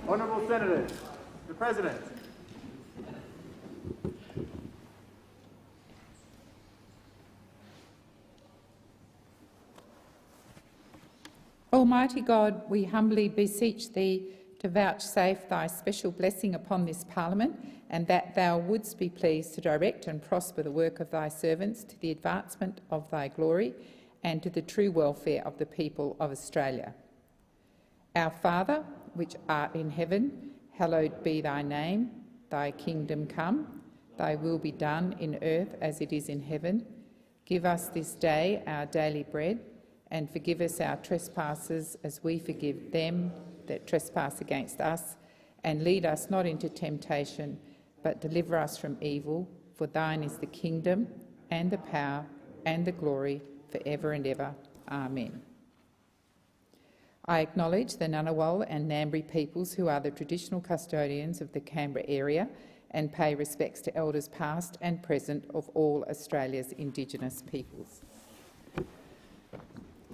Honourable Senators, the President. Almighty God, we humbly beseech Thee to vouchsafe Thy special blessing upon this Parliament, and that Thou wouldst be pleased to direct and prosper the work of Thy servants to the advancement of Thy glory and to the true welfare of the people of Australia. Our Father, which art in heaven, hallowed be Thy name. Thy kingdom come, Thy will be done in earth as it is in heaven. Give us this day our daily bread, and forgive us our trespasses as we forgive them that trespass against us. And lead us not into temptation, but deliver us from evil. For Thine is the kingdom, and the power, and the glory, for ever and ever. Amen. I acknowledge the Ngunnawal and Ngambri peoples who are the traditional custodians of the Canberra area, and pay respects to elders past and present of all Australia's Indigenous peoples.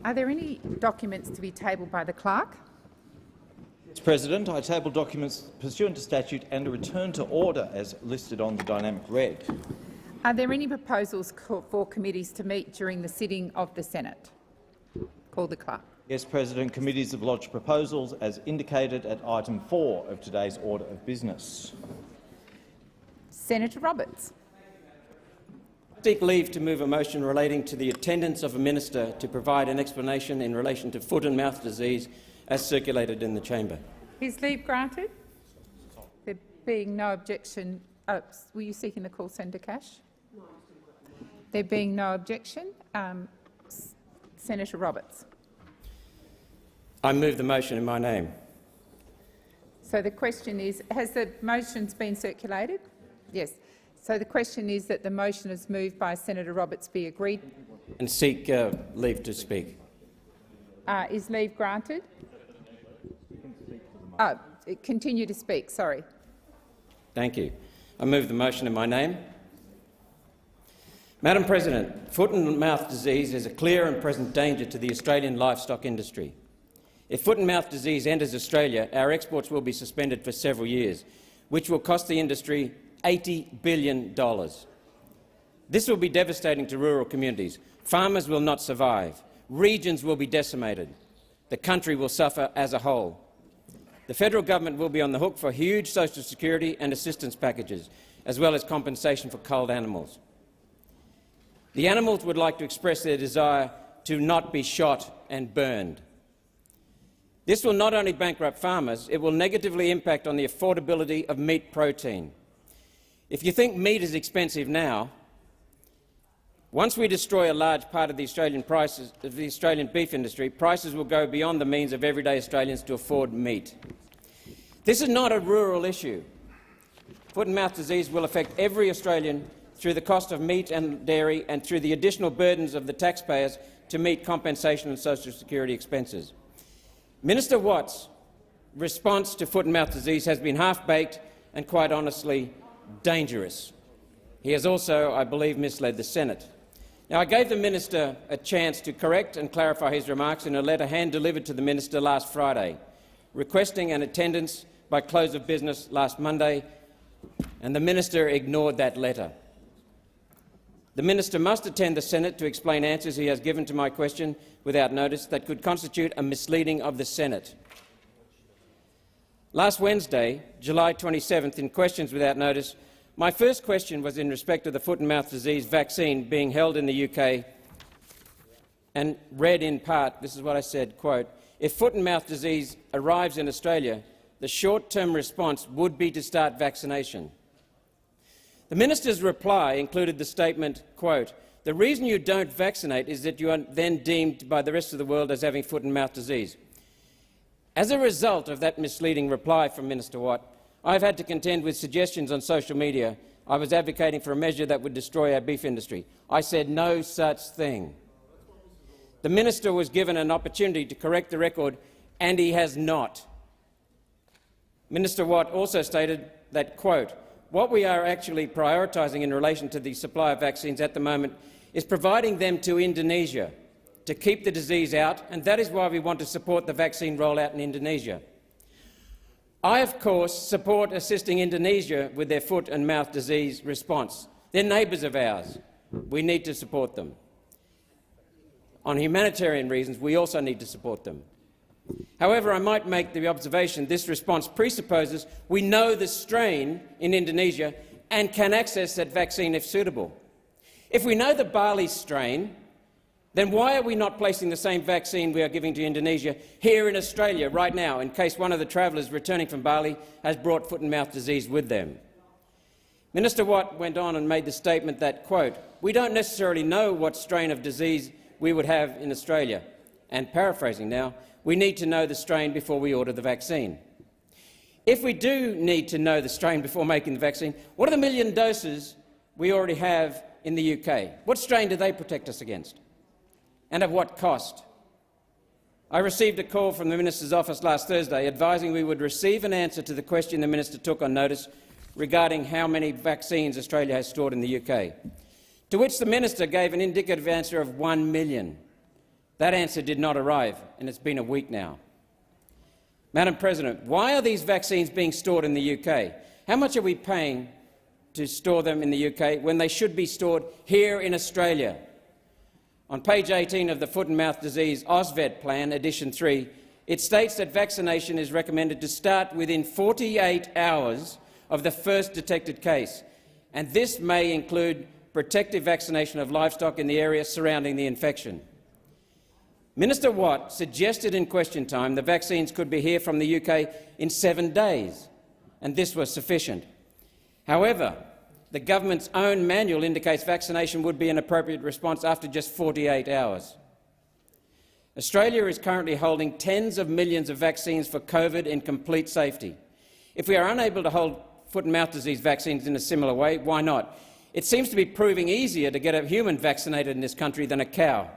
Are there any documents to be tabled by the clerk? Mr. President, I table documents pursuant to statute and a return to order as listed on the dynamic red. Are there any proposals for committees to meet during the sitting of the Senate? Call the clerk. Yes, President. Committees have lodged proposals as indicated at item 4 of today's order of business. Senator Roberts. I seek leave to move a motion relating to the attendance of a minister to provide an explanation in relation to foot and mouth disease as circulated in the chamber. Is leave granted? There being no objection, were you seeking the call, Senator Cash? No. There being no objection, Senator Roberts. I move the motion in my name. So the question is, has the motion been circulated? Yes. So the question is that the motion is moved by Senator Roberts be agreed. And seek leave to speak. Is leave granted? Continue to speak, sorry. Thank you. I move the motion in my name. Madam President, foot and mouth disease is a clear and present danger to the Australian livestock industry. If foot and mouth disease enters Australia, our exports will be suspended for several years, which will cost the industry $80 billion. This will be devastating to rural communities. Farmers will not survive. Regions will be decimated. The country will suffer as a whole. The federal government will be on the hook for huge social security and assistance packages, as well as compensation for culled animals. The animals would like to express their desire to not be shot and burned. This will not only bankrupt farmers, it will negatively impact on the affordability of meat protein. If you think meat is expensive now, once we destroy a large part of the Australian beef industry, prices will go beyond the means of everyday Australians to afford meat. This is not a rural issue. Foot and mouth disease will affect every Australian through the cost of meat and dairy and through the additional burdens of the taxpayers to meet compensation and social security expenses. Minister Watt's response to foot and mouth disease has been half-baked and, quite honestly, dangerous. He has also, I believe, misled the Senate. Now, I gave the minister a chance to correct and clarify his remarks in a letter hand-delivered to the minister last Friday, requesting an attendance by close of business last Monday, and the minister ignored that letter. The minister must attend the Senate to explain answers he has given to my question without notice that could constitute a misleading of the Senate. Last Wednesday, July 27th, in Questions Without Notice, my first question was in respect of the foot and mouth disease vaccine being held in the UK, and read in part, this is what I said, quote, "If foot and mouth disease arrives in Australia, the short-term response would be to start vaccination." The minister's reply included the statement, quote, "The reason you don't vaccinate is that you are then deemed by the rest of the world as having foot and mouth disease." As a result of that misleading reply from Minister Watt, I've had to contend with suggestions on social media I was advocating for a measure that would destroy our beef industry. I said no such thing. The minister was given an opportunity to correct the record, and he has not. Minister Watt also stated that, quote, "What we are actually prioritising in relation to the supply of vaccines at the moment is providing them to Indonesia to keep the disease out, and that is why we want to support the vaccine rollout in Indonesia." I, of course, support assisting Indonesia with their foot and mouth disease response. They're neighbours of ours. We need to support them. On humanitarian reasons, we also need to support them. However, I might make the observation this response presupposes we know the strain in Indonesia and can access that vaccine if suitable. If we know the Bali strain, then why are we not placing the same vaccine we are giving to Indonesia here in Australia right now, in case one of the travellers returning from Bali has brought foot and mouth disease with them? Minister Watt went on and made the statement that, quote, "We don't necessarily know what strain of disease we would have in Australia," and paraphrasing now, "we need to know the strain before we order the vaccine." If we do need to know the strain before making the vaccine, what are the million doses we already have in the UK? What strain do they protect us against? And at what cost? I received a call from the Minister's office last Thursday advising we would receive an answer to the question the Minister took on notice regarding how many vaccines Australia has stored in the UK, to which the Minister gave an indicative answer of 1 million. That answer did not arrive, and it's been a week now. Madam President, why are these vaccines being stored in the UK? How much are we paying to store them in the UK when they should be stored here in Australia? On page 18 of the Foot and Mouth Disease AusVet Plan, Edition 3, it states that vaccination is recommended to start within 48 hours of the first detected case, and this may include protective vaccination of livestock in the area surrounding the infection. Minister Watt suggested in question time the vaccines could be here from the UK in 7 days, and this was sufficient. However, the government's own manual indicates vaccination would be an appropriate response after just 48 hours. Australia is currently holding tens of millions of vaccines for COVID in complete safety. If we are unable to hold foot and mouth disease vaccines in a similar way, why not? It seems to be proving easier to get a human vaccinated in this country than a cow.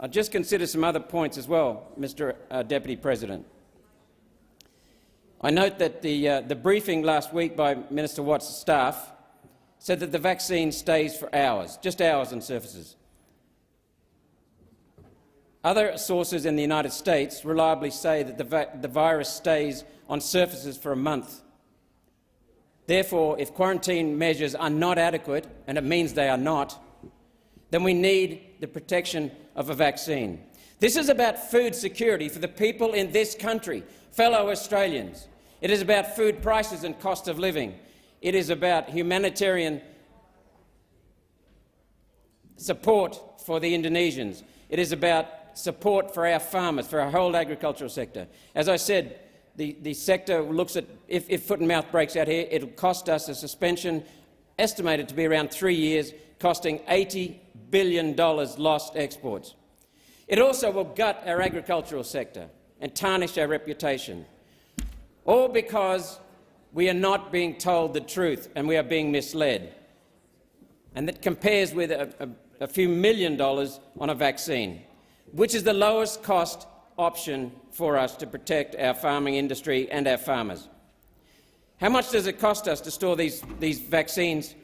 I'll just consider some other points as well, Mr. Deputy President. I note that the briefing last week by Minister Watt's staff said that the vaccine stays for hours, just hours on surfaces. Other sources in the United States reliably say that the virus stays on surfaces for a month. Therefore, if quarantine measures are not adequate, and it means they are not, then we need the protection of a vaccine. This is about food security for the people in this country, fellow Australians. It is about food prices and cost of living. It is about humanitarian support for the Indonesians. It is about support for our farmers, for our whole agricultural sector. As I said, the sector looks at, if foot and mouth breaks out here, it'll cost us a suspension estimated to be around 3 years, costing $80 billion lost exports. It also will gut our agricultural sector and tarnish our reputation, all because we are not being told the truth and we are being misled. And that compares with a few $1 million on a vaccine, which is the lowest cost option for us to protect our farming industry and our farmers. How much does it cost us to store these vaccines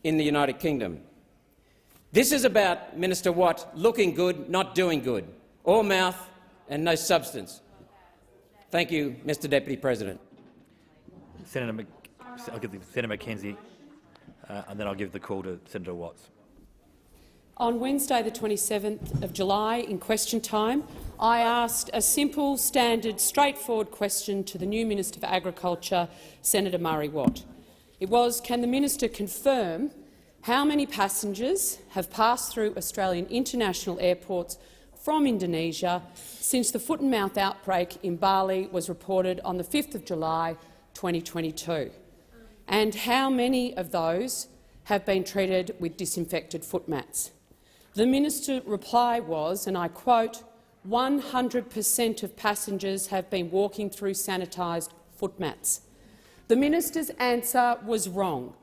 in the United Kingdom? This is about Minister Watt looking good, not doing good. All mouth and no substance. Thank you, Mr. Deputy President. I'll give Senator Mackenzie, and then I'll give the call to Senator Watts. On Wednesday, the 27th of July, in question time, I asked a simple, standard, straightforward question to the new Minister for Agriculture, Senator Murray Watt. It was, can the minister confirm how many passengers have passed through Australian international airports from Indonesia since the foot and mouth outbreak in Bali was reported on the 5th of July 2022, and how many of those have been treated with disinfected foot mats? The minister's reply was, and I quote, 100% of passengers have been walking through sanitised foot mats. The minister's answer was wrong.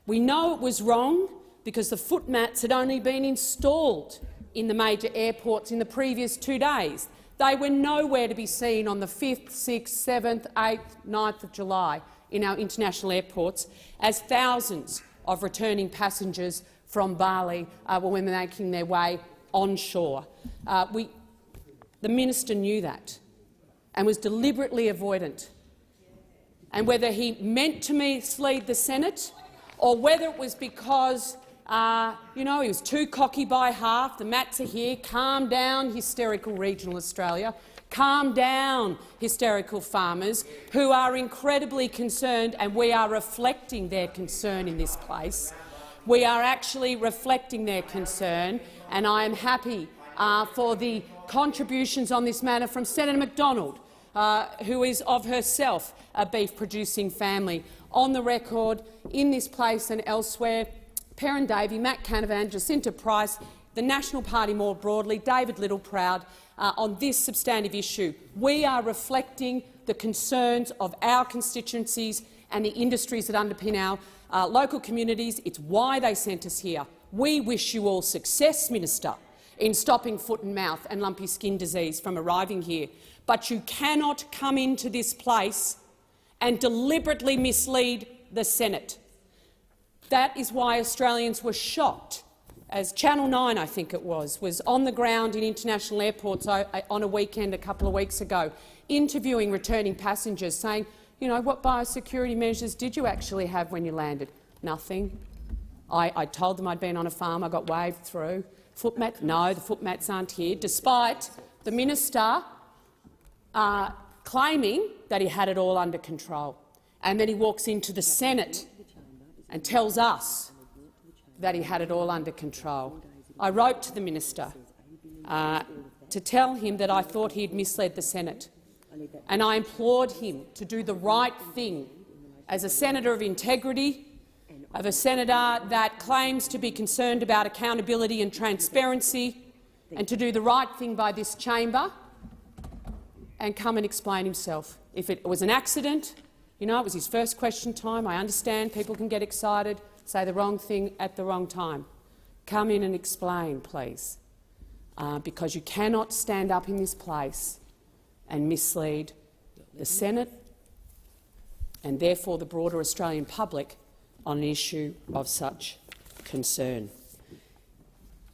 We know it was wrong because the foot mats had only been installed in the major airports in the previous 2 days. They were nowhere to be seen on the 5th, 6th, 7th, 8th, 9th of July in our international airports, as thousands of returning passengers from Bali were making their way onshore. The minister knew that and was deliberately avoidant and whether he meant to mislead the Senate or whether it was because he was too cocky by half. The Mats are here. Calm down, hysterical regional Australia. Calm down, hysterical farmers who are incredibly concerned, and we are reflecting their concern in this place. We are actually reflecting their concern, and I am happy for the contributions on this matter from Senator McDonald, who is of herself a beef-producing family. On the record, in this place and elsewhere, Perrin Davey, Matt Canavan, Jacinta Price, the National Party more broadly, David Littleproud, on this substantive issue. We are reflecting the concerns of our constituencies and the industries that underpin our local communities. It's why they sent us here. We wish you all success, Minister, in stopping foot and mouth and lumpy skin disease from arriving here. But you cannot come into this place and deliberately mislead the Senate. That is why Australians were shocked as Channel 9, I think it was on the ground in international airports on a weekend a couple of weeks ago, interviewing returning passengers, saying, what biosecurity measures did you actually have when you landed? Nothing. I told them I'd been on a farm. I got waved through. Footmats? No, the footmats aren't here, despite the minister claiming that he had it all under control. And then he walks into the Senate and tells us that he had it all under control. I wrote to the minister to tell him that I thought he had misled the Senate, and I implored him to do the right thing as a senator of integrity, of a senator that claims to be concerned about accountability and transparency, and to do the right thing by this chamber and come and explain himself. If it was an accident, it was his first question time. I understand people can get excited, say the wrong thing at the wrong time. Come in and explain, please, because you cannot stand up in this place and mislead the Senate and therefore the broader Australian public on an issue of such concern.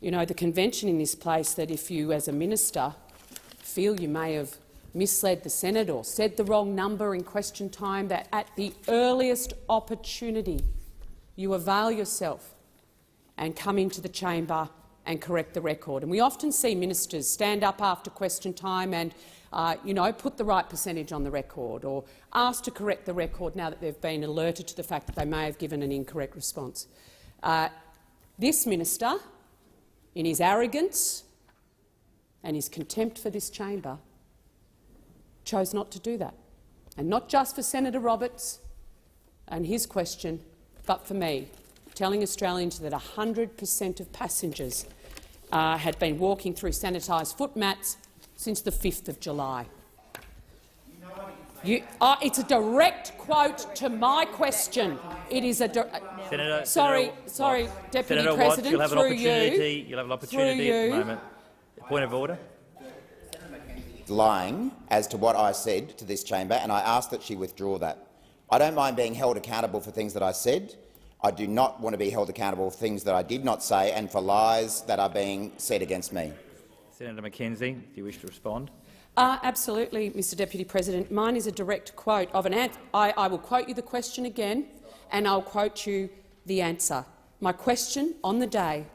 The convention in this place that if you, as a minister, feel you may have misled the Senate or said the wrong number in question time, that at the earliest opportunity you avail yourself and come into the chamber and correct the record. And we often see ministers stand up after question time and put the right percentage on the record or ask to correct the record now that they've been alerted to the fact that they may have given an incorrect response. This minister, in his arrogance and his contempt for this chamber, chose not to do that. And not just for Senator Roberts and his question, but for me, telling Australians that 100% of passengers had been walking through sanitised footmats since the 5th of July. It's a direct quote to my question. It is a Sorry, Deputy Senator President, Watts, you'll have an opportunity. You'll have an opportunity at the moment. Point of order. Lying as to what I said to this chamber, and I ask that she withdraw that. I don't mind being held accountable for things that I said. I do not want to be held accountable for things that I did not say and for lies that are being said against me. Senator Mackenzie, do you wish to respond? Absolutely, Mr Deputy President. Mine is a direct quote of an answer. I will quote you the question again, and I'll quote you the answer. My question on the day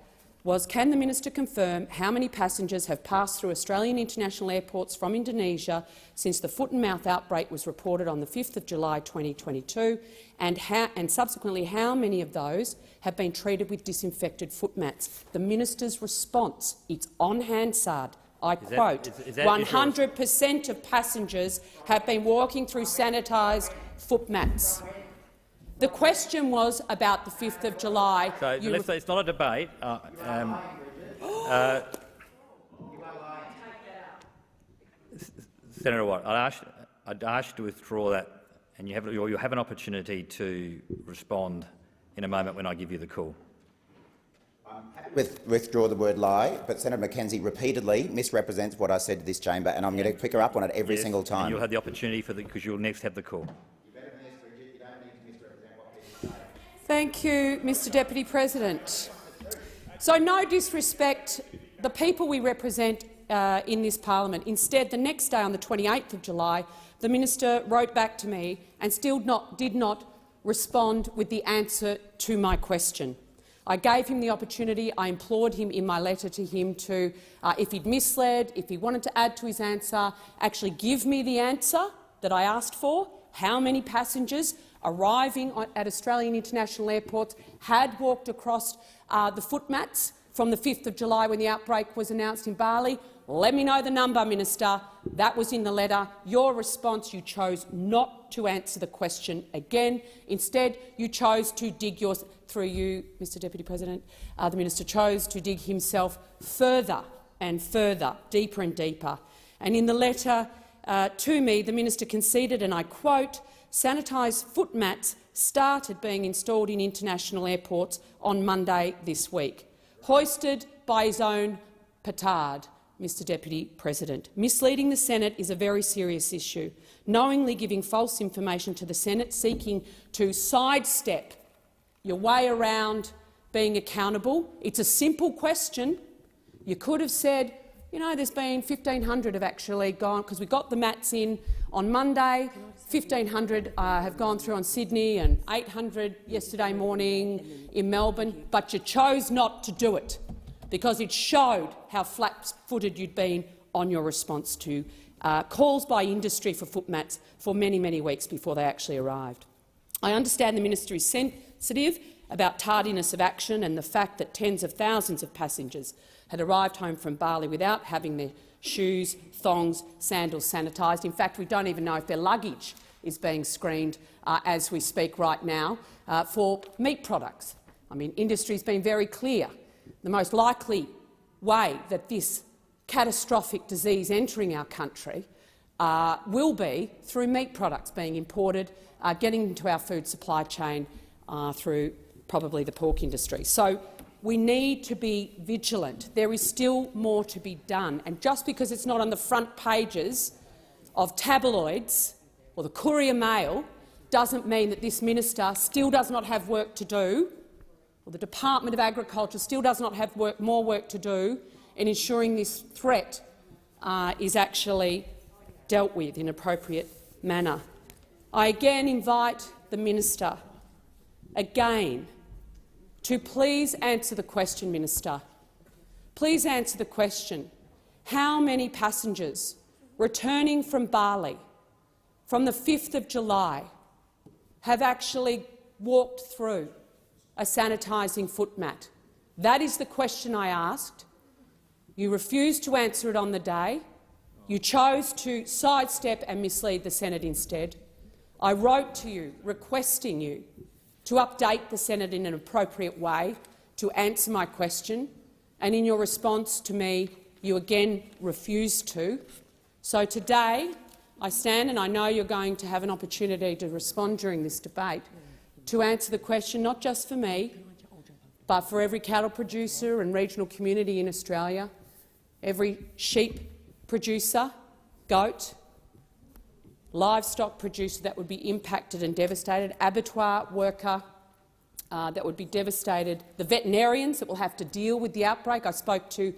was, can the minister confirm how many passengers have passed through Australian international airports from Indonesia since the foot and mouth outbreak was reported on the 5th of July 2022, and subsequently how many of those have been treated with disinfected foot mats? The minister's response, it's on Hansard, I quote, 100% of passengers have been walking through sanitised foot mats. The question was about the 5th of July. So it's not a debate. Senator Watt, I'd ask you to withdraw that, and you'll have an opportunity to respond in a moment when I give you the call. Withdraw the word lie, but Senator Mackenzie repeatedly misrepresents what I said to this chamber, and I'm going to pick her up on it every single time. And you'll have the opportunity because you'll next have the call. Thank you, Mr Deputy President. So no disrespect, the people we represent in this parliament. Instead, the next day, on the 28th of July, the minister wrote back to me and still did not respond with the answer to my question. I gave him the opportunity. I implored him in my letter to him to, if he'd misled, if he wanted to add to his answer, actually give me the answer that I asked for. How many passengers arriving at Australian international airports had walked across the footmats from the 5th of July when the outbreak was announced in Bali? Let me know the number, Minister. That was in the letter. Your response, you chose not to answer the question again. Instead, you chose to dig through you, Mr Deputy President, the minister chose to dig himself further and further, deeper and deeper. And in the letter to me, the minister conceded, and I quote, "Sanitised foot mats started being installed in international airports on Monday this week," hoisted by his own petard. Mr Deputy President, misleading the Senate is a very serious issue. Knowingly giving false information to the Senate, seeking to sidestep your way around being accountable. It's a simple question. You could have said, you know, there's been 1,500 have actually gone, because we got the mats in on Monday, 1,500 have gone through on Sydney and 800 yesterday morning in Melbourne, but you chose not to do it, because it showed how flat-footed you'd been on your response to calls by industry for foot mats for many, many weeks before they actually arrived. I understand the minister is sensitive about tardiness of action and the fact that tens of thousands of passengers had arrived home from Bali without having their shoes, thongs, sandals sanitised. In fact, we don't even know if their luggage is being screened as we speak right now for meat products. I mean, industry has been very clear. The most likely way that this catastrophic disease entering our country will be through meat products being imported, getting into our food supply chain through probably the pork industry. So we need to be vigilant. There is still more to be done. And just because it's not on the front pages of tabloids or the Courier Mail doesn't mean that this minister still does not have work to do, or the Department of Agriculture still does not have more work to do in ensuring this threat is actually dealt with in an appropriate manner. I again invite the minister again to please answer the question, Minister. Please answer the question. How many passengers returning from Bali from the 5th of July have actually walked through a sanitising foot mat? That is the question I asked. You refused to answer it on the day. You chose to sidestep and mislead the Senate instead. I wrote to you requesting you to update the Senate in an appropriate way to answer my question, and in your response to me, you again refused to. So today I stand, and I know you're going to have an opportunity to respond during this debate, to answer the question not just for me, but for every cattle producer and regional community in Australia, every sheep producer, goat, livestock producer that would be impacted and devastated, abattoir worker that would be devastated, the veterinarians that will have to deal with the outbreak. I spoke to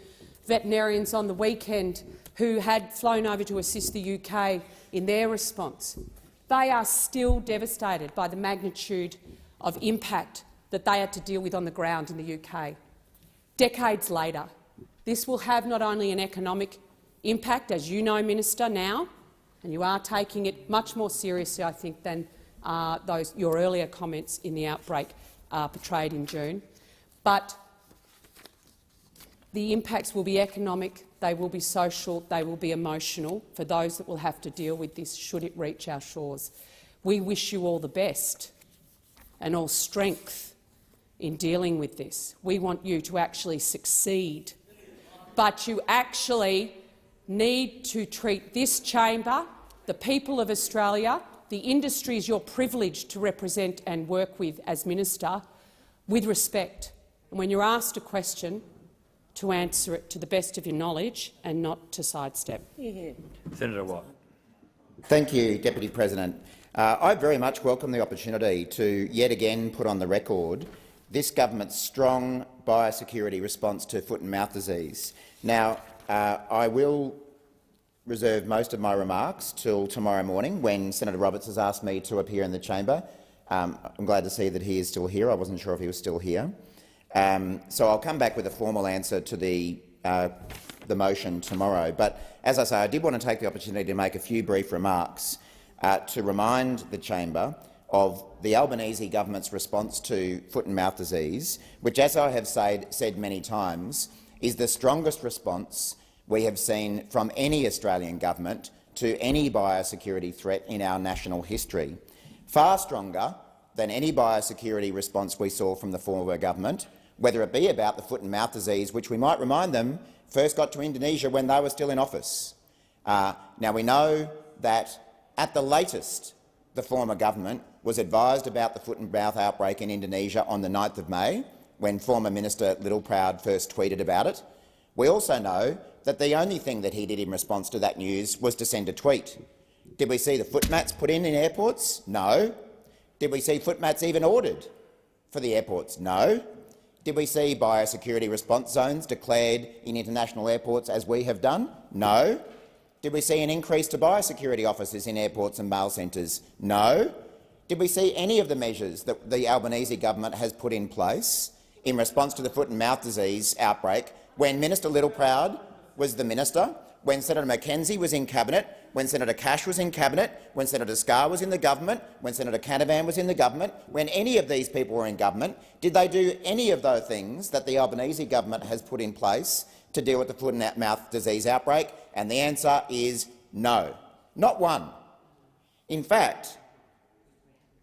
veterinarians on the weekend who had flown over to assist the UK in their response. They are still devastated by the magnitude of impact that they had to deal with on the ground in the UK. Decades later, this will have not only an economic impact, as you know, Minister, now, and you are taking it much more seriously, I think, than your earlier comments in the outbreak portrayed in June. But the impacts will be economic, they will be social, they will be emotional for those that will have to deal with this should it reach our shores. We wish you all the best and all strength in dealing with this. We want you to actually succeed, but you actually need to treat this chamber, the people of Australia, the industries you're privileged to represent and work with as minister, with respect. And when you're asked a question, to answer it to the best of your knowledge and not to sidestep. Senator Watt. Thank you, Deputy President. I very much welcome the opportunity to yet again put on the record this government's strong biosecurity response to foot and mouth disease. Now, I will reserve most of my remarks till tomorrow morning when Senator Roberts has asked me to appear in the chamber. I'm glad to see that he is still here. I wasn't sure if he was still here. So I'll come back with a formal answer to the motion tomorrow. But as I say, I did want to take the opportunity to make a few brief remarks to remind the chamber of the Albanese government's response to foot and mouth disease, which, as I have said many times, is the strongest response we have seen from any Australian government to any biosecurity threat in our national history. Far stronger than any biosecurity response we saw from the former government, whether it be about the foot and mouth disease, which we might remind them first got to Indonesia when they were still in office. Now, we know that at the latest the former government was advised about the foot and mouth outbreak in Indonesia on the 9th of May, when former Minister Littleproud first tweeted about it. We also know that the only thing that he did in response to that news was to send a tweet. Did we see the foot mats put in airports? No. Did we see foot mats even ordered for the airports? No. Did we see biosecurity response zones declared in international airports as we have done? No. Did we see an increase to biosecurity officers in airports and mail centres? No. Did we see any of the measures that the Albanese government has put in place in response to the foot and mouth disease outbreak when Minister Littleproud was the minister, when Senator McKenzie was in cabinet, when Senator Cash was in cabinet, when Senator Scarr was in the government, when Senator Canavan was in the government, when any of these people were in government? Did they do any of those things that the Albanese government has put in place to deal with the foot and mouth disease outbreak? And the answer is no, not one. In fact,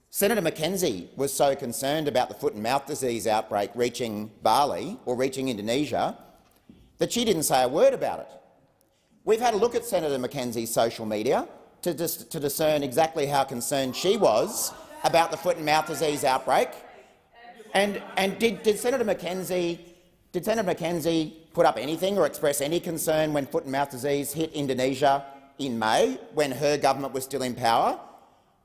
Senator McKenzie was so concerned about the foot and mouth disease outbreak reaching Bali or reaching Indonesia that she didn't say a word about it. We've had a look at Senator McKenzie's social media to discern exactly how concerned she was about the foot and mouth disease outbreak. And did Senator McKenzie put up anything or express any concern when foot and mouth disease hit Indonesia in May, when her government was still in power?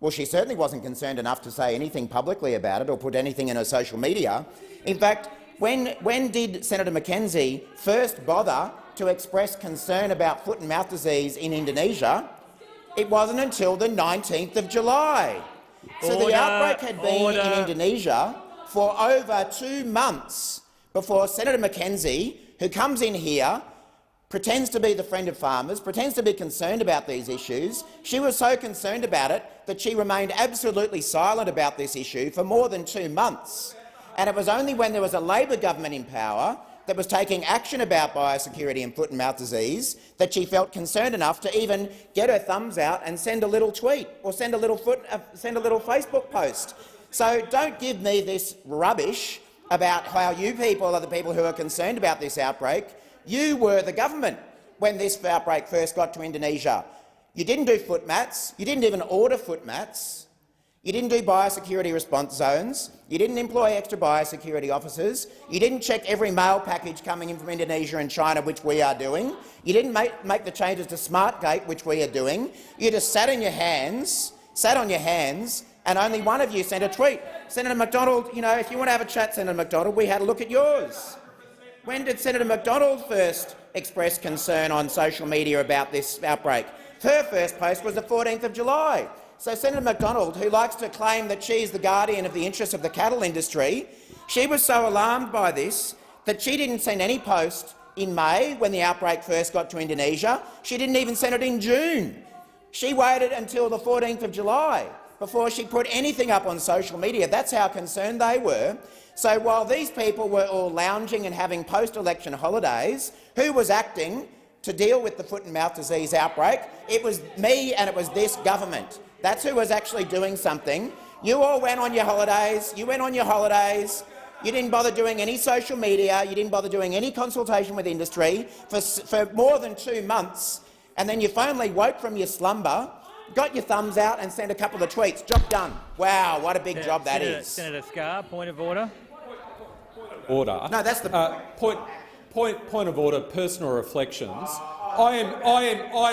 Well, she certainly wasn't concerned enough to say anything publicly about it or put anything in her social media. In fact, when did Senator McKenzie first bother to express concern about foot and mouth disease in Indonesia? It wasn't until the 19th of July. So the outbreak had been in Indonesia for over 2 months before Senator McKenzie, who comes in here, pretends to be the friend of farmers, pretends to be concerned about these issues. She was so concerned about it that she remained absolutely silent about this issue for more than 2 months. And it was only when there was a Labor government in power that was taking action about biosecurity and foot and mouth disease that she felt concerned enough to even get her thumbs out and send a little tweet or send a little Facebook post. So don't give me this rubbish about how you people are the people who are concerned about this outbreak. You were the government when this outbreak first got to Indonesia. You didn't do foot mats. You didn't even order foot mats. You didn't do biosecurity response zones. You didn't employ extra biosecurity officers. You didn't check every mail package coming in from Indonesia and China, which we are doing. You didn't make the changes to SmartGate, which we are doing. You just sat on your hands, and only one of you sent a tweet. Senator McDonald, if you want to have a chat, Senator McDonald, we had a look at yours. When did Senator McDonald first express concern on social media about this outbreak? Her first post was the 14th of July. So Senator McDonald, who likes to claim that she's the guardian of the interests of the cattle industry, she was so alarmed by this that she didn't send any post in May when the outbreak first got to Indonesia. She didn't even send it in June. She waited until the 14th of July before she put anything up on social media. That's how concerned they were. So while these people were all lounging and having post-election holidays, who was acting to deal with the foot and mouth disease outbreak? It was me and it was this government. That's who was actually doing something. You all went on your holidays. You didn't bother doing any social media. You didn't bother doing any consultation with industry for more than 2 months. And then you finally woke from your slumber, got your thumbs out and sent a couple of tweets. Job done. Wow, what a big job that is. Senator Scarr, point of order. Order. No, that's the point of order. Personal reflections. I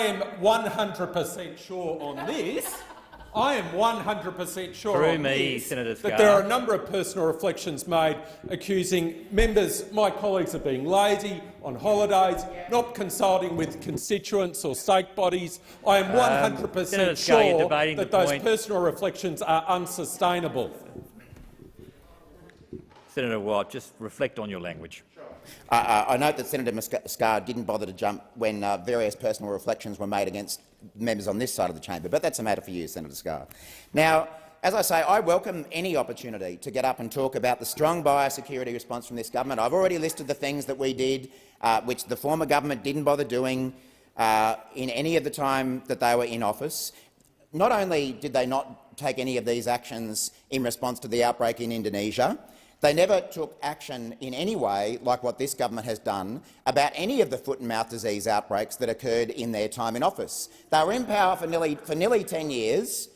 am 100% sure on this I am 100% sure Through on me, this Senator that Scarr. there are a number of personal reflections made accusing members, my colleagues, of being lazy, on holidays, not consulting with constituents or stake bodies. I am 100% Senator Scarr, you're sure debating that the those point. personal reflections are unsustainable. Senator Watt, just reflect on your language. I note that Senator Scarr didn't bother to jump when various personal reflections were made against members on this side of the chamber, but that's a matter for you, Senator Scarr. Now, as I say, I welcome any opportunity to get up and talk about the strong biosecurity response from this government. I've already listed the things that we did, which the former government didn't bother doing in any of the time that they were in office. Not only did they not take any of these actions in response to the outbreak in Indonesia, they never took action in any way, like what this government has done, about any of the foot and mouth disease outbreaks that occurred in their time in office. They were in power for nearly 10 years.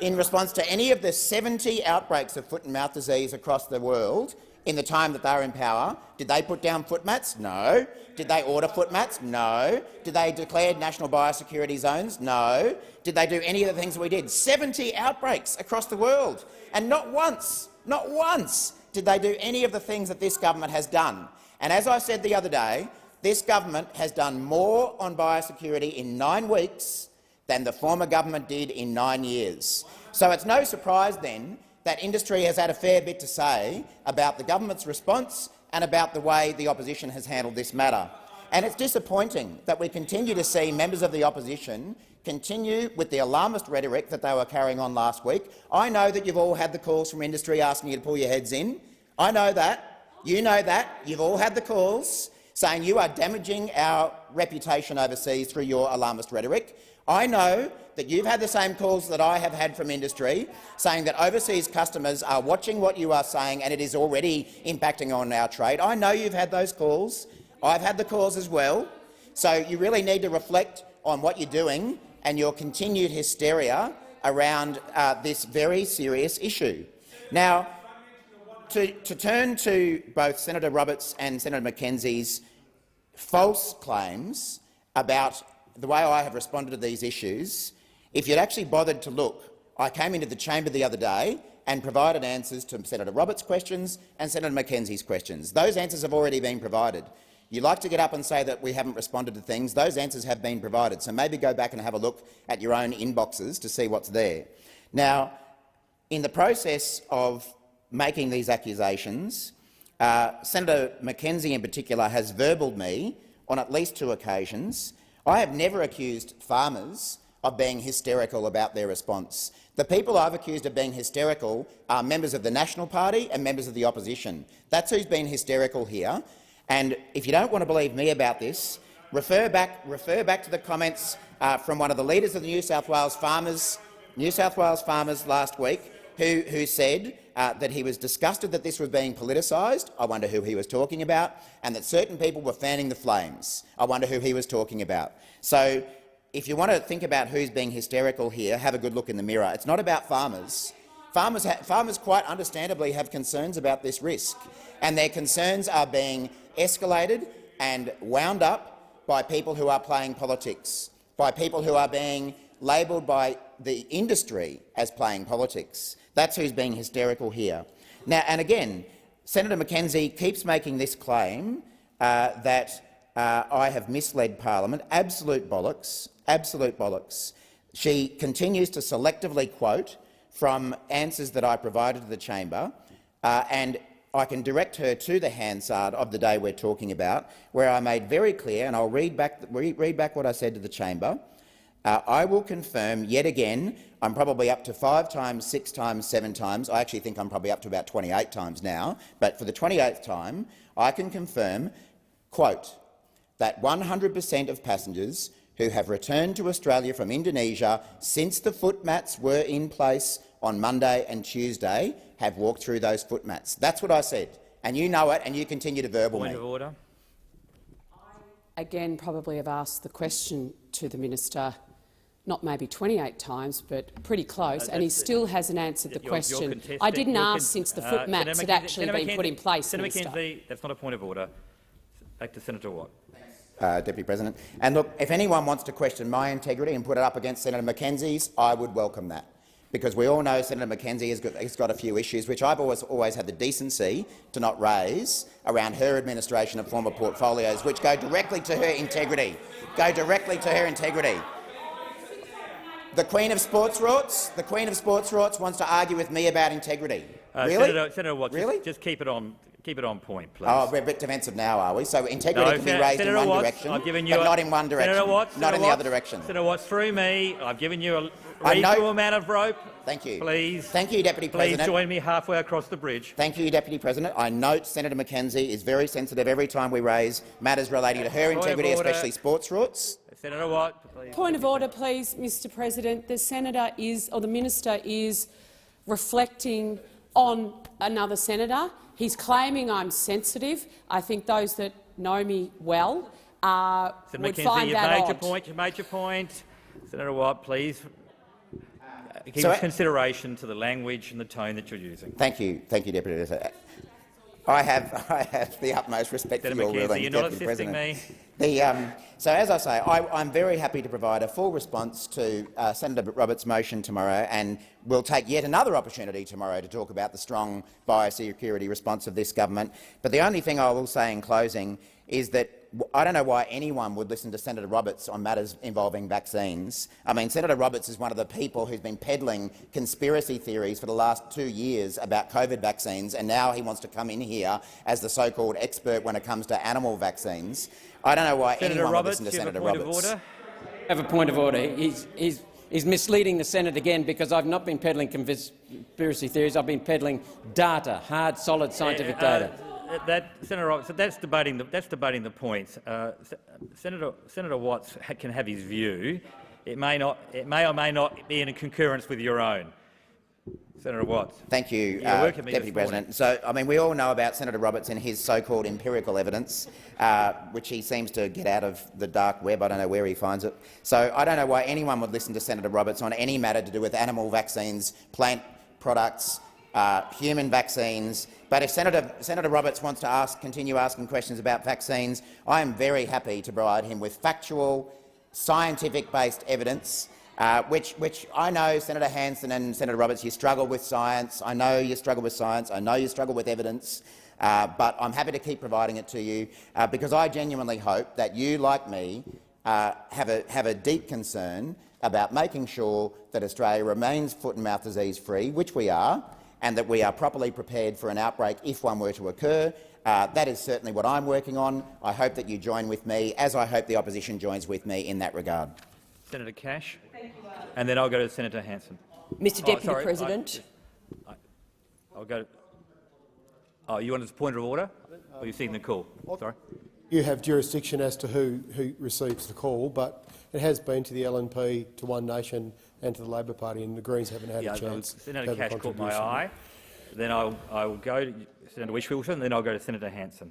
In response to any of the 70 outbreaks of foot and mouth disease across the world in the time that they were in power, did they put down foot mats? No. Did they order foot mats? No. Did they declare national biosecurity zones? No. Did they do any of the things that we did? 70 outbreaks across the world, and not once did they do any of the things that this government has done. And as I said the other day, this government has done more on biosecurity in 9 weeks than the former government did in 9 years. So it's no surprise then that industry has had a fair bit to say about the government's response and about the way the opposition has handled this matter. And it's disappointing that we continue to see members of the opposition continue with the alarmist rhetoric that they were carrying on last week. I know that you've all had the calls from industry asking you to pull your heads in. I know that. You know that. You've all had the calls saying you are damaging our reputation overseas through your alarmist rhetoric. I know that you've had the same calls that I have had from industry, saying that overseas customers are watching what you are saying and it is already impacting on our trade. I know you've had those calls. I've had the calls as well. So you really need to reflect on what you're doing and your continued hysteria around this very serious issue. Now, to turn to both Senator Roberts and Senator Mackenzie's false claims about the way I have responded to these issues, if you'd actually bothered to look, I came into the chamber the other day and provided answers to Senator Roberts' questions and Senator Mackenzie's questions. Those answers have already been provided. You like to get up and say that we haven't responded to things. Those answers have been provided, so maybe go back and have a look at your own inboxes to see what's there. Now, in the process of making these accusations, Senator Mackenzie in particular has verbaled me on at least 2 occasions. I have never accused farmers of being hysterical about their response. The people I've accused of being hysterical are members of the National Party and members of the opposition. That's who's been hysterical here. And if you don't want to believe me about this, refer back to the comments from one of the leaders of the New South Wales farmers last week, who said that he was disgusted that this was being politicised. I wonder who he was talking about, and that certain people were fanning the flames. I wonder who he was talking about. So, if you want to think about who's being hysterical here, have a good look in the mirror. It's not about farmers. Farmers quite understandably have concerns about this risk, and their concerns are being escalated and wound up by people who are playing politics, by people who are being labelled by the industry as playing politics. That's who's being hysterical here. Now, and again, Senator Mackenzie keeps making this claim that I have misled Parliament. Absolute bollocks. Absolute bollocks. She continues to selectively quote from answers that I provided to the chamber, and I can direct her to the Hansard of the day we're talking about, where I made very clear, and I'll read back what I said to the chamber. I will confirm yet again, I'm probably up to 5 times, 6 times, 7 times. I actually think I'm probably up to about 28 times now, but for the 28th time, I can confirm, quote, that 100% of passengers who have returned to Australia from Indonesia since the foot mats were in place on Monday and Tuesday have walked through those foot mats. That's what I said, and you know it, and you continue to verbal me. Point of order. I again probably have asked the question to the minister, not maybe 28 times, but pretty close, and he still hasn't answered the question. I didn't ask since the foot mats had actually been put in place, Senator Minister. Mackenzie, that's not a point of order. Back to Senator Watt. Deputy President. And look, if anyone wants to question my integrity and put it up against Senator Mackenzie's, I would welcome that. because we all know Senator Mackenzie has got a few issues which I've always had the decency to not raise around her administration of former portfolios, which go directly to her integrity. The Queen of Sports Rorts wants to argue with me about integrity. Really? Senator Watts, really? just keep it on point, please. Oh, we're a bit defensive now, are we? So integrity can be raised Senator in one Watts, direction, I've given you but not in one direction, not in the other direction. Senator Watts, through me, I've given you a reasonable amount of rope. Thank you. Please. Thank you, Deputy President. Please join me halfway across the bridge. Thank you, Deputy President. I note Senator Mackenzie is very sensitive every time we raise matters relating to her integrity, especially sports roots. Senator Watt, please. Point of order, please, Mr. President. The senator or the minister is reflecting on another senator. He's claiming I'm sensitive. I think those that know me well would find that odd. You've made your point. Senator Watt, please give consideration to the language and the tone that you're using. Thank you, Deputy President. I have the utmost respect for your rulings, you're not Deputy assisting President. me. So, as I say, I'm very happy to provide a full response to Senator Roberts' motion tomorrow, and we'll take yet another opportunity tomorrow to talk about the strong biosecurity response of this government. But the only thing I will say in closing is that I don't know why anyone would listen to Senator Roberts on matters involving vaccines. I mean, Senator Roberts is one of the people who's been peddling conspiracy theories for the last 2 years about COVID vaccines, and now he wants to come in here as the so-called expert when it comes to animal vaccines. I don't know why anyone would listen to Senator Roberts. I have a point of order. He's misleading the Senate again, because I've not been peddling conspiracy theories. I've been peddling data, hard, solid scientific data. Senator Roberts, that's debating the points. Senator Watts can have his view. It may or may not be in concurrence with your own. Senator Watts. Thank you, Deputy President. So, I mean, we all know about Senator Roberts and his so-called empirical evidence, which he seems to get out of the dark web. I don't know where he finds it. So I don't know why anyone would listen to Senator Roberts on any matter to do with animal vaccines, plant products, human vaccines. But if Senator Roberts wants to continue asking questions about vaccines, I am very happy to provide him with factual, scientific-based evidence, which I know, Senator Hanson and Senator Roberts, you struggle with science. I know you struggle with science. I know you struggle with evidence. But I'm happy to keep providing it to you because I genuinely hope that you, like me, have a deep concern about making sure that Australia remains foot and mouth disease free, which we are, and that we are properly prepared for an outbreak if one were to occur. That is certainly what I'm working on. I hope that you join with me, as I hope the opposition joins with me in that regard. Senator Cash, and then I'll go to Senator Hanson. Mr. Deputy President, I'll go. Oh, you wanted a point of order, or you've seen the call? Sorry. You have jurisdiction as to who receives the call, but it has been to the LNP, to One Nation and to the Labor Party, and the Greens haven't had a chance. Senator Cash caught my eye. Then I will go to Senator Whish-Wilson, and then I'll go to Senator Hanson.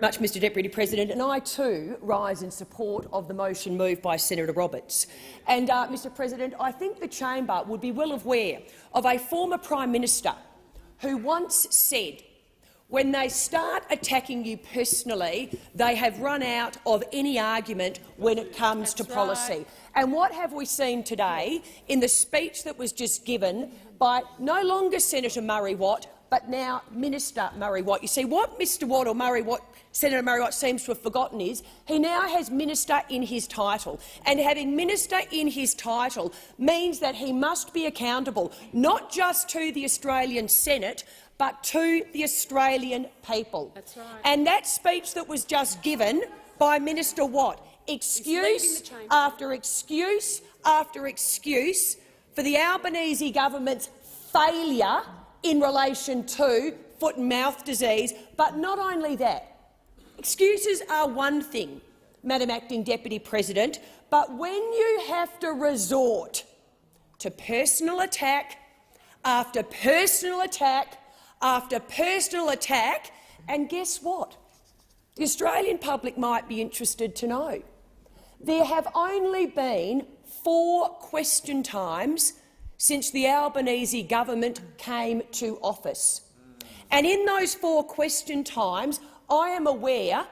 much, Mr. Deputy President, and I too rise in support of the motion moved by Senator Roberts. And, Mr. President, I think the chamber would be well aware of a former Prime Minister who once said, when they start attacking you personally, they have run out of any argument when it comes to policy. Right. And what have we seen today in the speech that was just given by no longer Senator Murray Watt, but now Minister Murray Watt? You see, what Mr Watt or Murray Watt, Senator Murray Watt seems to have forgotten is he now has minister in his title, and having minister in his title means that he must be accountable not just to the Australian Senate, but to the Australian people. That's right. And that speech that was just given by Minister Watt, excuse after excuse after excuse for the Albanese government's failure in relation to foot and mouth disease. But not only that, excuses are one thing, Madam Acting Deputy President, but when you have to resort to personal attack after personal attack after personal attack, and guess what? The Australian public might be interested to know. There have only been 4 question times since the Albanese government came to office. And in those 4 question times, I am aware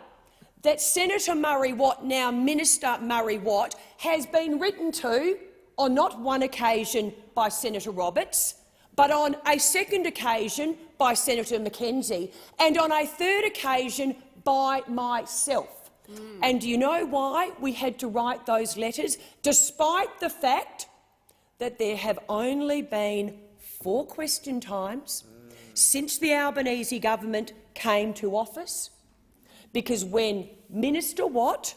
that Senator Murray Watt, now Minister Murray Watt, has been written to on not one occasion by Senator Roberts, but on a second occasion by Senator Mackenzie, and on a third occasion by myself. And do you know why we had to write those letters, despite the fact that there have only been 4 question times since the Albanese government came to office? Because when Minister Watt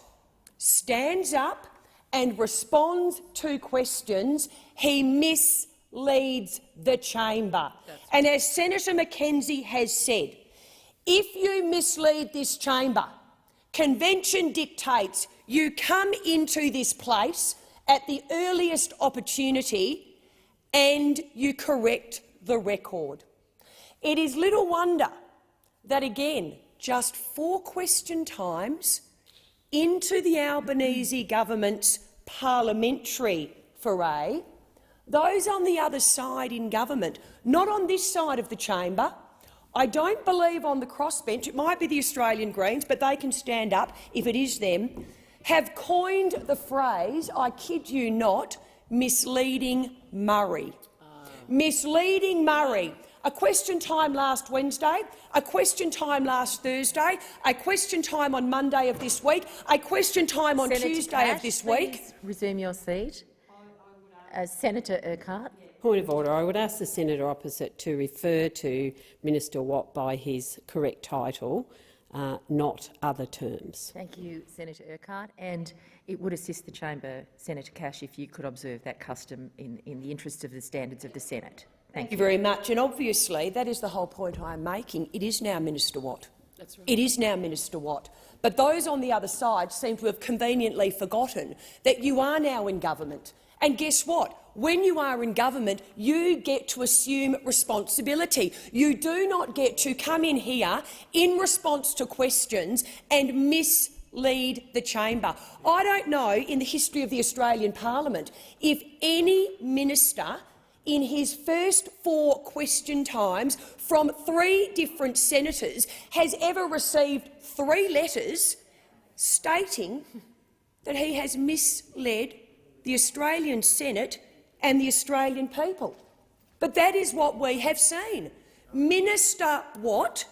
stands up and responds to questions, he misleads the chamber. And as Senator Mackenzie has said, if you mislead this chamber, convention dictates you come into this place at the earliest opportunity and you correct the record. It is little wonder that, again, just 4 question times into the Albanese government's parliamentary foray, those on the other side in government, not on this side of the chamber, I don't believe on the crossbench, it might be the Australian Greens, but they can stand up if it is them, have coined the phrase, I kid you not, misleading Murray. Misleading Murray. A question time last Wednesday, a question time last Thursday, a question time on Monday of this week, a question time on Senator Tuesday Cash, of this week. please resume your seat. Senator Urquhart. Point of order. I would ask the senator opposite to refer to Minister Watt by his correct title, not other terms. Thank you, Senator Urquhart. And it would assist the chamber, Senator Cash, if you could observe that custom in the interest of the standards of the Senate. Thank you very much. And obviously, that is the whole point I am making. It is now Minister Watt. That's right. It is now Minister Watt. But those on the other side seem to have conveniently forgotten that you are now in government. And guess what? When you are in government, you get to assume responsibility. You do not get to come in here in response to questions and mislead the chamber. I don't know in the history of the Australian Parliament if any minister in his first 4 question times from 3 different senators has ever received 3 letters stating that he has misled the Australian Senate and the Australian people. But that is what we have seen. Minister Watt,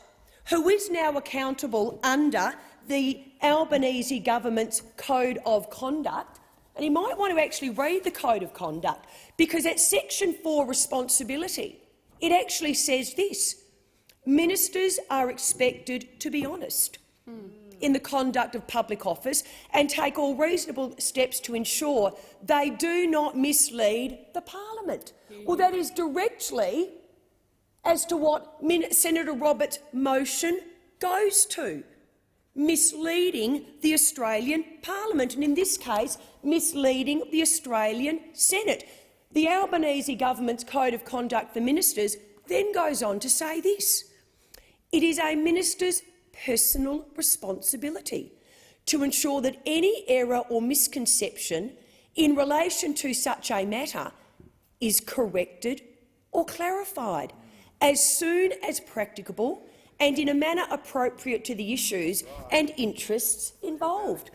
who is now accountable under the Albanese government's Code of Conduct, and he might want to actually read the Code of Conduct, because at Section 4 responsibility, it actually says this: ministers are expected to be honest in the conduct of public office and take all reasonable steps to ensure they do not mislead the parliament. Well, that is directly as to what Senator Roberts' motion goes to, misleading the Australian parliament, and in this case, misleading the Australian Senate. The Albanese government's Code of Conduct for Ministers then goes on to say this: it is a minister's personal responsibility to ensure that any error or misconception in relation to such a matter is corrected or clarified as soon as practicable and in a manner appropriate to the issues and interests involved.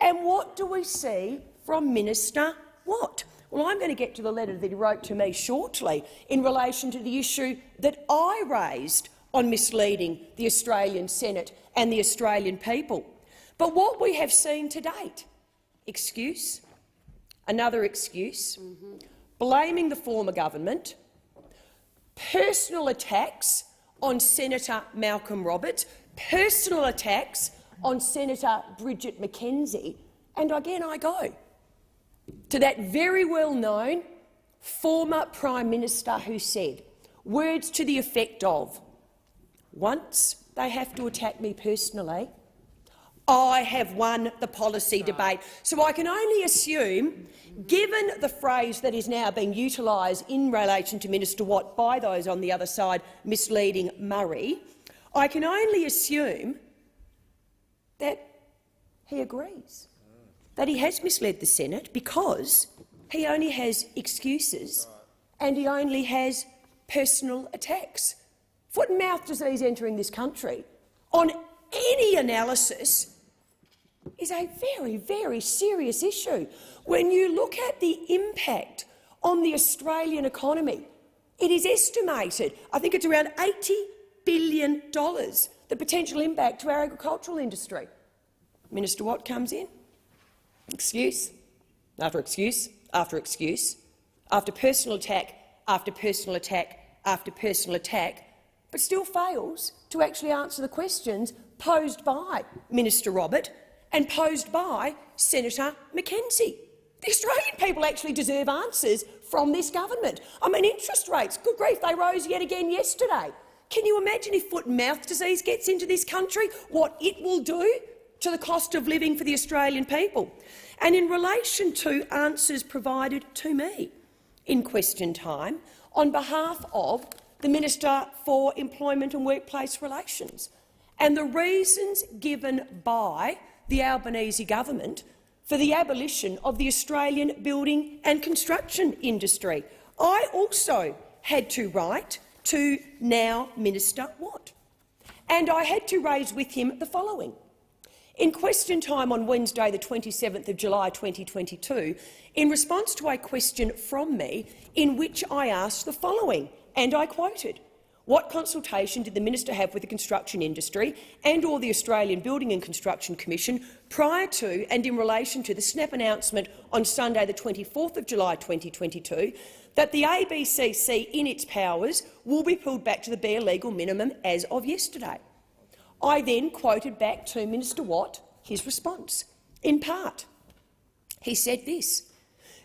And what do we see from Minister Watt? Well, I'm going to get to the letter that he wrote to me shortly in relation to the issue that I raised on misleading the Australian Senate and the Australian people. But what we have seen to date, excuse, another excuse, blaming the former government, personal attacks on Senator Malcolm Roberts, personal attacks on Senator Bridget Mackenzie, and again I go to that very well-known former Prime Minister who said words to the effect of, once they have to attack me personally, I have won the policy debate. So I can only assume, given the phrase that is now being utilised in relation to Minister Watt by those on the other side misleading Murray, I can only assume that he agrees that he has misled the Senate because he only has excuses and he only has personal attacks. Foot and mouth disease entering this country, on any analysis, is a very, very serious issue. When you look at the impact on the Australian economy, it is estimated, I think it's around $80 billion, the potential impact to our agricultural industry. Minister Watt comes in, excuse after excuse after excuse, after personal attack after personal attack after personal attack, but still fails to actually answer the questions posed by Minister Robert and posed by Senator McKenzie. The Australian people actually deserve answers from this government. I mean, interest rates, good grief, they rose yet again yesterday. Can you imagine if foot and mouth disease gets into this country, what it will do to the cost of living for the Australian people? And in relation to answers provided to me in question time on behalf of the Minister for Employment and Workplace Relations, and the reasons given by the Albanese government for the abolition of the Australian building and construction industry, I also had to write to now Minister Watt, and I had to raise with him the following. In question time on Wednesday, the 27th of July 2022, in response to a question from me in which I asked the following, and I quoted, "What consultation did the minister have with the construction industry and or the Australian Building and Construction Commission prior to and in relation to the snap announcement on Sunday, the 24th of July 2022, that the ABCC in its powers will be pulled back to the bare legal minimum as of yesterday?" I then quoted back to Minister Watt his response. In part, he said this: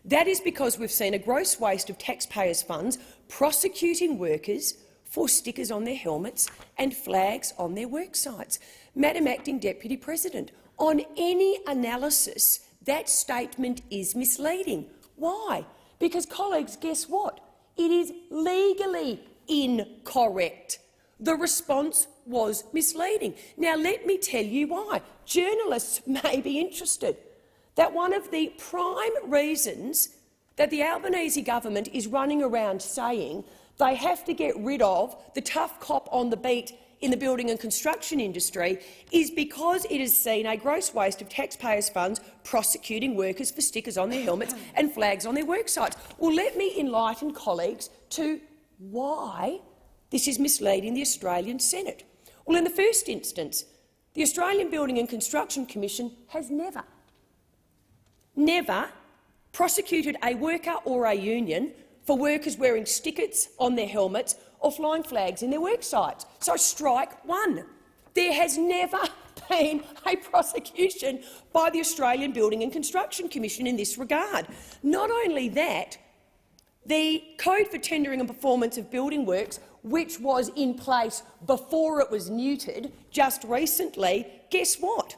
"That is because we've seen a gross waste of taxpayers' funds prosecuting workers for stickers on their helmets and flags on their work sites." Madam Acting Deputy President, on any analysis, that statement is misleading. Why? Because, colleagues, guess what? It is legally incorrect. The response was misleading. Now, let me tell you why. Journalists may be interested that one of the prime reasons that the Albanese government is running around saying they have to get rid of the tough cop on the beat in the building and construction industry is because it has seen a gross waste of taxpayers' funds prosecuting workers for stickers on their helmets and flags on their work sites. Well, let me enlighten colleagues to why this is misleading the Australian Senate. Well, in the first instance, the Australian Building and Construction Commission has never prosecuted a worker or a union for workers wearing stickers on their helmets or flying flags in their work sites. So strike one. There has never been a prosecution by the Australian Building and Construction Commission in this regard. Not only that, the Code for Tendering and Performance of Building Works, which was in place before it was neutered just recently, guess what?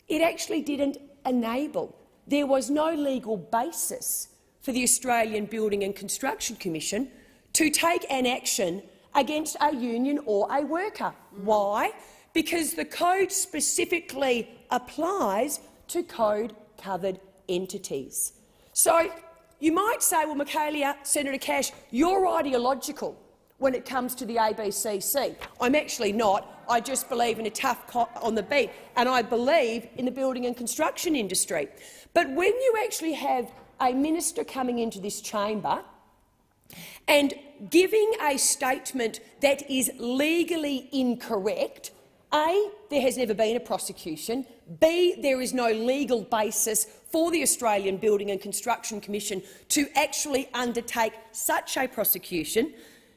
It actually didn't enable. There was no legal basis for the Australian Building and Construction Commission to take an action against a union or a worker. Why? Because the code specifically applies to code-covered entities. So you might say, well, Michaelia, Senator Cash, you're ideological when it comes to the ABCC. I'm actually not. I just believe in a tough cop on the beat, and I believe in the building and construction industry. But when you actually have a minister coming into this chamber and giving a statement that is legally incorrect, A, there has never been a prosecution, B, there is no legal basis for the Australian Building and Construction Commission to actually undertake such a prosecution,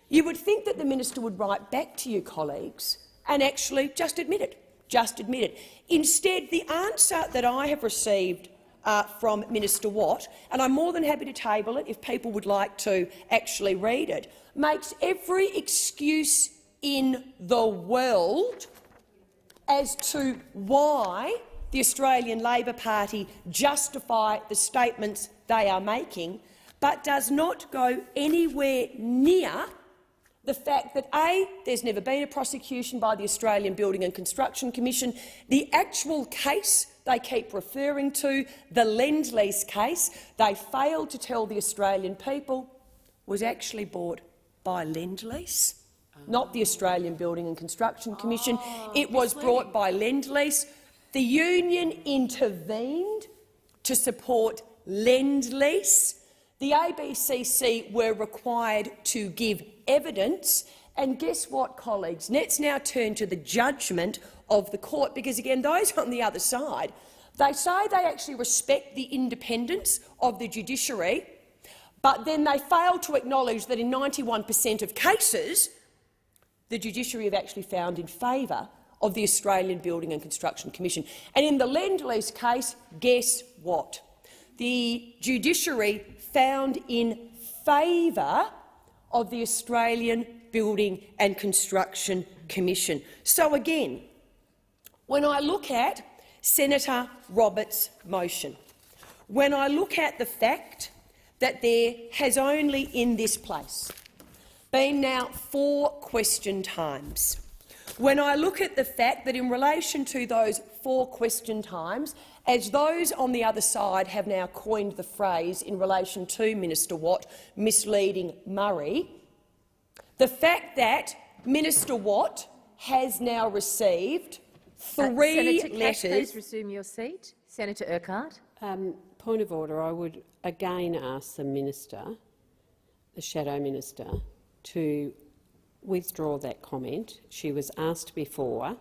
you would think that the minister would write back to you, colleagues, and actually just admit it. Just admit it. Instead, the answer that I have received from Minister Watt, and I'm more than happy to table it if people would like to actually read it, makes every excuse in the world as to why the Australian Labor Party justify the statements they are making, but does not go anywhere near the fact that A, there's never been a prosecution by the Australian Building and Construction Commission. The actual case they keep referring to, the Lend-Lease case, they failed to tell the Australian people was actually bought by Lend-Lease, not the Australian Building and Construction Commission. It was brought by Lend-Lease The union intervened to support Lend-Lease. The ABCC were required to give evidence. And guess what, colleagues? Let's now turn to the judgment of the court, because, again, those on the other side, they say they actually respect the independence of the judiciary, but then they fail to acknowledge that in 91% of cases the judiciary have actually found in favour of the Australian Building and Construction Commission. And in the Lend-Lease case, guess what? The judiciary found in favour of the Australian Building and Construction Commission. So again, when I look at Senator Roberts' motion, when I look at the fact that there has only in this place been now 4 question times, when I look at the fact that in relation to those 4 question times, as those on the other side have now coined the phrase in relation to Minister Watt, misleading Murray, the fact that Minister Watt has now received 3 Senator Cash, letters— please resume your seat. Senator Urquhart. Point of order. I would again ask the minister, the shadow minister, to withdraw that comment. She was asked before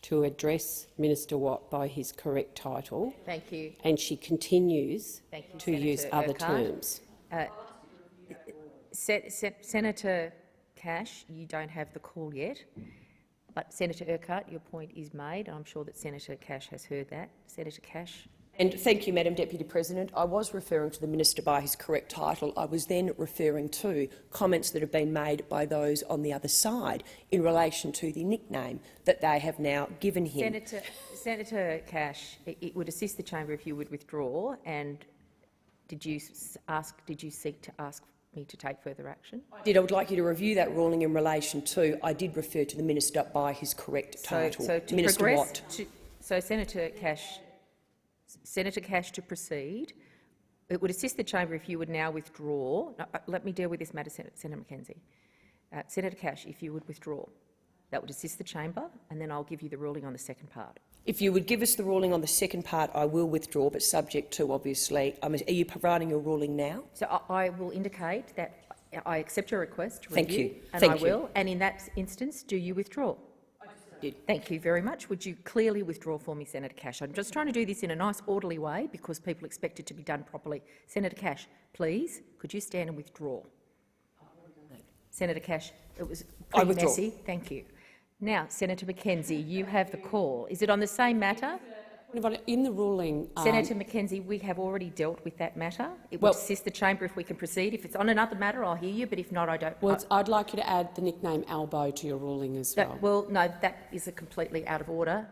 to address Minister Watt by his correct title. Thank you. And she continues Thank you, to Senator use other Urquhart. terms. Senator Cash, you don't have the call yet, but Senator Urquhart, your point is made. I'm sure that Senator Cash has heard that. Senator Cash. And thank you, Madam Deputy President. I was referring to the minister by his correct title. I was then referring to comments that have been made by those on the other side in relation to the nickname that they have now given him. Senator Cash, it would assist the chamber if you would withdraw. And did you seek to ask me to take further action? I would like you to review that ruling in relation to— I did refer to the minister by his correct title, so to Minister progress, Watt. So Senator Cash, to proceed, it would assist the chamber if you would now withdraw. No, let me deal with this matter, Senator McKenzie. Senator Cash, if you would withdraw, that would assist the chamber, and then I'll give you the ruling on the second part. If you would give us the ruling on the second part, I will withdraw, but subject to, obviously— are you providing your ruling now? So I will indicate that I accept your request to review. Thank you. And Thank I will. And in that instance, do you withdraw? I did. Thank you very much. Would you clearly withdraw for me, Senator Cash? I'm just trying to do this in a nice, orderly way because people expect it to be done properly. Senator Cash, please, could you stand and withdraw? Senator Cash, it was pretty messy. Thank you. Now, Senator McKenzie, you have the call. Is it on the same matter? In the ruling— Senator McKenzie, we have already dealt with that matter. It will assist the chamber if we can proceed. If it's on another matter, I'll hear you, but if not, I don't— Well, I'd like you to add the nickname Albo to your ruling as well. Well, no, that is a completely out of order.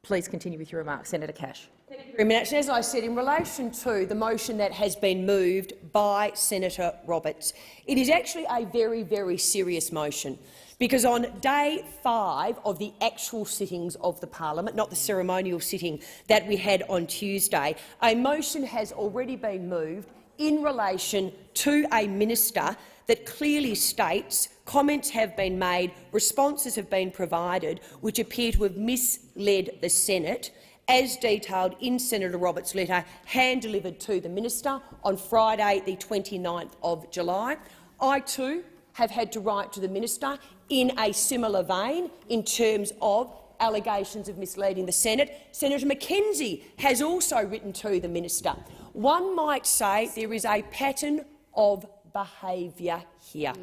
Please continue with your remarks. Senator Cash. Thank you very much. As I said, in relation to the motion that has been moved by Senator Roberts, it is actually a very, very serious motion, because on day 5 of the actual sittings of the parliament, not the ceremonial sitting that we had on Tuesday, a motion has already been moved in relation to a minister that clearly states comments have been made, responses have been provided which appear to have misled the Senate, as detailed in Senator Roberts' letter hand-delivered to the minister on Friday the 29th of July. I too have had to write to the minister in a similar vein in terms of allegations of misleading the Senate. Senator McKenzie has also written to the minister. One might say there is a pattern of behaviour here.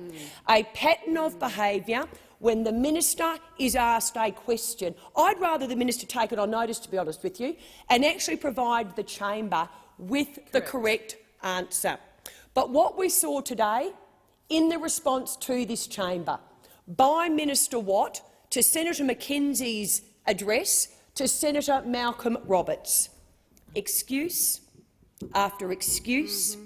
A pattern of behaviour when the minister is asked a question. I'd rather the minister take it on notice, to be honest with you, and actually provide the chamber with the correct answer. But what we saw today in the response to this chamber by Minister Watt to Senator McKenzie's address to Senator Malcolm Roberts, excuse after excuse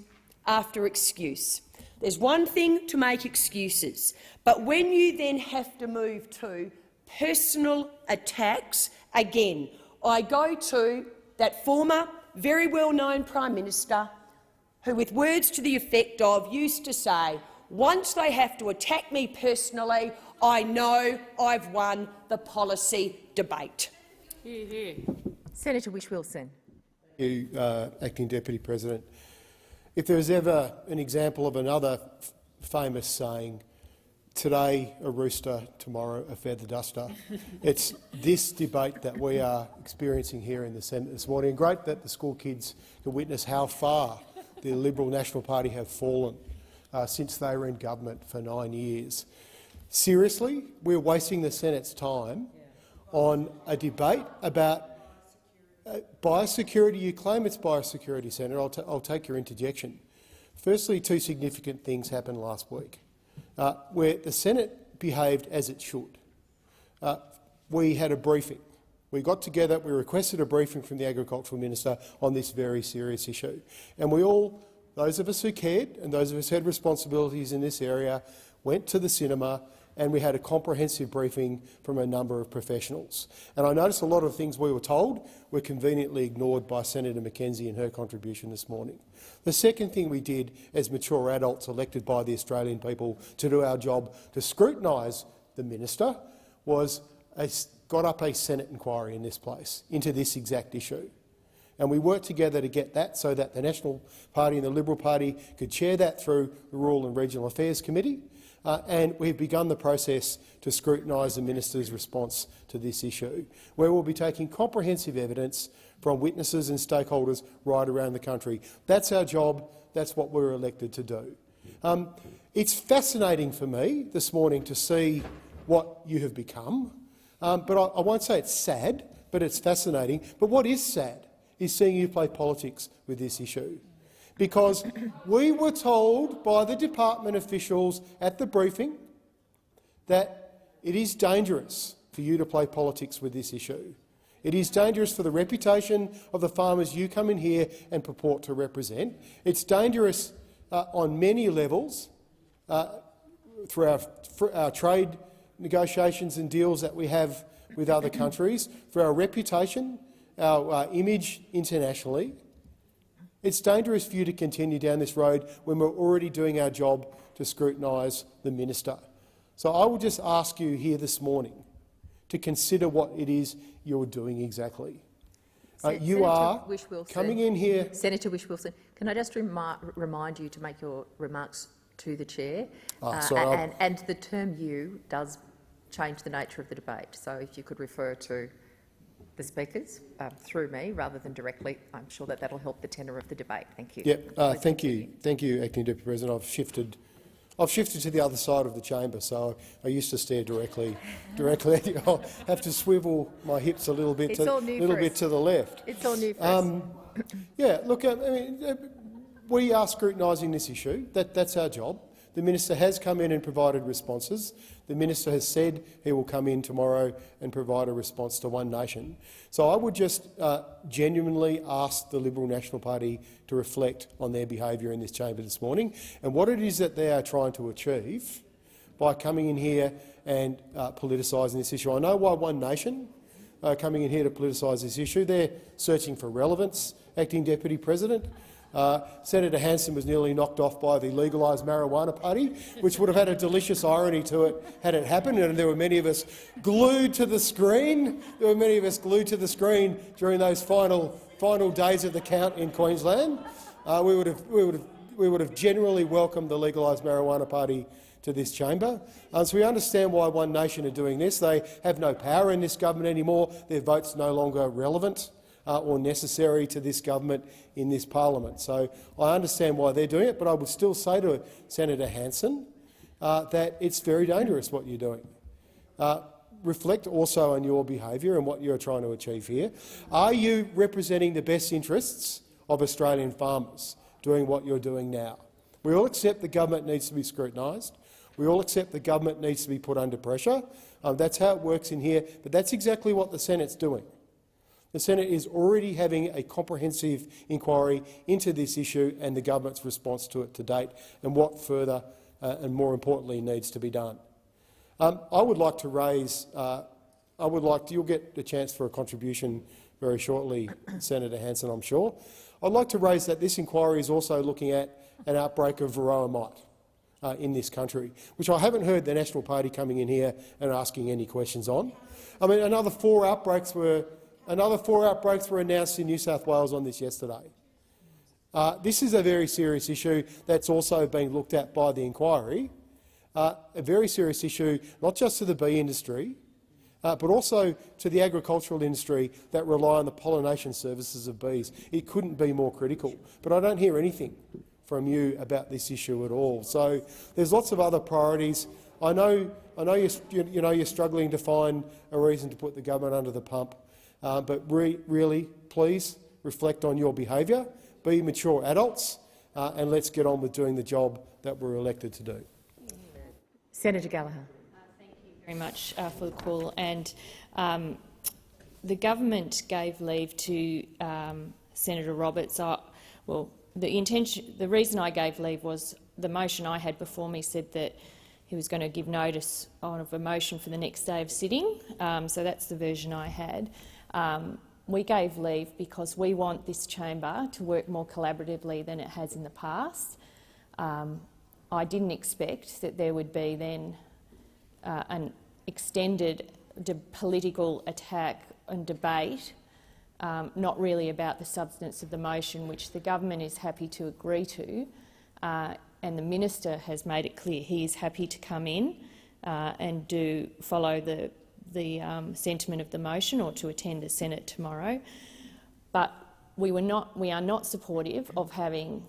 after excuse. There's one thing to make excuses, but when you then have to move to personal attacks, again, I go to that former, very well-known Prime Minister who, with words to the effect of, used to say, "Once they have to attack me personally, I know I've won the policy debate." Hear, hear. Senator Whish-Wilson. Thank you, Acting Deputy President. If there was ever an example of another famous saying, today a rooster, tomorrow a feather duster, it's this debate that we are experiencing here in the Senate this morning. And great that the school kids can witness how far the Liberal National Party have fallen since they were in government for 9 years. Seriously, we're wasting the Senate's time on a debate about biosecurity. You claim it's biosecurity, Senator. I'll take your interjection. Firstly, two significant things happened last week, where the Senate behaved as it should. We had a briefing. We got together, we requested a briefing from the Agricultural Minister on this very serious issue. And we all, those of us who cared and those of us who had responsibilities in this area, went to the cinema and we had a comprehensive briefing from a number of professionals. And I noticed a lot of things we were told were conveniently ignored by Senator McKenzie in her contribution this morning. The second thing we did as mature adults elected by the Australian people to do our job to scrutinise the minister was got up a Senate inquiry in this place into this exact issue. And we worked together to get that so that the National Party and the Liberal Party could chair that through the Rural and Regional Affairs Committee. And we've begun the process to scrutinise the minister's response to this issue, where we'll be taking comprehensive evidence from witnesses and stakeholders right around the country. That's our job. That's what we're elected to do. It's fascinating for me this morning to see what you have become, but I won't say it's sad, but it's fascinating. But what is sad is seeing you play politics with this issue. Because we were told by the department officials at the briefing that it is dangerous for you to play politics with this issue. It is dangerous for the reputation of the farmers you come in here and purport to represent. It's dangerous on many levels through our trade negotiations and deals that we have with other countries, for our reputation, our image internationally. It's dangerous for you to continue down this road when we're already doing our job to scrutinise the minister. So I will just ask you here this morning to consider what it is you're doing exactly. You are coming in here— Senator Whish-Wilson, can I just remind you to make your remarks to the chair? And the term "you" does change the nature of the debate. So if you could refer to the speakers through me rather than directly, I'm sure that that'll help the tenor of the debate. Thank you. Yep. Thank you, Acting Deputy President. I've shifted to the other side of the chamber, so I used to stare directly at you. I'll have to swivel my hips a little bit to the left. It's all new for us. Yeah. Look, I mean, we are scrutinising this issue. That's our job. The minister has come in and provided responses. The minister has said he will come in tomorrow and provide a response to One Nation. So I would just genuinely ask the Liberal National Party to reflect on their behaviour in this chamber this morning and what it is that they are trying to achieve by coming in here and politicising this issue. I know why One Nation are coming in here to politicise this issue. They're searching for relevance, Acting Deputy President. Senator Hanson was nearly knocked off by the Legalised Marijuana Party, which would have had a delicious irony to it had it happened, and there were many of us glued to the screen. During those final days of the count in Queensland. We would have generally welcomed the Legalised Marijuana Party to this chamber. So we understand why One Nation are doing this. They have no power in this government anymore. Their vote's no longer relevant or necessary to this government in this parliament. So I understand why they're doing it, but I would still say to Senator Hanson that it's very dangerous what you're doing. Reflect also on your behaviour and what you're trying to achieve here. Are you representing the best interests of Australian farmers doing what you're doing now? We all accept the government needs to be scrutinised. We all accept the government needs to be put under pressure. That's how it works in here, but that's exactly what the Senate's doing. The Senate is already having a comprehensive inquiry into this issue and the government's response to it to date and what further and more importantly needs to be done. I would like to raise— you'll get a chance for a contribution very shortly, Senator Hanson, I'm sure. I'd like to raise that this inquiry is also looking at an outbreak of Varroa mite in this country, which I haven't heard the National Party coming in here and asking any questions on. I mean, another 4 outbreaks were Another 4 outbreaks were announced in New South Wales on this yesterday. This is a very serious issue that's also being looked at by the inquiry, a very serious issue not just to the bee industry, but also to the agricultural industry that rely on the pollination services of bees. It couldn't be more critical, but I don't hear anything from you about this issue at all. So there's lots of other priorities. I know you're struggling to find a reason to put the government under the pump, but really, please reflect on your behaviour. Be mature adults, and let's get on with doing the job that we're elected to do. Senator Gallagher. Thank you very much for the call. And the government gave leave to Senator Roberts. The reason I gave leave was the motion I had before me said that he was going to give notice of a motion for the next day of sitting. So that's the version I had. We gave leave because we want this chamber to work more collaboratively than it has in the past. I didn't expect that there would be then an extended political attack and debate, not really about the substance of the motion, which the government is happy to agree to, and the minister has made it clear he is happy to come in and follow the sentiment of the motion or to attend the Senate tomorrow. But we are not supportive of having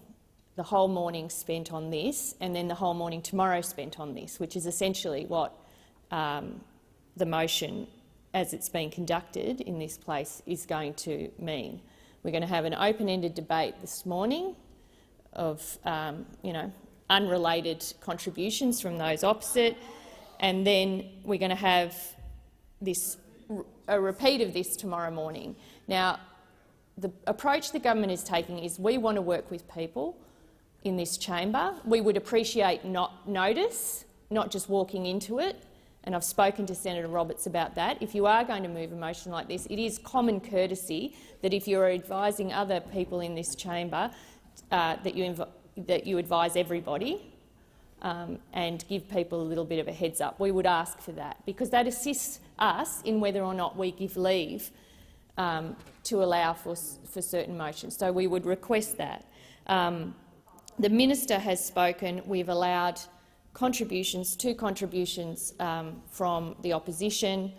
the whole morning spent on this and then the whole morning tomorrow spent on this, which is essentially what the motion, as it's been conducted in this place, is going to mean. We're going to have an open-ended debate this morning of unrelated contributions from those opposite, and then we're going to have a repeat of this tomorrow morning. Now, the approach the government is taking is we want to work with people in this chamber. We would appreciate notice, not just walking into it, and I've spoken to Senator Roberts about that. If you are going to move a motion like this, it is common courtesy that if you're advising other people in this chamber that you advise everybody and give people a little bit of a heads up. We would ask for that because that assists us in whether or not we give leave to allow for certain motions. So we would request that. The minister has spoken. We've allowed two contributions from the opposition.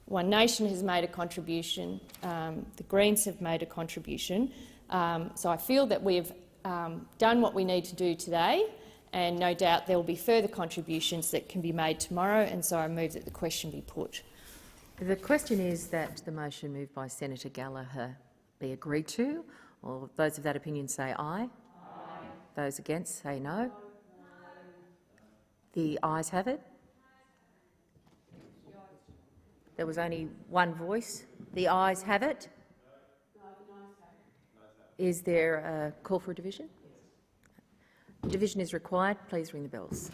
One Nation has made a contribution. The Greens have made a contribution. So I feel that we've done what we need to do today, and no doubt there will be further contributions that can be made tomorrow, and so I move that the question be put. The question is that the motion moved by Senator Gallagher be agreed to. All those of that opinion say aye. Aye. Those against say no. The ayes have it. There was only one voice. The ayes have it. Is there a call for a division? Division is required. Please ring the bells.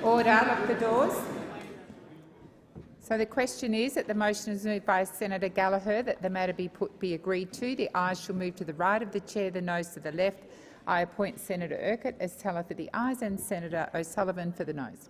Order. Lock the doors. So the question is that the motion is moved by Senator Gallagher that the matter be agreed to. The ayes shall move to the right of the chair, the noes to the left. I appoint Senator Urquhart as teller for the ayes and Senator O'Sullivan for the noes.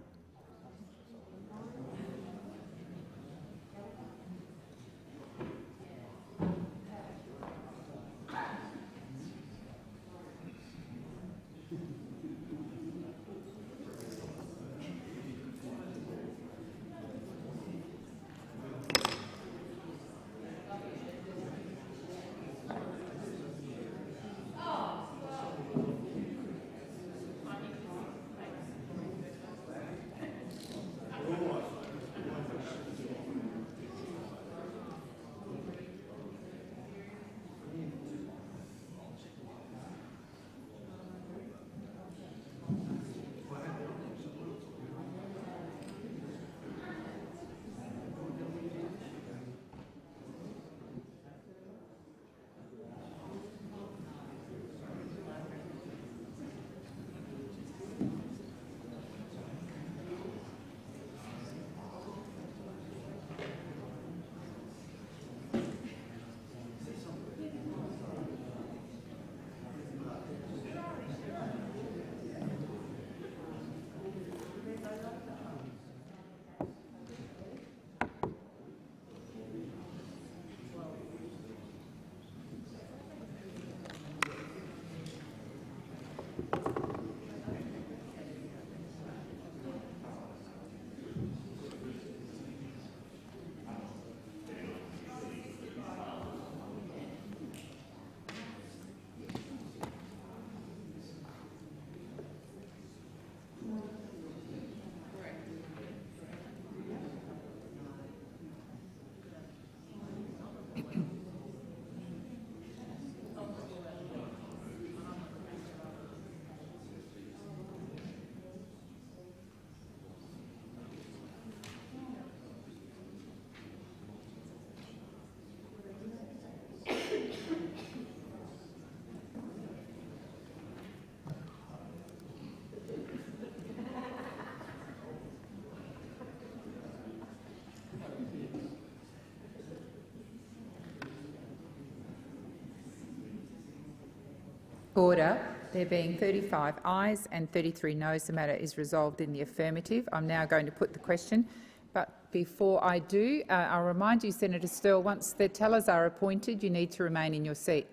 Order. There being 35 ayes and 33 noes, the matter is resolved in the affirmative. I'm now going to put the question. But before I do, I'll remind you, Senator Sterle, once the tellers are appointed, you need to remain in your seat.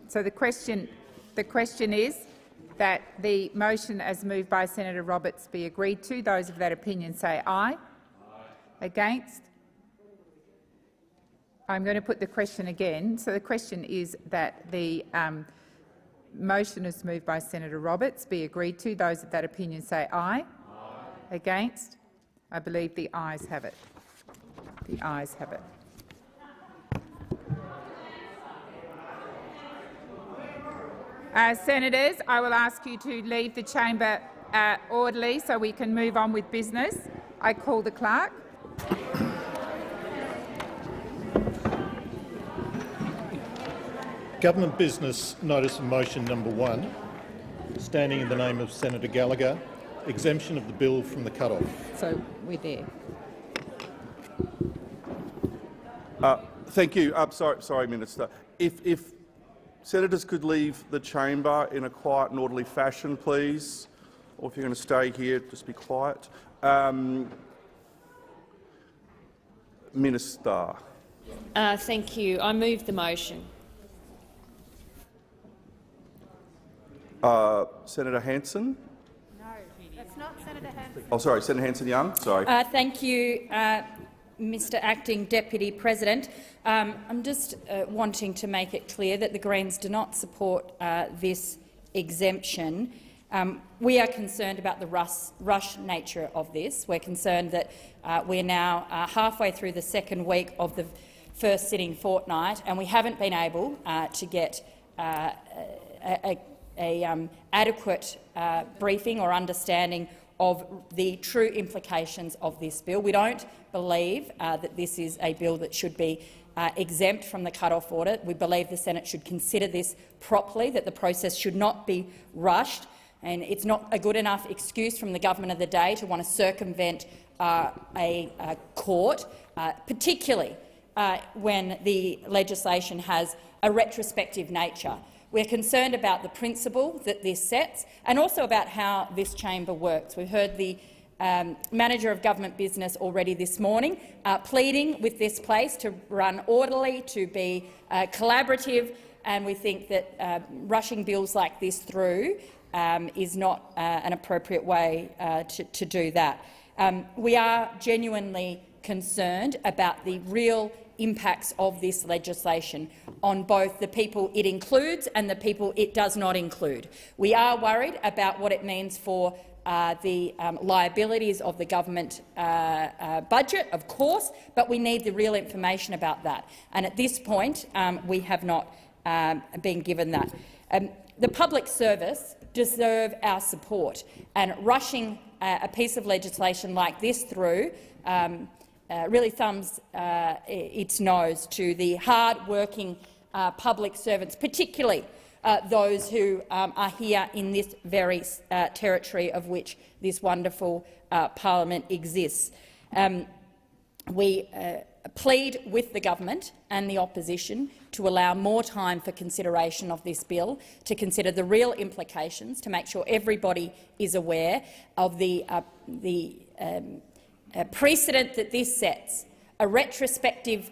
So the question is that the motion as moved by Senator Roberts be agreed to. Those of that opinion say aye. Aye. Against? I'm going to put the question again. So the question is that the motion as moved by Senator Roberts be agreed to. Those of that opinion say aye. Aye. Against? I believe the ayes have it. The ayes have it. Senators, I will ask you to leave the chamber orderly so we can move on with business. I call the clerk. Government Business Notice of Motion number 1, standing in the name of Senator Gallagher, exemption of the bill from the cut-off. So we're there. Thank you. Sorry, Minister. If senators could leave the chamber in a quiet and orderly fashion, please, or if you're going to stay here, just be quiet. Minister. Thank you. I move the motion. Senator Hanson? No, that's not Senator Hanson. Oh, sorry, Senator Hanson-Young. Sorry. Thank you, Mr Acting Deputy President. I'm just wanting to make it clear that the Greens do not support this exemption. We are concerned about the rush nature of this. We're concerned that we're now halfway through the second week of the first sitting fortnight, and we haven't been able to get adequate briefing or understanding of the true implications of this bill. We don't believe that this is a bill that should be exempt from the cut-off order. We believe the Senate should consider this properly, that the process should not be rushed. And it's not a good enough excuse from the government of the day to want to circumvent a court, particularly when the legislation has a retrospective nature. We're concerned about the principle that this sets and also about how this chamber works. We've heard the Manager of Government Business already this morning pleading with this place to run orderly, to be collaborative, and we think that rushing bills like this through is not an appropriate way to do that. We are genuinely concerned about the real impacts of this legislation on both the people it includes and the people it does not include. We are worried about what it means for the liabilities of the government budget, of course, but we need the real information about that. And at this point, we have not been given that. The public service deserve our support, and rushing a piece of legislation like this through really thumbs its nose to the hard-working public servants, particularly those who are here in this very territory of which this wonderful parliament exists. We plead with the government and the opposition to allow more time for consideration of this bill, to consider the real implications, to make sure everybody is aware of the precedent that this sets, a retrospective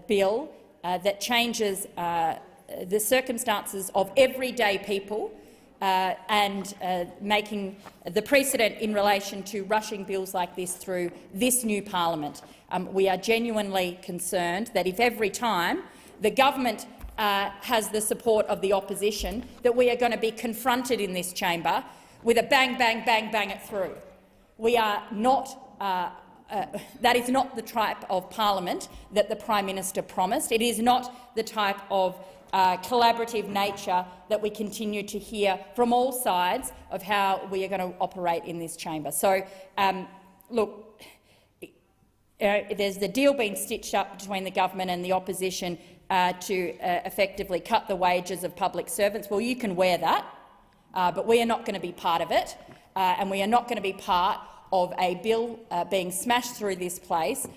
bill that changes the circumstances of everyday people and making the precedent in relation to rushing bills like this through this new parliament. We are genuinely concerned that if every time the government has the support of the opposition, that we are going to be confronted in this chamber with a bang, bang, bang, bang it through. We are not. That is not the type of parliament that the Prime Minister promised. It is not the type of collaborative nature that we continue to hear from all sides of how we are going to operate in this chamber. So, look, there's the deal being stitched up between the government and the opposition to effectively cut the wages of public servants. Well, you can wear that, but we are not going to be part of it, and we are not going to be part of a bill being smashed through this place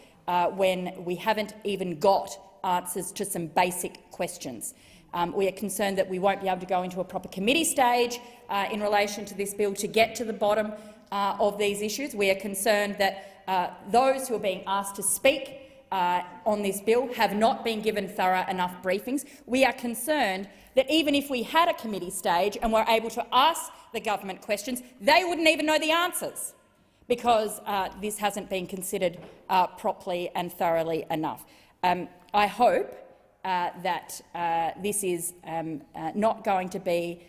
when we haven't even got answers to some basic questions. We are concerned that we won't be able to go into a proper committee stage in relation to this bill to get to the bottom of these issues. We are concerned that those who are being asked to speak on this bill have not been given thorough enough briefings. We are concerned that even if we had a committee stage and were able to ask the government questions, they wouldn't even know the answers, because this hasn't been considered properly and thoroughly enough. I hope that this is not going to be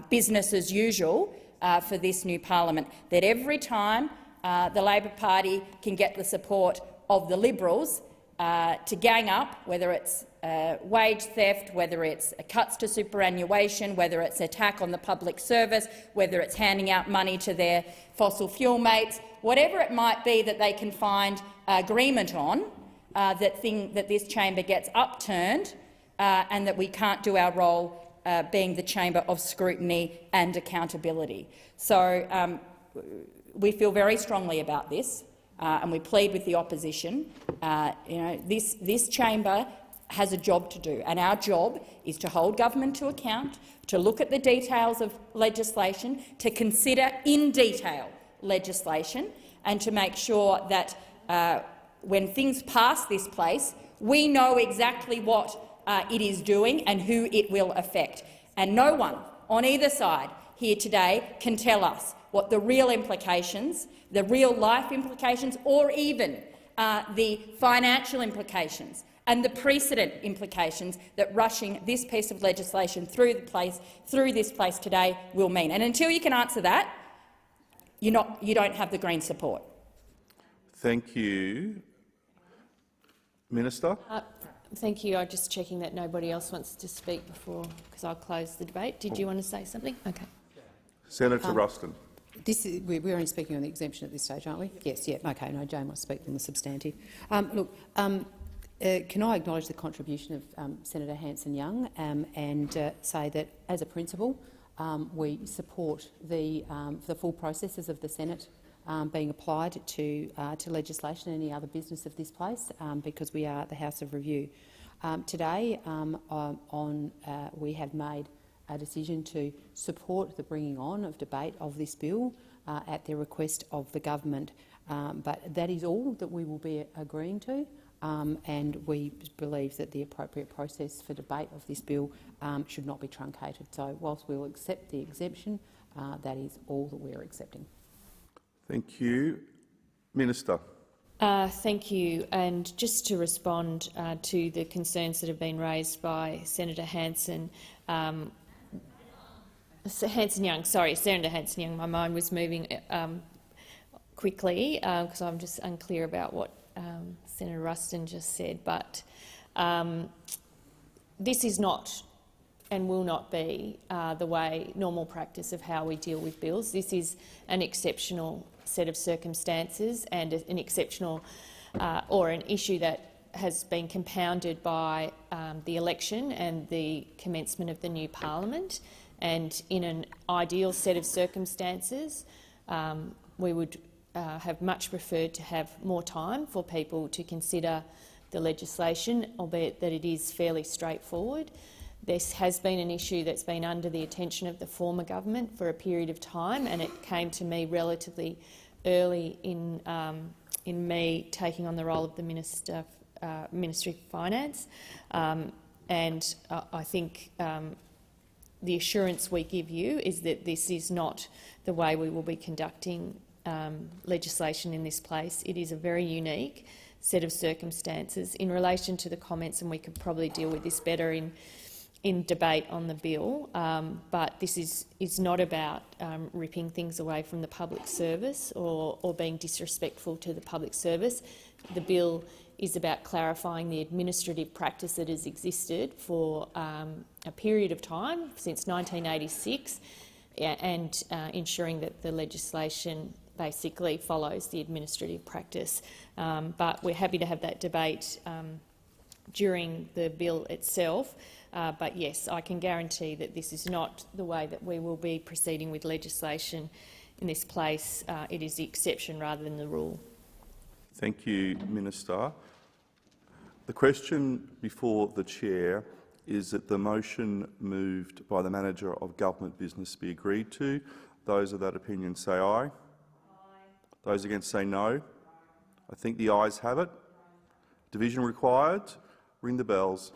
business as usual for this new parliament, that every time the Labor Party can get the support of the Liberals to gang up, whether it's wage theft, whether it's cuts to superannuation, whether it's attack on the public service, whether it's handing out money to their fossil fuel mates, whatever it might be that they can find agreement on, that this chamber gets upturned and that we can't do our role being the chamber of scrutiny and accountability. So we feel very strongly about this, and we plead with the opposition. This chamber has a job to do, and our job is to hold government to account, to look at the details of legislation, to consider in detail legislation, and to make sure that when things pass this place, we know exactly what it is doing and who it will affect. And no one on either side here today can tell us what the real implications, the real-life implications, or even the financial implications and the precedent implications that rushing this piece of legislation through this place today will mean. And until you can answer that, you don't have the Green support. Thank you. Minister? Thank you. I'm just checking that nobody else wants to speak before, because I'll close the debate. Did you want to say something? Okay. Senator Ruston. We're only speaking on the exemption at this stage, aren't we? Yes, yeah. Okay, no, Jane must speak on the substantive. Can I acknowledge the contribution of Senator Hanson-Young and say that, as a principle, we support the full processes of the Senate being applied to legislation and any other business of this place, because we are the House of Review. Today, we have made a decision to support the bringing on of debate of this bill at the request of the government. But that is all that we will be agreeing to, and we believe that the appropriate process for debate of this bill should not be truncated. So whilst we will accept the exemption, that is all that we are accepting. Thank you. Minister. Thank you. And just to respond to the concerns that have been raised by Senator Hanson, Senator Hanson-Young, my mind was moving quickly because I'm just unclear about what Senator Ruston just said. But this is not and will not be the normal practice of how we deal with bills. This is an exceptional set of circumstances and an exceptional or an issue that has been compounded by the election and the commencement of the new parliament. And in an ideal set of circumstances, we would have much preferred to have more time for people to consider the legislation, albeit that it is fairly straightforward. This has been an issue that's been under the attention of the former government for a period of time, and it came to me relatively early in me taking on the role of the Ministry of Finance. And I think the assurance we give you is that this is not the way we will be conducting legislation in this place. It is a very unique set of circumstances in relation to the comments, and we could probably deal with this better in debate on the bill. But this is not about ripping things away from the public service or being disrespectful to the public service. The bill is about clarifying the administrative practice that has existed for a period of time, since 1986, and ensuring that the legislation basically follows the administrative practice. But we're happy to have that debate during the bill itself. But yes, I can guarantee that this is not the way that we will be proceeding with legislation in this place. It is the exception rather than the rule. Thank you, Minister. The question before the chair is that the motion moved by the Manager of Government Business be agreed to. Those of that opinion say aye. Aye. Those against say no. I think the ayes have it. Division required. Ring the bells.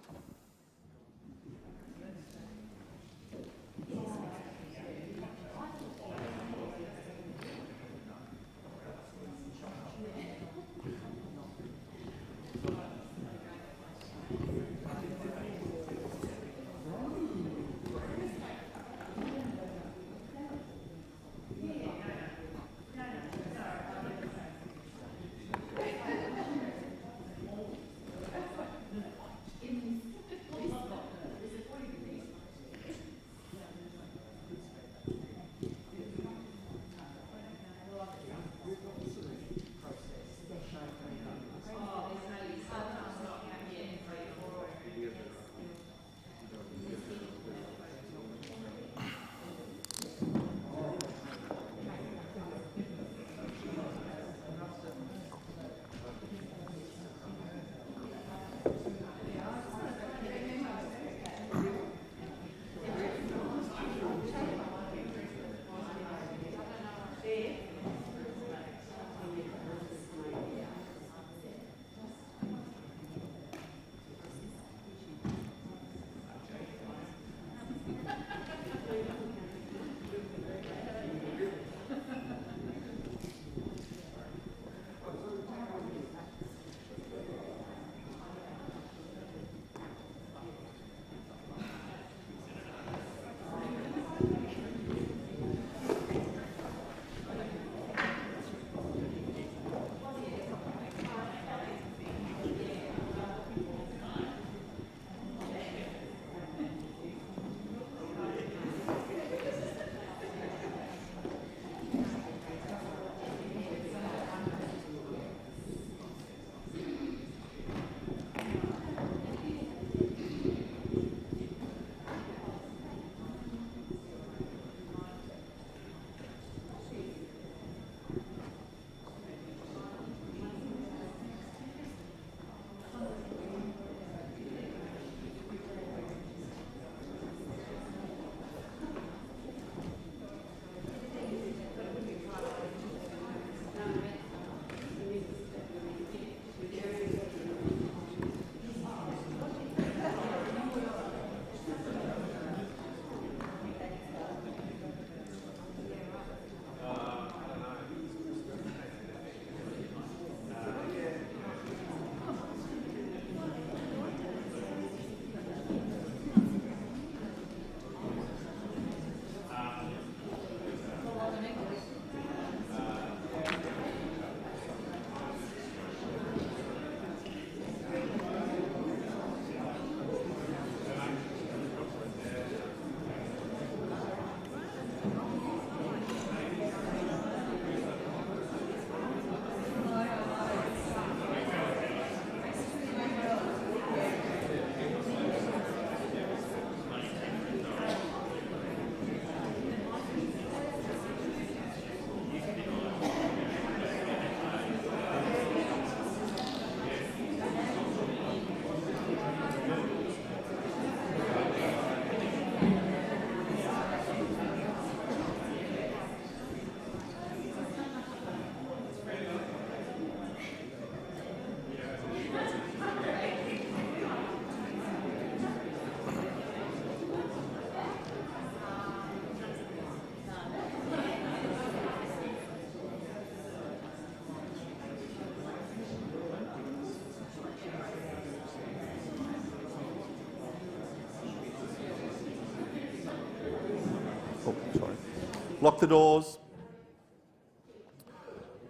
Lock the doors.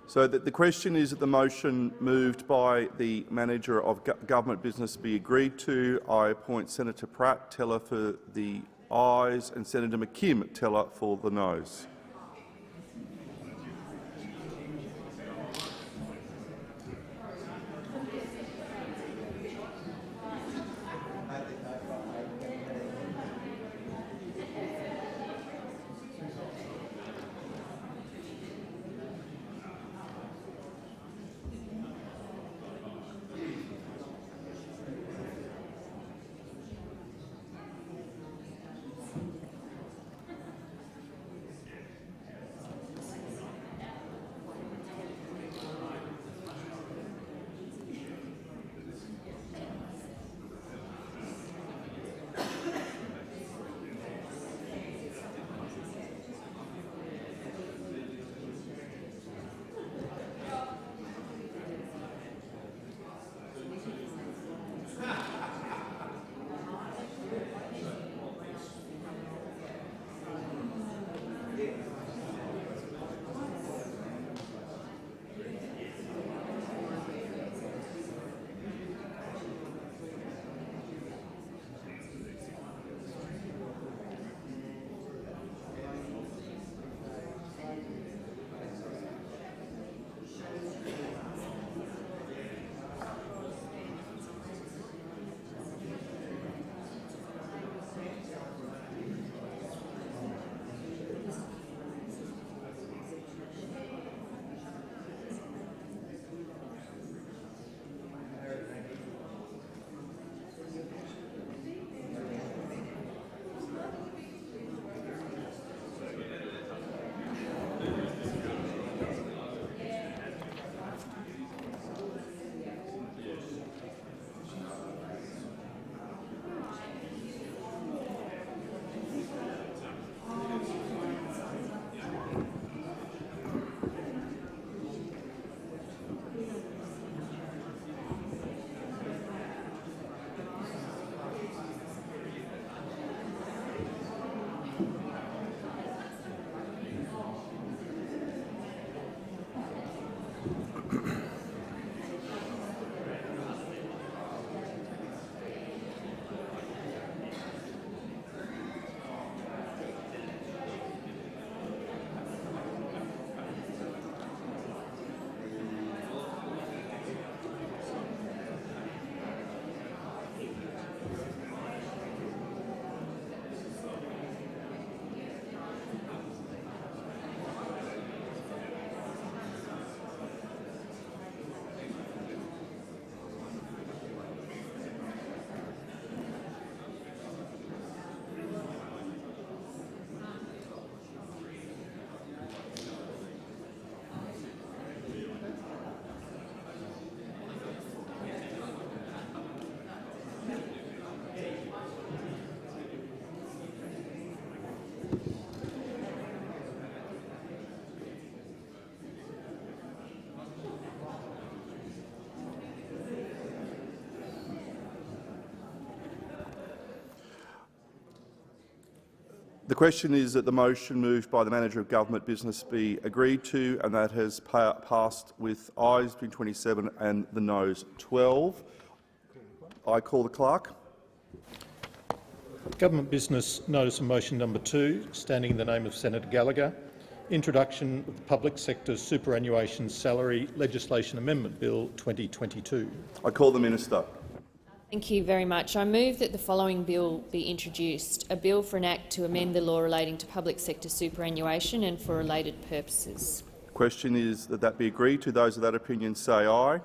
So the question is that the motion moved by the Manager of Government Business be agreed to. I appoint Senator Pratt teller for the ayes and Senator McKim teller for the noes. The question is that the motion moved by the Manager of Government Business be agreed to, and that has passed with ayes being 27 and the noes 12. I call the clerk. Government Business Notice of Motion number 2, standing in the name of Senator Gallagher. Introduction of the Public Sector Superannuation Salary Legislation Amendment Bill 2022. I call the Minister. Thank you very much. I move that the following bill be introduced, a bill for an act to amend the law relating to public sector superannuation and for related purposes. The question is that that be agreed to. Those of that opinion say aye.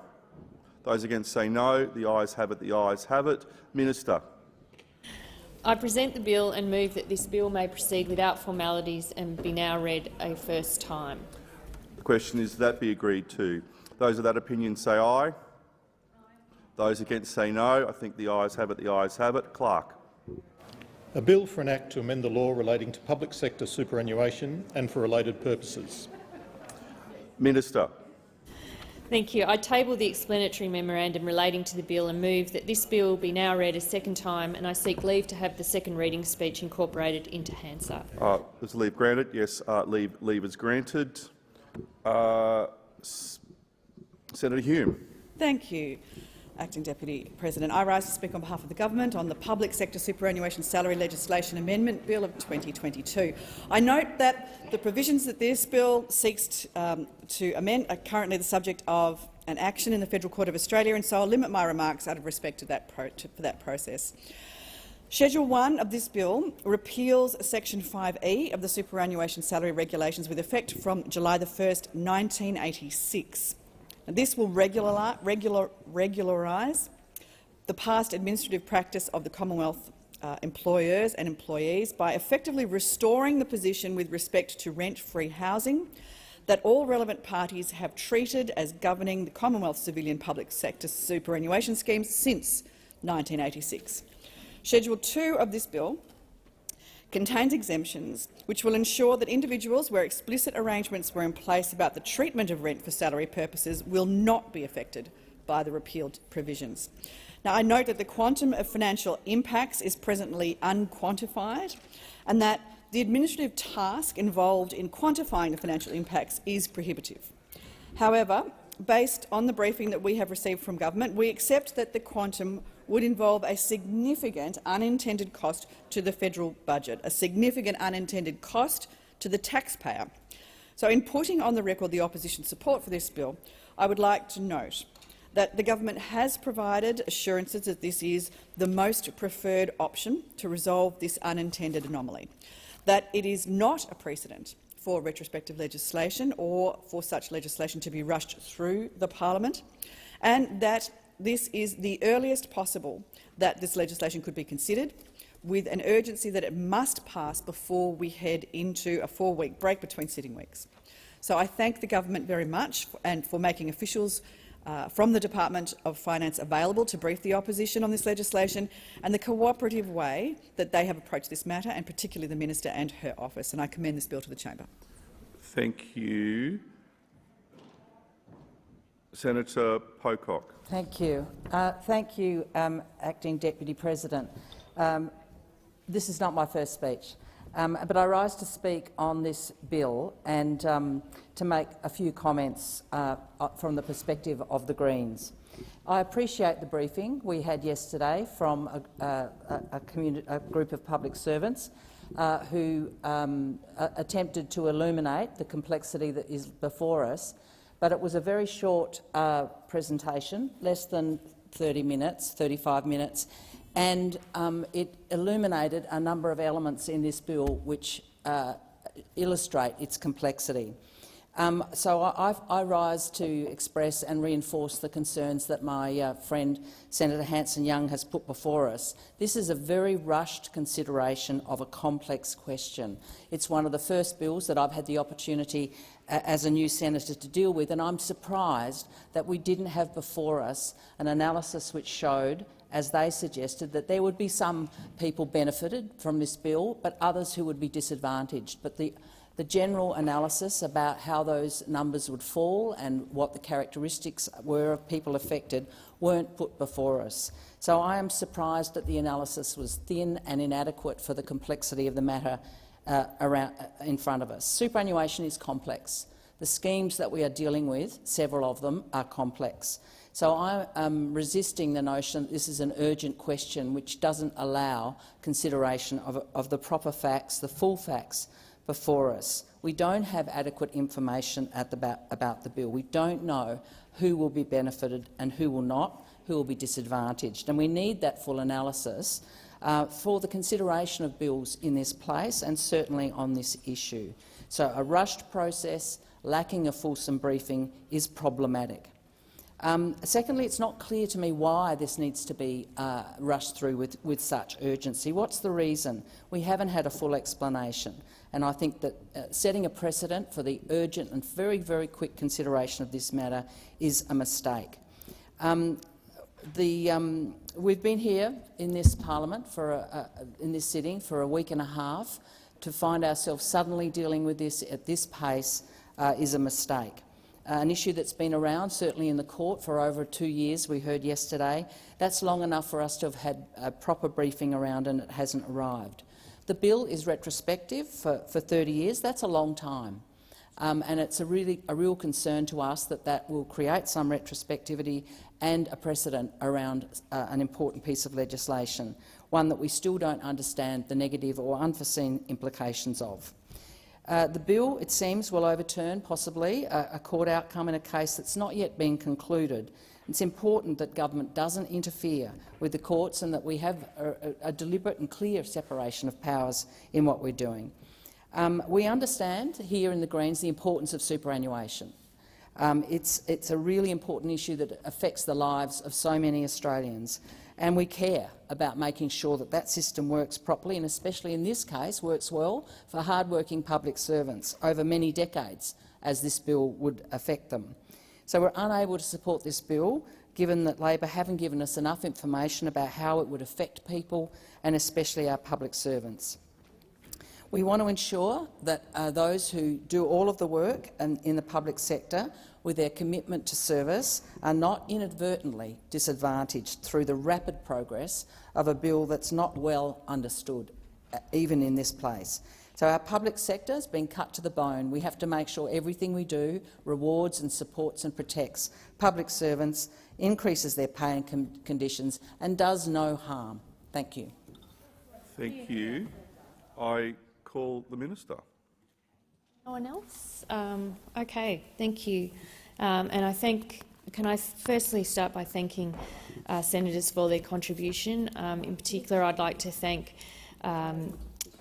Those against say no. The ayes have it. The ayes have it. Minister. I present the bill and move that this bill may proceed without formalities and be now read a first time. The question is that be agreed to. Those of that opinion say aye. Those against say no. I think the ayes have it. The ayes have it. Clerk. A bill for an act to amend the law relating to public sector superannuation and for related purposes. Minister. Thank you. I table the explanatory memorandum relating to the bill and move that this bill be now read a second time, and I seek leave to have the second reading speech incorporated into Hansard. Is leave granted? Yes, leave is granted. Senator Hume. Thank you, Acting Deputy President. I rise to speak on behalf of the government on the Public Sector Superannuation Salary Legislation Amendment Bill of 2022. I note that the provisions that this bill seeks to amend are currently the subject of an action in the Federal Court of Australia, and so I'll limit my remarks out of respect to that process. Schedule 1 of this bill repeals Section 5E of the Superannuation Salary Regulations with effect from July 1st, 1986. This will regularise the past administrative practice of the Commonwealth employers and employees by effectively restoring the position with respect to rent-free housing that all relevant parties have treated as governing the Commonwealth civilian public sector superannuation schemes since 1986. Schedule 2 of this bill contains exemptions which will ensure that individuals where explicit arrangements were in place about the treatment of rent for salary purposes will not be affected by the repealed provisions. Now, I note that the quantum of financial impacts is presently unquantified and that the administrative task involved in quantifying the financial impacts is prohibitive. However, based on the briefing that we have received from government, we accept that the quantum would involve a significant unintended cost to the federal budget, a significant unintended cost to the taxpayer. So in putting on the record the opposition's support for this bill, I would like to note that the government has provided assurances that this is the most preferred option to resolve this unintended anomaly, that it is not a precedent for retrospective legislation or for such legislation to be rushed through the parliament, and that this is the earliest possible that this legislation could be considered, with an urgency that it must pass before we head into a 4-week break between sitting weeks. So I thank the government very much and for making officials from the Department of Finance available to brief the opposition on this legislation and the cooperative way that they have approached this matter, and particularly the minister and her office. And I commend this bill to the chamber. Thank you. Senator Pocock. Thank you. Thank you, Acting Deputy President. This is not my first speech, but I rise to speak on this bill and to make a few comments from the perspective of the Greens. I appreciate the briefing we had yesterday from a group of public servants who attempted to illuminate the complexity that is before us, but it was a very short presentation, less than 30 minutes, 35 minutes, and it illuminated a number of elements in this bill which illustrate its complexity. So I rise to express and reinforce the concerns that my friend Senator Hanson-Young has put before us. This is a very rushed consideration of a complex question. It's one of the first bills that I've had the opportunity as a new senator to deal with, and I'm surprised that we didn't have before us an analysis which showed, as they suggested, that there would be some people benefited from this bill, but others who would be disadvantaged. But the general analysis about how those numbers would fall and what the characteristics were of people affected weren't put before us. So I am surprised that the analysis was thin and inadequate for the complexity of the matter in front of us. Superannuation is complex. The schemes that we are dealing with, several of them, are complex. So I am resisting the notion that this is an urgent question which doesn't allow consideration of the proper facts, the full facts, before us. We don't have adequate information about the bill. We don't know who will be benefited and who will not, who will be disadvantaged. And we need that full analysis for the consideration of bills in this place and certainly on this issue. So a rushed process, lacking a fulsome briefing, is problematic. Secondly, it's not clear to me why this needs to be rushed through with such urgency. What's the reason? We haven't had a full explanation, and I think that setting a precedent for the urgent and very, very quick consideration of this matter is a mistake. We've been here in this parliament in this sitting for a week and a half. To find ourselves suddenly dealing with this at this pace is a mistake. an issue that's been around, certainly in the court, for over 2 years, we heard yesterday. That's long enough for us to have had a proper briefing around, and it hasn't arrived. The bill is retrospective for 30 years. That's a long time. And it's a real concern to us that that will create some retrospectivity and a precedent around an important piece of legislation, one that we still don't understand the negative or unforeseen implications of. The bill, it seems, will overturn possibly a court outcome in a case that's not yet been concluded. It's important that government doesn't interfere with the courts and that we have a deliberate and clear separation of powers in what we're doing. We understand here in the Greens the importance of superannuation. It's a really important issue that affects the lives of so many Australians, and we care about making sure that that system works properly, and especially in this case works well for hard-working public servants over many decades, as this bill would affect them. So we're unable to support this bill, given that Labor haven't given us enough information about how it would affect people, and especially our public servants. We want to ensure that those who do all of the work in the public sector with their commitment to service are not inadvertently disadvantaged through the rapid progress of a bill that's not well understood, even in this place. So our public sector has been cut to the bone. We have to make sure everything we do rewards and supports and protects public servants, increases their pay and conditions, and does no harm. Thank you. Thank you. I call the Minister. No one else? Okay, thank you. Can I firstly start by thanking senators for their contribution. In particular, I'd like to thank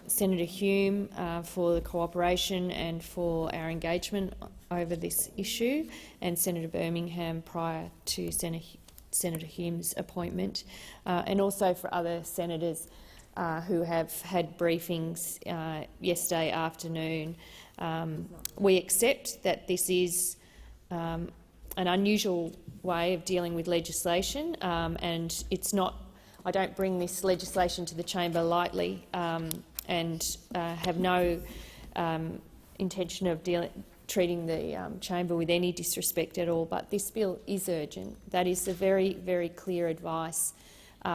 Senator Hume for the cooperation and for our engagement over this issue, and Senator Birmingham prior to Senator Hume's appointment, and also for other senators who have had briefings yesterday afternoon. We accept that this is an unusual way of dealing with legislation, and it's not. I don't bring this legislation to the chamber lightly, and have no intention of treating the chamber with any disrespect at all. But this bill is urgent. That is a very, very clear advice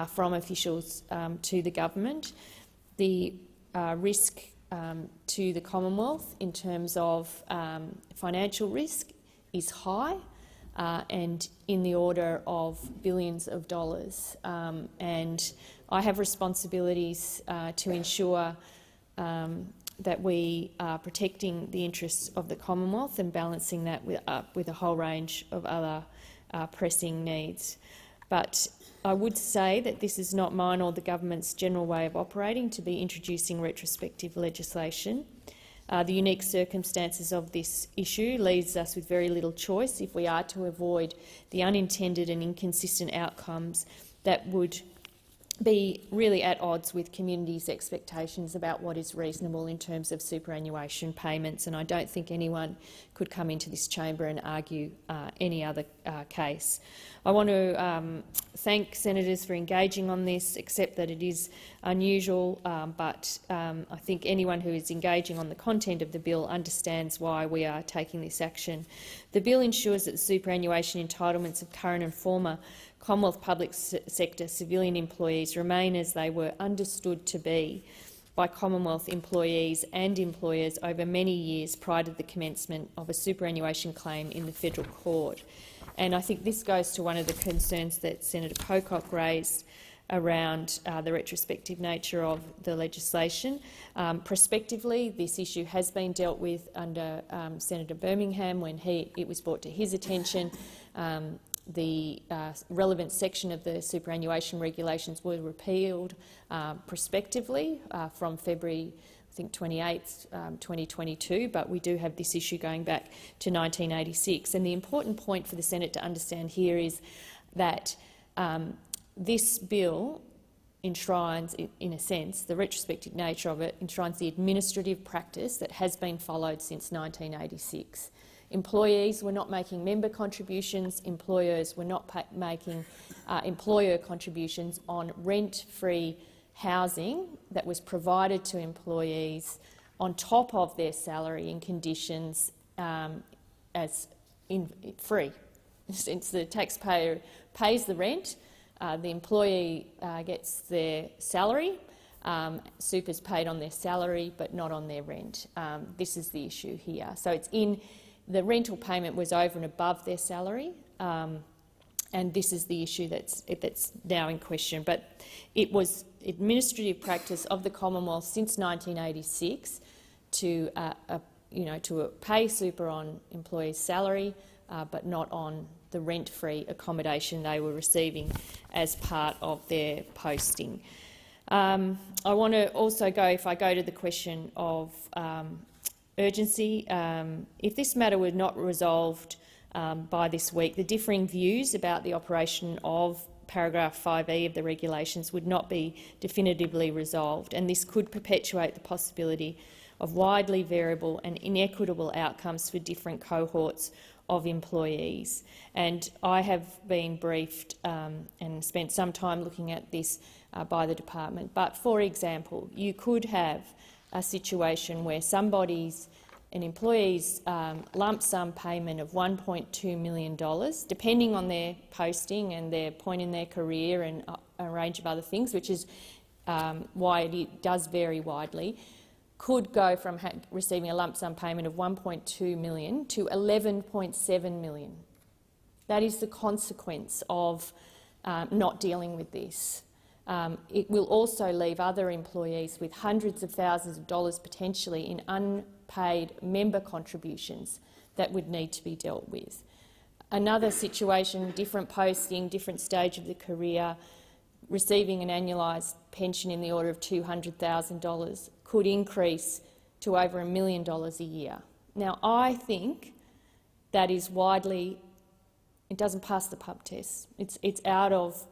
from officials to the government. The risk to the Commonwealth in terms of financial risk is high and in the order of billions of dollars. And I have responsibilities to ensure that we are protecting the interests of the Commonwealth and balancing that with a whole range of other pressing needs. But I would say that this is not mine or the government's general way of operating to be introducing retrospective legislation. The unique circumstances of this issue leaves us with very little choice if we are to avoid the unintended and inconsistent outcomes that would be really at odds with communities' expectations about what is reasonable in terms of superannuation payments, and I don't think anyone could come into this chamber and argue any other case. I want to thank senators for engaging on this, accept that it is unusual, but I think anyone who is engaging on the content of the bill understands why we are taking this action. The bill ensures that the superannuation entitlements of current and former Commonwealth public sector civilian employees remain as they were understood to be by Commonwealth employees and employers over many years prior to the commencement of a superannuation claim in the federal court. And I think this goes to one of the concerns that Senator Pocock raised around the retrospective nature of the legislation. Prospectively, this issue has been dealt with under Senator Birmingham when it was brought to his attention. The relevant section of the superannuation regulations were repealed prospectively from February, I think, 28th, 2022, but we do have this issue going back to 1986. And the important point for the Senate to understand here is that this bill enshrines, in a sense, the retrospective nature of it enshrines the administrative practice that has been followed since 1986. Employees were not making member contributions, employers were not making employer contributions on rent-free housing that was provided to employees on top of their salary in conditions as free, since the taxpayer pays the rent, the employee gets their salary, super's paid on their salary but not on their rent. This is the issue here. So it's in the rental payment was over and above their salary, and this is the issue that's now in question. But it was administrative practice of the Commonwealth since 1986 to pay super on employees' salary, but not on the rent-free accommodation they were receiving as part of their posting. I want to also go, if I go to the question of urgency, if this matter were not resolved by this week, the differing views about the operation of paragraph 5E of the regulations would not be definitively resolved, and this could perpetuate the possibility of widely variable and inequitable outcomes for different cohorts of employees. And I have been briefed and spent some time looking at this by the department. But, for example, you could have a situation where an employee's lump sum payment of $1.2 million, depending on their posting and their point in their career and a range of other things, which is why it does vary widely, could go from receiving a lump sum payment of $1.2 million to $11.7 million. That is the consequence of not dealing with this. It will also leave other employees with hundreds of thousands of dollars potentially in unpaid member contributions that would need to be dealt with. Another situation, different posting, different stage of the career, receiving an annualised pension in the order of $200,000 could increase to over $1 million a year. Now, I think that is it doesn't pass the pub test. It's out of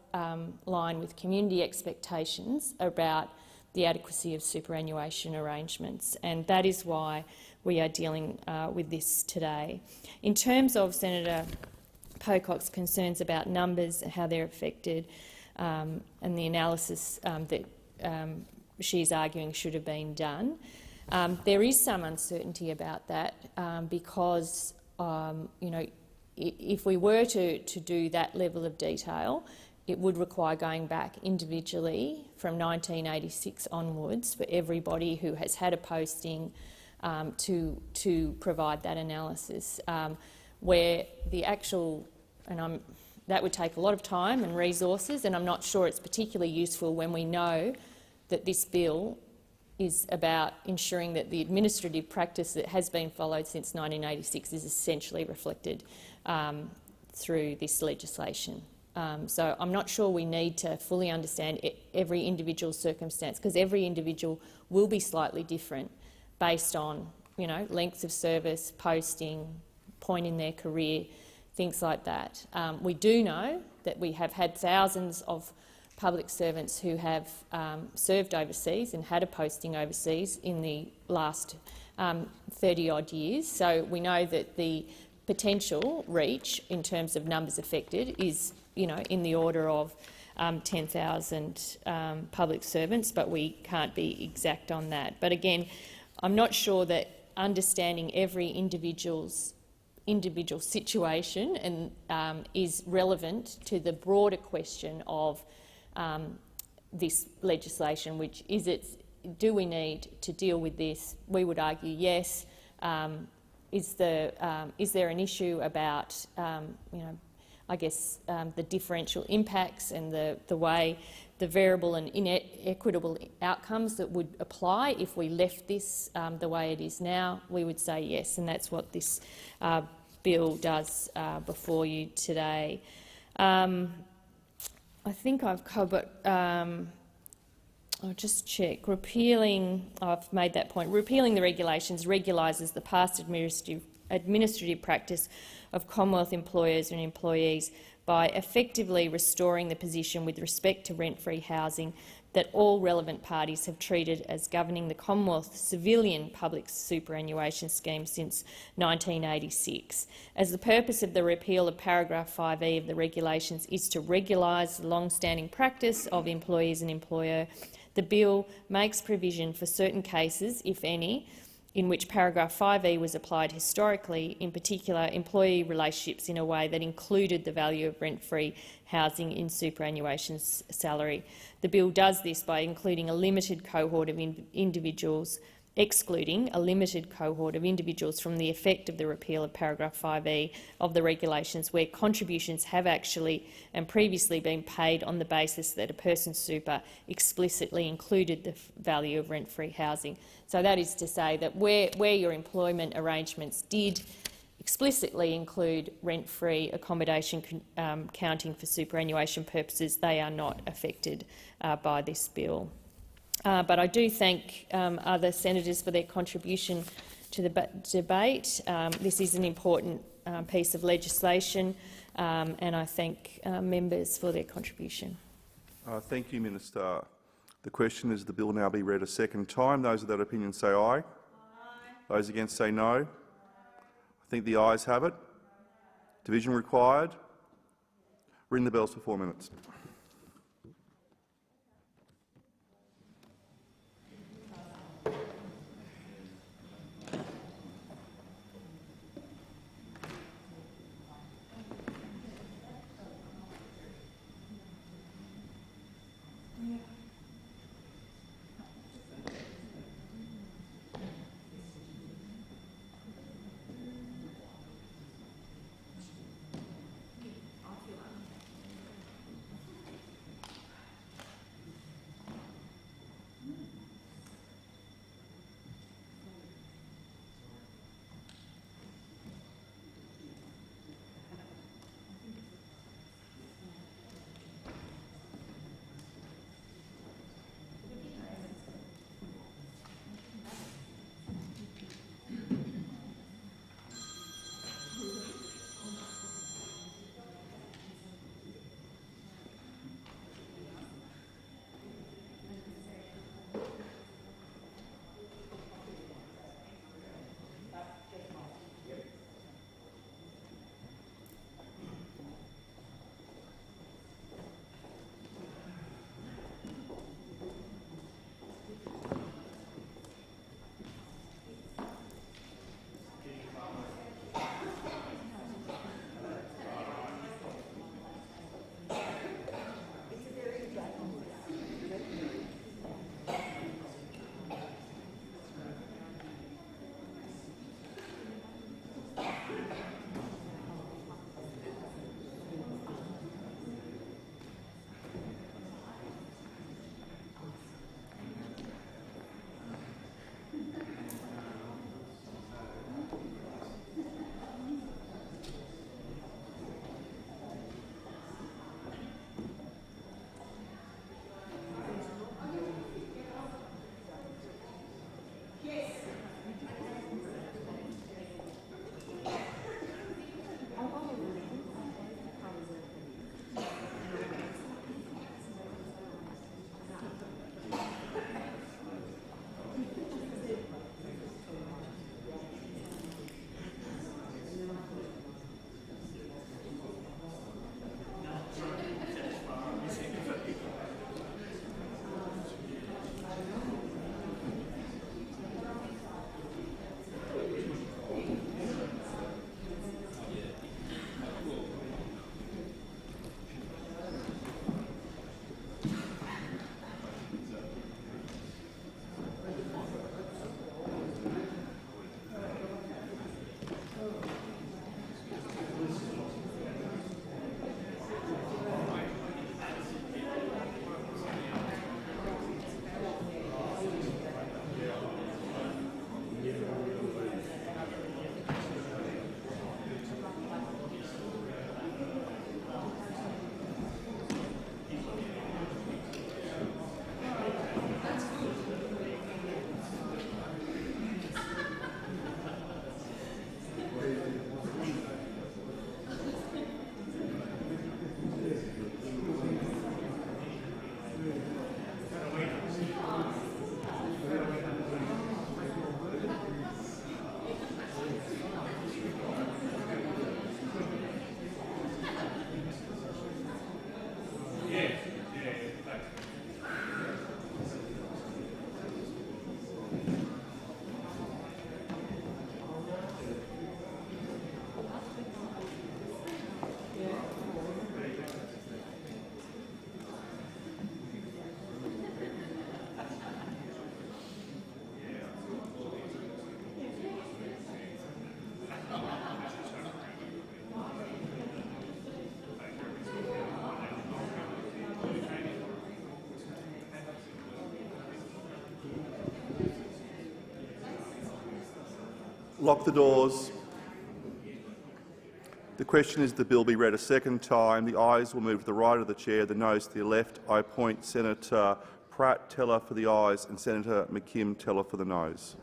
line with community expectations about the adequacy of superannuation arrangements, and that is why we are dealing with this today. In terms of Senator Pocock's concerns about numbers and how they're affected, and the analysis that she's arguing should have been done, there is some uncertainty about that because if we were to do that level of detail, it would require going back individually from 1986 onwards for everybody who has had a posting to provide that analysis, where the actual, that would take a lot of time and resources, and I'm not sure it's particularly useful when we know that this bill is about ensuring that the administrative practice that has been followed since 1986 is essentially reflected through this legislation. So I'm not sure we need to fully understand every individual circumstance, because every individual will be slightly different based on lengths of service, posting, point in their career, things like that. We do know that we have had thousands of public servants who have served overseas and had a posting overseas in the last 30-odd years. So we know that the potential reach in terms of numbers affected is in the order of 10,000 public servants, but we can't be exact on that. But again, I'm not sure that understanding every individual situation and is relevant to the broader question of this legislation, which is do we need to deal with this? We would argue yes. Is there an issue about I guess the differential impacts and the way the variable and inequitable outcomes that would apply if we left this the way it is now? We would say yes, and that's what this bill does before you today. I think I've covered. I'll just check. I've made that point. Repealing the regulations regularizes the past administrative practice of Commonwealth employers and employees by effectively restoring the position with respect to rent-free housing that all relevant parties have treated as governing the Commonwealth civilian public superannuation scheme since 1986. As the purpose of the repeal of paragraph 5E of the regulations is to regularise the long-standing practice of employees and employer, the bill makes provision for certain cases, if any, in which paragraph 5E was applied historically, in particular employee relationships, in a way that included the value of rent-free housing in superannuation salary. The bill does this by including a limited cohort of individuals, excluding a limited cohort of individuals from the effect of the repeal of paragraph 5E of the regulations where contributions have actually and previously been paid on the basis that a person's super explicitly included the value of rent-free housing. So that is to say that where your employment arrangements did explicitly include rent-free accommodation counting for superannuation purposes, they are not affected by this bill. But I do thank other senators for their contribution to the debate. This is an important piece of legislation, and I thank members for their contribution. Thank you, Minister. The question is the bill now be read a second time. Those of that opinion say aye. Aye. Those against say no. I think the ayes have it. Division required. Ring the bells for 4 minutes. Lock the doors. The question is the bill be read a second time. The ayes will move to the right of the chair, the noes to the left. I appoint Senator Pratt teller for the ayes and Senator McKim teller for the noes.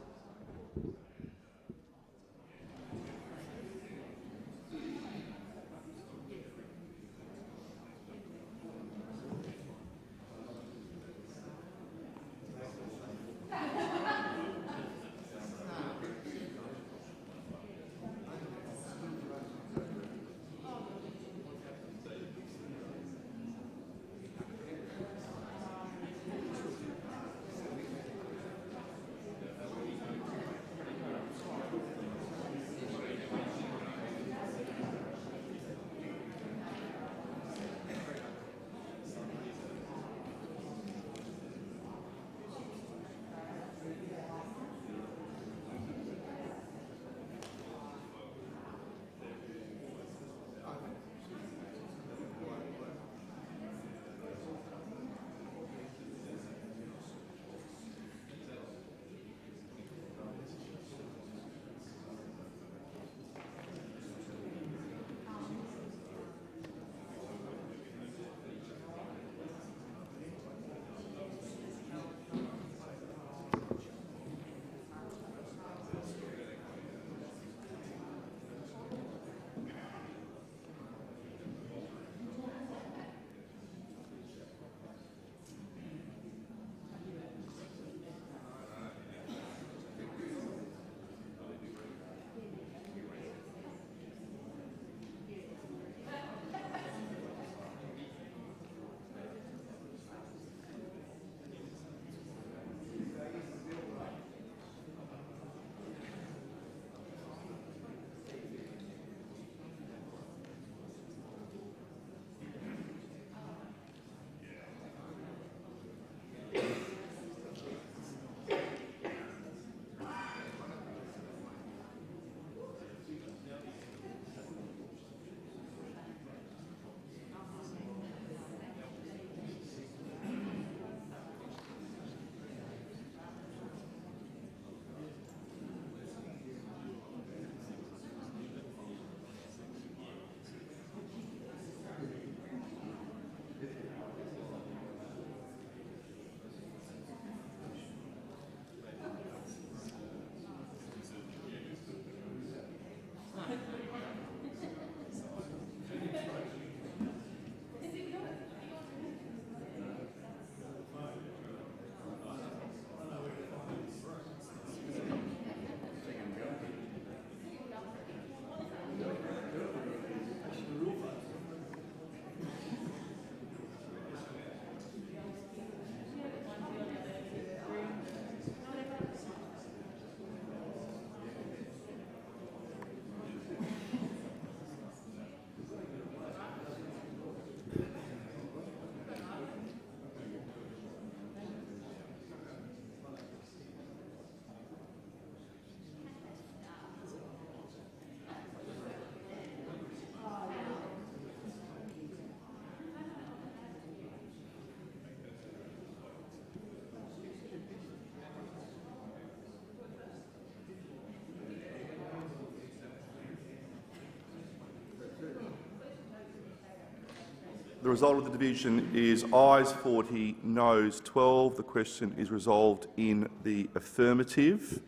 The result of the division is ayes 40, noes 12. The question is resolved in the affirmative.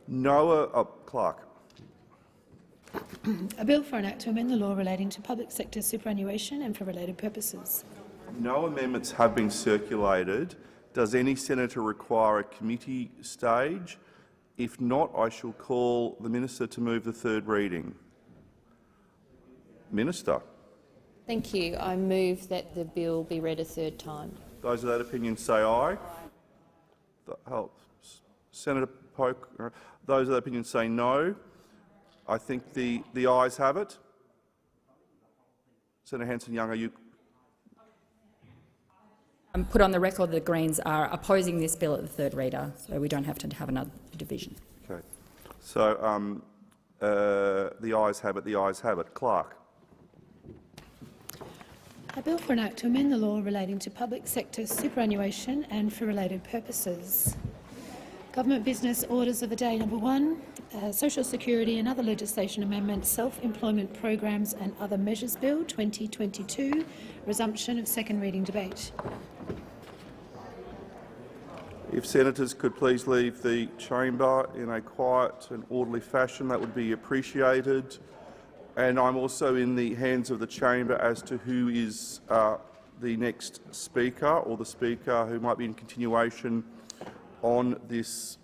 Clark. A bill for an act to amend the law relating to public sector superannuation and for related purposes. No amendments have been circulated. Does any senator require a committee stage? If not, I shall call the minister to move the third reading. Minister. Thank you. I move that the bill be read a third time. Those of that opinion say aye. Senator Poke. Those of that opinion say no. I think the ayes have it. Senator Hanson-Young, are you? Put on the record the Greens are opposing this bill at the third reader, so we don't have to have another division. Okay. So the ayes have it. The ayes have it. Clark. A bill for an act to amend the law relating to public sector superannuation and for related purposes. Government Business Orders of the Day number 1, Social Security and Other Legislation Amendment, Self-Employment Programs and Other Measures Bill 2022, resumption of second reading debate. If senators could please leave the chamber in a quiet and orderly fashion, that would be appreciated. And I'm also in the hands of the chamber as to who is the next speaker or the speaker who might be in continuation on this.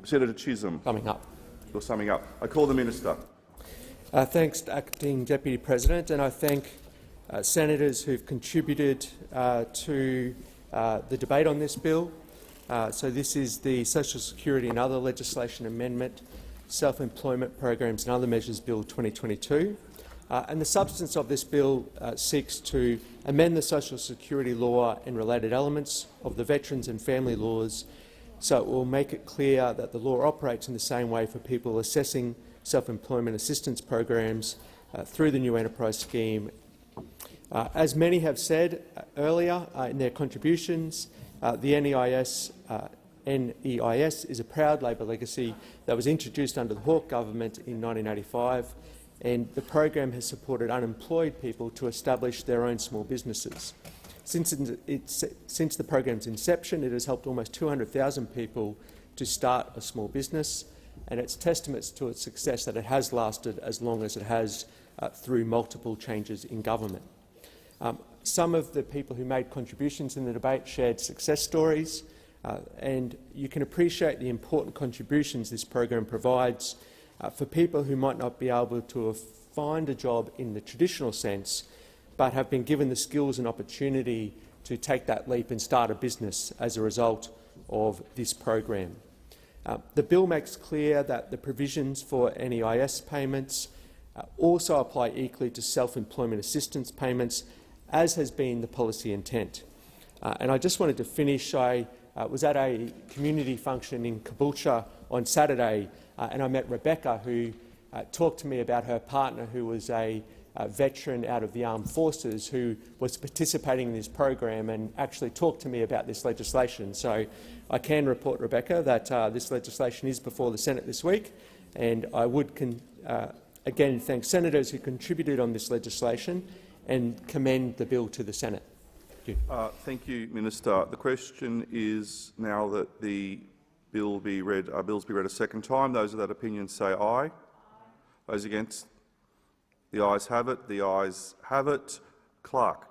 Senator Chisholm. Summing up. You're summing up. I call the minister. Thanks, Acting Deputy President, and I thank senators who've contributed to the debate on this bill. So this is the Social Security and Other Legislation Amendment, Self-Employment Programs and Other Measures Bill 2022. And the substance of this bill seeks to amend the Social Security law and related elements of the Veterans and Family laws so it will make it clear that the law operates in the same way for people assessing self-employment assistance programs through the new enterprise scheme. As many have said earlier in their contributions, the NEIS is a proud Labor legacy that was introduced under the Hawke government in 1985, and the program has supported unemployed people to establish their own small businesses. Since the program's inception, it has helped almost 200,000 people to start a small business, and it's testament to its success that it has lasted as long as it has through multiple changes in government. Some of the people who made contributions in the debate shared success stories, and you can appreciate the important contributions this program provides for people who might not be able to find a job in the traditional sense, but have been given the skills and opportunity to take that leap and start a business as a result of this program. The bill makes clear that the provisions for NEIS payments also apply equally to self-employment assistance payments, as has been the policy intent. And I just wanted to finish. I was at a community function in Caboolture on Saturday, and I met Rebecca, who talked to me about her partner, who was a veteran out of the armed forces who was participating in this program, and actually talked to me about this legislation. So I can report, Rebecca, that this legislation is before the Senate this week, and I would again thank senators who contributed on this legislation and commend the bill to the Senate. Thank you. Thank you, Minister. The question is now that the bill be read, bills be read a second time. Those of that opinion say aye. Those against? The ayes have it. The ayes have it. Clerk.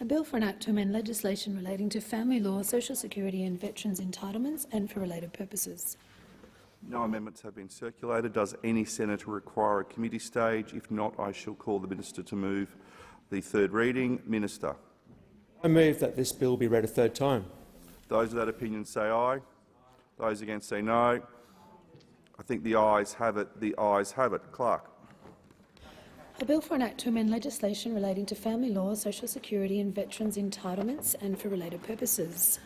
A bill for an act to amend legislation relating to family law, social security and veterans' entitlements and for related purposes. No amendments have been circulated. Does any senator require a committee stage? If not, I shall call the minister to move the third reading. Minister. I move that this bill be read a third time. Those of that opinion say aye. Those against say no. I think the ayes have it. The ayes have it. Clerk. A bill for an act to amend legislation relating to family law, social security and veterans' entitlements and for related purposes.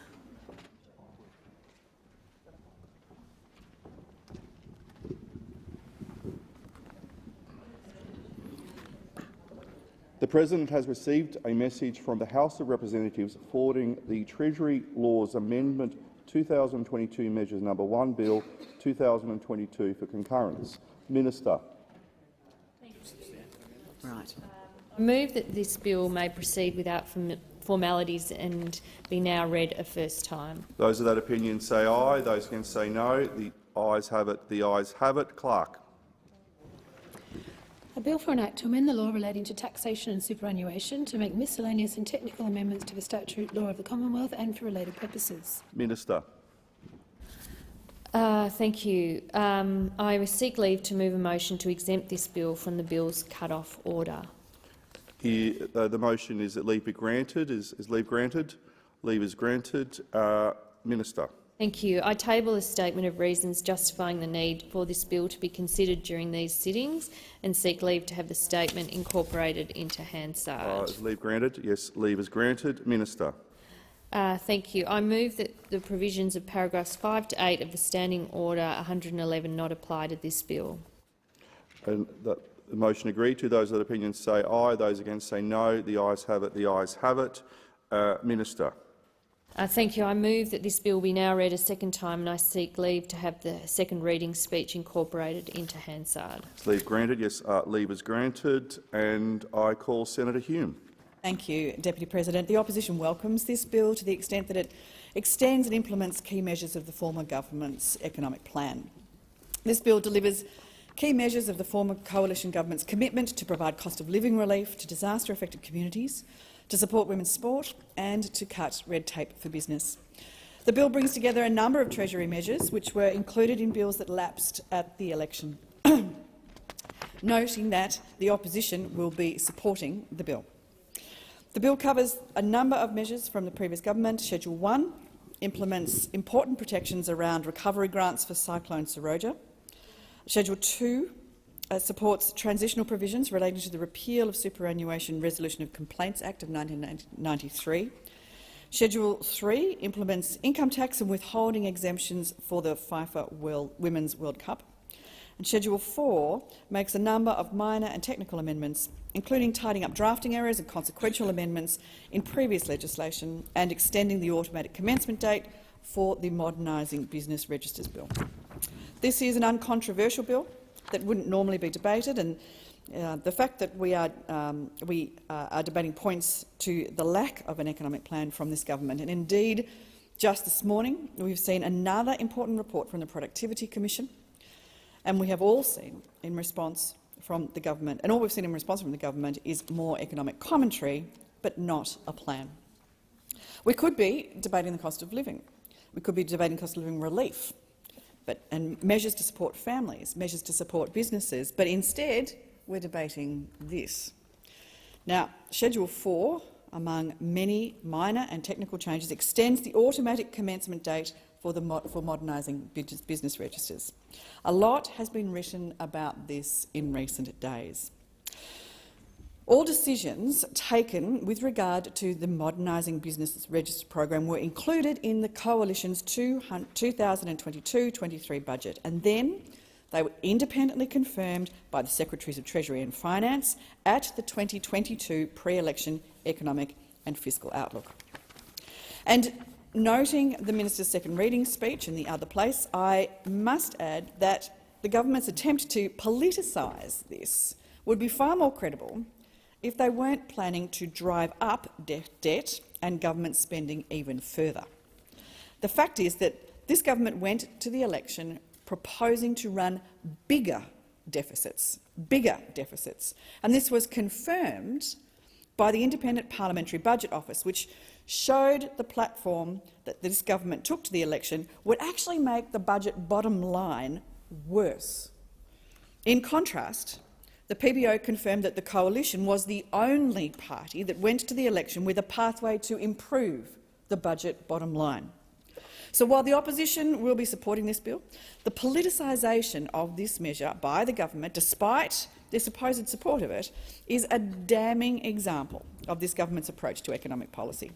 The President has received a message from the House of Representatives forwarding the Treasury Laws Amendment 2022 Measures No. 1 Bill 2022 for concurrence. Minister. Right. I move that this bill may proceed without formalities and be now read a first time. Those of that opinion say aye. Those against say no. The ayes have it. The ayes have it. Clerk. A bill for an act to amend the law relating to taxation and superannuation to make miscellaneous and technical amendments to the statute law of the Commonwealth and for related purposes. Minister. Thank you. I seek leave to move a motion to exempt this bill from the bill's cut-off order. The motion is that leave be granted. Is leave granted? Leave is granted. Minister. Thank you. I table a statement of reasons justifying the need for this bill to be considered during these sittings and seek leave to have the statement incorporated into Hansard. Is leave granted? Yes, leave is granted. Minister. Thank you. I move that the provisions of paragraphs 5 to 8 of the Standing Order 111 not apply to this bill. And the motion agreed to. Those of that opinion say aye. Those against say no. The ayes have it. The ayes have it. Minister. Thank you. I move that this bill be now read a second time, and I seek leave to have the second reading speech incorporated into Hansard. Is leave granted? Yes, leave is granted. And I call Senator Hume. Thank you, Deputy President. The opposition welcomes this bill to the extent that it extends and implements key measures of the former government's economic plan. This bill delivers key measures of the former coalition government's commitment to provide cost of living relief to disaster-affected communities, to support women's sport and to cut red tape for business. The bill brings together a number of Treasury measures which were included in bills that lapsed at the election, noting that the opposition will be supporting the bill. The bill covers a number of measures from the previous government. Schedule 1 implements important protections around recovery grants for Cyclone Seroja. Schedule 2 supports transitional provisions relating to the repeal of Superannuation Resolution of Complaints Act of 1993. Schedule 3 implements income tax and withholding exemptions for the FIFA Women's World Cup. And Schedule 4 makes a number of minor and technical amendments, including tidying up drafting errors and consequential amendments in previous legislation and extending the automatic commencement date for the Modernising Business Registers Bill. This is an uncontroversial bill that wouldn't normally be debated, and the fact that we are debating points to the lack of an economic plan from this government. And indeed, just this morning we've seen another important report from the Productivity Commission, and we have all seen in response from the government, and all we've seen in response from the government is more economic commentary, but not a plan. We could be debating the cost of living. We could be debating cost of living relief, and measures to support families, measures to support businesses, but instead we're debating this. Now, Schedule 4, among many minor and technical changes, extends the automatic commencement date for modernising business registers. A lot has been written about this in recent days. All decisions taken with regard to the Modernising Business Register program were included in the Coalition's 2022-23 budget, and then they were independently confirmed by the Secretaries of Treasury and Finance at the 2022 pre-election economic and fiscal outlook. And noting the minister's second reading speech in the other place, I must add that the government's attempt to politicise this would be far more credible if they weren't planning to drive up debt and government spending even further. The fact is that this government went to the election proposing to run bigger deficits, and this was confirmed by the Independent Parliamentary Budget Office, which showed the platform that this government took to the election would actually make the budget bottom line worse. In contrast, the PBO confirmed that the Coalition was the only party that went to the election with a pathway to improve the budget bottom line. So while the opposition will be supporting this bill, the politicisation of this measure by the government, despite their supposed support of it, is a damning example of this government's approach to economic policy.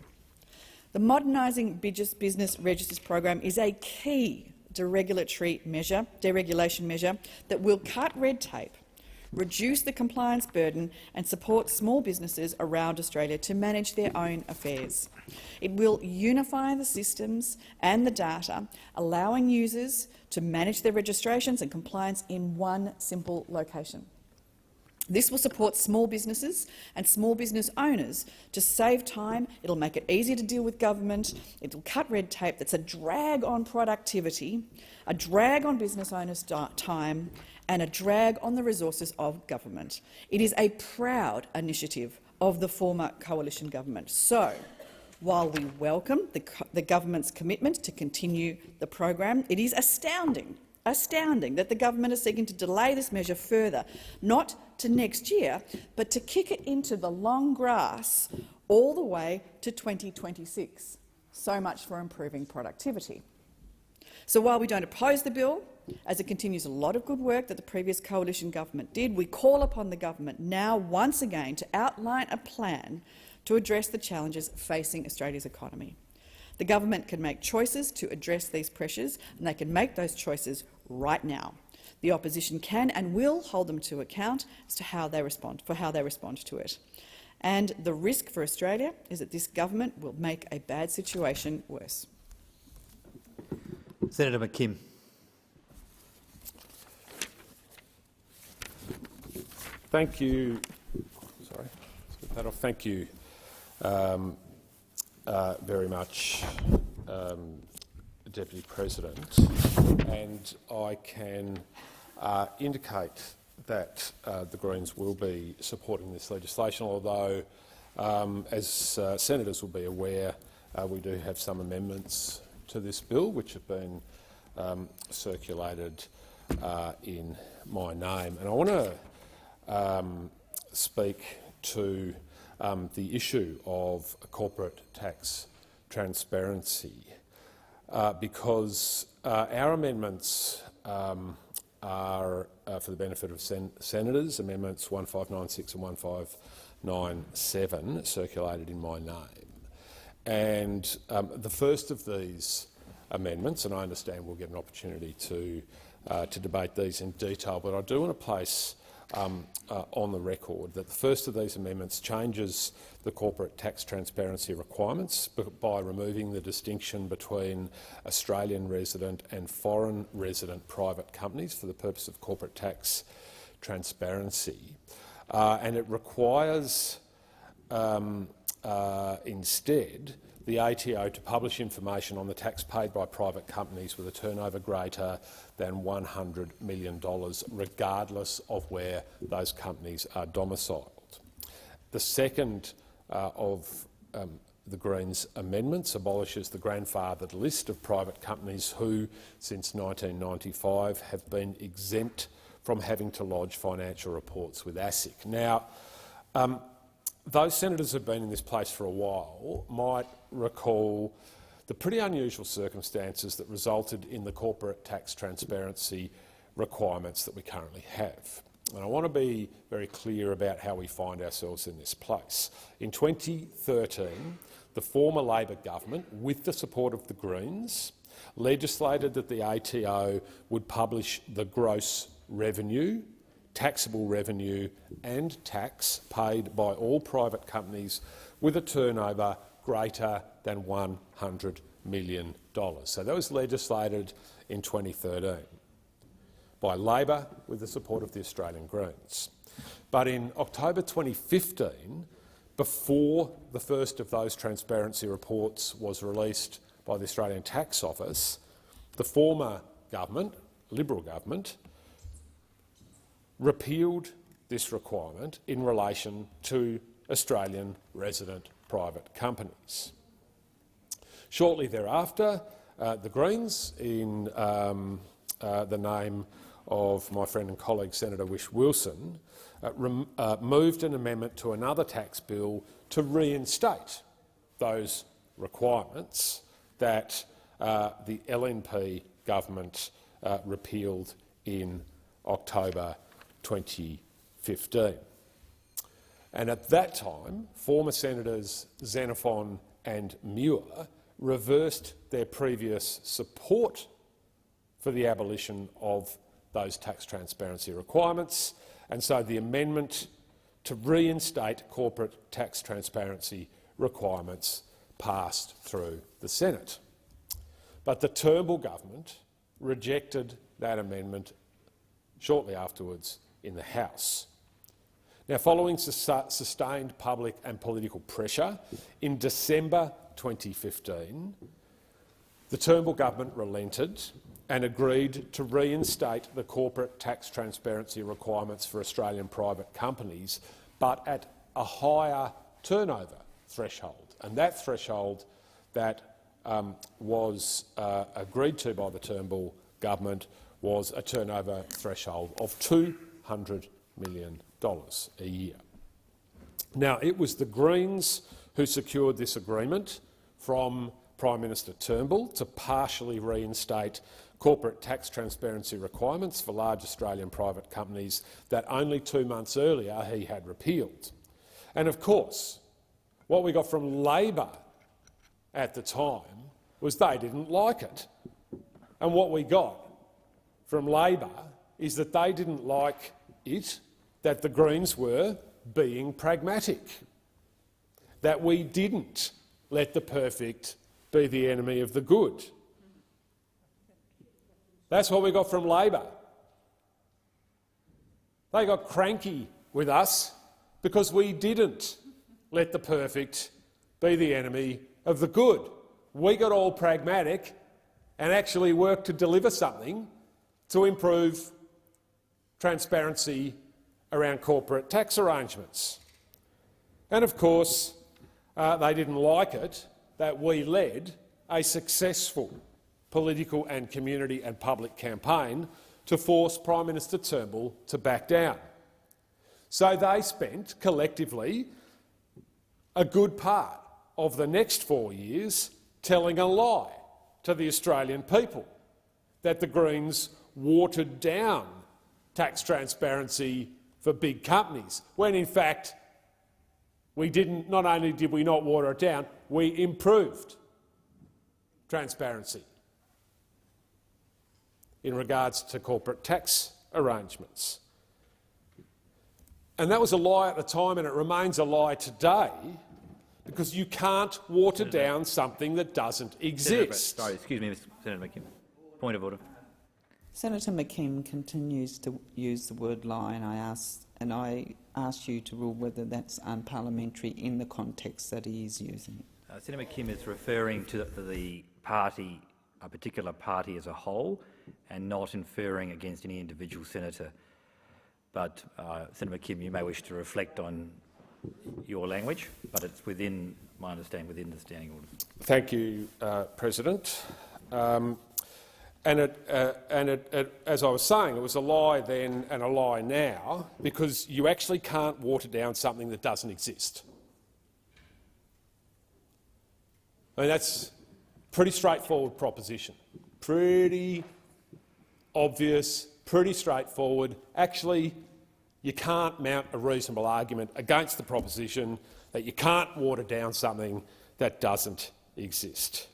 The Modernising Business Registers program is a key deregulation measure that will cut red tape, reduce the compliance burden and support small businesses around Australia to manage their own affairs. It will unify the systems and the data, allowing users to manage their registrations and compliance in one simple location. This will support small businesses and small business owners to save time. It will make it easier to deal with government. It will cut red tape that's a drag on productivity, a drag on business owners' time and a drag on the resources of government. It is a proud initiative of the former coalition government. So, while we welcome the government's commitment to continue the program, it is astounding that the government is seeking to delay this measure further, not to next year, but to kick it into the long grass all the way to 2026. So much for improving productivity. So while we don't oppose the bill, as it continues a lot of good work that the previous coalition government did, we call upon the government now once again to outline a plan to address the challenges facing Australia's economy. The government can make choices to address these pressures, and they can make those choices right now. The opposition can and will hold them to account as to how they respond to it. And the risk for Australia is that this government will make a bad situation worse. Senator McKim. Thank you. Sorry, let's get that off. Thank you very much, Deputy President. And I can indicate that the Greens will be supporting this legislation, although, as senators will be aware, we do have some amendments to this bill which have been circulated in my name. And I want to speak to the issue of corporate tax transparency because our amendments are for the benefit of senators, Amendments 1596 and 1597 circulated in my name. And the first of these amendments, and I understand we'll get an opportunity to debate these in detail, but I do want to place on the record that the first of these amendments changes the corporate tax transparency requirements by removing the distinction between Australian resident and foreign resident private companies for the purpose of corporate tax transparency. And it requires instead the ATO to publish information on the tax paid by private companies with a turnover greater than $100 million, regardless of where those companies are domiciled. The second of the Greens' amendments abolishes the grandfathered list of private companies who, since 1995, have been exempt from having to lodge financial reports with ASIC. Now, those senators who have been in this place for a while might recall the pretty unusual circumstances that resulted in the corporate tax transparency requirements that we currently have. And I want to be very clear about how we find ourselves in this place. In 2013, the former Labor government, with the support of the Greens, legislated that the ATO would publish the gross revenue, taxable revenue and tax paid by all private companies with a turnover greater than $100 million. So that was legislated in 2013 by Labor with the support of the Australian Greens. But in October 2015, before the first of those transparency reports was released by the Australian Tax Office, the former government, Liberal government, repealed this requirement in relation to Australian resident private companies. Shortly thereafter, the Greens, in the name of my friend and colleague Senator Whish Wilson, moved an amendment to another tax bill to reinstate those requirements that the LNP government repealed in October 2015. And at that time, former Senators Xenophon and Muir reversed their previous support for the abolition of those tax transparency requirements, and so the amendment to reinstate corporate tax transparency requirements passed through the Senate. But the Turnbull government rejected that amendment shortly afterwards in the House. Now, following sustained public and political pressure, in December 2015, the Turnbull government relented and agreed to reinstate the corporate tax transparency requirements for Australian private companies, but at a higher turnover threshold. And that threshold that was agreed to by the Turnbull government was a turnover threshold of $200 million a year. Now, it was the Greens who secured this agreement from Prime Minister Turnbull to partially reinstate corporate tax transparency requirements for large Australian private companies that only 2 months earlier he had repealed. And of course, what we got from Labor at the time was they didn't like it. And what we got from Labor is that they didn't like it that the Greens were being pragmatic. that we didn't let the perfect be the enemy of the good. That's what we got from Labor. They got cranky with us because we didn't let the perfect be the enemy of the good. We got all pragmatic and actually worked to deliver something to improve transparency around corporate tax arrangements. And of course, they didn't like it that we led a successful political and community and public campaign to force Prime Minister Turnbull to back down. So they spent, collectively, a good part of the next 4 years telling a lie to the Australian people, that the Greens watered down tax transparency for big companies, when in fact we didn't. Not only did we not water it down, we improved transparency in regards to corporate tax arrangements. And that was a lie at the time, and it remains a lie today, because you can't water down something that doesn't exist. Sorry, excuse me, Senator McKim. Point of order. Senator McKim continues to use the word lie, and I asked you to rule whether that's unparliamentary in the context that he is using. Senator McKim is referring to the party, a particular party as a whole, and not inferring against any individual senator. But, Senator McKim, you may wish to reflect on your language, but it's within my understanding, within the standing orders. Thank you, President. As I was saying, it was a lie then and a lie now, because you actually can't water down something that doesn't exist. I mean, that's a pretty straightforward proposition. Pretty obvious, pretty straightforward. Actually, you can't mount a reasonable argument against the proposition that you can't water down something that doesn't exist.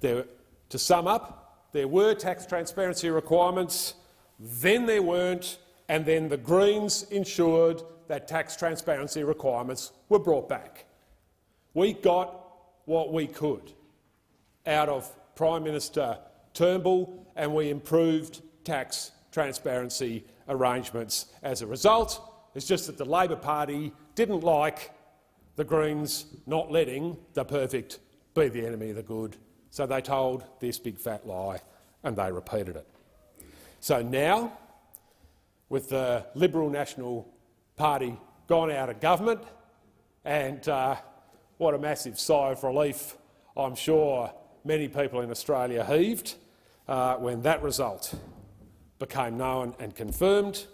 To sum up, there were tax transparency requirements, then there weren't, and then the Greens ensured that tax transparency requirements were brought back. We got what we could out of Prime Minister Turnbull, and we improved tax transparency arrangements as a result. It's just that the Labor Party didn't like the Greens not letting the perfect be the enemy of the good, so they told this big fat lie and they repeated it. So now, with the Liberal National Party gone out of government, and what a massive sigh of relief I'm sure many people in Australia heaved when that result became known and confirmed.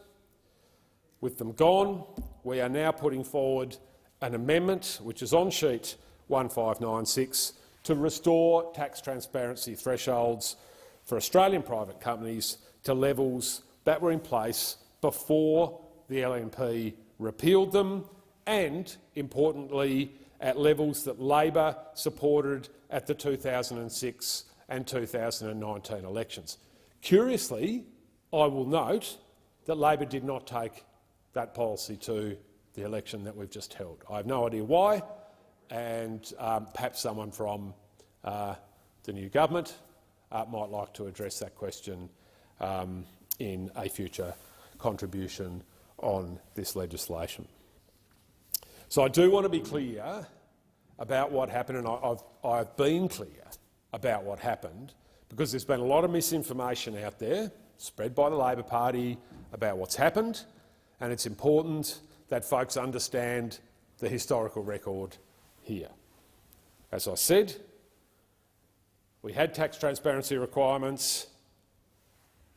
With them gone, we are now putting forward an amendment, which is on sheet 1596, to restore tax transparency thresholds for Australian private companies to levels that were in place before the LNP repealed them, and, importantly, at levels that Labor supported at the 2006 and 2019 elections. Curiously, I will note that Labor did not take that policy to the election that we've just held. I have no idea why, and perhaps someone from the new government might like to address that question in a future contribution on this legislation. So I do want to be clear about what happened, and I've been clear about what happened, because there's been a lot of misinformation out there spread by the Labor Party about what's happened, and it's important that folks understand the historical record here. As I said, we had tax transparency requirements,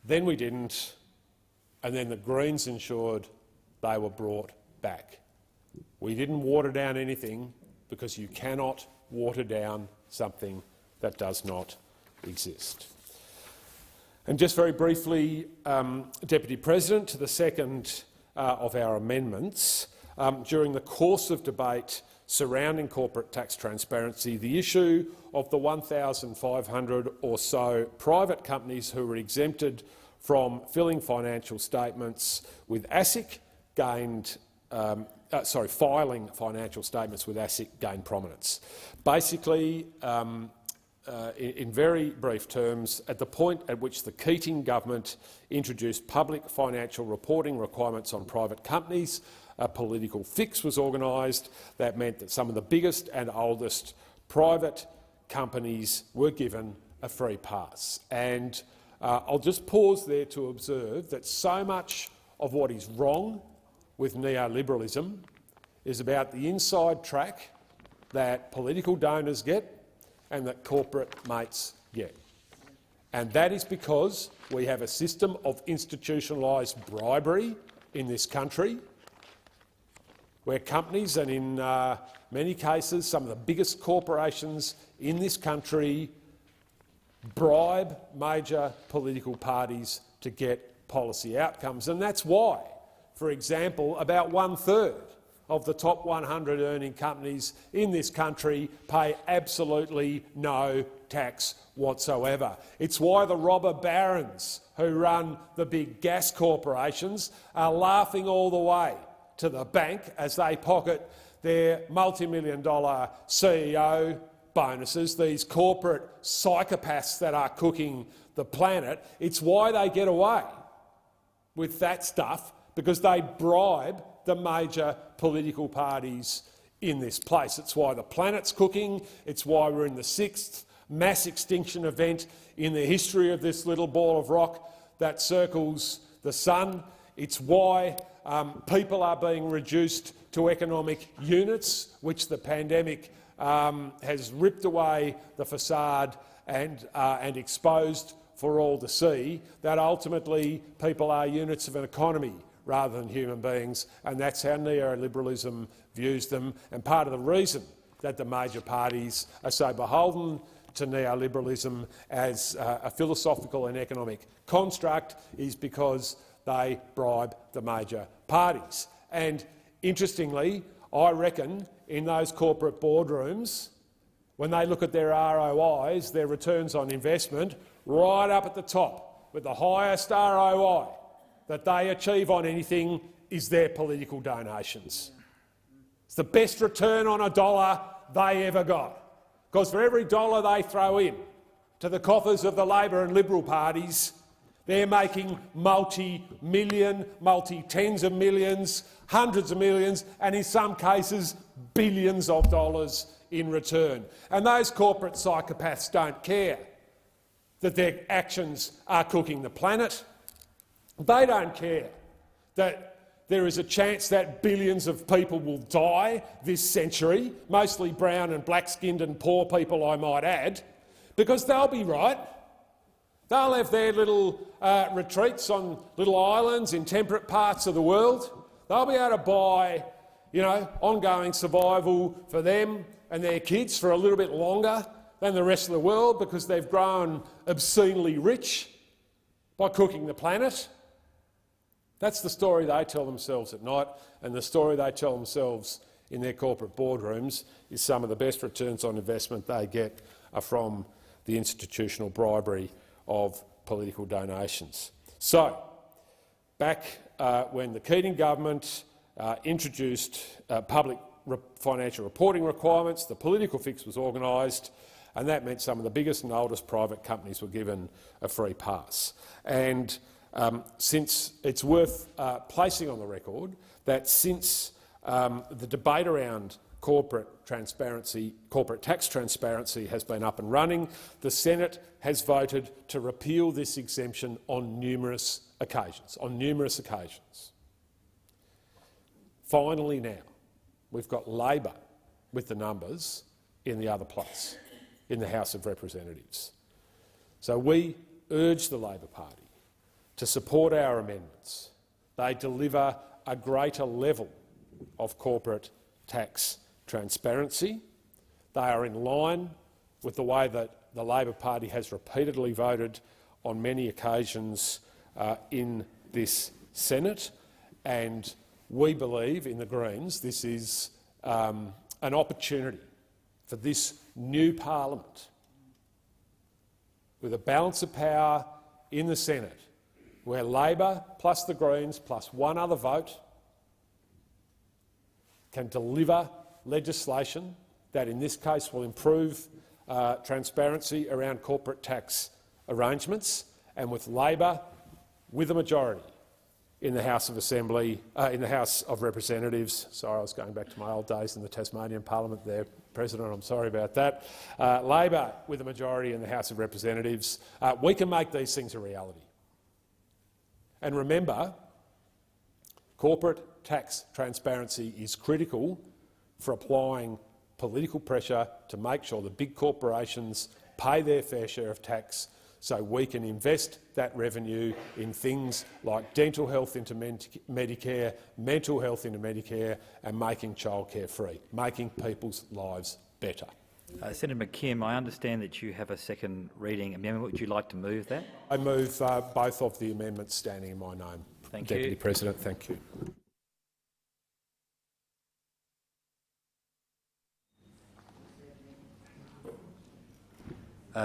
then we didn't, and then the Greens ensured they were brought back. We didn't water down anything, because you cannot water down something that does not exist. And just very briefly, Deputy President, to the second of our amendments, during the course of debate surrounding corporate tax transparency, the issue of the 1,500 or so private companies who were exempted from filling financial statements with ASIC gained filing financial statements with ASIC gained prominence. Basically, in very brief terms, at the point at which the Keating government introduced public financial reporting requirements on private companies, a political fix was organised that meant that some of the biggest and oldest private companies were given a free pass. And I'll just pause there to observe that so much of what is wrong with neoliberalism is about the inside track that political donors get and that corporate mates get. And that is because we have a system of institutionalised bribery in this country, where companies, and in many cases some of the biggest corporations in this country, bribe major political parties to get policy outcomes. And that's why, for example, about 1/3 of the top 100 earning companies in this country pay absolutely no tax whatsoever. It's why the robber barons who run the big gas corporations are laughing all the way to the bank as they pocket their multi-million-dollar CEO bonuses, these corporate psychopaths that are cooking the planet. It's why they get away with that stuff, because they bribe the major political parties in this place. It's why the planet's cooking. It's why we're in the 6th mass extinction event in the history of this little ball of rock that circles the sun. It's why people are being reduced to economic units, which the pandemic has ripped away the facade and exposed for all to see, that ultimately people are units of an economy rather than human beings, and that's how neoliberalism views them. And part of the reason that the major parties are so beholden to neoliberalism as a philosophical and economic construct is because they bribe the major parties. And interestingly, I reckon in those corporate boardrooms, when they look at their ROIs, their returns on investment, right up at the top with the highest ROI that they achieve on anything is their political donations. It's the best return on a dollar they ever got, because for every dollar they throw in to the coffers of the Labor and Liberal parties, they're making multi-million, multi-tens of millions, hundreds of millions, and in some cases billions of dollars in return. And those corporate psychopaths don't care that their actions are cooking the planet. They don't care that there is a chance that billions of people will die this century, mostly brown and black-skinned and poor people, I might add, because they'll be right. They'll have their little retreats on little islands in temperate parts of the world. They'll be able to buy, ongoing survival for them and their kids for a little bit longer than the rest of the world, because they've grown obscenely rich by cooking the planet. That's the story they tell themselves at night, and the story they tell themselves in their corporate boardrooms is some of the best returns on investment they get are from the institutional bribery of political donations. So, back when the Keating government introduced public financial reporting requirements, the political fix was organised, and that meant some of the biggest and oldest private companies were given a free pass. And since it's worth placing on the record that since the debate around corporate tax transparency has been up and running, the Senate has voted to repeal this exemption on numerous occasions. Finally now, we've got Labor with the numbers in the other place, in the House of Representatives. So we urge the Labor Party to support our amendments. They deliver a greater level of corporate tax transparency. They are in line with the way that the Labor Party has repeatedly voted on many occasions in this Senate, and we believe in the Greens this is an opportunity for this new parliament, with a balance of power in the Senate, where Labor plus the Greens plus one other vote can deliver legislation that in this case will improve transparency around corporate tax arrangements, and with Labor with a majority in the House of Representatives. Sorry, I was going back to my old days in the Tasmanian Parliament there, President. I'm sorry about that. Labor with a majority in the House of Representatives. We can make these things a reality. And remember, corporate tax transparency is critical for applying political pressure to make sure the big corporations pay their fair share of tax, so we can invest that revenue in things like dental health into Medicare, mental health into Medicare, and making childcare free, making people's lives better. Senator McKim, I understand that you have a second reading amendment. Would you like to move that? I move both of the amendments standing in my name. Thank you. Deputy President, thank you.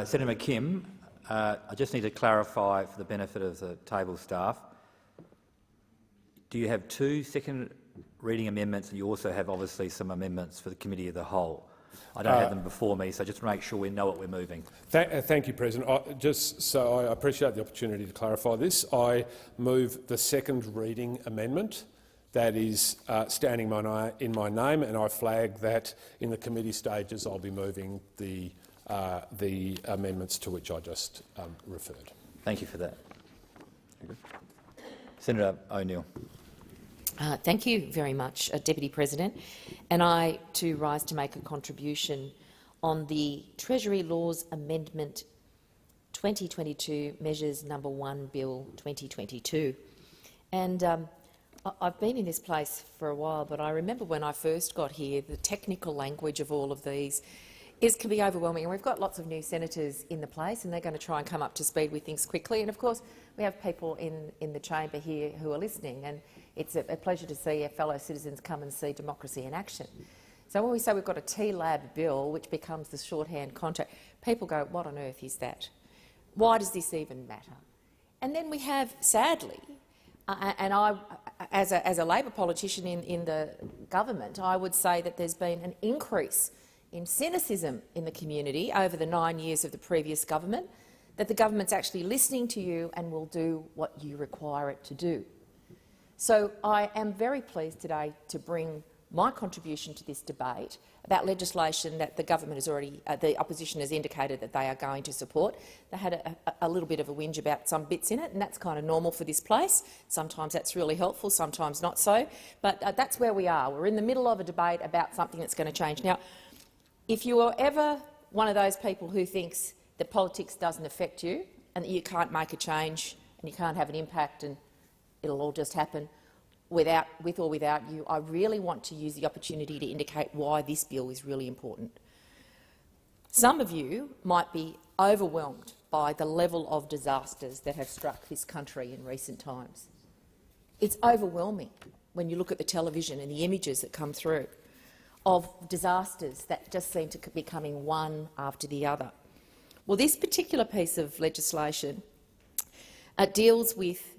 Senator McKim, I just need to clarify for the benefit of the table staff. Do you have two second reading amendments, and you also have obviously some amendments for the Committee of the Whole? I don't have them before me, so just to make sure we know what we're moving. Thank you, President. Just so I appreciate the opportunity to clarify this, I move the second reading amendment that is standing in my name, and I flag that in the committee stages I'll be moving the amendments to which I just referred. Thank you for that. Senator O'Neill. Thank you very much, Deputy President. And I too rise to make a contribution on the Treasury Laws Amendment 2022, Measures No. 1 Bill 2022. And I've been in this place for a while, but I remember when I first got here, the technical language of all of these can be overwhelming. And we've got lots of new senators in the place, and they're going to try and come up to speed with things quickly. And of course, we have people in the chamber here who are listening, and it's a pleasure to see our fellow citizens come and see democracy in action. So when we say we've got a TLAB bill, which becomes the shorthand contract, people go, what on earth is that? Why does this even matter? And then we have, sadly, and I, as a Labor politician in the government, I would say that there's been an increase in cynicism in the community over the 9 years of the previous government, that the government's actually listening to you and will do what you require it to do. So I am very pleased today to bring my contribution to this debate about legislation that the government has already, the opposition has indicated that they are going to support. They had a little bit of a whinge about some bits in it, and that's kind of normal for this place. Sometimes that's really helpful, sometimes not so. But that's where we are. We're in the middle of a debate about something that's going to change. Now, if you are ever one of those people who thinks that politics doesn't affect you and that you can't make a change and you can't have an impact and it'll all just happen with or without you, I really want to use the opportunity to indicate why this bill is really important. Some of you might be overwhelmed by the level of disasters that have struck this country in recent times. It's overwhelming when you look at the television and the images that come through of disasters that just seem to be coming one after the other. Well, this particular piece of legislation deals with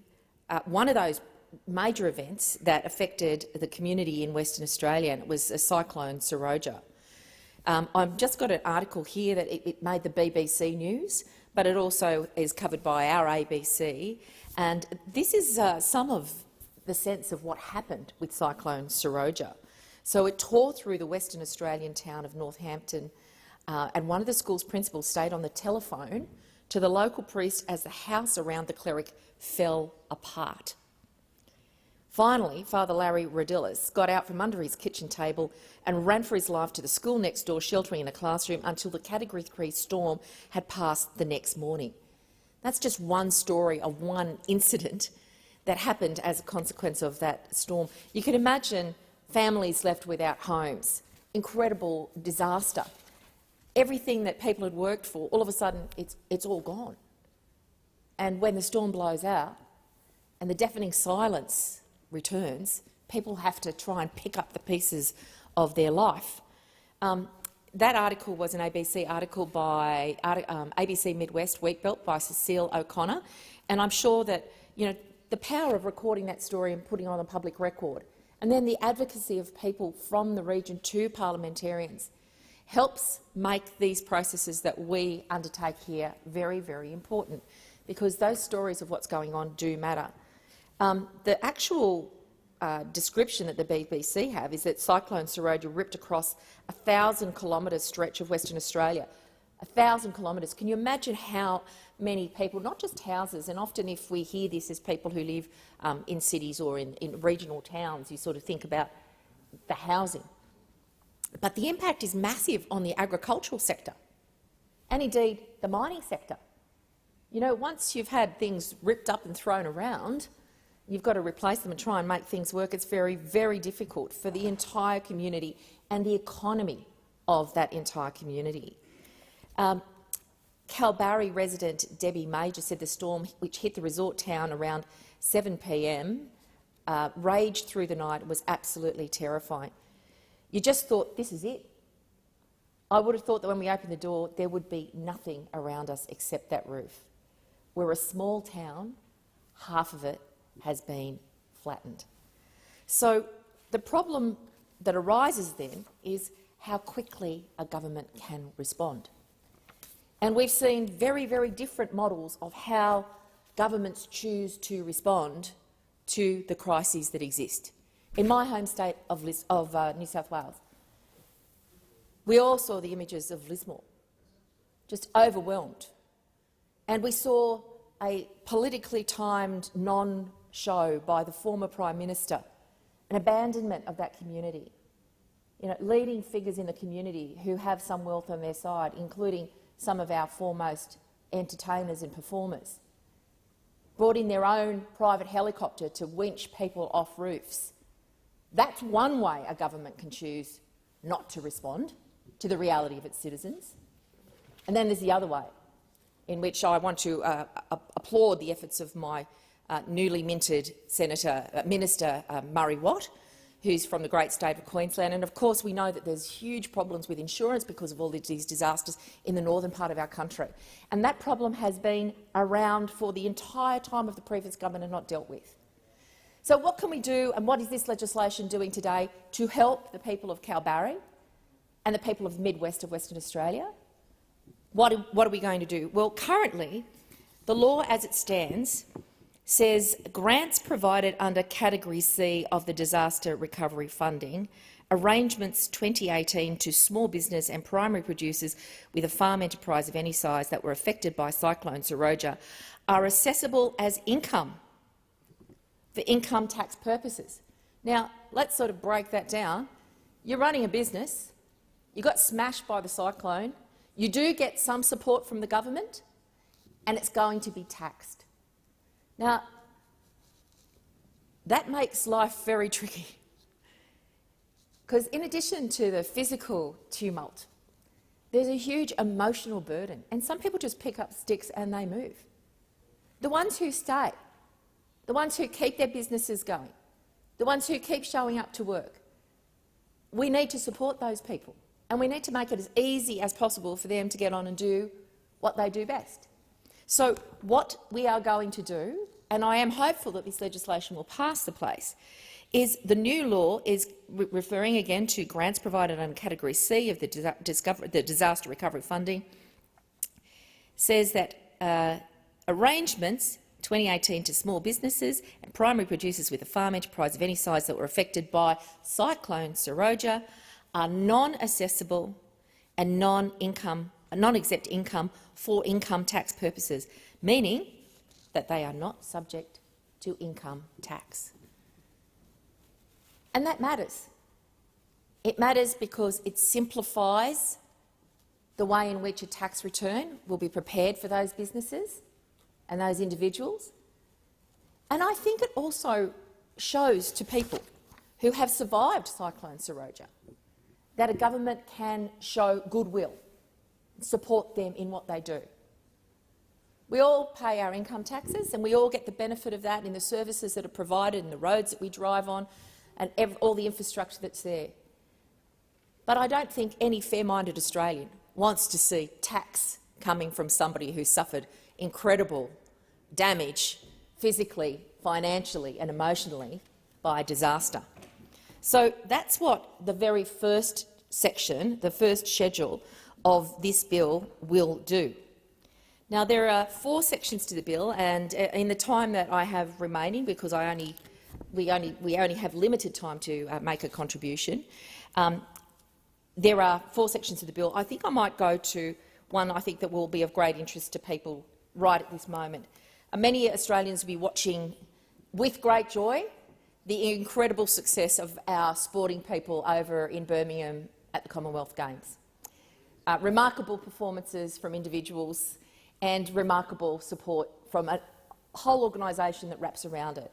one of those major events that affected the community in Western Australia, and it was a Cyclone Seroja. I've just got an article here that it made the BBC News, but it also is covered by our ABC, and this is some of the sense of what happened with Cyclone Seroja. So it tore through the Western Australian town of Northampton, and one of the school's principals stayed on the telephone to the local priest as the house around the cleric fell apart. Finally, Father Larry Rodillas got out from under his kitchen table and ran for his life to the school next door, sheltering in a classroom until the Category 3 storm had passed the next morning. That's just one story of one incident that happened as a consequence of that storm. You can imagine families left without homes, incredible disaster. Everything that people had worked for, all of a sudden it's all gone. And when the storm blows out and the deafening silence returns, people have to try and pick up the pieces of their life. That article was an ABC article by ABC Midwest Wheatbelt by Cecile O'Connor, and I'm sure that the power of recording that story and putting it on a public record and then the advocacy of people from the region to parliamentarians helps make these processes that we undertake here very, very important, because those stories of what's going on do matter. The actual description that the BBC have is that Cyclone Seroja ripped across a 1,000-kilometre stretch of Western Australia. 1,000 kilometres. Can you imagine how many people, not just houses, and often if we hear this as people who live in cities or in regional towns, you sort of think about the housing. But the impact is massive on the agricultural sector and indeed the mining sector. You know, once you've had things ripped up and thrown around, you've got to replace them and try and make things work. It's very, very difficult for the entire community and the economy of that entire community. Kalbarri resident Debbie Major said the storm, which hit the resort town around 7 p.m, raged through the night. It was absolutely terrifying. You just thought, this is it. I would have thought that when we opened the door, there would be nothing around us except that roof. We're a small town. Half of it has been flattened. So the problem that arises then is how quickly a government can respond. And we've seen very, very different models of how governments choose to respond to the crises that exist. In my home state of New South Wales, we all saw the images of Lismore, just overwhelmed. And we saw a politically timed non-show by the former Prime Minister, an abandonment of that community. You know, leading figures in the community who have some wealth on their side, including some of our foremost entertainers and performers, brought in their own private helicopter to winch people off roofs. That's one way a government can choose not to respond to the reality of its citizens. And then there's the other way, in which I want to applaud the efforts of my newly minted Minister Murray Watt, who's from the great state of Queensland. And of course we know that there's huge problems with insurance because of all these disasters in the northern part of our country. And that problem has been around for the entire time of the previous government and not dealt with. So what can we do, and what is this legislation doing today to help the people of Kalbarri and the people of the Midwest of Western Australia? What are we going to do? Well, currently, the law as it stands says grants provided under Category C of the Disaster Recovery Funding, arrangements 2018 to small business and primary producers with a farm enterprise of any size that were affected by Cyclone Seroja are assessable as income for income tax purposes. Now, let's sort of break that down. You're running a business, you got smashed by the cyclone, you do get some support from the government, and it's going to be taxed. Now, that makes life very tricky, because in addition to the physical tumult, there's a huge emotional burden, and some people just pick up sticks and they move. The ones who stay, the ones who keep their businesses going, the ones who keep showing up to work, we need to support those people, and we need to make it as easy as possible for them to get on and do what they do best. So what we are going to do, and I am hopeful that this legislation will pass the place, is the new law is referring again to grants provided under Category C of the Disaster Recovery Funding, says that arrangements 2018 to small businesses and primary producers with a farm enterprise of any size that were affected by Cyclone Seroja are non-assessable and non-exempt income for income tax purposes, meaning that they are not subject to income tax. And that matters. It matters because it simplifies the way in which a tax return will be prepared for those businesses and those individuals. And I think it also shows to people who have survived Cyclone Seroja that a government can show goodwill, support them in what they do. We all pay our income taxes and we all get the benefit of that in the services that are provided and the roads that we drive on and all the infrastructure that's there. But I don't think any fair-minded Australian wants to see tax coming from somebody who suffered incredible damage physically, financially and emotionally by disaster. So that's what the very first section, the first schedule of this bill will do. Now, there are 4 sections to the bill, and in the time that I have remaining, because we only have limited time to make a contribution, there are 4 sections to the bill. I think I might go to one I think that will be of great interest to people right at this moment. Many Australians will be watching with great joy the incredible success of our sporting people over in Birmingham at the Commonwealth Games. Remarkable performances from individuals and remarkable support from a whole organisation that wraps around it.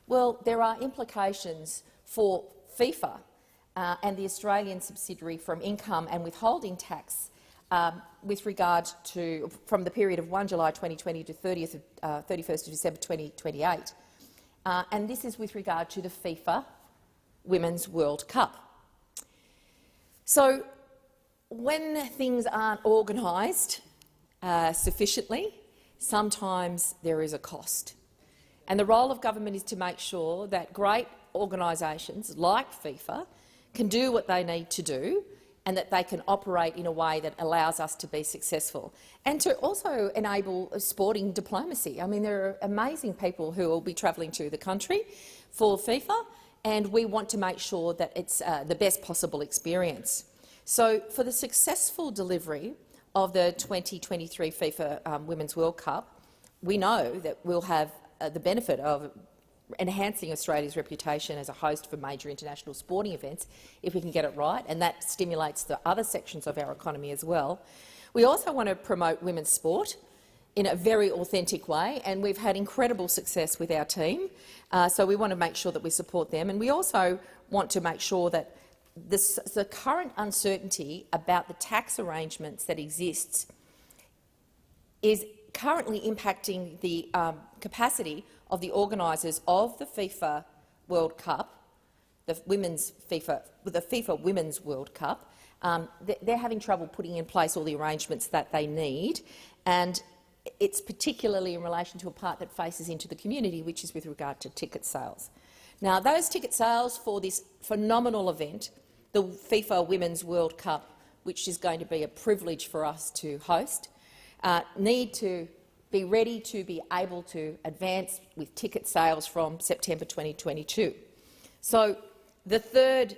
Well, there are implications for FIFA and the Australian subsidiary from income and withholding tax with regard to from the period of 1 July 2020 to 31st of December 2028. And this is with regard to the FIFA Women's World Cup. So when things aren't organised sufficiently, sometimes there is a cost. And the role of government is to make sure that great organisations like FIFA can do what they need to do and that they can operate in a way that allows us to be successful, and to also enable sporting diplomacy. I mean, there are amazing people who will be travelling to the country for FIFA, and we want to make sure that it's the best possible experience. So for the successful delivery of the 2023 FIFA Women's World Cup, we know that we'll have the benefit of enhancing Australia's reputation as a host for major international sporting events if we can get it right, and that stimulates the other sections of our economy as well. We also want to promote women's sport in a very authentic way, and we've had incredible success with our team, so we want to make sure that we support them. And we also want to make sure that the current uncertainty about the tax arrangements that exists is currently impacting the capacity of the organisers of the FIFA World Cup, the FIFA Women's World Cup. They're having trouble putting in place all the arrangements that they need, and it's particularly in relation to a part that faces into the community, which is with regard to ticket sales. Now, those ticket sales for this phenomenal event, the FIFA Women's World Cup, which is going to be a privilege for us to host, need to be ready to be able to advance with ticket sales from September 2022. So the third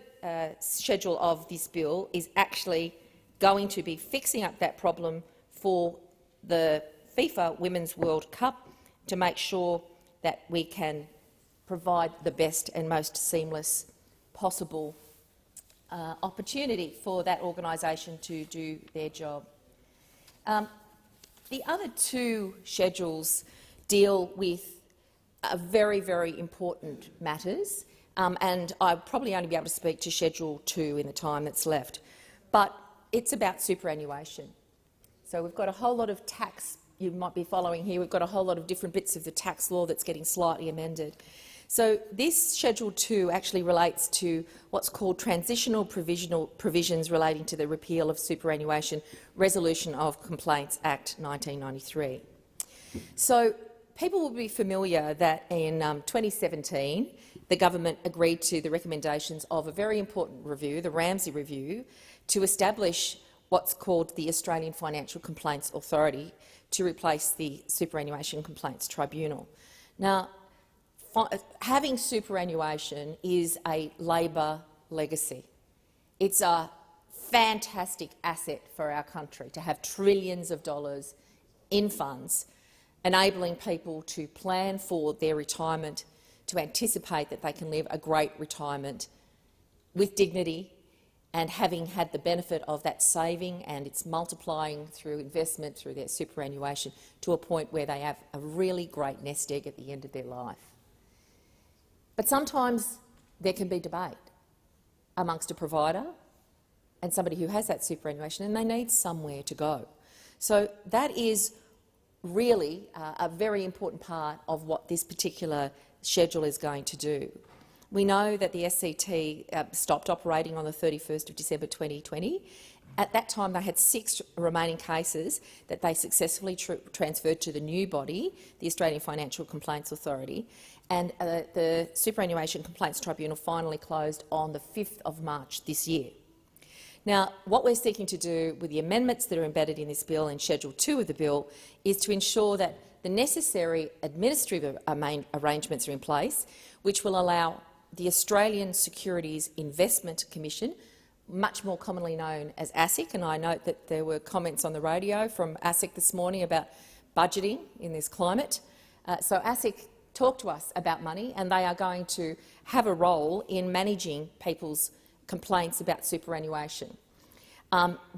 schedule of this bill is actually going to be fixing up that problem for the FIFA Women's World Cup to make sure that we can provide the best and most seamless possible opportunity for that organisation to do their job. The other 2 schedules deal with very, very important matters, and I'll probably only be able to speak to Schedule 2 in the time that's left. But it's about superannuation. So we've got a whole lot of tax, you might be following here, we've got a whole lot of different bits of the tax law that's getting slightly amended. So this Schedule 2 actually relates to what's called transitional provisions relating to the repeal of Superannuation Resolution of Complaints Act 1993. So people will be familiar that in 2017 the government agreed to the recommendations of a very important review, the Ramsay Review, to establish what's called the Australian Financial Complaints Authority to replace the Superannuation Complaints Tribunal. Now, having superannuation is a Labor legacy. It's a fantastic asset for our country to have trillions of dollars in funds, enabling people to plan for their retirement, to anticipate that they can live a great retirement with dignity, and having had the benefit of that saving and it's multiplying through investment through their superannuation to a point where they have a really great nest egg at the end of their life. But sometimes there can be debate amongst a provider and somebody who has that superannuation, and they need somewhere to go. So that is really a very important part of what this particular schedule is going to do. We know that the SCT stopped operating on the 31st of December 2020, At that time, they had 6 remaining cases that they successfully transferred to the new body, the Australian Financial Complaints Authority, and the Superannuation Complaints Tribunal finally closed on the 5th of March this year. Now, what we're seeking to do with the amendments that are embedded in this bill in Schedule 2 of the bill is to ensure that the necessary administrative arrangements are in place, which will allow the Australian Securities Investment Commission, much more commonly known as ASIC, and I note that there were comments on the radio from ASIC this morning about budgeting in this climate. So ASIC talked to us about money, and they are going to have a role in managing people's complaints about superannuation.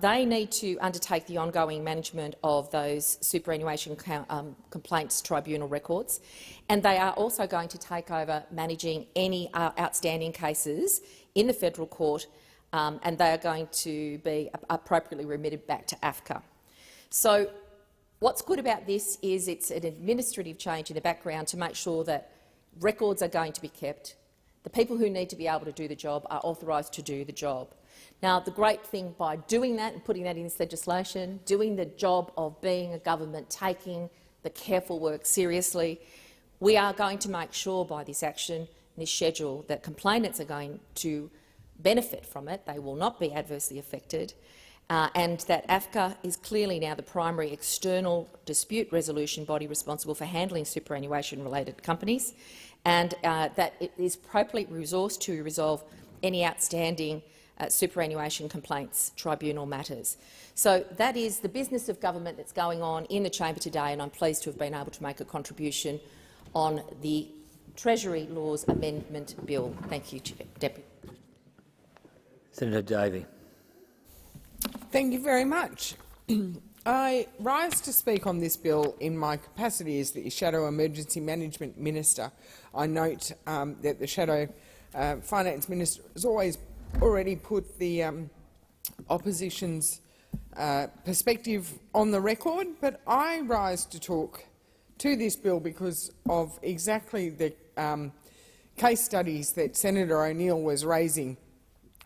They need to undertake the ongoing management of those superannuation complaints tribunal records, and they are also going to take over managing any outstanding cases in the federal court, and they are going to be appropriately remitted back to AFCA. So what's good about this is it's an administrative change in the background to make sure that records are going to be kept. The people who need to be able to do the job are authorised to do the job. Now, the great thing by doing that and putting that in this legislation, doing the job of being a government, taking the careful work seriously, we are going to make sure by this action, this schedule, that complainants are going to benefit from it. They will not be adversely affected, and that AFCA is clearly now the primary external dispute resolution body responsible for handling superannuation-related companies, and that it is appropriately resourced to resolve any outstanding superannuation complaints tribunal matters. So that is the business of government that's going on in the chamber today, and I'm pleased to have been able to make a contribution on the Treasury Laws Amendment Bill. Thank you, Deputy. Senator Davey. Thank you very much. I rise to speak on this bill in my capacity as the Shadow Emergency Management Minister. I note that the Shadow Finance Minister has already put the opposition's perspective on the record, but I rise to talk to this bill because of exactly the case studies that Senator O'Neill was raising.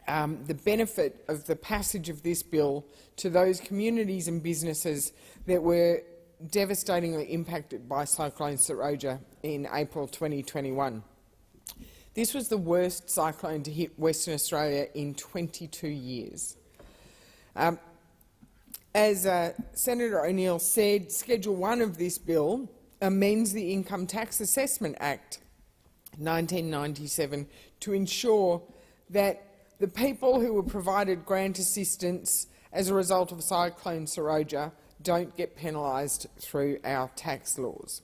The benefit of the passage of this bill to those communities and businesses that were devastatingly impacted by Cyclone Seroja in April 2021. This was the worst cyclone to hit Western Australia in 22 years. As Senator O'Neill said, Schedule 1 of this bill amends the Income Tax Assessment Act 1997 to ensure that the people who were provided grant assistance as a result of Cyclone Seroja don't get penalised through our tax laws.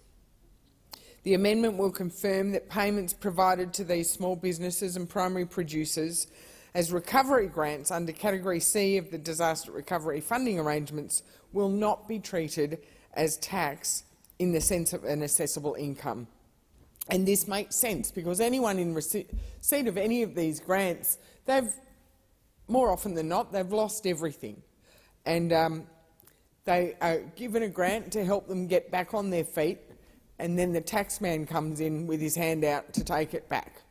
The amendment will confirm that payments provided to these small businesses and primary producers as recovery grants under Category C of the Disaster Recovery Funding Arrangements will not be treated as tax in the sense of an assessable income. And this makes sense because anyone in receipt of any of these grants, more often than not, they've lost everything. And they are given a grant to help them get back on their feet, and then the taxman comes in with his hand out to take it back.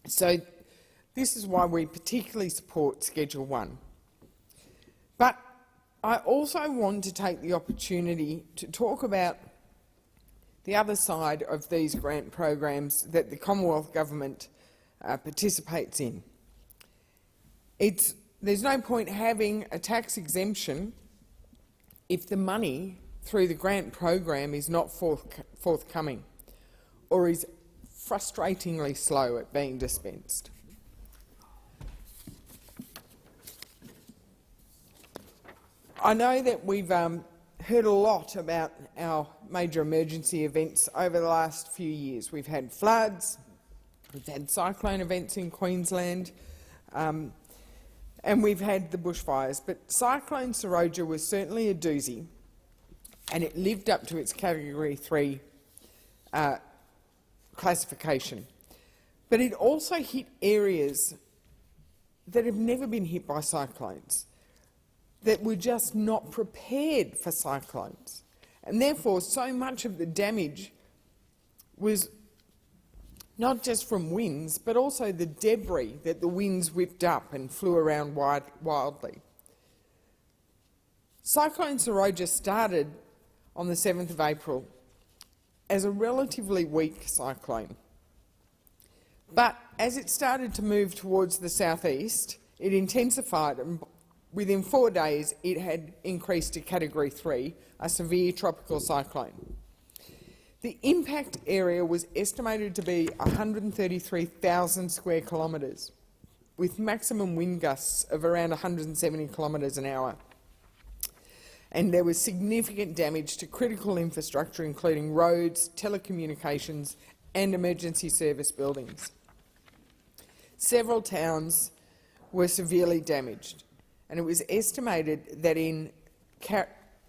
So this is why we particularly support Schedule 1. But I also want to take the opportunity to talk about the other side of these grant programs that the Commonwealth Government participates in. There's no point having a tax exemption if the money through the grant program is not forthcoming or is frustratingly slow at being dispensed. I know that we've heard a lot about our major emergency events over the last few years. We've had floods, we've had cyclone events in Queensland, and we've had the bushfires. But Cyclone Seroja was certainly a doozy, and it lived up to its Category 3 classification. But it also hit areas that have never been hit by cyclones, that were just not prepared for cyclones. And therefore, so much of the damage was not just from winds, but also the debris that the winds whipped up and flew around wildly. Cyclone Seroja started on the 7th of April as a relatively weak cyclone. But as it started to move towards the southeast, it intensified, and within 4 days it had increased to Category 3, a severe tropical cyclone. The impact area was estimated to be 133,000 square kilometres, with maximum wind gusts of around 170 kilometres an hour. And there was significant damage to critical infrastructure, including roads, telecommunications and emergency service buildings. Several towns were severely damaged, and it was estimated that in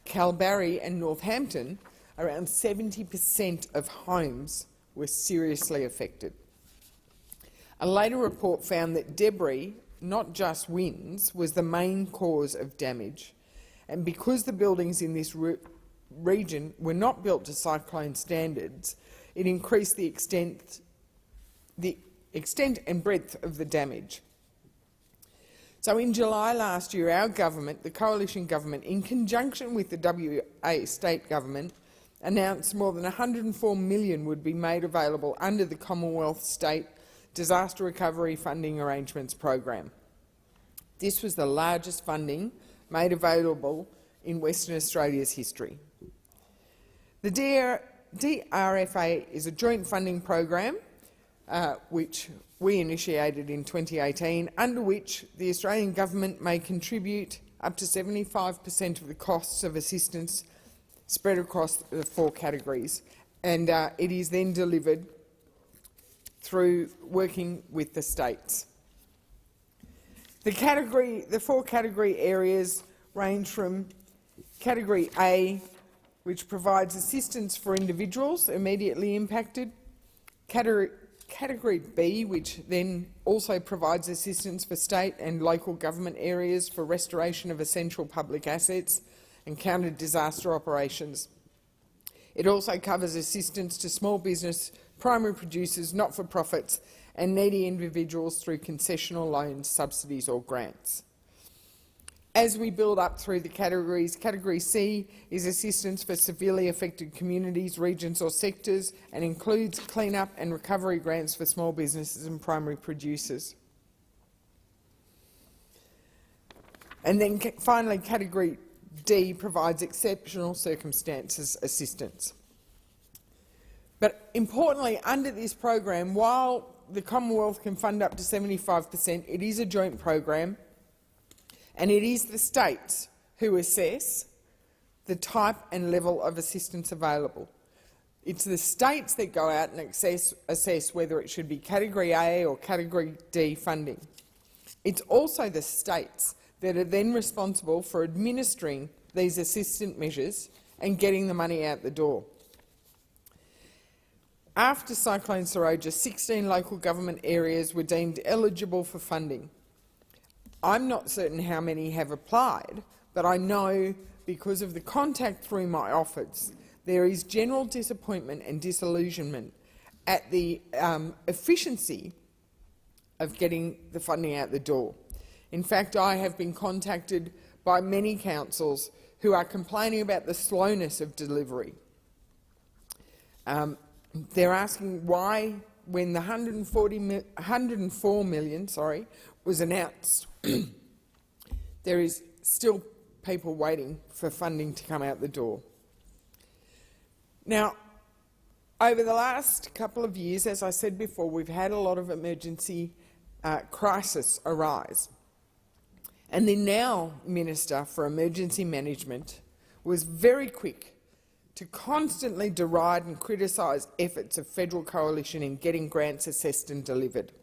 Kalbarri and Northampton, around 70% of homes were seriously affected. A later report found that debris, not just winds, was the main cause of damage, and because the buildings in this region were not built to cyclone standards, it increased the extent and breadth of the damage. So in July last year, our government, the coalition government, in conjunction with the WA state government, announced more than $104 million would be made available under the Commonwealth State Disaster Recovery Funding Arrangements program. This was the largest funding made available in Western Australia's history. The DRFA is a joint funding program which we initiated in 2018, under which the Australian government may contribute up to 75% of the costs of assistance spread across the 4 categories, and it is then delivered through working with the states. The 4 category areas range from Category A, which provides assistance for individuals immediately impacted, Category B, which then also provides assistance for state and local government areas for restoration of essential public assets and counter-disaster operations. It also covers assistance to small business, primary producers, not-for-profits and needy individuals through concessional loans, subsidies or grants. As we build up through the categories, Category C is assistance for severely affected communities, regions or sectors, and includes clean-up and recovery grants for small businesses and primary producers. And then finally, Category D provides exceptional circumstances assistance. But importantly, under this program, while the Commonwealth can fund up to 75%, it is a joint program, and it is the states who assess the type and level of assistance available. It's the states that go out and assess whether it should be Category A or Category D funding. It's also the states that are then responsible for administering these assistance measures and getting the money out the door. After Cyclone Seroja, 16 local government areas were deemed eligible for funding. I'm not certain how many have applied, but I know because of the contact through my office, there is general disappointment and disillusionment at the efficiency of getting the funding out the door. In fact, I have been contacted by many councils who are complaining about the slowness of delivery. They're asking why, when the $104 million was announced, there is still people waiting for funding to come out the door. Now, over the last couple of years, as I said before, we've had a lot of emergency crisis arise. And the now Minister for Emergency Management was very quick to constantly deride and criticise efforts of federal coalition in getting grants assessed and delivered.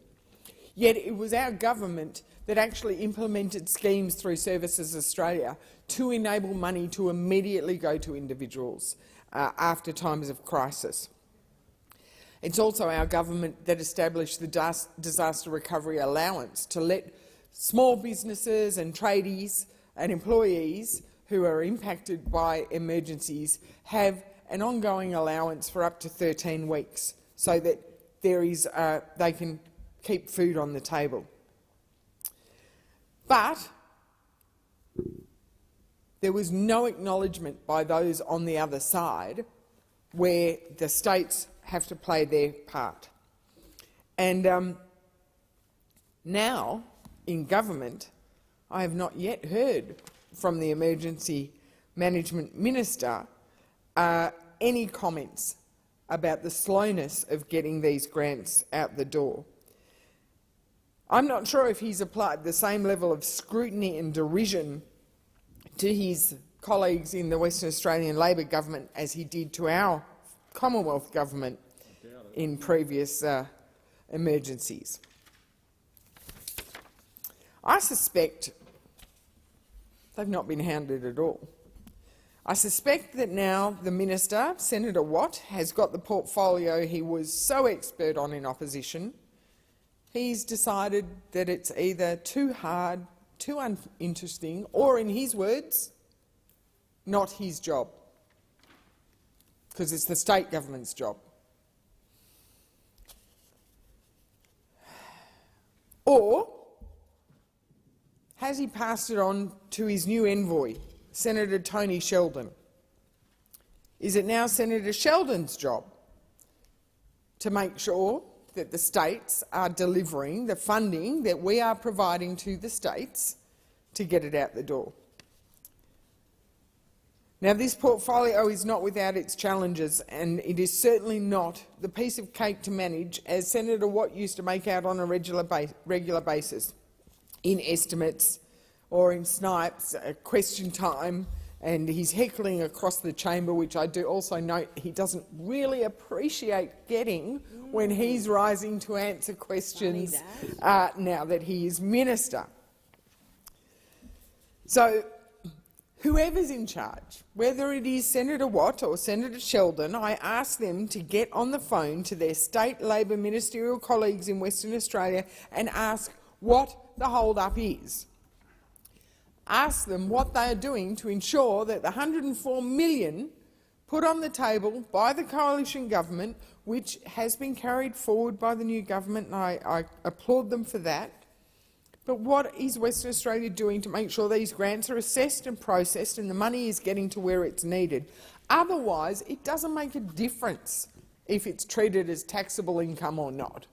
Yet it was our government that actually implemented schemes through Services Australia to enable money to immediately go to individuals after times of crisis. It's also our government that established the Disaster Recovery Allowance to let small businesses and tradies and employees who are impacted by emergencies have an ongoing allowance for up to 13 weeks so that they can keep food on the table. But there was no acknowledgement by those on the other side where the states have to play their part. And now, in government, I have not yet heard from the Emergency Management Minister any comments about the slowness of getting these grants out the door. I'm not sure if he's applied the same level of scrutiny and derision to his colleagues in the Western Australian Labor government as he did to our Commonwealth government in previous emergencies. I suspect they've not been hounded at all. I suspect that now the minister, Senator Watt, has got the portfolio he was so expert on in opposition. He's decided that it's either too hard, too uninteresting, or, in his words, not his job, because it's the state government's job. Or has he passed it on to his new envoy, Senator Tony Sheldon? Is it now Senator Sheldon's job to make sure that the states are delivering the funding that we are providing to the states to get it out the door? Now, this portfolio is not without its challenges, and it is certainly not the piece of cake to manage, as Senator Watt used to make out on a regular basis, in estimates or in snipes, question time, and he's heckling across the chamber, which I do also note he doesn't really appreciate getting when he's rising to answer questions now that he is minister. So, whoever's in charge, whether it is Senator Watt or Senator Sheldon, I ask them to get on the phone to their state Labor ministerial colleagues in Western Australia and ask what the hold-up is. Ask them what they are doing to ensure that the $104 million put on the table by the coalition government, which has been carried forward by the new government, and I applaud them for that. But what is Western Australia doing to make sure these grants are assessed and processed and the money is getting to where it's needed? Otherwise, it doesn't make a difference if it's treated as taxable income or not.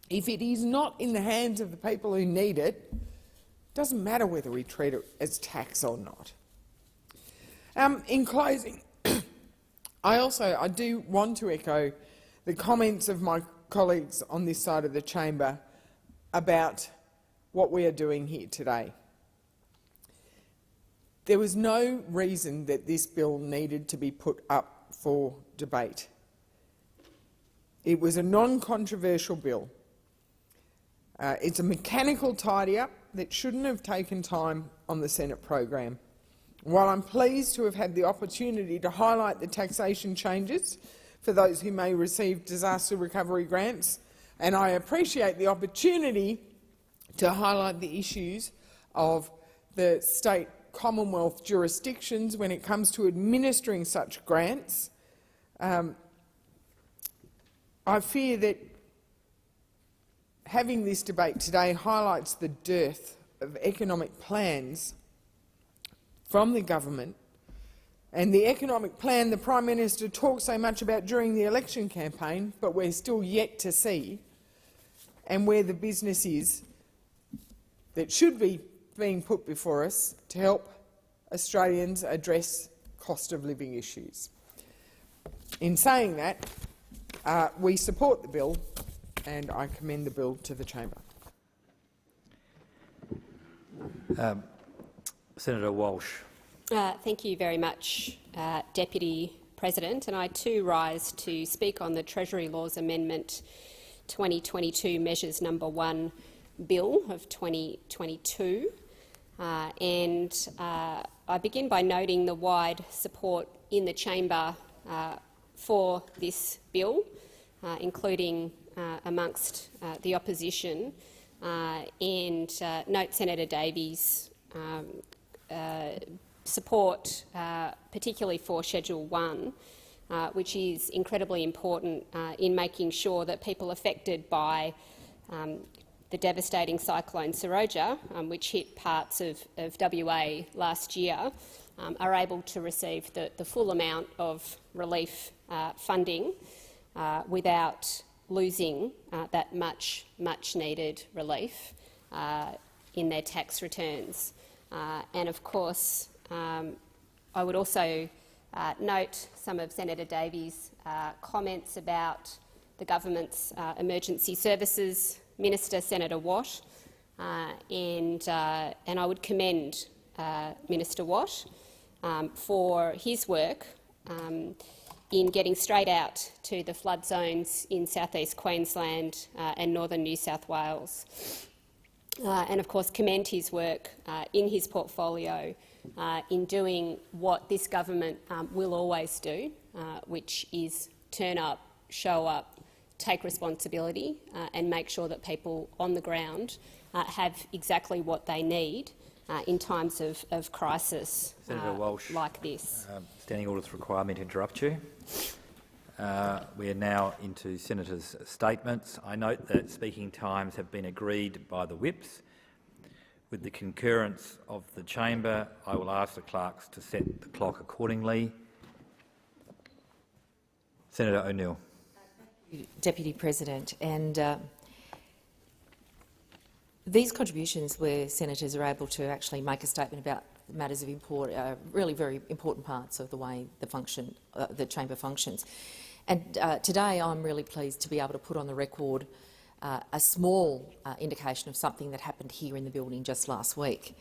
If it is not in the hands of the people who need it, it doesn't matter whether we treat it as tax or not. In closing, I do want to echo the comments of my colleagues on this side of the chamber about what we are doing here today. There was no reason that this bill needed to be put up for debate. It was a non-controversial bill. It's a mechanical tidy-up that shouldn't have taken time on the Senate program. While I'm pleased to have had the opportunity to highlight the taxation changes for those who may receive disaster recovery grants, and I appreciate the opportunity to highlight the issues of the state Commonwealth jurisdictions when it comes to administering such grants, I fear that having this debate today highlights the dearth of economic plans from the government and the economic plan the Prime Minister talked so much about during the election campaign, but we're still yet to see, and where the business is that should be being put before us to help Australians address cost of living issues. In saying that, we support the bill, and I commend the bill to the chamber. Senator Walsh. Thank you very much, Deputy President. And I too rise to speak on the Treasury Laws Amendment 2022 Measures No. 1 Bill of 2022. I begin by noting the wide support in the chamber for this bill, including amongst the opposition, and note Senator Davies' support, particularly for Schedule 1, which is incredibly important in making sure that people affected by the devastating cyclone Seroja, which hit parts of WA last year, are able to receive the full amount of relief funding without losing that much needed relief in their tax returns. And of course, I would also note some of Senator Davies' comments about the government's emergency services minister, Senator Watt, and I would commend Minister Watt for his work in getting straight out to the flood zones in south-east Queensland and northern New South Wales. And of course commend his work in his portfolio in doing what this government will always do, which is turn up, show up, take responsibility and make sure that people on the ground have exactly what they need in times of crisis Senator Walsh, like this. Standing orders require me to interrupt you. We are now into senators' statements. I note that speaking times have been agreed by the whips. With the concurrence of the chamber, I will ask the clerks to set the clock accordingly. Senator O'Neill. Deputy President, and these contributions where senators are able to actually make a statement about matters of import are really very important parts of the way the chamber functions. And today I'm really pleased to be able to put on the record a small indication of something that happened here in the building just last week.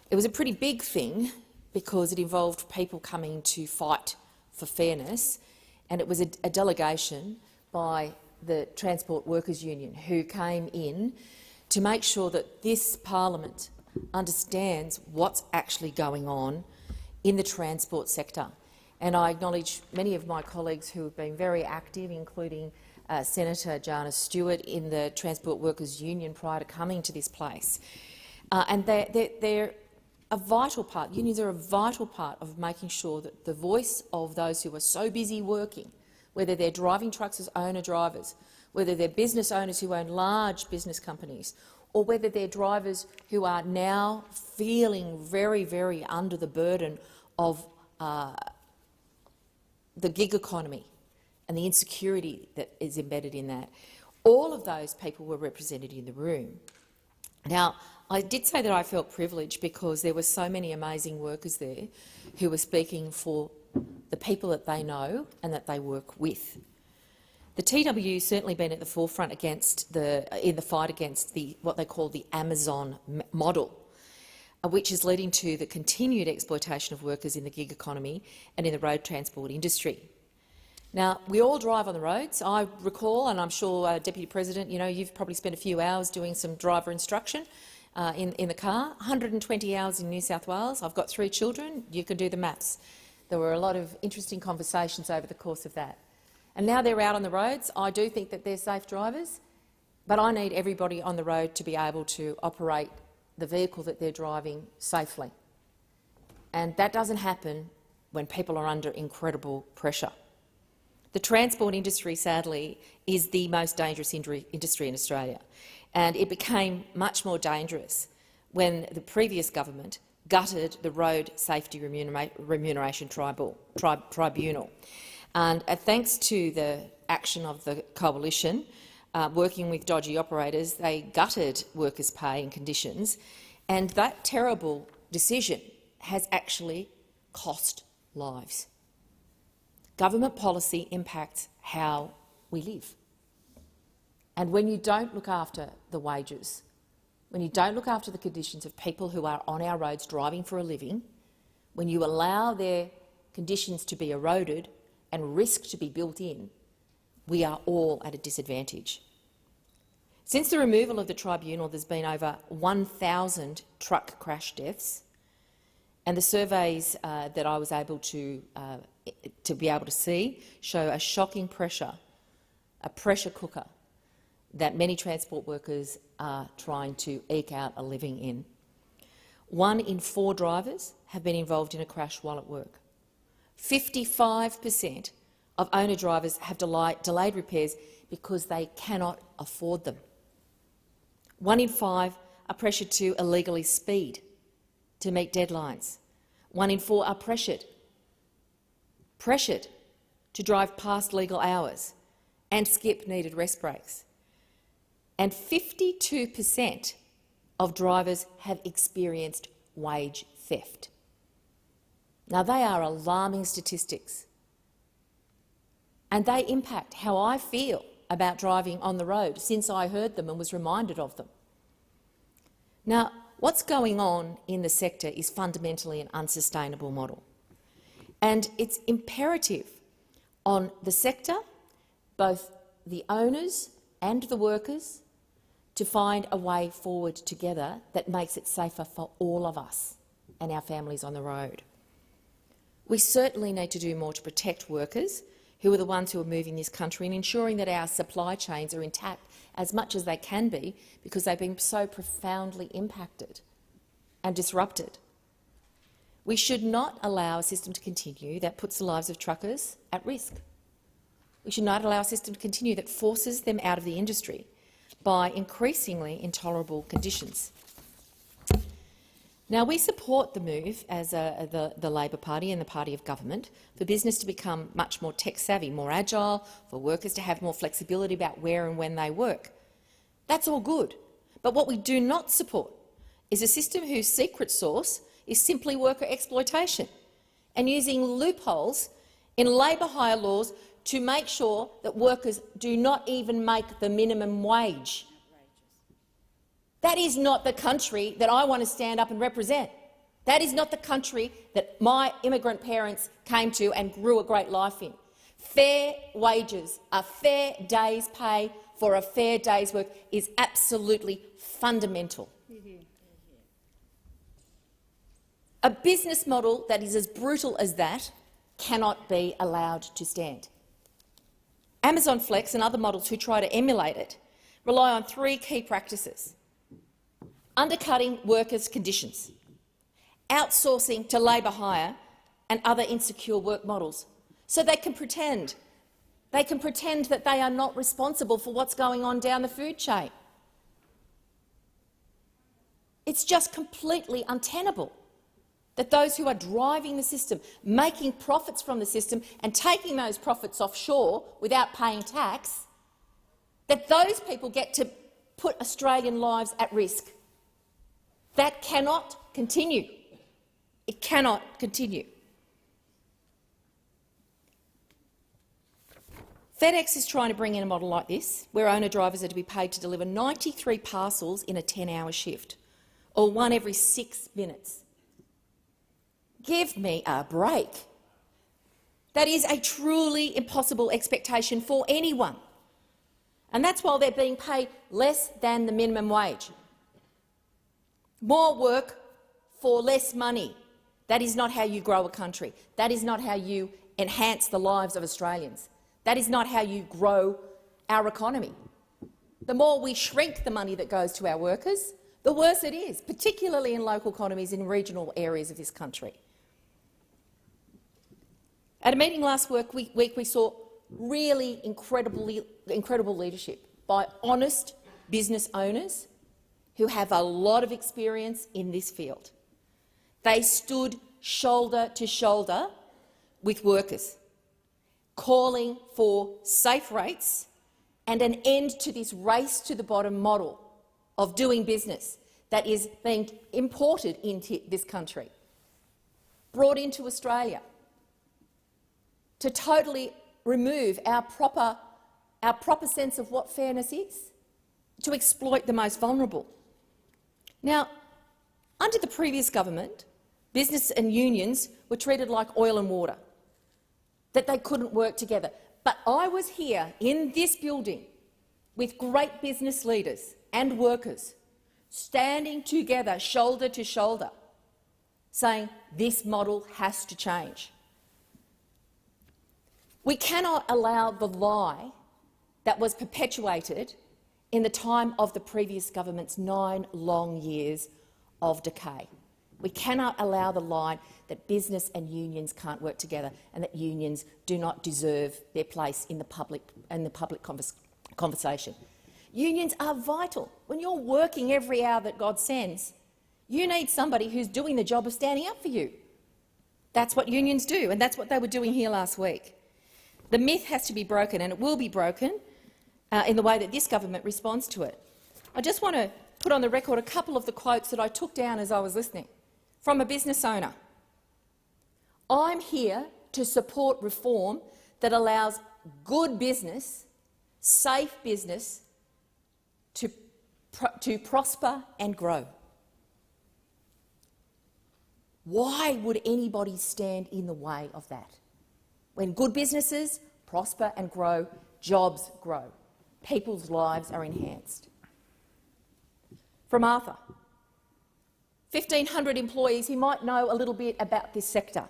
It was a pretty big thing because it involved people coming to fight for fairness, and it was a delegation by the Transport Workers Union who came in to make sure that this parliament understands what's actually going on in the transport sector. And I acknowledge many of my colleagues who have been very active, including Senator Jana Stewart in the Transport Workers Union prior to coming to this place. And they're a vital part. Unions are a vital part of making sure that the voice of those who are so busy working, whether they're driving trucks as owner-drivers, whether they're business owners who own large business companies, or whether they're drivers who are now feeling very, very under the burden of the gig economy and the insecurity that is embedded in that. All of those people were represented in the room. Now, I did say that I felt privileged because there were so many amazing workers there who were speaking for the people that they know and that they work with. The TWU's certainly been at the forefront in the fight against what they call the Amazon model, which is leading to the continued exploitation of workers in the gig economy and in the road transport industry. Now, we all drive on the roads. I recall, and I'm sure, Deputy President, you've probably spent a few hours doing some driver instruction in the car, 120 hours in New South Wales. I've got 3 children. You can do the maths. There were a lot of interesting conversations over the course of that. And now they're out on the roads. I do think that they're safe drivers, but I need everybody on the road to be able to operate the vehicle that they're driving safely. And that doesn't happen when people are under incredible pressure. The transport industry, sadly, is the most dangerous industry in Australia, and it became much more dangerous when the previous government gutted the Road Safety Remuneration Tribunal. And thanks to the action of the coalition, working with dodgy operators, they gutted workers' pay and conditions, and that terrible decision has actually cost lives. Government policy impacts how we live. And when you don't look after the wages, when you don't look after the conditions of people who are on our roads driving for a living, when you allow their conditions to be eroded and risk to be built in, we are all at a disadvantage. Since the removal of the tribunal, there's been over 1,000 truck crash deaths, and the surveys that I was able to be able to see show a shocking pressure, a pressure cooker that many transport workers are trying to eke out a living in. 1 in 4 drivers have been involved in a crash while at work. 55% of owner drivers have delayed repairs because they cannot afford them. 1 in 5 are pressured to illegally speed to meet deadlines. 1 in 4 are pressured to drive past legal hours and skip needed rest breaks. And 52% of drivers have experienced wage theft. Now, they are alarming statistics, and they impact how I feel about driving on the road since I heard them and was reminded of them. Now, what's going on in the sector is fundamentally an unsustainable model, and it's imperative on the sector, both the owners and the workers, to find a way forward together that makes it safer for all of us and our families on the road. We certainly need to do more to protect workers who are the ones who are moving this country and ensuring that our supply chains are intact as much as they can be, because they've been so profoundly impacted and disrupted. We should not allow a system to continue that puts the lives of truckers at risk. We should not allow a system to continue that forces them out of the industry by increasingly intolerable conditions. Now, we support the move as the Labor Party and the party of government for business to become much more tech-savvy, more agile, for workers to have more flexibility about where and when they work. That's all good. But what we do not support is a system whose secret sauce is simply worker exploitation and using loopholes in labour hire laws to make sure that workers do not even make the minimum wage. That is not the country that I want to stand up and represent. That is not the country that my immigrant parents came to and grew a great life in. Fair wages, a fair day's pay for a fair day's work is absolutely fundamental. A business model that is as brutal as that cannot be allowed to stand. Amazon Flex and other models who try to emulate it rely on 3 key practices: undercutting workers' conditions, outsourcing to labour hire and other insecure work models, so they can pretend that they are not responsible for what's going on down the food chain. It's just completely untenable that those who are driving the system, making profits from the system and taking those profits offshore without paying tax, that those people get to put Australian lives at risk. That cannot continue. It cannot continue. FedEx is trying to bring in a model like this, where owner-drivers are to be paid to deliver 93 parcels in a 10-hour shift, or 1 every 6 minutes. Give me a break. That is a truly impossible expectation for anyone. And that's while they're being paid less than the minimum wage. More work for less money. That is not how you grow a country. That is not how you enhance the lives of Australians. That is not how you grow our economy. The more we shrink the money that goes to our workers, the worse it is, particularly in local economies in regional areas of this country. At a meeting last week, we saw really incredible leadership by honest business owners who have a lot of experience in this field. They stood shoulder to shoulder with workers, calling for safe rates and an end to this race-to-the-bottom model of doing business that is being imported into this country, brought into Australia, to totally remove our proper sense of what fairness is, to exploit the most vulnerable. Now, under the previous government, business and unions were treated like oil and water, that they couldn't work together. But I was here in this building with great business leaders and workers standing together shoulder to shoulder, saying this model has to change. We cannot allow the lie that was perpetuated in the time of the previous government's 9 long years of decay. We cannot allow the lie that business and unions can't work together and that unions do not deserve their place in the public conversation. Unions are vital. When you're working every hour that God sends, you need somebody who's doing the job of standing up for you. That's what unions do, and that's what they were doing here last week. The myth has to be broken, and it will be broken in the way that this government responds to it. I just want to put on the record a couple of the quotes that I took down as I was listening from a business owner. I'm here to support reform that allows good business, safe business, to prosper and grow. Why would anybody stand in the way of that? When good businesses prosper and grow, jobs grow, people's lives are enhanced. From Arthur, 1,500 employees who might know a little bit about this sector.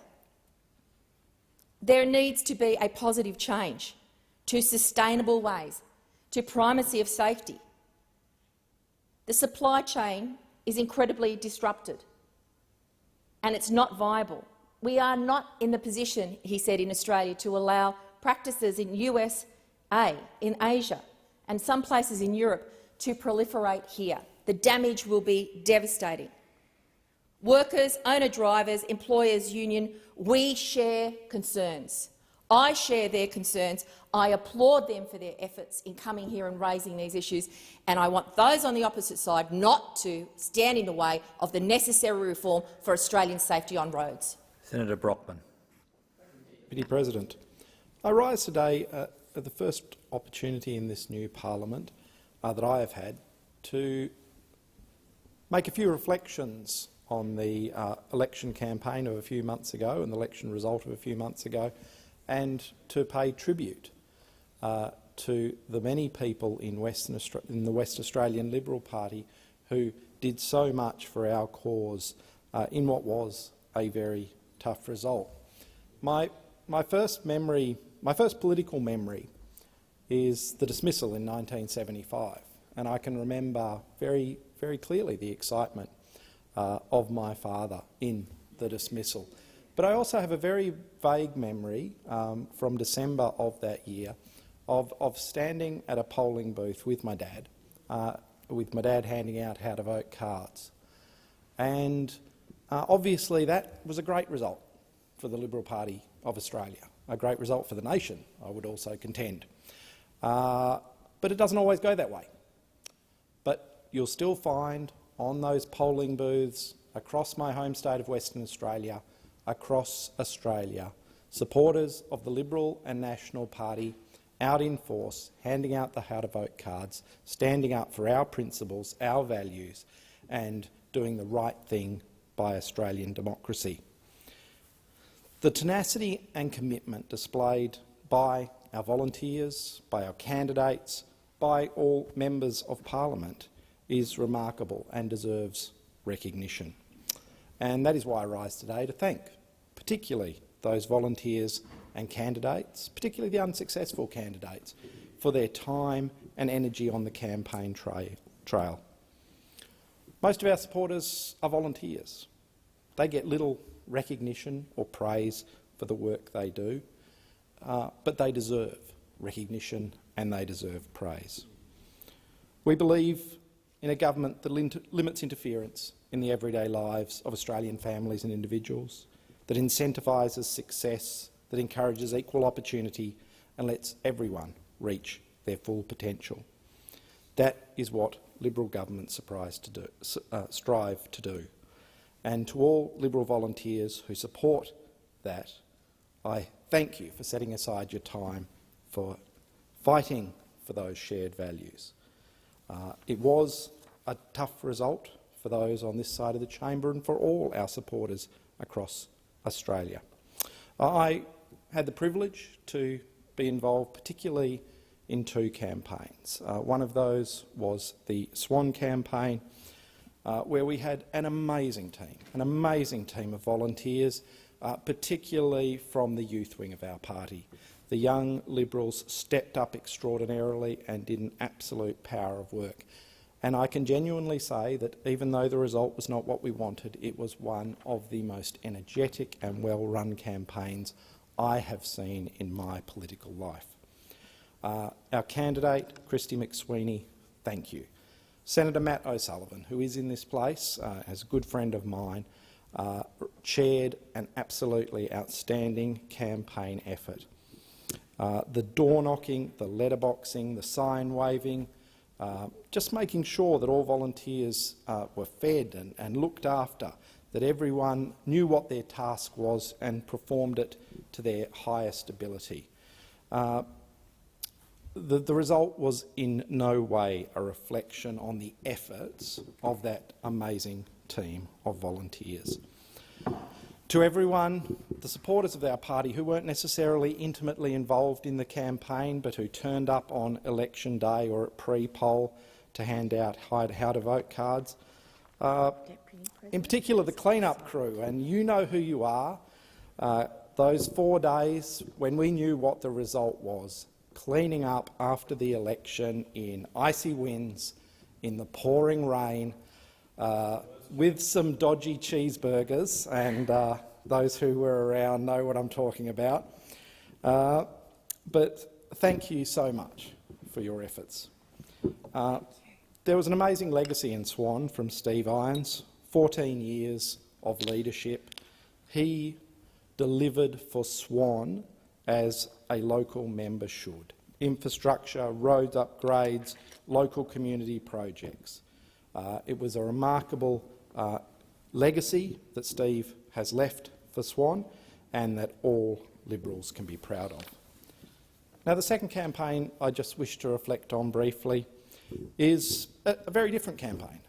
There needs to be a positive change to sustainable ways, to primacy of safety. The supply chain is incredibly disrupted, and it's not viable. We are not in the position, he said, in Australia to allow practices in USA, in Asia and some places in Europe to proliferate here. The damage will be devastating. Workers, owner-drivers, employers' union, we share concerns. I share their concerns. I applaud them for their efforts in coming here and raising these issues, and I want those on the opposite side not to stand in the way of the necessary reform for Australian safety on roads. Senator Brockman. Deputy President, I rise today at the first opportunity in this new parliament that I have had to make a few reflections on the election campaign of a few months ago and the election result of a few months ago, and to pay tribute to the many people in the West Australian Liberal Party who did so much for our cause in what was a very tough result. My first political memory is the dismissal in 1975, and I can remember very, very clearly the excitement of my father in the dismissal. But I also have a very vague memory from December of that year of standing at a polling booth with my dad handing out how to vote cards. And obviously that was a great result for the Liberal Party of Australia, a great result for the nation, I would also contend. But it doesn't always go that way. But you'll still find on those polling booths across my home state of Western Australia, across Australia, supporters of the Liberal and National Party out in force, handing out the how to vote cards, standing up for our principles, our values, and doing the right thing by Australian democracy. The tenacity and commitment displayed by our volunteers, by our candidates, by all members of parliament is remarkable and deserves recognition. And that is why I rise today to thank particularly those volunteers and candidates, particularly the unsuccessful candidates, for their time and energy on the campaign trail. Most of our supporters are volunteers. They get little recognition or praise for the work they do, but they deserve recognition and they deserve praise. We believe in a government that limits interference in the everyday lives of Australian families and individuals, that incentivises success, that encourages equal opportunity and lets everyone reach their full potential. That is what Liberal governments strive to do. And to all Liberal volunteers who support that, I thank you for setting aside your time for fighting for those shared values. It was a tough result for those on this side of the chamber and for all our supporters across Australia. I had the privilege to be involved particularly in two campaigns. One of those was the Swan campaign, where we had an amazing team of volunteers, particularly from the youth wing of our party. The young Liberals stepped up extraordinarily and did an absolute power of work. And I can genuinely say that even though the result was not what we wanted, it was one of the most energetic and well-run campaigns I have seen in my political life. Our candidate, Christy McSweeney, thank you. Senator Matt O'Sullivan, who is in this place, as a good friend of mine, chaired an absolutely outstanding campaign effort. The door-knocking, the letterboxing, the sign-waving, just making sure that all volunteers were fed and looked after, that everyone knew what their task was and performed it to their highest ability. The result was in no way a reflection on the efforts of that amazing team of volunteers. To everyone, the supporters of our party who weren't necessarily intimately involved in the campaign but who turned up on election day or at pre-poll to hand out how-to-vote cards, in particular the clean-up crew, and you know who you are, those 4 days when we knew what the result was, cleaning up after the election in icy winds, in the pouring rain, with some dodgy cheeseburgers, and those who were around know what I'm talking about. But thank you so much for your efforts. There was an amazing legacy in Swan from Steve Irons, 14 years of leadership. He delivered for Swan as a local member should. Infrastructure, roads upgrades, local community projects. It was a remarkable legacy that Steve has left for Swan and that all Liberals can be proud of. Now, the second campaign I just wish to reflect on briefly is a very different campaign.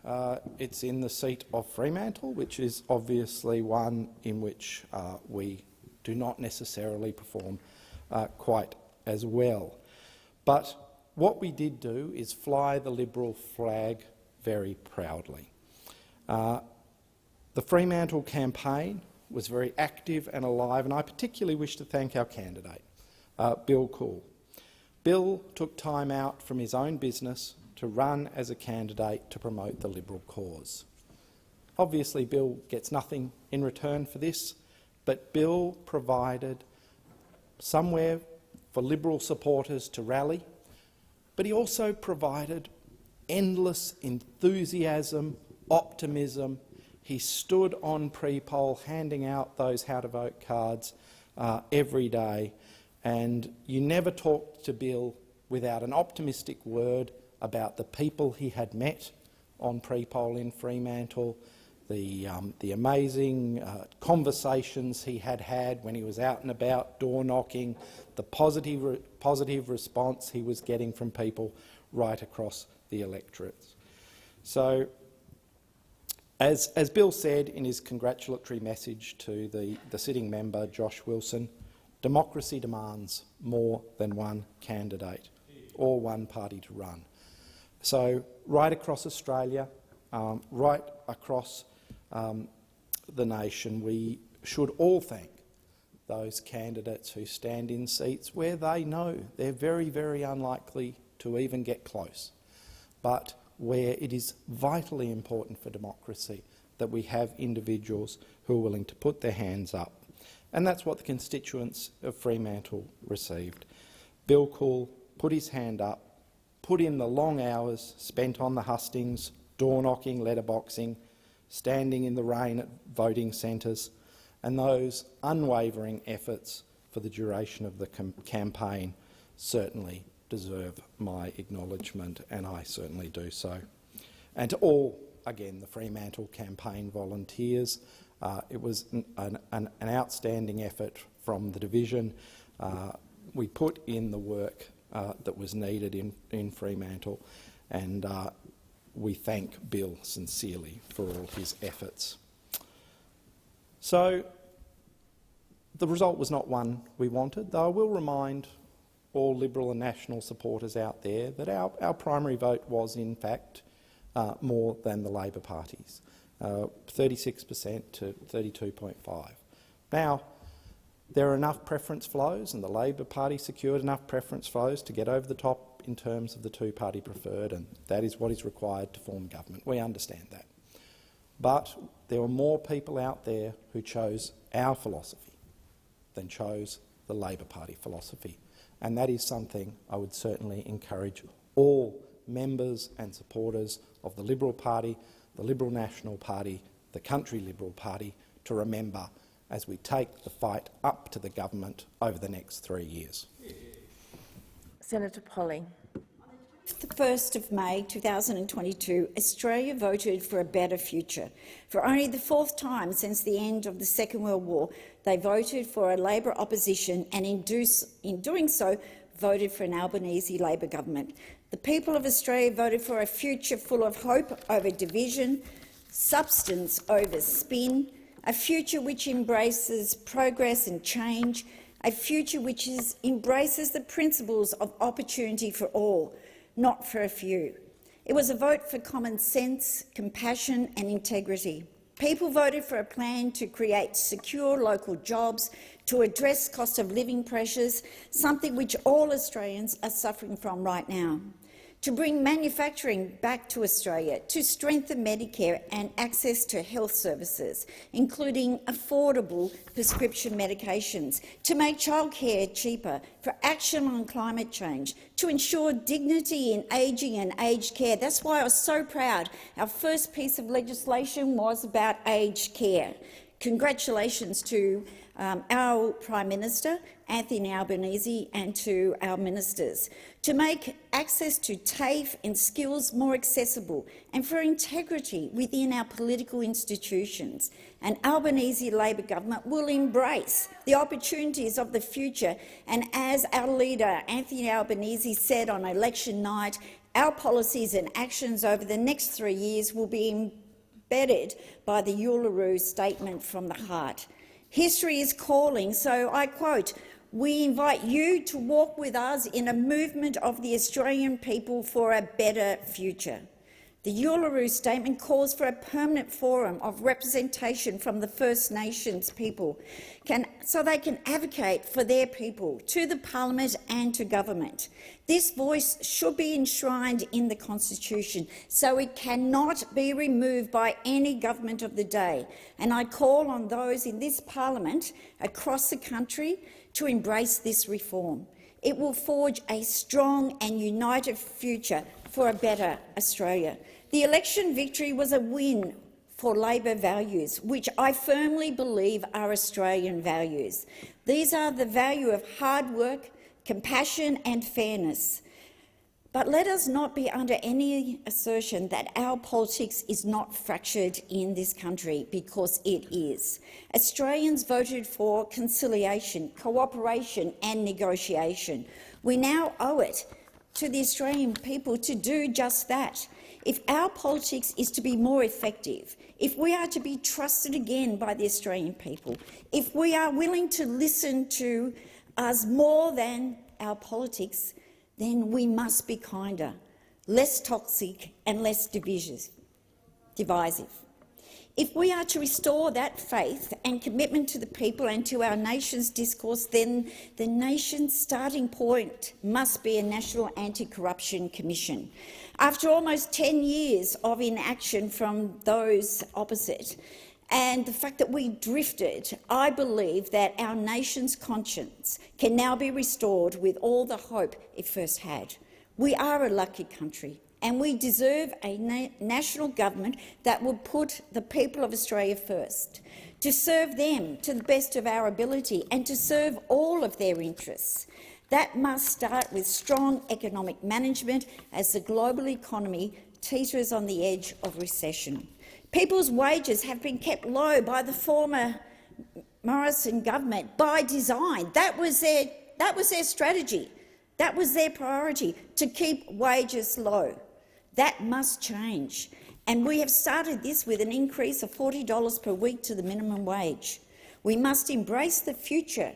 It's in the seat of Fremantle, which is obviously one in which we do not necessarily perform quite as well. But what we did do is fly the Liberal flag very proudly. The Fremantle campaign was very active and alive, and I particularly wish to thank our candidate, Bill Cool. Bill took time out from his own business to run as a candidate to promote the Liberal cause. Obviously, Bill gets nothing in return for this, but Bill provided somewhere for Liberal supporters to rally, but he also provided endless enthusiasm, optimism. He stood on pre-poll handing out those how-to-vote cards every day, and you never talked to Bill without an optimistic word about the people he had met on pre-poll in Fremantle, the amazing conversations he had had when he was out and about door-knocking, the positive response he was getting from people right across the electorates. So, as Bill said in his congratulatory message to the sitting member, Josh Wilson, democracy demands more than one candidate or one party to run. So right across Australia, right across the nation, we should all thank those candidates who stand in seats where they know they're very, very unlikely to even get close, but where it is vitally important for democracy that we have individuals who are willing to put their hands up. And that's what the constituents of Fremantle received. Bill Cool put his hand up, put in the long hours spent on the hustings, door-knocking, letterboxing, standing in the rain at voting centres, and those unwavering efforts for the duration of the campaign certainly deserve my acknowledgement, and I certainly do so. And to all, again, the Fremantle campaign volunteers, it was an outstanding effort from the division. We put in the work that was needed in Fremantle, and we thank Bill sincerely for all his efforts. So the result was not one we wanted, though I will remind all Liberal and National supporters out there that our primary vote was, in fact, more than the Labor Party's, 36% to 32.5%. Now, there are enough preference flows, and the Labor Party secured enough preference flows to get over the top in terms of the two-party preferred, and that is what is required to form government. We understand that. But there were more people out there who chose our philosophy than chose the Labor Party philosophy, and that is something I would certainly encourage all members and supporters of the Liberal Party, the Liberal National Party, the Country Liberal Party to remember as we take the fight up to the government over the next 3 years. Senator Polley. The 1st of May 2022, Australia voted for a better future. For only the 4th time since the end of the Second World War, they voted for a Labor opposition and in doing so voted for an Albanese Labor government. The people of Australia voted for a future full of hope over division, substance over spin, a future which embraces progress and change, a future which embraces the principles of opportunity for all, not for a few. It was a vote for common sense, compassion and integrity. People voted for a plan to create secure local jobs, to address cost of living pressures, something which all Australians are suffering from right now, to bring manufacturing back to Australia, to strengthen Medicare and access to health services, including affordable prescription medications, to make childcare cheaper, for action on climate change, to ensure dignity in ageing and aged care. That's why I was so proud. Our first piece of legislation was about aged care. Congratulations to our Prime Minister, Anthony Albanese, and to our ministers, to make access to TAFE and skills more accessible and for integrity within our political institutions. An Albanese Labor government will embrace the opportunities of the future, and as our leader, Anthony Albanese, said on election night, our policies and actions over the next 3 years will be embedded by the Uluru Statement from the Heart. History is calling, so I quote, "We invite you to walk with us in a movement of the Australian people for a better future." The Uluru Statement calls for a permanent forum of representation from the First Nations people, so they can advocate for their people to the Parliament and to government. This voice should be enshrined in the Constitution, so it cannot be removed by any government of the day. And I call on those in this Parliament across the country to embrace this reform. It will forge a strong and united future for a better Australia. The election victory was a win for Labor values, which I firmly believe are Australian values. These are the value of hard work, compassion and fairness. But let us not be under any assertion that our politics is not fractured in this country, because it is. Australians voted for conciliation, cooperation and negotiation. We now owe it to the Australian people to do just that. If our politics is to be more effective, if we are to be trusted again by the Australian people, if we are willing to listen to us more than our politics, then we must be kinder, less toxic and less divisive. If we are to restore that faith and commitment to the people and to our nation's discourse, then the nation's starting point must be a National Anti-Corruption Commission. After almost 10 years of inaction from those opposite, and the fact that we drifted, I believe that our nation's conscience can now be restored with all the hope it first had. We are a lucky country, and we deserve a national government that will put the people of Australia first, to serve them to the best of our ability and to serve all of their interests. That must start with strong economic management as the global economy teeters on the edge of recession. People's wages have been kept low by the former Morrison government by design. That was their strategy. That was their priority, to keep wages low. That must change. And we have started this with an increase of $40 per week to the minimum wage. We must embrace the future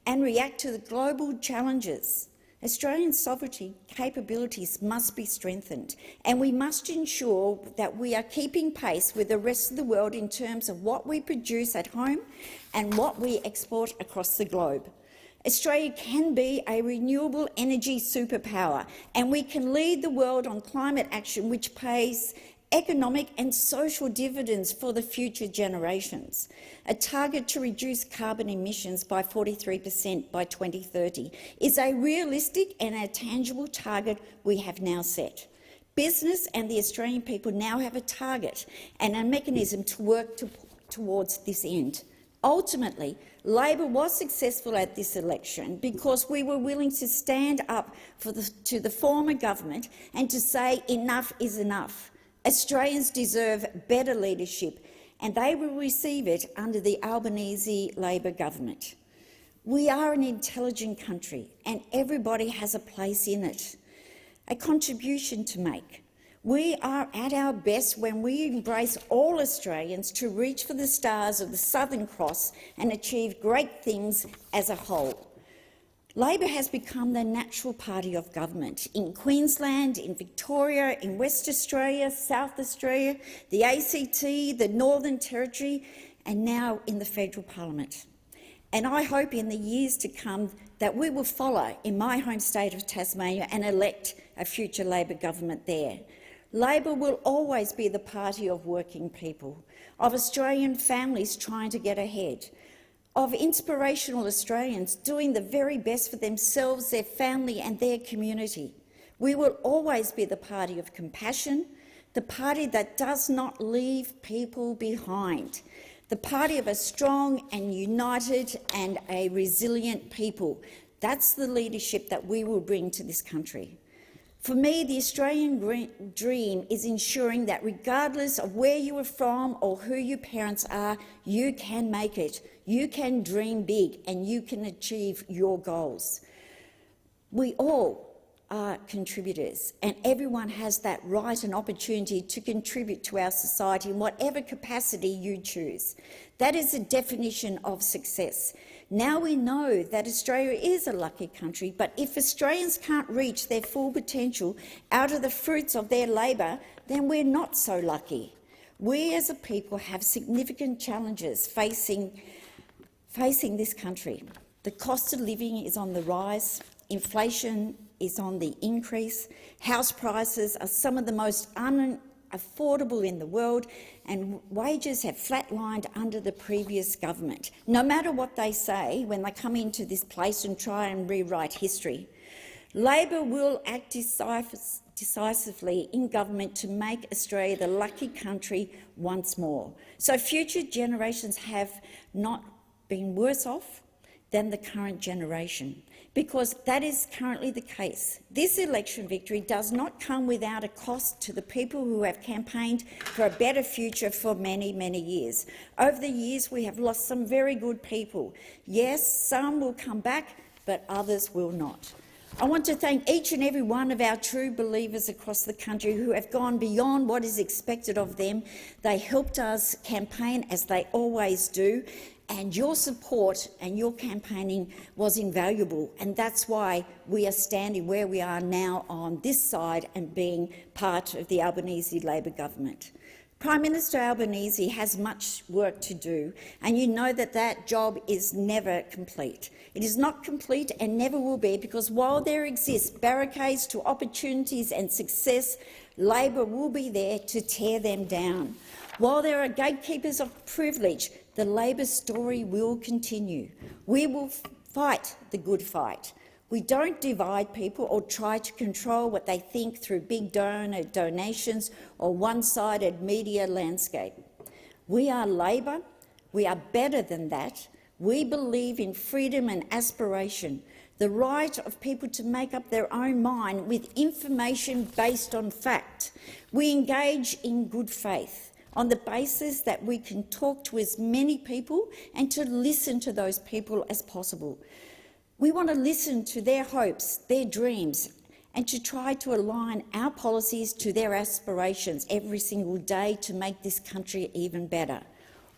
and react to the global challenges. Australian sovereignty capabilities must be strengthened, and we must ensure that we are keeping pace with the rest of the world in terms of what we produce at home and what we export across the globe. Australia can be a renewable energy superpower, and we can lead the world on climate action which pays economic and social dividends for the future generations. A target to reduce carbon emissions by 43% by 2030 is a realistic and a tangible target we have now set. Business and the Australian people now have a target and a mechanism to work towards this end. Ultimately, Labor was successful at this election because we were willing to stand up to the former government and to say enough is enough. Australians deserve better leadership, and they will receive it under the Albanese Labor government. We are an intelligent country, and everybody has a place in it, a contribution to make. We are at our best when we embrace all Australians to reach for the stars of the Southern Cross and achieve great things as a whole. Labor has become the natural party of government in Queensland, in Victoria, in West Australia, South Australia, the ACT, the Northern Territory, and now in the federal parliament. And I hope in the years to come that we will follow in my home state of Tasmania and elect a future Labor government there. Labor will always be the party of working people, of Australian families trying to get ahead, of inspirational Australians doing the very best for themselves, their family and their community. We will always be the party of compassion, the party that does not leave people behind, the party of a strong and united and a resilient people. That's the leadership that we will bring to this country. For me, the Australian dream is ensuring that regardless of where you are from or who your parents are, you can make it, you can dream big and you can achieve your goals. We all are contributors, and everyone has that right and opportunity to contribute to our society in whatever capacity you choose. That is the definition of success. Now we know that Australia is a lucky country, but if Australians can't reach their full potential out of the fruits of their labour, then we're not so lucky. We as a people have significant challenges facing this country. The cost of living is on the rise, inflation is on the increase, house prices are some of the most unaffordable in the world, and wages have flatlined under the previous government. No matter what they say when they come into this place and try and rewrite history, Labor will act decisively in government to make Australia the lucky country once more, so future generations have not been worse off than the current generation, because that is currently the case. This election victory does not come without a cost to the people who have campaigned for a better future for many, many years. Over the years, we have lost some very good people. Yes, some will come back, but others will not. I want to thank each and every one of our true believers across the country who have gone beyond what is expected of them. They helped us campaign, as they always do, and your support and your campaigning was invaluable, and that's why we are standing where we are now on this side and being part of the Albanese Labor government. Prime Minister Albanese has much work to do, and you know that that job is never complete. It is not complete and never will be, because while there exist barricades to opportunities and success, Labor will be there to tear them down. While there are gatekeepers of privilege, the Labor story will continue. We will fight the good fight. We don't divide people or try to control what they think through big donor donations or one-sided media landscape. We are Labor. We are better than that. We believe in freedom and aspiration, the right of people to make up their own mind with information based on fact. We engage in good faith, on the basis that we can talk to as many people and to listen to those people as possible. We want to listen to their hopes, their dreams, and to try to align our policies to their aspirations every single day to make this country even better.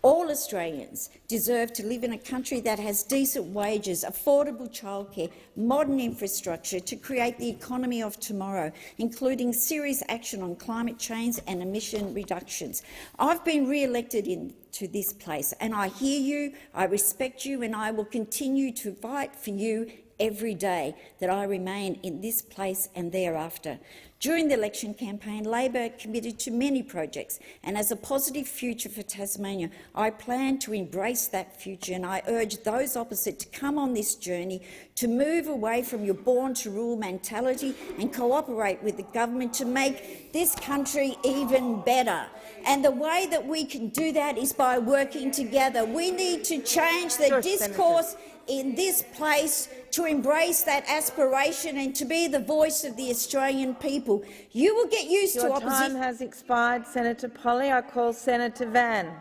All Australians deserve to live in a country that has decent wages, affordable childcare, modern infrastructure to create the economy of tomorrow, including serious action on climate change and emission reductions. I've been re-elected into this place, and I hear you, I respect you, and I will continue to fight for you every day that I remain in this place and thereafter. During the election campaign, Labor committed to many projects, and as a positive future for Tasmania, I plan to embrace that future, and I urge those opposite to come on this journey, to move away from your born-to-rule mentality and cooperate with the government to make this country even better. And the way that we can do that is by working together. We need to change the discourse in this place to embrace that aspiration and to be the voice of the Australian people. You will get used to opposition. Your time has expired, Senator Polley. I call Senator Van.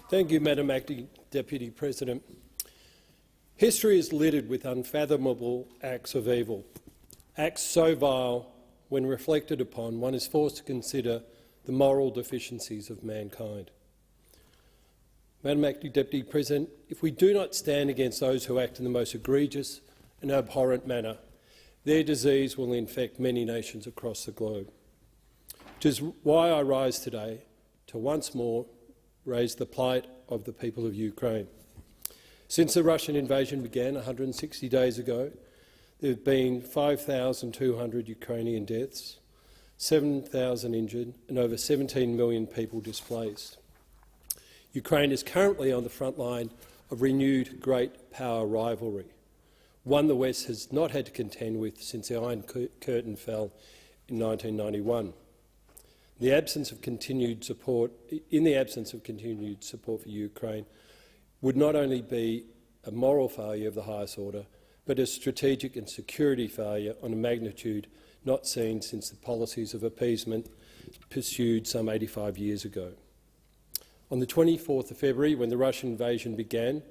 Thank you, Madam Acting Deputy President. History is littered with unfathomable acts of evil. Acts so vile, when reflected upon, one is forced to consider the moral deficiencies of mankind. Madam Acting Deputy President, if we do not stand against those who act in the most egregious and abhorrent manner, their disease will infect many nations across the globe. Which is why I rise today to once more raise the plight of the people of Ukraine. Since the Russian invasion began 160 days ago, there have been 5,200 Ukrainian deaths, 7,000 injured and over 17 million people displaced. Ukraine is currently on the front line of renewed great power rivalry, one the West has not had to contend with since the Iron Curtain fell in 1991. In the absence of continued support for Ukraine would not only be a moral failure of the highest order, but a strategic and security failure on a magnitude not seen since the policies of appeasement pursued some 85 years ago. On the 24th of February, when the Russian invasion began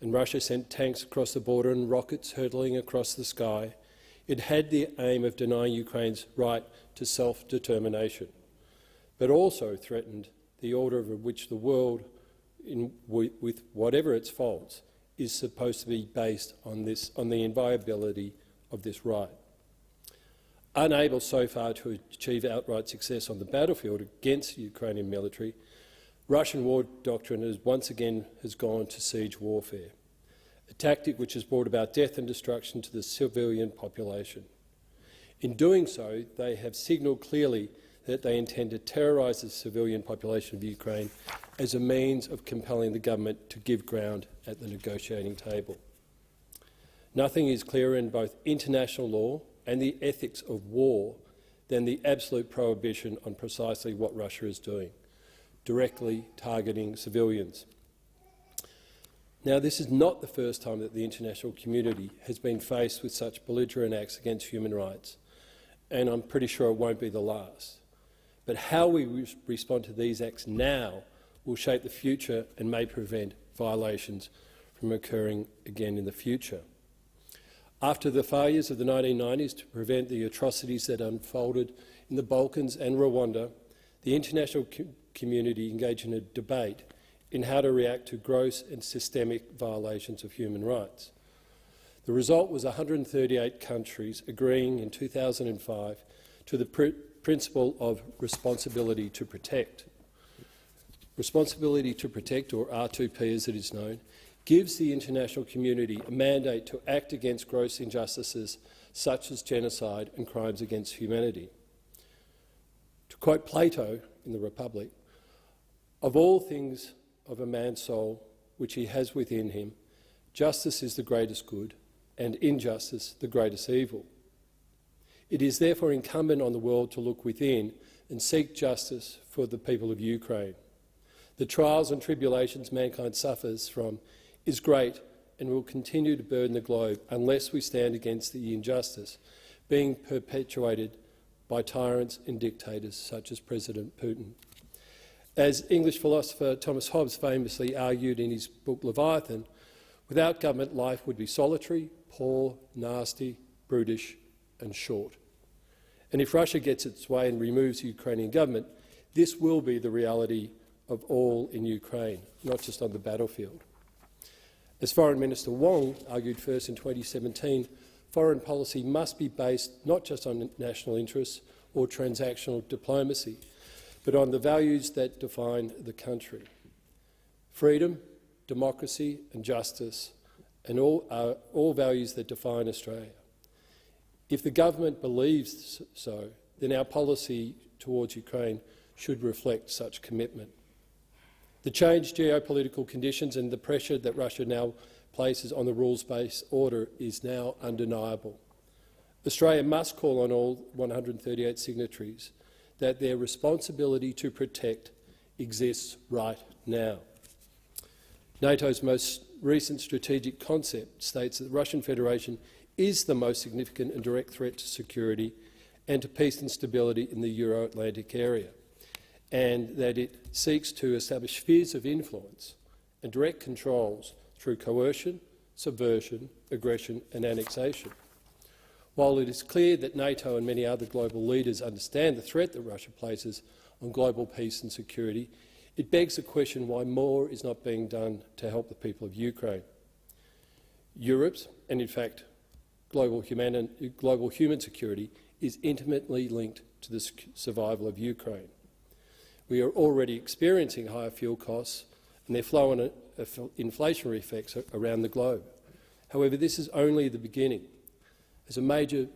and Russia sent tanks across the border and rockets hurtling across the sky, it had the aim of denying Ukraine's right to self-determination, but also threatened the order of which the world, with whatever its faults, is supposed to be based on the inviolability of this right. Unable so far to achieve outright success on the battlefield against the Ukrainian military, Russian war doctrine has once again gone to siege warfare, a tactic which has brought about death and destruction to the civilian population. In doing so, they have signalled clearly that they intend to terrorise the civilian population of Ukraine as a means of compelling the government to give ground at the negotiating table. Nothing is clearer in both international law and the ethics of war than the absolute prohibition on precisely what Russia is doing, directly targeting civilians. Now, this is not the first time that the international community has been faced with such belligerent acts against human rights, and I'm pretty sure it won't be the last. But how we respond to these acts now will shape the future and may prevent violations from occurring again in the future. After the failures of the 1990s to prevent the atrocities that unfolded in the Balkans and Rwanda, the international community engaged in a debate in how to react to gross and systemic violations of human rights. The result was 138 countries agreeing in 2005 to the principle of responsibility to protect. Responsibility to protect, or R2P as it is known, gives the international community a mandate to act against gross injustices such as genocide and crimes against humanity. To quote Plato in the Republic, "Of all things of a man's soul which he has within him, justice is the greatest good, and injustice the greatest evil. It is therefore incumbent on the world to look within and seek justice for the people of Ukraine. The trials and tribulations mankind suffers from is great and will continue to burden the globe unless we stand against the injustice being perpetuated by tyrants and dictators such as President Putin." As English philosopher Thomas Hobbes famously argued in his book Leviathan, without government life would be solitary, poor, nasty, brutish and short. And if Russia gets its way and removes the Ukrainian government, this will be the reality of all in Ukraine, not just on the battlefield. As Foreign Minister Wong argued first in 2017, foreign policy must be based not just on national interests or transactional diplomacy, but on the values that define the country. Freedom, democracy and justice and all values that define Australia. If the government believes so, then our policy towards Ukraine should reflect such commitment. The changed geopolitical conditions and the pressure that Russia now places on the rules-based order is now undeniable. Australia must call on all 138 signatories that their responsibility to protect exists right now. NATO's most recent strategic concept states that the Russian Federation is the most significant and direct threat to security and to peace and stability in the Euro-Atlantic area, and that it seeks to establish spheres of influence and direct controls through coercion, subversion, aggression and annexation. While it is clear that NATO and many other global leaders understand the threat that Russia places on global peace and security, it begs the question why more is not being done to help the people of Ukraine. Europe's, and in fact global human security, is intimately linked to the survival of Ukraine. We are already experiencing higher fuel costs and their flow-on inflationary effects around the globe. However, this is only the beginning. As a major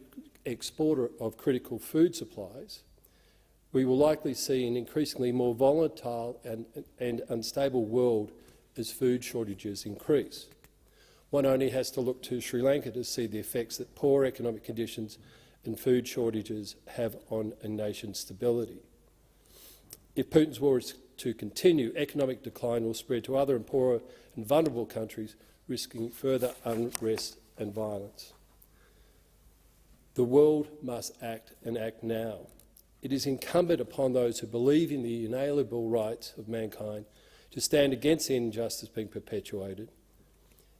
exporter of critical food supplies, we will likely see an increasingly more volatile and unstable world as food shortages increase. One only has to look to Sri Lanka to see the effects that poor economic conditions and food shortages have on a nation's stability. If Putin's war is to continue, economic decline will spread to other and poorer and vulnerable countries, risking further unrest and violence. The world must act, and act now. It is incumbent upon those who believe in the inalienable rights of mankind to stand against the injustice being perpetuated.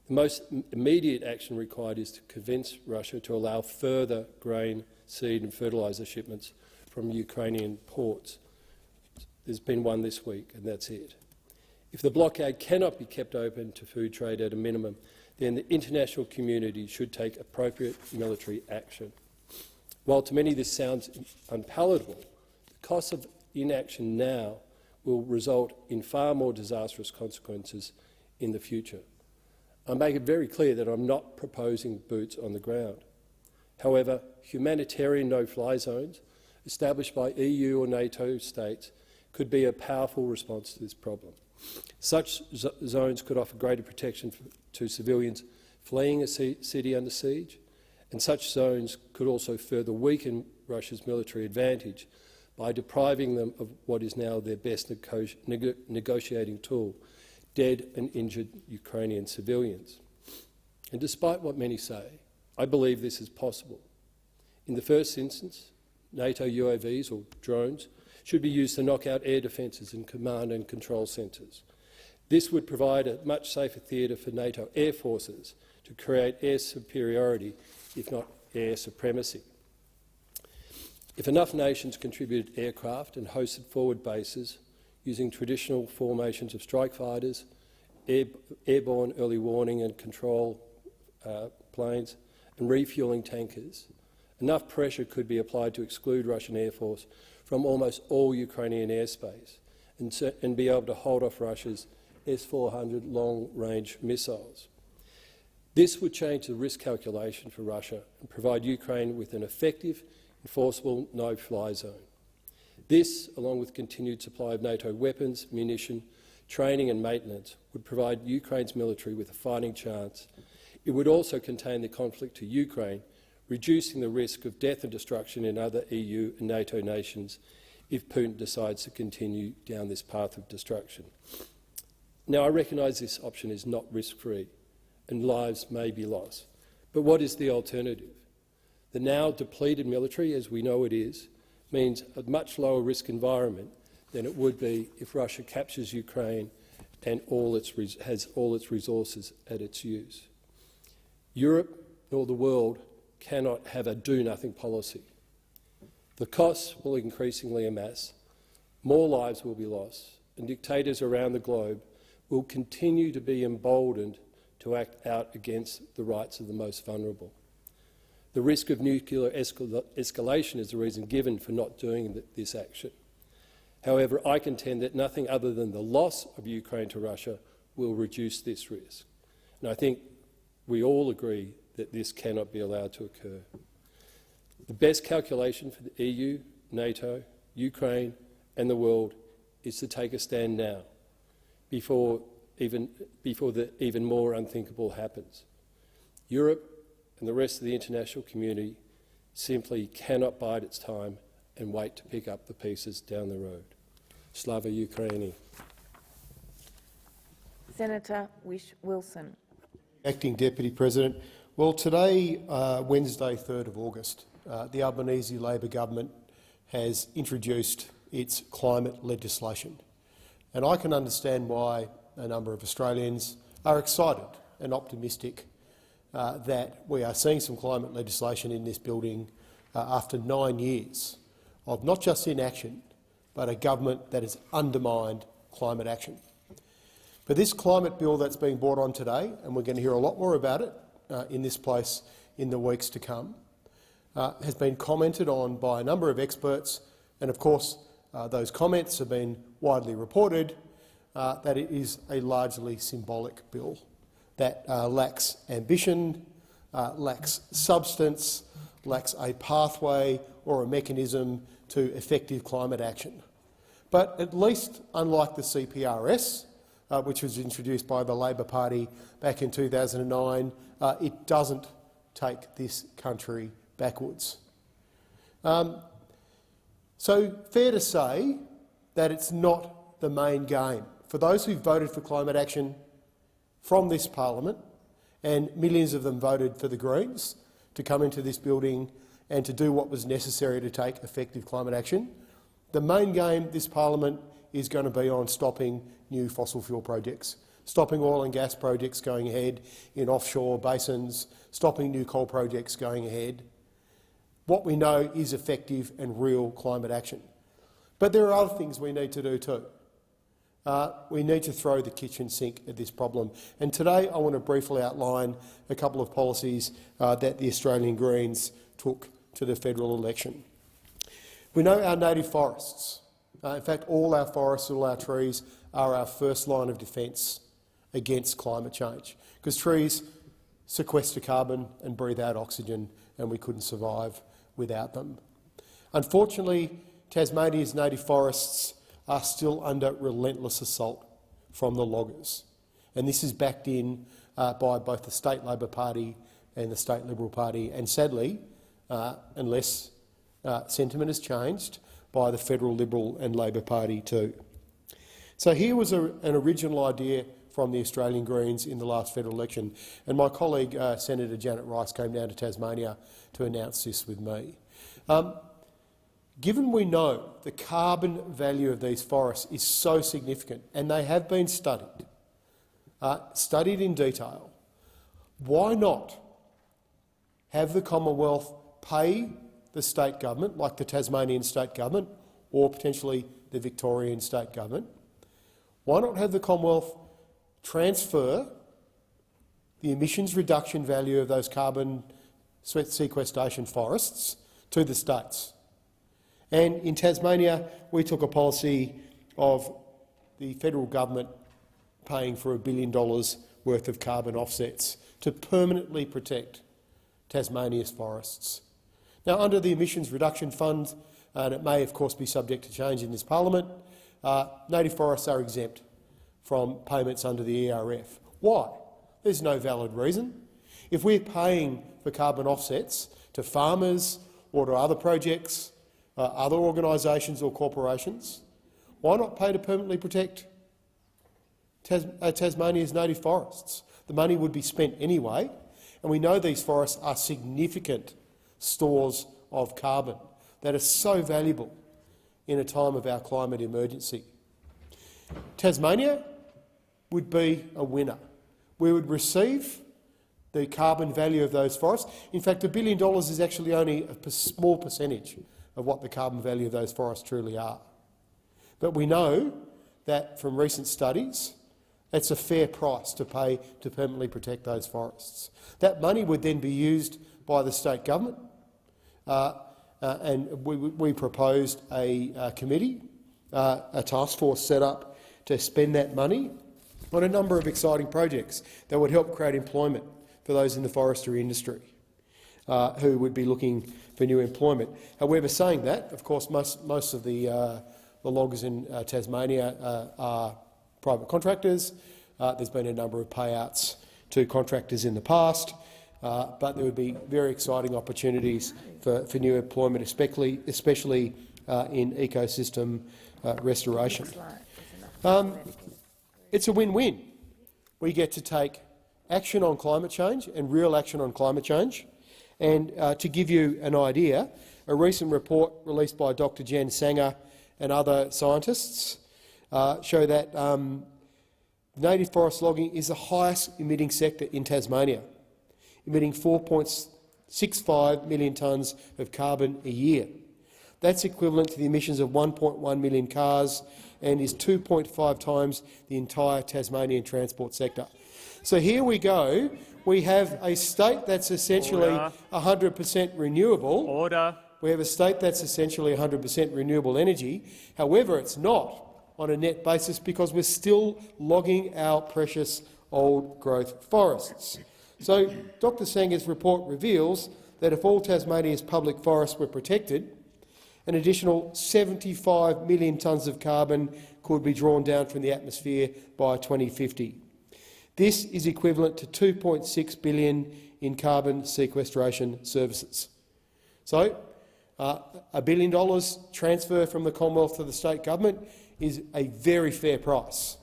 The most immediate action required is to convince Russia to allow further grain, seed and fertiliser shipments from Ukrainian ports. There's been one this week, and that's it. If the blockade cannot be kept open to food trade at a minimum, then the international community should take appropriate military action. While to many this sounds unpalatable, the cost of inaction now will result in far more disastrous consequences in the future. I make it very clear that I'm not proposing boots on the ground. However, humanitarian no-fly zones established by EU or NATO states could be a powerful response to this problem. Such zones could offer greater protection to civilians fleeing a city under siege, and such zones could also further weaken Russia's military advantage by depriving them of what is now their best negotiating tool, dead and injured Ukrainian civilians. And despite what many say, I believe this is possible. In the first instance, NATO UAVs, or drones, should be used to knock out air defences and command and control centres. This would provide a much safer theatre for NATO air forces to create air superiority, if not air supremacy. If enough nations contributed aircraft and hosted forward bases using traditional formations of strike fighters, airborne early warning and control planes and refuelling tankers, enough pressure could be applied to exclude Russian Air Force from almost all Ukrainian airspace and be able to hold off Russia's S-400 long-range missiles. This would change the risk calculation for Russia and provide Ukraine with an effective, enforceable no-fly zone. This, along with continued supply of NATO weapons, munition, training and maintenance, would provide Ukraine's military with a fighting chance. It would also contain the conflict to Ukraine, reducing the risk of death and destruction in other EU and NATO nations if Putin decides to continue down this path of destruction. Now, I recognise this option is not risk-free and lives may be lost. But what is the alternative? The now depleted military, as we know it is, means a much lower risk environment than it would be if Russia captures Ukraine and has all its resources at its use. Europe nor the world cannot have a do-nothing policy. The costs will increasingly amass, more lives will be lost, and dictators around the globe will continue to be emboldened to act out against the rights of the most vulnerable. The risk of nuclear escalation is the reason given for not doing this action. However, I contend that nothing other than the loss of Ukraine to Russia will reduce this risk. And I think we all agree that this cannot be allowed to occur. The best calculation for the EU, NATO, Ukraine and the world is to take a stand now, before the even more unthinkable happens. Europe and the rest of the international community simply cannot bide its time and wait to pick up the pieces down the road. Slava Ukraini. Senator Whish-Wilson. Acting Deputy President. Well, today, Wednesday, 3rd of August, the Albanese Labor government has introduced its climate legislation. And I can understand why a number of Australians are excited and optimistic that we are seeing some climate legislation in this building after 9 years of not just inaction, but a government that has undermined climate action. But this climate bill that's being brought on today, and we're going to hear a lot more about it in this place in the weeks to come, has been commented on by a number of experts, and of course those comments have been widely reported that it is a largely symbolic bill that lacks ambition, lacks substance, lacks a pathway or a mechanism to effective climate action. But at least, unlike the CPRS, which was introduced by the Labor Party back in 2009, it doesn't take this country backwards. So fair to say that it's not the main game. For those who voted for climate action from this parliament, and millions of them voted for the Greens to come into this building and to do what was necessary to take effective climate action, the main game this parliament is going to be on stopping new fossil fuel projects, stopping oil and gas projects going ahead in offshore basins, stopping new coal projects going ahead. What we know is effective and real climate action. But there are other things we need to do too. We need to throw the kitchen sink at this problem. And today I want to briefly outline a couple of policies that the Australian Greens took to the federal election. We know our native forests. In fact, all our forests, all our trees are our first line of defence against climate change, because trees sequester carbon and breathe out oxygen, and we couldn't survive without them. Unfortunately, Tasmania's native forests are still under relentless assault from the loggers, and this is backed in by both the State Labor Party and the State Liberal Party, and sadly, unless sentiment has changed, by the Federal Liberal and Labor Party too. So here was an original idea from the Australian Greens in the last federal election, and my colleague Senator Janet Rice came down to Tasmania to announce this with me. Given we know the carbon value of these forests is so significant, and they have been studied in detail, why not have the Commonwealth pay the state government, like the Tasmanian state government or potentially the Victorian state government? Why not have the Commonwealth transfer the emissions reduction value of those carbon sequestration forests to the states? And in Tasmania, we took a policy of the federal government paying for $1 billion worth of carbon offsets to permanently protect Tasmania's forests. Now, under the Emissions Reduction Fund, and it may of course be subject to change in this parliament, native forests are exempt from payments under the ERF. Why? There's no valid reason. If we're paying for carbon offsets to farmers or to other projects, other organisations or corporations, why not pay to permanently protect Tasmania's native forests? The money would be spent anyway, and we know these forests are significant stores of carbon that are so valuable in a time of our climate emergency. Tasmania would be a winner. We would receive the carbon value of those forests. In fact, $1 billion is actually only a small percentage of what the carbon value of those forests truly are. But we know that from recent studies, it's a fair price to pay to permanently protect those forests. That money would then be used by the state government, and we proposed a committee, a task force set up to spend that money on a number of exciting projects that would help create employment for those in the forestry industry who would be looking for new employment. However, saying that, of course, most of the loggers in Tasmania are private contractors. There's been a number of payouts to contractors in the past, but there would be very exciting opportunities for new employment, especially in ecosystem restoration. It's a win-win. We get to take action on climate change and real action on climate change. And to give you an idea, a recent report released by Dr. Jen Sanger and other scientists show that native forest logging is the highest emitting sector in Tasmania, emitting 4.65 million tonnes of carbon a year. That's equivalent to the emissions of 1.1 million cars and is 2.5 times the entire Tasmanian transport sector. So here we go. We have a state that's essentially 100% renewable. Order. We have a state that's essentially 100% renewable energy. However, it's not on a net basis because we're still logging our precious old-growth forests. So Dr Sanger's report reveals that if all Tasmania's public forests were protected, an additional 75 million tonnes of carbon could be drawn down from the atmosphere by 2050. This is equivalent to $2.6 billion in carbon sequestration services. So, $1 billion transfer from the Commonwealth to the state government is a very fair price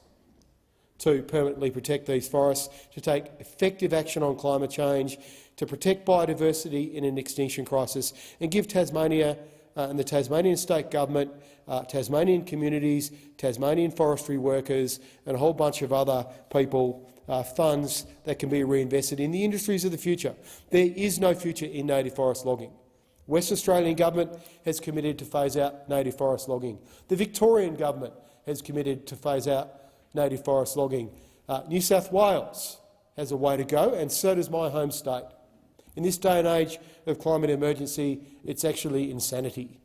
to permanently protect these forests, to take effective action on climate change, to protect biodiversity in an extinction crisis, and give Tasmania and the Tasmanian state government, Tasmanian communities, Tasmanian forestry workers and a whole bunch of other people funds that can be reinvested in the industries of the future. There is no future in native forest logging. West Australian government has committed to phase out native forest logging. The Victorian government has committed to phase out native forest logging. New South Wales has a way to go, and so does my home state. In this day and age of climate emergency, it's actually insanity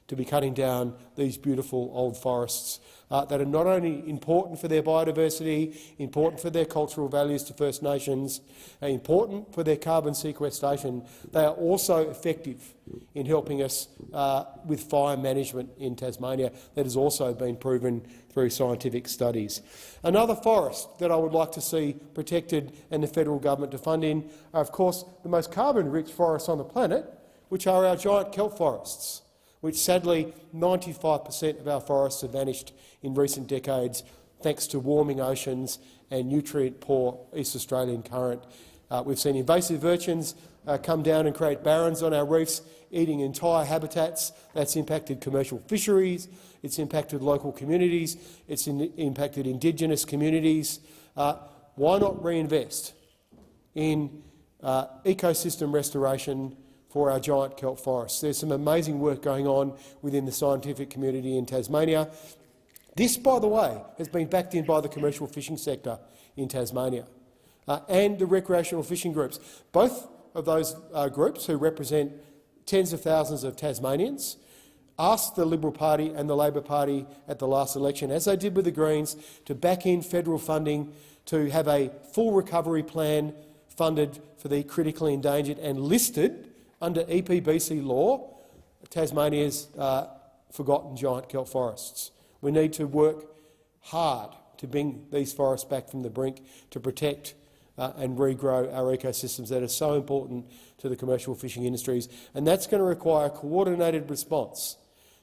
to be cutting down these beautiful old forests that are not only important for their biodiversity, important for their cultural values to First Nations, important for their carbon sequestration, they are also effective in helping us with fire management in Tasmania. That has also been proven through scientific studies. Another forest that I would like to see protected and the federal government to fund in are, of course, the most carbon-rich forests on the planet, which are our giant kelp forests, which sadly 95% of our forests have vanished in recent decades thanks to warming oceans and nutrient-poor East Australian current. We've seen invasive urchins come down and create barrens on our reefs, eating entire habitats. That's impacted commercial fisheries, it's impacted local communities, it's impacted Indigenous communities. Why not reinvest in ecosystem restoration for our giant kelp forests? There's some amazing work going on within the scientific community in Tasmania. This, by the way, has been backed in by the commercial fishing sector in Tasmania and the recreational fishing groups. Both of those groups, who represent tens of thousands of Tasmanians, asked the Liberal Party and the Labor Party at the last election, as they did with the Greens, to back in federal funding to have a full recovery plan funded for the critically endangered and listed under EPBC law, Tasmania's forgotten giant kelp forests. We need to work hard to bring these forests back from the brink to protect and regrow our ecosystems that are so important to the commercial fishing industries. And that's going to require a coordinated response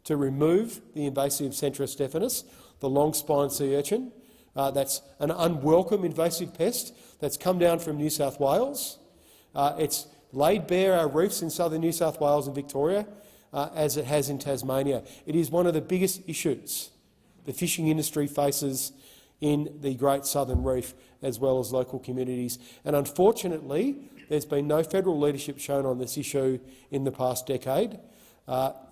to remove the invasive Centra stephanus, the long-spined sea urchin. That's an unwelcome invasive pest that's come down from New South Wales. It's laid bare our reefs in southern New South Wales and Victoria, as it has in Tasmania. It is one of the biggest issues the fishing industry faces in the Great Southern Reef, as well as local communities. And unfortunately, there's been no federal leadership shown on this issue in the past decade.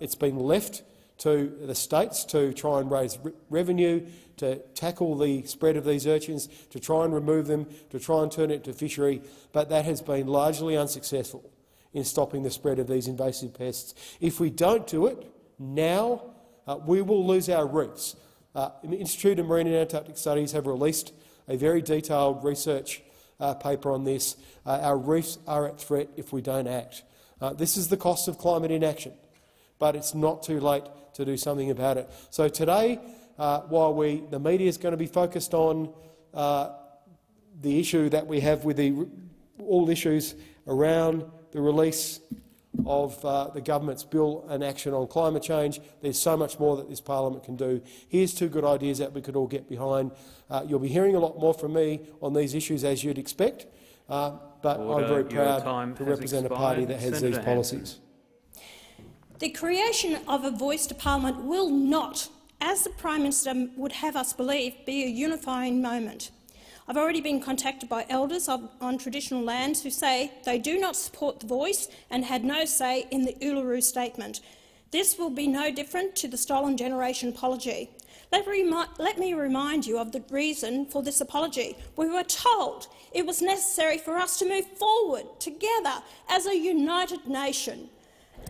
It's been left to the states to try and raise revenue, to tackle the spread of these urchins, to try and remove them, to try and turn it to fishery, but that has been largely unsuccessful in stopping the spread of these invasive pests. If we don't do it now, we will lose our reefs. The Institute of Marine and Antarctic Studies have released a very detailed research paper on this. Our reefs are at threat if we don't act. This is the cost of climate inaction, but it's not too late to do something about it. So today, while the media is going to be focused on the issue that we have with all issues around the release of the government's bill and action on climate change, there's so much more that this parliament can do. Here's two good ideas that we could all get behind. You'll be hearing a lot more from me on these issues, as you'd expect, but I'm very proud to represent a party that has these policies. The creation of a voice to Parliament will not, as the Prime Minister would have us believe, be a unifying moment. I've already been contacted by elders on traditional lands who say they do not support the voice and had no say in the Uluru Statement. This will be no different to the Stolen Generation apology. Let me remind you of the reason for this apology. We were told it was necessary for us to move forward together as a united nation.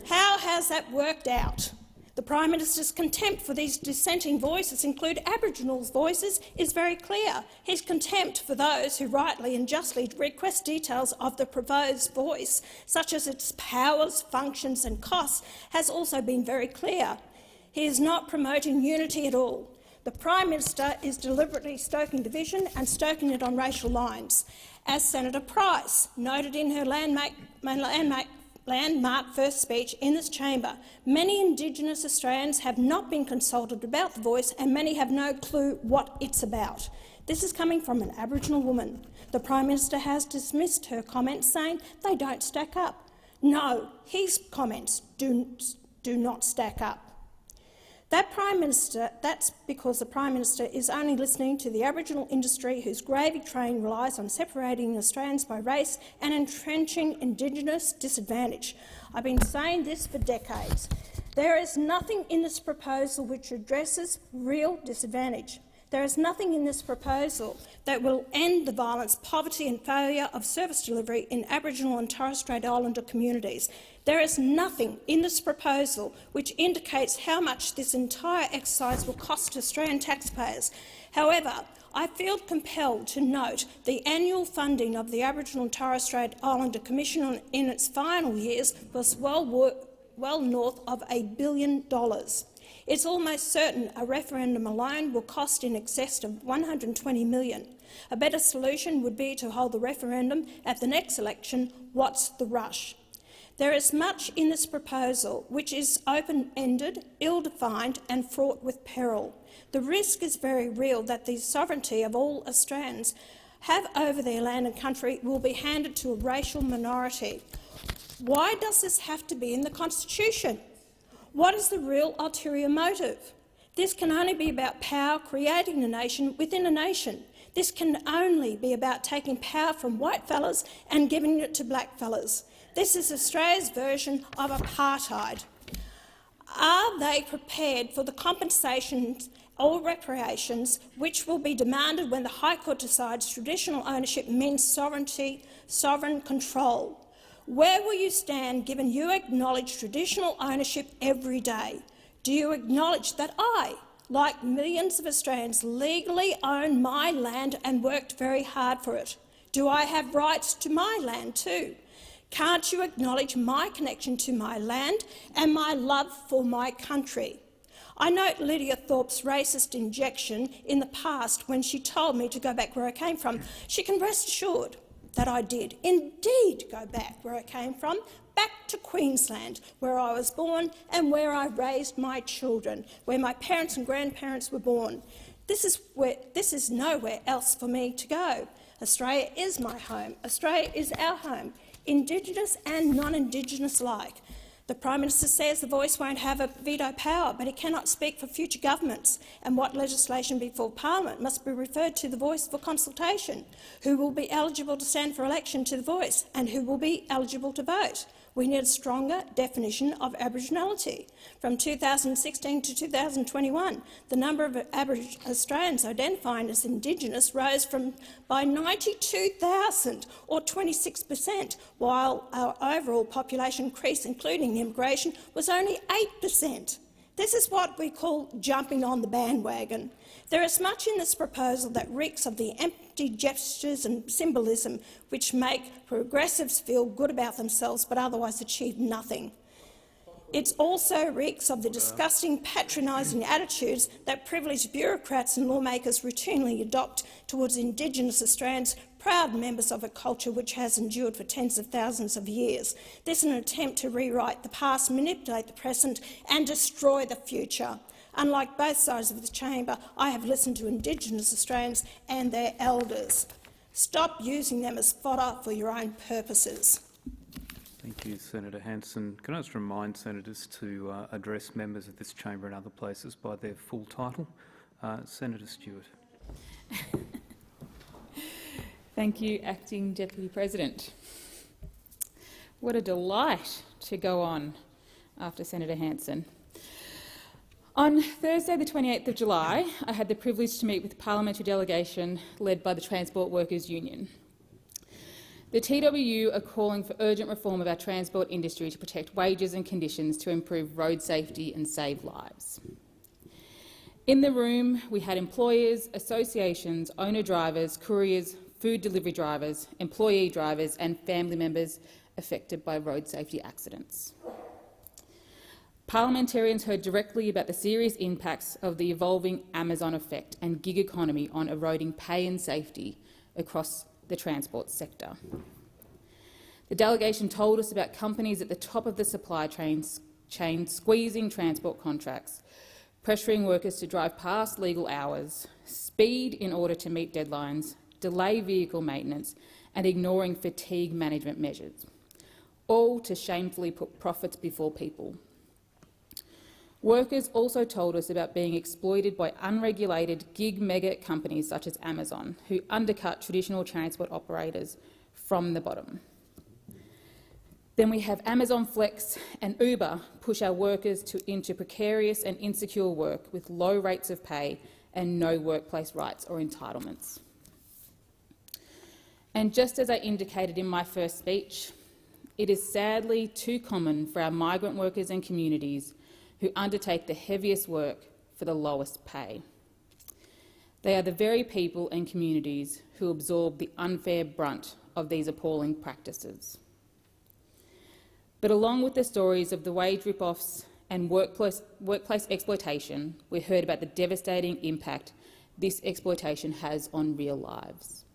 How has that worked out? The Prime Minister's contempt for these dissenting voices, including Aboriginals' voices, is very clear. His contempt for those who rightly and justly request details of the proposed voice, such as its powers, functions and costs, has also been very clear. He is not promoting unity at all. The Prime Minister is deliberately stoking division and stoking it on racial lines. As Senator Price noted in her landmark first speech in this chamber, many Indigenous Australians have not been consulted about the voice and many have no clue what it's about. This is coming from an Aboriginal woman. The Prime Minister has dismissed her comments, saying they don't stack up. No, his comments do not stack up. That's because the Prime Minister is only listening to the Aboriginal industry whose gravy train relies on separating Australians by race and entrenching Indigenous disadvantage. I've been saying this for decades. There is nothing in this proposal which addresses real disadvantage. There is nothing in this proposal that will end the violence, poverty and failure of service delivery in Aboriginal and Torres Strait Islander communities. There is nothing in this proposal which indicates how much this entire exercise will cost Australian taxpayers. However, I feel compelled to note the annual funding of the Aboriginal and Torres Strait Islander Commission in its final years was well north of $1 billion. It's almost certain a referendum alone will cost in excess of $120 million. A better solution would be to hold the referendum at the next election. What's the rush? There is much in this proposal which is open-ended, ill-defined and fraught with peril. The risk is very real that the sovereignty of all Australians have over their land and country will be handed to a racial minority. Why does this have to be in the Constitution? What is the real ulterior motive? This can only be about power, creating a nation within a nation. This can only be about taking power from white fellas and giving it to black fellas. This is Australia's version of apartheid. Are they prepared for the compensations or reparations which will be demanded when the High Court decides traditional ownership means sovereignty, sovereign control? Where will you stand given you acknowledge traditional ownership every day? Do you acknowledge that I, like millions of Australians, legally own my land and worked very hard for it? Do I have rights to my land too? Can't you acknowledge my connection to my land and my love for my country? I note Lydia Thorpe's racist injection in the past when she told me to go back where I came from. She can rest assured that I did indeed go back where I came from, back to Queensland, where I was born and where I raised my children, where my parents and grandparents were born. This is nowhere else for me to go. Australia is my home. Australia is our home, Indigenous and non-Indigenous alike. The Prime Minister says the voice won't have a veto power, but he cannot speak for future governments, and what legislation before Parliament must be referred to the voice for consultation. Who will be eligible to stand for election to the voice, and who will be eligible to vote? We need a stronger definition of Aboriginality. From 2016 to 2021, the number of Australians identifying as Indigenous rose by 92,000, or 26%, while our overall population increase, including immigration, was only 8%. This is what we call jumping on the bandwagon. There is much in this proposal that reeks of the empty gestures and symbolism which make progressives feel good about themselves but otherwise achieve nothing. It also reeks of the disgusting patronising attitudes that privileged bureaucrats and lawmakers routinely adopt towards Indigenous Australians, proud members of a culture which has endured for tens of thousands of years. This is an attempt to rewrite the past, manipulate the present and destroy the future. Unlike both sides of the chamber, I have listened to Indigenous Australians and their elders. Stop using them as fodder for your own purposes. Thank you, Senator Hanson. Can I just remind senators to address members of this chamber and other places by their full title? Senator Stewart. Thank you, Acting Deputy President. What a delight to go on after Senator Hanson. On Thursday, the 28th of July, I had the privilege to meet with a parliamentary delegation led by the Transport Workers Union. The TWU are calling for urgent reform of our transport industry to protect wages and conditions to improve road safety and save lives. In the room, we had employers, associations, owner-drivers, couriers, food delivery drivers, employee drivers and family members affected by road safety accidents. Parliamentarians heard directly about the serious impacts of the evolving Amazon effect and gig economy on eroding pay and safety across the transport sector. The delegation told us about companies at the top of the supply chain squeezing transport contracts, pressuring workers to drive past legal hours, speed in order to meet deadlines, delay vehicle maintenance and ignoring fatigue management measures, all to shamefully put profits before people. Workers also told us about being exploited by unregulated gig mega companies such as Amazon, who undercut traditional transport operators from the bottom. Then we have Amazon Flex and Uber push our workers into precarious and insecure work with low rates of pay and no workplace rights or entitlements. And just as I indicated in my first speech, it is sadly too common for our migrant workers and communities who undertake the heaviest work for the lowest pay. They are the very people and communities who absorb the unfair brunt of these appalling practices. But along with the stories of the wage rip-offs and workplace exploitation, we heard about the devastating impact this exploitation has on real lives.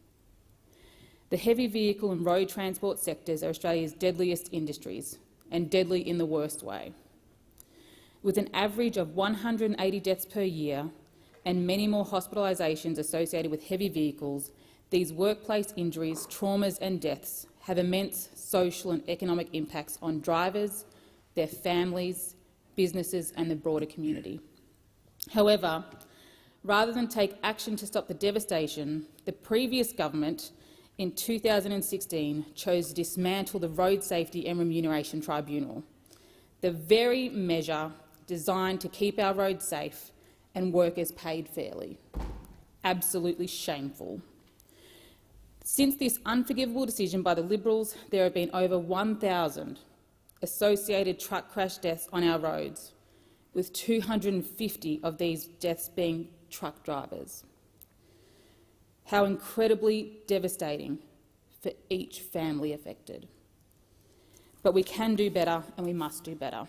The heavy vehicle and road transport sectors are Australia's deadliest industries, and deadly in the worst way. With an average of 180 deaths per year and many more hospitalisations associated with heavy vehicles, these workplace injuries, traumas and deaths have immense social and economic impacts on drivers, their families, businesses and the broader community. However, rather than take action to stop the devastation, the previous government in 2016 chose to dismantle the Road Safety and Remuneration Tribunal, the very measure designed to keep our roads safe and workers paid fairly. Absolutely shameful. Since this unforgivable decision by the Liberals, there have been over 1,000 associated truck crash deaths on our roads, with 250 of these deaths being truck drivers. How incredibly devastating for each family affected. But we can do better and we must do better.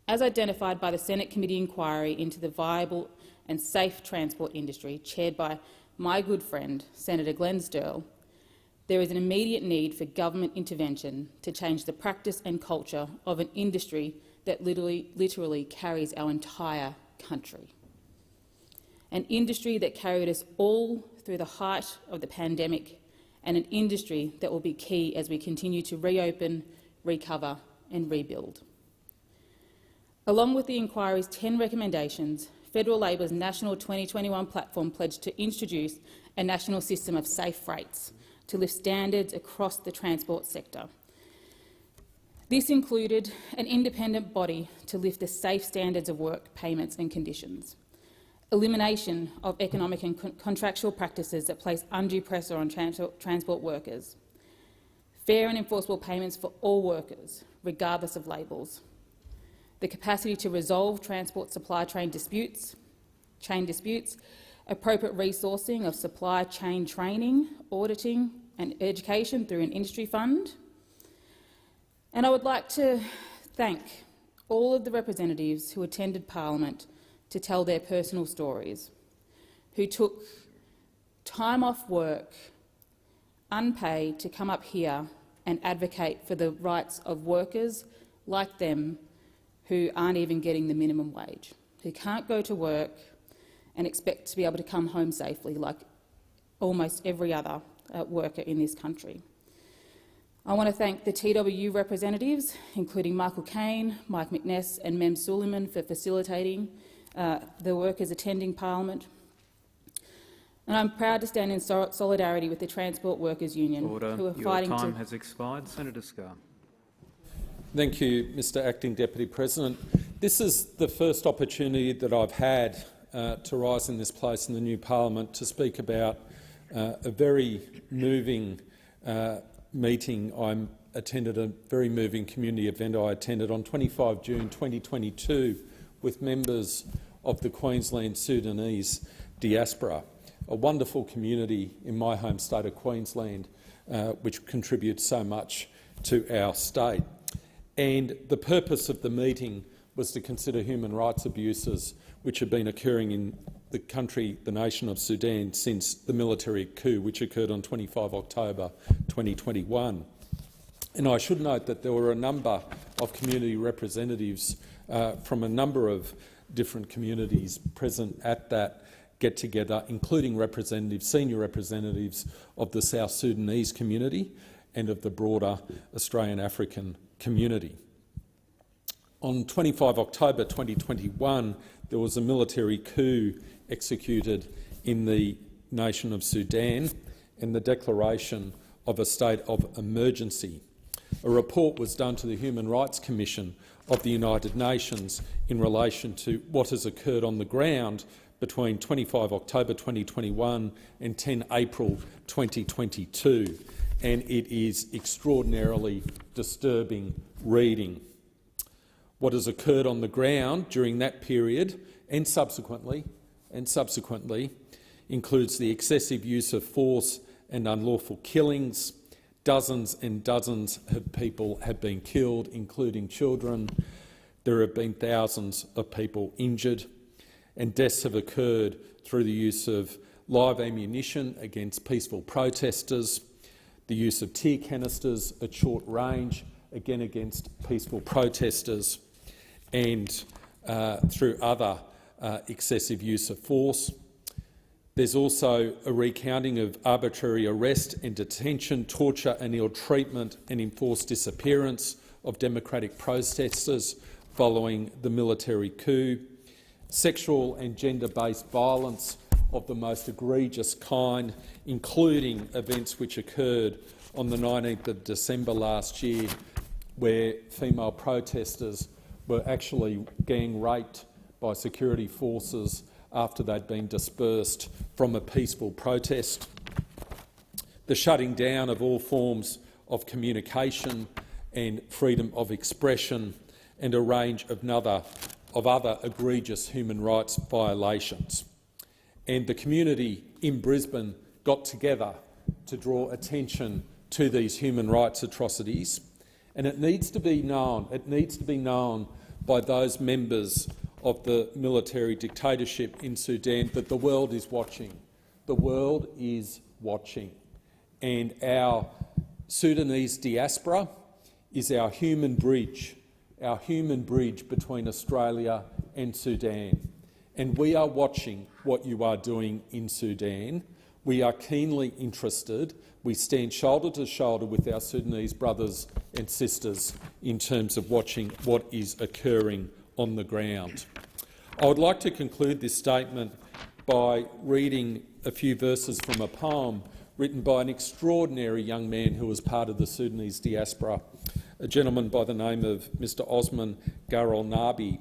As identified by the Senate Committee inquiry into the viable and safe transport industry, chaired by my good friend Senator Glenn Sterle, there is an immediate need for government intervention to change the practice and culture of an industry that literally carries our entire country. An industry that carried us all through the height of the pandemic, and an industry that will be key as we continue to reopen, recover and rebuild. Along with the inquiry's 10 recommendations, Federal Labor's National 2021 platform pledged to introduce a national system of safe rates to lift standards across the transport sector. This included an independent body to lift the safe standards of work, payments and conditions, elimination of economic and contractual practices that place undue pressure on transport workers, fair and enforceable payments for all workers, regardless of labels, the capacity to resolve transport supply chain disputes, chain disputes, appropriate resourcing of supply chain training, auditing and education through an industry fund. And I would like to thank all of the representatives who attended Parliament to tell their personal stories, who took time off work, unpaid, to come up here and advocate for the rights of workers like them who aren't even getting the minimum wage, who can't go to work and expect to be able to come home safely like almost every other worker in this country. I want to thank the TWU representatives, including Michael Caine, Mike McNess and Mem Suleiman, for facilitating the workers attending Parliament. And I'm proud to stand in solidarity with the Transport Workers Union, Order. who are Your fighting time has expired. Senator Scarr. Thank you, Mr Acting Deputy President. This is the first opportunity that I've had to rise in this place in the new Parliament to speak about a very moving meeting. I attended a very moving community event I attended on 25 June 2022 with members of the Queensland Sudanese diaspora, a wonderful community in my home state of Queensland, which contributes so much to our state. And the purpose of the meeting was to consider human rights abuses which have been occurring in the country, the nation of Sudan, since the military coup which occurred on 25 October 2021. And I should note that there were a number of community representatives from a number of different communities present at that get-together, including senior representatives of the South Sudanese community and of the broader Australian African community. On 25 October 2021, there was a military coup executed in the nation of Sudan and the declaration of a state of emergency. A report was done to the Human Rights Commission of the United Nations in relation to what has occurred on the ground between 25 October 2021 and 10 April 2022, and it is extraordinarily disturbing reading. What has occurred on the ground during that period and subsequently includes the excessive use of force and unlawful killings. Dozens and dozens of people have been killed, including children. There have been thousands of people injured, and deaths have occurred through the use of live ammunition against peaceful protesters, the use of tear canisters at short range, again against peaceful protesters, and through other excessive use of force. There's also a recounting of arbitrary arrest and detention, torture and ill-treatment and enforced disappearance of democratic protesters following the military coup, sexual and gender-based violence of the most egregious kind, including events which occurred on the 19th of December last year, where female protesters were actually gang raped by security forces after they'd been dispersed from a peaceful protest. The shutting down of all forms of communication and freedom of expression, and a range of other egregious human rights violations. And the community in Brisbane got together to draw attention to these human rights atrocities, and it needs to be known by those members of the military dictatorship in Sudan that the world is watching. The world is watching. And our Sudanese diaspora is our human bridge between Australia and Sudan. And we are watching what you are doing in Sudan. We are keenly interested. We stand shoulder to shoulder with our Sudanese brothers and sisters in terms of watching what is occurring on the ground. I would like to conclude this statement by reading a few verses from a poem written by an extraordinary young man who was part of the Sudanese diaspora, a gentleman by the name of Mr Osman Garol Nabi.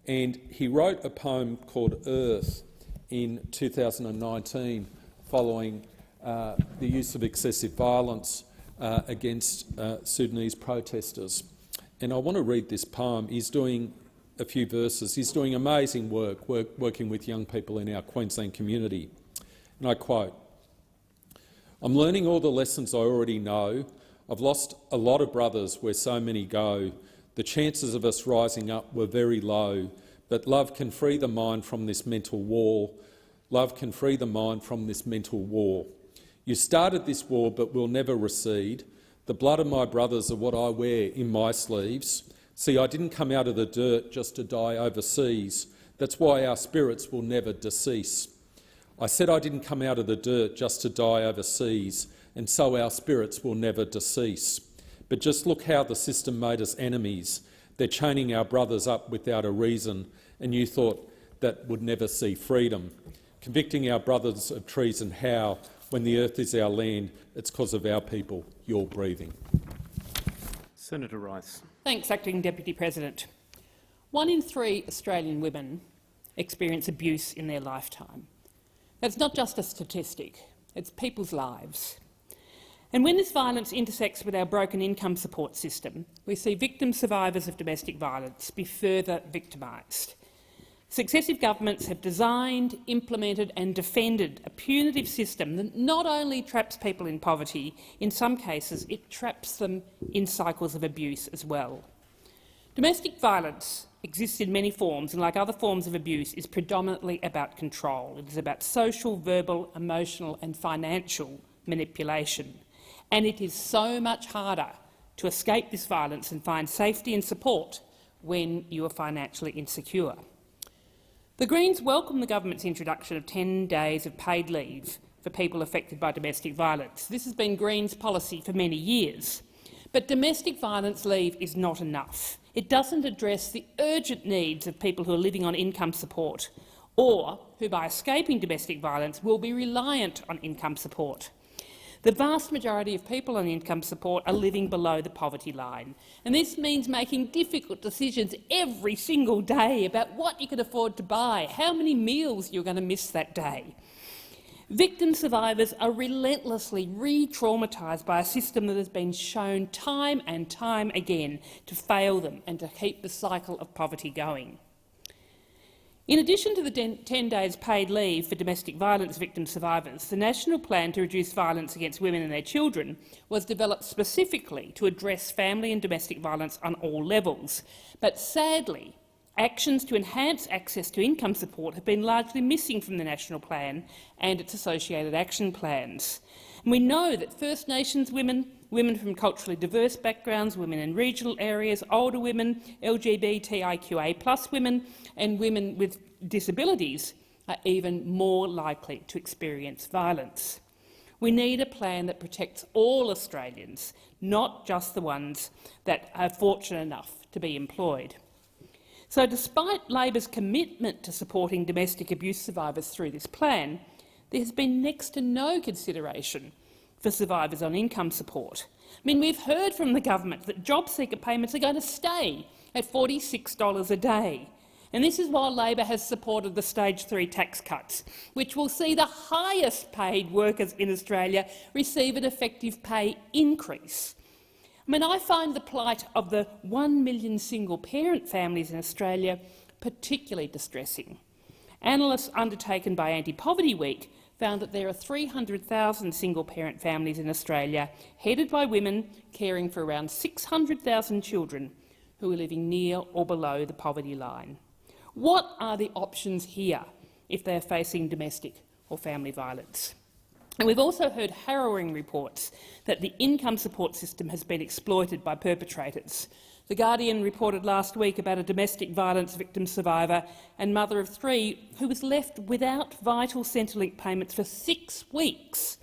And he wrote a poem called Earth in 2019 following the use of excessive violence against Sudanese protesters. And I want to read this poem. He's doing a few verses. He's doing amazing work working with young people in our Queensland community. And I quote, "I'm learning all the lessons I already know. I've lost a lot of brothers where so many go. The chances of us rising up were very low, but love can free the mind from this mental wall. Love can free the mind from this mental war. You started this war but will never recede. The blood of my brothers are what I wear in my sleeves. See, I didn't come out of the dirt just to die overseas. That's why our spirits will never decease. I said I didn't come out of the dirt just to die overseas, and so our spirits will never decease. But just look how the system made us enemies. They're chaining our brothers up without a reason, and you thought that would never see freedom. Convicting our brothers of treason, how? When the earth is our land, it's because of our people you're breathing." Senator Rice. Thanks, Acting Deputy President. 1 in 3 Australian women experience abuse in their lifetime. That's not just a statistic, it's people's lives. And when this violence intersects with our broken income support system, we see victim survivors of domestic violence be further victimised. Successive governments have designed, implemented and defended a punitive system that not only traps people in poverty, in some cases it traps them in cycles of abuse as well. Domestic violence exists in many forms and, like other forms of abuse, is predominantly about control. It is about social, verbal, emotional and financial manipulation. And it is so much harder to escape this violence and find safety and support when you are financially insecure. The Greens welcome the government's introduction of 10 days of paid leave for people affected by domestic violence. This has been Greens' policy for many years. But domestic violence leave is not enough. It doesn't address the urgent needs of people who are living on income support or who, by escaping domestic violence, will be reliant on income support. The vast majority of people on income support are living below the poverty line, and this means making difficult decisions every single day about what you can afford to buy, how many meals you're going to miss that day. Victim survivors are relentlessly re-traumatised by a system that has been shown time and time again to fail them and to keep the cycle of poverty going. In addition to the 10 days paid leave for domestic violence victim survivors, the National Plan to Reduce Violence Against Women and Their Children was developed specifically to address family and domestic violence on all levels. But sadly, actions to enhance access to income support have been largely missing from the National Plan and its associated action plans. And we know that First Nations women, women from culturally diverse backgrounds, women in regional areas, older women, LGBTIQA+ women and women with disabilities are even more likely to experience violence. We need a plan that protects all Australians, not just the ones that are fortunate enough to be employed. So despite Labor's commitment to supporting domestic abuse survivors through this plan, there has been next to no consideration for survivors on income support. I mean, we've heard from the government that job seeker payments are going to stay at $46 a day. And this is while Labor has supported the Stage 3 tax cuts, which will see the highest paid workers in Australia receive an effective pay increase. I mean, I find the plight of the 1 million single-parent families in Australia particularly distressing. Analysis undertaken by Anti-Poverty Week found that there are 300,000 single-parent families in Australia, headed by women caring for around 600,000 children who are living near or below the poverty line. What are the options here if they are facing domestic or family violence? And we've also heard harrowing reports that the income support system has been exploited by perpetrators. The Guardian reported last week about a domestic violence victim survivor and mother of 3 who was left without vital Centrelink payments for 6 weeks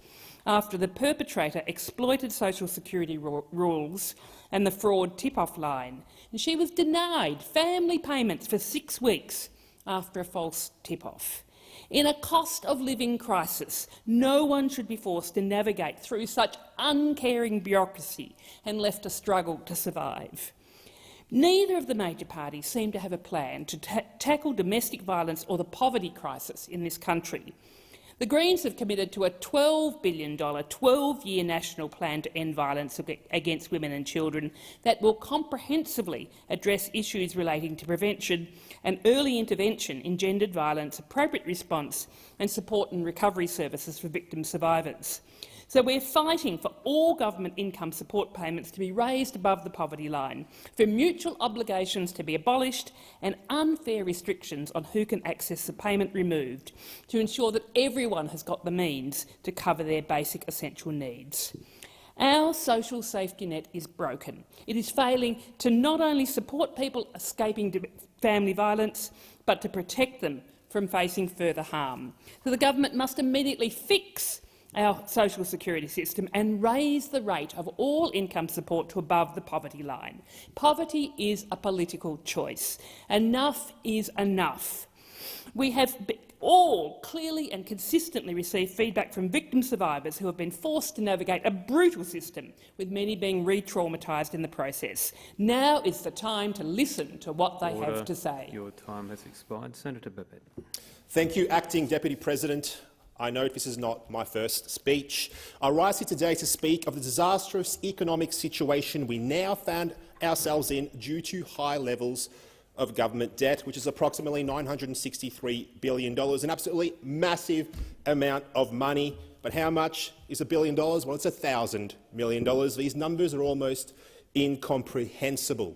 after the perpetrator exploited social security rules and the fraud tip-off line. And she was denied family payments for 6 weeks after a false tip-off. In a cost-of-living crisis, no one should be forced to navigate through such uncaring bureaucracy and left to struggle to survive. Neither of the major parties seem to have a plan to tackle domestic violence or the poverty crisis in this country. The Greens have committed to a $12 billion 12-year national plan to end violence against women and children that will comprehensively address issues relating to prevention and early intervention in gendered violence, appropriate response and support and recovery services for victim survivors. So we're fighting for all government income support payments to be raised above the poverty line, for mutual obligations to be abolished and unfair restrictions on who can access the payment removed, to ensure that everyone has got the means to cover their basic essential needs. Our social safety net is broken. It is failing to not only support people escaping family violence, but to protect them from facing further harm. So the government must immediately fix our social security system and raise the rate of all income support to above the poverty line. Poverty is a political choice. Enough is enough. We have all clearly and consistently received feedback from victim survivors who have been forced to navigate a brutal system, with many being re-traumatised in the process. Now is the time to listen to what they have to say. Your time has expired. Senator Babet. Thank you, Acting Deputy President. I note this is not my first speech. I rise here today to speak of the disastrous economic situation we now found ourselves in due to high levels of government debt, which is approximately $963 billion, an absolutely massive amount of money. But how much is $1 billion? Well, it's $1,000 million. These numbers are almost incomprehensible.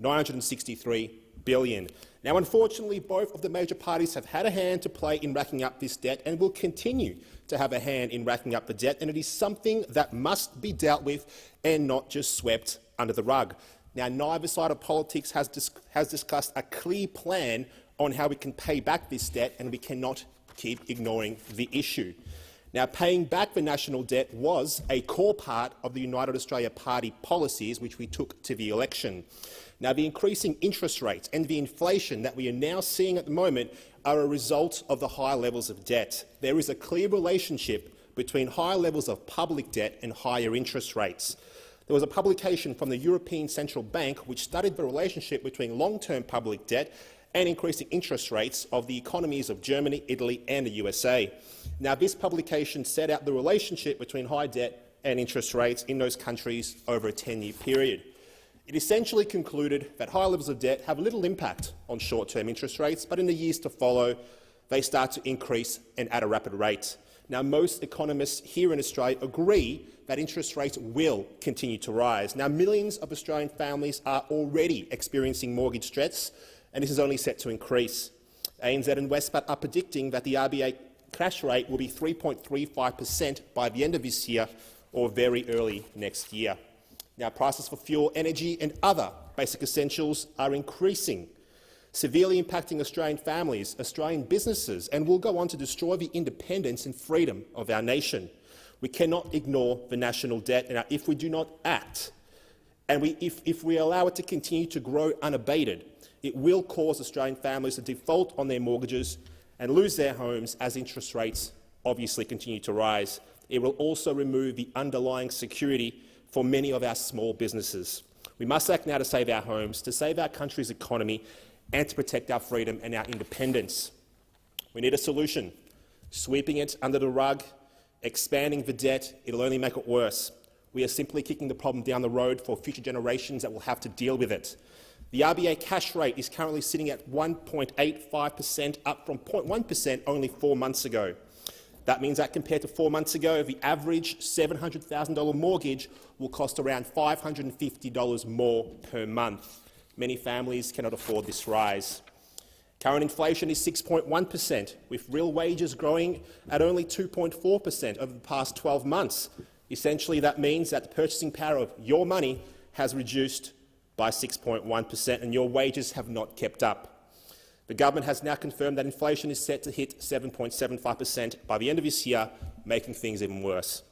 $963 billion. Now, unfortunately, both of the major parties have had a hand to play in racking up this debt and will continue to have a hand in racking up the debt, and it is something that must be dealt with and not just swept under the rug. Now, neither side of politics has discussed a clear plan on how we can pay back this debt, and we cannot keep ignoring the issue. Now, paying back the national debt was a core part of the United Australia Party policies which we took to the election. Now, the increasing interest rates and the inflation that we are now seeing at the moment are a result of the high levels of debt. There is a clear relationship between high levels of public debt and higher interest rates. There was a publication from the European Central Bank which studied the relationship between long-term public debt and increasing interest rates of the economies of Germany, Italy and the USA. Now, this publication set out the relationship between high debt and interest rates in those countries over a 10-year period. It essentially concluded that high levels of debt have little impact on short-term interest rates, but in the years to follow, they start to increase and at a rapid rate. Now, most economists here in Australia agree that interest rates will continue to rise. Now, millions of Australian families are already experiencing mortgage stress, and this is only set to increase. ANZ and Westpac are predicting that the RBA cash rate will be 3.35% by the end of this year or very early next year. Now, prices for fuel, energy and other basic essentials are increasing, severely impacting Australian families, Australian businesses, and will go on to destroy the independence and freedom of our nation. We cannot ignore the national debt, and if we do not act, and if we allow it to continue to grow unabated, it will cause Australian families to default on their mortgages and lose their homes as interest rates obviously continue to rise. It will also remove the underlying security for many of our small businesses. We must act now to save our homes, to save our country's economy and to protect our freedom and our independence. We need a solution. Sweeping it under the rug, expanding the debt, it'll only make it worse. We are simply kicking the problem down the road for future generations that will have to deal with it. The RBA cash rate is currently sitting at 1.85%, up from 0.1% only 4 months ago. That means that compared to 4 months ago, the average $700,000 mortgage will cost around $550 more per month. Many families cannot afford this rise. Current inflation is 6.1%, with real wages growing at only 2.4% over the past 12 months. Essentially, that means that the purchasing power of your money has reduced by 6.1%, and your wages have not kept up. The government has now confirmed that inflation is set to hit 7.75% by the end of this year, making things even worse.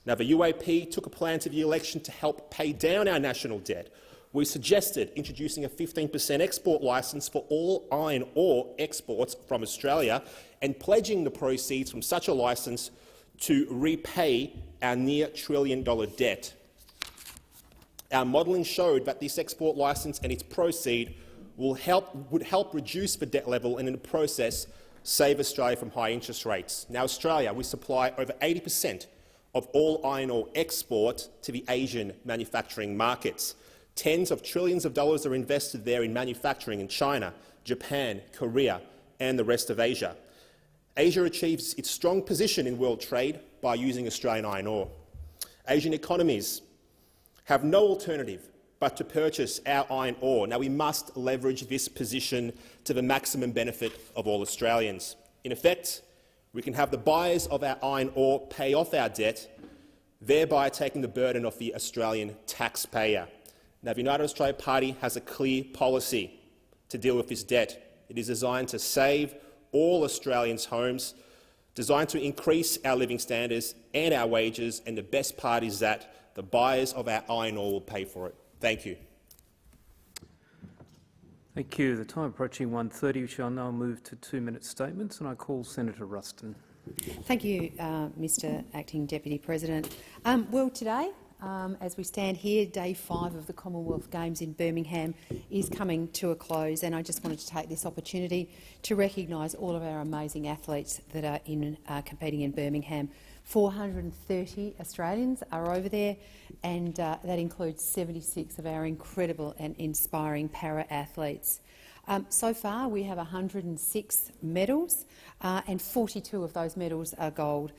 Now, the UAP took a plan to the election to help pay down our national debt. We suggested introducing a 15% export licence for all iron ore exports from Australia and pledging the proceeds from such a licence to repay our near $1 trillion debt. Our modelling showed that this export licence and its proceed would help reduce the debt level and, in the process, save Australia from high interest rates. Now, Australia, we supply over 80% of all iron ore export to the Asian manufacturing markets. Tens of trillions of dollars are invested there in manufacturing in China, Japan, Korea and the rest of Asia. Asia achieves its strong position in world trade by using Australian iron ore. Asian economies have no alternative but to purchase our iron ore. Now, we must leverage this position to the maximum benefit of all Australians. In effect, we can have the buyers of our iron ore pay off our debt, thereby taking the burden off the Australian taxpayer. Now, the United Australia Party has a clear policy to deal with this debt. It is designed to save all Australians' homes, designed to increase our living standards and our wages, and the best part is that the buyers of our iron ore will pay for it. Thank you. Thank you. The time approaching 1:30, we shall now move to 2-minute statements, and I call Senator Ruston. Thank you, Mr Acting Deputy President. Well, today, as we stand here, Day 5 of the Commonwealth Games in Birmingham is coming to a close, and I just wanted to take this opportunity to recognise all of our amazing athletes that are competing in Birmingham. 430 Australians are over there, and that includes 76 of our incredible and inspiring para-athletes. So far, we have 106 medals, and 42 of those medals are gold.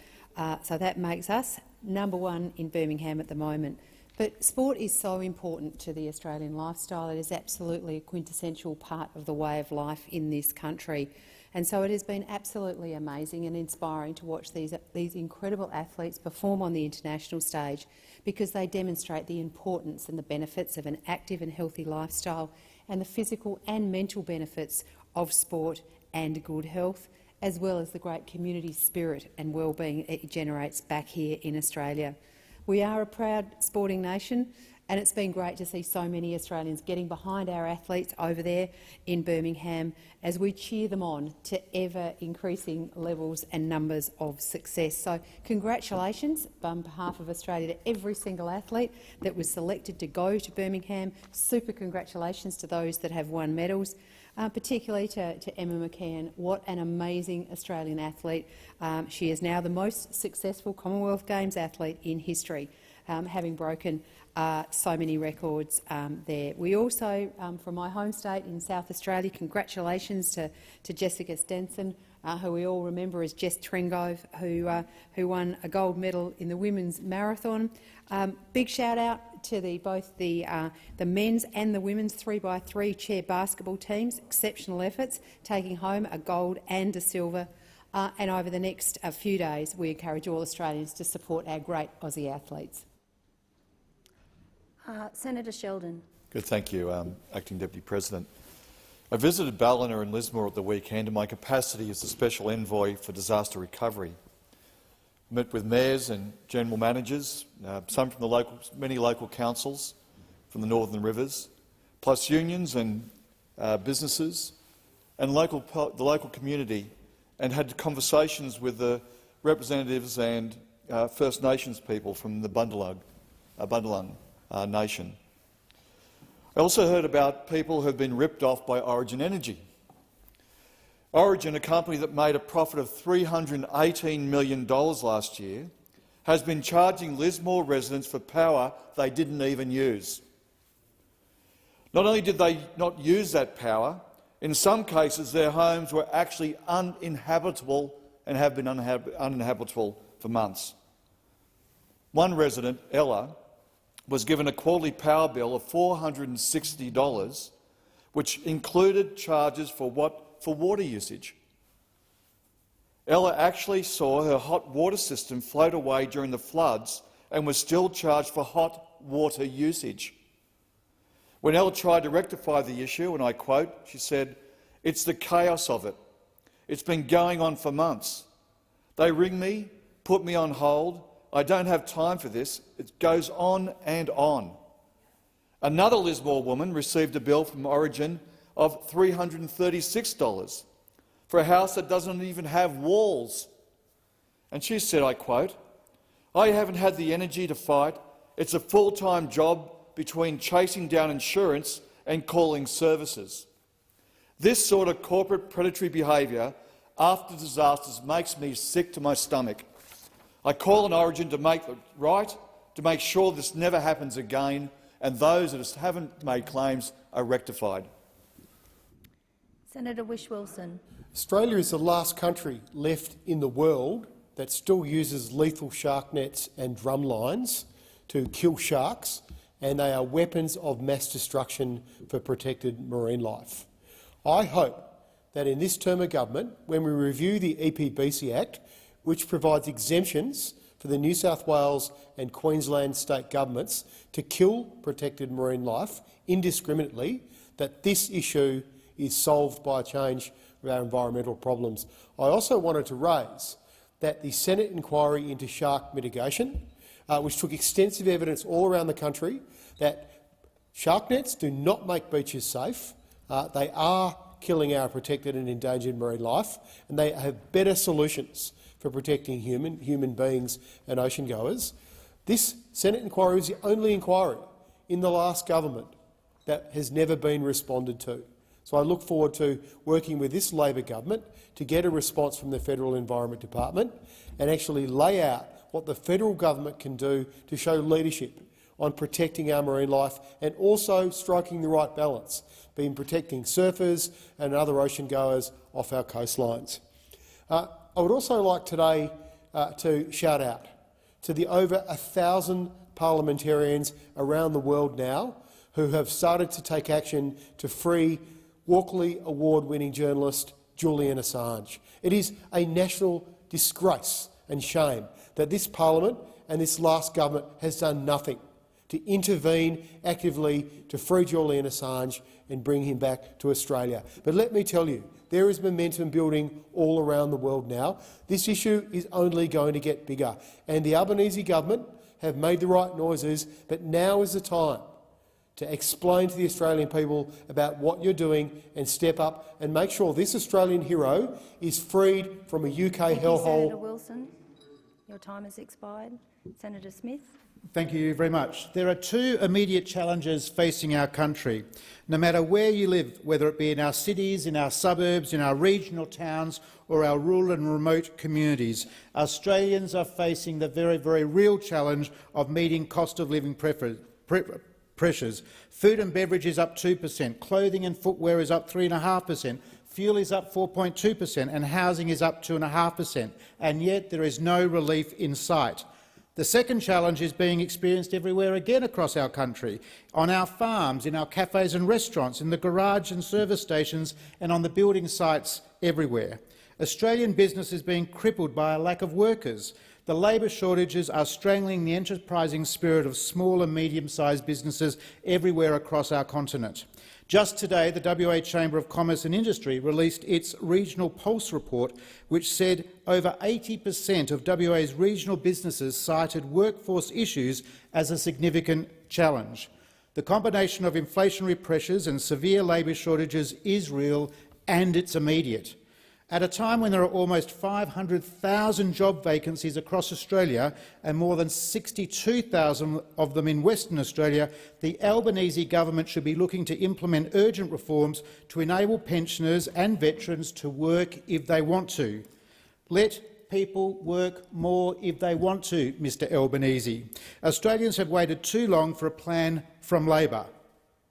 So that makes us #1 in Birmingham at the moment. But sport is so important to the Australian lifestyle. It is absolutely a quintessential part of the way of life in this country. And so it has been absolutely amazing and inspiring to watch these incredible athletes perform on the international stage, because they demonstrate the importance and the benefits of an active and healthy lifestyle, and the physical and mental benefits of sport and good health, as well as the great community spirit and well-being it generates back here in Australia. We are a proud sporting nation, and it's been great to see so many Australians getting behind our athletes over there in Birmingham as we cheer them on to ever-increasing levels and numbers of success. So congratulations on behalf of Australia to every single athlete that was selected to go to Birmingham. Super congratulations to those that have won medals. Particularly to Emma McKeon. What an amazing Australian athlete. She is now the most successful Commonwealth Games athlete in history, having broken so many records there. We also, from my home state in South Australia, congratulations to Jessica Stenson, who we all remember as Jess Trengove, who won a gold medal in the women's marathon. Big shout-out to both the men's and the women's 3x3 chair basketball teams. Exceptional efforts, taking home a gold and a silver. And over the next few days, we encourage all Australians to support our great Aussie athletes. Senator Sheldon. Good, thank you, Acting Deputy President. I visited Ballina and Lismore at the weekend in my capacity as the Special Envoy for Disaster Recovery. Met with mayors and general managers, some from many local councils from the Northern Rivers, plus unions and businesses and the local community, and had conversations with the representatives and First Nations people from the Bundjalung Nation. I also heard about people who have been ripped off by Origin Energy. Origin, a company that made a profit of $318 million last year, has been charging Lismore residents for power they didn't even use. Not only did they not use that power, in some cases their homes were actually uninhabitable and have been uninhabitable for months. One resident, Ella, was given a quarterly power bill of $460, which included charges for water usage. Ella actually saw her hot water system float away during the floods and was still charged for hot water usage. When Ella tried to rectify the issue, and I quote, she said, "It's the chaos of it. It's been going on for months. They ring me, put me on hold. I don't have time for this. It goes on and on." Another Lismore woman received a bill from Origin of $336 for a house that doesn't even have walls. And she said, I quote, "I haven't had the energy to fight. It's a full-time job between chasing down insurance and calling services." This sort of corporate predatory behaviour after disasters makes me sick to my stomach. I call on Origin to make it right, to make sure this never happens again, and those that haven't made claims are rectified. Senator Whish-Wilson. Australia is the last country left in the world that still uses lethal shark nets and drum lines to kill sharks, and they are weapons of mass destruction for protected marine life. I hope that in this term of government, when we review the EPBC Act, which provides exemptions for the New South Wales and Queensland state governments to kill protected marine life indiscriminately, that this issue is solved by a change of our environmental problems. I also wanted to raise that the Senate inquiry into shark mitigation, which took extensive evidence all around the country that shark nets do not make beaches safe. They are killing our protected and endangered marine life, and they have better solutions for protecting human beings and ocean goers. This Senate inquiry is the only inquiry in the last government that has never been responded to. So I look forward to working with this Labor government to get a response from the Federal Environment Department and actually lay out what the federal government can do to show leadership on protecting our marine life and also striking the right balance, being protecting surfers and other ocean goers off our coastlines. I would also like today to shout out to the over 1,000 parliamentarians around the world now who have started to take action to free Walkley Award-winning journalist Julian Assange. It is a national disgrace and shame that this parliament and this last government has done nothing to intervene actively to free Julian Assange and bring him back to Australia. But let me tell you, there is momentum building all around the world now. This issue is only going to get bigger, and the Albanese government have made the right noises, but now is the time to explain to the Australian people about what you're doing and step up and make sure this Australian hero is freed from a UK hellhole. Senator Wilson, your time has expired. Senator Smith. Thank you very much. There are two immediate challenges facing our country. No matter where you live, whether it be in our cities, in our suburbs, in our regional towns or our rural and remote communities, Australians are facing the very, very real challenge of meeting cost of living pressures. Food and beverage is up 2%, clothing and footwear is up 3.5%, fuel is up 4.2% and housing is up 2.5%, and yet there is no relief in sight. The second challenge is being experienced everywhere again across our country, on our farms, in our cafes and restaurants, in the garage and service stations and on the building sites everywhere. Australian business is being crippled by a lack of workers. The labour shortages are strangling the enterprising spirit of small and medium-sized businesses everywhere across our continent. Just today, the WA Chamber of Commerce and Industry released its Regional Pulse report, which said over 80% of WA's regional businesses cited workforce issues as a significant challenge. The combination of inflationary pressures and severe labour shortages is real and it's immediate. At a time when there are almost 500,000 job vacancies across Australia and more than 62,000 of them in Western Australia, the Albanese government should be looking to implement urgent reforms to enable pensioners and veterans to work if they want to. Let people work more if they want to, Mr Albanese. Australians have waited too long for a plan from Labor.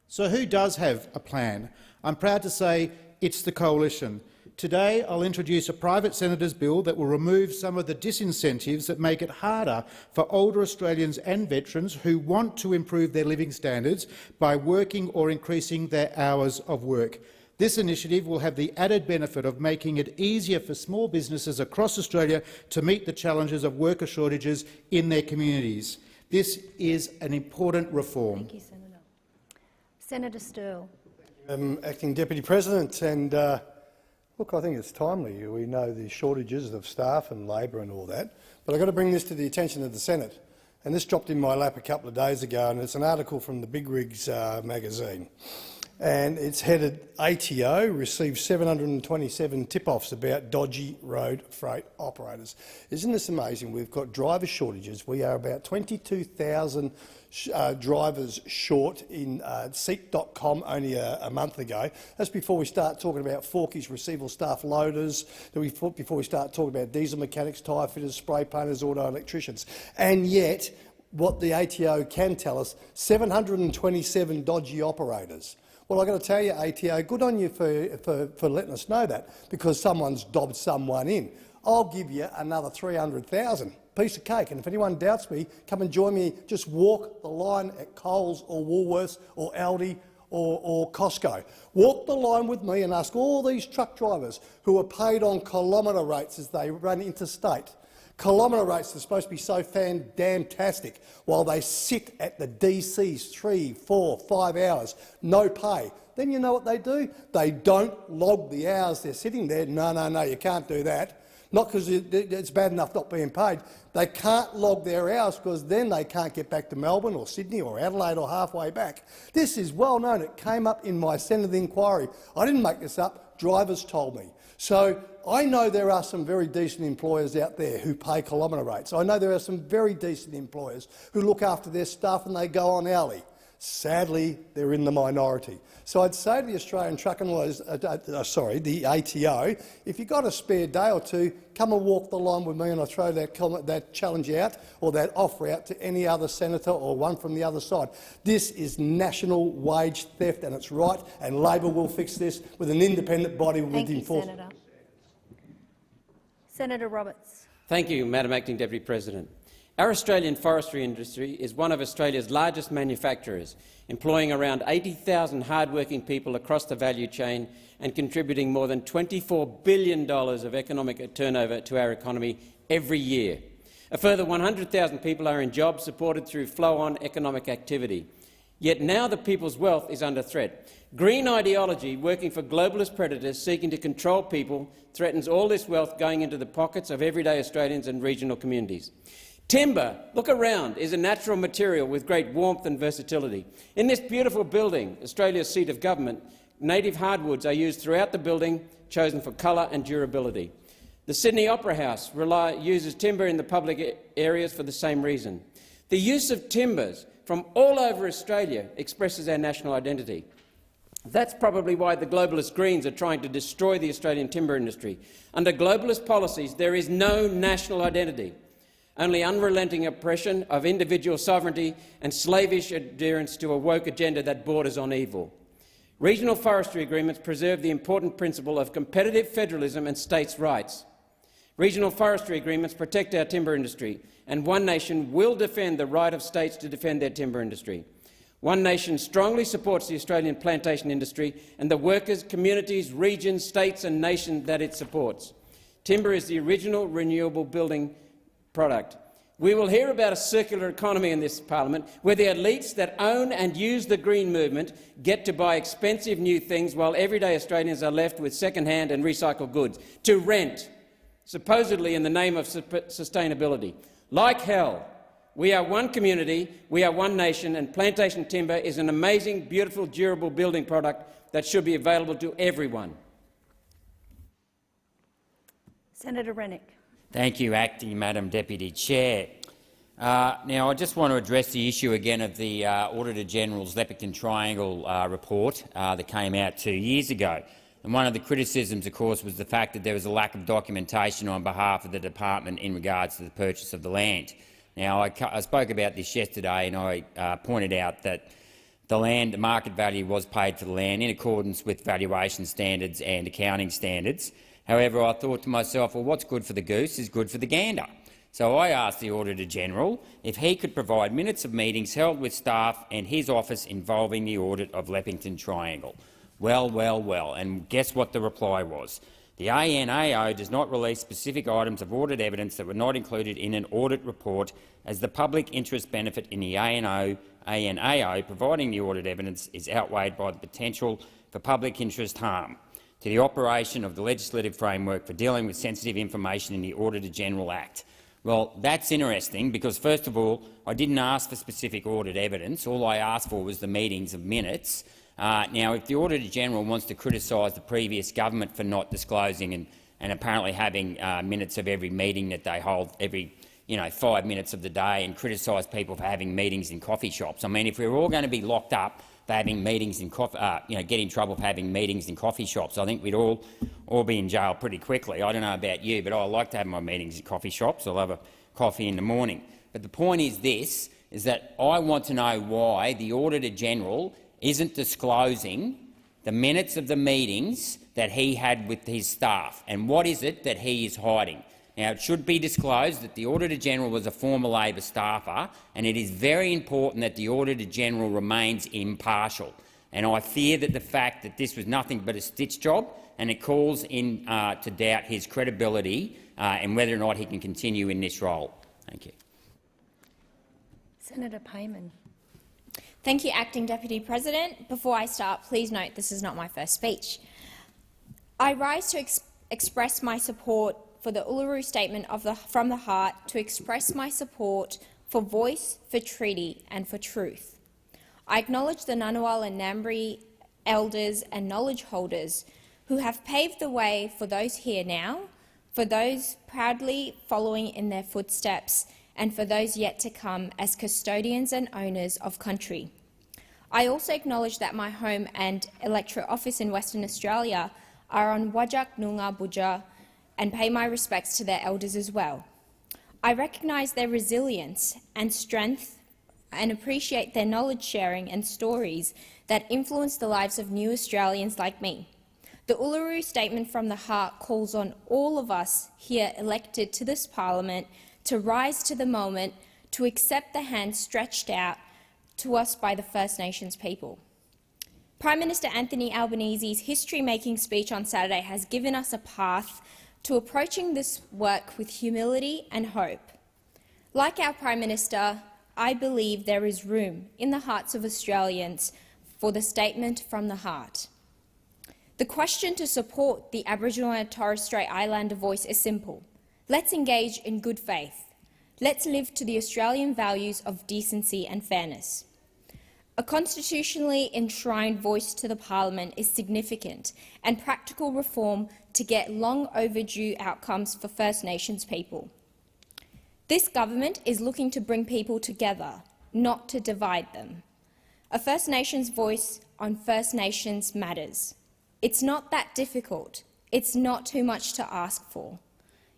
So who does have a plan? I'm proud to say it's the Coalition. Today, I'll introduce a private senator's bill that will remove some of the disincentives that make it harder for older Australians and veterans who want to improve their living standards by working or increasing their hours of work. This initiative will have the added benefit of making it easier for small businesses across Australia to meet the challenges of worker shortages in their communities. This is an important reform. Thank you, Senator. Senator Sterle. Acting Deputy President, and look, I think it's timely. We know the shortages of staff and labour and all that, but I've got to bring this to the attention of the Senate. And this dropped in my lap a couple of days ago, and it's an article from the Big Rigs magazine. and it's headed ATO, received 727 tip-offs about dodgy road freight operators. Isn't this amazing? We've got driver shortages. We are about 22,000 drivers short in Seek.com only a month ago. That's before we start talking about Forky's receival staff loaders, before we start talking about diesel mechanics, tyre fitters, spray painters, auto electricians. And yet, what the ATO can tell us, 727 dodgy operators. Well, I've got to tell you, ATO, good on you for letting us know that, because someone's dobbed someone in. I'll give you another 300,000. Piece of cake. And if anyone doubts me, come and join me. Just walk the line at Coles or Woolworths or Aldi or Costco. Walk the line with me and ask all these truck drivers who are paid on kilometre rates as they run interstate. Kilometre rates are supposed to be so fan-damn-tastic while they sit at the DCs 3, 4, 5 hours, no pay. Then you know what they do? They don't log the hours they're sitting there. No, you can't do that. Not because it's bad enough not being paid. They can't log their hours because then they can't get back to Melbourne or Sydney or Adelaide or halfway back. This is well known. It came up in my Senate inquiry. I didn't make this up. Drivers told me. So I know there are some very decent employers out there who pay kilometre rates. I know there are some very decent employers who look after their staff and they go on hourly. Sadly, they're in the minority. So I'd say to the Australian Truck and the ATO, if you've got a spare day or two, come and walk the line with me, and I'll throw that challenge out or that offer out to any other senator or one from the other side. This is national wage theft, and it's right, and Labor will fix this with an independent body with enforcement. Senator. Senator Roberts. Thank you, Madam Acting Deputy President. Our Australian forestry industry is one of Australia's largest manufacturers, employing around 80,000 hard-working people across the value chain and contributing more than $24 billion of economic turnover to our economy every year. A further 100,000 people are in jobs supported through flow-on economic activity. Yet now the people's wealth is under threat. Green ideology working for globalist predators seeking to control people threatens all this wealth going into the pockets of everyday Australians and regional communities. Timber, look around, is a natural material with great warmth and versatility. In this beautiful building, Australia's seat of government, native hardwoods are used throughout the building, chosen for colour and durability. The Sydney Opera House uses timber in the public areas for the same reason. The use of timbers from all over Australia expresses our national identity. That's probably why the globalist Greens are trying to destroy the Australian timber industry. Under globalist policies, there is no national identity, only unrelenting oppression of individual sovereignty and slavish adherence to a woke agenda that borders on evil. Regional forestry agreements preserve the important principle of competitive federalism and states' rights. Regional forestry agreements protect our timber industry, and One Nation will defend the right of states to defend their timber industry. One Nation strongly supports the Australian plantation industry and the workers, communities, regions, states and nations that it supports. Timber is the original renewable building product. We will hear about a circular economy in this parliament where the elites that own and use the green movement get to buy expensive new things while everyday Australians are left with second-hand and recycled goods to rent, supposedly in the name of sustainability. Like hell, we are one community, we are one nation, and plantation timber is an amazing, beautiful, durable building product that should be available to everyone. Senator Rennick. Thank you, Acting Madam Deputy Chair. Now, I just want to address the issue again of the Auditor-General's Leppington Triangle report that came out 2 years ago. And one of the criticisms, of course, was the fact that there was a lack of documentation on behalf of the department in regards to the purchase of the land. Now, I spoke about this yesterday, and I pointed out that the land market value was paid for the land in accordance with valuation standards and accounting standards. However, I thought to myself, well, what's good for the goose is good for the gander. So I asked the Auditor-General if he could provide minutes of meetings held with staff and his office involving the audit of Leppington Triangle. Well, and guess what the reply was? The ANAO does not release specific items of audit evidence that were not included in an audit report, as the public interest benefit in the ANAO providing the audit evidence is outweighed by the potential for public interest harm to the operation of the legislative framework for dealing with sensitive information in the Auditor-General Act. Well, that's interesting because, first of all, I didn't ask for specific audit evidence. All I asked for was the meetings of minutes Now, if the Auditor-General wants to criticise the previous government for not disclosing and apparently having minutes of every meeting that they hold every 5 minutes of the day, and criticise people for having meetings in coffee shops. I mean, if we're all going to be locked up for having meetings in get in trouble for having meetings in coffee shops, I think we'd all be in jail pretty quickly. I don't know about you, but I like to have my meetings in coffee shops. I'll have a coffee in the morning. But the point is this, is that I want to know why the Auditor-General isn't disclosing the minutes of the meetings that he had with his staff, and what is it that he is hiding. Now, it should be disclosed that the Auditor-General was a former Labor staffer, and it is very important that the Auditor-General remains impartial. And I fear that the fact that this was nothing but a stitch job, and it calls to doubt his credibility and whether or not he can continue in this role. Thank you. Senator Payman. Thank you, Acting Deputy President. Before I start, please note this is not my first speech. I rise to express my support for the Uluru Statement from the Heart, to express my support for voice, for treaty and for truth. I acknowledge the Ngunnawal and Ngambri elders and knowledge holders who have paved the way for those here now, for those proudly following in their footsteps, and for those yet to come as custodians and owners of country. I also acknowledge that my home and electorate office in Western Australia are on Whadjuk Noongar Boodja, and pay my respects to their elders as well. I recognise their resilience and strength and appreciate their knowledge sharing and stories that influence the lives of new Australians like me. The Uluru Statement from the Heart calls on all of us here elected to this parliament to rise to the moment, to accept the hand stretched out to us by the First Nations people. Prime Minister Anthony Albanese's history-making speech on Saturday has given us a path to approaching this work with humility and hope. Like our Prime Minister, I believe there is room in the hearts of Australians for the Statement from the Heart. The question to support the Aboriginal and Torres Strait Islander voice is simple. Let's engage in good faith. Let's live to the Australian values of decency and fairness. A constitutionally enshrined voice to the Parliament is significant and practical reform to get long overdue outcomes for First Nations people. This government is looking to bring people together, not to divide them. A First Nations voice on First Nations matters. It's not that difficult. It's not too much to ask for.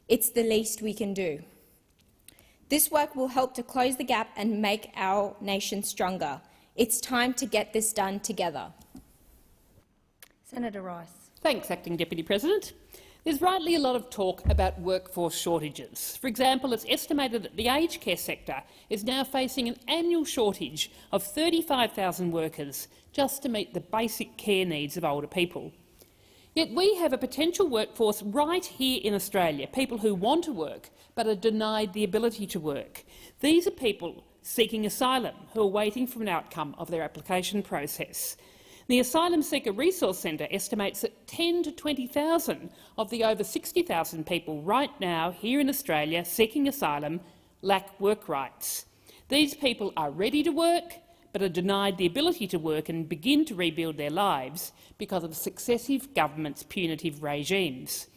It's the least we can do. This work will help to close the gap and make our nation stronger. It's time to get this done together. Senator Rice. Thanks, Acting Deputy President. There's rightly a lot of talk about workforce shortages. For example, it's estimated that the aged care sector is now facing an annual shortage of 35,000 workers just to meet the basic care needs of older people. Yet we have a potential workforce right here in Australia, people who want to work but are denied the ability to work. These are people seeking asylum who are waiting for an outcome of their application process. The Asylum Seeker Resource Centre estimates that 10,000 to 20,000 of the over 60,000 people right now here in Australia seeking asylum lack work rights. These people are ready to work but are denied the ability to work and begin to rebuild their lives because of successive governments' punitive regimes.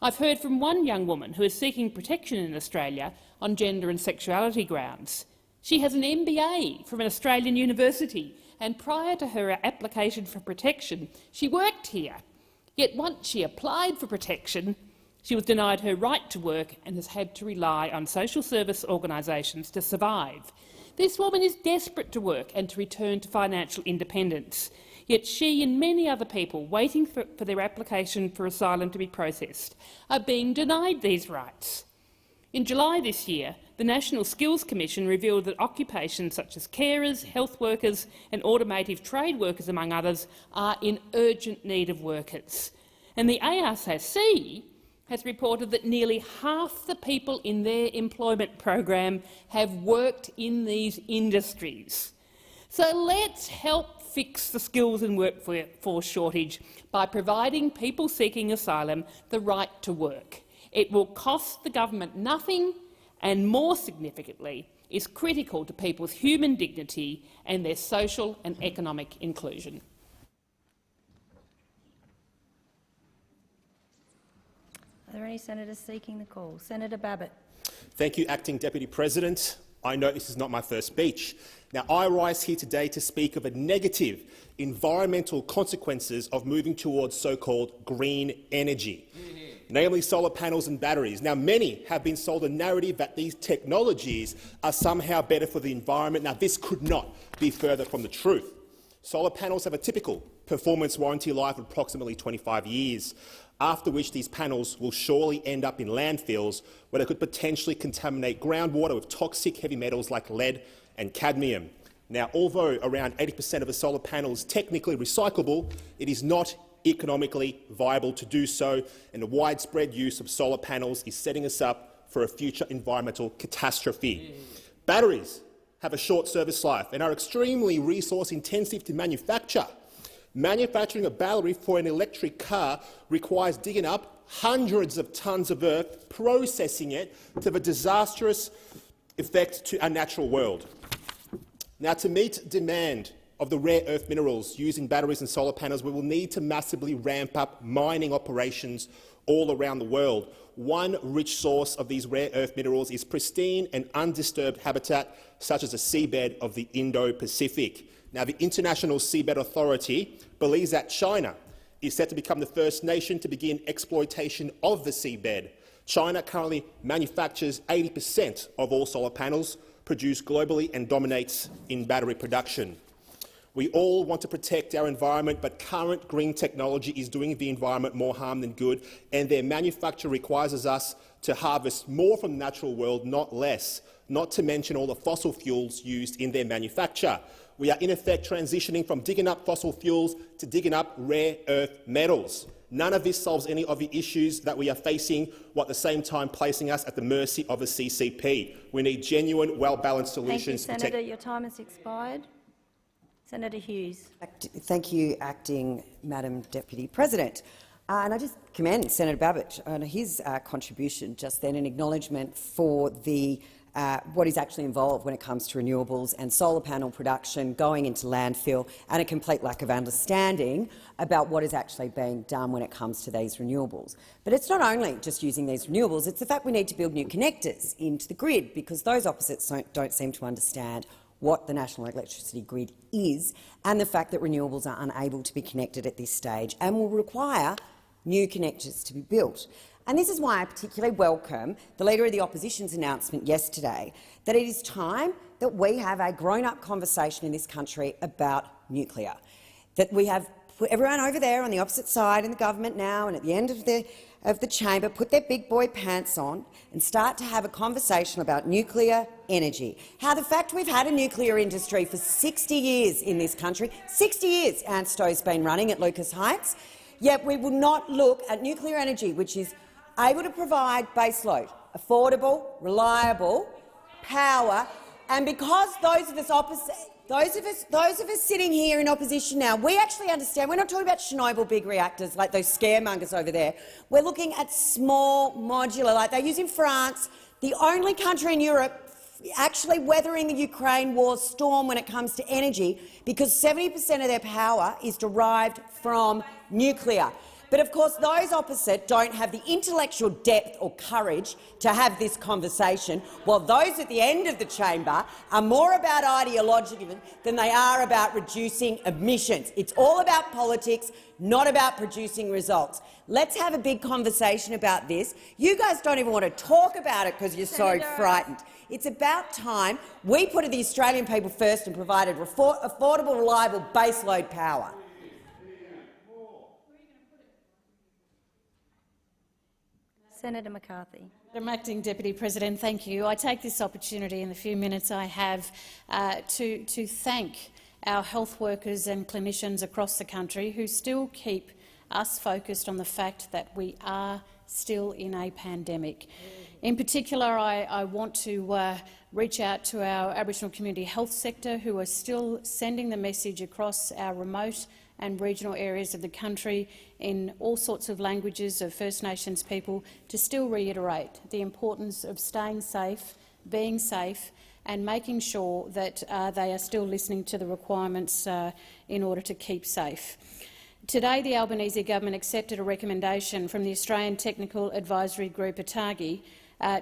I've heard from one young woman who is seeking protection in Australia on gender and sexuality grounds. She has an MBA from an Australian university, and prior to her application for protection, she worked here. Yet once she applied for protection, she was denied her right to work and has had to rely on social service organisations to survive. This woman is desperate to work and to return to financial independence, yet she and many other people waiting for their application for asylum to be processed are being denied these rights. In July this year, the National Skills Commission revealed that occupations such as carers, health workers and automotive trade workers, among others, are in urgent need of workers. And the ARCC has reported that nearly half the people in their employment program have worked in these industries. So let's help fix the skills and workforce shortage by providing people seeking asylum the right to work. It will cost the government nothing and, more significantly, is critical to people's human dignity and their social and economic inclusion. there any senators seeking the call? Senator Babet. Thank you, Acting Deputy President. I know this is not my first speech. Now, I rise here today to speak of a negative environmental consequences of moving towards so-called green energy, namely solar panels and batteries. Now, many have been sold a narrative that these technologies are somehow better for the environment. Now, this could not be further from the truth. Solar panels have a typical performance warranty life of approximately 25 years, after which these panels will surely end up in landfills where they could potentially contaminate groundwater with toxic heavy metals like lead and cadmium. Now, although around 80% of a solar panel is technically recyclable, it is not economically viable to do so, and the widespread use of solar panels is setting us up for a future environmental catastrophe. Batteries have a short service life and are extremely resource-intensive to manufacture. Manufacturing a battery for an electric car requires digging up hundreds of tonnes of earth, processing it to the disastrous effect to our natural world. Now, to meet demand of the rare earth minerals used in batteries and solar panels, we will need to massively ramp up mining operations all around the world. One rich source of these rare earth minerals is pristine and undisturbed habitat, such as the seabed of the Indo-Pacific. Now, the International Seabed Authority believes that China is set to become the first nation to begin exploitation of the seabed. China currently manufactures 80% of all solar panels produced globally and dominates in battery production. We all want to protect our environment, but current green technology is doing the environment more harm than good, and their manufacture requires us to harvest more from the natural world, not less, not to mention all the fossil fuels used in their manufacture. We are in effect transitioning from digging up fossil fuels to digging up rare earth metals. None of this solves any of the issues that we are facing, while at the same time placing us at the mercy of a CCP. We need genuine, well-balanced solutions. Thank you, Senator. Your time has expired. Senator Hughes. Thank you, Acting Madam Deputy President. And I just commend Senator Babet on his contribution just then, an acknowledgement for the what is actually involved when it comes to renewables and solar panel production going into landfill, and a complete lack of understanding about what is actually being done when it comes to these renewables. But it's not only just using these renewables, it's the fact we need to build new connectors into the grid, because those opposites don't seem to understand what the national electricity grid is, and the fact that renewables are unable to be connected at this stage and will require new connectors to be built. And this is why I particularly welcome the Leader of the Opposition's announcement yesterday that it is time that we have a grown-up conversation in this country about nuclear, that we have put everyone over there on the opposite side in the government now and at the end of the chamber put their big boy pants on and start to have a conversation about nuclear energy. How the fact we've had a nuclear industry for 60 years in this country, 60 years ANSTO's been running at Lucas Heights, yet we will not look at nuclear energy, which is able to provide baseload, affordable, reliable power, and because those of us sitting here in opposition now, we actually understand. We're not talking about Chernobyl big reactors like those scaremongers over there. We're looking at small modular, like they use in France, the only country in Europe actually weathering the Ukraine war storm when it comes to energy, because 70% of their power is derived from nuclear. But of course those opposite don't have the intellectual depth or courage to have this conversation, while those at the end of the chamber are more about ideology than they are about reducing emissions. It's all about politics, not about producing results. Let's have a big conversation about this. You guys don't even want to talk about it because you're so frightened. It's about time we put the Australian people first and provided affordable, reliable baseload power. Senator McCarthy. Madam Acting Deputy President, thank you. I take this opportunity in the few minutes I have to thank our health workers and clinicians across the country who still keep us focused on the fact that we are still in a pandemic. In particular, I want to reach out to our Aboriginal community health sector, who are still sending the message across our remote and regional areas of the country in all sorts of languages of First Nations people, to still reiterate the importance of staying safe, being safe and making sure that they are still listening to the requirements in order to keep safe. Today, the Albanese government accepted a recommendation from the Australian Technical Advisory Group, ATAGI,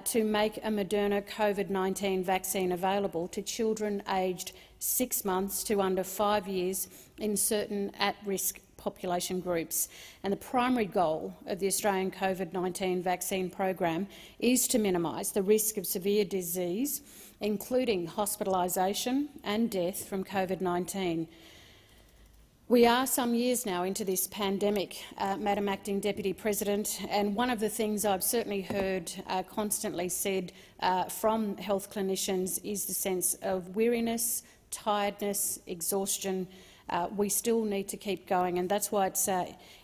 to make a Moderna COVID-19 vaccine available to children aged 6 months to under 5 years in certain at-risk population groups. And the primary goal of the Australian COVID-19 vaccine program is to minimise the risk of severe disease, including hospitalisation and death from COVID-19. We are some years now into this pandemic, Madam Acting Deputy President, and one of the things I've certainly heard constantly said from health clinicians is the sense of weariness, tiredness, exhaustion. We still need to keep going, and that's why it's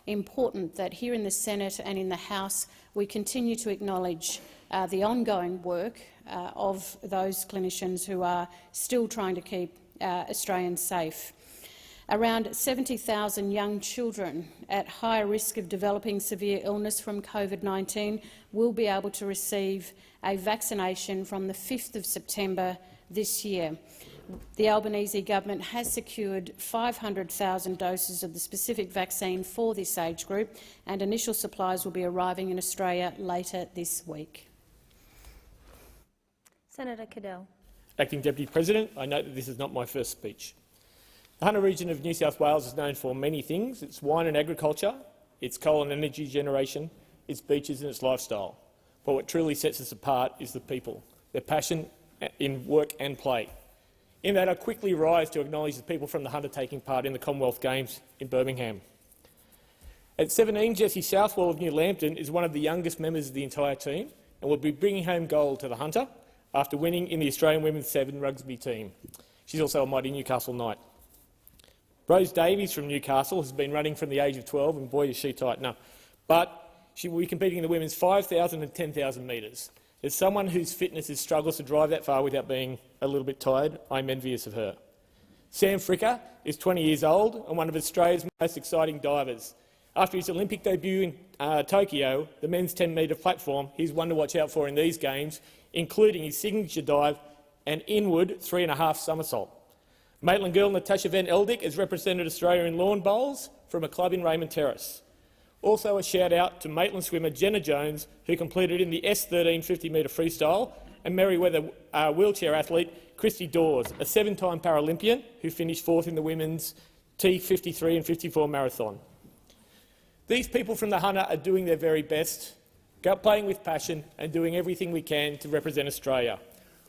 important that here in the Senate and in the House we continue to acknowledge the ongoing work of those clinicians who are still trying to keep Australians safe. Around 70,000 young children at high risk of developing severe illness from COVID-19 will be able to receive a vaccination from the 5th of September this year. The Albanese government has secured 500,000 doses of the specific vaccine for this age group, and initial supplies will be arriving in Australia later this week. Senator Cadell. Acting Deputy President, I note that this is not my first speech. The Hunter region of New South Wales is known for many things. It's wine and agriculture, it's coal and energy generation, its beaches and its lifestyle. But what truly sets us apart is the people, their passion in work and play. In that, I quickly rise to acknowledge the people from the Hunter taking part in the Commonwealth Games in Birmingham. At 17, Jessie Southwell of New Lambton is one of the youngest members of the entire team and will be bringing home gold to the Hunter after winning in the Australian Women's 7 rugby team. She's also a mighty Newcastle Knight. Rose Davies from Newcastle has been running from the age of 12, and boy is she tight now. But she will be competing in the women's 5,000 and 10,000 metres. As someone whose fitness has struggled to drive that far without being a little bit tired, I'm envious of her. Sam Fricker is 20 years old and one of Australia's most exciting divers. After his Olympic debut in Tokyo, the men's 10-metre platform, he's one to watch out for in these games, including his signature dive and inward 3.5 somersault. Maitland girl Natasha Van Eldik has represented Australia in lawn bowls from a club in Raymond Terrace. Also a shout-out to Maitland swimmer Jenna Jones, who completed in the S13 50-metre freestyle, and Merriweather wheelchair athlete Christy Dawes, a 7-time Paralympian who finished 4th in the women's T53 and 54 marathon. These people from the Hunter are doing their very best, playing with passion and doing everything we can to represent Australia.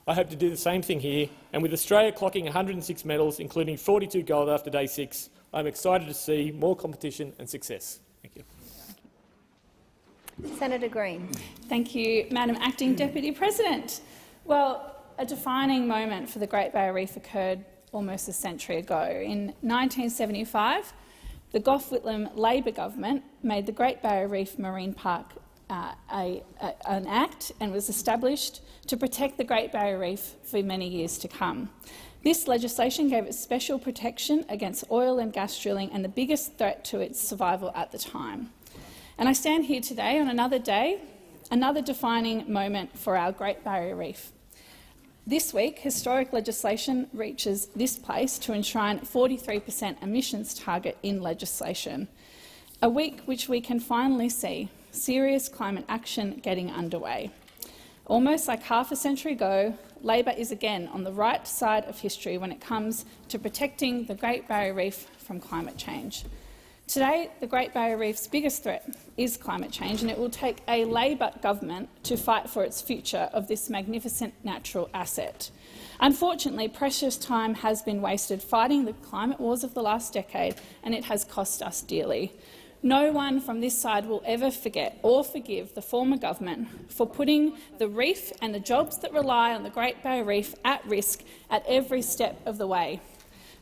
I hope to do the same thing here, and with Australia clocking 106 medals, including 42 gold after day 6, I'm excited to see more competition and success. Thank you. Senator Green. Thank you, Madam Acting Deputy President. Well, a defining moment for the Great Barrier Reef occurred almost a century ago. In 1975, the Gough Whitlam Labor government made the Great Barrier Reef Marine Park an act and was established to protect the Great Barrier Reef for many years to come. This legislation gave it special protection against oil and gas drilling and the biggest threat to its survival at the time. And I stand here today on another day, another defining moment for our Great Barrier Reef. This week, historic legislation reaches this place to enshrine a 43% emissions target in legislation, a week which we can finally see serious climate action getting underway. Almost like half a century ago, Labor is again on the right side of history when it comes to protecting the Great Barrier Reef from climate change. Today, the Great Barrier Reef's biggest threat is climate change, and it will take a Labor government to fight for its future of this magnificent natural asset. Unfortunately, precious time has been wasted fighting the climate wars of the last decade, and it has cost us dearly. No one from this side will ever forget or forgive the former government for putting the reef and the jobs that rely on the Great Barrier Reef at risk at every step of the way.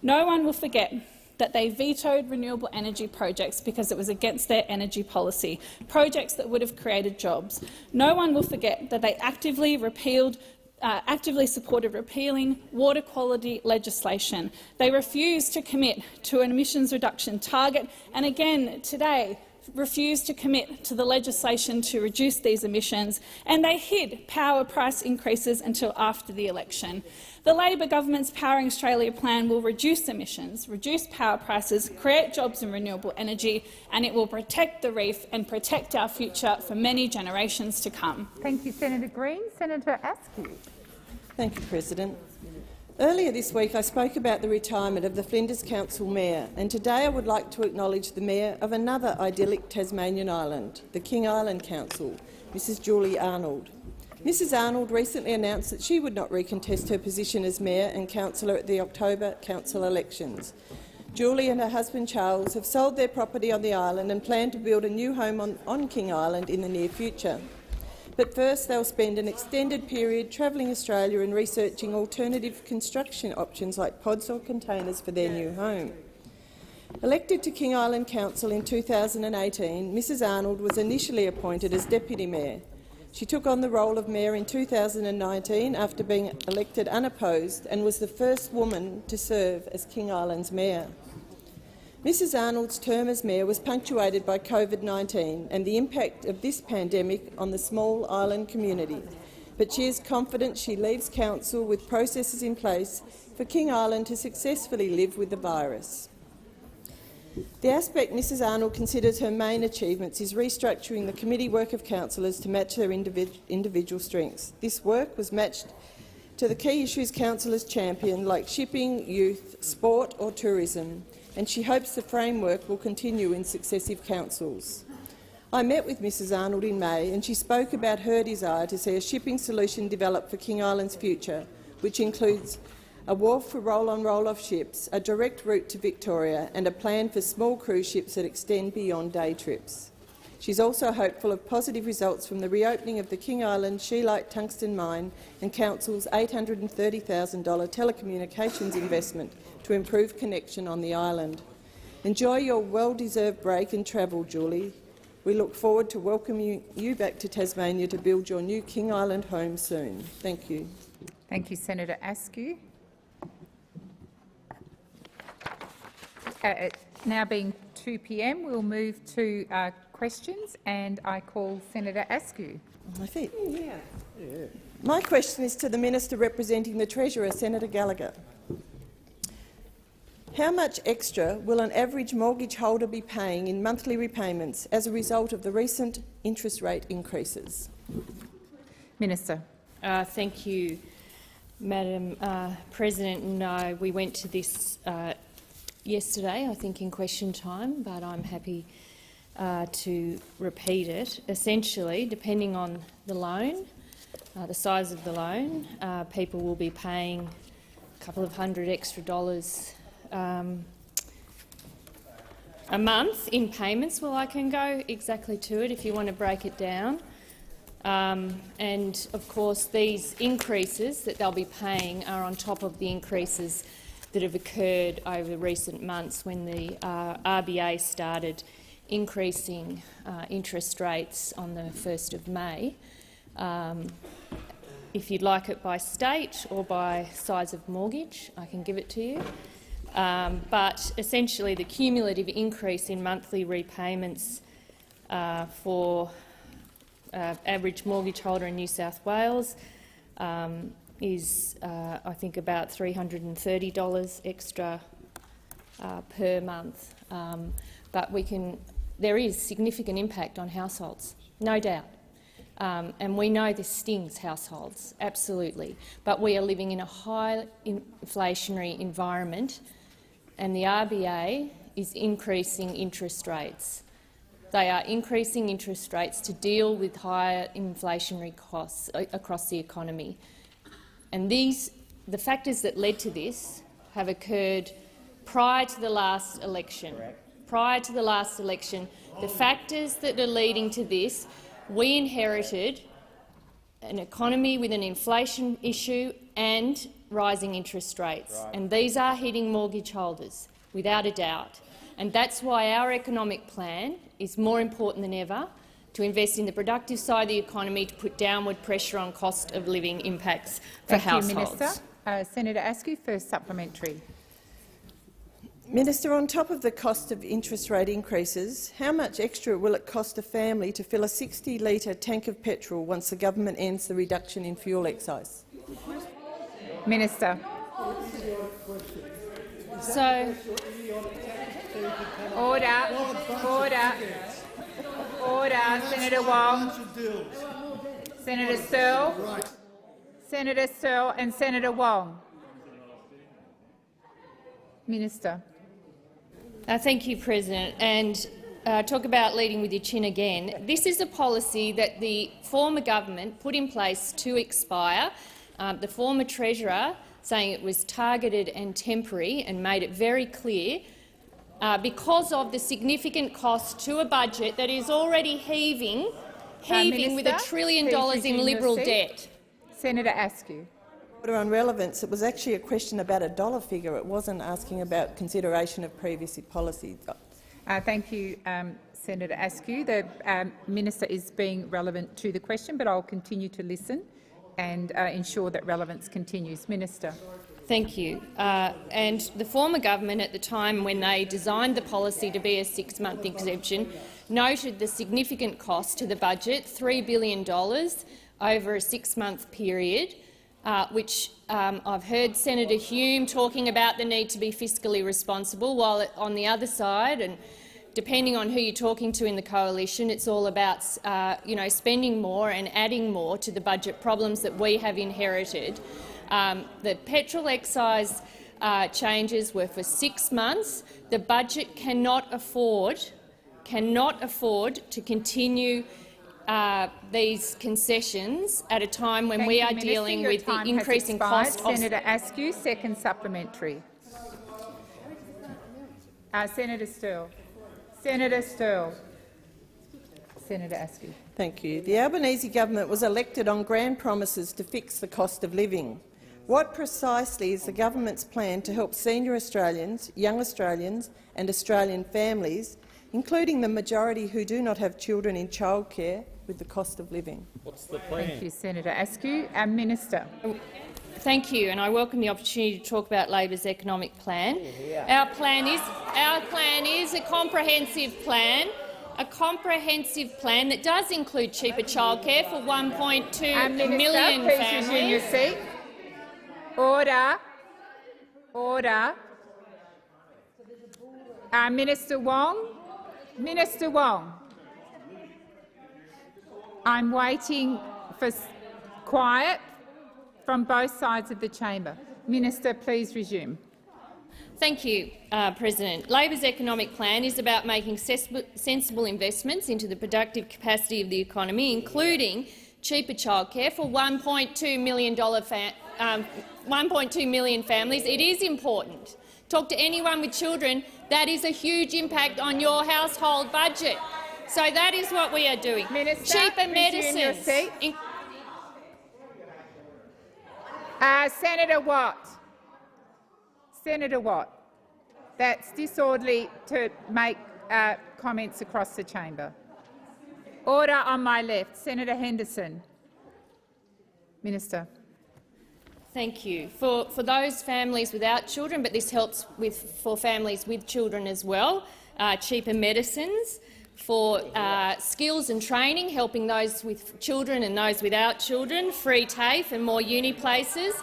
No one will forget that they vetoed renewable energy projects because it was against their energy policy, projects that would have created jobs. No one will forget that they actively supported repealing water quality legislation. They refused to commit to an emissions reduction target, and again today refused to commit to the legislation to reduce these emissions, and they hid power price increases until after the election. The Labor government's Powering Australia plan will reduce emissions, reduce power prices, create jobs in renewable energy, and it will protect the reef and protect our future for many generations to come. Thank you, Senator Green. Senator Askew. Thank you, President. Earlier this week I spoke about the retirement of the Flinders Council Mayor, and today I would like to acknowledge the Mayor of another idyllic Tasmanian island, the King Island Council, Mrs Julie Arnold. Mrs Arnold recently announced that she would not recontest her position as Mayor and Councillor at the October council elections. Julie and her husband Charles have sold their property on the island and plan to build a new home on King Island in the near future. But first they'll spend an extended period travelling Australia and researching alternative construction options like pods or containers for their new home. Elected to King Island Council in 2018, Mrs Arnold was initially appointed as Deputy Mayor. She took on the role of Mayor in 2019 after being elected unopposed and was the first woman to serve as King Island's Mayor. Mrs Arnold's term as Mayor was punctuated by COVID-19 and the impact of this pandemic on the small island community, but she is confident she leaves Council with processes in place for King Island to successfully live with the virus. The aspect Mrs Arnold considers her main achievements is restructuring the committee work of councillors to match their individual strengths. This work was matched to the key issues councillors champion, like shipping, youth, sport or tourism, and she hopes the framework will continue in successive councils. I met with Mrs Arnold in May and she spoke about her desire to see a shipping solution developed for King Island's future, which includes a wharf for roll-on roll-off ships, a direct route to Victoria and a plan for small cruise ships that extend beyond day trips. She's also hopeful of positive results from the reopening of the King Island Scheelite tungsten mine and Council's $830,000 telecommunications investment to improve connection on the island. Enjoy your well-deserved break and travel, Julie. We look forward to welcoming you back to Tasmania to build your new King Island home soon. Thank you. Thank you, Senator Askew. Now being 2 p.m, we'll move to questions, and I call Senator Askew. My question is to the Minister representing the Treasurer, Senator Gallagher. How much extra will an average mortgage holder be paying in monthly repayments as a result of the recent interest rate increases? Minister. Thank you, Madam President. No, we went to this yesterday, I think, in question time, but I'm happy to repeat it. Essentially, depending on the loan, the size of the loan, people will be paying a couple of $100 extra a month in payments. Well, I can go exactly to it if you want to break it down. And of course, these increases that they'll be paying are on top of the increases that have occurred over recent months when the RBA started increasing interest rates on the 1st of May. If you'd like it by state or by size of mortgage, I can give it to you. But essentially the cumulative increase in monthly repayments for average mortgage holder in New South Wales is, I think, about $330 extra per month. But there is significant impact on households, no doubt. And we know this stings households, absolutely. But we are living in a high inflationary environment, and the RBA is increasing interest rates. They are increasing interest rates to deal with higher inflationary costs across the economy. And the factors that led to this have occurred prior to the last election. Prior to the last election, the factors that are leading to this, we inherited an economy with an inflation issue and rising interest rates. Right. And these are hitting mortgage holders, without a doubt. And that's why our economic plan is more important than ever, to invest in the productive side of the economy to put downward pressure on cost of living impacts for households. Thank you, Minister. Senator Askew, first supplementary. Minister, on top of the cost of interest rate increases, how much extra will it cost a family to fill a 60-litre tank of petrol once the government ends the reduction in fuel excise? Minister. So, Order. Senator Wong. Senator Searle. Senator Searle and Senator Wong. Minister. thank you, President. And talk about leading with your chin again. This is a policy that the former government put in place to expire. The former Treasurer saying it was targeted and temporary and made it very clear because of the significant cost to a budget that is already heaving with $1 trillion in Liberal debt. Senator Askew. Order on relevance. It was actually a question about a dollar figure. It wasn't asking about consideration of previous policy. Thank you, Senator Askew. The minister is being relevant to the question, but I'll continue to listen and ensure that relevance continues. Minister. Thank you. And the former government, at the time when they designed the policy to be a 6-month exemption, noted the significant cost to the budget, $3 billion over a 6-month period, which I've heard Senator Hume talking about the need to be fiscally responsible, while on the other side, and depending on who you're talking to in the coalition, it's all about spending more and adding more to the budget problems that we have inherited. The petrol excise changes were for 6 months. The budget cannot afford to continue these concessions at a time when we are dealing with the increasing cost of— Senator Askew, second supplementary. Senator Sterle. Senator Sterle. Senator Askew. Thank you. The Albanese government was elected on grand promises to fix the cost of living. What precisely is the government's plan to help senior Australians, young Australians and Australian families, including the majority who do not have children in childcare, with the cost of living? What's the plan? Thank you, Senator Askew. Minister. Thank you, and I welcome the opportunity to talk about Labor's economic plan. Our plan is a comprehensive plan. A comprehensive plan that does include cheaper childcare for 1.2 million please families. resume your seat. Order. Order. Minister Wong. Minister Wong. I'm waiting for quiet from both sides of the chamber. Minister, please resume. Thank you, President. Labor's economic plan is about making sensible investments into the productive capacity of the economy, including cheaper childcare for 1.2 million families. It is important. Talk to anyone with children. That is a huge impact on your household budget. So that is what we are doing. Minister, cheaper medicines. Senator Watt. Senator Watt. That's disorderly to make comments across the chamber. Order on my left. Senator Henderson. Minister. Thank you. For those families without children, but this helps for families with children as well, cheaper medicines, for skills and training, helping those with children and those without children, free TAFE and more uni places,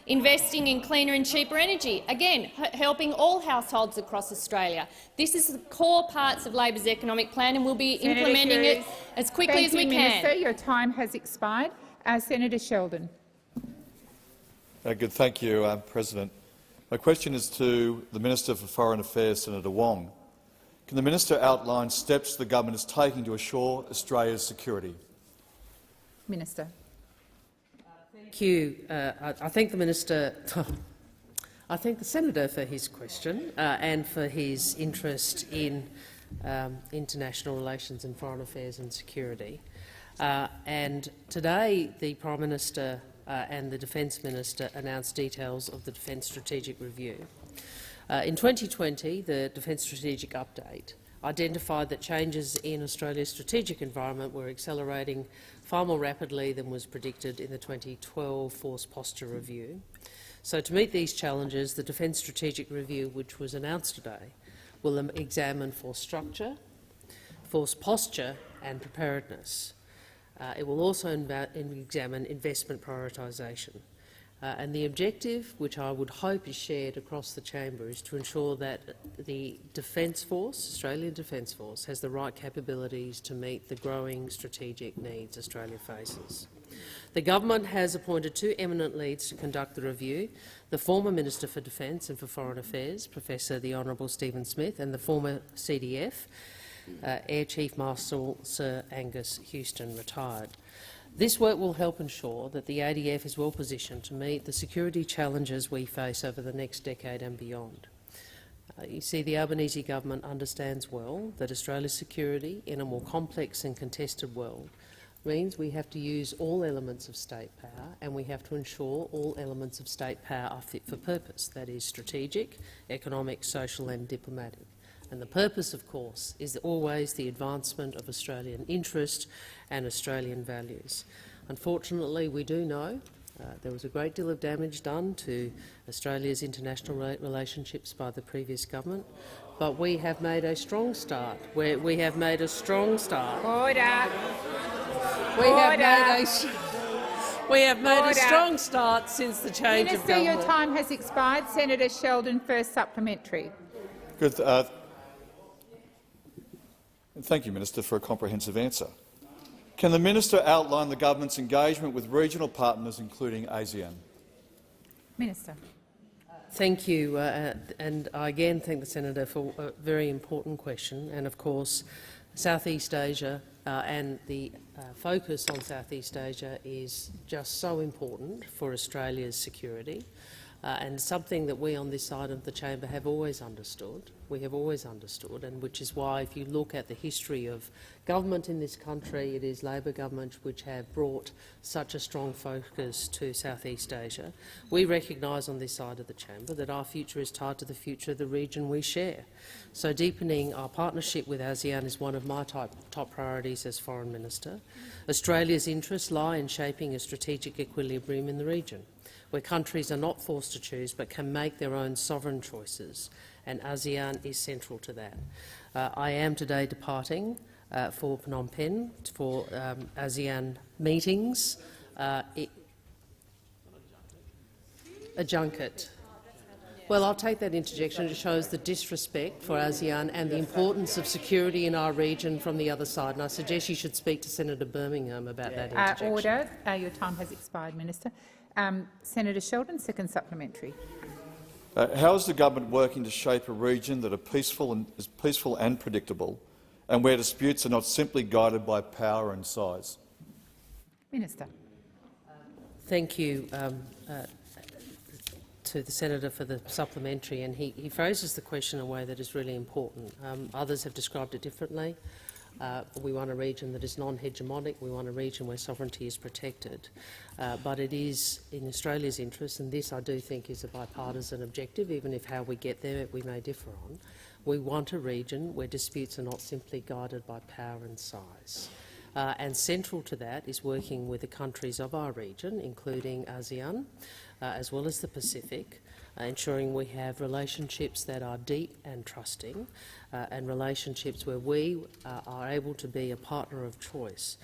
investing in cleaner and cheaper energy, again helping all households across Australia. This is the core parts of Labor's economic plan, and we'll be implementing it as quickly as we can. Minister, your time has expired. Senator Sheldon. Good. Thank you, President. My question is to the Minister for Foreign Affairs, Senator Wong. Can the minister outline steps the government is taking to assure Australia's security? Minister. Thank you. I thank the minister. I thank the senator for his question and for his interest in international relations and foreign affairs and security. And today, the Prime Minister and the Defence Minister announced details of the Defence Strategic Review. In 2020, the Defence Strategic Update identified that changes in Australia's strategic environment were accelerating far more rapidly than was predicted in the 2012 Force Posture Review. So to meet these challenges, the Defence Strategic Review, which was announced today, will examine force structure, force posture and preparedness. It will also examine investment prioritisation. And the objective, which I would hope is shared across the chamber, is to ensure that the Defence Force, Australian Defence Force, has the right capabilities to meet the growing strategic needs Australia faces. The government has appointed 2 eminent leads to conduct the review, the former Minister for Defence and for Foreign Affairs, Professor the Honourable Stephen Smith, and the former CDF, Air Chief Marshal Sir Angus Houston, retired. This work will help ensure that the ADF is well positioned to meet the security challenges we face over the next decade and beyond. You see, the Albanese government understands well that Australia's security in a more complex and contested world means we have to use all elements of state power, and we have to ensure all elements of state power are fit for purpose, that is strategic, economic, social and diplomatic. And the purpose, of course, is always the advancement of Australian interest and Australian values. Unfortunately, we do know there was a great deal of damage done to Australia's international relationships by the previous government, but we have made a strong start. We have made a strong start. Order. We have made a strong start since the change of government. Minister, your time has expired. Senator Sheldon, first supplementary. Good. Thank you, Minister, for a comprehensive answer. Can the Minister outline the government's engagement with regional partners, including ASEAN? Minister. Thank you, and I again thank the senator for a very important question. And of course, Southeast Asia and the focus on Southeast Asia is just so important for Australia's security, and something that we on this side of the chamber have always understood. We have always understood, and which is why, if you look at the history of government in this country, it is Labor governments which have brought such a strong focus to Southeast Asia. We recognise on this side of the chamber that our future is tied to the future of the region we share. So deepening our partnership with ASEAN is one of my top priorities as Foreign Minister. Australia's interests lie in shaping a strategic equilibrium in the region, where countries are not forced to choose but can make their own sovereign choices, and ASEAN is central to that. I am today departing for Phnom Penh for ASEAN meetings. A junket. Well, I'll take that interjection. It shows the disrespect for ASEAN and the importance of security in our region from the other side. And I suggest you should speak to Senator Birmingham about that interjection. Order. Your time has expired, Minister. Senator Sheldon, second supplementary. How is the government working to shape a region that is peaceful and predictable, and where disputes are not simply guided by power and size? Minister. Thank you to the senator for the supplementary, and he phrases the question in a way that is really important. Others have described it differently. We want a region that is non-hegemonic. We want a region where sovereignty is protected. But it is in Australia's interest, and this I do think is a bipartisan objective, even if how we get there we may differ on. We want a region where disputes are not simply guided by power and size. And central to that is working with the countries of our region, including ASEAN, as well as the Pacific, ensuring we have relationships that are deep and trusting, and relationships where we are able to be a partner of choice.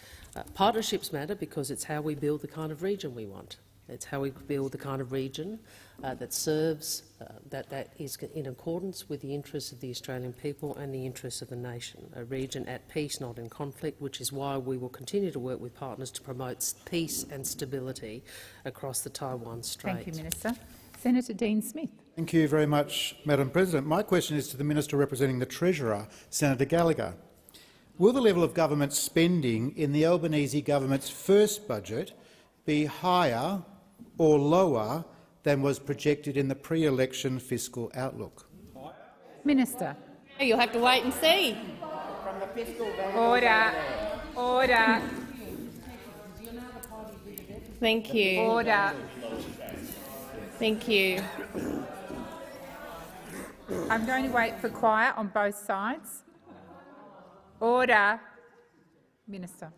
Partnerships matter because it's how we build the kind of region we want. It's how we build the kind of region that serves, that is in accordance with the interests of the Australian people and the interests of the nation, a region at peace, not in conflict, which is why we will continue to work with partners to promote peace and stability across the Taiwan Strait. Thank you, Minister. Senator Dean Smith. Thank you very much, Madam President. My question is to the Minister representing the Treasurer, Senator Gallagher. Will the level of government spending in the Albanese government's first budget be higher or lower than was projected in the pre-election fiscal outlook? Minister. You'll have to wait and see. Order. Order. Thank you. Order. Thank you. I'm going to wait for quiet on both sides. Order. Minister.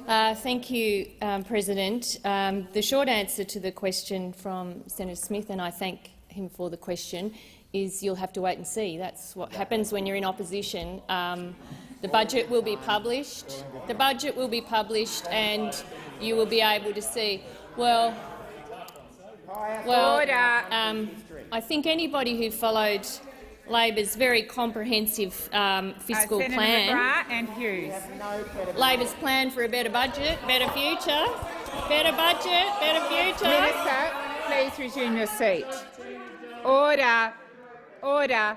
Thank you, President. The short answer to the question from Senator Smith, and I thank him for the question, is you'll have to wait and see. That's what happens when you're in opposition. The budget will be published. The budget will be published, and you will be able to see. Well, I think anybody who followed Labor's very comprehensive fiscal Senator plan, McGrath and Hughes. Labor's plan for a better budget, better future, better budget, better future. Minister, please resume your seat. Order. Order.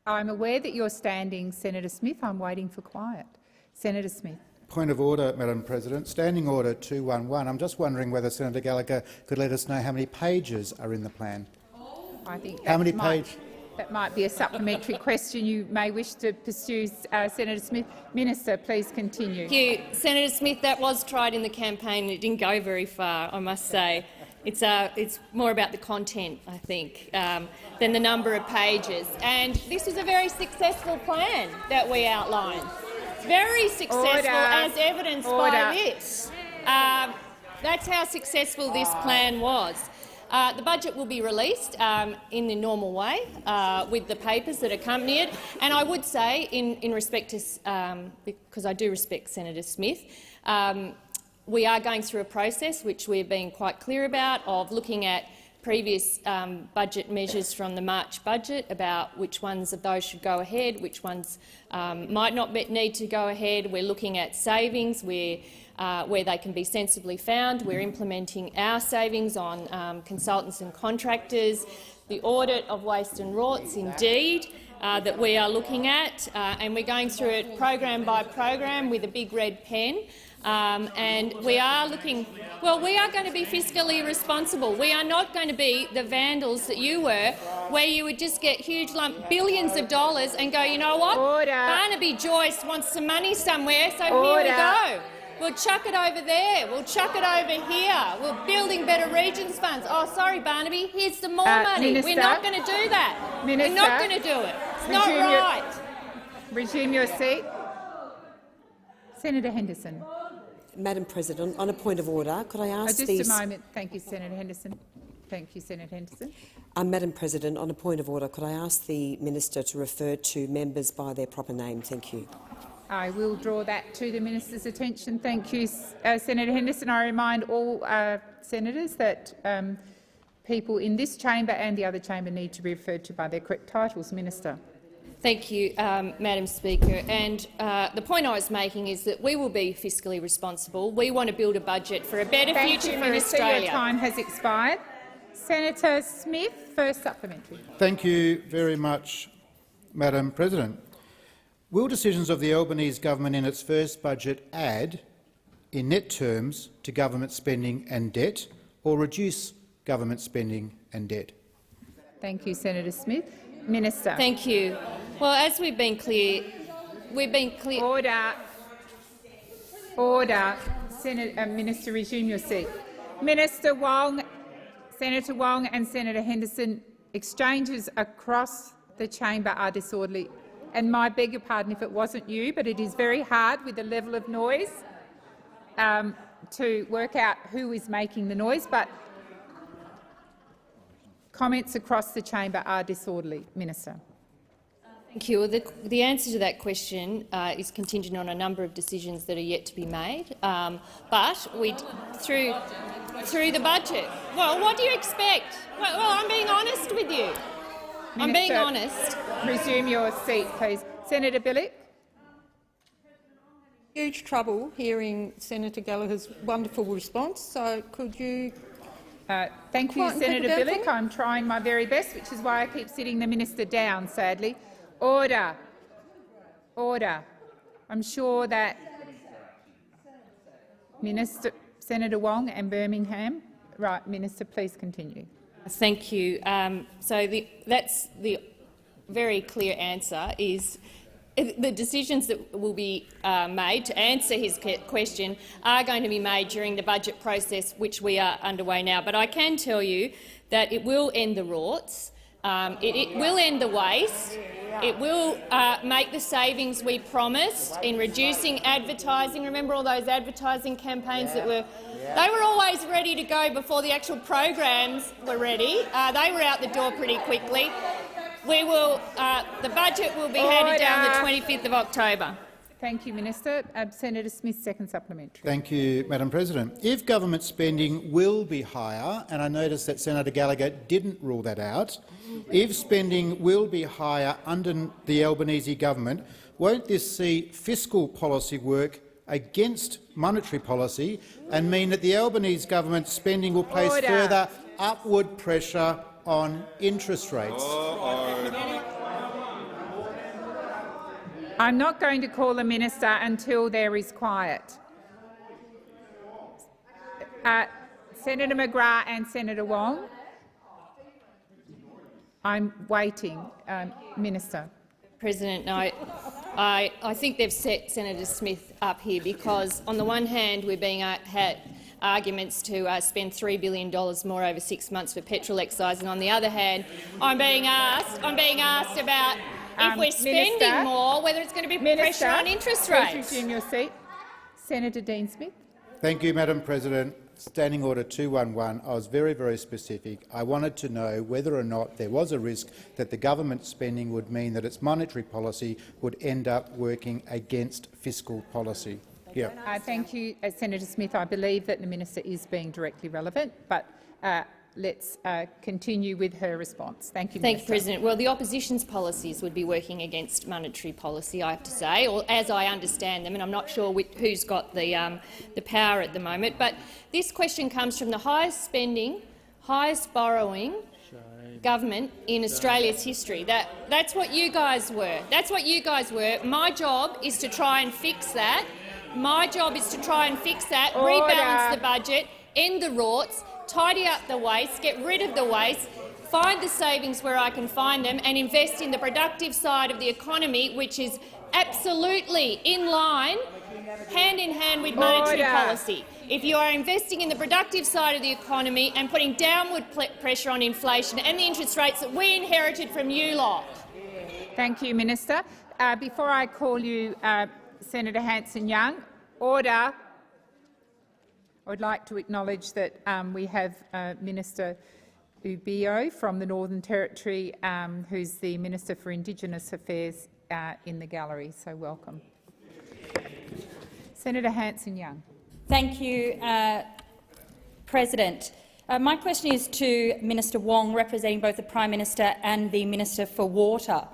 I'm aware that you're standing, Senator Smith. I'm waiting for quiet. Senator Smith. Point of order, Madam President. Standing Order 211. I'm just wondering whether Senator Gallagher could let us know how many pages are in the plan. I think how many pages? That might be a supplementary question you may wish to pursue, Senator Smith. Minister, please continue. Thank you, Senator Smith. That was tried in the campaign. It didn't go very far, I must say. It's more about the content, I think, than the number of pages. And this is a very successful plan that we outlined. Very successful, as evidenced by this. That's how successful this plan was. The budget will be released in the normal way with the papers that accompany it. And I would say, in respect to, because I do respect Senator Smith, we are going through a process which we've been quite clear about of looking at previous budget measures from the March budget about which ones of those should go ahead, which ones might not need to go ahead. We're looking at savings where they can be sensibly found. We're implementing our savings on consultants and contractors. The audit of waste and rorts, indeed, that we are looking at, and we're going through it program by program with a big red pen. And we are looking. Well, we are going to be fiscally responsible. We are not going to be the vandals that you were, where you would just get huge billions of dollars and go, you know what? Barnaby Joyce wants some money somewhere, so here we go. We'll chuck it over there. We'll chuck it over here. We're building better regions funds. Oh, sorry, Barnaby. Here's some more money. Minister, we're not going to do that. Minister, we're not going to do it. It's not right. Resume your seat. Senator Henderson. Madam President, on a point of order, could I ask just a moment. Thank you, Senator Henderson. Thank you, Senator Henderson. Madam President, on a point of order, could I ask the minister to refer to members by their proper name? Thank you. I will draw that to the minister's attention. Thank you, Senator Henderson. I remind all senators that people in this chamber and the other chamber need to be referred to by their correct titles. Minister. Thank you, Madam Speaker. And the point I was making is that we will be fiscally responsible. We want to build a budget for a better future for Australia. Your time has expired. Senator Smith, first supplementary. Thank you very much, Madam President. Will decisions of the Albanese government in its first budget add, in net terms, to government spending and debt, or reduce government spending and debt? Thank you, Senator Smith. Minister. Thank you. Well, as we've been clear. Order. Order. Minister, resume your seat. Minister Wong, Senator Wong and Senator Henderson, exchanges across the chamber are disorderly. And I beg your pardon if it wasn't you, but it is very hard with the level of noise to work out who is making the noise. But comments across the chamber are disorderly. Minister. Thank you. The answer to that question is contingent on a number of decisions that are yet to be made. But through the budget. Well, what do you expect? Well, I'm being honest with you. Minister, I'm being honest. Resume your seat, please. Senator Bilyk. Huge trouble hearing Senator Gallagher's wonderful response. So could you? Thank you, Senator Bilyk. I'm trying my very best, which is why I keep sitting the minister down, sadly. Order. Order. I'm sure that Senator Wong and Birmingham. Right, Minister, please continue. Thank you. That's the very clear answer is the decisions that will be made to answer his question are going to be made during the budget process, which we are underway now. But I can tell you that it will end the rorts. It will end the waste. It will make the savings we promised in reducing advertising. Remember all those advertising campaigns that were always ready to go before the actual programs were ready. They were out the door pretty quickly. The budget will be handed down the 25th of October. Thank you, Minister. Senator Smith, second supplementary. Thank you, Madam President. If government spending will be higher, and I noticed that Senator Gallagher didn't rule that out, if spending will be higher under the Albanese government, won't this see fiscal policy work against monetary policy and mean that the Albanese government spending will place further upward pressure on interest rates? I'm not going to call the minister until there is quiet. Senator McGrath and Senator Wong. I'm waiting. Minister. President, no, I think they've set Senator Smith up here because, on the one hand, we're being had arguments to spend $3 billion more over 6 months for petrol excise, and on the other hand, I'm being asked about if we're spending Minister, more, whether it's going to be pressure on interest rates. Please resume your seat. Senator Dean Smith. Thank you, Madam President. Standing Order 211, I was very, very specific. I wanted to know whether or not there was a risk that the government spending would mean that its monetary policy would end up working against fiscal policy. Yeah. Thank you, Senator Smith. I believe that the minister is being directly relevant, but let's continue with her response. Thank you, Thank you, President. Well, the opposition's policies would be working against monetary policy, I have to say, or as I understand them, and I'm not sure who's got the power at the moment. But this question comes from the highest spending, highest borrowing government in Australia's history. That's what you guys were. That's what you guys were. My job is to try and fix that. My job is to try and fix that, rebalance the budget, end the rorts, tidy up the waste, get rid of the waste, find the savings where I can find them and invest in the productive side of the economy, which is absolutely in line, hand in hand with monetary policy. If you are investing in the productive side of the economy and putting downward pressure on inflation and the interest rates that we inherited from you lot. Thank you, Minister. Before I call you, Senator Hanson-Young, order. I would like to acknowledge that we have Minister Ubio from the Northern Territory, who's the Minister for Indigenous Affairs, in the gallery. So welcome. Senator Hanson-Young. Thank you, President. My question is to Minister Wong, representing both the Prime Minister and the Minister for Water.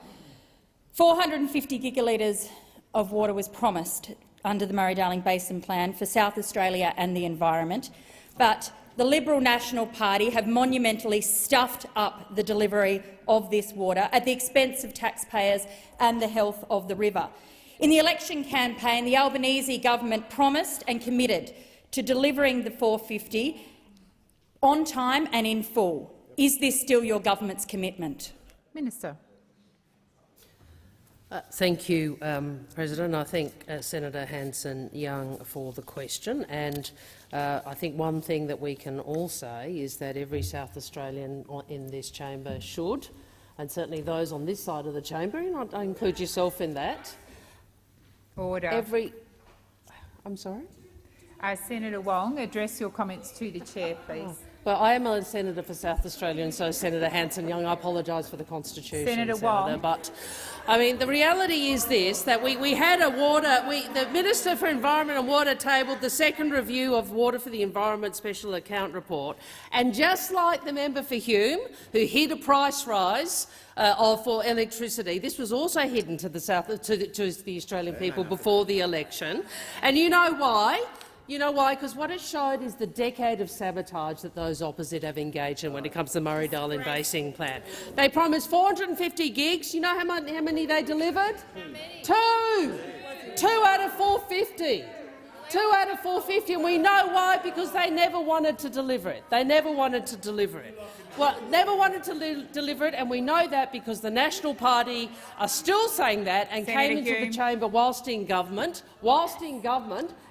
450 gigalitres of water was promised under the Murray-Darling Basin Plan for South Australia and the environment, but the Liberal National Party have monumentally stuffed up the delivery of this water at the expense of taxpayers and the health of the river. In the election campaign, the Albanese government promised and committed to delivering the 450 on time and in full. Is this still your government's commitment? Minister. Thank you, President. I thank Senator Hanson-Young for the question. And I think one thing that we can all say is that every South Australian in this chamber should, and certainly those on this side of the chamber, and I include yourself in that. Order. I'm sorry? Senator Wong, address your comments to the chair, please. Well, I am a senator for South Australia, and so Senator Hanson-Young. I apologise for the Constitution, Senator Wong. But I mean, the reality is this: that we had a the Minister for Environment and Water tabled the second review of Water for the Environment Special Account Report, and just like the member for Hume, who hid a price rise for electricity, this was also hidden to the the Australian people before the election. And you know why? You know why? Because what it showed is the decade of sabotage that those opposite have engaged in when it comes to the Murray-Darling Basin Plan. They promised 450 gigs. You know how many they delivered? Two out of 450. 2 out of 450, and we know why, because they never wanted to deliver it. They never wanted to deliver it. Well, never wanted to deliver it, and we know that because the National Party are still saying that and came into the chamber whilst in government,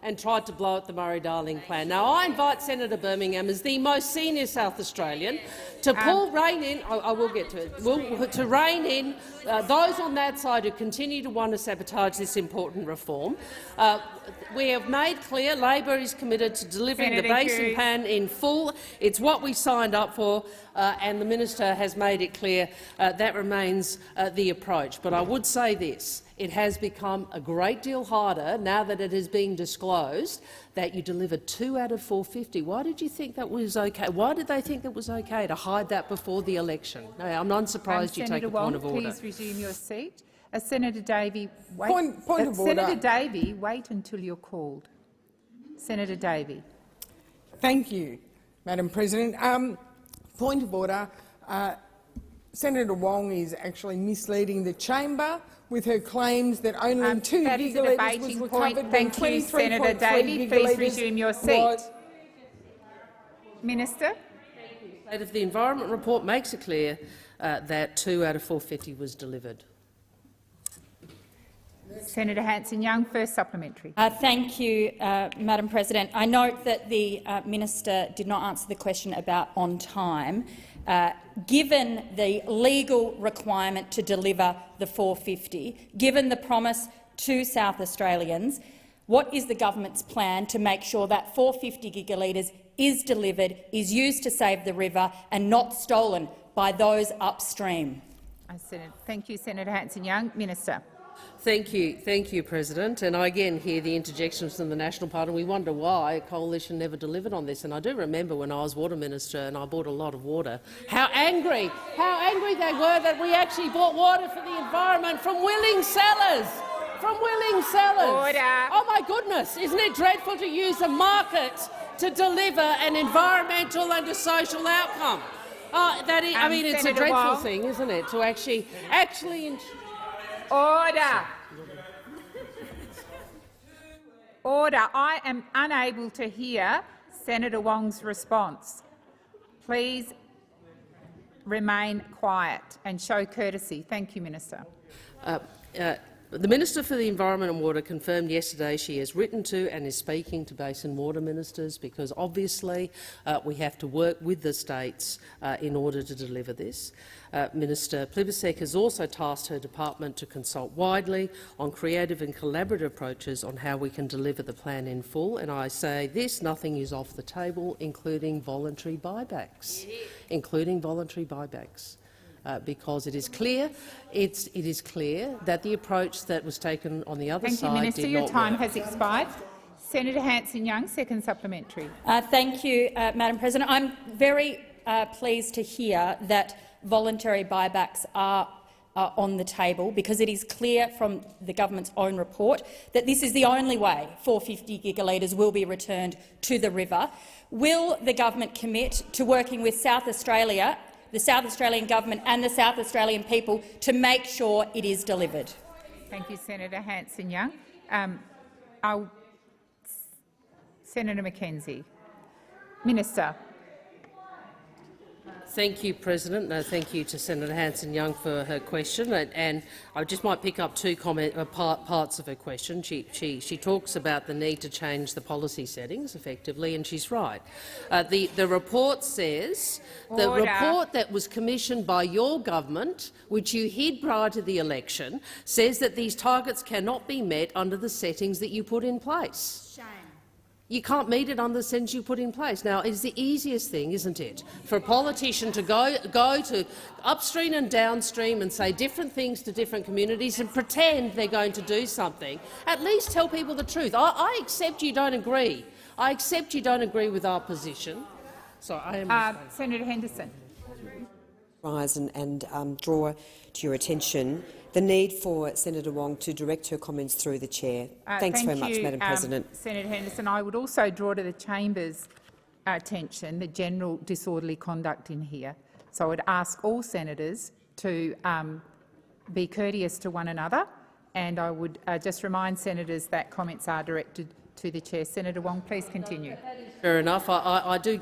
and tried to blow up the Murray-Darling plan. Now, I invite Senator Birmingham, as the most senior South Australian, to rein in. I will get to it. To rein in those on that side who continue to want to sabotage this important reform. We have made clear Labor is committed to delivering the Basin Plan in full. It's what we signed up for, and the minister has made it clear that remains the approach. But I would say this. It has become a great deal harder, now that it has been disclosed, that you delivered 2 out of 450. Why did you think that was okay? Why did they think it was okay to hide that before the election? No, I'm not surprised you take a point of order. Please resume your seat. Senator Davey, wait. Point of order. Senator Davey, wait until you're called. Senator Davey. Thank you, Madam President. Point of order. Senator Wong is actually misleading the chamber with her claims that only 2 gigalitres was recovered. Thank you, Senator Davey. Please resume your seat. Minister. The State of the Environment report makes it clear that 2 out of 450 was delivered. Senator Hanson-Young, first supplementary. Thank you, Madam President. I note that the minister did not answer the question about on time. Given the legal requirement to deliver the 450, given the promise to South Australians, what is the government's plan to make sure that 450 gigalitres is delivered, is used to save the river and not stolen by those upstream? Thank you, Senator Hanson-Young. Minister. Thank you, President. And I again hear the interjections from the National Party. We wonder why a coalition never delivered on this. And I do remember when I was Water Minister and I bought a lot of water, how angry they were that we actually bought water for the environment from willing sellers. Order. Oh my goodness, isn't it dreadful to use a market to deliver an environmental and a social outcome? I mean, it's Senator a dreadful Wong. thing, isn't it, to actually Order. Order. I am unable to hear Senator Wong's response. Please remain quiet and show courtesy. Thank you, Minister. The Minister for the Environment and Water confirmed yesterday she has written to and is speaking to basin water ministers, because obviously we have to work with the states in order to deliver this. Minister Plibersek has also tasked her department to consult widely on creative and collaborative approaches on how we can deliver the plan in full. And I say this, nothing is off the table, including voluntary buybacks. Because it is clear that the approach that was taken on the other side did not work. Thank you, Minister. Your time has expired. Senator Hanson-Young, second supplementary. Thank you, Madam President. I'm very pleased to hear that voluntary buybacks are on the table, because it is clear from the government's own report that this is the only way 450 gigalitres will be returned to the river. Will the government commit to working with South Australia, the South Australian government and the South Australian people to make sure it is delivered? Thank you, Senator Hanson-Young. Senator McKenzie. Minister. Thank you, President. Thank you to Senator Hanson-Young for her question. And I just might pick up two parts of her question. She talks about the need to change the policy settings effectively, and she's right. The report says, the report that was commissioned by your government, which you hid prior to the election, says that these targets cannot be met under the settings that you put in place. You can't meet it on the settings you put in place. Now, it's the easiest thing, isn't it, for a politician to go to upstream and downstream and say different things to different communities and pretend they're going to do something. At least tell people the truth. I accept you don't agree. I accept you don't agree with our position. So I am Senator Henderson. Rise and draw to your attention the need for Senator Wong to direct her comments through the chair. Thanks very much, Madam President. Senator Henderson, I would also draw to the chamber's attention the general disorderly conduct in here. So I would ask all senators to be courteous to one another, and I would just remind senators that comments are directed to the chair. Senator Wong, please continue. Fair enough. I do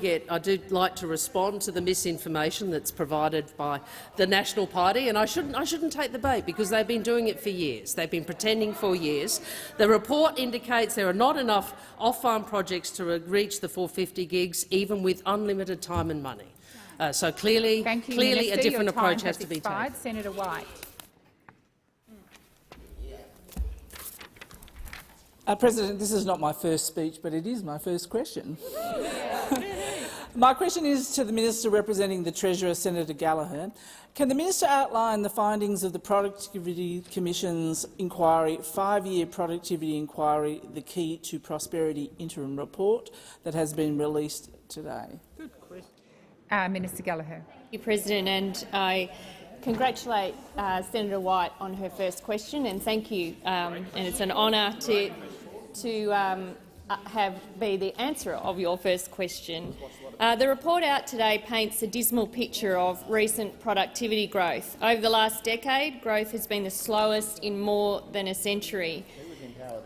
like to respond to the misinformation that's provided by the National Party, and I shouldn't take the bait because they've been doing it for years. They've been pretending for years. The report indicates there are not enough off-farm projects to reach the 450 gigs, even with unlimited time and money. So clearly, Minister. a different Your time approach has to be expired. taken. Senator White. President, this is not my first speech, but it is my first question. My question is to the Minister representing the Treasurer, Senator Gallagher. Can the Minister outline the findings of the Productivity Commission's inquiry, 5-year productivity inquiry, the Key to Prosperity interim report that has been released today? Good question. Minister Gallagher. Thank you, President, and I congratulate Senator White on her first question, and thank you. And it's an honour to be the answerer of your first question. The report out today paints a dismal picture of recent productivity growth. Over the last decade, growth has been the slowest in more than a century.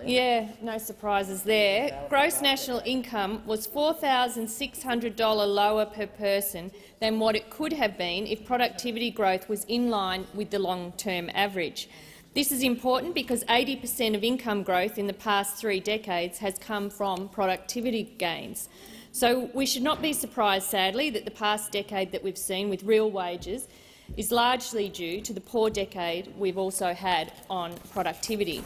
Yeah, no surprises there. Gross national income was $4,600 lower per person than what it could have been if productivity growth was in line with the long-term average. This is important because 80% of income growth in the past 3 decades has come from productivity gains. So we should not be surprised, sadly, that the past decade that we've seen with real wages is largely due to the poor decade we've also had on productivity.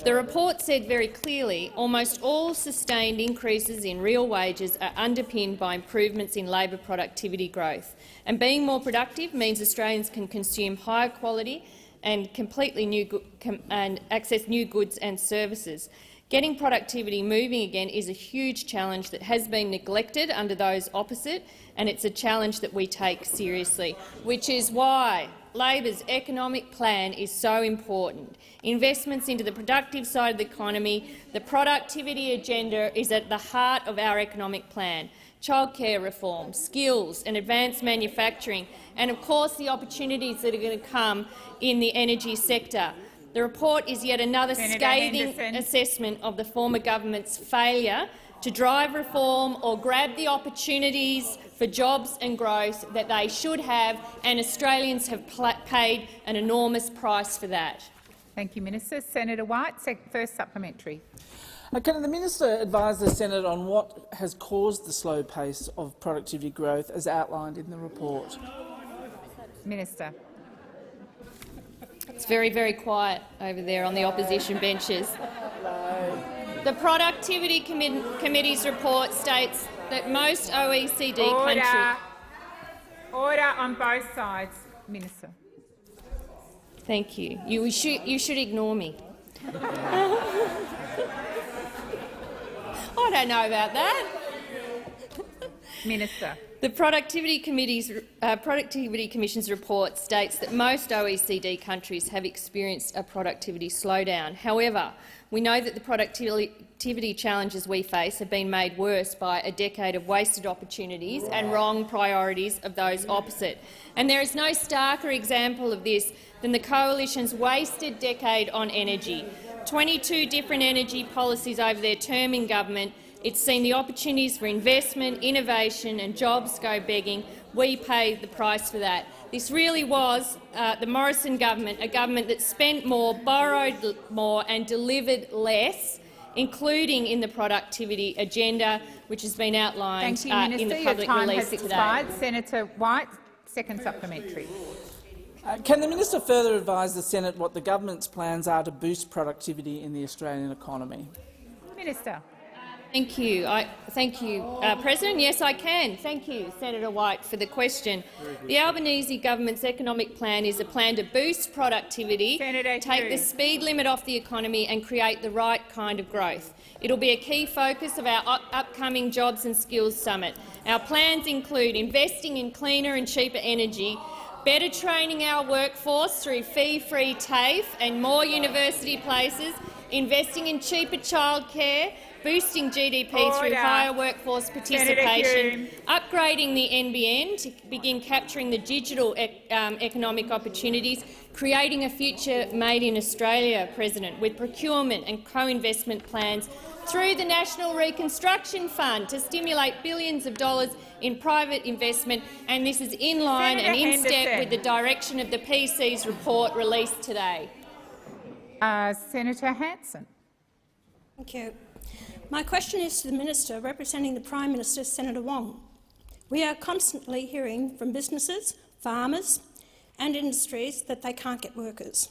The report said very clearly almost all sustained increases in real wages are underpinned by improvements in labour productivity growth. And being more productive means Australians can consume higher quality and access new goods and services. Getting productivity moving again is a huge challenge that has been neglected under those opposite, and it's a challenge that we take seriously, which is why Labor's economic plan is so important. Investments into the productive side of the economy, the productivity agenda is at the heart of our economic plan. Childcare reform, skills and advanced manufacturing, and of course the opportunities that are going to come in the energy sector. The report is yet another scathing assessment of the former government's failure to drive reform or grab the opportunities for jobs and growth that they should have, and Australians have paid an enormous price for that. Thank you, Minister. Senator White, first supplementary. Can the Minister advise the Senate on what has caused the slow pace of productivity growth as outlined in the report? Minister. It's very, very quiet over there on the opposition benches. The Productivity Committee's report states that most OECD countries— Order on both sides, Minister. Thank you. You should ignore me. I don't know about that. Minister. The Productivity Commission's report states that most OECD countries have experienced a productivity slowdown. However, we know that the productivity challenges we face have been made worse by a decade of wasted opportunities and wrong priorities of those opposite. And there is no starker example of this than the Coalition's wasted decade on energy. 22 different energy policies over their term in government. It's seen the opportunities for investment, innovation and jobs go begging. We paid the price for that. This really was the Morrison government, a government that spent more, borrowed more and delivered less, including in the productivity agenda, which has been outlined Thank you, Minister. in the public Your time release has today. expired. Senator White, second supplementary. Can the Minister further advise the Senate what the government's plans are to boost productivity in the Australian economy? Minister. Thank you. President. Yes, I can. Thank you, Senator White, for the question. The Albanese government's economic plan is a plan to boost productivity, take the speed limit off the economy and create the right kind of growth. It will be a key focus of our upcoming Jobs and Skills Summit. Our plans include investing in cleaner and cheaper energy, better training our workforce through fee-free TAFE and more university places, investing in cheaper childcare, boosting GDP through higher workforce participation, upgrading the NBN to begin capturing the digital economic opportunities, creating a future made in Australia, President, with procurement and co-investment plans through the National Reconstruction Fund to stimulate billions of dollars in private investment, and this is in line and in step with the direction of the PC's report released today. Senator Hanson. Thank you. My question is to the Minister representing the Prime Minister, Senator Wong. We are constantly hearing from businesses, farmers and industries that they can't get workers.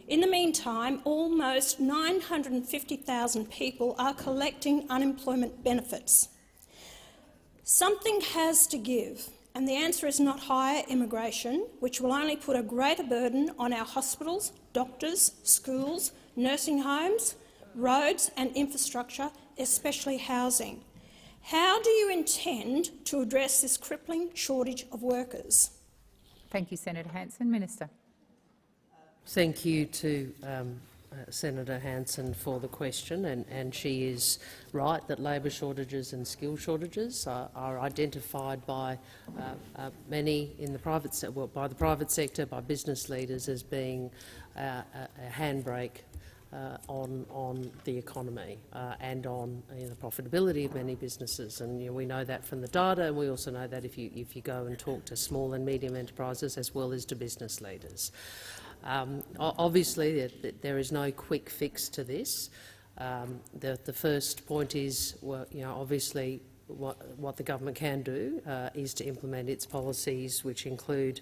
In the meantime, almost 950,000 people are collecting unemployment benefits. Something has to give, and the answer is not higher immigration, which will only put a greater burden on our hospitals, doctors, schools, nursing homes, roads and infrastructure, especially housing. How do you intend to address this crippling shortage of workers? Thank you, Senator Hanson. Minister. Thank you to Senator Hanson for the question, and she is right that labour shortages and skill shortages are identified by many in the private sector, well, by the private sector, by business leaders, as being a handbrake on the economy and on the profitability of many businesses. And we know that from the data, and we also know that if you go and talk to small and medium enterprises as well as to business leaders. Obviously, there is no quick fix to this. The first point is, well, obviously, what the government can do is to implement its policies, which include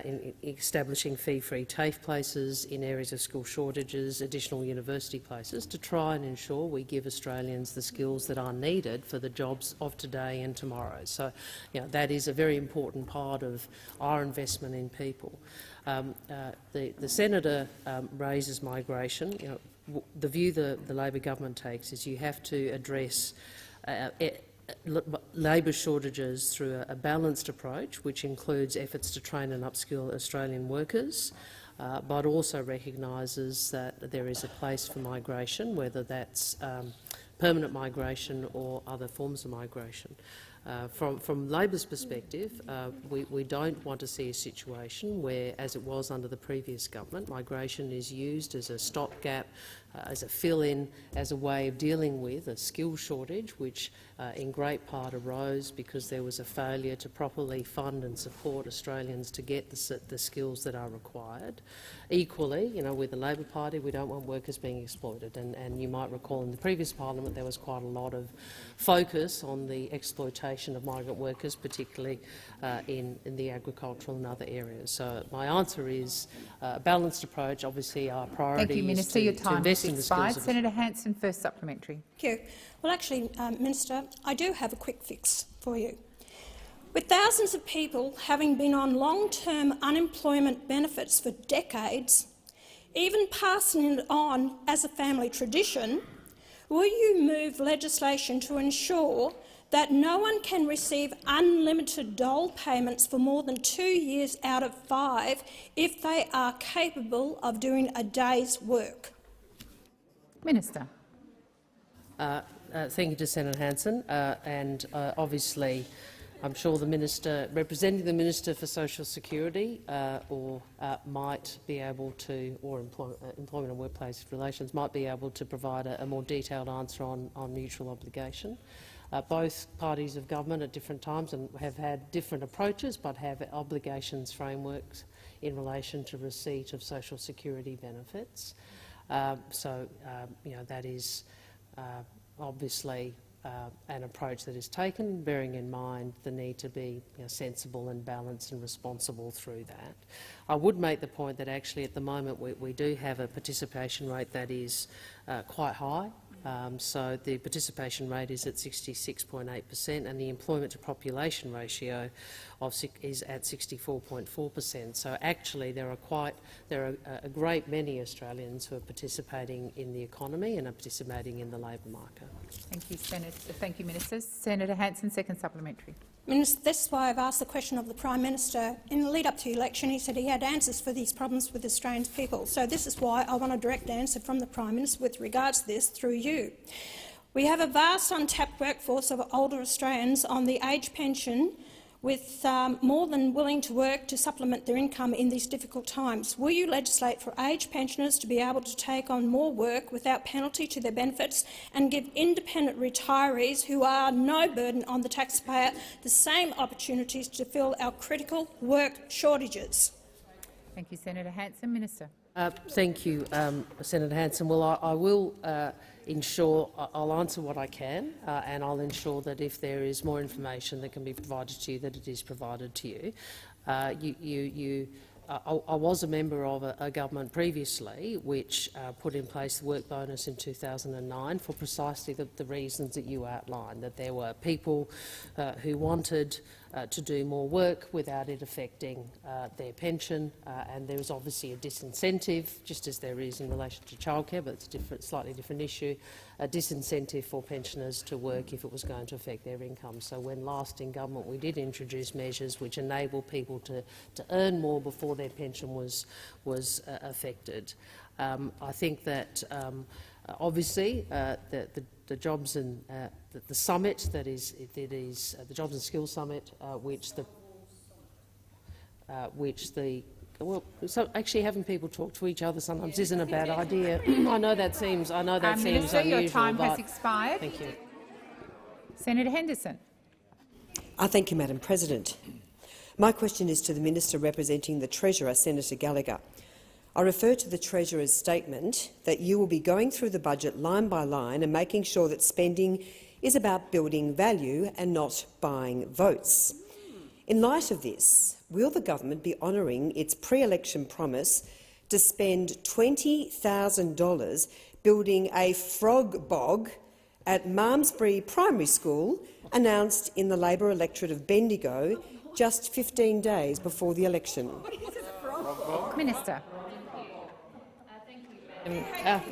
in establishing fee-free TAFE places in areas of school shortages, additional university places, to try and ensure we give Australians the skills that are needed for the jobs of today and tomorrow. So, that is a very important part of our investment in people. The senator raises migration. The view the Labor government takes is you have to address labour shortages through a balanced approach, which includes efforts to train and upskill Australian workers, but also recognises that there is a place for migration, whether that's permanent migration or other forms of migration. From Labor's perspective, we don't want to see a situation where, as it was under the previous government, migration is used as a stopgap, as a fill-in, as a way of dealing with a skill shortage, which in great part arose because there was a failure to properly fund and support Australians to get the skills that are required. Equally, with the Labor Party, we don't want workers being exploited, and you might recall in the previous parliament there was quite a lot of focus on the exploitation of migrant workers, particularly in the agricultural and other areas. So my answer is a balanced approach. Obviously, our priority Thank you, Minister. is to invest in the skills of Senator Hanson, first supplementary. Thank you. Well, actually, Minister, I do have a quick fix for you. With thousands of people having been on long-term unemployment benefits for decades, even passing it on as a family tradition, will you move legislation to ensure that no one can receive unlimited dole payments for more than 2 years out of 5 if they are capable of doing a day's work? Minister. Thank you to Senator Hanson, and obviously I'm sure the Minister, representing the Minister for Social Security might be able to, or Employment and Workplace Relations, might be able to provide a more detailed answer on mutual obligation. Both parties of government at different times and have had different approaches, but have obligations frameworks in relation to receipt of social security benefits. That is obviously an approach that is taken, bearing in mind the need to be sensible and balanced and responsible through that. I would make the point that actually at the moment we do have a participation rate that is quite high. So the participation rate is at 66.8% and the employment to population ratio is at 64.4%. So actually there are a great many Australians who are participating in the economy and are participating in the labour market. Thank you, Senator. Thank you, Minister. Senator Hanson, second supplementary. Minister, that's why I've asked the question of the Prime Minister. In the lead-up to the election, he said he had answers for these problems with Australian people. So this is why I want a direct answer from the Prime Minister with regards to this through you. We have a vast untapped workforce of older Australians on the age pension with more than willing to work to supplement their income in these difficult times. Will you legislate for aged pensioners to be able to take on more work without penalty to their benefits and give independent retirees who are no burden on the taxpayer the same opportunities to fill our critical work shortages? Thank you, Senator Hanson. Minister. Thank you, Senator Hanson. Well, I will ensure I'll answer what I can, and I'll ensure that if there is more information that can be provided to you, that it is provided to you. I was a member of a government previously which put in place the work bonus in 2009 for precisely the reasons that you outlined, that there were people who wanted to do more work without it affecting their pension, and there is obviously a disincentive, just as there is in relation to childcare, but it's a slightly different issue, a disincentive for pensioners to work if it was going to affect their income. So when last in government we did introduce measures which enable people to earn more before their pension was affected. I think that obviously the jobs and the summit that is the Jobs and Skills Summit, well, so actually having people talk to each other sometimes isn't a bad idea. I know that seems Minister, unusual. your time has expired. Thank you. Senator Henderson. Thank you, Madam President. My question is to the Minister representing the Treasurer, Senator Gallagher. I refer to the Treasurer's statement that you will be going through the budget line by line and making sure that spending is about building value and not buying votes. In light of this, will the government be honouring its pre-election promise to spend $20,000 building a frog bog at Malmesbury Primary School, announced in the Labor electorate of Bendigo just 15 days before the election? Minister.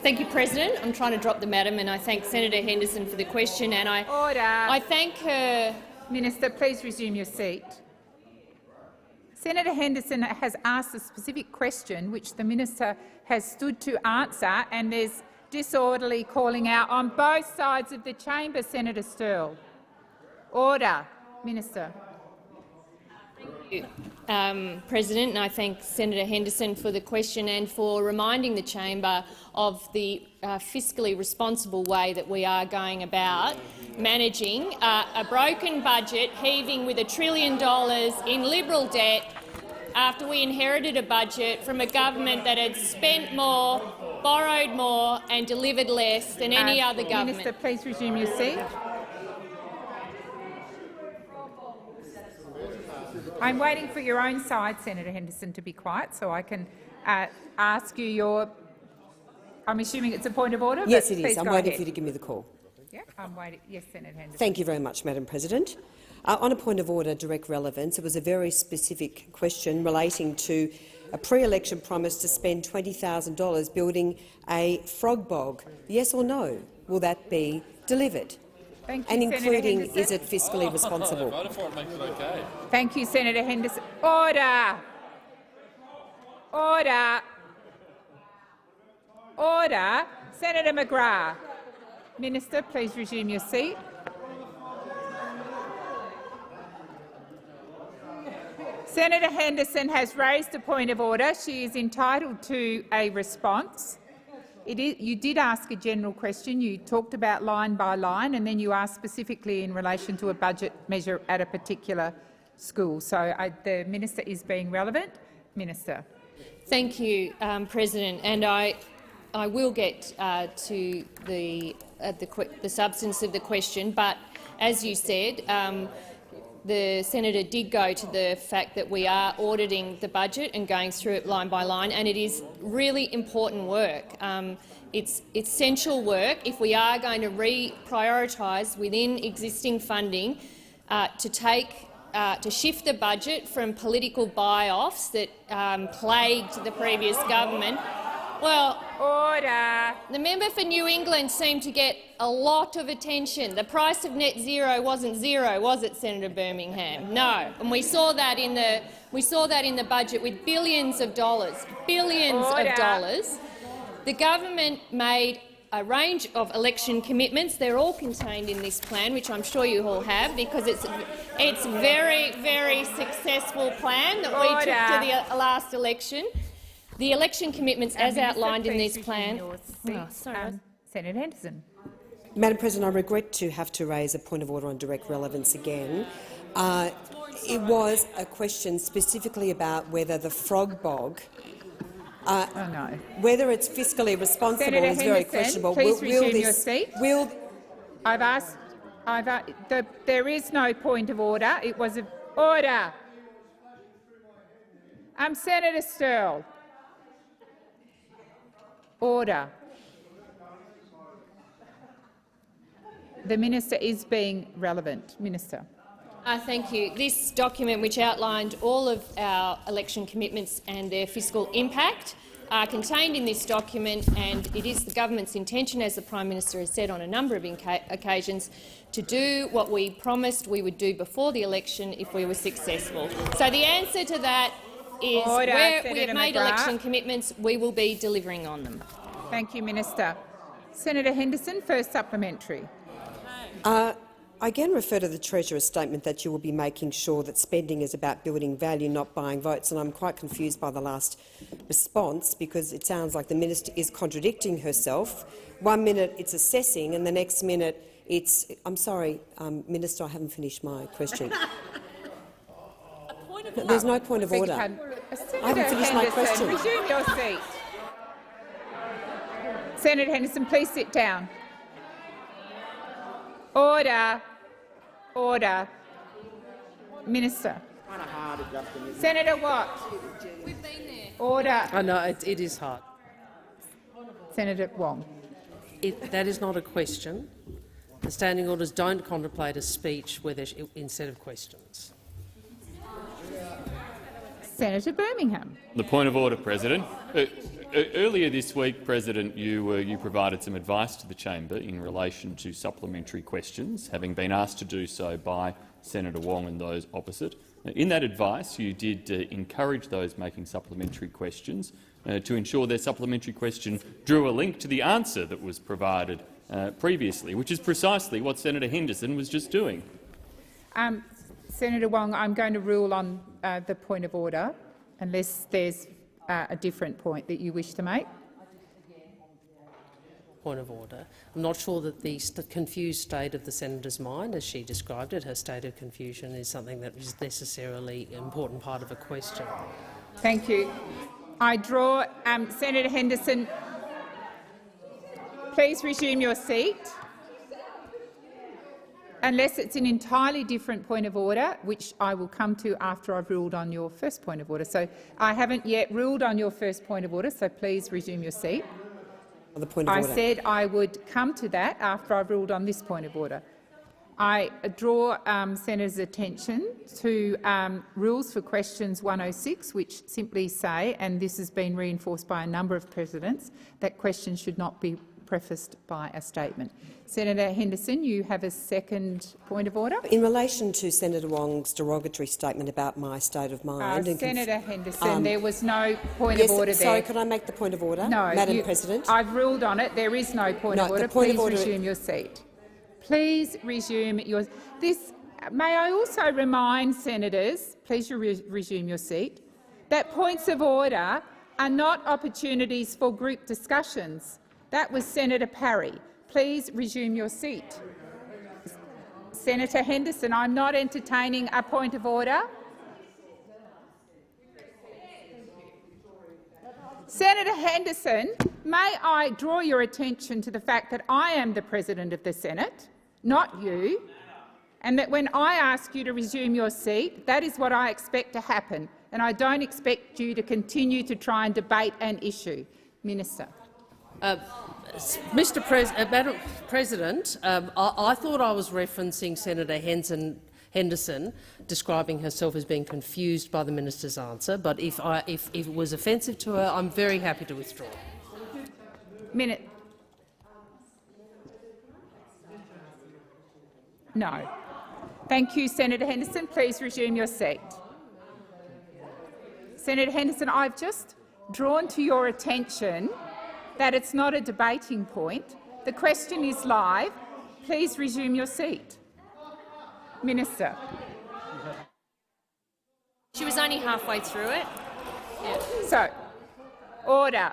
Thank you, President. I'm trying to drop the madam, and I thank Senator Henderson for the question, and I thank her. Minister, please resume your seat. Senator Henderson has asked a specific question which the minister has stood to answer, and there's disorderly calling out on both sides of the chamber. Senator Sterle. Order. Minister. Thank you, President, and I thank Senator Henderson for the question and for reminding the chamber of the fiscally responsible way that we are going about managing a broken budget, heaving with $1 trillion in Liberal debt after we inherited a budget from a government that had spent more, borrowed more and delivered less than any other government. Minister, please resume your seat. I'm waiting for your own side, Senator Henderson, to be quiet so I can ask you your— I'm assuming it's a point of order? Yes, it is. I'm waiting for you to give me the call. Yeah, I'm waiting. Yes, Senator Henderson. Thank you very much, Madam President. On a point of order, direct relevance, it was a very specific question relating to a pre-election promise to spend $20,000 building a frog bog. Yes or no? Will that be delivered? Thank you, and Senator including, Henderson. is it fiscally responsible? Thank you, Senator Henderson. Order. Order. Order. Senator McGrath. Minister, please resume your seat. Senator Henderson has raised a point of order. She is entitled to a response. You did ask a general question. You talked about line by line, and then you asked specifically in relation to a budget measure at a particular school. So the minister is being relevant. Minister. Thank you, President. And I will get to the substance of the question, but as you said, the senator did go to the fact that we are auditing the budget and going through it line by line, and it is really important work. It's essential work if we are going to reprioritise within existing funding to shift the budget from political buy-offs that plagued the previous government. Well, order. The member for New England seemed to get a lot of attention. The price of net zero wasn't zero, was it, Senator Birmingham? No, and we saw that in the budget with billions of dollars. Billions of dollars. The government made a range of election commitments. They're all contained in this plan, which I'm sure you all have, because it's a very, very successful plan that we took to the last election. The election commitments, as outlined in this plan. Senator Henderson. Madam President, I regret to have to raise a point of order on direct relevance again. It was a question specifically about whether the frog bog, whether it's fiscally responsible Senator is very Henderson, questionable. please resume your seat. There is no point of order. It was an order. Senator Sterle. Order. The minister is being relevant. Minister. Thank you. This document, which outlined all of our election commitments and their fiscal impact, are contained in this document, and it is the government's intention, as the Prime Minister has said on a number of occasions, to do what we promised we would do before the election if we were successful. So the answer to that is where we have made election commitments, we will be delivering on them. Thank you, Minister. Senator Henderson, first supplementary. I again refer to the Treasurer's statement that you will be making sure that spending is about building value, not buying votes, and I'm quite confused by the last response because it sounds like the minister is contradicting herself. 1 minute it's assessing and the next minute it's— I'm sorry, Minister, I haven't finished my question. There's no point of order. I haven't finished my question. Resume your seat. Senator Henderson, please sit down. Order. Order. Minister. Senator Watt. We've been there. Order. I know it is hard. Senator Wong. That is not a question. The standing orders don't contemplate a speech instead of questions. Senator Birmingham. The point of order, President. Earlier this week, President, you provided some advice to the chamber in relation to supplementary questions, having been asked to do so by Senator Wong and those opposite. In that advice, you did encourage those making supplementary questions to ensure their supplementary question drew a link to the answer that was provided previously, which is precisely what Senator Henderson was just doing. Senator Wong, I'm going to rule on the point of order unless there's a different point that you wish to make. Point of order. I'm not sure that the confused state of the senator's mind, as she described it, her state of confusion, is something that is necessarily an important part of a question. Thank you. I draw Senator Henderson. Please resume your seat. Unless it's an entirely different point of order, which I will come to after I've ruled on your first point of order. So I haven't yet ruled on your first point of order, so please resume your seat. The point of order. I said I would come to that after I've ruled on this point of order. I draw Senator's attention to Rules for Questions 106, which simply say, and this has been reinforced by a number of presidents, that questions should not be prefaced by a statement. Senator Henderson, you have a second point of order. In relation to Senator Wong's derogatory statement about my state of mind— Senator Henderson, there was no point of order there. Sorry, could I make the point of order, no, Madam President? I've ruled on it. There is no point of order. Please resume your seat. Please resume your— May I also remind senators, please resume your seat, that points of order are not opportunities for group discussions. That was Senator Parry. Please resume your seat. Senator Henderson, I'm not entertaining a point of order. Senator Henderson, may I draw your attention to the fact that I am the President of the Senate, not you, and that when I ask you to resume your seat, that is what I expect to happen, and I don't expect you to continue to try and debate an issue. Minister. Madam President, I thought I was referencing Senator Henderson describing herself as being confused by the minister's answer, but if it was offensive to her, I'm very happy to withdraw. No. Thank you, Senator Henderson. Please resume your seat. Senator Henderson, I've just drawn to your attention that it's not a debating point. The question is live. Please resume your seat. Minister. She was only halfway through it. Yeah. So, order.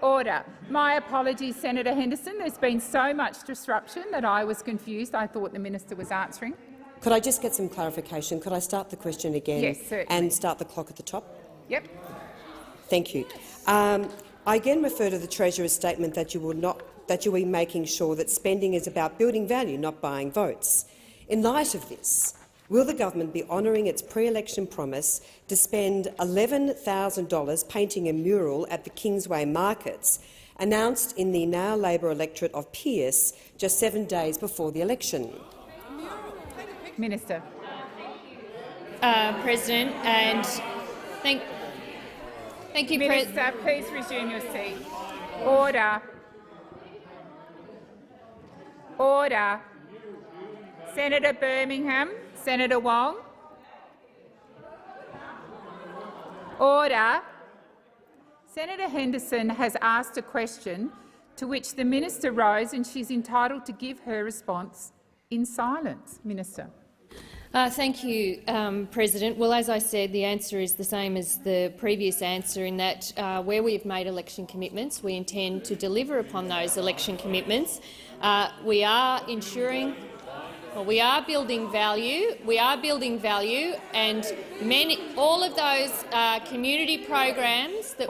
Order. My apologies, Senator Henderson. There's been so much disruption that I was confused. I thought the minister was answering. Could I just get some clarification? Could I start the question again? Yes, certainly. And start the clock at the top? Yep. Thank you. I again refer to the Treasurer's statement that you will be making sure that spending is about building value, not buying votes. In light of this, will the government be honouring its pre-election promise to spend $11,000 painting a mural at the Kingsway markets, announced in the now Labor electorate of Pearce just 7 days before the election? Minister. President, and thank you, Minister. Please resume your seat. Order. Order. Senator Birmingham, Senator Wong. Order. Senator Henderson has asked a question to which the minister rose, and she's entitled to give her response in silence. Minister. Thank you, President. Well, as I said, the answer is the same as the previous answer, in that where we have made election commitments, we intend to deliver upon those election commitments. We are ensuring, well, we are building value. We are building value, and all of those community programs that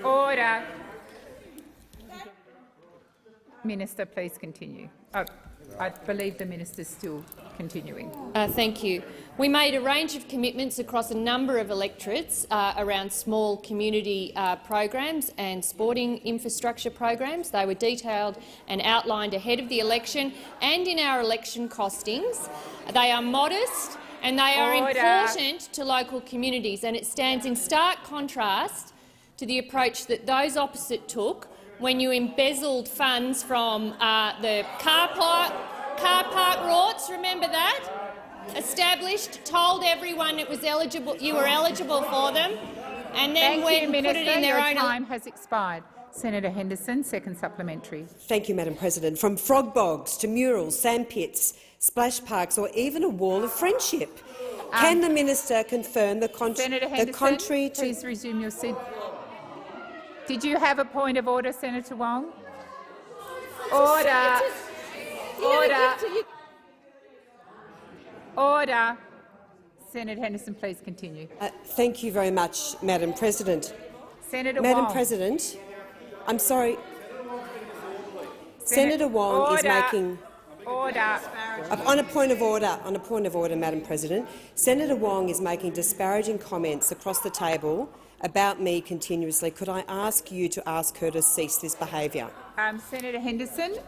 Order. Minister, please continue. I believe the minister is still continuing. Thank you. We made a range of commitments across a number of electorates around small community programs and sporting infrastructure programs. They were detailed and outlined ahead of the election and in our election costings. They are modest and they are important to local communities, and it stands in stark contrast to the approach that those opposite took when you embezzled funds from the car park rorts. Remember that? Established, told everyone it was eligible, you were eligible for them, and then put it in their own. Your time has expired. Senator Henderson, second supplementary. Thank you, Madam President. From frog bogs to murals, sandpits, splash parks, or even a wall of friendship, can the minister confirm Senator Henderson, please resume your seat. Did you have a point of order, Senator Wong? Order. Order. Senator Henderson, please continue. Thank you very much, Madam President. Senator Madam Wong. President, I'm sorry. Senator Wong is making. Order. On a point of order, Madam President, Senator Wong is making disparaging comments across the table about me continuously. Could I ask you to ask her to cease this behaviour? Senator Henderson,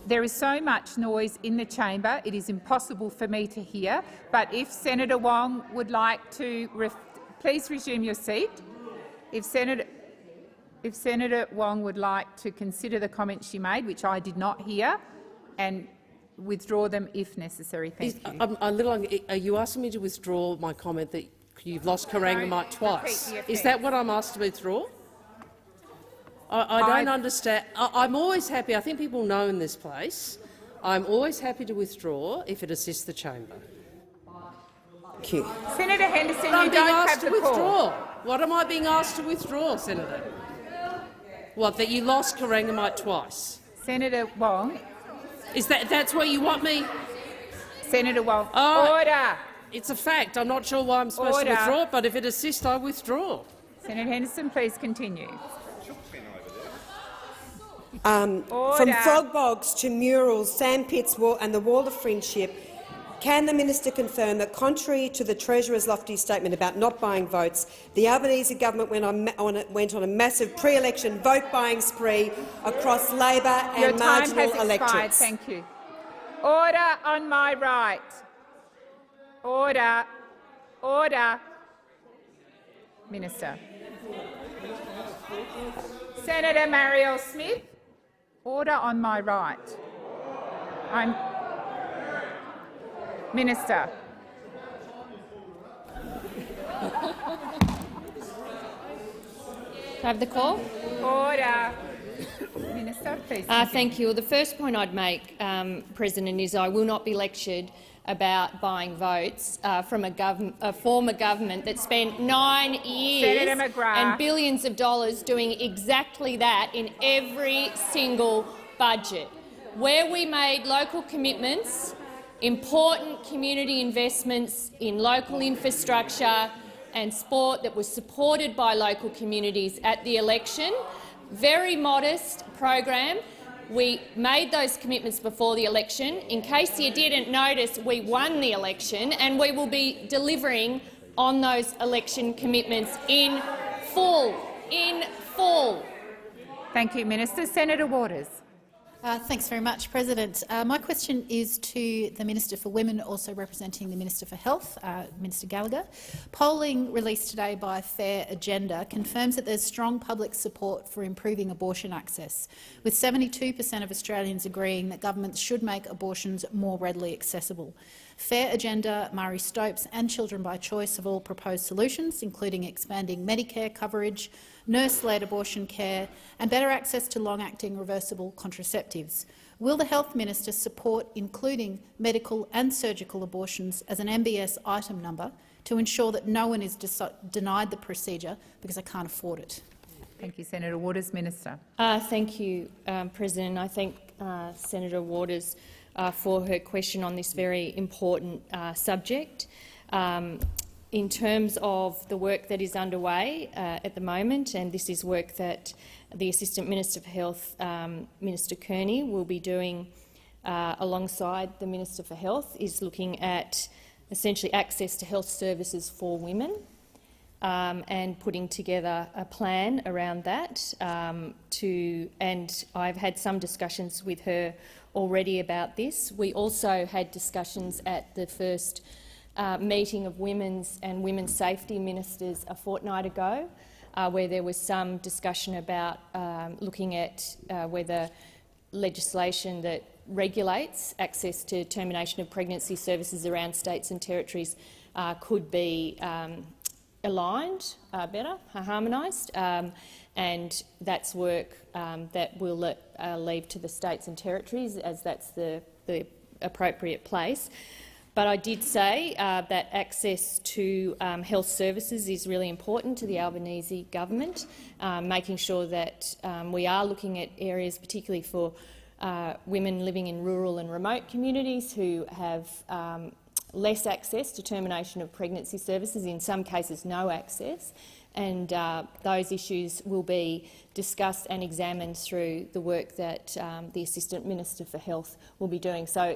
there is so much noise in the chamber, it is impossible for me to hear. But if Senator Wong would like to, please resume your seat. If Senator Wong would like to consider the comments she made, which I did not hear, and withdraw them if necessary. Thank you. Are you asking me to withdraw my comment that you've lost Corangamite twice? Is that what I'm asked to withdraw? I don't understand. I'm always happy. I think people know in this place. I'm always happy to withdraw if it assists the chamber. Thank you. Senator Henderson, you don't have the call. What am I being asked to withdraw, Senator? What, that you lost Corangamite twice? Senator Wong. That's where you want me? Senator Wong. Order. It's a fact. I'm not sure why I'm supposed to withdraw it, but if it assists, I withdraw. Senator Henderson, please continue. From frog bogs to murals, sandpits and the wall of friendship, can the minister confirm that, contrary to the Treasurer's lofty statement about not buying votes, the Albanese government went on a massive pre-election vote-buying spree across Labor and marginal electorates? Your time has expired. Thank you. Order on my right. Order. Order. Minister. Senator Marielle Smith. Order on my right. Minister. I have the call? Order. Minister, please. Thank you. Well, the first point I'd make, President, is I will not be lectured about buying votes from a former government that spent 9 years and billions of dollars doing exactly that in every single budget. Where we made local commitments, important community investments in local infrastructure and sport that was supported by local communities at the election, very modest program. We made those commitments before the election. In case you didn't notice, we won the election, and we will be delivering on those election commitments in full. In full. Thank you, Minister. Senator Waters. Thanks very much, President. My question is to the Minister for Women, also representing the Minister for Health, Minister Gallagher. Polling released today by Fair Agenda confirms that there's strong public support for improving abortion access, with 72% of Australians agreeing that governments should make abortions more readily accessible. Fair Agenda, Marie Stopes and Children by Choice have all proposed solutions, including expanding Medicare coverage, nurse-led abortion care and better access to long-acting reversible contraceptives. Will the Health Minister support including medical and surgical abortions as an MBS item number to ensure that no one is denied the procedure because they can't afford it? Thank you, Senator Waters. Minister. Thank you, President. I thank Senator Waters for her question on this very important subject. In terms of the work that is underway at the moment, and this is work that the Assistant Minister for Health, Minister Kearney, will be doing alongside the Minister for Health, is looking at essentially access to health services for women and putting together a plan around that. And I've had some discussions with her already about this. We also had discussions at the first meeting of women's and women's safety ministers a fortnight ago, where there was some discussion about looking at whether legislation that regulates access to termination of pregnancy services around states and territories could be aligned better, harmonised, and that's work that we'll leave to the states and territories, as that's the appropriate place. But I did say that access to health services is really important to the Albanese government, making sure that we are looking at areas particularly for women living in rural and remote communities who have less access to termination of pregnancy services, in some cases no access, and those issues will be discussed and examined through the work that the Assistant Minister for Health will be doing. So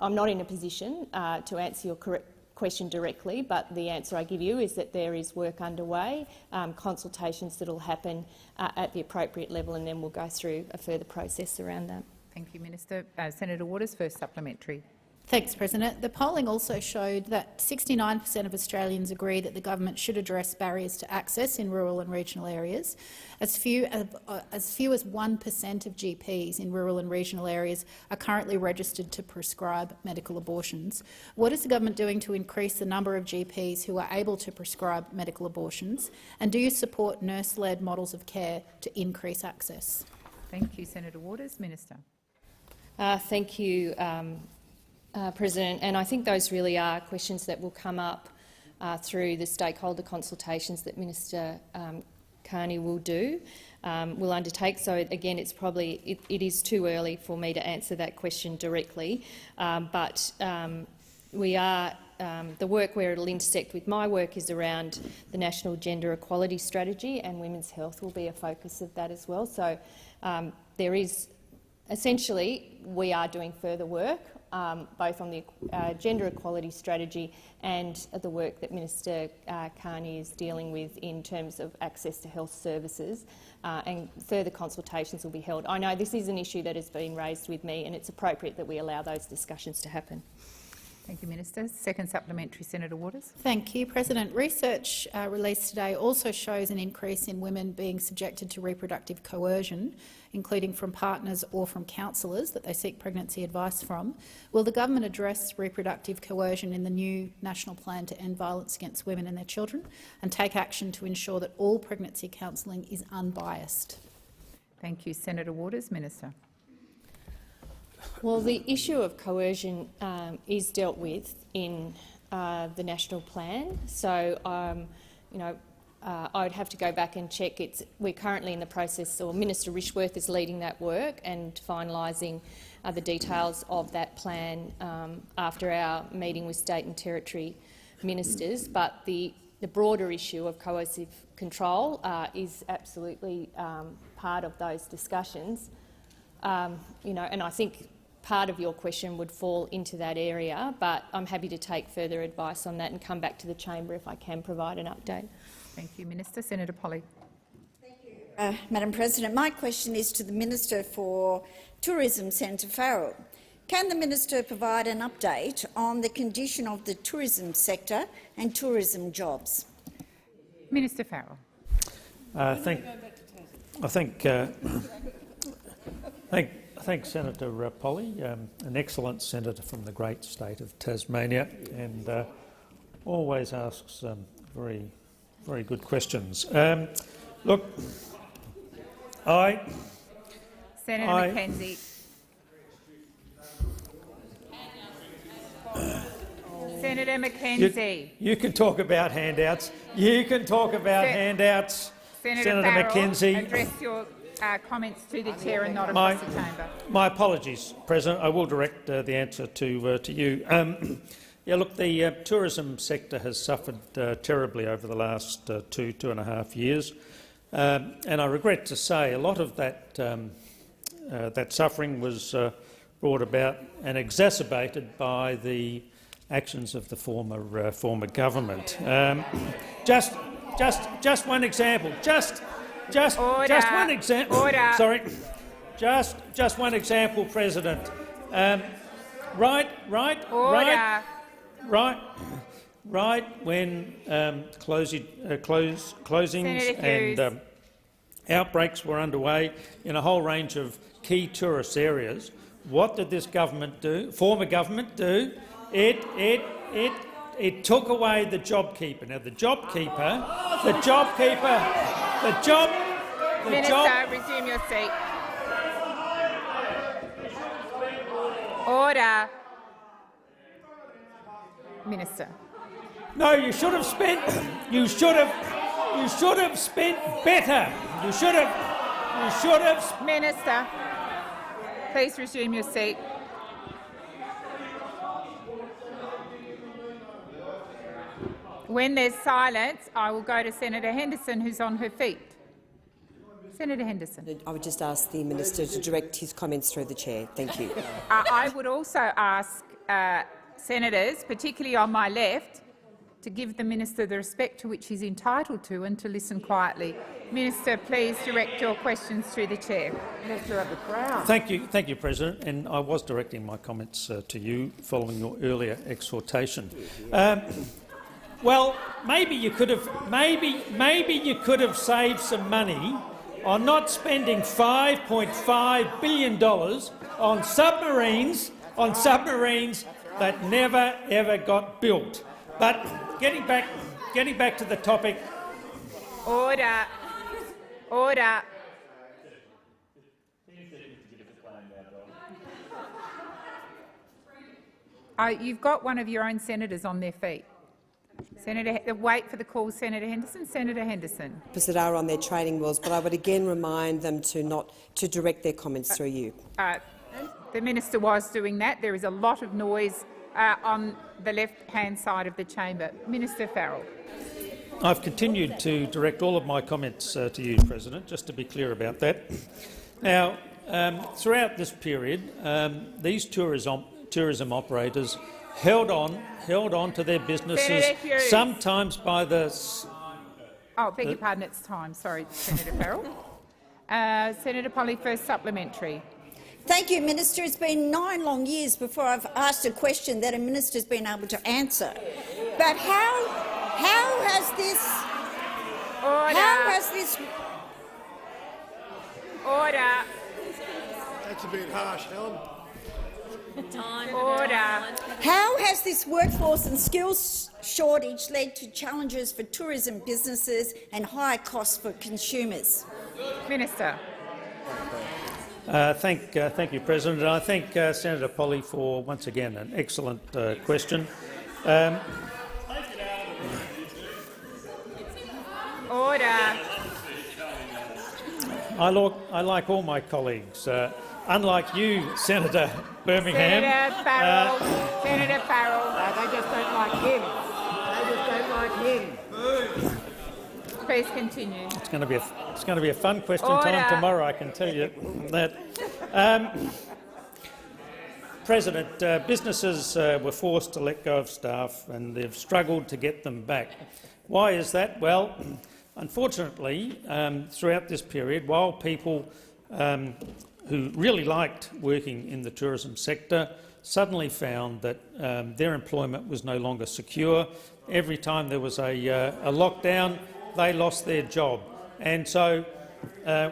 I'm not in a position to answer your question directly, but the answer I give you is that there is work underway, consultations that will happen at the appropriate level, and then we'll go through a further process around that. Thank you, Minister. Senator Waters, first supplementary. Thanks, President. The polling also showed that 69% of Australians agree that the government should address barriers to access in rural and regional areas. As few as 1% of GPs in rural and regional areas are currently registered to prescribe medical abortions. What is the government doing to increase the number of GPs who are able to prescribe medical abortions? And do you support nurse-led models of care to increase access? Thank you, Senator Waters. Minister. Thank you, President, and I think those really are questions that will come up through the stakeholder consultations that Minister Kearney will undertake. So again, it is too early for me to answer that question directly, but we are. The work where it will intersect with my work is around the National Gender Equality Strategy, and women's health will be a focus of that as well. So there is essentially we are doing further work, both on the gender equality strategy and the work that Minister Kearney is dealing with in terms of access to health services, and further consultations will be held. I know this is an issue that has been raised with me, and it's appropriate that we allow those discussions to happen. Thank you, Minister. Second supplementary, Senator Waters. Thank you, President. Research released today also shows an increase in women being subjected to reproductive coercion, including from partners or from counsellors that they seek pregnancy advice from. Will the government address reproductive coercion in the new national plan to end violence against women and their children and take action to ensure that all pregnancy counselling is unbiased? Thank you, Senator Waters. Minister. Well, the issue of coercion is dealt with in the national plan. So, I would have to go back and check. We're currently in the process, or Minister Rishworth is leading that work and finalising the details of that plan after our meeting with state and territory ministers. But the broader issue of coercive control is absolutely part of those discussions. And I think part of your question would fall into that area, but I'm happy to take further advice on that and come back to the chamber if I can provide an update. Thank you, Minister. Senator Polley. Thank you, Madam President. My question is to the Minister for Tourism, Senator Farrell. Can the Minister provide an update on the condition of the tourism sector and tourism jobs? Minister Farrell. Thanks, Senator Polley, an excellent senator from the great state of Tasmania, and always asks very, very good questions. Look, Senator McKenzie. Senator McKenzie. You can talk about handouts. You can talk about handouts. Senator McKenzie. Address your comments to the chair and not across the chamber. My apologies, President. I will direct the answer to you. Look, the tourism sector has suffered terribly over the last 2.5 years, and I regret to say a lot of that that suffering was brought about and exacerbated by the actions of the former government. Just one example. Just one example. Sorry. Just one example, President. Right when closings and outbreaks were underway in a whole range of key tourist areas, what did this government do? Former government do? It took away the JobKeeper. Now, the JobKeeper, Minister, resume your seat. Order. Minister. No, you should have spent. You should have spent better. You should have. Minister, please resume your seat. When there's silence, I will go to Senator Henderson, who's on her feet. Senator Henderson. I would just ask the minister to direct his comments through the chair. Thank you. I would also ask senators, particularly on my left, to give the minister the respect to which he's entitled to and to listen quietly. Minister, please direct your questions through the chair. Minister of the Crown. Thank you, President. And I was directing my comments to you following your earlier exhortation. Well, maybe you could have saved some money on not spending $5.5 billion on submarines that never ever got built. But getting back to the topic. Order. You've got one of your own senators on their feet. Wait for the call, Senator Henderson. Senator Henderson. That are on their training wheels, but I would again remind them to direct their comments through you. The minister was doing that. There is a lot of noise on the left-hand side of the chamber. Minister Farrell. I've continued to direct all of my comments to you, President, just to be clear about that. Now, throughout this period, these tourism operators held on to their businesses, sometimes by the... beg your pardon, it's time. Sorry, Senator Farrell. Senator Polley, first supplementary. Thank you, Minister. It's been 9 long years before I've asked a question that a minister's been able to answer. But how has this... Order. How has this... Order. That's a bit harsh, Helen. Order. How has this workforce and skills shortage led to challenges for tourism businesses and higher costs for consumers? Minister. Thank you, President. I thank Senator Polley for, once again, an excellent question. Order. I like all my colleagues. Unlike you, Senator Birmingham. Senator Farrell. Senator Farrell. They just don't like him. They just don't like him. Please continue. It's going to be a fun question time tomorrow, I can tell you that. President, businesses were forced to let go of staff and they've struggled to get them back. Why is that? Well, unfortunately, throughout this period, while people who really liked working in the tourism sector suddenly found that their employment was no longer secure, every time there was a lockdown, they lost their job. And so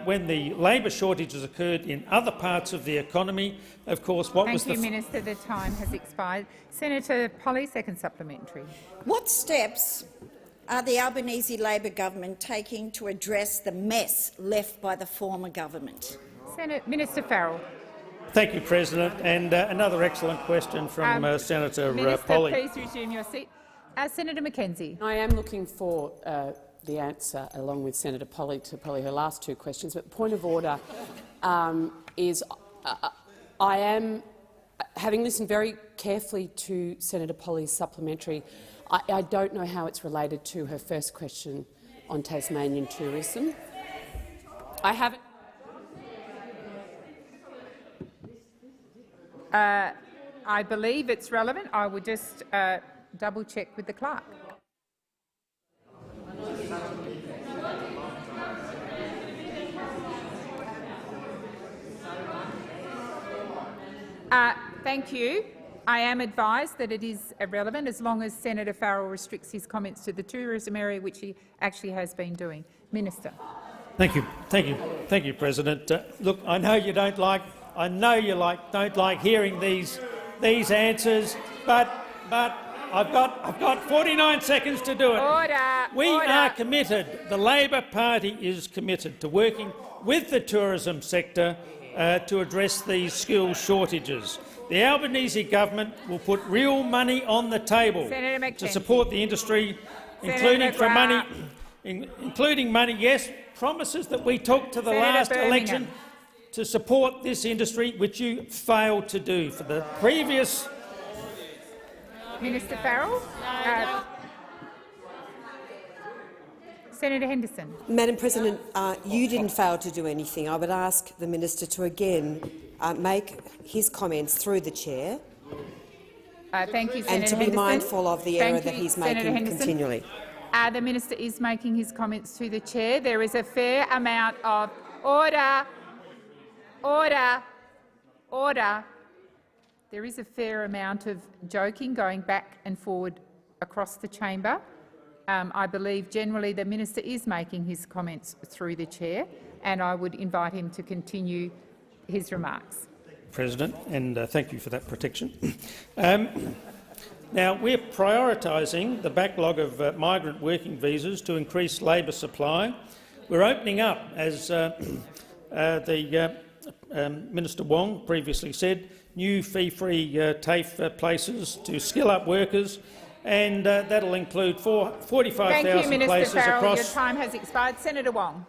when the labour shortages occurred in other parts of the economy, of course, Thank you, Minister. The time has expired. Senator Polley, second supplementary. What steps are the Albanese Labor government taking to address the mess left by the former government? Minister Farrell. Thank you, President. And another excellent question from Senator Polley. Minister, please resume your seat. Senator McKenzie. I am looking for the answer, along with Senator Polley, to probably her last two questions. But point of order is I am, having listened very carefully to Senator Polley's supplementary, I don't know how it's related to her first question on Tasmanian tourism. I haven't. I believe it's relevant. I will just double-check with the clerk. Thank you. I am advised that it is irrelevant as long as Senator Farrell restricts his comments to the tourism area, which he actually has been doing. Minister. Thank you, President. Look, I know you don't like. I know you don't like hearing these answers, but I've got 49 seconds to do it. Order. We are committed. The Labor Party is committed to working with the tourism sector to address these skills shortages. The Albanese government will put real money on the table to support the industry, including money, yes, promises that we took to the last election to support this industry, which you failed to do for the previous. Minister Farrell. Senator Henderson. Madam President, you didn't fail to do anything. I would ask the minister to again make his comments through the chair. Thank you, Senator and to be Henderson. mindful of the error that he's making continually. The minister is making his comments to the chair. There is a fair amount of order. There is a fair amount of joking going back and forward across the chamber. I believe generally the minister is making his comments through the chair, and I would invite him to continue his remarks. President, and thank you for that protection. Now, we're prioritising the backlog of migrant working visas to increase labour supply. We're opening up, as Minister Wong previously said, new fee-free TAFE places to skill up workers, and that'll include 45,000 places across. Thank you, Minister Farrell. Your time has expired. Senator Wong.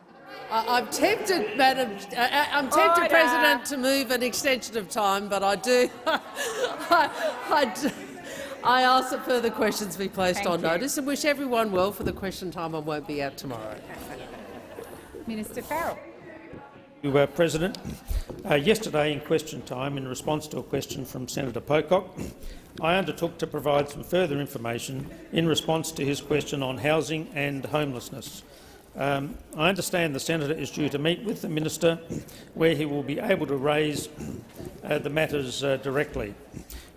I'm tempted, President, to move an extension of time, but I do. I ask that further questions be placed on notice and wish everyone well for the question time. I won't be out tomorrow. Minister Farrell. President, yesterday in question time, in response to a question from Senator Pocock, I undertook to provide some further information in response to his question on housing and homelessness. I understand the senator is due to meet with the minister, where he will be able to raise the matters directly.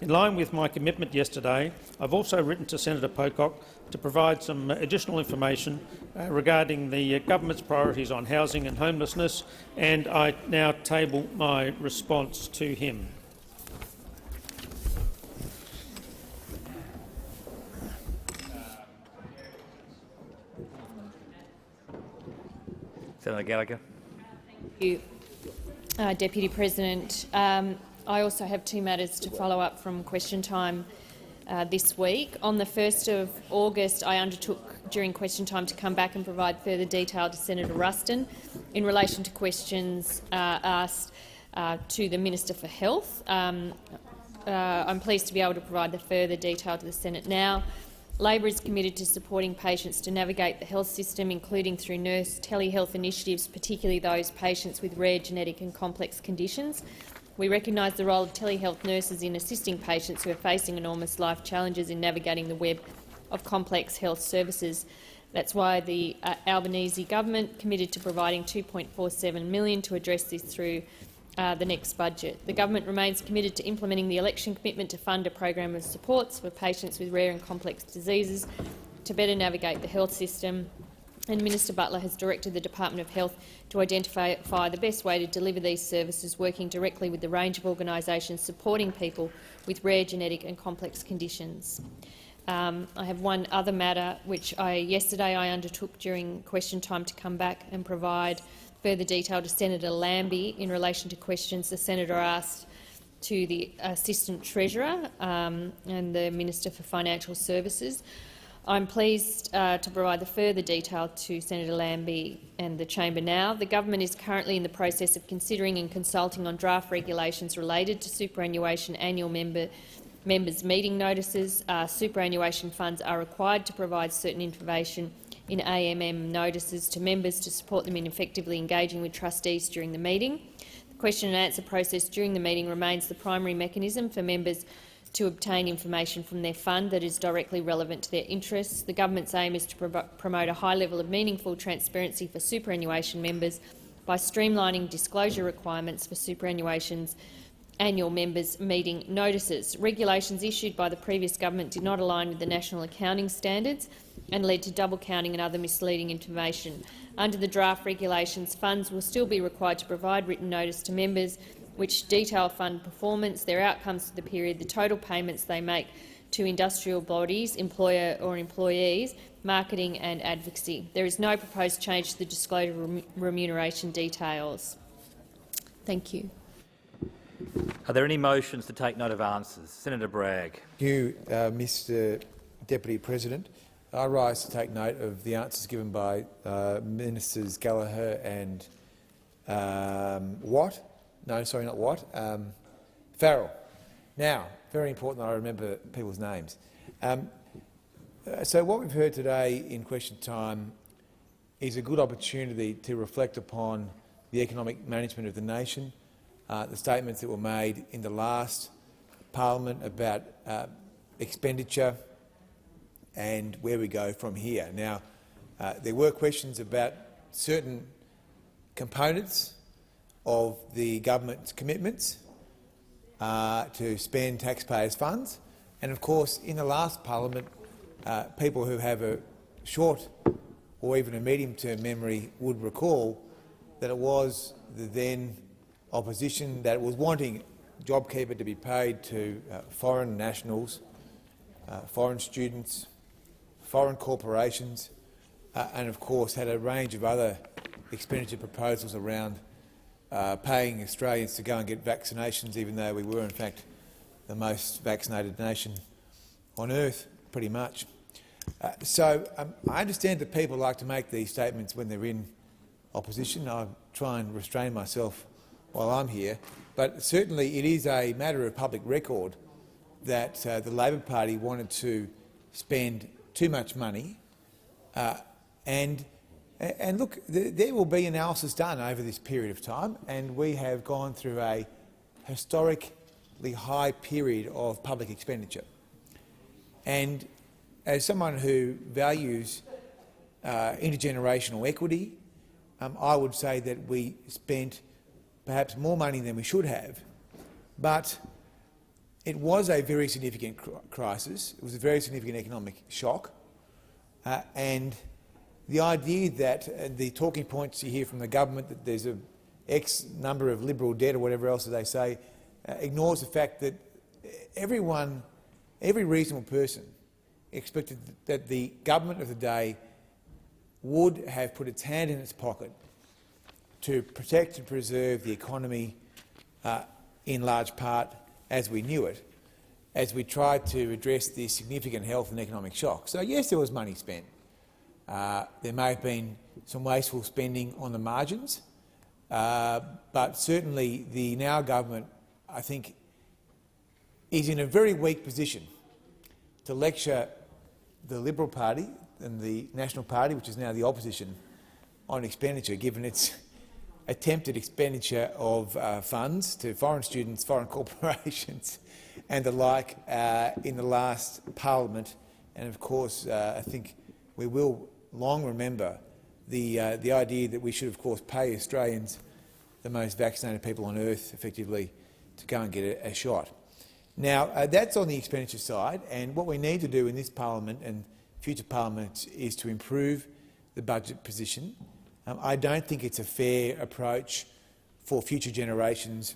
In line with my commitment yesterday, I've also written to Senator Pocock to provide some additional information regarding the government's priorities on housing and homelessness, and I now table my response to him. Senator Gallagher. Thank you, Deputy President. I also have two matters to follow up from question time this week. On the 1st of August, I undertook during question time to come back and provide further detail to Senator Ruston in relation to questions asked to the Minister for Health. I'm pleased to be able to provide the further detail to the Senate now. Labor is committed to supporting patients to navigate the health system, including through nurse telehealth initiatives, particularly those patients with rare genetic and complex conditions. We recognise the role of telehealth nurses in assisting patients who are facing enormous life challenges in navigating the web of complex health services. That's why the Albanese government committed to providing $2.47 million to address this through the next budget. The government remains committed to implementing the election commitment to fund a program of supports for patients with rare and complex diseases to better navigate the health system, and Minister Butler has directed the Department of Health to identify the best way to deliver these services, working directly with the range of organisations supporting people with rare genetic and complex conditions. I have one other matter which yesterday I undertook during question time to come back and provide further detail to Senator Lambie in relation to questions the senator asked to the Assistant Treasurer and the Minister for Financial Services. I'm pleased to provide the further detail to Senator Lambie and the chamber now. The government is currently in the process of considering and consulting on draft regulations related to superannuation annual members' meeting notices. Superannuation funds are required to provide certain information in AMM notices to members to support them in effectively engaging with trustees during the meeting. The question and answer process during the meeting remains the primary mechanism for members to obtain information from their fund that is directly relevant to their interests. The government's aim is to promote a high level of meaningful transparency for superannuation members by streamlining disclosure requirements for superannuation's annual members' meeting notices. Regulations issued by the previous government did not align with the national accounting standards and led to double counting and other misleading information. Under the draft regulations, funds will still be required to provide written notice to members which detail fund performance, their outcomes for the period, the total payments they make to industrial bodies, employer or employees, marketing and advocacy. There is no proposed change to the disclosure remuneration details. Thank you. Are there any motions to take note of answers? Senator Bragg. Thank you, Mr Deputy President. I rise to take note of the answers given by Ministers Gallagher and Watt. No, sorry, not Watt. Farrell. Now, very important that I remember people's names. So what we've heard today in question time is a good opportunity to reflect upon the economic management of the nation, the statements that were made in the last parliament about expenditure and where we go from here. Now, there were questions about certain components of the government's commitments to spend taxpayers' funds, and of course, in the last parliament, people who have a short or even a medium-term memory would recall that it was the then opposition that was wanting JobKeeper to be paid to foreign nationals, foreign students, foreign corporations, and of course had a range of other expenditure proposals around paying Australians to go and get vaccinations, even though we were in fact the most vaccinated nation on earth, pretty much. So I understand that people like to make these statements when they're in opposition. I try and restrain myself while I'm here, but certainly it is a matter of public record that the Labor Party wanted to spend too much money, and look, there will be analysis done over this period of time, and we have gone through a historically high period of public expenditure. And as someone who values intergenerational equity. I would say that we spent perhaps more money than we should have, but it was a very significant crisis. It was a very significant economic shock, and the idea that the talking points you hear from the government that there's a X number of Liberal debt or whatever else they say ignores the fact that every reasonable person expected that the government of the day would have put its hand in its pocket to protect and preserve the economy in large part as we knew it, as we tried to address the significant health and economic shock. So yes, there was money spent. There may have been some wasteful spending on the margins, but certainly the now government, I think, is in a very weak position to lecture the Liberal Party and the National Party, which is now the opposition, on expenditure, given its attempted expenditure of funds to foreign students, foreign corporations and the like in the last parliament. And of course, I think we will long remember the idea that we should, of course, pay Australians, the most vaccinated people on earth, effectively, to go and get a shot. Now, that's on the expenditure side, and what we need to do in this parliament and future parliaments is to improve the budget position. I don't think it's a fair approach for future generations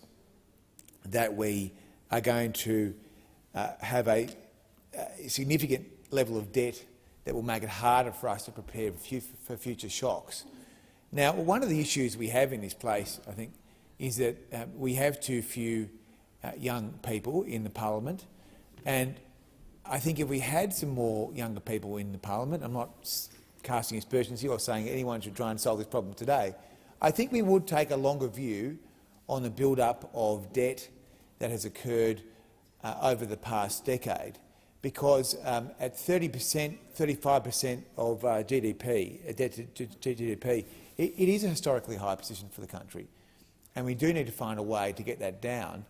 that we are going to have a significant level of debt that will make it harder for us to prepare for future shocks. Now, one of the issues we have in this place, I think, is that we have too few young people in the parliament, and I think if we had some more younger people in the parliament, I'm not casting aspersions here or saying anyone should try and solve this problem today, I think we would take a longer view on the build-up of debt that has occurred over the past decade, because at 30%, 35% of GDP, debt to GDP, it is a historically high position for the country, and we do need to find a way to get that down,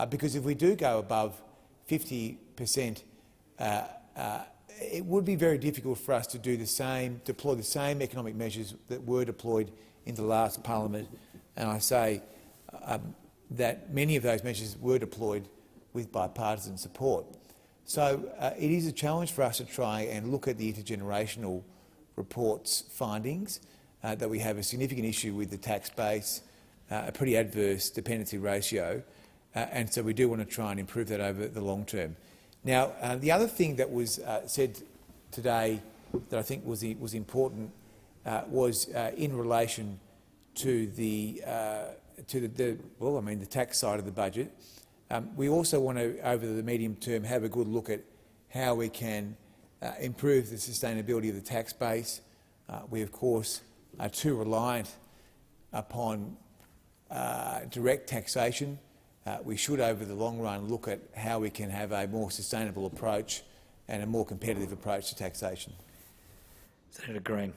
because if we do go above 50%, it would be very difficult for us to do the same, deploy the same economic measures that were deployed in the last parliament. And I say that many of those measures were deployed with bipartisan support. So it is a challenge for us to try and look at the intergenerational report's findings, that we have a significant issue with the tax base, a pretty adverse dependency ratio, and so we do want to try and improve that over the long term. Now, the other thing that was said today that I think was important was in relation to the tax side of the budget. We also want to, over the medium term, have a good look at how we can improve the sustainability of the tax base. We, of course, are too reliant upon direct taxation. We should, over the long run, look at how we can have a more sustainable approach and a more competitive approach to taxation. Senator Green.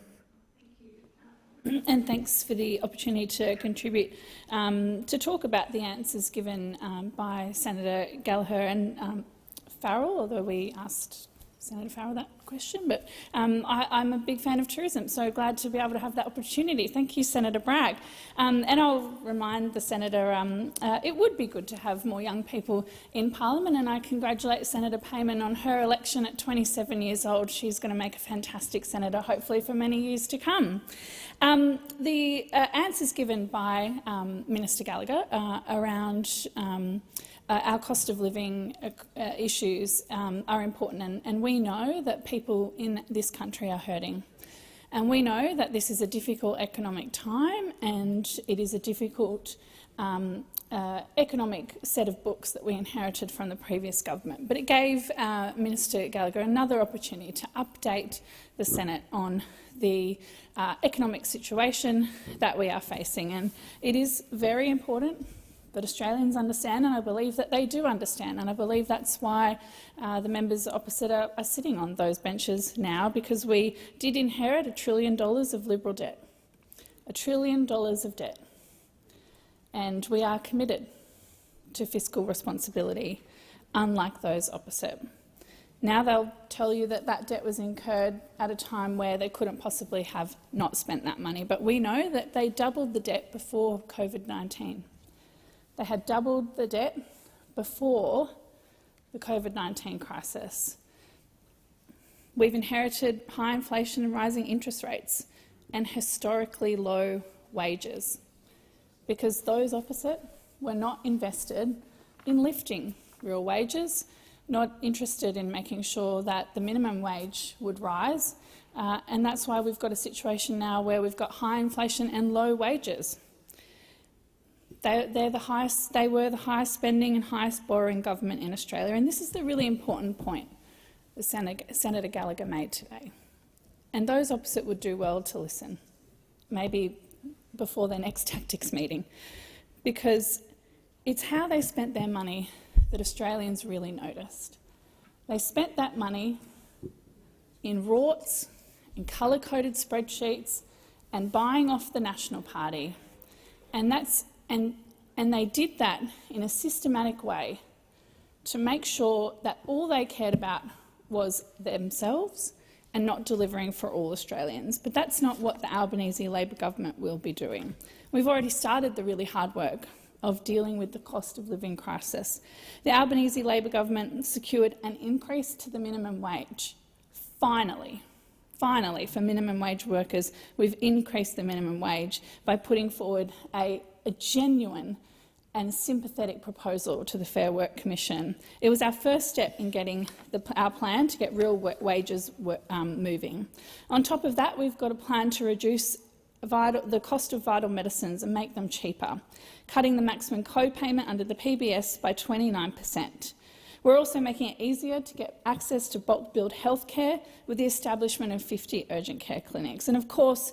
And thanks for the opportunity to contribute to talk about the answers given by Senator Gallagher and Farrell, although we asked Senator Farrell that question. But I'm a big fan of tourism, so glad to be able to have that opportunity. Thank you, Senator Bragg. And I'll remind the Senator it would be good to have more young people in Parliament, and I congratulate Senator Payman on her election at 27 years old. She's going to make a fantastic senator, hopefully for many years to come. The answers given by Minister Gallagher around our cost of living issues are important, and we know that people in this country are hurting. And we know that this is a difficult economic time, and it is a difficult economic set of books that we inherited from the previous government. But it gave Minister Gallagher another opportunity to update the Senate on the economic situation that we are facing. And it is very important that Australians understand, and I believe that they do understand, and I believe that's why the members opposite are sitting on those benches now, because we did inherit $1 trillion of Liberal debt, $1 trillion of debt, and we are committed to fiscal responsibility, unlike those opposite. Now they'll tell you that that debt was incurred at a time where they couldn't possibly have not spent that money. But we know that they doubled the debt before COVID-19. They had doubled the debt before the COVID-19 crisis. We've inherited high inflation and rising interest rates and historically low wages because those opposite were not invested in lifting real wages, not interested in making sure that the minimum wage would rise, and that's why we've got a situation now where we've got high inflation and low wages. They were the highest spending and highest borrowing government in Australia, and this is the really important point that Senator Gallagher made today. And those opposite would do well to listen, maybe before their next tactics meeting, because it's how they spent their money that Australians really noticed. They spent that money in rorts, in colour-coded spreadsheets and buying off the National Party. And they did that in a systematic way to make sure that all they cared about was themselves and not delivering for all Australians. But that's not what the Albanese Labor government will be doing. We've already started the really hard work of dealing with the cost of living crisis. The Albanese Labor government secured an increase to the minimum wage. Finally, for minimum wage workers, we've increased the minimum wage by putting forward a genuine and sympathetic proposal to the Fair Work Commission. It was our first step in getting our plan to get real wages moving. On top of that, we've got a plan to reduce the cost of vital medicines and make them cheaper, cutting the maximum co-payment under the PBS by 29%. We're also making it easier to get access to bulk billed health care with the establishment of 50 urgent care clinics. And of course,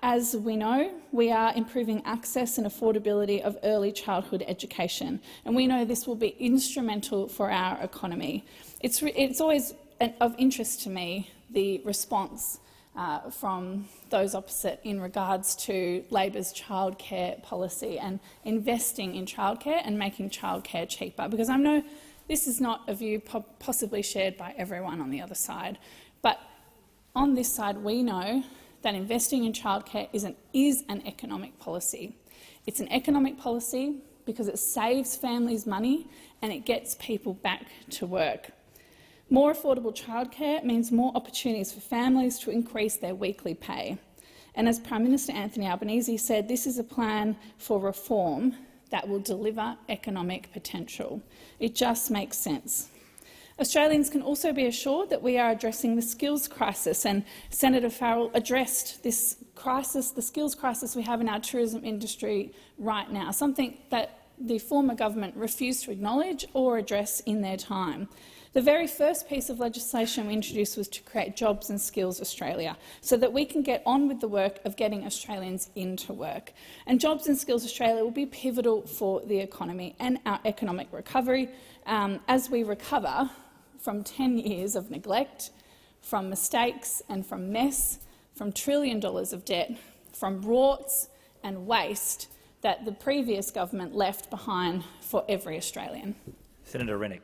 as we know, we are improving access and affordability of early childhood education, and we know this will be instrumental for our economy. It's always of interest to me, the response from those opposite in regards to Labor's childcare policy and investing in childcare and making childcare cheaper, because I know this is not a view possibly shared by everyone on the other side. But on this side, we know that investing in childcare is an economic policy. It's an economic policy because it saves families money and it gets people back to work. More affordable childcare means more opportunities for families to increase their weekly pay. And as Prime Minister Anthony Albanese said, this is a plan for reform that will deliver economic potential. It just makes sense. Australians can also be assured that we are addressing the skills crisis, and Senator Farrell addressed this crisis, the skills crisis we have in our tourism industry right now, something that the former government refused to acknowledge or address in their time. The very first piece of legislation we introduced was to create Jobs and Skills Australia, so that we can get on with the work of getting Australians into work. And Jobs and Skills Australia will be pivotal for the economy and our economic recovery as we recover from 10 years of neglect, from mistakes and from mess, from $1 trillion of debt, from rorts and waste that the previous government left behind for every Australian. Senator Rennick.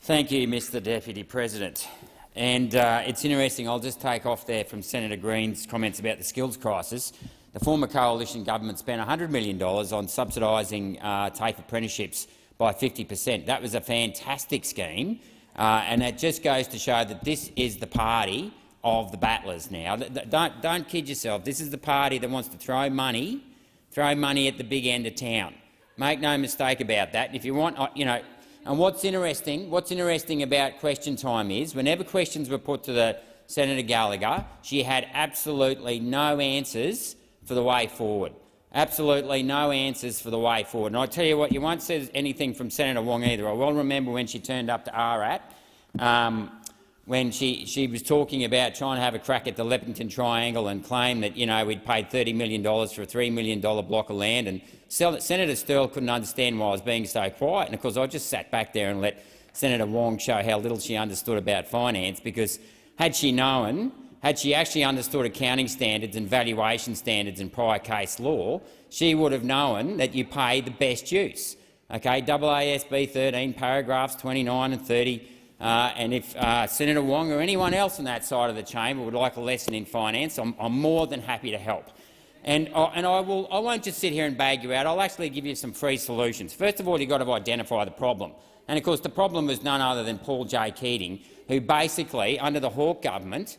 Thank you, Mr Deputy President. And it's interesting, I'll just take off there from Senator Green's comments about the skills crisis. The former coalition government spent $100 million on subsidising TAFE apprenticeships by 50%. That was a fantastic scheme, and it just goes to show that this is the party of the battlers now. Don't kid yourself. This is the party that wants to throw money at the big end of town. Make no mistake about that. If you want, and what's interesting about question time is, whenever questions were put to the Senator Gallagher, she had absolutely no answers for the way forward. Absolutely no answers for the way forward. And I tell you what, you won't see anything from Senator Wong either. I well remember when she turned up to RAT, when she was talking about trying to have a crack at the Leppington Triangle and claim that we'd paid $30 million for a $3 million block of land, and Senator Sterle couldn't understand why I was being so quiet. And of course I just sat back there and let Senator Wong show how little she understood about finance, because had she actually understood accounting standards and valuation standards and prior case law, she would have known that you pay the best use. Okay, AASB 13, paragraphs 29 and 30 And if Senator Wong or anyone else on that side of the chamber would like a lesson in finance, I'm more than happy to help. And I won't just sit here and bag you out. I'll actually give you some free solutions. First of all, you've got to identify the problem. And of course, the problem was none other than Paul J. Keating, who basically, under the Hawke government,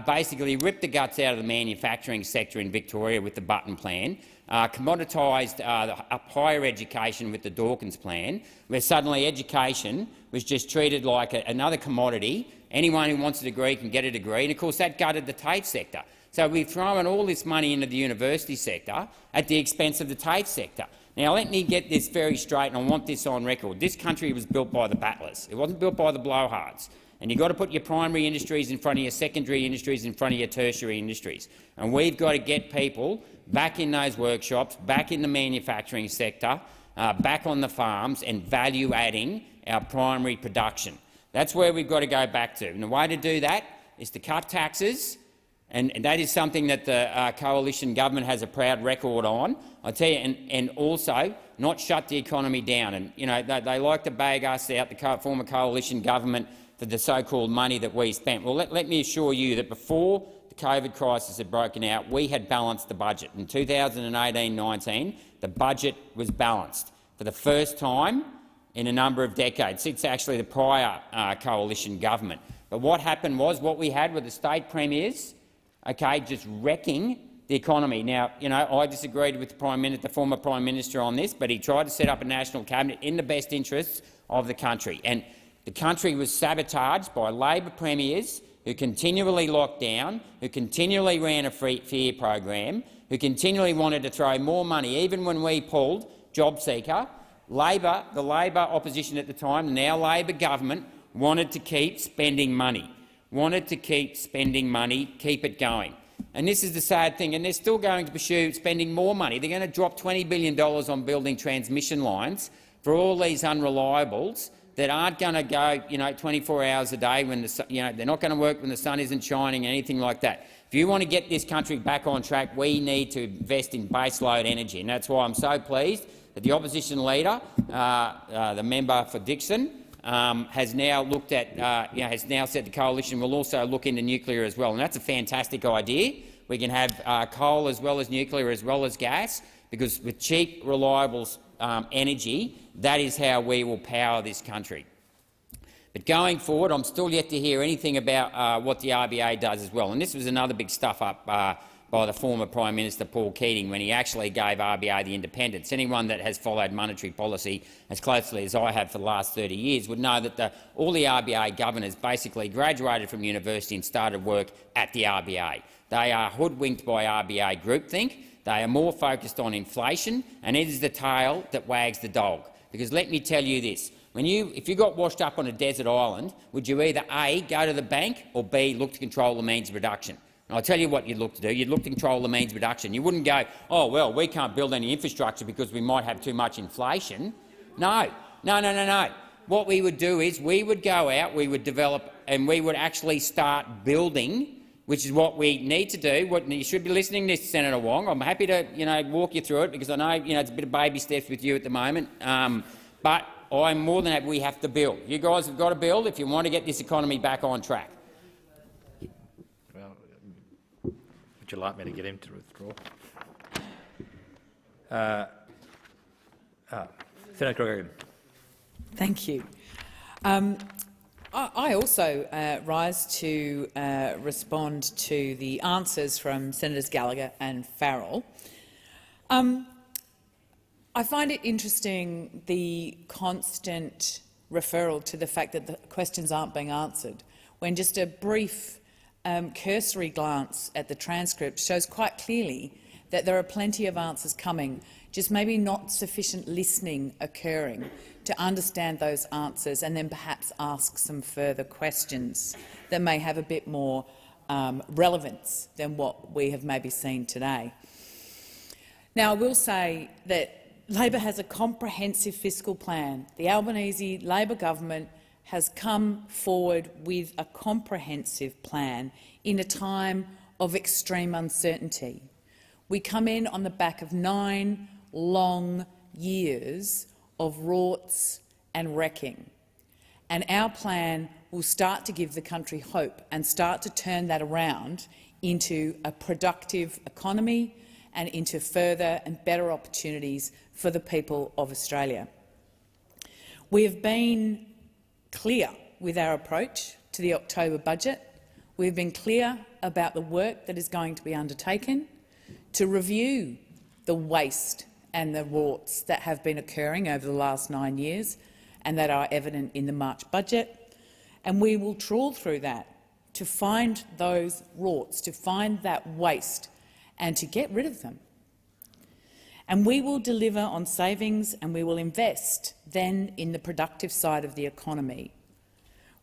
basically ripped the guts out of the manufacturing sector in Victoria with the Button Plan, commoditised higher education with the Dawkins Plan, where suddenly education was just treated like another commodity. Anyone who wants a degree can get a degree, and of course that gutted the TAFE sector. So we've thrown all this money into the university sector at the expense of the TAFE sector. Now, let me get this very straight, and I want this on record. This country was built by the battlers. It wasn't built by the blowhards. And you've got to put your primary industries in front of your secondary industries, in front of your tertiary industries. And we've got to get people back in those workshops, back in the manufacturing sector, back on the farms, and value-adding our primary production. That's where we've got to go back to. And the way to do that is to cut taxes, and that is something that the coalition government has a proud record on. I tell you, and also not shut the economy down. And you know they like to bag us out, the former coalition government, for the so-called money that we spent. Well, let me assure you that before the COVID crisis had broken out, we had balanced the budget. In 2018-19, the budget was balanced for the first time in a number of decades, since actually the prior coalition government. But what happened was, what we had were the state premiers, just wrecking the economy. Now, I disagreed with the former Prime Minister on this, but he tried to set up a national cabinet in the best interests of the country. And the country was sabotaged by Labor premiers who continually locked down, who continually ran a fear program, who continually wanted to throw more money. Even when we pulled JobSeeker, the Labor opposition at the time, the now Labor government, wanted to keep spending money, keep it going. And this is the sad thing, and they're still going to pursue spending more money. They're going to drop $20 billion on building transmission lines for all these unreliables that aren't going to go, 24 hours a day when they're not going to work when the sun isn't shining, anything like that. If you want to get this country back on track, we need to invest in baseload energy, and that's why I'm so pleased that the opposition leader, the member for Dixon, has now looked at, has now said the coalition will also look into nuclear as well, and that's a fantastic idea. We can have coal as well as nuclear as well as gas, because with cheap, reliable energy, that is how we will power this country. But going forward, I'm still yet to hear anything about what the RBA does as well. And this was another big stuff-up by the former Prime Minister Paul Keating when he actually gave RBA the independence. Anyone that has followed monetary policy as closely as I have for the last 30 years would know that all the RBA governors basically graduated from university and started work at the RBA. They are hoodwinked by RBA groupthink. They are more focused on inflation, and it is the tail that wags the dog. Because let me tell you this, if you got washed up on a desert island, would you either A, go to the bank, or B, look to control the means of production? And I'll tell you what you'd look to do. You'd look to control the means of production. You wouldn't go, oh, well, we can't build any infrastructure because we might have too much inflation. No. What we would do is we would go out, we would develop, and we would actually start building, which is what we need to do. You should be listening to this, Senator Wong. I'm happy to walk you through it because I know it's a bit of baby steps with you at the moment. But I'm more than happy. We have to build. You guys have got to build if you want to get this economy back on track. Well, would you like me to get him to withdraw? Senator Gregory. Thank you. I also rise to respond to the answers from Senators Gallagher and Farrell. I find it interesting the constant referral to the fact that the questions aren't being answered, when just a brief cursory glance at the transcript shows quite clearly that there are plenty of answers coming, just maybe not sufficient listening occurring to understand those answers and then perhaps ask some further questions that may have a bit more relevance than what we have maybe seen today. Now, I will say that Labor has a comprehensive fiscal plan. The Albanese Labor government has come forward with a comprehensive plan in a time of extreme uncertainty. We come in on the back of 9 long years of rorts and wrecking, and our plan will start to give the country hope and start to turn that around into a productive economy and into further and better opportunities for the people of Australia. We have been clear with our approach to the October budget. We have been clear about the work that is going to be undertaken to review the waste and the rorts that have been occurring over the last 9 years and that are evident in the March budget. And we will trawl through that to find those rorts, to find that waste and to get rid of them. And we will deliver on savings and we will invest then in the productive side of the economy.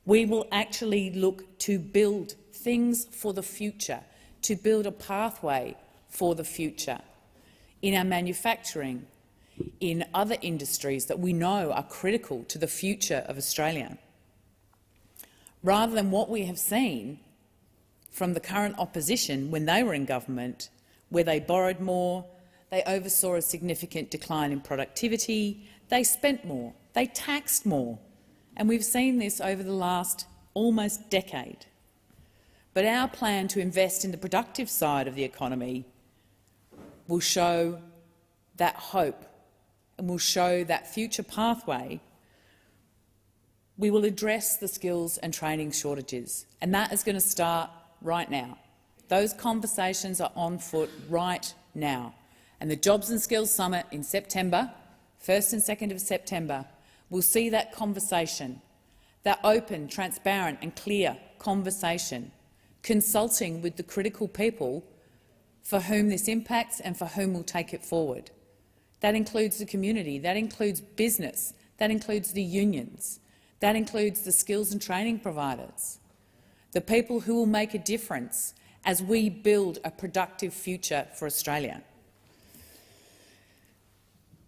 We will actually look to build things for the future, to build a pathway for the future in our manufacturing, in other industries that we know are critical to the future of Australia. Rather than what we have seen from the current opposition when they were in government, where they borrowed more, they oversaw a significant decline in productivity, they spent more, they taxed more, and we've seen this over the last almost decade. But our plan to invest in the productive side of the economy will show that hope and will show that future pathway. We will address the skills and training shortages, and that is going to start right now. Those conversations are on foot right now. And the Jobs and Skills Summit in September, 1st and 2nd of September, will see that conversation, that open, transparent and clear conversation, consulting with the critical people for whom this impacts and for whom we'll take it forward. That includes the community, that includes business, that includes the unions, that includes the skills and training providers, the people who will make a difference as we build a productive future for Australia.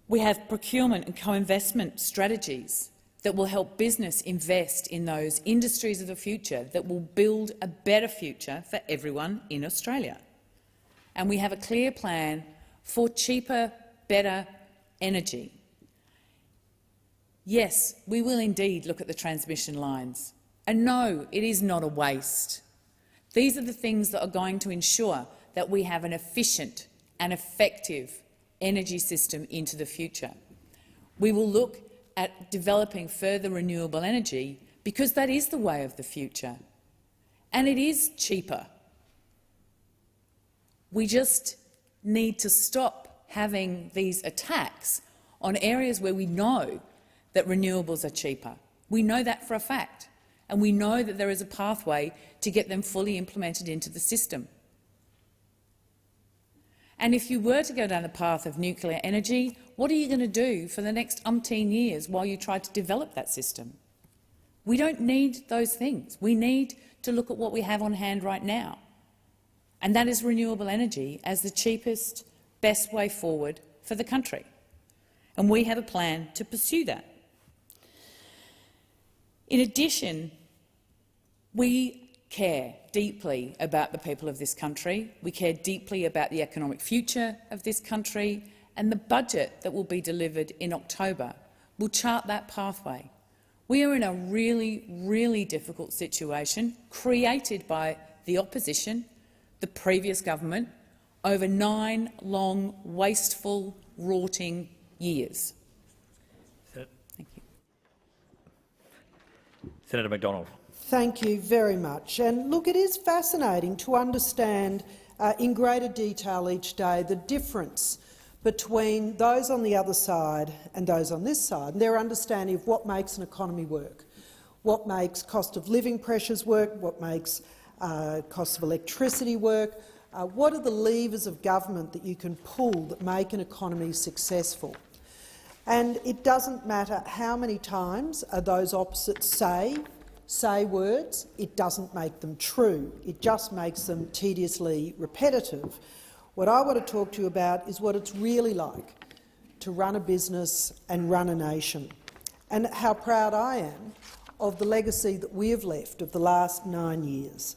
We have procurement and co-investment strategies that will help business invest in those industries of the future that will build a better future for everyone in Australia. And we have a clear plan for cheaper, better energy. Yes, we will indeed look at the transmission lines. And no, it is not a waste. These are the things that are going to ensure that we have an efficient and effective energy system into the future. We will look at developing further renewable energy because that is the way of the future, and it is cheaper. We just need to stop having these attacks on areas where we know that renewables are cheaper. We know that for a fact, and we know that there is a pathway to get them fully implemented into the system. And if you were to go down the path of nuclear energy, what are you going to do for the next umpteen years while you try to develop that system? We don't need those things. We need to look at what we have on hand right now, and that is renewable energy as the cheapest, best way forward for the country. And we have a plan to pursue that. In addition, we care deeply about the people of this country. We care deeply about the economic future of this country, and the budget that will be delivered in October will chart that pathway. We are in a really, really difficult situation created by the opposition, the previous government, over 9 long, wasteful, rotting years. Thank you. Senator McDonald. Thank you very much. And look, it is fascinating to understand in greater detail each day the difference between those on the other side and those on this side, and their understanding of what makes an economy work, what makes cost of living pressures work, what makes cost of electricity work, what are the levers of government that you can pull that make an economy successful. And it doesn't matter how many times those opposites say words, it doesn't make them true. It just makes them tediously repetitive. What I want to talk to you about is what it's really like to run a business and run a nation, and how proud I am of the legacy that we have left of the last 9 years.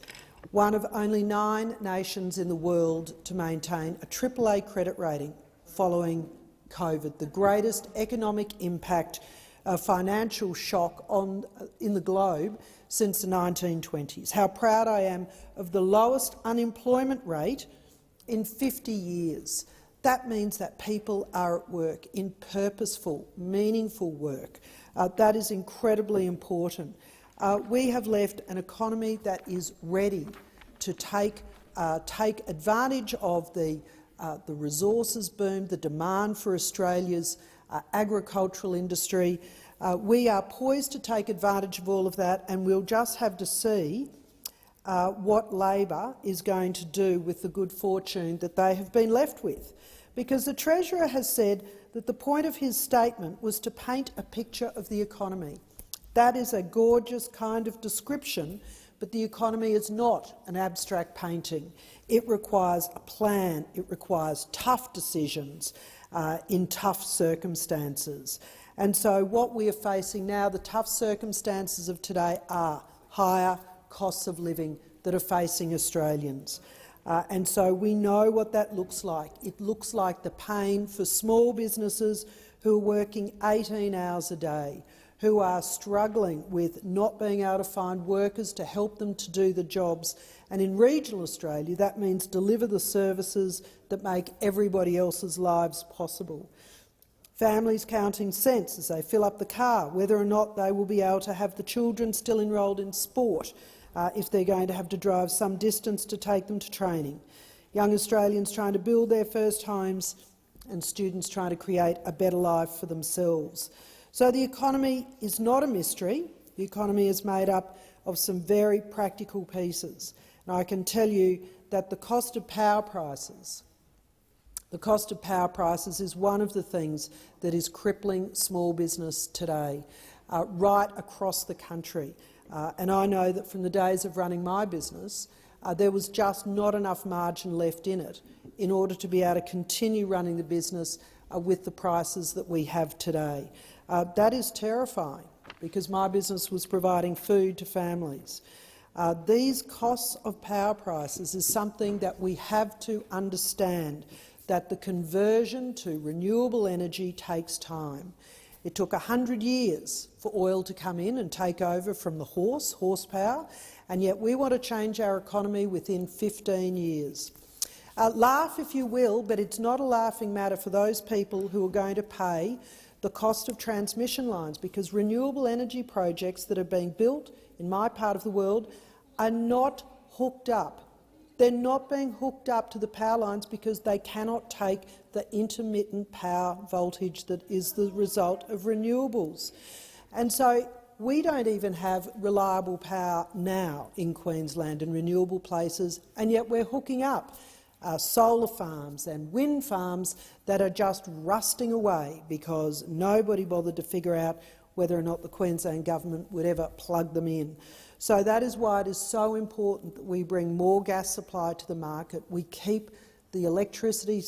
One of only 9 nations in the world to maintain a AAA credit rating following COVID, the greatest economic impact financial shock in the globe since the 1920s. How proud I am of the lowest unemployment rate in 50 years. That means that people are at work in purposeful, meaningful work. That is incredibly important. We have left an economy that is ready to take advantage of the resources boom, the demand for Australia's agricultural industry. We are poised to take advantage of all of that, and we'll just have to see what Labor is going to do with the good fortune that they have been left with. Because the Treasurer has said that the point of his statement was to paint a picture of the economy. That is a gorgeous kind of description, but the economy is not an abstract painting. It requires a plan. It requires tough decisions in tough circumstances. And so what we are facing now, the tough circumstances of today, are higher costs of living that are facing Australians. And so we know what that looks like. It looks like the pain for small businesses who are working 18 hours a day, who are struggling with not being able to find workers to help them to do the jobs. And in regional Australia, that means deliver the services that make everybody else's lives possible. Families counting cents as they fill up the car, whether or not they will be able to have the children still enrolled in sport, if they're going to have to drive some distance to take them to training. Young Australians trying to build their first homes, and students trying to create a better life for themselves. So the economy is not a mystery. The economy is made up of some very practical pieces. And I can tell you that the cost of power prices is one of the things that is crippling small business today, right across the country. And I know that from the days of running my business, there was just not enough margin left in it in order to be able to continue running the business with the prices that we have today. That is terrifying, because my business was providing food to families. These costs of power prices is something that we have to understand, that the conversion to renewable energy takes time. It took 100 years for oil to come in and take over from the horsepower, and yet we want to change our economy within 15 years. Laugh if you will, but it's not a laughing matter for those people who are going to pay the cost of transmission lines, because renewable energy projects that are being built in my part of the world are not hooked up. They're not being hooked up to the power lines because they cannot take the intermittent power voltage that is the result of renewables. And so we don't even have reliable power now in Queensland and renewable places, and yet we're hooking up solar farms and wind farms that are just rusting away because nobody bothered to figure out whether or not the Queensland government would ever plug them in. So that is why it is so important that we bring more gas supply to the market. We keep the electricity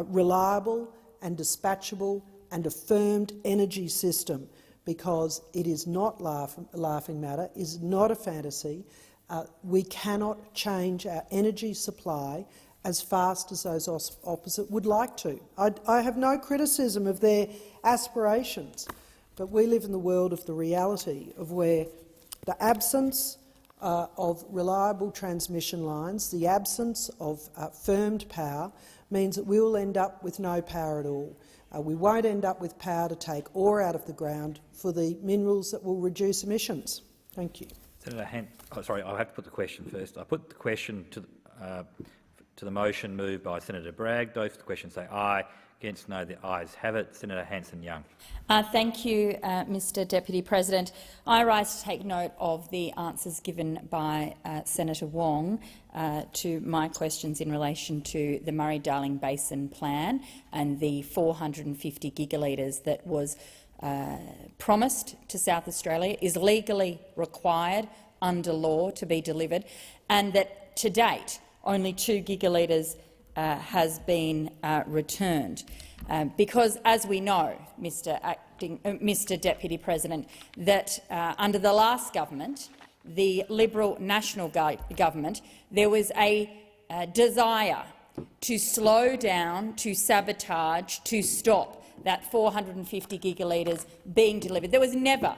reliable and dispatchable and a firmed energy system, because it is not a laughing matter, it is not a fantasy. We cannot change our energy supply as fast as those opposite would like to. I have no criticism of their aspirations, but we live in the world of the reality of where the absence of reliable transmission lines, the absence of firmed power, means that we will end up with no power at all. We won't end up with power to take ore out of the ground for the minerals that will reduce emissions. Thank you. Senator sorry, I have to put the question first. I put the question to the motion moved by Senator Bragg. Those for the question say aye. Against no, the ayes have it. Senator Hanson-Young. Thank you, Mr Deputy President. I rise to take note of the answers given by Senator Wong to my questions in relation to the Murray-Darling Basin Plan and the 450 gigalitres that was promised to South Australia, is legally required under law to be delivered, and that to date only 2 gigalitres has been returned. Because, as we know, Mr Deputy President, that under the last government, the Liberal National Government, there was a desire to slow down, to sabotage, to stop that 450 gigalitres being delivered. There was never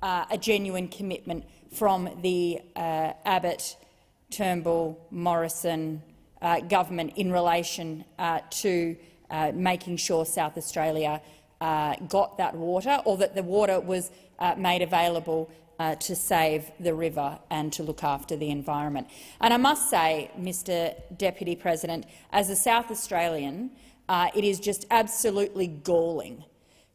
a genuine commitment from the Abbott, Turnbull, Morrison government in relation to making sure South Australia got that water, or that the water was made available to save the river and to look after the environment. And I must say, Mr Deputy President, as a South Australian, it is just absolutely galling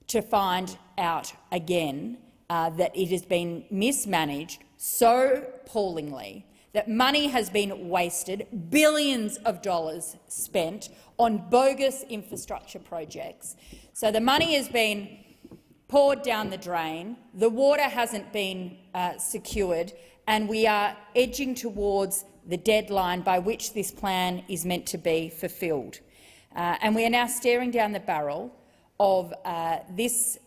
to find out again that it has been mismanaged so appallingly, that money has been wasted, billions of dollars spent on bogus infrastructure projects. So the money has been poured down the drain, the water hasn't been secured, and we are edging towards the deadline by which this plan is meant to be fulfilled. And we are now staring down the barrel of this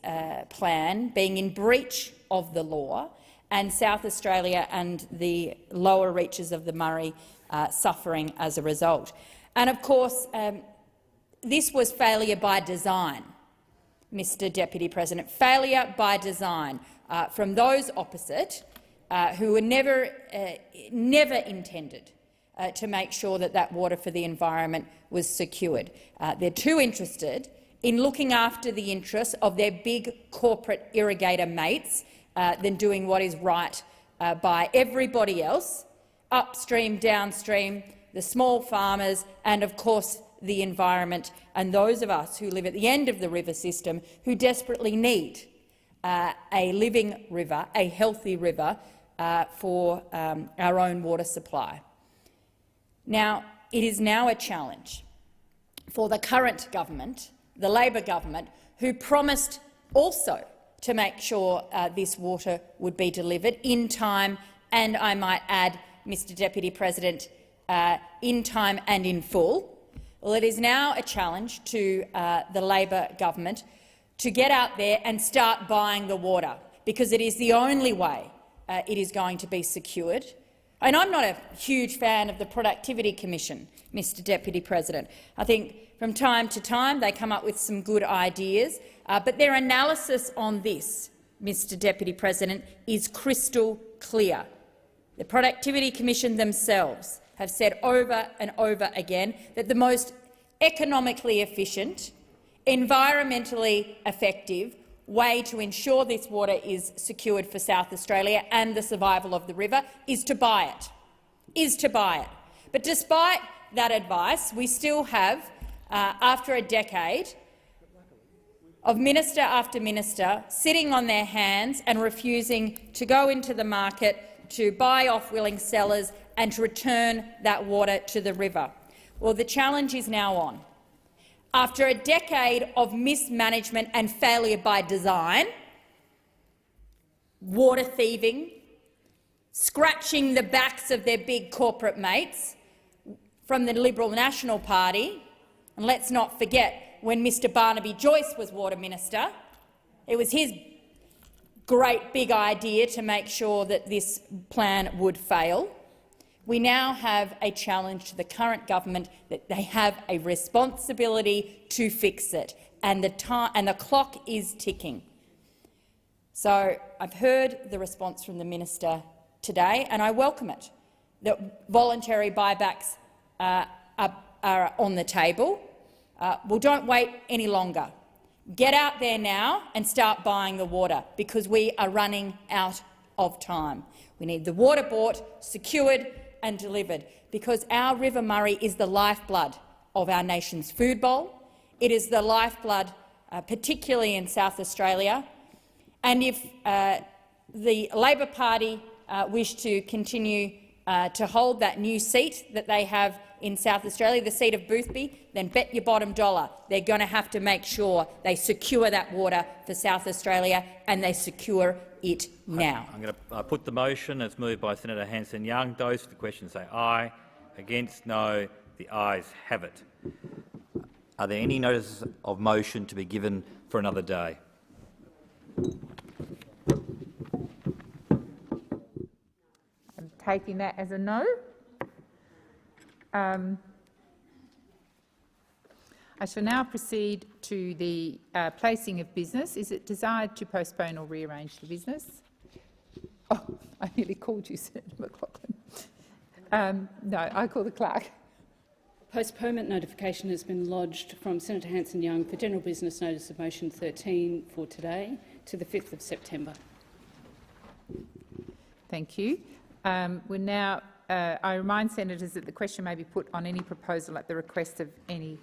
plan being in breach of the law, and South Australia and the lower reaches of the Murray suffering as a result. And of course, this was failure by design, Mr Deputy President, failure by design from those opposite who were never intended to make sure that that water for the environment was secured. They're too interested in looking after the interests of their big corporate irrigator mates than doing what is right by everybody else, upstream, downstream, the small farmers and, of course, the environment, and those of us who live at the end of the river system who desperately need a living river, a healthy river, for our own water supply. Now, it is now a challenge for the current government, the Labor government, who promised also to make sure this water would be delivered in time, and I might add, Mr Deputy President, in time and in full. Well, it is now a challenge to the Labor government to get out there and start buying the water, because it is the only way it is going to be secured. And I'm not a huge fan of the Productivity Commission, Mr Deputy President. I think from time to time they come up with some good ideas, but their analysis on this, Mr Deputy President, is crystal clear. The Productivity Commission themselves have said over and over again that the most economically efficient, environmentally effective way to ensure this water is secured for South Australia and the survival of the river is to buy it. But despite that advice, we still have, after a decade of minister after minister sitting on their hands and refusing to go into the market to buy off willing sellers and to return that water to the river. Well, the challenge is now on. After a decade of mismanagement and failure by design, water thieving, scratching the backs of their big corporate mates from the Liberal National Party, and let's not forget when Mr Barnaby Joyce was Water Minister, it was his great big idea to make sure that this plan would fail. We now have a challenge to the current government that they have a responsibility to fix it, and the clock is ticking. So I've heard the response from the minister today, and I welcome it, that voluntary buybacks are on the table. Well, don't wait any longer. Get out there now and start buying the water, because we are running out of time. We need the water bought, secured and delivered, because our River Murray is the lifeblood of our nation's food bowl. It is the lifeblood, particularly in South Australia. And if the Labor Party wish to continue to hold that new seat that they have in South Australia, the seat of Boothby, then bet your bottom dollar they're going to have to make sure they secure that water for South Australia, and they secure it now. I'm going to put the motion. It's moved by Senator Hanson-Young. Those for the question say aye. Against, no. The ayes have it. Are there any notices of motion to be given for another day? I'm taking that as a no. I shall now proceed to the placing of business. Is it desired to postpone or rearrange the business? Oh, I nearly called you, Senator McLaughlin. No, I call the clerk. Postponement notification has been lodged from Senator Hanson-Young for general business notice of motion 13 for today to the 5th of September. Thank you. I remind senators that the question may be put on any proposal at the request of any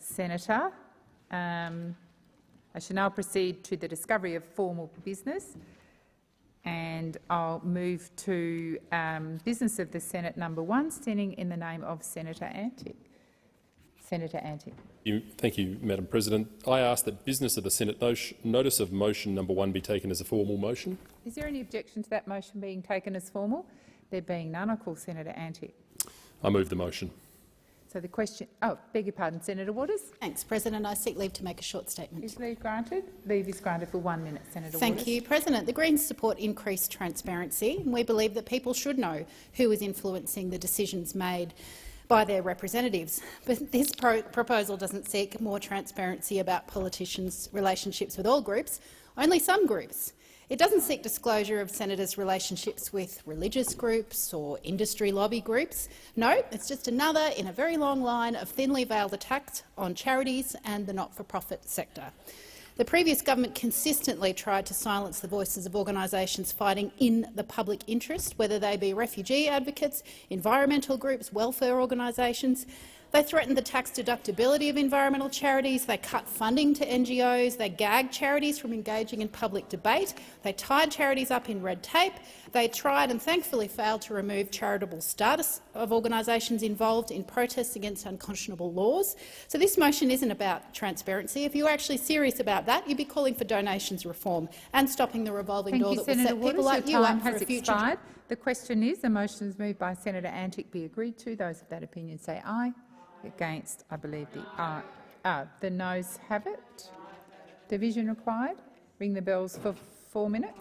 senator. I shall now proceed to the discovery of formal business, and I'll move to business of the Senate number 1, standing in the name of Senator Antic. Senator Antic. Thank you, Madam President. I ask that business of the Senate notice of motion number 1 be taken as a formal motion. Is there any objection to that motion being taken as formal? There being none, I call Senator Antic. I move the motion. So the question— oh, beg your pardon, Senator Waters. Thanks, President. I seek leave to make a short statement. Is leave granted? Leave is granted for 1 minute, Senator Thank Waters. you, President. The Greens support increased transparency. We believe that people should know who is influencing the decisions made by their representatives. But this proposal doesn't seek more transparency about politicians' relationships with all groups, only some groups. It doesn't seek disclosure of senators' relationships with religious groups or industry lobby groups. No, it's just another in a very long line of thinly veiled attacks on charities and the not-for-profit sector. The previous government consistently tried to silence the voices of organisations fighting in the public interest, whether they be refugee advocates, environmental groups, welfare organisations. They threatened the tax deductibility of environmental charities, they cut funding to NGOs, they gagged charities from engaging in public debate, they tied charities up in red tape, they tried and thankfully failed to remove charitable status of organisations involved in protests against unconscionable laws. So this motion isn't about transparency. If you were actually serious about that, you'd be calling for donations reform and stopping the revolving door that will set people like you up for a future. Expired. The question is, the motion is moved by Senator Antic be agreed to. Those of that opinion say aye. Against, I believe the noes have it. Division required. Ring the bells for 4 minutes.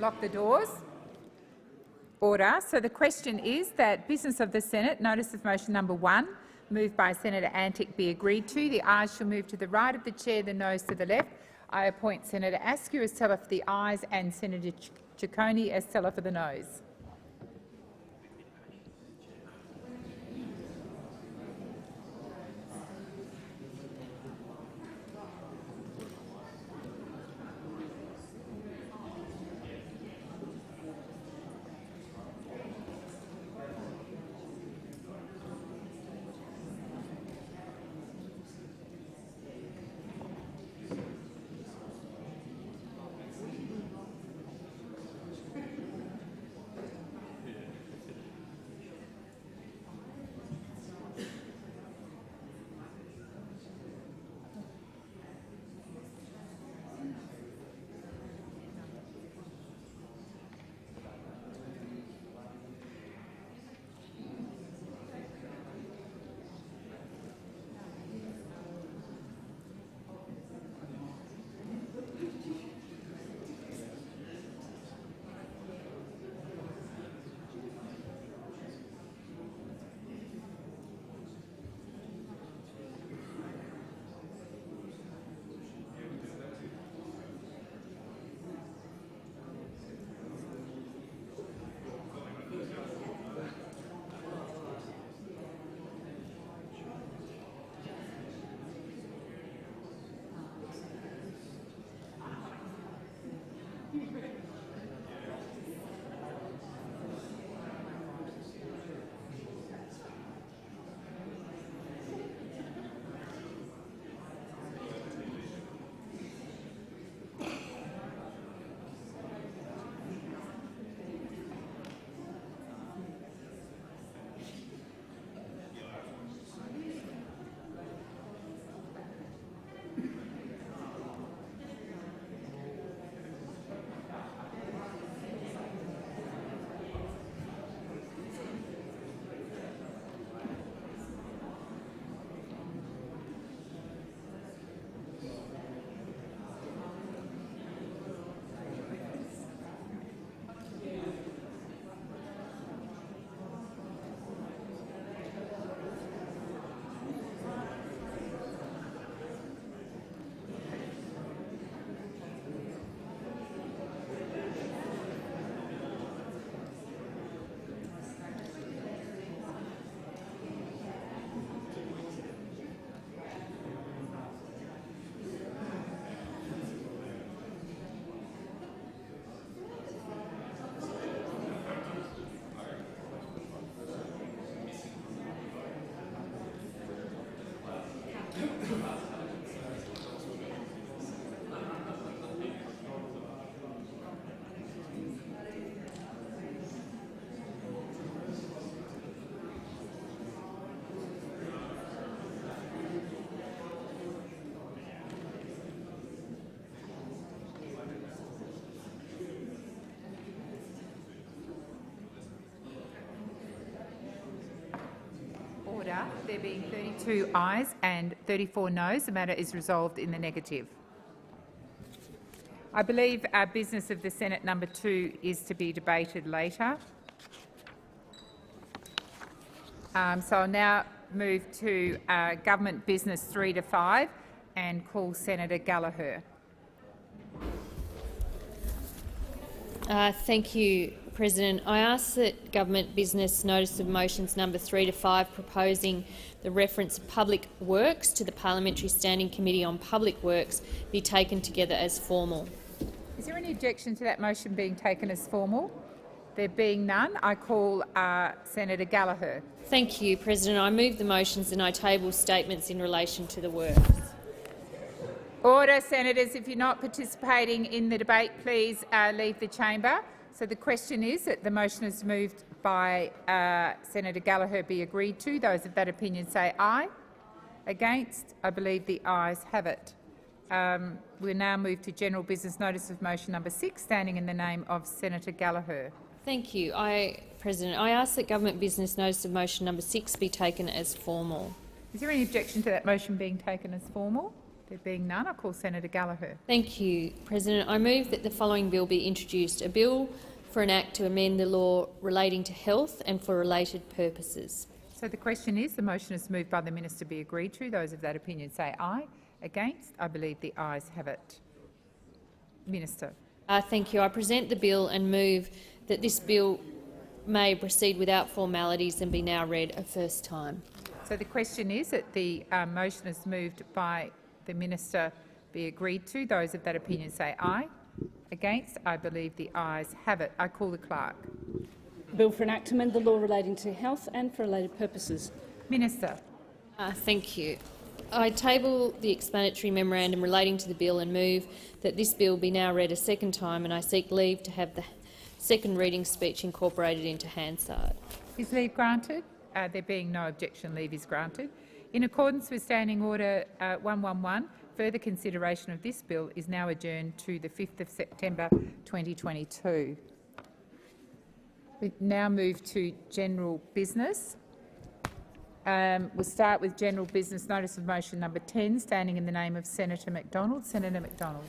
lock the doors. Order. So the question is that business of the Senate, notice of motion number 1, moved by Senator Antic, be agreed to. The ayes shall move to the right of the chair, the noes to the left. I appoint Senator Askew as teller for the ayes and Senator Ciccone as teller for the noes. Order. There being 32 ayes and 34 noes, the matter is resolved in the negative. I believe our business of the Senate number 2 is to be debated later. So I'll now move to government business 3 to 5 and call Senator Gallagher. Thank you, President. I ask that government business notice of motions number 3 to 5 proposing the reference of public works to the Parliamentary Standing Committee on Public Works be taken together as formal. Is there any objection to that motion being taken as formal? There being none, I call Senator Gallagher. Thank you, President. I move the motions and I table statements in relation to the works. Order, senators. If you're not participating in the debate, please leave the chamber. So the question is that the motion is moved by Senator Gallagher be agreed to. Those of that opinion say aye. Against? I believe the ayes have it. We'll now move to general business notice of motion number 6, standing in the name of Senator Gallagher. Thank you, President. I ask that government business notice of motion number 6 be taken as formal. Is there any objection to that motion being taken as formal? There being none, I call Senator Gallagher. Thank you, President. I move that the following bill be introduced, a bill for an act to amend the law relating to health and for related purposes. So the question is, the motion is moved by the minister be agreed to. Those of that opinion say aye. Against? I believe the ayes have it. Minister. Thank you. I present the bill and move that this bill may proceed without formalities and be now read a first time. So the question is that the motion is moved by the minister be agreed to. Those of that opinion say aye. Against? I believe the ayes have it. I call the clerk. Bill for an act to amend the law relating to health and for related purposes. Minister. Thank you. I table the explanatory memorandum relating to the bill and move that this bill be now read a second time, and I seek leave to have the second reading speech incorporated into Hansard. Is leave granted? There being no objection, leave is granted. In accordance with Standing Order 111, further consideration of this bill is now adjourned to the 5th of September 2022. We now move to general business. We'll start with general business notice of motion number 10, standing in the name of Senator McDonald. Senator McDonald.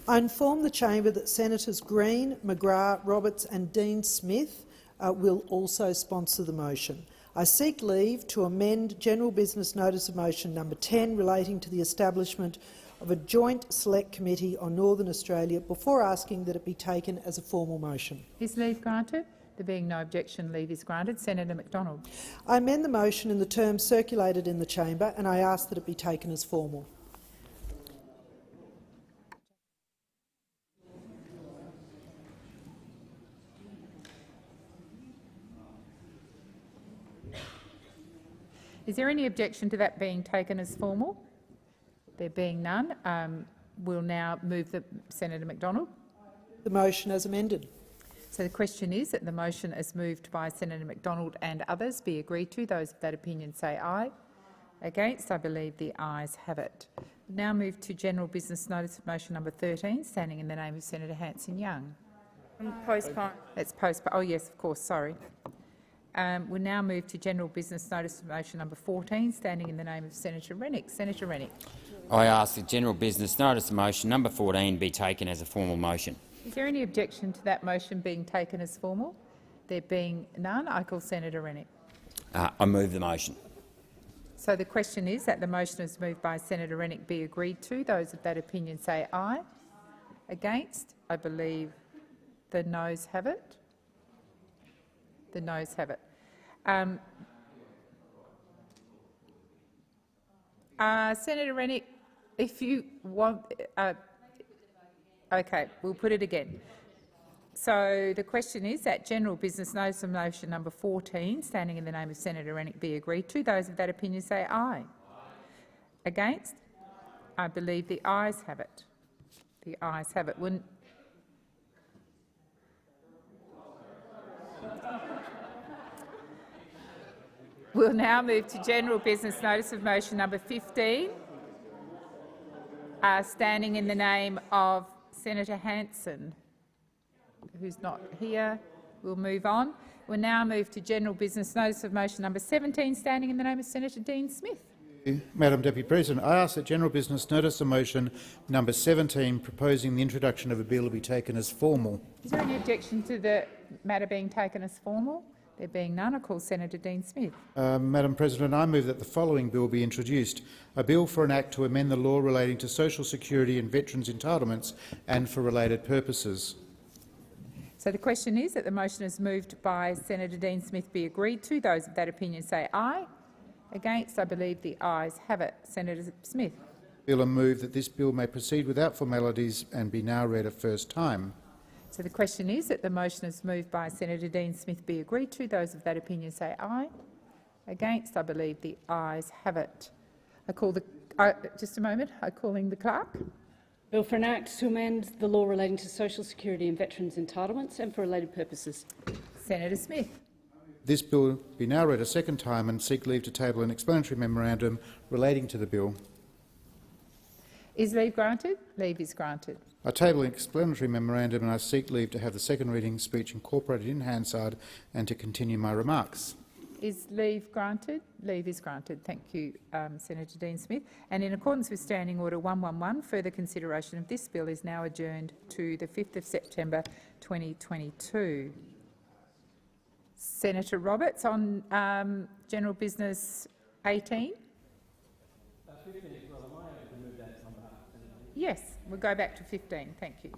I inform the chamber that Senators Green, McGrath, Roberts and Dean Smith will also sponsor the motion. I seek leave to amend general business notice of motion number 10 relating to the establishment of a joint select committee on Northern Australia before asking that it be taken as a formal motion. Is leave granted? There being no objection, leave is granted. Senator McDonald. I amend the motion in the terms circulated in the chamber and I ask that it be taken as formal. Is there any objection to that being taken as formal? There being none, we'll now move the Senator McDonald. The motion as amended. So the question is that the motion as moved by Senator McDonald and others be agreed to. Those of that opinion say aye. Against? I believe the ayes have it. We'll now move to general business notice of motion number 13, standing in the name of Senator Hanson-Young. Postpone. It's postponed. Oh yes, of course, sorry. We'll now move to general business notice of motion number 14, standing in the name of Senator Rennick. Senator Rennick. I ask that general business notice of motion number 14 be taken as a formal motion. Is there any objection to that motion being taken as formal? There being none, I call Senator Rennick. I move the motion. So the question is that the motion is moved by Senator Rennick be agreed to. Those of that opinion say aye. Against? I believe the noes have it. The noes have it. Senator Rennick, if you want... OK, we'll put it again. So the question is that general business notice of motion number 14, standing in the name of Senator Rennick, be agreed to. Those of that opinion say aye. Against? I believe the ayes have it. The ayes have it. We'll now move to general business notice of motion number 15, standing in the name of Senator Hanson, who's not here. We'll move on. We'll now move to general business notice of motion number 17, standing in the name of Senator Dean Smith. Madam Deputy President, I ask that general business notice of motion number 17, proposing the introduction of a bill, be taken as formal. Is there any objection to the matter being taken as formal? There being none, I call Senator Dean Smith. Madam President, I move that the following bill be introduced, a bill for an act to amend the law relating to social security and veterans' entitlements and for related purposes. So the question is that the motion is moved by Senator Dean Smith be agreed to. Those of that opinion say aye. Against? I believe the ayes have it. Senator Smith. Bill and move that this bill may proceed without formalities and be now read a first time. So the question is that the motion is moved by Senator Dean Smith be agreed to. Those of that opinion say aye. Against? I believe the ayes have it. I call the just a moment. I'm calling the clerk. Bill for an act to amend the law relating to social security and veterans' entitlements and for related purposes. Senator Smith. This bill be now read a second time and seek leave to table an explanatory memorandum relating to the bill. Is leave granted? Leave is granted. I table an explanatory memorandum and I seek leave to have the second reading speech incorporated in Hansard and to continue my remarks. Is leave granted? Leave is granted. Thank you, Senator Dean Smith. And in accordance with Standing Order 111, further consideration of this bill is now adjourned to the 5th of September 2022. Senator Roberts on General Business 18. Yes, we'll go back to 15. Thank you.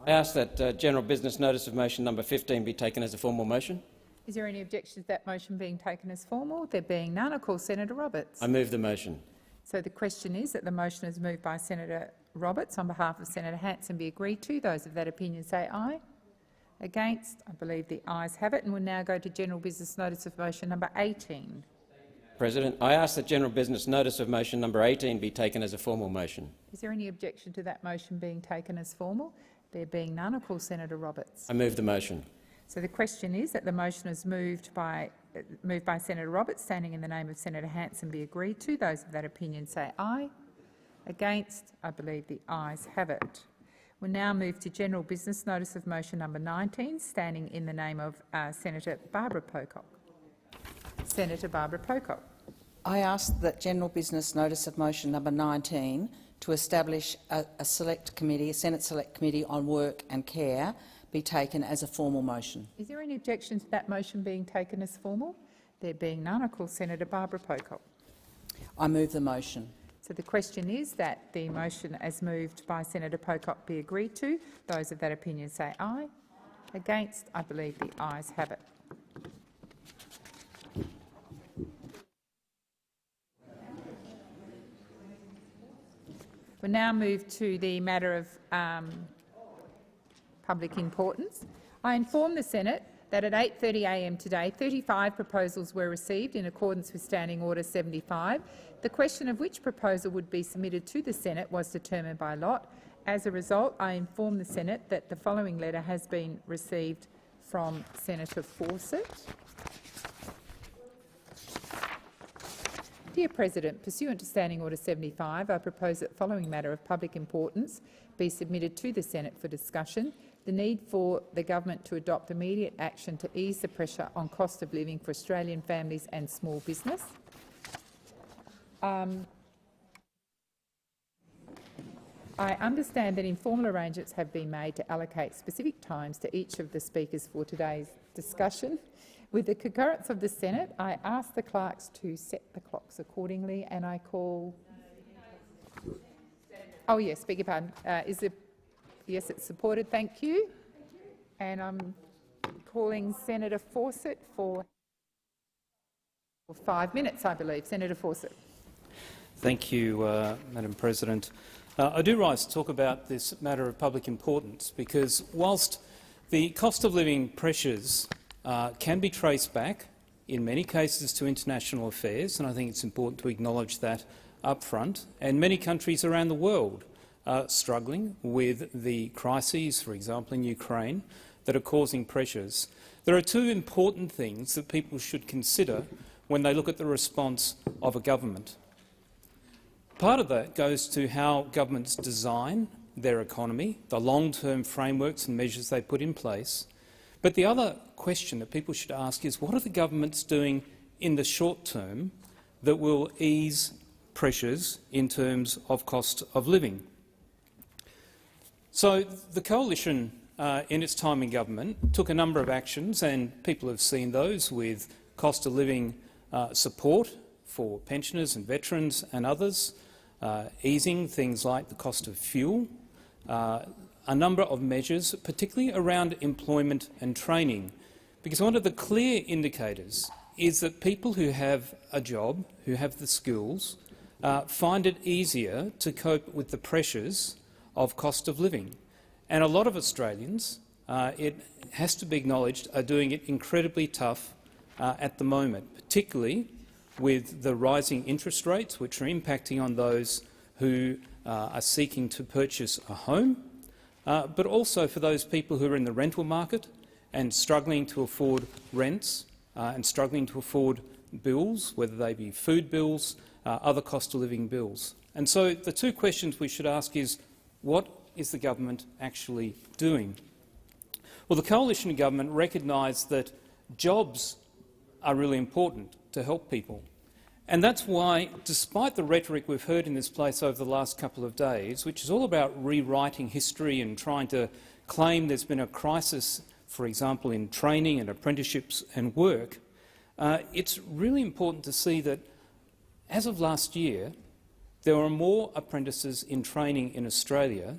I ask that General Business Notice of Motion number 15 be taken as a formal motion. Is there any objection to that motion being taken as formal? There being none, I call Senator Roberts. I move the motion. So the question is that the motion is moved by Senator Roberts on behalf of Senator Hanson be agreed to. Those of that opinion say aye. Against? I believe the ayes have it, and we'll now go to General Business Notice of Motion number 18. President, I ask that General Business Notice of Motion number 18 be taken as a formal motion. Is there any objection to that motion being taken as formal? There being none, I call Senator Roberts. I move the motion. So the question is that the motion is moved by Senator Roberts, standing in the name of Senator Hanson, be agreed to. Those of that opinion say aye. Against? I believe the ayes have it. We'll now move to General Business Notice of Motion number 19, standing in the name of Senator Barbara Pocock. Senator Barbara Pocock. I ask that General Business Notice of Motion number 19 to establish a select committee, a Senate Select Committee on Work and Care, be taken as a formal motion. Is there any objection to that motion being taken as formal? There being none, I call Senator Barbara Pocock. I move the motion. So the question is that the motion as moved by Senator Pocock be agreed to. Those of that opinion say aye. Against? I believe the ayes have it. We'll now move to the matter of public importance. I inform the Senate that at 8:30 a.m. today, 35 proposals were received in accordance with Standing Order 75. The question of which proposal would be submitted to the Senate was determined by lot. As a result, I inform the Senate that the following letter has been received from Senator Fawcett. Dear President, pursuant to Standing Order 75, I propose that the following matter of public importance be submitted to the Senate for discussion: the need for the government to adopt immediate action to ease the pressure on cost of living for Australian families and small business. I understand that informal arrangements have been made to allocate specific times to each of the speakers for today's discussion. With the concurrence of the Senate, I ask the clerks to set the clocks accordingly, and I call— Oh yes, beg your pardon. Yes, it's supported. Thank you. And I'm calling Senator Fawcett for 5 minutes, I believe. Senator Fawcett. Thank you, Madam President. I do rise to talk about this matter of public importance because whilst the cost of living pressures can be traced back in many cases to international affairs, and I think it's important to acknowledge that up front, and many countries around the world are struggling with the crises, for example in Ukraine, that are causing pressures. There are two important things that people should consider when they look at the response of a government. Part of that goes to how governments design their economy, the long-term frameworks and measures they put in place. But the other question that people should ask is, what are the governments doing in the short term that will ease pressures in terms of cost of living? So the Coalition, in its time in government, took a number of actions, and people have seen those with cost of living support for pensioners and veterans and others, easing things like the cost of fuel, a number of measures, particularly around employment and training, because one of the clear indicators is that people who have a job, who have the skills, find it easier to cope with the pressures of cost of living. And a lot of Australians, it has to be acknowledged, are doing it incredibly tough at the moment, particularly with the rising interest rates, which are impacting on those who are seeking to purchase a home, but also for those people who are in the rental market and struggling to afford rents and struggling to afford bills, whether they be food bills, other cost of living bills. And so the two questions we should ask is, what is the government actually doing? Well, the Coalition government recognised that jobs are really important to help people. And that's why, despite the rhetoric we've heard in this place over the last couple of days, which is all about rewriting history and trying to claim there's been a crisis, for example, in training and apprenticeships and work, it's really important to see that, as of last year, there were more apprentices in training in Australia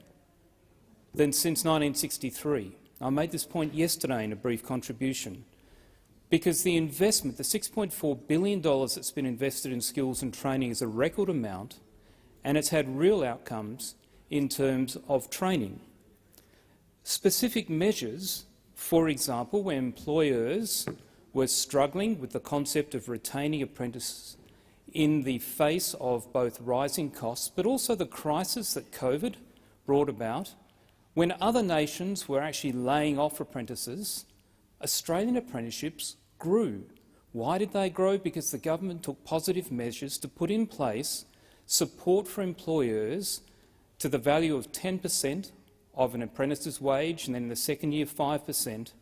than since 1963. I made this point yesterday in a brief contribution, because the investment, the $6.4 billion that's been invested in skills and training, is a record amount, and it's had real outcomes in terms of training. Specific measures, for example, where employers were struggling with the concept of retaining apprentices in the face of both rising costs but also the crisis that COVID brought about, when other nations were actually laying off apprentices, Australian apprenticeships grew. Why did they grow? Because the government took positive measures to put in place support for employers to the value of 10% of an apprentice's wage, and then in the second year 5%.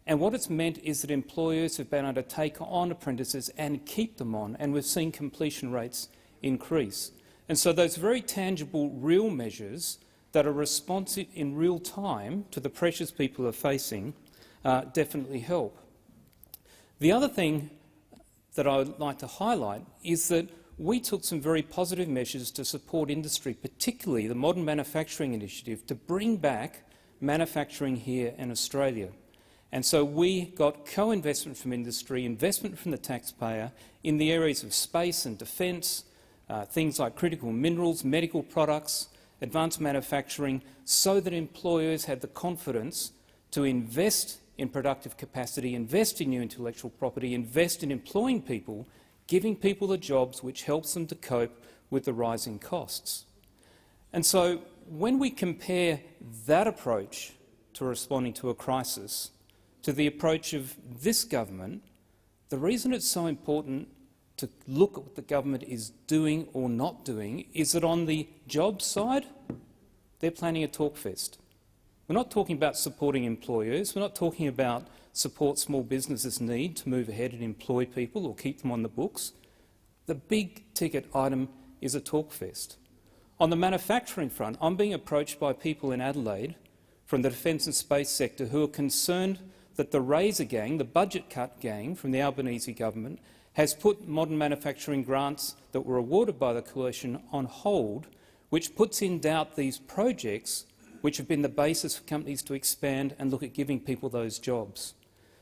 And what it's meant is that employers have been able to take on apprentices and keep them on, and we've seen completion rates increase. And so those very tangible, real measures that are responsive in real time to the pressures people are facing definitely help. The other thing that I would like to highlight is that we took some very positive measures to support industry, particularly the Modern Manufacturing Initiative, to bring back manufacturing here in Australia. And so we got co-investment from industry, investment from the taxpayer in the areas of space and defence, things like critical minerals, medical products, advanced manufacturing, so that employers had the confidence to invest in productive capacity, invest in new intellectual property, invest in employing people, giving people the jobs which helps them to cope with the rising costs. And so when we compare that approach to responding to a crisis to the approach of this government, the reason it's so important to look at what the government is doing or not doing is that on the jobs side, they're planning a talkfest. We're not talking about supporting employers. We're not talking about support small businesses need to move ahead and employ people or keep them on the books. The big ticket item is a talkfest. On the manufacturing front, I'm being approached by people in Adelaide from the defence and space sector who are concerned that the Razor gang, the budget cut gang from the Albanese government, has put modern manufacturing grants that were awarded by the coalition on hold, which puts in doubt these projects which have been the basis for companies to expand and look at giving people those jobs.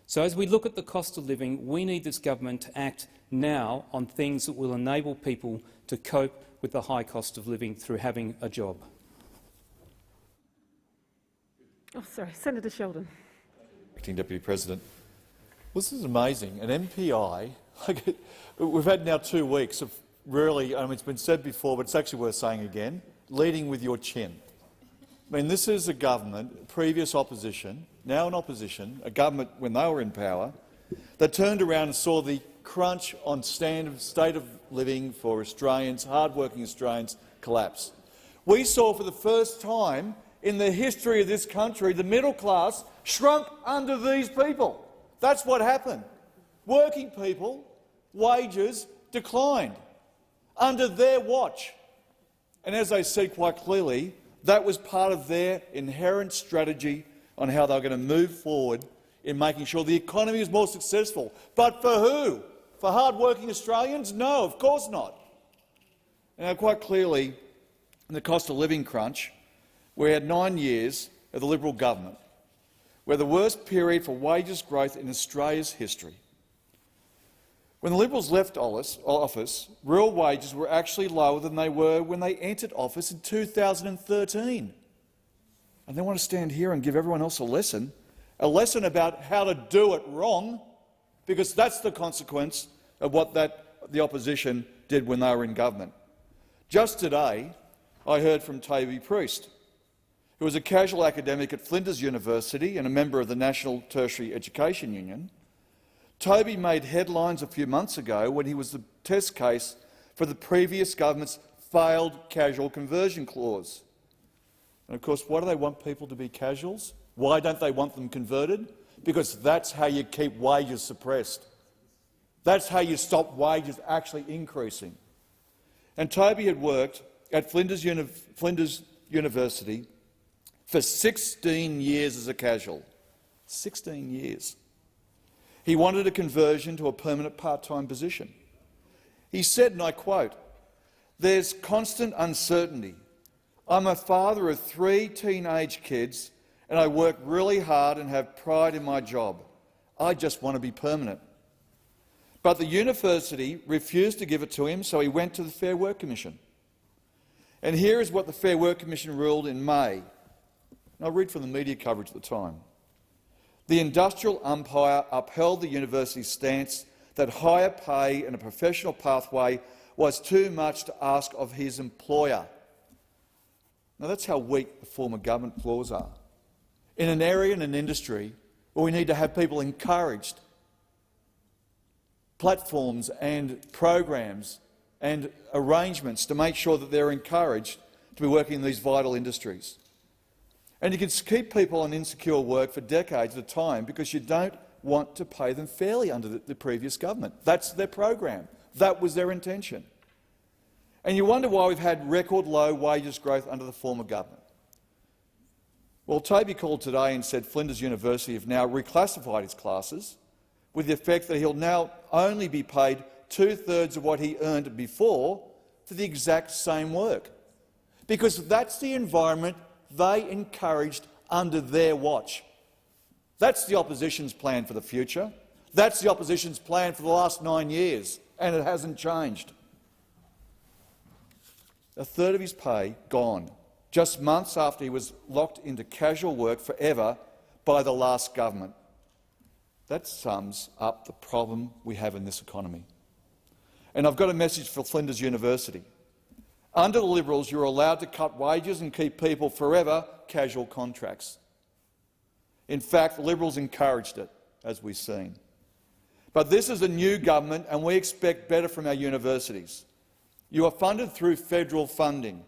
So as we look at the cost of living, we need this government to act now on things that will enable people to cope with the high cost of living through having a job. Senator Sheldon. Acting Deputy President. Well, this is amazing. An MPI, we've had now 2 weeks of really, it's been said before, but it's actually worth saying again, leading with your chin. This is a government, previous opposition, now in opposition, a government when they were in power, that turned around and saw the crunch on state of living for Australians, hard-working Australians, collapse. We saw for the first time in the history of this country the middle class shrunk under these people. That's what happened. Working people, wages declined under their watch. And as they said quite clearly, that was part of their inherent strategy on how they were going to move forward in making sure the economy was more successful. But for who? For hard-working Australians? No, of course not. Now, quite clearly, in the cost of living crunch, we had 9 years of the Liberal government, where the worst period for wages growth in Australia's history. When the Liberals left office, real wages were actually lower than they were when they entered office in 2013. And they want to stand here and give everyone else a lesson about how to do it wrong, because that's the consequence of what the opposition did when they were in government. Just today, I heard from Toby Priest, who was a casual academic at Flinders University and a member of the National Tertiary Education Union. Toby made headlines a few months ago when he was the test case for the previous government's failed casual conversion clause. And of course, why do they want people to be casuals? Why don't they want them converted? Because that's how you keep wages suppressed. That's how you stop wages actually increasing. And Toby had worked at Flinders University for 16 years as a casual. 16 years. He wanted a conversion to a permanent part-time position. He said, and I quote, "There's constant uncertainty. I'm a father of 3 teenage kids and I work really hard and have pride in my job. I just want to be permanent." But the university refused to give it to him, so he went to the Fair Work Commission. And here is what the Fair Work Commission ruled in May. And I'll read from the media coverage at the time. The industrial umpire upheld the university's stance that higher pay and a professional pathway was too much to ask of his employer. Now that's how weak the former government flaws are. In an area and an industry where we need to have people encouraged, platforms and programs and arrangements to make sure that they're encouraged to be working in these vital industries. And you can keep people on insecure work for decades at a time because you don't want to pay them fairly under the previous government. That's their program. That was their intention. And you wonder why we've had record low wages growth under the former government. Well, Toby called today and said Flinders University have now reclassified his classes with the effect that he'll now only be paid 2/3 of what he earned before for the exact same work. Because that's the environment they encouraged under their watch. That's the opposition's plan for the future. That's the opposition's plan for the last 9 years, and it hasn't changed. 1/3 of his pay gone, just months after he was locked into casual work forever by the last government. That sums up the problem we have in this economy. And I've got a message for Flinders University. Under the Liberals, you're allowed to cut wages and keep people forever casual contracts. In fact, the Liberals encouraged it, as we've seen. But this is a new government and we expect better from our universities. You are funded through federal funding,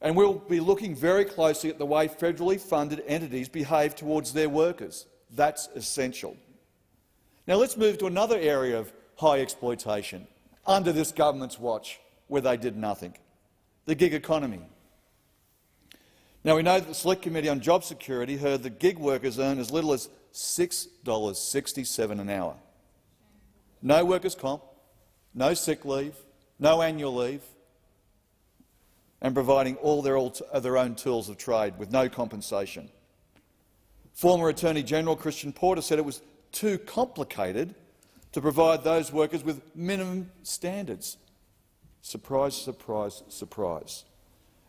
and we'll be looking very closely at the way federally funded entities behave towards their workers. That's essential. Now let's move to another area of high exploitation under this government's watch, where they did nothing: the gig economy. Now we know that the Select Committee on Job Security heard that gig workers earn as little as $6.67 an hour. No workers' comp, no sick leave, no annual leave, and providing all their own tools of trade with no compensation. Former Attorney-General Christian Porter said it was too complicated to provide those workers with minimum standards. Surprise, surprise, surprise.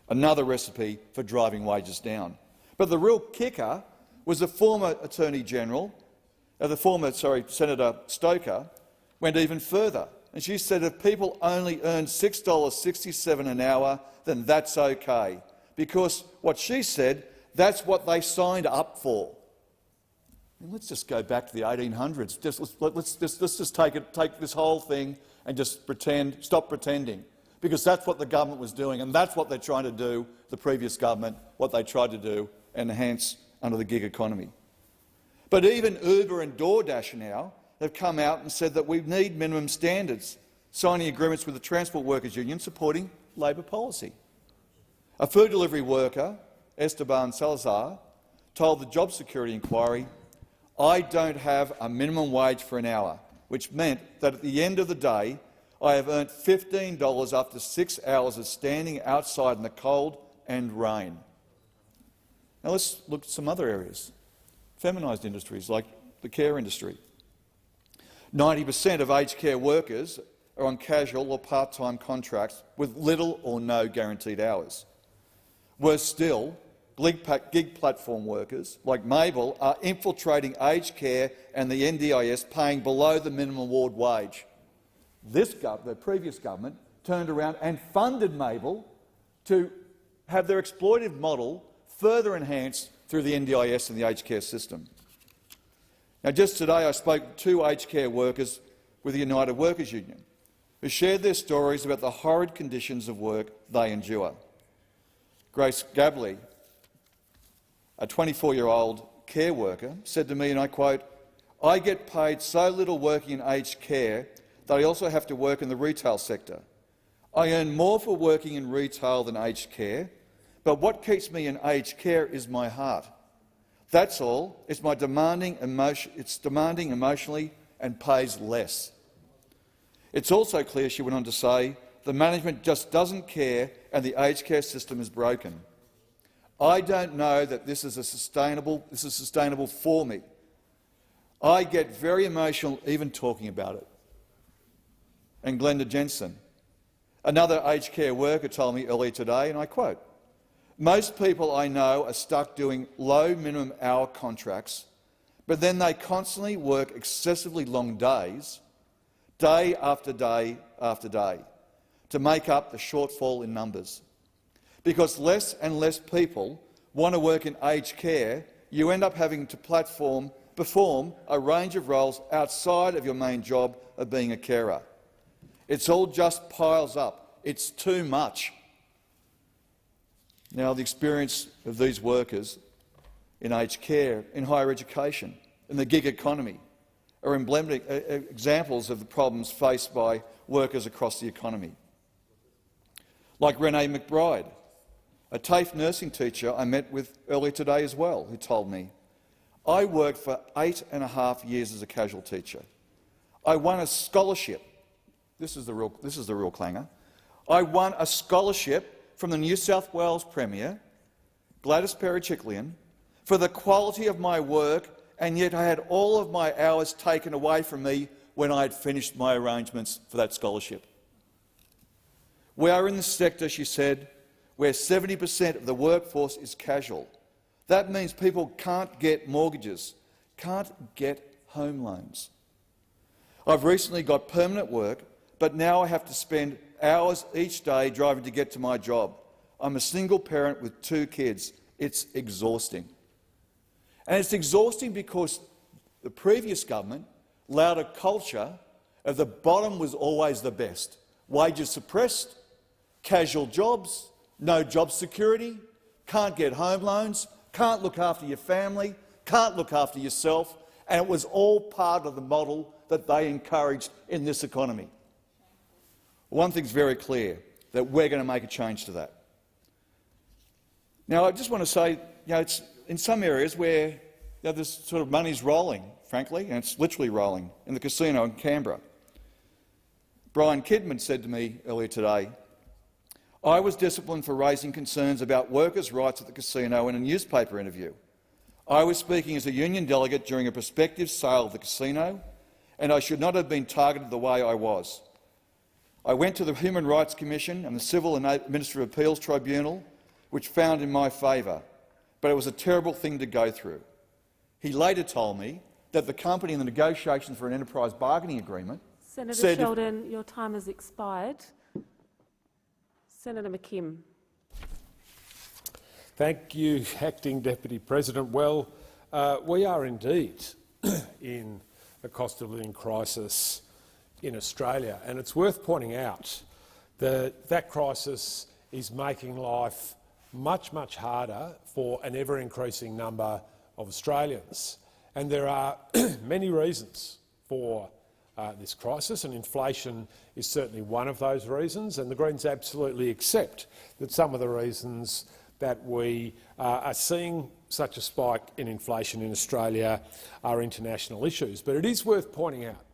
Another recipe for driving wages down. But the real kicker was the former Attorney-General, Senator Stoker, went even further. And she said if people only earn $6.67 an hour, then that's okay. Because what she said, that's what they signed up for. And let's just go back to the 1800s. Let's just take this whole thing and just stop pretending. Because that's what the government was doing, and that's what they're trying to do, the previous government, what they tried to do, enhance under the gig economy. But even Uber and DoorDash now have come out and said that we need minimum standards, signing agreements with the Transport Workers Union supporting Labor policy. A food delivery worker, Esteban Salazar, told the Job Security Inquiry, "I don't have a minimum wage for an hour," which meant that at the end of the day, I have earned $15 after 6 hours of standing outside in the cold and rain. Now let's look at some other areas. Feminised industries like the care industry. 90% of aged care workers are on casual or part-time contracts with little or no guaranteed hours. Worse still, gig platform workers like Mabel are infiltrating aged care and the NDIS, paying below the minimum award wage. The previous government turned around and funded Mabel to have their exploitive model further enhanced through the NDIS and the aged care system. Now, just today I spoke to 2 aged care workers with the United Workers Union who shared their stories about the horrid conditions of work they endure. Grace Gabley, a 24-year-old care worker, said to me, and I quote, I get paid so little working in aged care that I also have to work in the retail sector. I earn more for working in retail than aged care, but what keeps me in aged care is my heart. That's all. It's demanding emotionally and pays less. It's also clear, she went on to say, the management just doesn't care and the aged care system is broken. I don't know that this is sustainable for me. I get very emotional even talking about it. And Glenda Jensen, another aged care worker, told me earlier today, and I quote, "Most people I know are stuck doing low minimum hour contracts, but then they constantly work excessively long days, day after day after day, to make up the shortfall in numbers. Because less and less people want to work in aged care, you end up having to perform a range of roles outside of your main job of being a carer. It's all just piles up. It's too much." Now, the experience of these workers in aged care, in higher education, in the gig economy, are emblematic examples of the problems faced by workers across the economy. Like Renee McBride, a TAFE nursing teacher I met with earlier today as well, who told me, "I worked for 8.5 years as a casual teacher. I won a scholarship." This is the real clanger. "I won a scholarship from the New South Wales Premier, Gladys Berejiklian, for the quality of my work, and yet I had all of my hours taken away from me when I had finished my arrangements for that scholarship." "We are in the sector," she said, "where 70% of the workforce is casual. That means people can't get mortgages, can't get home loans. I've recently got permanent work, but now I have to spend hours each day driving to get to my job. I'm a single parent with 2 kids. It's exhausting." And it's exhausting because the previous government allowed a culture of the bottom was always the best. Wages suppressed, casual jobs, no job security, can't get home loans, can't look after your family, can't look after yourself, and it was all part of the model that they encouraged in this economy. One thing's very clear, that we're going to make a change to that. Now, I just want to say, it's in some areas where this sort of money's rolling, frankly, and it's literally rolling, in the casino in Canberra. Brian Kidman said to me earlier today, "I was disciplined for raising concerns about workers' rights at the casino in a newspaper interview. I was speaking as a union delegate during a prospective sale of the casino, and I should not have been targeted the way I was. I went to the Human Rights Commission and the Civil and Administrative Appeals Tribunal, which found in my favour, but it was a terrible thing to go through." He later told me that the company in the negotiations for an enterprise bargaining agreement Senator Sheldon, your time has expired. Senator McKim. Thank you, Acting Deputy President. Well, we are indeed in a cost of living crisis in Australia, and it's worth pointing out that that crisis is making life much, much harder for an ever-increasing number of Australians. And there are many reasons for this crisis, and inflation is certainly one of those reasons, and the Greens absolutely accept that some of the reasons that we are seeing such a spike in inflation in Australia are international issues. But it is worth pointing out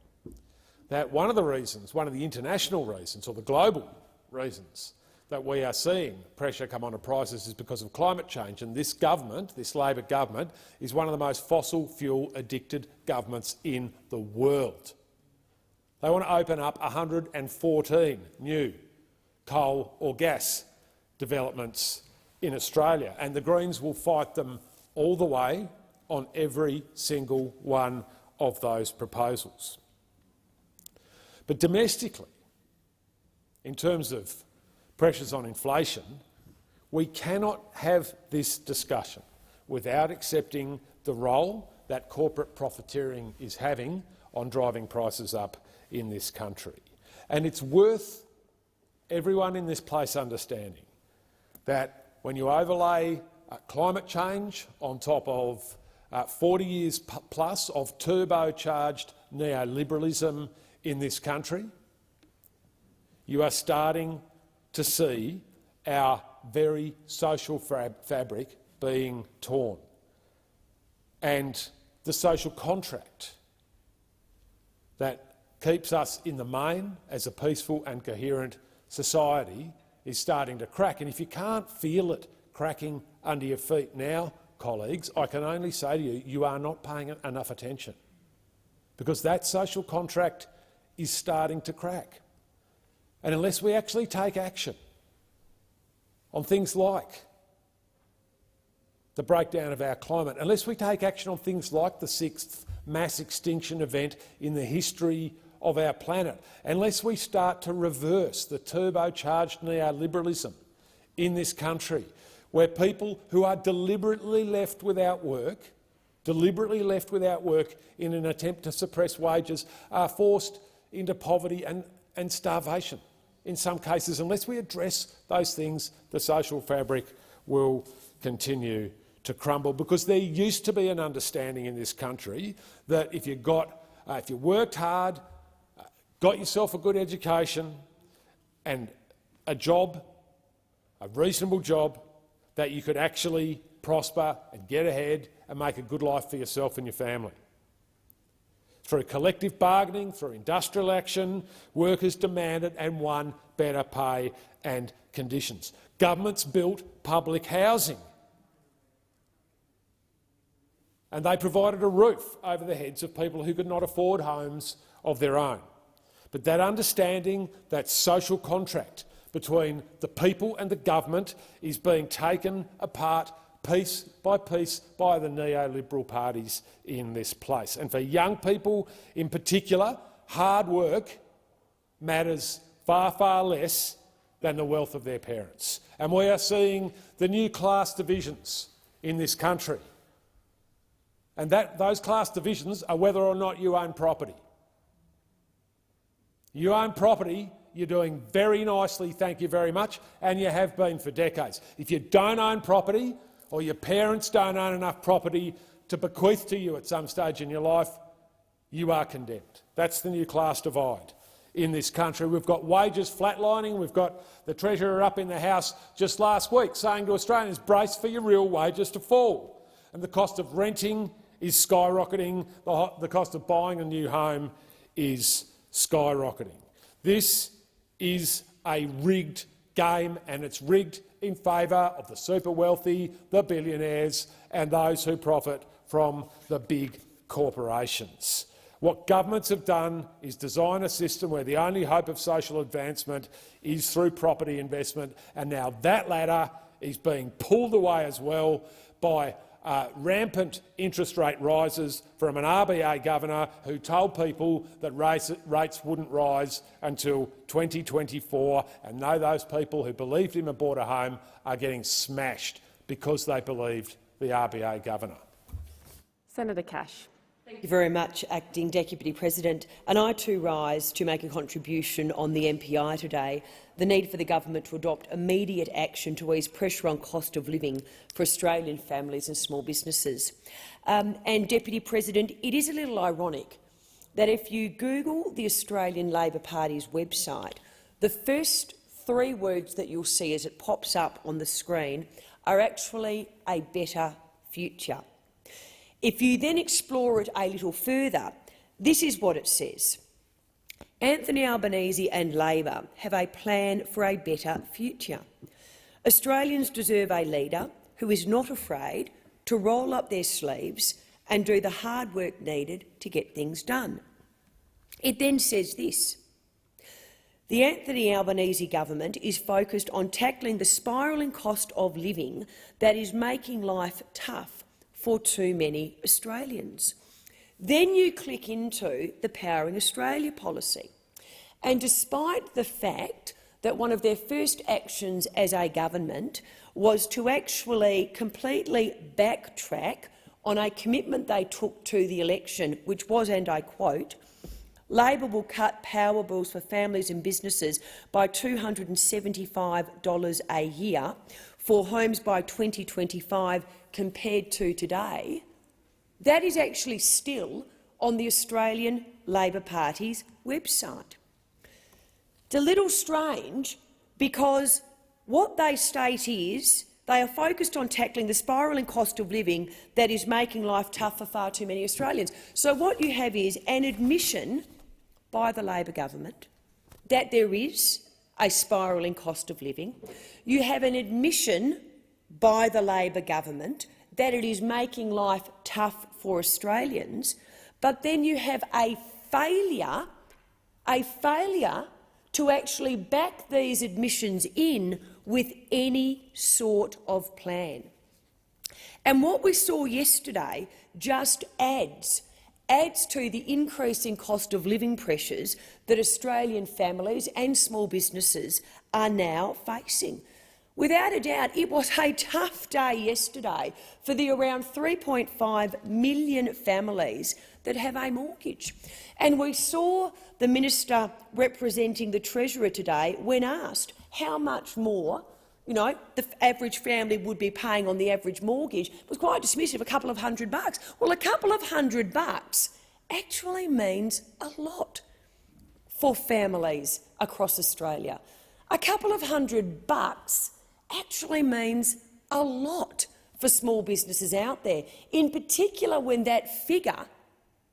that one of the international reasons, or the global reasons, that we are seeing pressure come onto prices is because of climate change. And this government, this Labor government, is one of the most fossil fuel addicted governments in the world. They want to open up 114 new coal or gas developments in Australia, and the Greens will fight them all the way on every single one of those proposals. But domestically, in terms of pressures on inflation, we cannot have this discussion without accepting the role that corporate profiteering is having on driving prices up in this country. And it's worth everyone in this place understanding that when you overlay climate change on top of 40 years plus of turbocharged neoliberalism in this country, you are starting to see our very social fabric being torn. And the social contract that keeps us in the main as a peaceful and coherent society is starting to crack. And if you can't feel it cracking under your feet now, colleagues, I can only say to you, you are not paying it enough attention, because that social contract is starting to crack. And unless we actually take action on things like the breakdown of our climate, unless we take action on things like the 6th mass extinction event in the history of our planet, unless we start to reverse the turbocharged neoliberalism in this country, where people who are deliberately left without work in an attempt to suppress wages are forced into poverty and starvation in some cases. Unless we address those things, the social fabric will continue to crumble, because there used to be an understanding in this country that if you worked hard, got yourself a good education and a job, a reasonable job, that you could actually prosper and get ahead and make a good life for yourself and your family. Through collective bargaining, through industrial action, workers demanded and won better pay and conditions. Governments built public housing, and they provided a roof over the heads of people who could not afford homes of their own. But that understanding, that social contract between the people and the government, is being taken apart piece by the neoliberal parties in this place. And for young people in particular, hard work matters far, far less than the wealth of their parents. And we are seeing the new class divisions in this country. And those class divisions are whether or not you own property. You own property, you're doing very nicely, thank you very much, and you have been for decades. If you don't own property, or your parents don't own enough property to bequeath to you at some stage in your life, you are condemned. That's the new class divide in this country. We've got wages flatlining. We've got the Treasurer up in the House just last week saying to Australians, brace for your real wages to fall. And the cost of renting is skyrocketing. The cost of buying a new home is skyrocketing. This is a rigged game, and it's rigged in favour of the super wealthy, the billionaires and those who profit from the big corporations. What governments have done is design a system where the only hope of social advancement is through property investment, and now that ladder is being pulled away as well by rampant interest rate rises from an RBA governor who told people that rates wouldn't rise until 2024, and know those people who believed him and bought a home are getting smashed because they believed the RBA governor. Senator Cash. Thank you very much, Acting Deputy President. And I too rise to make a contribution on the MPI today, the need for the government to adopt immediate action to ease pressure on cost of living for Australian families and small businesses. And, Deputy President, it is a little ironic that if you Google the Australian Labor Party's website, the first 3 words that you'll see as it pops up on the screen are actually a better future. If you then explore it a little further, this is what it says. Anthony Albanese and Labor have a plan for a better future. Australians deserve a leader who is not afraid to roll up their sleeves and do the hard work needed to get things done. It then says this. The Anthony Albanese government is focused on tackling the spiralling cost of living that is making life tough for too many Australians. Then you click into the Powering Australia policy, and despite the fact that one of their first actions as a government was to actually completely backtrack on a commitment they took to the election, which was, and I quote, Labor will cut power bills for families and businesses by $275 a year for homes by 2025 compared to today, That is actually still on the Australian Labor Party's website. It's a little strange because what they state is they are focused on tackling the spiralling cost of living that is making life tough for far too many Australians. So what you have is an admission by the Labor government that there is a spiralling cost of living. You have an admission by the Labor government that it is making life tough for Australians, but then you have a failure to actually back these admissions in with any sort of plan. And what we saw yesterday just adds to the increasing cost of living pressures that Australian families and small businesses are now facing. Without a doubt, it was a tough day yesterday for the around 3.5 million families that have a mortgage. And we saw the minister representing the Treasurer today, when asked how much more the average family would be paying on the average mortgage, was quite dismissive, a couple of $100. Well, a couple of $100 actually means a lot for families across Australia. A couple of $100 actually means a lot for small businesses out there, in particular when that figure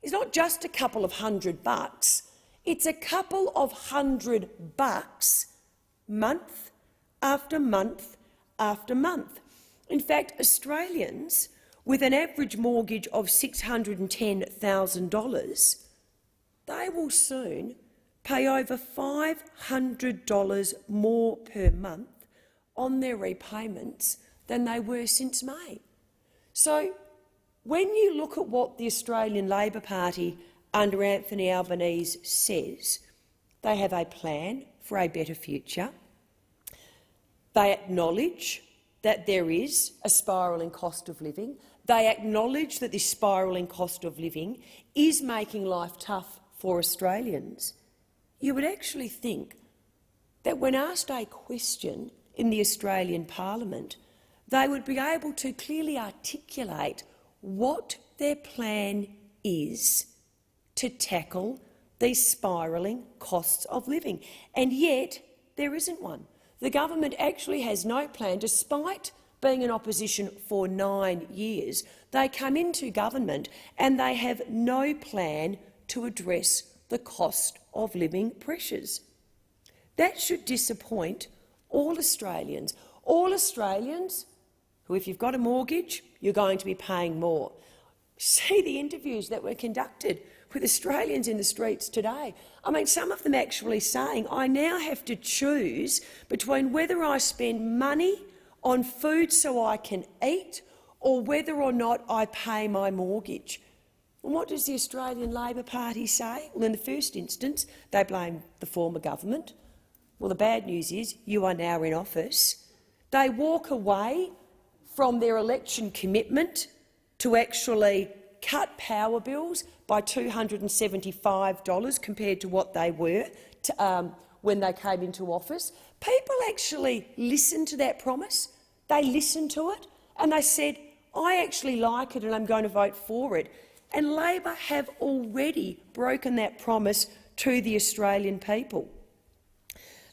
is not just a couple of $100, it's a couple of $100 month after month after month. In fact, Australians with an average mortgage of $610,000, they will soon pay over $500 more per month on their repayments than they were since May. So when you look at what the Australian Labor Party under Anthony Albanese says, they have a plan for a better future. They acknowledge that there is a spiralling cost of living. They acknowledge that this spiralling cost of living is making life tough for Australians. You would actually think that when asked a question in the Australian Parliament, they would be able to clearly articulate what their plan is to tackle these spiralling costs of living. And yet there isn't one. The government actually has no plan, despite being in opposition for 9 years. They come into government and they have no plan to address the cost of living pressures. That should disappoint all Australians who, if you've got a mortgage, you're going to be paying more. See the interviews that were conducted with Australians in the streets today. I mean, some of them actually saying, I now have to choose between whether I spend money on food so I can eat or whether or not I pay my mortgage. And what does the Australian Labor Party say? Well, in the first instance, they blame the former government. Well, the bad news is you are now in office. They walk away from their election commitment to actually cut power bills by $275 compared to what they were when they came into office. People actually listened to that promise. They listened to it and they said, I actually like it and I'm going to vote for it. And Labor have already broken that promise to the Australian people.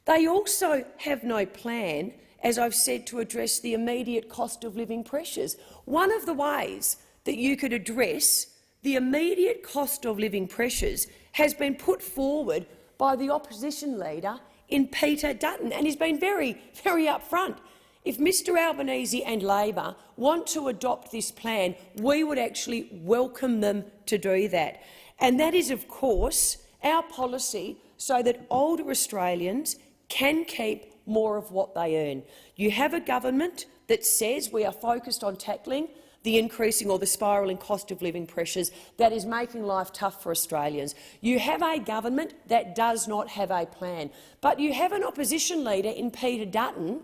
They also have no plan, as I've said, to address the immediate cost of living pressures. One of the ways that you could address the immediate cost of living pressures has been put forward by the opposition leader in Peter Dutton, and he's been very, very upfront. If Mr Albanese and Labor want to adopt this plan, we would actually welcome them to do that. And that is, of course, our policy so that older Australians can keep more of what they earn. You have a government that says we are focused on tackling the increasing or the spiralling cost of living pressures that is making life tough for Australians. You have a government that does not have a plan. But you have an opposition leader in Peter Dutton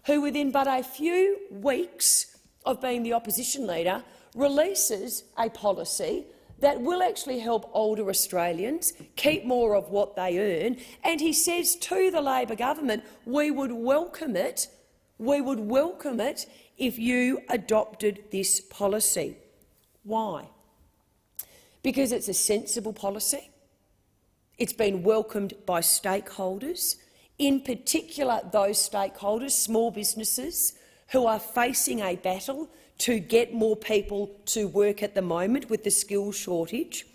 who, within but a few weeks of being the opposition leader, releases a policy that will actually help older Australians keep more of what they earn. And he says to the Labor government, we would welcome it if you adopted this policy. Why? because it's a sensible policy. It's been welcomed by stakeholders, in particular those stakeholders, small businesses, who are facing a battle to get more people to work at the moment with the skills shortage.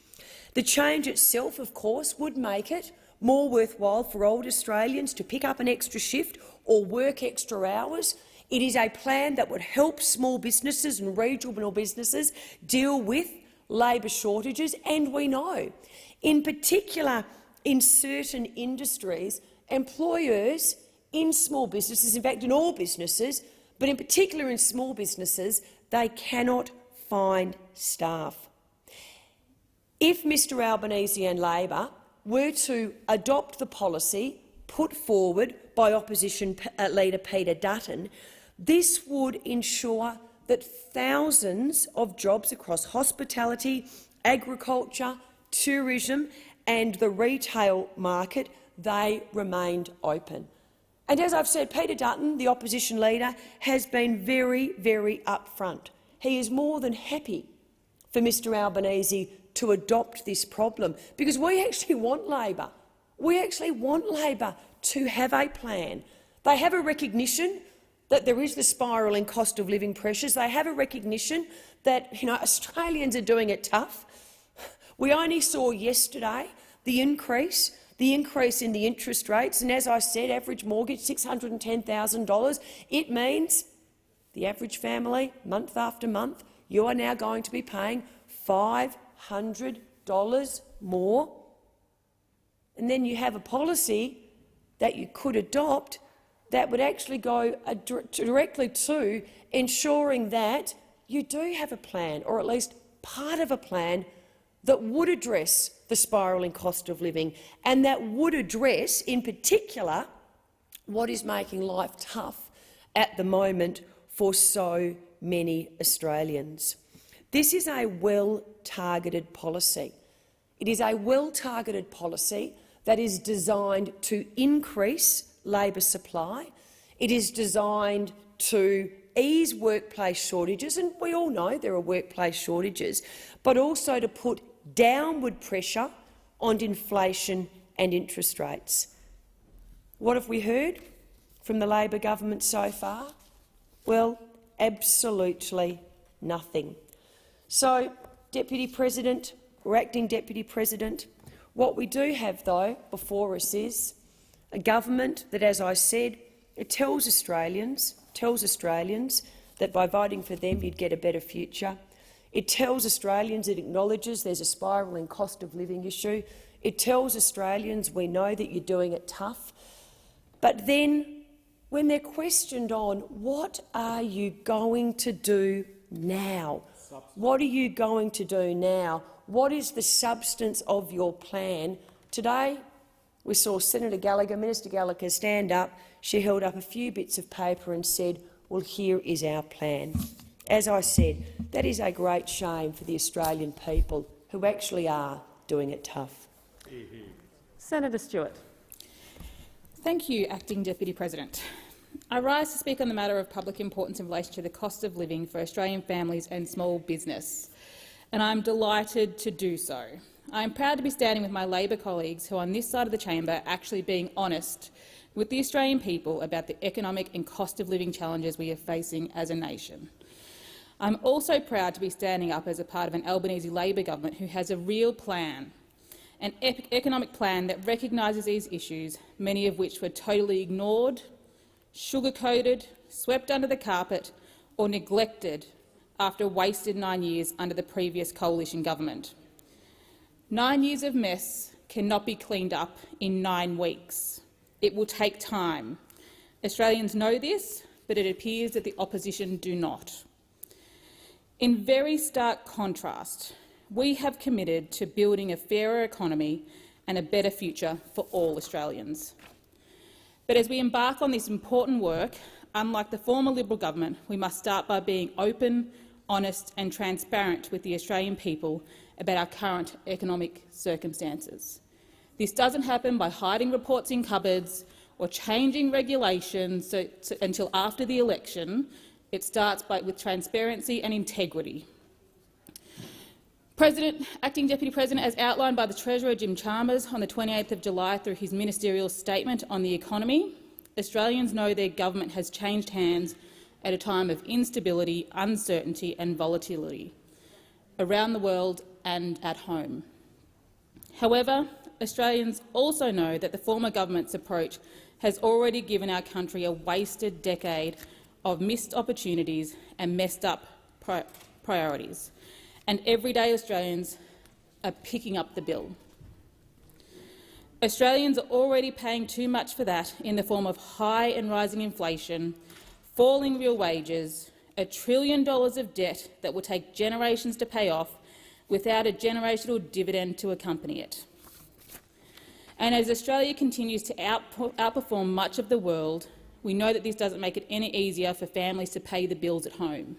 The change itself, of course, would make it more worthwhile for older Australians to pick up an extra shift or work extra hours. It is a plan that would help small businesses and regional businesses deal with labour shortages, and we know, in particular in certain industries, employers in small businesses, in fact in all businesses, but in particular in small businesses, they cannot find staff. If Mr Albanese and Labor were to adopt the policy put forward by opposition leader Peter Dutton, this would ensure that thousands of jobs across hospitality, agriculture, tourism and the retail market, they remained open. And as I've said, Peter Dutton, the opposition leader, has been very, very upfront. He is more than happy for Mr Albanese to adopt this problem, because we actually want Labor. We actually want Labor to have a plan. They have a recognition that there is the spiralling cost of living pressures. They have a recognition that Australians are doing it tough. We only saw yesterday the increase in the interest rates, and as I said, average mortgage $610,000. It means the average family, month after month, you are now going to be paying $500 more. And then you have a policy that you could adopt that would actually go directly to ensuring that you do have a plan, or at least part of a plan, that would address the spiralling cost of living and that would address, in particular, what is making life tough at the moment for so many Australians. This is a well-targeted policy. It is a well-targeted policy that is designed to increase labour supply. It is designed to ease workplace shortages, and we all know there are workplace shortages, but also to put downward pressure on inflation and interest rates. What have we heard from the Labor government so far? Well, absolutely nothing. So, Deputy President, or Acting Deputy President, what we do have, though, before us is a government that, as I said, it tells Australians that by voting for them you'd get a better future. It tells Australians it acknowledges there's a spiralling cost of living issue. It tells Australians we know that you're doing it tough. But then, when they're questioned on what are you going to do now, what are you going to do now, what is the substance of your plan, today we saw Senator Gallagher, Minister Gallagher, stand up. She held up a few bits of paper and said, well, here is our plan. As I said, that is a great shame for the Australian people who actually are doing it tough. Senator Stewart. Thank you, Acting Deputy President. I rise to speak on the matter of public importance in relation to the cost of living for Australian families and small business, and I am delighted to do so. I am proud to be standing with my Labor colleagues who, on this side of the chamber, are actually being honest with the Australian people about the economic and cost of living challenges we are facing as a nation. I'm also proud to be standing up as a part of an Albanese Labor government who has a real plan, an economic plan that recognises these issues, many of which were totally ignored, sugar-coated, swept under the carpet or neglected after a wasted 9 years under the previous coalition government. 9 years of mess cannot be cleaned up in 9 weeks. It will take time. Australians know this, but it appears that the opposition do not. In very stark contrast, we have committed to building a fairer economy and a better future for all Australians. But as we embark on this important work, unlike the former Liberal government, we must start by being open, honest and transparent with the Australian people about our current economic circumstances. This doesn't happen by hiding reports in cupboards or changing regulations until after the election. It starts with transparency and integrity. Acting Deputy President, as outlined by the Treasurer Jim Chalmers on the 28th of July through his ministerial statement on the economy, Australians know their government has changed hands at a time of instability, uncertainty and volatility around the world and at home. However, Australians also know that the former government's approach has already given our country a wasted decade of missed opportunities and messed up priorities, and everyday Australians are picking up the bill. Australians are already paying too much for that in the form of high and rising inflation, falling real wages, $1 trillion of debt that will take generations to pay off without a generational dividend to accompany it. And as Australia continues to outperform much of the world, we know that this doesn't make it any easier for families to pay the bills at home.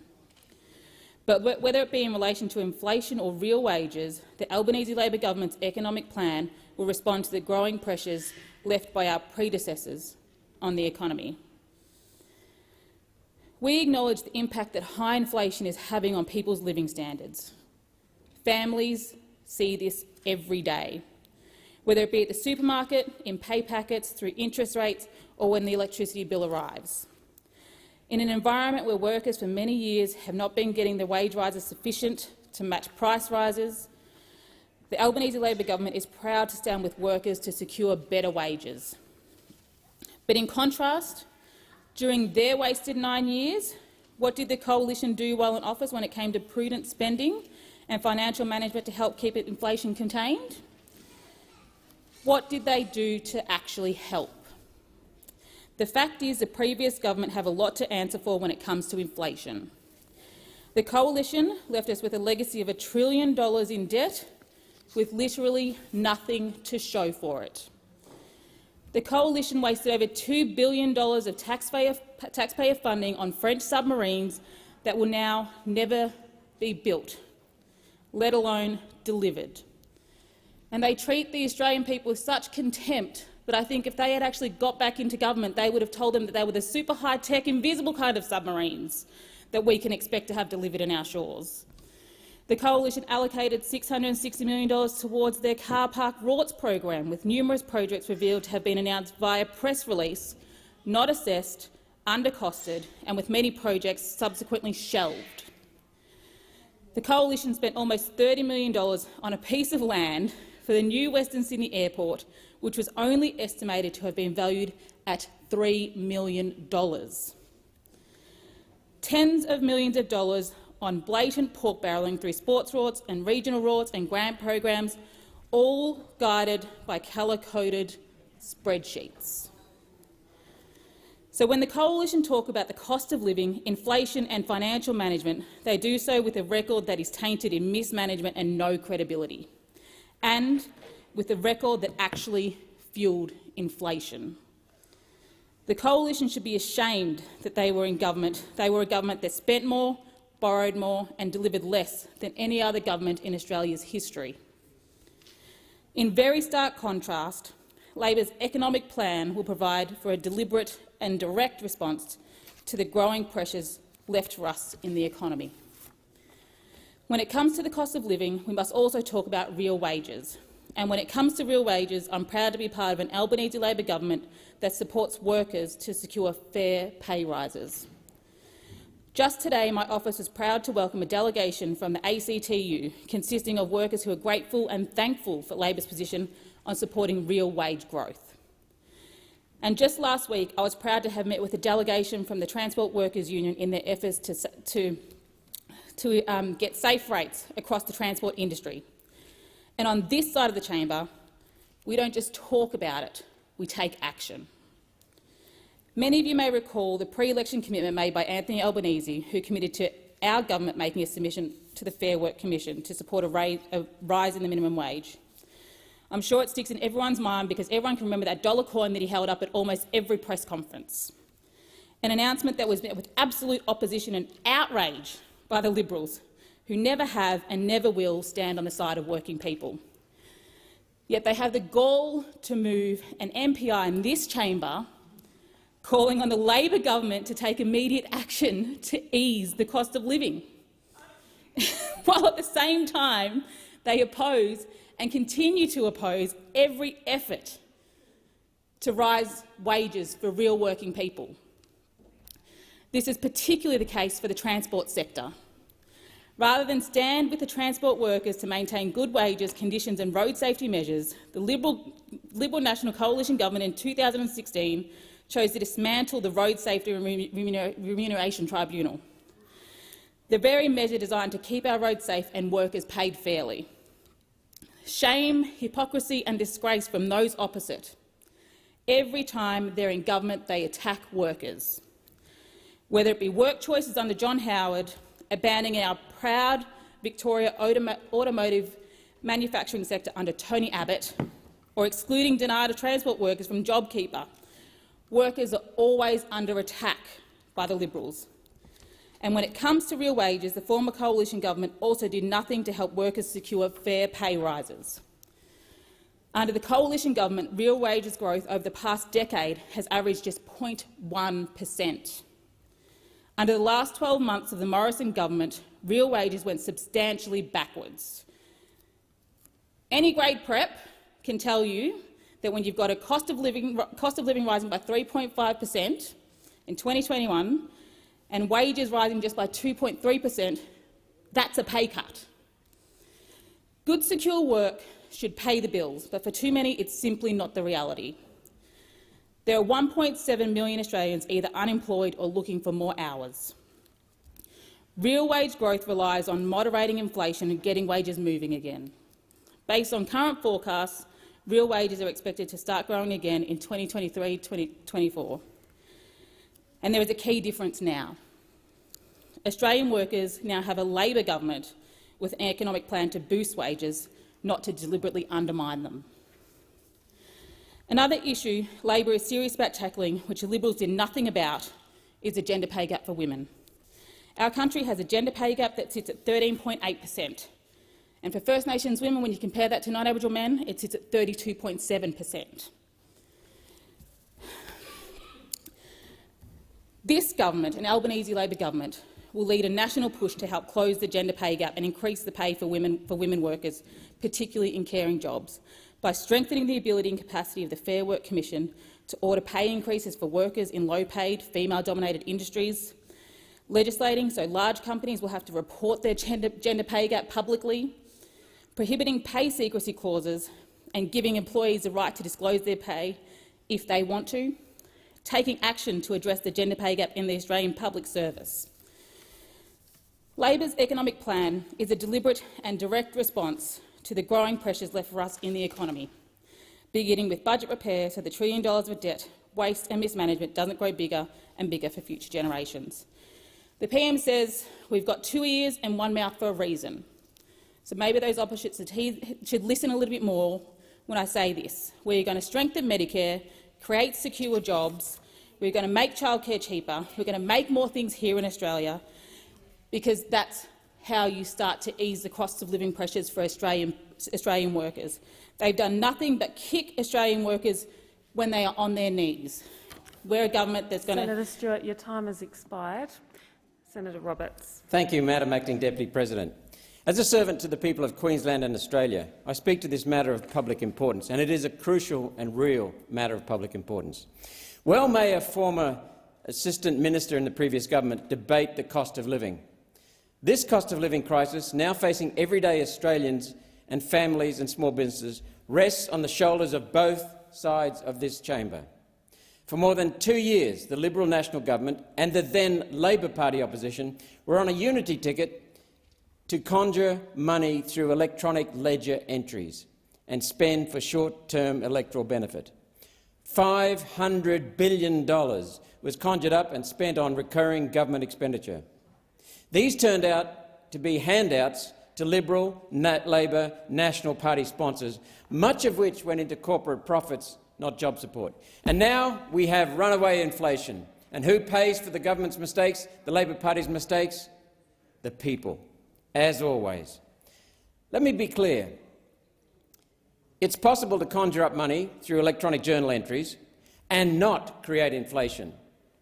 But whether it be in relation to inflation or real wages, the Albanese Labor government's economic plan will respond to the growing pressures left by our predecessors on the economy. We acknowledge the impact that high inflation is having on people's living standards. Families see this every day, whether it be at the supermarket, in pay packets, through interest rates, or when the electricity bill arrives. In an environment where workers for many years have not been getting the wage rises sufficient to match price rises, the Albanese Labor government is proud to stand with workers to secure better wages. But in contrast, during their wasted 9 years, what did the Coalition do while in office when it came to prudent spending and financial management to help keep inflation contained? What did they do to actually help? The fact is the previous government have a lot to answer for when it comes to inflation. The Coalition left us with a legacy of $1 trillion in debt, with literally nothing to show for it. The Coalition wasted over $2 billion of taxpayer funding on French submarines that will now never be built, let alone delivered. And they treat the Australian people with such contempt, but I think if they had actually got back into government, they would have told them that they were the super high-tech, invisible kind of submarines that we can expect to have delivered in our shores. The Coalition allocated $660 million towards their car park rorts program, with numerous projects revealed to have been announced via press release, not assessed, undercosted, and with many projects subsequently shelved. The Coalition spent almost $30 million on a piece of land for the new Western Sydney Airport, which was only estimated to have been valued at $3 million. Tens of millions of dollars on blatant pork barrelling through sports rorts and regional rorts and grant programs, all guided by colour-coded spreadsheets. So when the Coalition talk about the cost of living, inflation and financial management, they do so with a record that is tainted in mismanagement and no credibility, and with a record that actually fuelled inflation. The Coalition should be ashamed that they were in government. They were a government that spent more, borrowed more and delivered less than any other government in Australia's history. In very stark contrast, Labor's economic plan will provide for a deliberate and direct response to the growing pressures left for us in the economy. When it comes to the cost of living, we must also talk about real wages. And when it comes to real wages, I'm proud to be part of an Albanese Labor government that supports workers to secure fair pay rises. Just today, my office was proud to welcome a delegation from the ACTU, consisting of workers who are grateful and thankful for Labor's position on supporting real wage growth. And just last week, I was proud to have met with a delegation from the Transport Workers Union in their efforts to get safe rates across the transport industry. And on this side of the chamber, we don't just talk about it, we take action. Many of you may recall the pre-election commitment made by Anthony Albanese, who committed to our government making a submission to the Fair Work Commission to support a rise in the minimum wage. I'm sure it sticks in everyone's mind because everyone can remember that dollar coin that he held up at almost every press conference. An announcement that was met with absolute opposition and outrage by the Liberals, who never have and never will stand on the side of working people. Yet they have the gall to move an MPI in this chamber calling on the Labor government to take immediate action to ease the cost of living. while at the same time they oppose and continue to oppose every effort to rise wages for real working people. This is particularly the case for the transport sector. Rather than stand with the transport workers to maintain good wages, conditions and road safety measures, the Liberal National Coalition government in 2016 chose to dismantle the Road Safety Remuneration Tribunal, the very measure designed to keep our roads safe and workers paid fairly. Shame, hypocrisy and disgrace from those opposite. Every time they're in government, they attack workers. Whether it be work choices under John Howard, abandoning our proud Victoria automotive manufacturing sector under Tony Abbott, or excluding denied transport workers from JobKeeper, workers are always under attack by the Liberals. And when it comes to real wages, the former coalition government also did nothing to help workers secure fair pay rises. Under the coalition government, real wages growth over the past decade has averaged just 0.1%. Under the last 12 months of the Morrison government, real wages went substantially backwards. Any grade prep can tell you that when you've got a cost of living rising by 3.5% in 2021 and wages rising just by 2.3%, that's a pay cut. Good, secure work should pay the bills, but for too many it's simply not the reality. There are 1.7 million Australians either unemployed or looking for more hours. Real wage growth relies on moderating inflation and getting wages moving again. Based on current forecasts, real wages are expected to start growing again in 2023-2024. And there is a key difference now. Australian workers now have a Labor government with an economic plan to boost wages, not to deliberately undermine them. Another issue Labor is serious about tackling, which the Liberals did nothing about, is the gender pay gap for women. Our country has a gender pay gap that sits at 13.8%. And for First Nations women, when you compare that to non-Aboriginal men, it sits at 32.7%. This government, an Albanese Labor government, will lead a national push to help close the gender pay gap and increase the pay for women workers, particularly in caring jobs, by strengthening the ability and capacity of the Fair Work Commission to order pay increases for workers in low-paid, female-dominated industries, legislating so large companies will have to report their gender pay gap publicly, prohibiting pay secrecy clauses and giving employees the right to disclose their pay if they want to, taking action to address the gender pay gap in the Australian public service. Labor's economic plan is a deliberate and direct response to the growing pressures left for us in the economy, beginning with budget repair so the $1 trillion of debt, waste and mismanagement doesn't grow bigger and bigger for future generations. The PM says we've got 2 ears and 1 mouth for a reason. So maybe those opposites should listen a little bit more when I say this. We're going to strengthen Medicare, create secure jobs, we're going to make childcare cheaper, we're going to make more things here in Australia, because that's how you start to ease the cost of living pressures for Australian workers. They've done nothing but kick Australian workers when they are on their knees. We're a government that's going to— Senator Stewart, your time has expired. Senator Roberts. Thank you, Madam Acting Deputy President. As a servant to the people of Queensland and Australia, I speak to this matter of public importance, and it is a crucial and real matter of public importance. Well may a former Assistant Minister in the previous government debate the cost of living. This cost of living crisis, now facing everyday Australians and families and small businesses, rests on the shoulders of both sides of this chamber. For more than 2 years, the Liberal National Government and the then Labor Party opposition were on a unity ticket to conjure money through electronic ledger entries and spend for short-term electoral benefit. $500 billion was conjured up and spent on recurring government expenditure. These turned out to be handouts to Liberal, Labor, National Party sponsors, much of which went into corporate profits, not job support. And now we have runaway inflation. And who pays for the government's mistakes, the Labor Party's mistakes? The people, as always. Let me be clear. It's possible to conjure up money through electronic journal entries and not create inflation.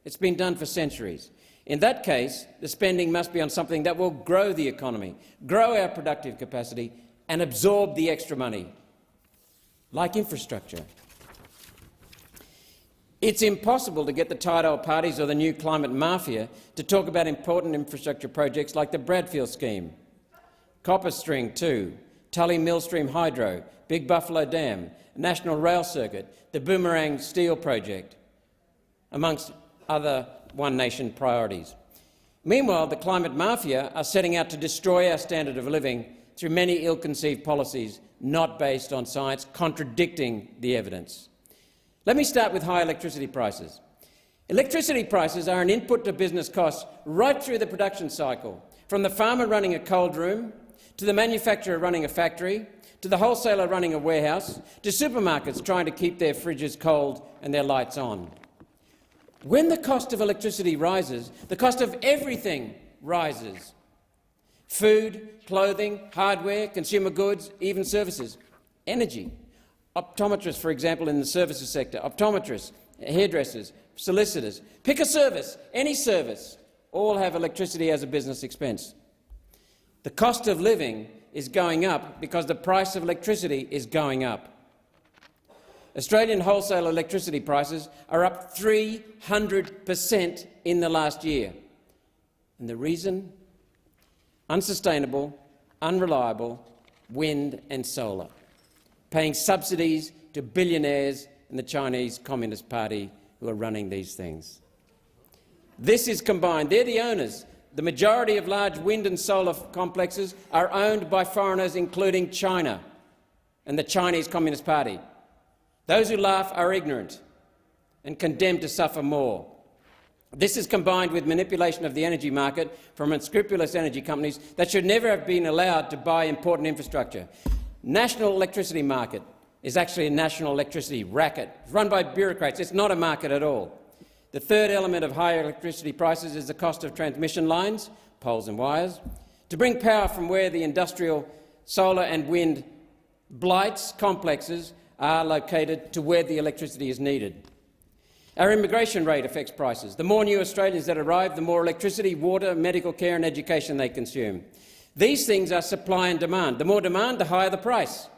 It's been done for centuries. In that case, the spending must be on something that will grow the economy, grow our productive capacity and absorb the extra money, like infrastructure. It's impossible to get the tired old parties or the new climate mafia to talk about important infrastructure projects like the Bradfield scheme, Copper String 2, Tully Millstream Hydro, Big Buffalo Dam, National Rail Circuit, the Boomerang Steel Project, amongst other One Nation priorities. Meanwhile, the climate mafia are setting out to destroy our standard of living through many ill-conceived policies not based on science, contradicting the evidence. Let me start with high electricity prices. Electricity prices are an input to business costs right through the production cycle, from the farmer running a cold room, to the manufacturer running a factory, to the wholesaler running a warehouse, to supermarkets trying to keep their fridges cold and their lights on. When the cost of electricity rises, the cost of everything rises. Food, clothing, hardware, consumer goods, even services. Energy. Optometrists, for example, in the services sector, optometrists, hairdressers, solicitors. Pick a service, any service, all have electricity as a business expense. The cost of living is going up because the price of electricity is going up. Australian wholesale electricity prices are up 300% in the last year. And the reason? Unsustainable, unreliable wind and solar, paying subsidies to billionaires and the Chinese Communist Party who are running these things. This is combined. They're the owners. The majority of large wind and solar complexes are owned by foreigners, including China and the Chinese Communist Party. Those who laugh are ignorant and condemned to suffer more. This is combined with manipulation of the energy market from unscrupulous energy companies that should never have been allowed to buy important infrastructure. National electricity market is actually a national electricity racket run by bureaucrats. It's not a market at all. The third element of higher electricity prices is the cost of transmission lines, poles and wires, to bring power from where the industrial solar and wind blights complexes are located to where the electricity is needed. Our immigration rate affects prices. The more new Australians that arrive, the more electricity, water, medical care and education they consume. These things are supply and demand. The more demand, the higher the price.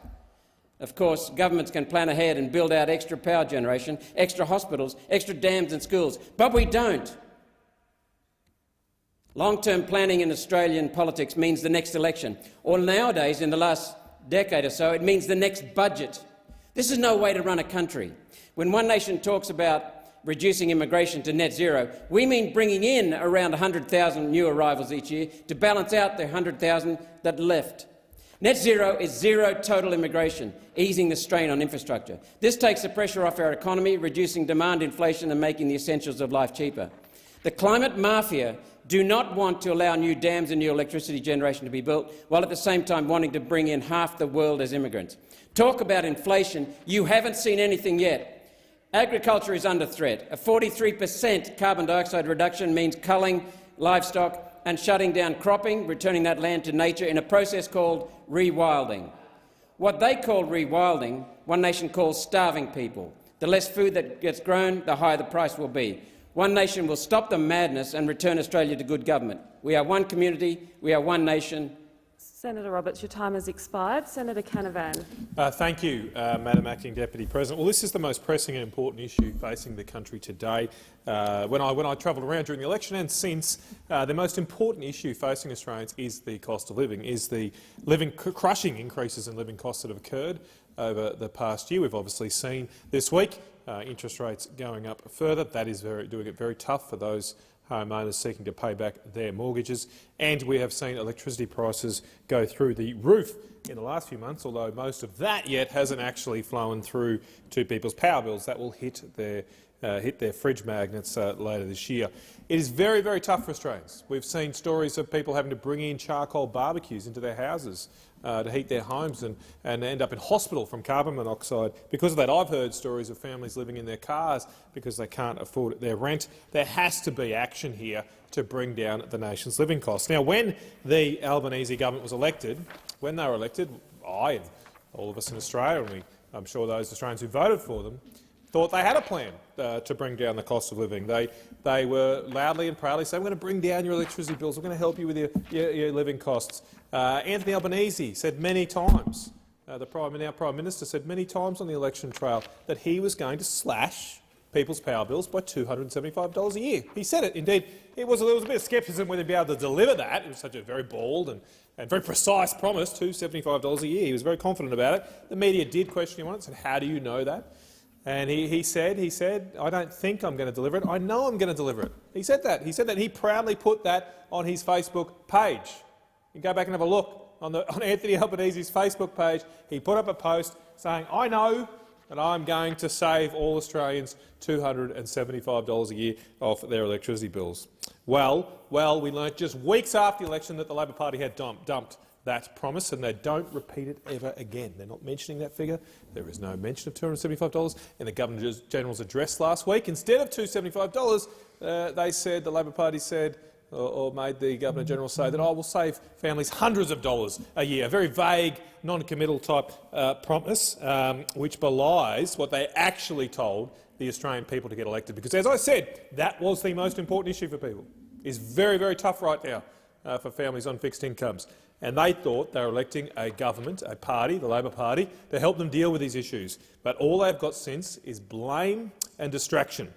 Of course, governments can plan ahead and build out extra power generation, extra hospitals, extra dams and schools, but we don't. Long-term planning in Australian politics means the next election, or nowadays, in the last decade or so, it means the next budget. This is no way to run a country. When One Nation talks about reducing immigration to net zero, we mean bringing in around 100,000 new arrivals each year to balance out the 100,000 that left. Net zero is zero total immigration, easing the strain on infrastructure. This takes the pressure off our economy, reducing demand, inflation and making the essentials of life cheaper. The climate mafia do not want to allow new dams and new electricity generation to be built, while at the same time wanting to bring in half the world as immigrants. Talk about inflation. You haven't seen anything yet. Agriculture is under threat. A 43% carbon dioxide reduction means culling livestock and shutting down cropping, returning that land to nature in a process called rewilding. What they call rewilding, One Nation calls starving people. The less food that gets grown, the higher the price will be. One Nation will stop the madness and return Australia to good government. We are one community, we are one nation. Senator Roberts, your time has expired. Senator Canavan. Thank you, Madam Acting Deputy President. Well, this is the most pressing and important issue facing the country today. When I travelled around during the election and since, the most important issue facing Australians is the cost of living, is the crushing increases in living costs that have occurred over the past year. We've obviously seen this week interest rates going up further. That is doing it very tough for those homeowners seeking to pay back their mortgages. And we have seen electricity prices go through the roof in the last few months, although most of that yet hasn't actually flown through to people's power bills. That will hit their fridge magnets later this year. It is very, very tough for Australians. We've seen stories of people having to bring in charcoal barbecues into their houses to heat their homes and end up in hospital from carbon monoxide. Because of that, I've heard stories of families living in their cars because they can't afford their rent. There has to be action here to bring down the nation's living costs. Now, when the Albanese government was elected, when they were elected, I and all of us in Australia, and I'm sure those Australians who voted for them, thought they had a plan to bring down the cost of living. They were loudly and proudly saying, we're going to bring down your electricity bills, we're going to help you with your living costs. Anthony Albanese said many times, the now Prime Minister said many times on the election trail that he was going to slash people's power bills by $275 a year. He said it. Indeed, there was a bit of scepticism whether he'd be able to deliver that. It was such a very bold and very precise promise, $275 a year. He was very confident about it. The media did question him on it, said, how do you know that? And he said, I don't think I'm going to deliver it. I know I'm going to deliver it. He said that. He said that. He proudly put that on his Facebook page. You can go back and have a look on Anthony Albanese's Facebook page. He put up a post saying, I know that I'm going to save all Australians $275 a year off their electricity bills. Well, we learnt just weeks after the election that the Labor Party had dumped that promise, and they don't repeat it ever again. They're not mentioning that figure. There is no mention of $275 in the Governor-General's address last week. Instead of $275, they said, the Labor Party said, or made the Governor-General say that, we'll save families hundreds of dollars a year. A very vague, non-committal type promise, which belies what they actually told the Australian people to get elected. Because, as I said, that was the most important issue for people. It's very, very tough right now for families on fixed incomes. And they thought they were electing a government, a party, the Labor Party, to help them deal with these issues. But all they've got since is blame and distraction.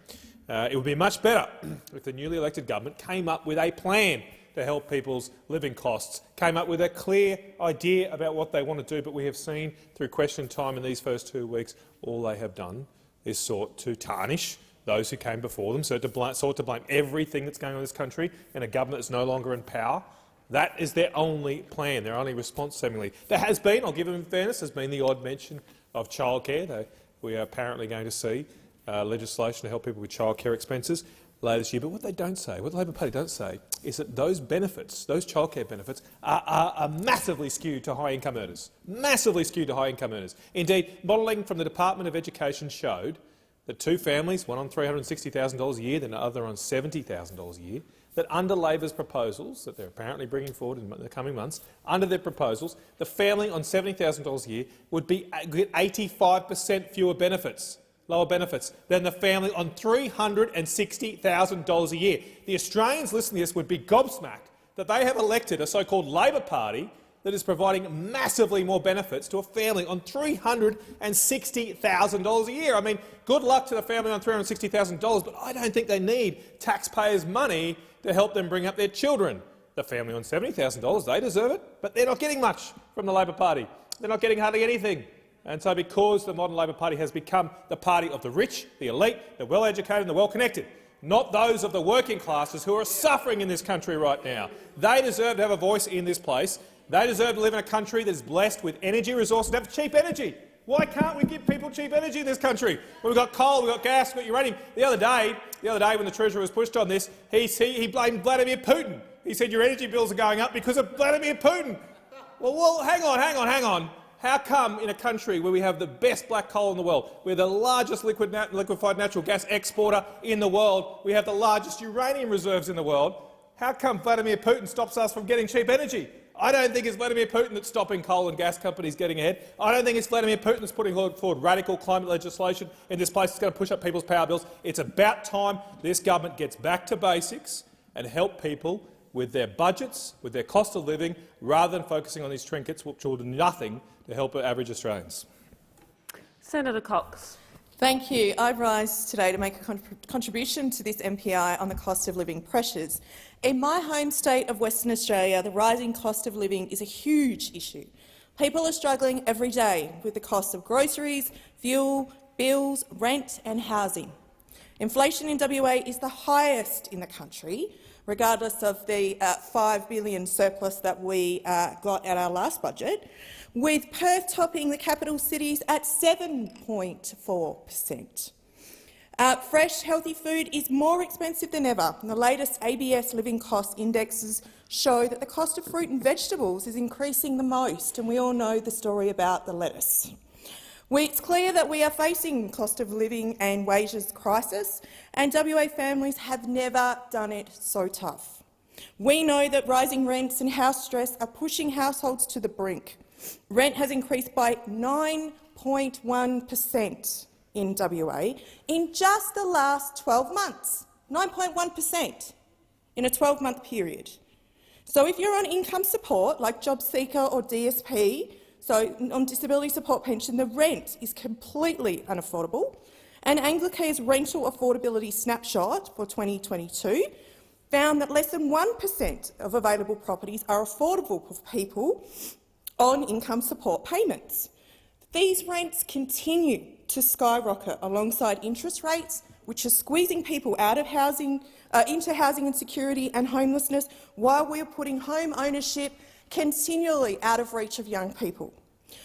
It would be much better if the newly elected government came up with a plan to help people's living costs, came up with a clear idea about what they want to do. But we have seen through question time in these first 2 weeks, all they have done is sought to tarnish those who came before them, sought to blame everything that's going on in this country and a government that's no longer in power. That is their only plan, their only response, seemingly. There has been, I'll give them in fairness, there's been the odd mention of childcare. We are apparently going to see legislation to help people with childcare expenses later this year. But what they don't say, what the Labor Party don't say, is that those benefits, those childcare benefits, are massively skewed to high-income earners. Massively skewed to high-income earners. Indeed, modelling from the Department of Education showed that two families, one on $360,000 a year, then the other on $70,000 a year, that under Labor's proposals that they're apparently bringing forward in the coming months, under their proposals, the family on $70,000 a year would get 85% fewer benefits, lower benefits, than the family on $360,000 a year. The Australians listening to this would be gobsmacked that they have elected a so-called Labor Party that is providing massively more benefits to a family on $360,000 a year. I mean, good luck to the family on $360,000, but I don't think they need taxpayers' money to help them bring up their children. The family on $70,000, they deserve it, but they're not getting much from the Labor Party. They're not getting hardly anything. And so because the modern Labor Party has become the party of the rich, the elite, the well-educated and the well-connected, not those of the working classes who are suffering in this country right now. They deserve to have a voice in this place. They deserve to live in a country that is blessed with energy resources, to have cheap energy. Why can't we give people cheap energy in this country? Well, we've got coal, we've got gas, we've got uranium. The other day when the Treasurer was pushed on this, he blamed Vladimir Putin. He said your energy bills are going up because of Vladimir Putin. Well, hang on. How come in a country where we have the best black coal in the world, we're the largest liquefied natural gas exporter in the world, we have the largest uranium reserves in the world, how come Vladimir Putin stops us from getting cheap energy? I don't think it's Vladimir Putin that's stopping coal and gas companies getting ahead. I don't think it's Vladimir Putin that's putting forward radical climate legislation in this place that's going to push up people's power bills. It's about time this government gets back to basics and help people with their budgets, with their cost of living, rather than focusing on these trinkets which will do nothing to help average Australians. Senator Cox. Thank you. I rise today to make a contribution to this MPI on the cost of living pressures. In my home state of Western Australia, the rising cost of living is a huge issue. People are struggling every day with the cost of groceries, fuel, bills, rent and housing. Inflation in WA is the highest in the country, regardless of the $5 billion surplus that we got at our last budget, with Perth topping the capital cities at 7.4%. Fresh, healthy food is more expensive than ever. And the latest ABS living cost indexes show that the cost of fruit and vegetables is increasing the most, and we all know the story about the lettuce. It's clear that we are facing cost of living and wages crisis, and WA families have never done it so tough. We know that rising rents and house stress are pushing households to the brink. Rent has increased by 9.1% in WA in just the last 12 months, 9.1% in a 12-month period. So if you're on income support, like JobSeeker or DSP, so on disability support pension, the rent is completely unaffordable. And Anglicare's rental affordability snapshot for 2022 found that less than 1% of available properties are affordable for people on income support payments. These rents continue to skyrocket alongside interest rates, which are squeezing people out of housing, into housing insecurity and homelessness, while we are putting home ownership continually out of reach of young people.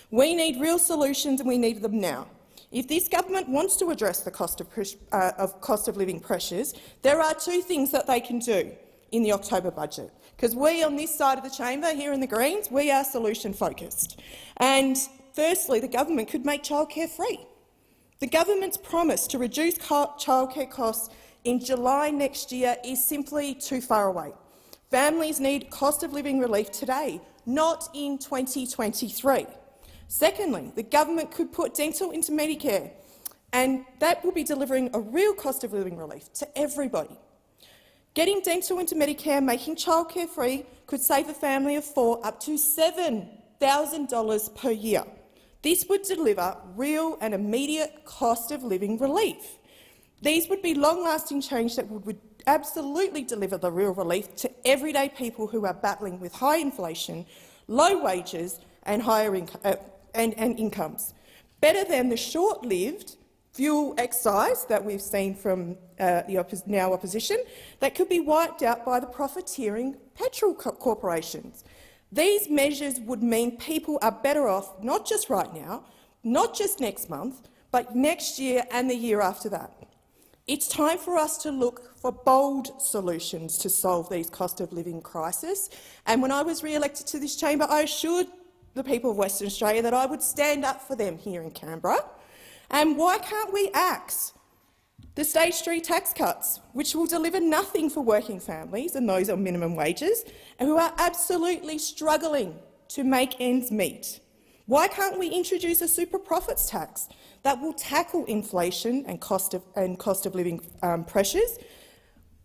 We need real solutions, and we need them now. If this government wants to address the cost of living pressures, there are two things that they can do in the October budget, because we on this side of the chamber, here in the Greens, we are solution-focused. And firstly, the government could make childcare free. The government's promise to reduce childcare costs in July next year is simply too far away. Families need cost of living relief today, not in 2023. Secondly, the government could put dental into Medicare, and that will be delivering a real cost of living relief to everybody. Getting dental into Medicare, making childcare free, could save a family of 4 up to $7,000 per year. This would deliver real and immediate cost of living relief. These would be long-lasting change that would absolutely deliver the real relief to everyday people who are battling with high inflation, low wages and higher incomes. Better than the short-lived fuel excise that we've seen from the now opposition that could be wiped out by the profiteering petrol corporations. These measures would mean people are better off not just right now, not just next month, but next year and the year after that. It's time for us to look for bold solutions to solve these cost of living crises. And when I was re-elected to this chamber, I assured the people of Western Australia that I would stand up for them here in Canberra. And why can't we axe the Stage 3 tax cuts, which will deliver nothing for working families and those on minimum wages and who are absolutely struggling to make ends meet? Why can't we introduce a super profits tax that will tackle inflation and cost of living pressures?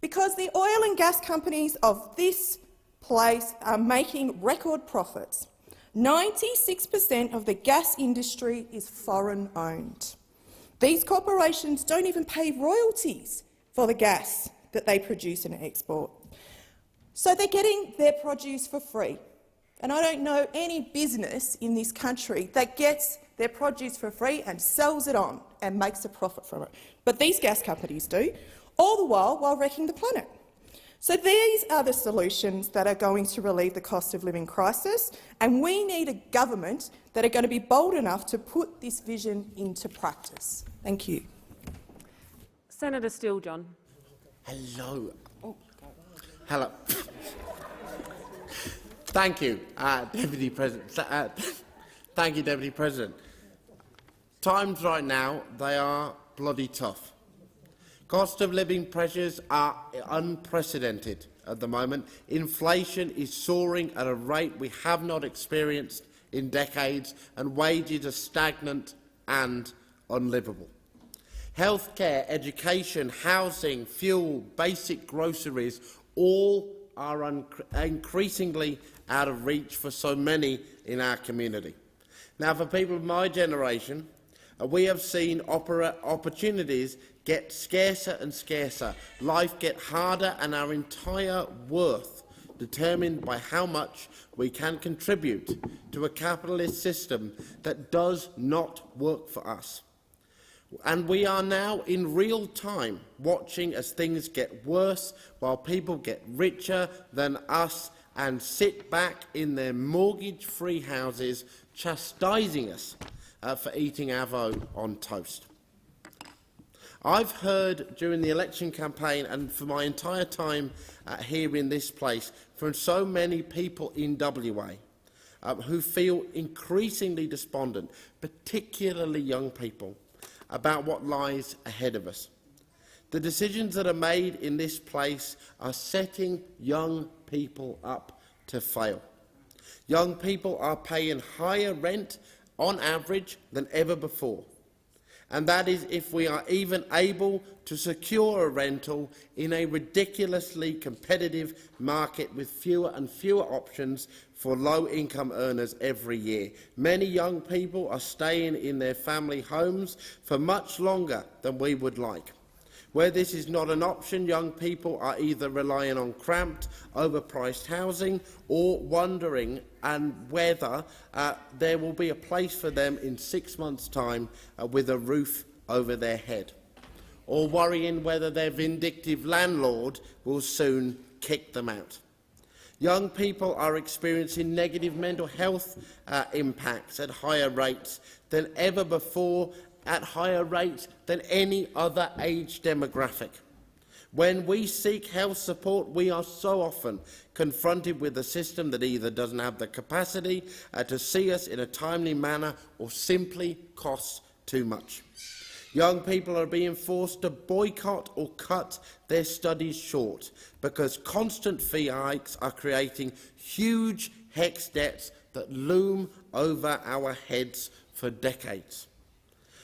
Because the oil and gas companies of this place are making record profits. 96% of the gas industry is foreign-owned. These corporations don't even pay royalties for the gas that they produce and export. So they're getting their produce for free. And I don't know any business in this country that gets their produce for free and sells it on and makes a profit from it. But these gas companies do, all the while wrecking the planet. So these are the solutions that are going to relieve the cost of living crisis, and we need a government that are going to be bold enough to put this vision into practice. Thank you. Senator Steele, John. Hello. Hello. Thank you, Deputy President. Thank you, Deputy President. Times right now, they are bloody tough. Cost of living pressures are unprecedented at the moment. Inflation is soaring at a rate we have not experienced in decades, and wages are stagnant and unlivable. Healthcare, education, housing, fuel, basic groceries, all are increasingly out of reach for so many in our community. Now, for people of my generation, we have seen opportunities get scarcer and scarcer, life get harder, and our entire worth determined by how much we can contribute to a capitalist system that does not work for us. And we are now in real time watching as things get worse while people get richer than us and sit back in their mortgage-free houses chastising us for eating avo on toast. I've heard during the election campaign and for my entire time here in this place from so many people in WA who feel increasingly despondent, particularly young people, about what lies ahead of us. The decisions that are made in this place are setting young people up to fail. Young people are paying higher rent on average than ever before. and that is if we are even able to secure a rental in a ridiculously competitive market with fewer and fewer options for low-income earners every year. Many young people are staying in their family homes for much longer than we would like. Where this is not an option, young people are either relying on cramped, overpriced housing or wondering whether there will be a place for them in 6 months' time with a roof over their head, or worrying whether their vindictive landlord will soon kick them out. Young people are experiencing negative mental health impacts at higher rates than ever before, at higher rates than any other age demographic. When we seek health support, we are so often confronted with a system that either doesn't have the capacity to see us in a timely manner or simply costs too much. Young people are being forced to boycott or cut their studies short because constant fee hikes are creating huge HECS debts that loom over our heads for decades.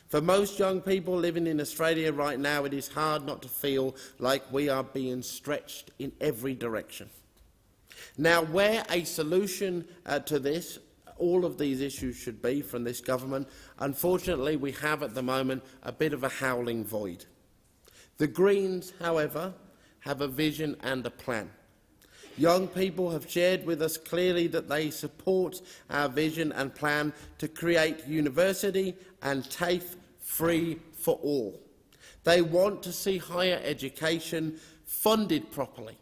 For most young people living in Australia right now, it is hard not to feel like we are being stretched in every direction. Now, where a solution to this, all of these issues should be from this government, unfortunately we have at the moment a bit of a howling void. The Greens, however, have a vision and a plan. Young people have shared with us clearly that they support our vision and plan to create university and TAFE free for all. They want to see higher education funded properly,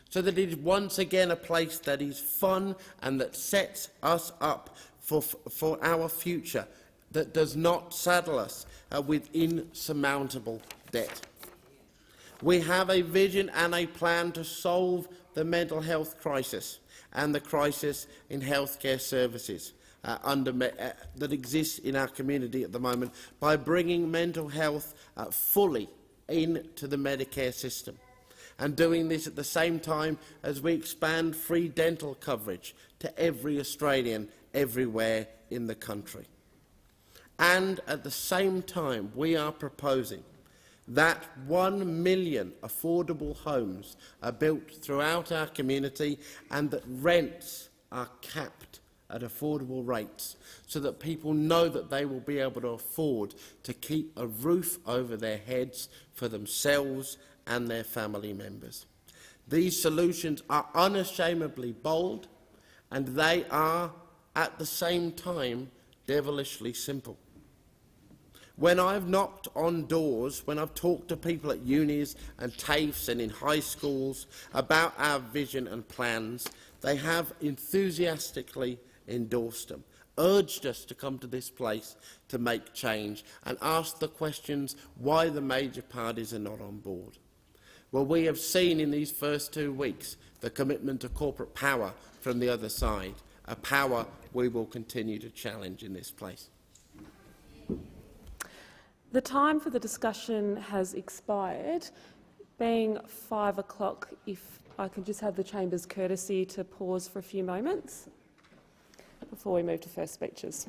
so that it is once again a place that is fun and that sets us up for our future, that does not saddle us with insurmountable debt. We have a vision and a plan to solve the mental health crisis and the crisis in healthcare services that exists in our community at the moment by bringing mental health fully into the Medicare system, and doing this at the same time as we expand free dental coverage to every Australian everywhere in the country. And at the same time, we are proposing that 1 million affordable homes are built throughout our community and that rents are capped at affordable rates, so that people know that they will be able to afford to keep a roof over their heads for themselves and their family members. These solutions are unashamedly bold, and they are, at the same time, devilishly simple. When I've knocked on doors, when I've talked to people at unis and TAFEs and in high schools about our vision and plans, they have enthusiastically endorsed them, urged us to come to this place to make change, and asked the questions why the major parties are not on board. Well, we have seen in these first 2 weeks the commitment to corporate power from the other side, a power we will continue to challenge in this place. The time for the discussion has expired. Being 5 o'clock, if I can just have the chamber's courtesy to pause for a few moments before we move to first speeches.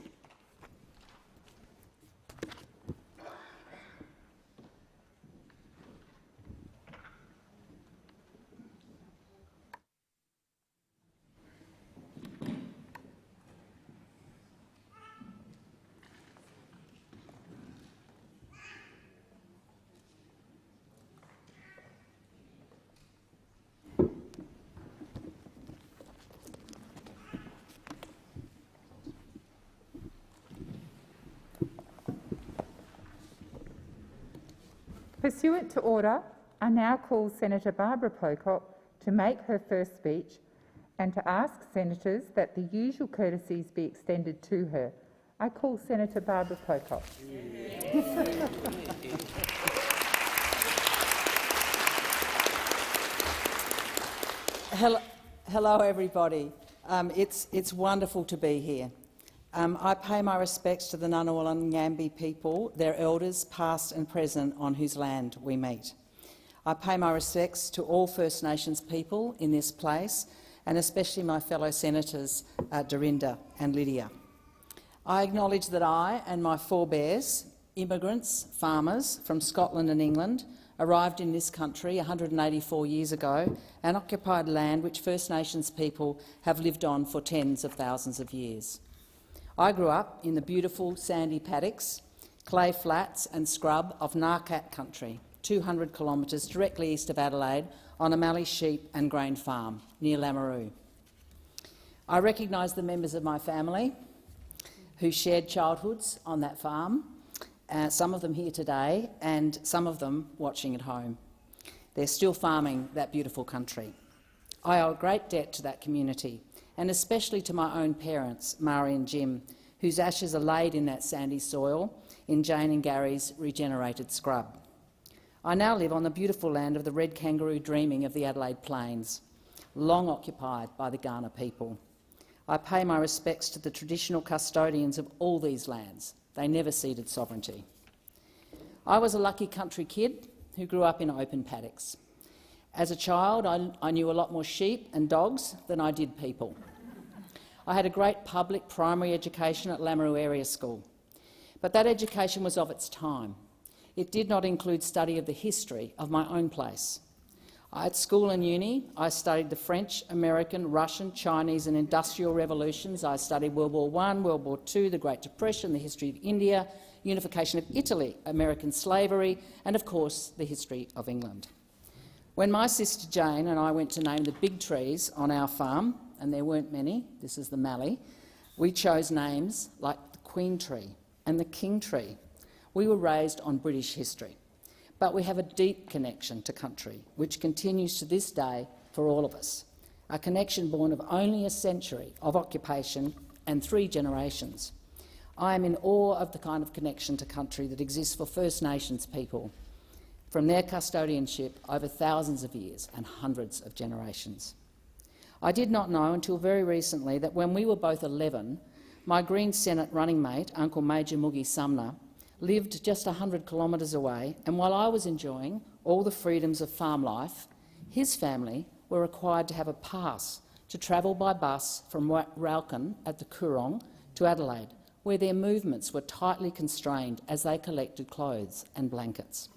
Pursuant to order, I now call Senator Barbara Pocock to make her first speech and to ask senators that the usual courtesies be extended to her. I call Senator Barbara Pocock. Hello everybody. It's wonderful to be here. I pay my respects to the Ngunnawal and Ngambie people, their elders past and present on whose land we meet. I pay my respects to all First Nations people in this place, and especially my fellow senators Dorinda and Lydia. I acknowledge that I and my forebears immigrants, farmers from Scotland and England arrived in this country 184 years ago and occupied land which First Nations people have lived on for tens of thousands of years. I grew up in the beautiful sandy paddocks, clay flats and scrub of Narkat country, 200 kilometres directly east of Adelaide, on a Mallee sheep and grain farm near Lameroo. I recognise the members of my family who shared childhoods on that farm, some of them here today and some of them watching at home. They're still farming that beautiful country. I owe a great debt to that community, and especially to my own parents, Mari and Jim, whose ashes are laid in that sandy soil in Jane and Gary's regenerated scrub. I now live on the beautiful land of the red kangaroo dreaming of the Adelaide Plains, long occupied by the Kaurna people. I pay my respects to the traditional custodians of all these lands. They never ceded sovereignty. I was a lucky country kid who grew up in open paddocks. As a child, I knew a lot more sheep and dogs than I did people. I had a great public primary education at Lameroo Area School, but that education was of its time. It did not include study of the history of my own place. At school and uni, I studied the French, American, Russian, Chinese and industrial revolutions. I studied World War I, World War II, the Great Depression, the history of India, unification of Italy, American slavery and, of course, the history of England. When my sister Jane and I went to name the big trees on our farm, and there weren't many, this is the mallee, we chose names like the Queen Tree and the King Tree. We were raised on British history, but we have a deep connection to country, which continues to this day for all of us, a connection born of only a century of occupation and 3 generations. I am in awe of the kind of connection to country that exists for First Nations people, from their custodianship over thousands of years and hundreds of generations. I did not know until very recently that when we were both 11, my Green Senate running mate, Uncle Major Moogie Sumner, lived just 100 kilometres away, and while I was enjoying all the freedoms of farm life, his family were required to have a pass to travel by bus from Ralcan at the Coorong to Adelaide, where their movements were tightly constrained as they collected clothes and blankets.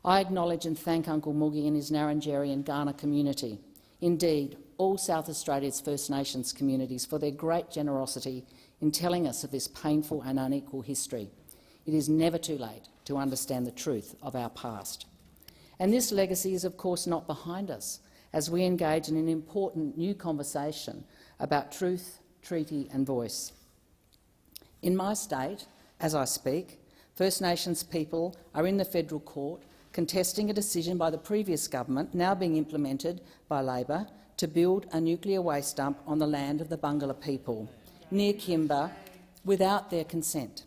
I acknowledge and thank Uncle Moogie and his Ngarrindjeri and Kaurna community, indeed all South Australia's First Nations communities, for their great generosity in telling us of this painful and unequal history. It is never too late to understand the truth of our past. And this legacy is of course not behind us as we engage in an important new conversation about truth, treaty and voice. In my state, as I speak, First Nations people are in the federal court contesting a decision by the previous government, now being implemented by Labor, to build a nuclear waste dump on the land of the Bangala people, near Kimba, without their consent.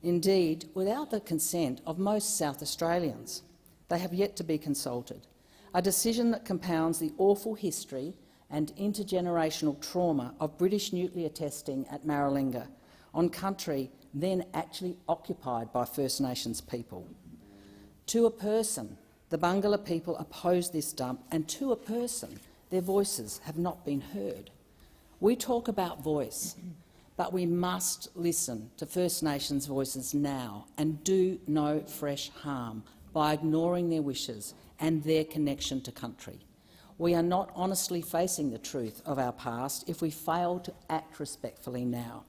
Indeed, without the consent of most South Australians. They have yet to be consulted, a decision that compounds the awful history and intergenerational trauma of British nuclear testing at Maralinga, on country then actually occupied by First Nations people. To a person, the Bangala people opposed this dump, and to a person, their voices have not been heard. We talk about voice, but we must listen to First Nations voices now and do no fresh harm by ignoring their wishes and their connection to country. We are not honestly facing the truth of our past if we fail to act respectfully now.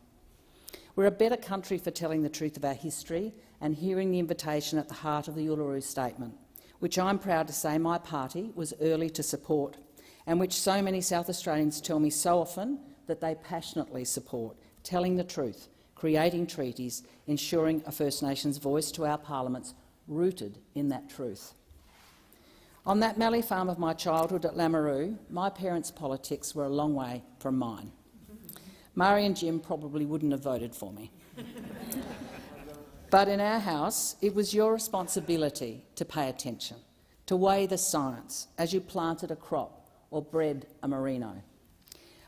We're a better country for telling the truth of our history and hearing the invitation at the heart of the Uluru Statement, which I'm proud to say my party was early to support, and which so many South Australians tell me so often that they passionately support, telling the truth, creating treaties, ensuring a First Nations voice to our parliaments rooted in that truth. On that mallee farm of my childhood at Lameroo, my parents' politics were a long way from mine. Mari and Jim probably wouldn't have voted for me. But in our house, it was your responsibility to pay attention, to weigh the science as you planted a crop or bred a merino.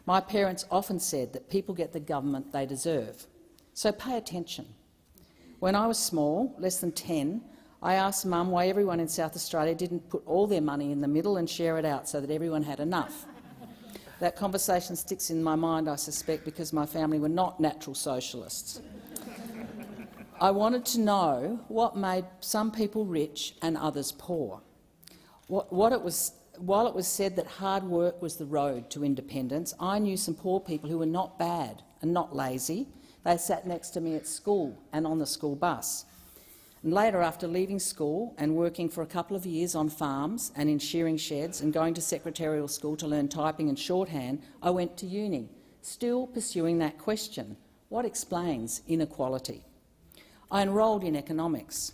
My parents often said that people get the government they deserve, so pay attention. When I was small, less than 10, I asked Mum why everyone in South Australia didn't put all their money in the middle and share it out so that everyone had enough. That conversation sticks in my mind, I suspect, because my family were not natural socialists. I wanted to know what made some people rich and others poor. While it was said that hard work was the road to independence, I knew some poor people who were not bad and not lazy. They sat next to me at school and on the school bus. And later, after leaving school and working for a couple of years on farms and in shearing sheds and going to secretarial school to learn typing and shorthand, I went to uni, still pursuing that question: what explains inequality? I enrolled in economics.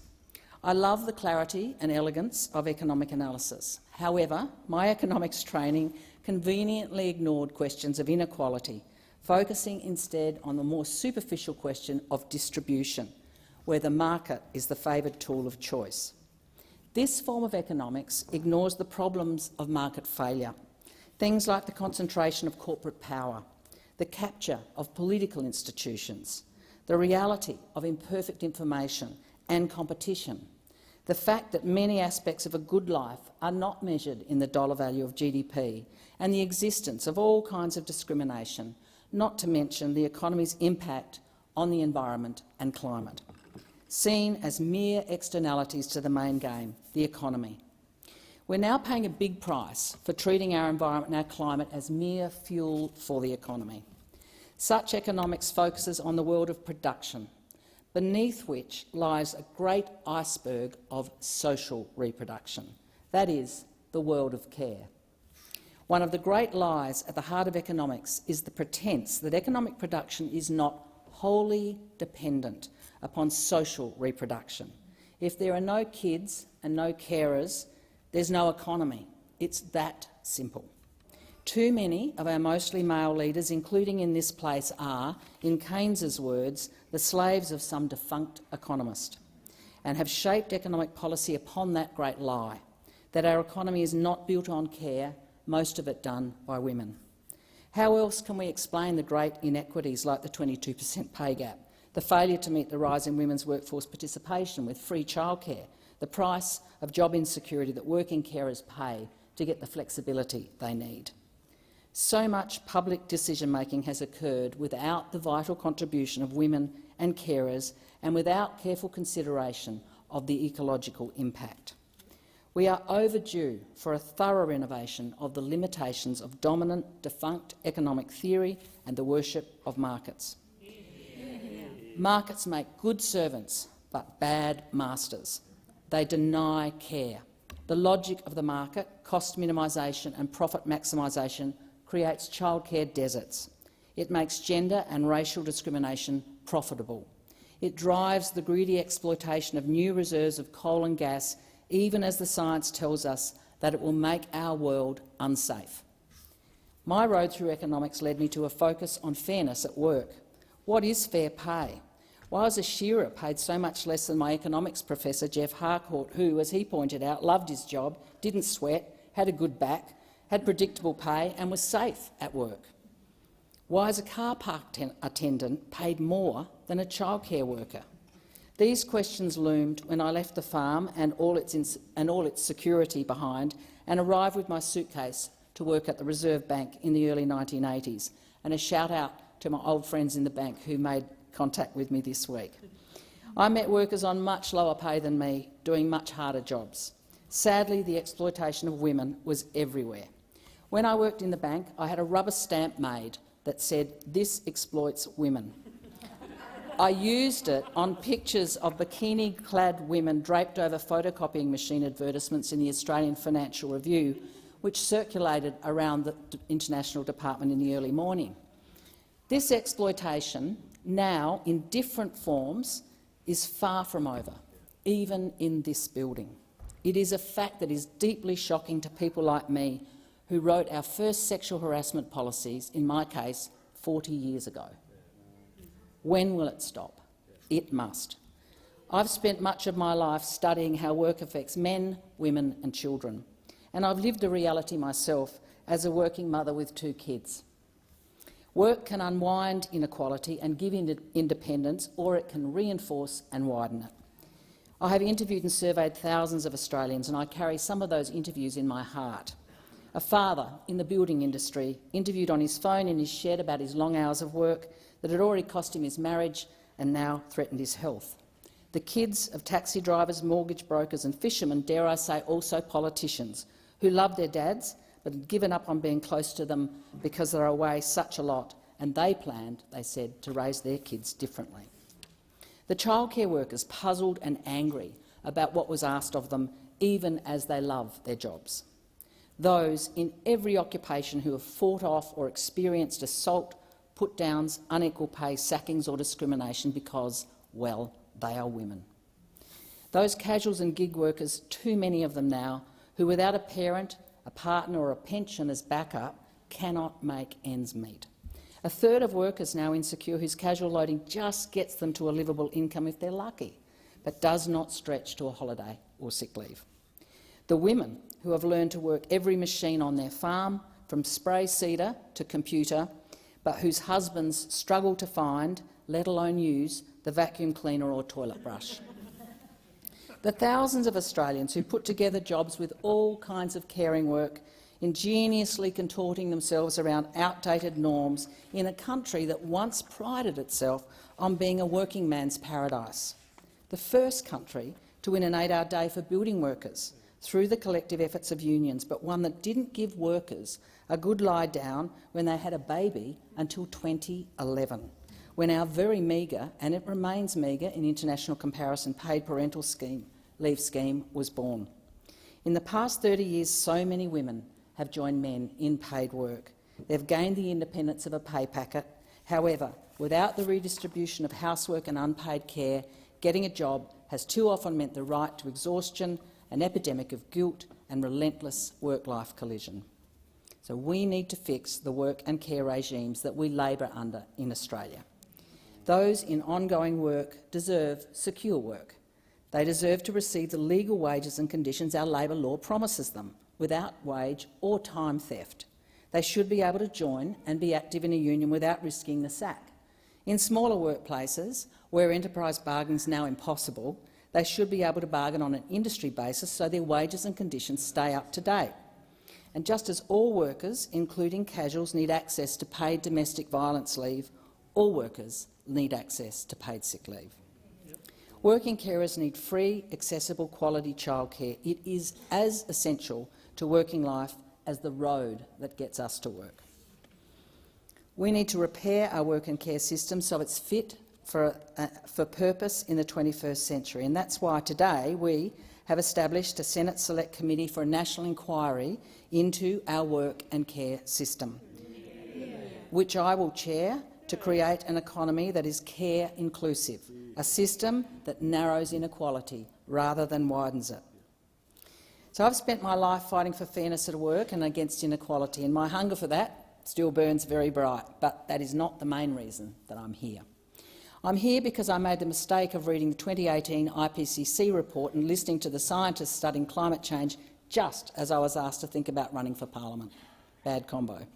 I love the clarity and elegance of economic analysis. However, my economics training conveniently ignored questions of inequality, focusing instead on the more superficial question of distribution, where the market is the favoured tool of choice. This form of economics ignores the problems of market failure, things like the concentration of corporate power, the capture of political institutions, the reality of imperfect information and competition, the fact that many aspects of a good life are not measured in the dollar value of GDP, and the existence of all kinds of discrimination, not to mention the economy's impact on the environment and climate, seen as mere externalities to the main game, the economy. We're now paying a big price for treating our environment and our climate as mere fuel for the economy. Such economics focuses on the world of production, beneath which lies a great iceberg of social reproduction, that is, the world of care. One of the great lies at the heart of economics is the pretence that economic production is not wholly dependent upon social reproduction. If there are no kids and no carers, there's no economy. It's that simple. Too many of our mostly male leaders, including in this place, are, in Keynes's words, the slaves of some defunct economist, and have shaped economic policy upon that great lie, that our economy is not built on care, most of it done by women. How else can we explain the great inequities like the 22% pay gap, the failure to meet the rise in women's workforce participation with free childcare, the price of job insecurity that working carers pay to get the flexibility they need? So much public decision-making has occurred without the vital contribution of women and carers and without careful consideration of the ecological impact. We are overdue for a thorough renovation of the limitations of dominant, defunct economic theory and the worship of markets. Markets make good servants but bad masters. They deny care. The logic of the market, cost minimisation and profit maximisation, creates childcare deserts. It makes gender and racial discrimination profitable. It drives the greedy exploitation of new reserves of coal and gas, even as the science tells us that it will make our world unsafe. My road through economics led me to a focus on fairness at work. What is fair pay? Why was a shearer paid so much less than my economics professor, Jeff Harcourt, who, as he pointed out, loved his job, didn't sweat, had a good back, had predictable pay and was safe at work? Why is a car park attendant paid more than a childcare worker? These questions loomed when I left the farm and all its security behind and arrived with my suitcase to work at the Reserve Bank in the early 1980s. And a shout-out to my old friends in the bank who made contact with me this week. I met workers on much lower pay than me, doing much harder jobs. Sadly, the exploitation of women was everywhere. When I worked in the bank, I had a rubber stamp made that said, "This exploits women." I used it on pictures of bikini-clad women draped over photocopying machine advertisements in the Australian Financial Review, which circulated around the International Department in the early morning. This exploitation, now in different forms, is far from over, even in this building. It is a fact that is deeply shocking to people like me, who wrote our first sexual harassment policies, in my case, 40 years ago. When will it stop? It must. I've spent much of my life studying how work affects men, women and children, and I've lived the reality myself as a working mother with 2 kids. Work can unwind inequality and give independence, or it can reinforce and widen it. I have interviewed and surveyed thousands of Australians, and I carry some of those interviews in my heart. A father in the building industry interviewed on his phone in his shed about his long hours of work that had already cost him his marriage and now threatened his health. The kids of taxi drivers, mortgage brokers and fishermen, dare I say also politicians, who love their dads but had given up on being close to them because they're away such a lot, and they planned, they said, to raise their kids differently. The childcare workers, puzzled and angry about what was asked of them, even as they love their jobs. Those in every occupation who have fought off or experienced assault, put-downs, unequal pay, sackings or discrimination because, well, they are women. Those casuals and gig workers, too many of them now, who without a parent, a partner or a pension as backup cannot make ends meet. A third of workers now insecure whose casual loading just gets them to a livable income if they're lucky, but does not stretch to a holiday or sick leave. The women who have learned to work every machine on their farm, from spray seeder to computer, but whose husbands struggle to find, let alone use, the vacuum cleaner or toilet brush. The thousands of Australians who put together jobs with all kinds of caring work, ingeniously contorting themselves around outdated norms in a country that once prided itself on being a working man's paradise. The first country to win an 8-hour day for building workers through the collective efforts of unions, but one that didn't give workers a good lie down when they had a baby until 2011, when our very meagre, and it remains meagre in international comparison, paid parental leave scheme was born. In the past 30 years, so many women have joined men in paid work. They've gained the independence of a pay packet. However, without the redistribution of housework and unpaid care, getting a job has too often meant the right to exhaustion, an epidemic of guilt and relentless work-life collision. So we need to fix the work and care regimes that we labour under in Australia. Those in ongoing work deserve secure work. They deserve to receive the legal wages and conditions our labour law promises them, without wage or time theft. They should be able to join and be active in a union without risking the sack. In smaller workplaces, where enterprise bargaining is now impossible, they should be able to bargain on an industry basis so their wages and conditions stay up to date. And just as all workers, including casuals, need access to paid domestic violence leave, all workers need access to paid sick leave. Working carers need free, accessible, quality childcare. It is as essential to working life as the road that gets us to work. We need to repair our work and care system so it's fit for purpose in the 21st century, and that's why today we have established a Senate Select Committee for a national inquiry into our work and care system, which I will chair, to create an economy that is care inclusive, a system that narrows inequality rather than widens it. So I've spent my life fighting for fairness at work and against inequality, and my hunger for that still burns very bright, but that is not the main reason that I'm here. I'm here because I made the mistake of reading the 2018 IPCC report and listening to the scientists studying climate change just as I was asked to think about running for parliament. Bad combo.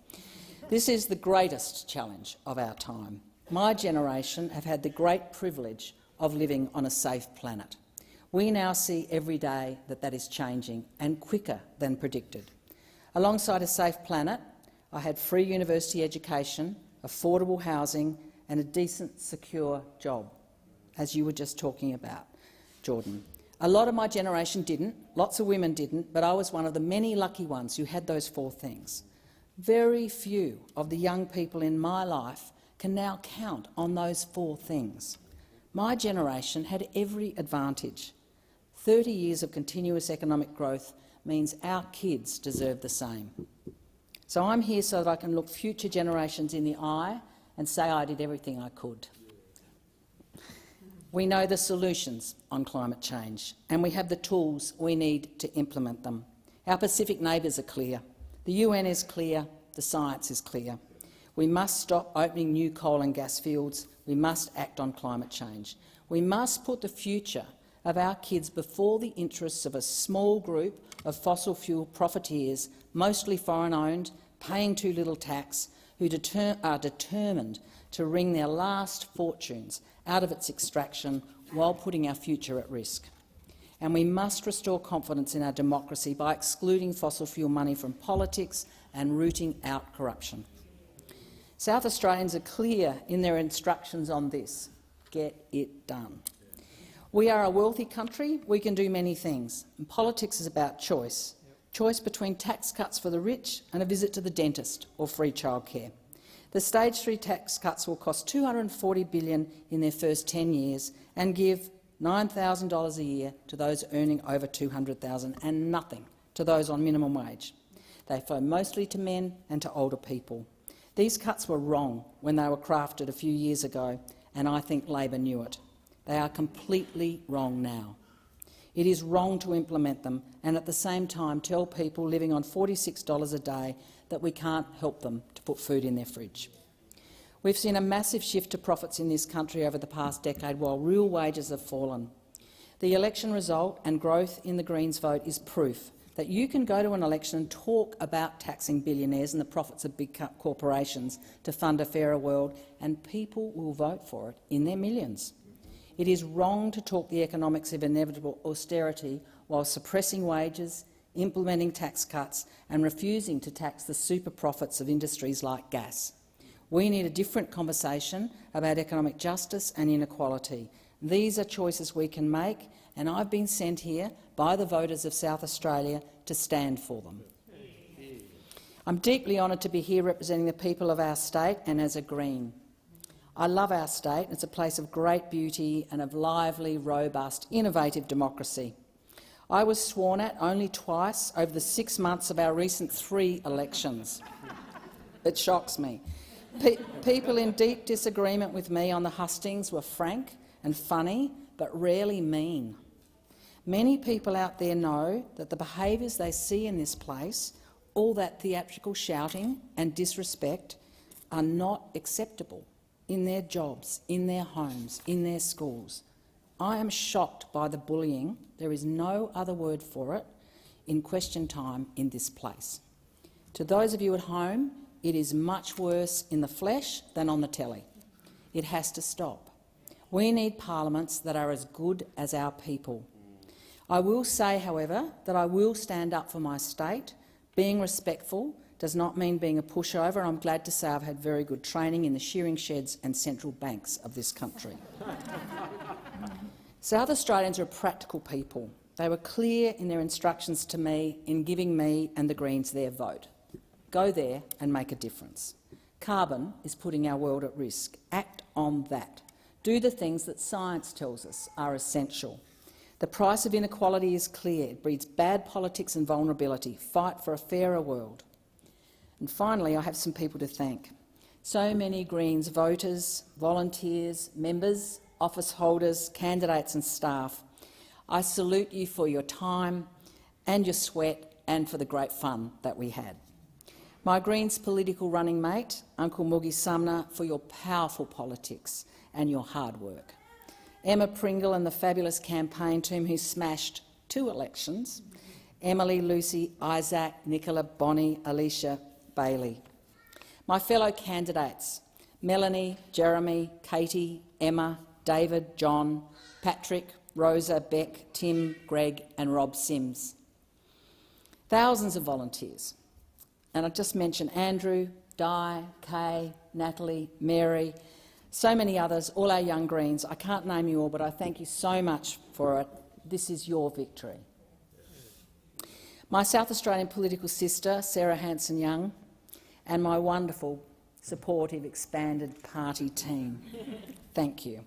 This is the greatest challenge of our time. My generation have had the great privilege of living on a safe planet. We now see every day that that is changing, and quicker than predicted. Alongside a safe planet, I had free university education, affordable housing and a decent, secure job, as you were just talking about, Jordan. A lot of my generation didn't, lots of women didn't, but I was one of the many lucky ones who had those four things. Very few of the young people in my life can now count on those four things. My generation had every advantage. 30 years of continuous economic growth means our kids deserve the same. So I'm here so that I can look future generations in the eye and say I did everything I could. We know the solutions on climate change, and we have the tools we need to implement them. Our Pacific neighbours are clear. The UN is clear. The science is clear. We must stop opening new coal and gas fields. We must act on climate change. We must put the future of our kids before the interests of a small group of fossil fuel profiteers, mostly foreign-owned, paying too little tax, who are determined to wring their last fortunes out of its extraction while putting our future at risk. And we must restore confidence in our democracy by excluding fossil fuel money from politics and rooting out corruption. South Australians are clear in their instructions on this. Get it done. We are a wealthy country. We can do many things. And politics is about choice. Choice between tax cuts for the rich and a visit to the dentist or free childcare. The Stage 3 tax cuts will cost $240 billion in their first 10 years and give $9,000 a year to those earning over $200,000 and nothing to those on minimum wage. They flow mostly to men and to older people. These cuts were wrong when they were crafted a few years ago, and I think Labor knew it. They are completely wrong now. It is wrong to implement them and at the same time tell people living on $46 a day that we can't help them to put food in their fridge. We've seen a massive shift to profits in this country over the past decade while real wages have fallen. The election result and growth in the Greens vote is proof that you can go to an election and talk about taxing billionaires and the profits of big corporations to fund a fairer world, and people will vote for it in their millions. It is wrong to talk the economics of inevitable austerity while suppressing wages, implementing tax cuts and refusing to tax the super profits of industries like gas. We need a different conversation about economic justice and inequality. These are choices we can make, and I've been sent here by the voters of South Australia to stand for them. I'm deeply honoured to be here representing the people of our state and as a Green. I love our state. It's a place of great beauty and of lively, robust, innovative democracy. I was sworn at only twice over the 6 months of our recent 3 elections. It shocks me. People in deep disagreement with me on the hustings were frank and funny, but rarely mean. Many people out there know that the behaviours they see in this place, all that theatrical shouting and disrespect, are not acceptable in their jobs, in their homes, in their schools. I am shocked by the bullying, there is no other word for it, in question time in this place. To those of you at home, it is much worse in the flesh than on the telly. It has to stop. We need parliaments that are as good as our people. I will say, however, that I will stand up for my state. Being respectful does not mean being a pushover. I'm glad to say I've had very good training in the shearing sheds and central banks of this country. South Australians are practical people. They were clear in their instructions to me in giving me and the Greens their vote. Go there and make a difference. Carbon is putting our world at risk. Act on that. Do the things that science tells us are essential. The price of inequality is clear. It breeds bad politics and vulnerability. Fight for a fairer world. And finally, I have some people to thank. So many Greens voters, volunteers, members, office holders, candidates and staff. I salute you for your time and your sweat and for the great fun that we had. My Greens political running mate, Uncle Moogie Sumner, for your powerful politics and your hard work. Emma Pringle and the fabulous campaign team who smashed 2 elections. Emily, Lucy, Isaac, Nicola, Bonnie, Alicia, Bailey. My fellow candidates, Melanie, Jeremy, Katie, Emma, David, John, Patrick, Rosa, Beck, Tim, Greg and Rob Sims. Thousands of volunteers. And I just mentioned Andrew, Di, Kay, Natalie, Mary, so many others, all our young Greens. I can't name you all, but I thank you so much for it. This is your victory. My South Australian political sister, Sarah Hanson-Young, and my wonderful, supportive, expanded party team. Thank you.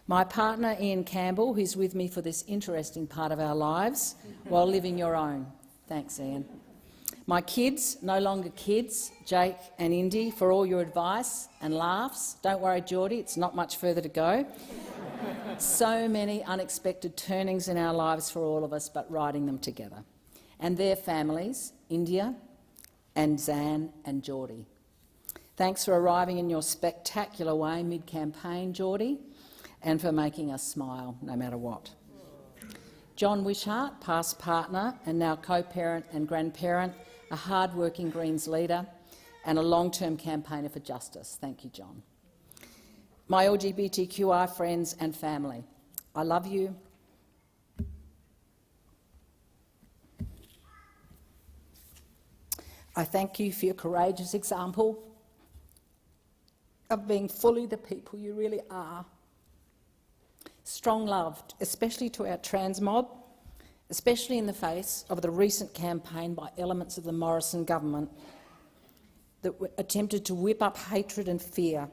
My partner, Ian Campbell, who's with me for this interesting part of our lives while living your own. Thanks, Ian. My kids, no longer kids, Jake and Indy, for all your advice and laughs. Don't worry, Geordie, it's not much further to go. So many unexpected turnings in our lives for all of us, but riding them together. And their families, India and Zan and Geordie. Thanks for arriving in your spectacular way mid-campaign, Geordie, and for making us smile no matter what. John Wishart, past partner and now co-parent and grandparent, a hard-working Greens leader and a long-term campaigner for justice. Thank you, John. My LGBTQI friends and family, I love you. I thank you for your courageous example of being fully the people you really are. strong love, especially to our trans mob, especially in the face of the recent campaign by elements of the Morrison government that attempted to whip up hatred and fear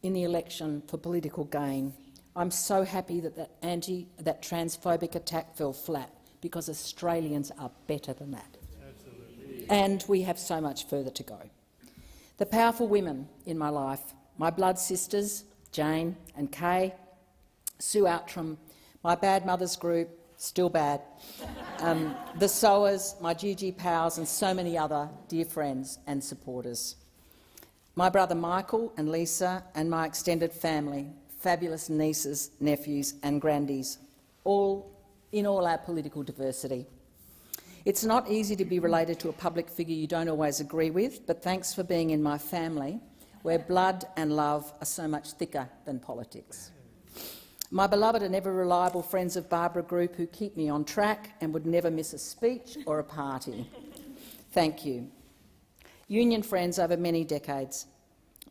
in the election for political gain. I'm so happy that that transphobic attack fell flat, because Australians are better than that. Absolutely. And we have so much further to go. The powerful women in my life, my blood sisters, Jane and Kay, Sue Outram, my Bad Mothers group, still bad, the Sowers, my Gigi pals and so many other dear friends and supporters. My brother Michael and Lisa and my extended family, fabulous nieces, nephews and grandies, all in all our political diversity. It's not easy to be related to a public figure you don't always agree with, but thanks for being in my family, where blood and love are so much thicker than politics. My beloved and ever-reliable friends of Barbara Group, who keep me on track and would never miss a speech or a party. Thank you. Union friends over many decades,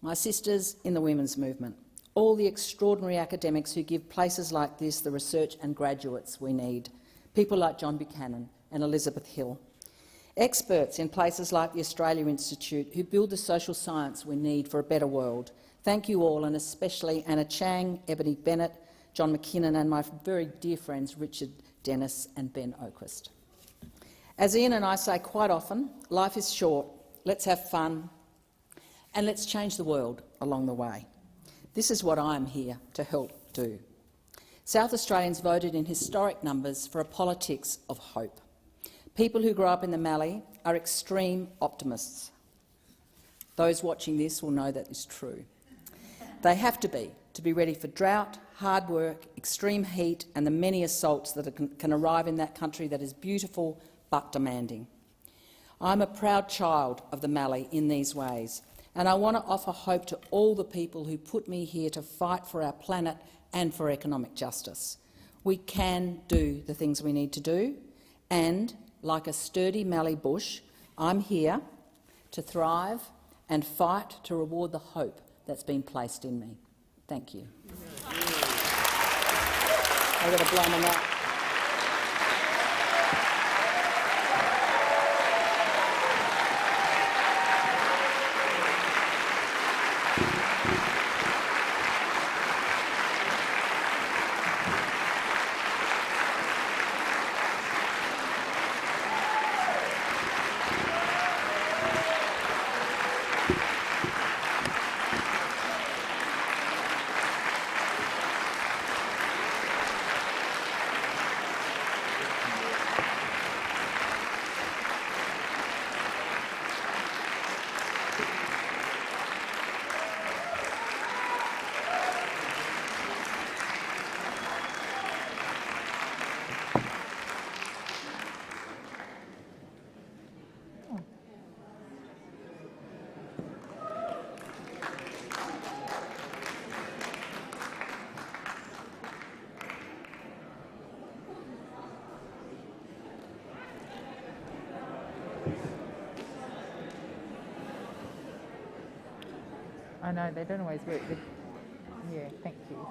my sisters in the women's movement, all the extraordinary academics who give places like this the research and graduates we need, people like John Buchanan and Elizabeth Hill, experts in places like the Australia Institute who build the social science we need for a better world. Thank you all, and especially Anna Chang, Ebony Bennett, John McKinnon and my very dear friends Richard Dennis and Ben Oaquist. As Ian and I say quite often, life is short. Let's have fun and let's change the world along the way. This is what I'm here to help do. South Australians voted in historic numbers for a politics of hope. People who grew up in the Mallee are extreme optimists. Those watching this will know that is true. They have to be ready for drought, hard work, extreme heat and the many assaults that can arrive in that country that is beautiful but demanding. I'm a proud child of the Mallee in these ways, and I want to offer hope to all the people who put me here to fight for our planet and for economic justice. We can do the things we need to do, and, like a sturdy Mallee bush, I'm here to thrive and fight to reward the hope that's been placed in me. Thank you. I've got to blow my nut. I know, they don't always work. Yeah, thank you.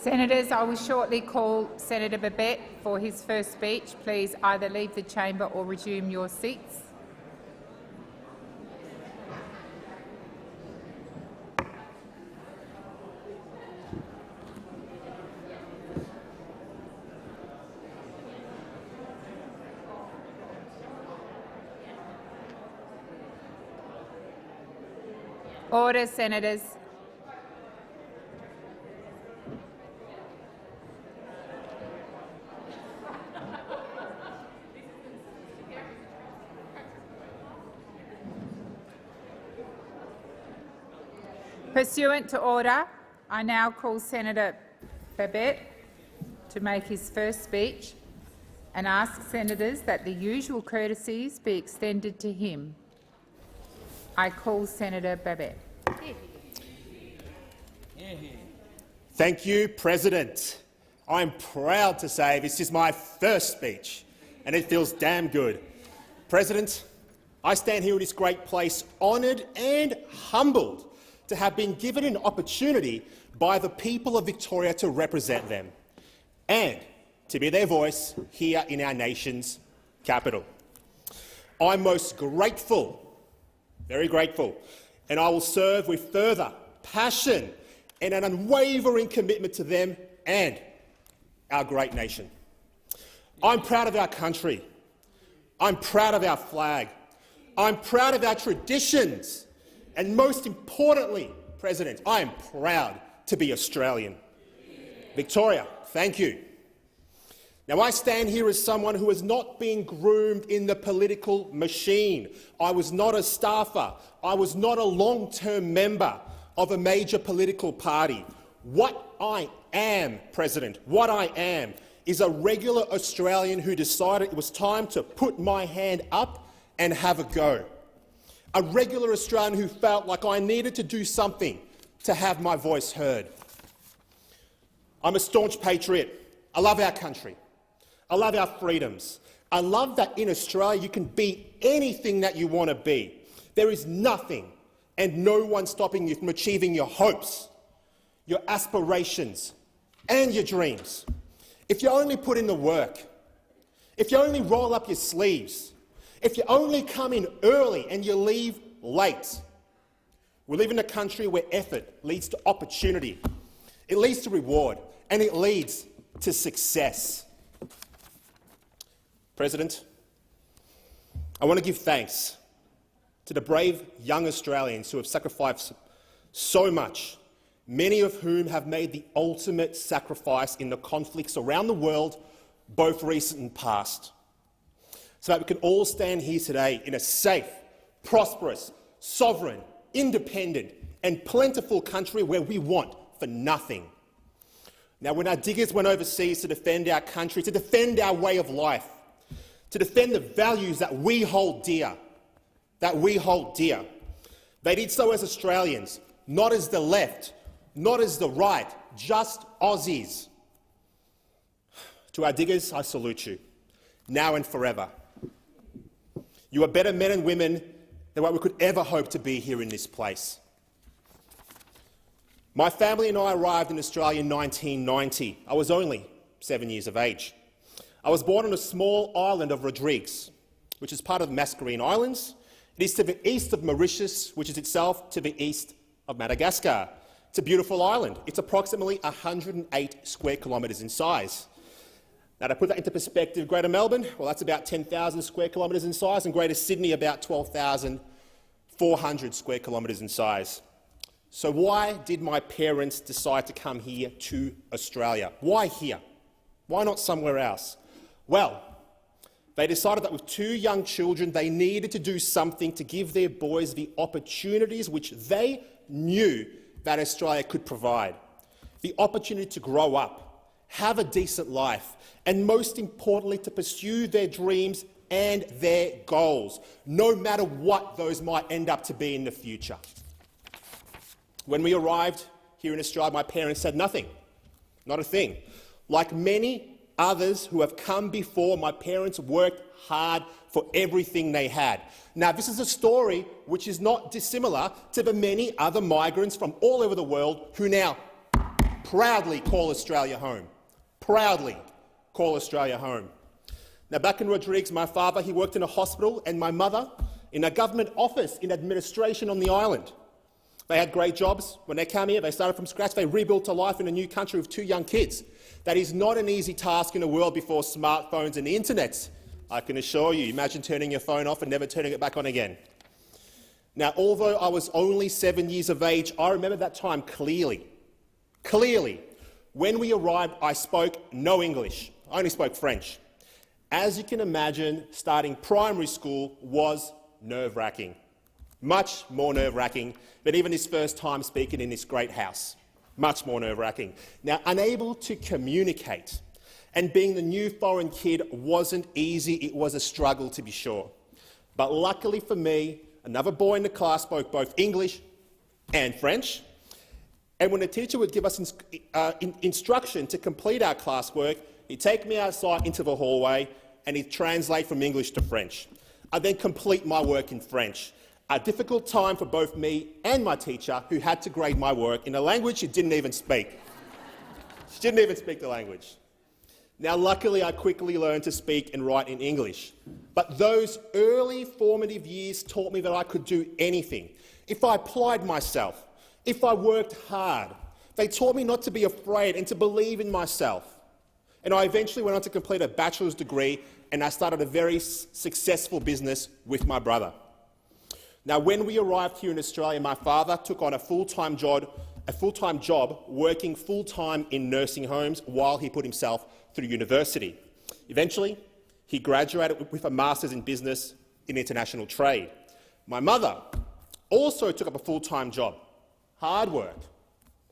Senators, I will shortly call Senator Babet for his first speech. Please either leave the chamber or resume your seats. Order, Senators. Pursuant to order, I now call Senator Babet to make his first speech and ask senators that the usual courtesies be extended to him. I call Senator Babet. Thank you, President. I'm proud to say this is my first speech, and it feels damn good. President, I stand here in this great place honoured and humbled to have been given an opportunity by the people of Victoria to represent them and to be their voice here in our nation's capital. I'm most grateful, very grateful, and I will serve with further passion and an unwavering commitment to them and our great nation. I'm proud of our country. I'm proud of our flag. I'm proud of our traditions. And most importantly, President, I am proud to be Australian. Victoria, thank you. Now, I stand here as someone who has not been groomed in the political machine. I was not a staffer. I was not a long-term member of a major political party. What I am, President, what I am, is a regular Australian who decided it was time to put my hand up and have a go. A regular Australian who felt like I needed to do something to have my voice heard. I'm a staunch patriot. I love our country. I love our freedoms. I love that in Australia you can be anything that you want to be. There is nothing and no one stopping you from achieving your hopes, your aspirations and your dreams. If you only put in the work, if you only roll up your sleeves, if you only come in early and you leave late. We live in a country where effort leads to opportunity, it leads to reward, and it leads to success. President, I want to give thanks to the brave young Australians who have sacrificed so much, many of whom have made the ultimate sacrifice in the conflicts around the world, both recent and past, so that we can all stand here today in a safe, prosperous, sovereign, independent and plentiful country where we want for nothing. Now, when our diggers went overseas to defend our country, to defend our way of life, to defend the values that we hold dear, they did so as Australians, not as the left, not as the right, just Aussies. To our diggers, I salute you, now and forever. You are better men and women than what we could ever hope to be here in this place. My family and I arrived in Australia in 1990. I was only 7 years of age. I was born on a small island of Rodrigues, which is part of the Mascarene Islands. It is to the east of Mauritius, which is itself to the east of Madagascar. It's a beautiful island. It's approximately 108 square kilometres in size. Now, to put that into perspective, Greater Melbourne, well, that's about 10,000 square kilometres in size, and Greater Sydney about 12,400 square kilometres in size. So why did my parents decide to come here to Australia? Why here? Why not somewhere else? Well, they decided that with 2 young children, they needed to do something to give their boys the opportunities which they knew that Australia could provide. The opportunity to grow up, have a decent life, and most importantly, to pursue their dreams and their goals, no matter what those might end up to be in the future. When we arrived here in Australia, my parents said nothing, not a thing. Like many others who have come before, my parents worked hard for everything they had. Now, this is a story which is not dissimilar to the many other migrants from all over the world who now proudly call Australia home. Proudly call Australia home. Now, back in Rodrigues, my father, he worked in a hospital, and my mother in a government office in administration on the island. They had great jobs. When they came here, they started from scratch. They rebuilt a life in a new country with 2 young kids. That is not an easy task in a world before smartphones and the internet, I can assure you. Imagine turning your phone off and never turning it back on again. Now, although I was only 7 years of age, I remember that time clearly. Clearly. When we arrived, I spoke no English. I only spoke French. As you can imagine, starting primary school was nerve-wracking. Much more nerve-wracking than even his first time speaking in this great house. Much more nerve-wracking. Now, unable to communicate and being the new foreign kid wasn't easy. It was a struggle, to be sure. But luckily for me, another boy in the class spoke both English and French. And when the teacher would give us instruction to complete our classwork, he'd take me outside into the hallway and he'd translate from English to French. I'd then complete my work in French. A difficult time for both me and my teacher, who had to grade my work in a language she didn't even speak. She didn't even speak the language. Now, luckily, I quickly learned to speak and write in English. But those early formative years taught me that I could do anything if I applied myself, if I worked hard. They taught me not to be afraid and to believe in myself. And I eventually went on to complete a bachelor's degree, and I started a very successful business with my brother. Now, when we arrived here in Australia, my father took on a full-time job working full-time in nursing homes while he put himself through university. Eventually, he graduated with a master's in business in international trade. My mother also took up a full-time job. Hard work,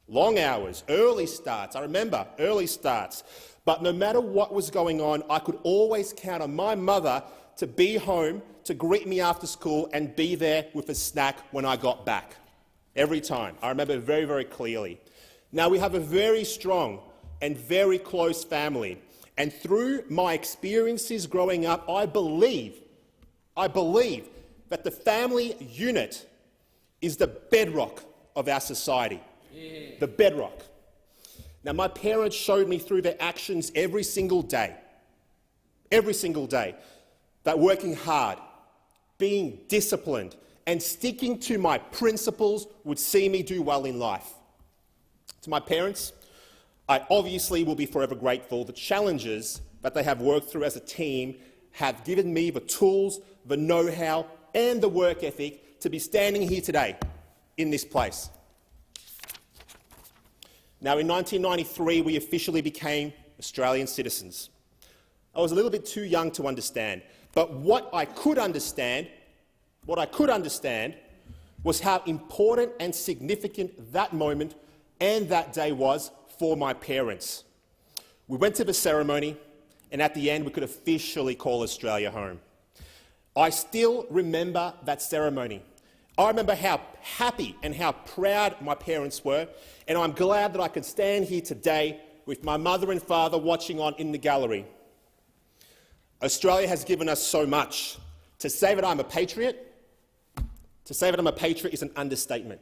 long hours, early starts. I remember early starts. But no matter what was going on, I could always count on my mother to be home, to greet me after school and be there with a snack when I got back. Every time. I remember very, very clearly. Now, we have a very strong and very close family. And through my experiences growing up, I believe that the family unit is the bedrock of our society. Yeah. The bedrock. Now, my parents showed me through their actions every single day, that working hard, being disciplined, and sticking to my principles would see me do well in life. To my parents, I obviously will be forever grateful. The challenges that they have worked through as a team have given me the tools, the know-how, and the work ethic to be standing here today in this place. Now, in 1993, we officially became Australian citizens. I was a little bit too young to understand, but what I could understand was how important and significant that moment and that day was for my parents. We went to the ceremony, and at the end we could officially call Australia home. I still remember that ceremony. I remember how happy and how proud my parents were, and I'm glad that I can stand here today with my mother and father watching on in the gallery. Australia has given us so much. To say that I'm a patriot, is an understatement.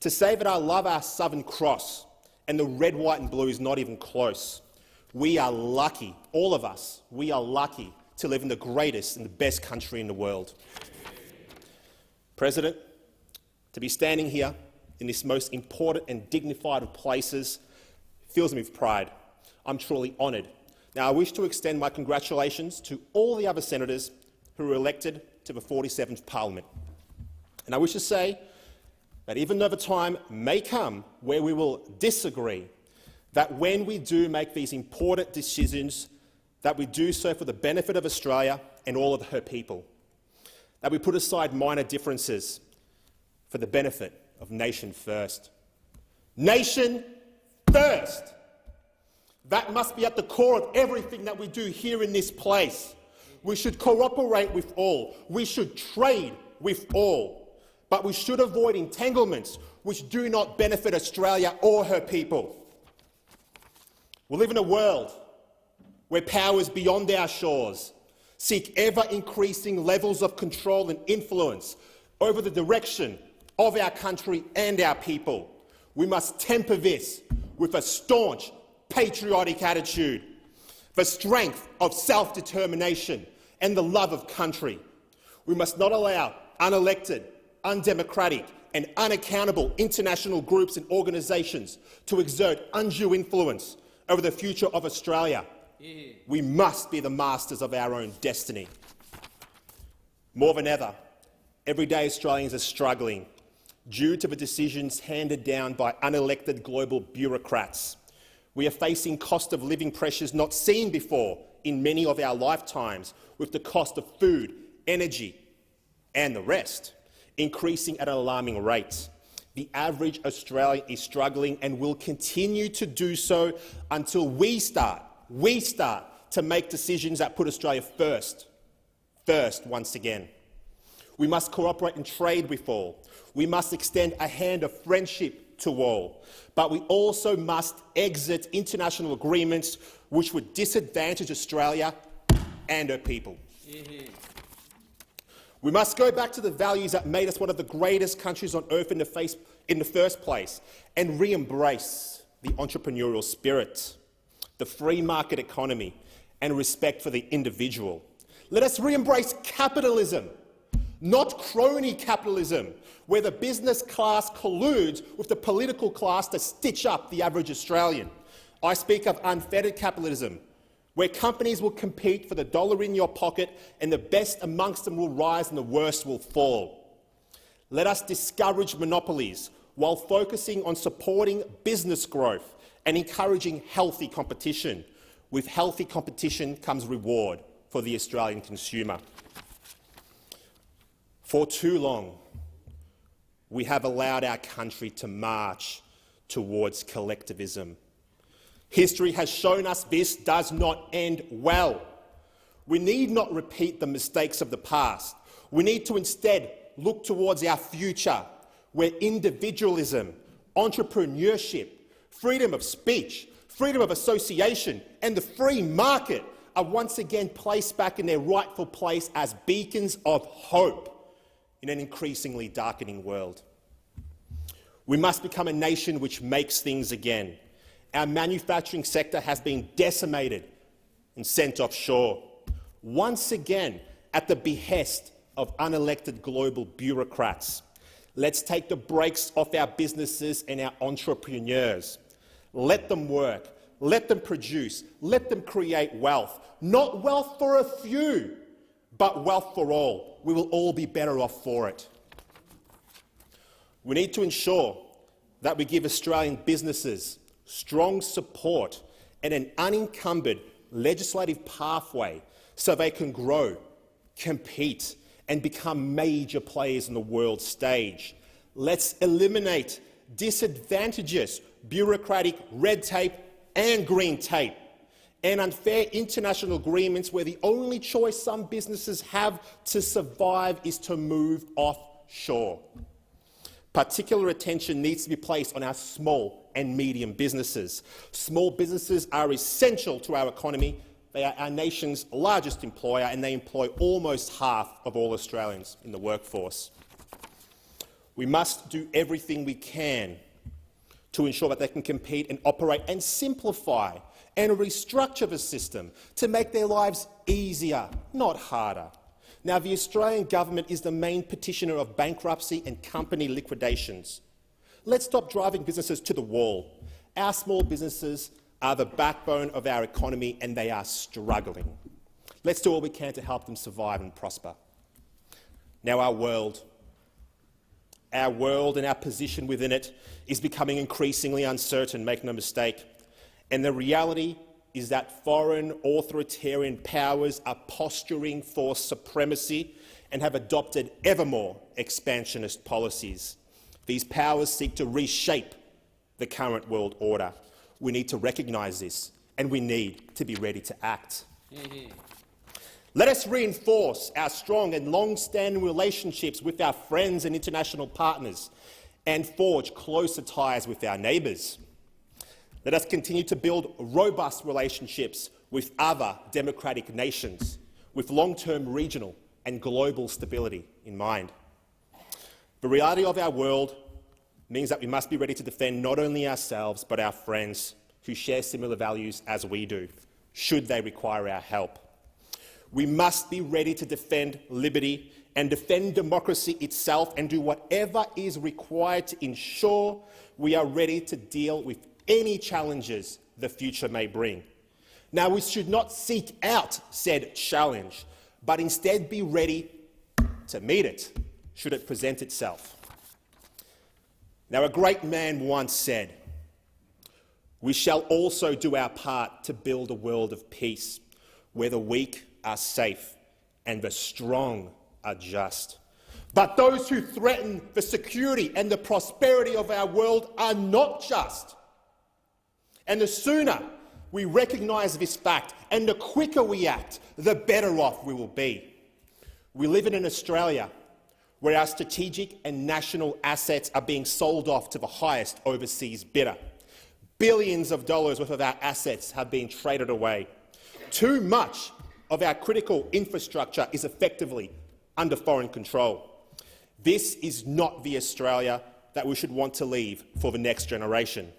To say that I love our Southern Cross and the red, white and blue is not even close. We are lucky, all of us, we are lucky to live in the greatest and the best country in the world. President, to be standing here in this most important and dignified of places fills me with pride. I'm truly honoured. Now, I wish to extend my congratulations to all the other senators who were elected to the 47th Parliament. And I wish to say that even though the time may come where we will disagree, that when we do make these important decisions, that we do so for the benefit of Australia and all of her people, that we put aside minor differences for the benefit of nation first. Nation first! That must be at the core of everything that we do here in this place. We should cooperate with all. We should trade with all. But we should avoid entanglements which do not benefit Australia or her people. We live in a world where powers beyond our shores seek ever-increasing levels of control and influence over the direction of our country and our people. We must temper this with a staunch, patriotic attitude, the strength of self-determination and the love of country. We must not allow unelected, undemocratic and unaccountable international groups and organisations to exert undue influence over the future of Australia. Yeah. We must be the masters of our own destiny. More than ever, everyday Australians are struggling due to the decisions handed down by unelected global bureaucrats. We are facing cost of living pressures not seen before in many of our lifetimes, with the cost of food, energy and the rest increasing at an alarming rate. The average Australian is struggling and will continue to do so until we start to make decisions that put Australia first once again. We must cooperate and trade with all. We must extend a hand of friendship to all. But we also must exit international agreements which would disadvantage Australia and her people. We must go back to the values that made us one of the greatest countries on earth in the first place and re-embrace the entrepreneurial spirit, the free market economy and respect for the individual. Let us re-embrace capitalism, not crony capitalism, where the business class colludes with the political class to stitch up the average Australian. I speak of unfettered capitalism, where companies will compete for the dollar in your pocket and the best amongst them will rise and the worst will fall. Let us discourage monopolies while focusing on supporting business growth and encouraging healthy competition. With healthy competition comes reward for the Australian consumer. For too long, we have allowed our country to march towards collectivism. History has shown us this does not end well. We need not repeat the mistakes of the past. We need to instead look towards our future, where individualism, entrepreneurship, freedom of speech, freedom of association and the free market are once again placed back in their rightful place as beacons of hope in an increasingly darkening world. We must become a nation which makes things again. Our manufacturing sector has been decimated and sent offshore, once again at the behest of unelected global bureaucrats. Let's take the brakes off our businesses and our entrepreneurs. Let them work, let them produce, let them create wealth. Not wealth for a few, but wealth for all. We will all be better off for it. We need to ensure that we give Australian businesses strong support and an unencumbered legislative pathway so they can grow, compete and become major players on the world stage. Let's eliminate disadvantageous bureaucratic red tape and green tape and unfair international agreements where the only choice some businesses have to survive is to move offshore. Particular attention needs to be placed on our small and medium businesses. Small businesses are essential to our economy. They are our nation's largest employer and they employ almost half of all Australians in the workforce. We must do everything we can to ensure that they can compete and operate and simplify and restructure the system to make their lives easier, not harder. Now, the Australian government is the main petitioner of bankruptcy and company liquidations. Let's stop driving businesses to the wall. Our small businesses are the backbone of our economy and they are struggling. Let's do all we can to help them survive and prosper. Now, our world and our position within it is becoming increasingly uncertain, make no mistake. And the reality is that foreign authoritarian powers are posturing for supremacy and have adopted ever more expansionist policies. These powers seek to reshape the current world order. We need to recognise this, and we need to be ready to act. Let us reinforce our strong and long-standing relationships with our friends and international partners and forge closer ties with our neighbours. Let us continue to build robust relationships with other democratic nations, with long-term regional and global stability in mind. The reality of our world means that we must be ready to defend not only ourselves but our friends who share similar values as we do, should they require our help. We must be ready to defend liberty and defend democracy itself and do whatever is required to ensure we are ready to deal with any challenges the future may bring. Now, we should not seek out said challenge, but instead be ready to meet it, should it present itself. Now, a great man once said, "We shall also do our part to build a world of peace, where the weak are safe and the strong are just. But those who threaten the security and the prosperity of our world are not just." And the sooner we recognise this fact and the quicker we act, the better off we will be. We live in an Australia where our strategic and national assets are being sold off to the highest overseas bidder. Billions of dollars worth of our assets have been traded away. Too much of our critical infrastructure is effectively under foreign control. This is not the Australia that we should want to leave for the next generation,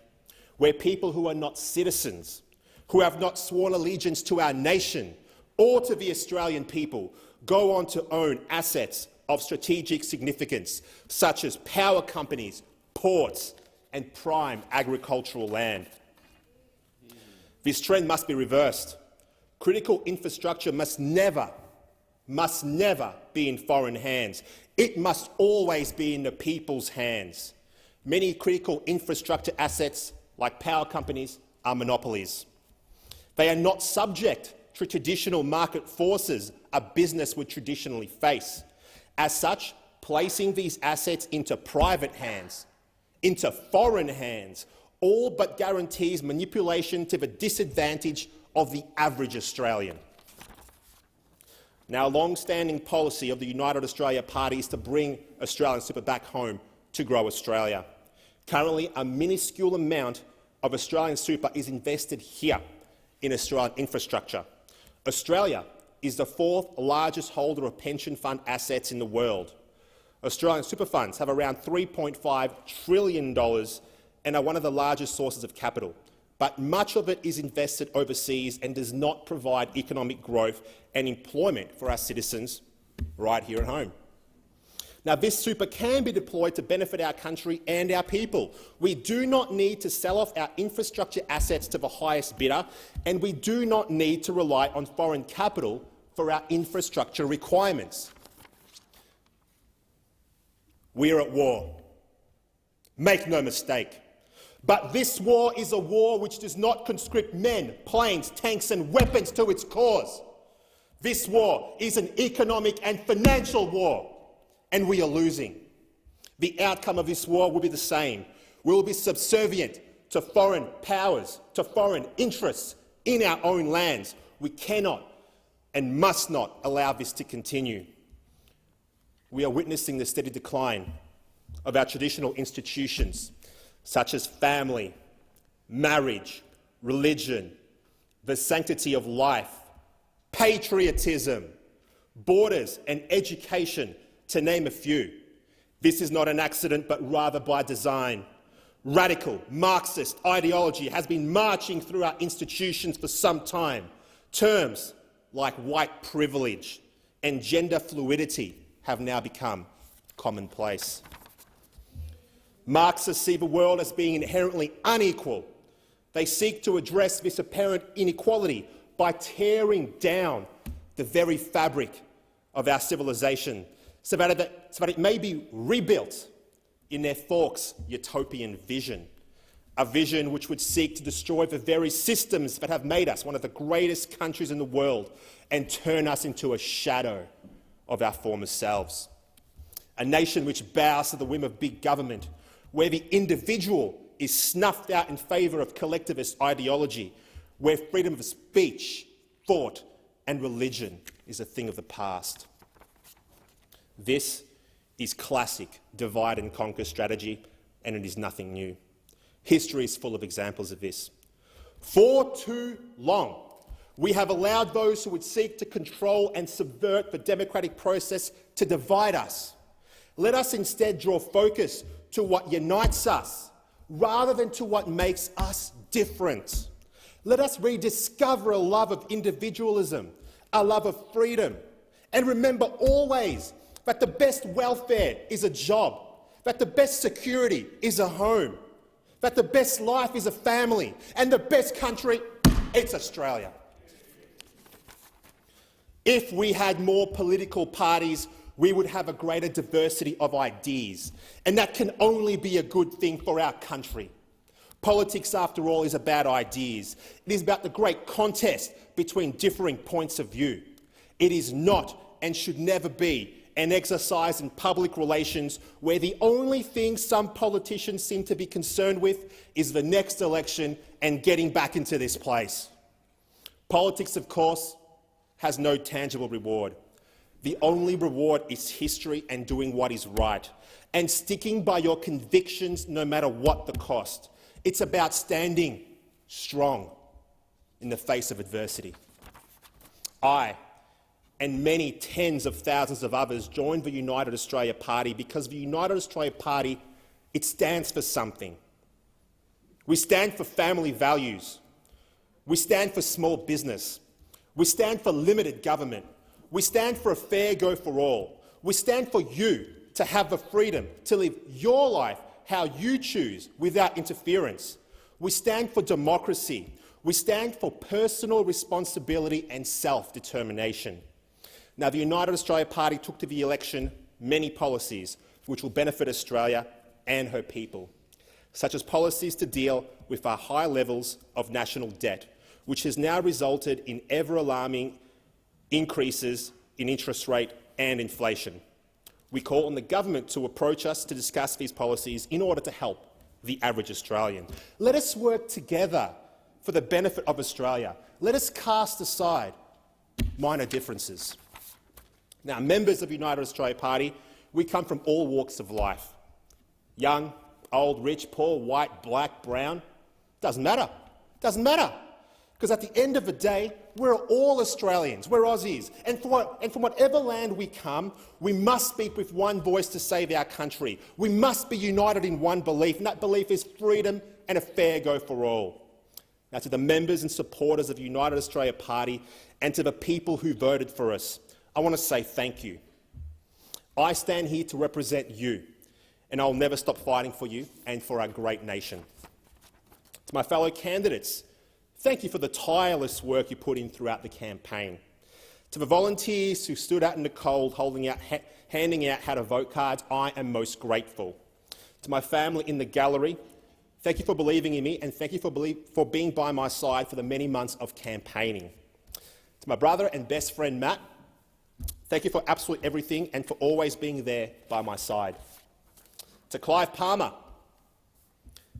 where people who are not citizens, who have not sworn allegiance to our nation or to the Australian people, go on to own assets of strategic significance, such as power companies, ports and prime agricultural land. This trend must be reversed. Critical infrastructure must never be in foreign hands. It must always be in the people's hands. Many critical infrastructure assets, like power companies, are monopolies. They are not subject to traditional market forces a business would traditionally face. As such, placing these assets into private hands, into foreign hands, all but guarantees manipulation to the disadvantage of the average Australian. Now, a long-standing policy of the United Australia Party is to bring Australian super back home to grow Australia. Currently, a minuscule amount of Australian super is invested here in Australian infrastructure. Australia is the fourth largest holder of pension fund assets in the world. Australian super funds have around $3.5 trillion and are one of the largest sources of capital. But much of it is invested overseas and does not provide economic growth and employment for our citizens right here at home. Now, this super can be deployed to benefit our country and our people. We do not need to sell off our infrastructure assets to the highest bidder, and we do not need to rely on foreign capital for our infrastructure requirements. We are at war. Make no mistake. But this war is a war which does not conscript men, planes, tanks and weapons to its cause. This war is an economic and financial war, and we are losing. The outcome of this war will be the same. We will be subservient to foreign powers, to foreign interests in our own lands. We cannot and must not allow this to continue. We are witnessing the steady decline of our traditional institutions, such as family, marriage, religion, the sanctity of life, patriotism, borders and education, to name a few. This is not an accident, but rather by design. Radical Marxist ideology has been marching through our institutions for some time. Terms like white privilege and gender fluidity have now become commonplace. Marxists see the world as being inherently unequal. They seek to address this apparent inequality by tearing down the very fabric of our civilization so that it may be rebuilt in their Fawkes utopian vision, a vision which would seek to destroy the very systems that have made us one of the greatest countries in the world and turn us into a shadow of our former selves. A nation which bows to the whim of big government, where the individual is snuffed out in favour of collectivist ideology, where freedom of speech, thought and religion is a thing of the past. This is classic divide and conquer strategy, and it is nothing new. History is full of examples of this. For too long, we have allowed those who would seek to control and subvert the democratic process to divide us. Let us instead draw focus to what unites us rather than to what makes us different. Let us rediscover a love of individualism, a love of freedom, and remember always that the best welfare is a job, that the best security is a home, that the best life is a family, and the best country, it's Australia. If we had more political parties, we would have a greater diversity of ideas, and that can only be a good thing for our country. Politics, after all, is about ideas. It is about the great contest between differing points of view. It is not and should never be an exercise in public relations where the only thing some politicians seem to be concerned with is the next election and getting back into this place. Politics, of course, has no tangible reward. The only reward is history and doing what is right, and sticking by your convictions no matter what the cost. It's about standing strong in the face of adversity. I and many tens of thousands of others joined the United Australia Party because the United Australia Party, it stands for something. We stand for family values. We stand for small business. We stand for limited government. We stand for a fair go for all. We stand for you to have the freedom to live your life how you choose without interference. We stand for democracy. We stand for personal responsibility and self-determination. Now, the United Australia Party took to the election many policies which will benefit Australia and her people, such as policies to deal with our high levels of national debt, which has now resulted in ever-alarming increases in interest rate and inflation. We call on the government to approach us to discuss these policies in order to help the average Australian. Let us work together for the benefit of Australia. Let us cast aside minor differences. Now, members of the United Australia Party, we come from all walks of life. Young, old, rich, poor, white, black, brown. Doesn't matter. Doesn't matter. Because at the end of the day, we're all Australians, we're Aussies, and from whatever land we come, we must speak with one voice to save our country. We must be united in one belief, and that belief is freedom and a fair go for all. Now, to the members and supporters of the United Australia Party and to the people who voted for us, I want to say thank you. I stand here to represent you, and I'll never stop fighting for you and for our great nation. To my fellow candidates, thank you for the tireless work you put in throughout the campaign. To the volunteers who stood out in the cold handing out how-to-vote cards, I am most grateful. To my family in the gallery, thank you for believing in me and thank you for being by my side for the many months of campaigning. To my brother and best friend Matt, thank you for absolutely everything and for always being there by my side. To Clive Palmer,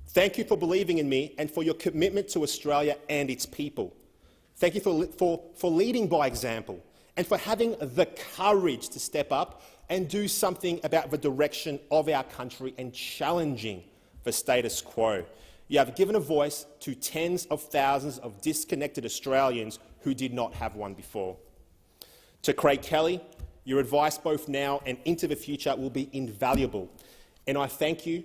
thank you for believing in me and for your commitment to Australia and its people. Thank you for leading by example and for having the courage to step up and do something about the direction of our country and challenging the status quo. You have given a voice to tens of thousands of disconnected Australians who did not have one before. To Craig Kelly, your advice both now and into the future will be invaluable, and I thank you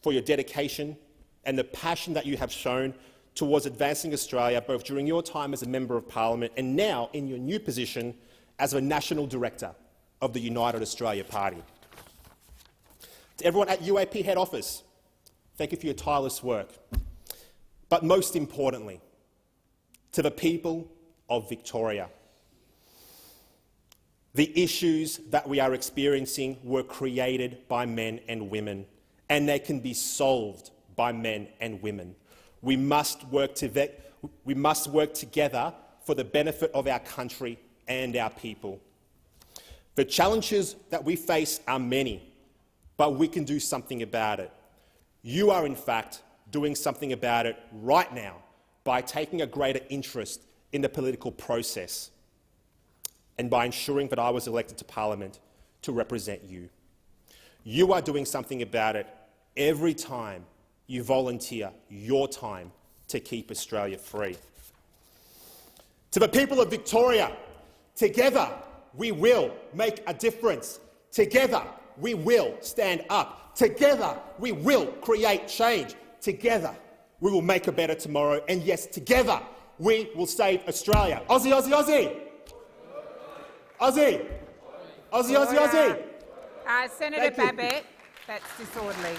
for your dedication and the passion that you have shown towards advancing Australia, both during your time as a Member of Parliament and now in your new position as the National Director of the United Australia Party. To everyone at UAP head office, thank you for your tireless work. But most importantly, to the people of Victoria, the issues that we are experiencing were created by men and women, and they can be solved by men and women. We must work together for the benefit of our country and our people. The challenges that we face are many, but we can do something about it. You are, in fact, doing something about it right now by taking a greater interest in the political process and by ensuring that I was elected to Parliament to represent you. You are doing something about it every time you volunteer your time to keep Australia free. To the people of Victoria, together we will make a difference. Together we will stand up. Together, we will create change. Together, we will make a better tomorrow. And yes, together, we will save Australia. Aussie, Aussie, Aussie! Aussie! Aussie, Aussie, Aussie! Senator Babet, that's disorderly.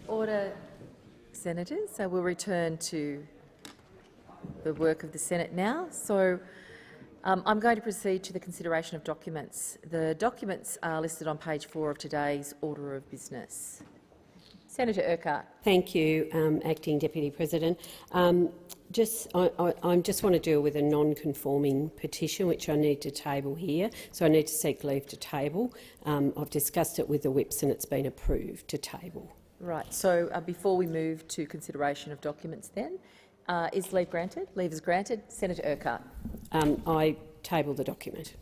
Order, Senators. So we'll return to the work of the Senate now. So I'm going to proceed to the consideration of documents. The documents are listed on page 4 of today's order of business. Senator Urquhart. Thank you, Acting Deputy President. I just want to deal with a non-conforming petition which I need to table here, so I need to seek leave to table. I've discussed it with the whips and it's been approved to table. Right. So before we move to consideration of documents then, is leave granted? Leave is granted. Senator Urquhart. I table the document.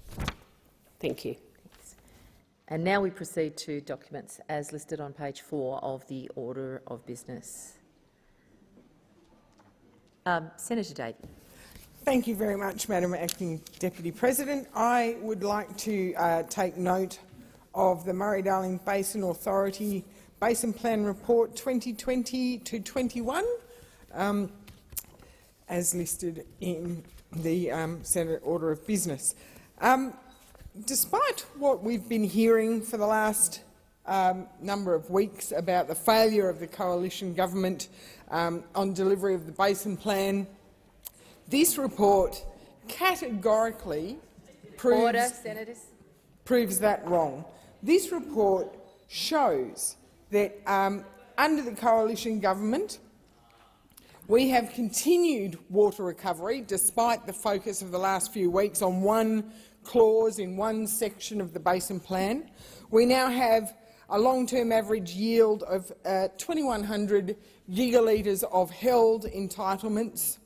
Thank you. Thanks. And now we proceed to documents as listed on page 4 of the order of business. Senator Davey. Thank you very much, Madam Acting Deputy President. I would like to take note of the Murray-Darling Basin Authority Basin Plan Report 2020-21, as listed in the Senate Order of Business. Despite what we've been hearing for the last number of weeks about the failure of the coalition government on delivery of the Basin Plan, this report categorically proves that wrong. This report shows that under the coalition government, We have continued water recovery despite the focus of the last few weeks on one clause in one section of the Basin Plan. We now have a long-term average yield of 2,100 gigalitres of held entitlements.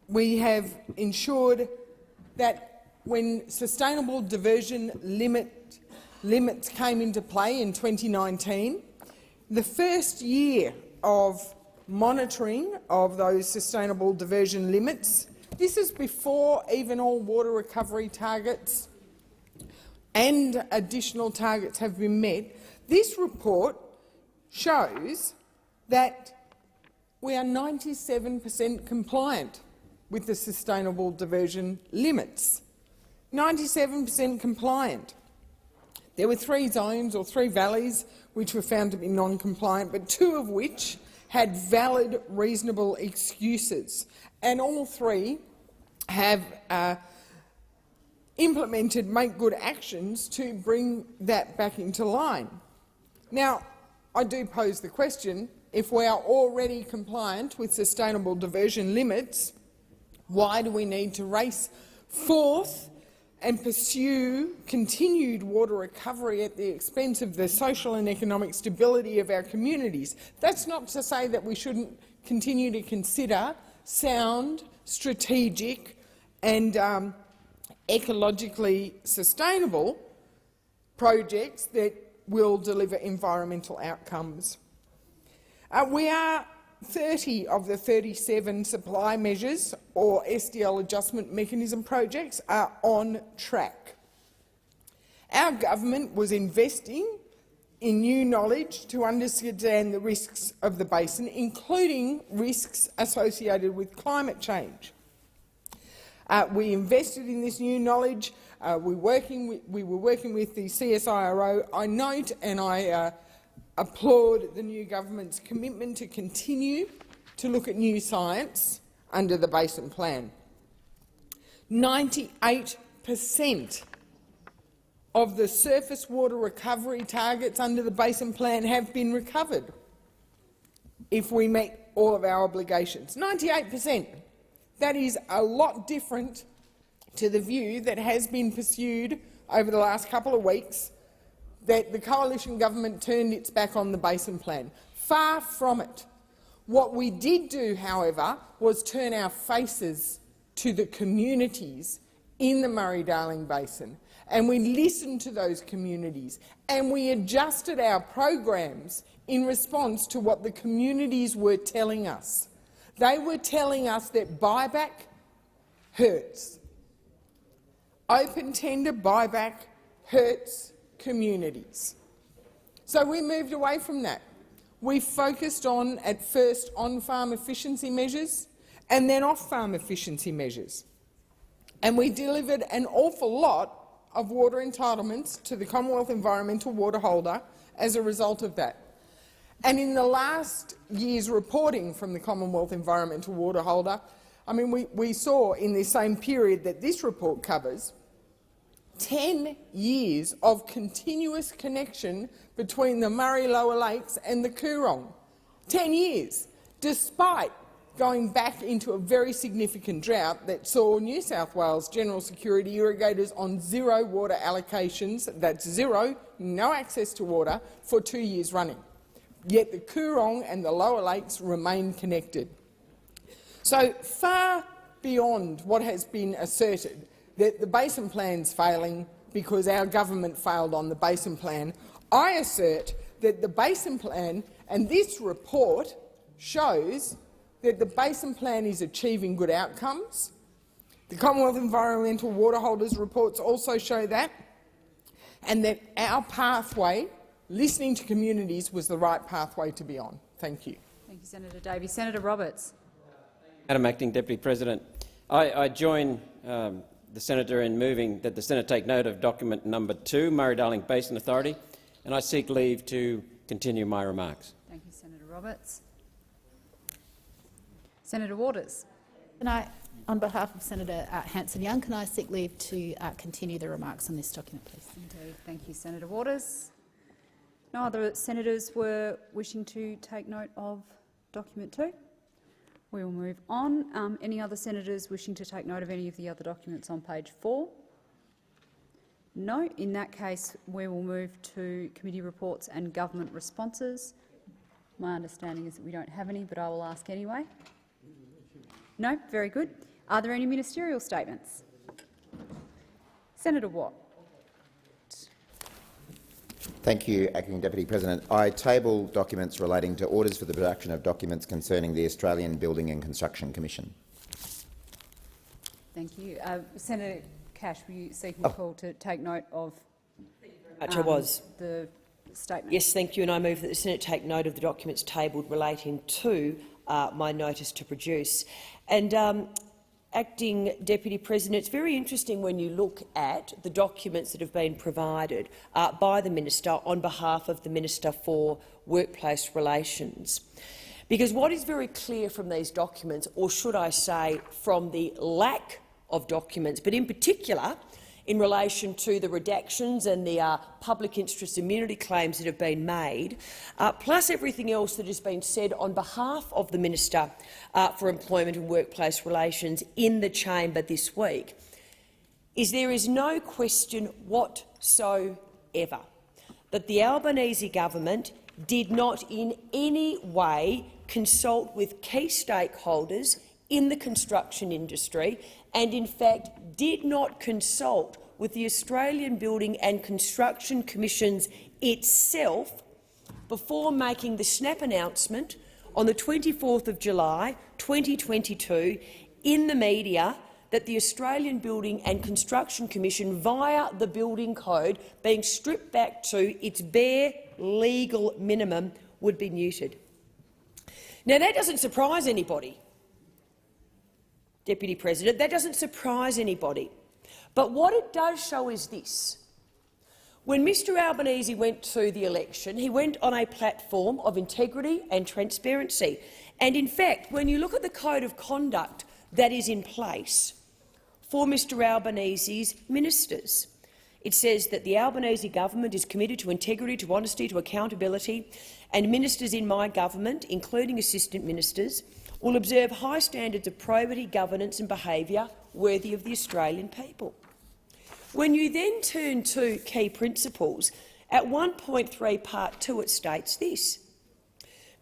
We have ensured that when sustainable diversion limits came into play in 2019, the first year of monitoring of those sustainable diversion limits, this is before even all water recovery targets and additional targets have been met. This report shows that we are 97% compliant with the sustainable diversion limits. 97% compliant. There were 3 zones or 3 valleys which were found to be non-compliant, but 2 of which had valid, reasonable excuses, and all 3 have implemented make good actions to bring that back into line. Now, I do pose the question, if we are already compliant with sustainable diversion limits, why do we need to race forth and pursue continued water recovery at the expense of the social and economic stability of our communities? That's not to say that we shouldn't continue to consider sound, strategic and ecologically sustainable projects that will deliver environmental outcomes. We are 30 of the 37 supply measures or SDL adjustment mechanism projects are on track. Our government was investing in new knowledge to understand the risks of the basin, including risks associated with climate change. We invested in this new knowledge. We were working with the CSIRO. I note and I applaud the new government's commitment to continue to look at new science under the Basin Plan. 98% of the surface water recovery targets under the Basin Plan have been recovered if we meet all of our obligations. 98%. That is a lot different to the view that has been pursued over the last couple of weeks that the coalition government turned its back on the Basin Plan. Far from it. What we did do, however, was turn our faces to the communities in the Murray-Darling Basin, and we listened to those communities, and we adjusted our programs in response to what the communities were telling us. They were telling us that buyback hurts. Open tender buyback hurts communities. So we moved away from that. We focused on, at first, on-farm efficiency measures and then off-farm efficiency measures. And we delivered an awful lot of water entitlements to the Commonwealth Environmental Water Holder as a result of that. And in the last year's reporting from the Commonwealth Environmental Water Holder, I mean, we saw in the same period that this report covers 10 years of continuous connection between the Murray Lower Lakes and the Coorong. 10 years, despite going back into a very significant drought that saw New South Wales General Security irrigators on 0 water allocations, that's 0, no access to water, for 2 years running. Yet the Coorong and the Lower Lakes remain connected. So far beyond what has been asserted, that the Basin Plan's failing because our government failed on the Basin Plan, I assert that the Basin Plan and this report shows that the Basin Plan is achieving good outcomes. The Commonwealth Environmental Water Holders reports also show that, and that our pathway, listening to communities, was the right pathway to be on. Thank you. Thank you, Senator Davies. Senator Roberts. Madam Acting Deputy President, I join the senator in moving that the Senate take note of document number 2, Murray-Darling Basin Authority, and I seek leave to continue my remarks. Thank you, Senator Roberts. Senator Waters. Can I, on behalf of Senator Hanson-Young, can I seek leave to continue the remarks on this document, please? Indeed. Thank you, Senator Waters. No other senators were wishing to take note of document 2. We will move on. Any other senators wishing to take note of any of the other documents on page 4? No. In that case, we will move to committee reports and government responses. My understanding is that we don't have any, but I will ask anyway. No? Very good. Are there any ministerial statements? Senator Watt. Thank you, Acting Deputy President. I table documents relating to orders for the production of documents concerning the Australian Building and Construction Commission. Thank you. Senator Cash, were you seeking the call to take note of I was. the statement? Yes, thank you, and I move that the Senate take note of the documents tabled relating to my notice to produce. And Acting Deputy President, it's very interesting when you look at the documents that have been provided by the Minister on behalf of the Minister for Workplace Relations. Because what is very clear from these documents, or should I say from the lack of documents, but in particular in relation to the redactions and the public interest immunity claims that have been made, plus everything else that has been said on behalf of the Minister for Employment and Workplace Relations in the chamber this week, is there is no question whatsoever that the Albanese government did not in any way consult with key stakeholders in the construction industry and, in fact, did not consult with the Australian Building and Construction Commission itself before making the snap announcement on the 24th of July 2022 in the media that the Australian Building and Construction Commission, via the Building Code, being stripped back to its bare legal minimum, would be neutered. Now, that doesn't surprise anybody, Deputy President. That doesn't surprise anybody. But what it does show is this. When Mr Albanese went to the election, he went on a platform of integrity and transparency. And in fact, when you look at the code of conduct that is in place for Mr Albanese's ministers, it says that the Albanese government is committed to integrity, to honesty, to accountability, and ministers in my government, including assistant ministers, will observe high standards of probity, governance and behaviour worthy of the Australian people. When you then turn to key principles, at 1.3 Part 2 it states this: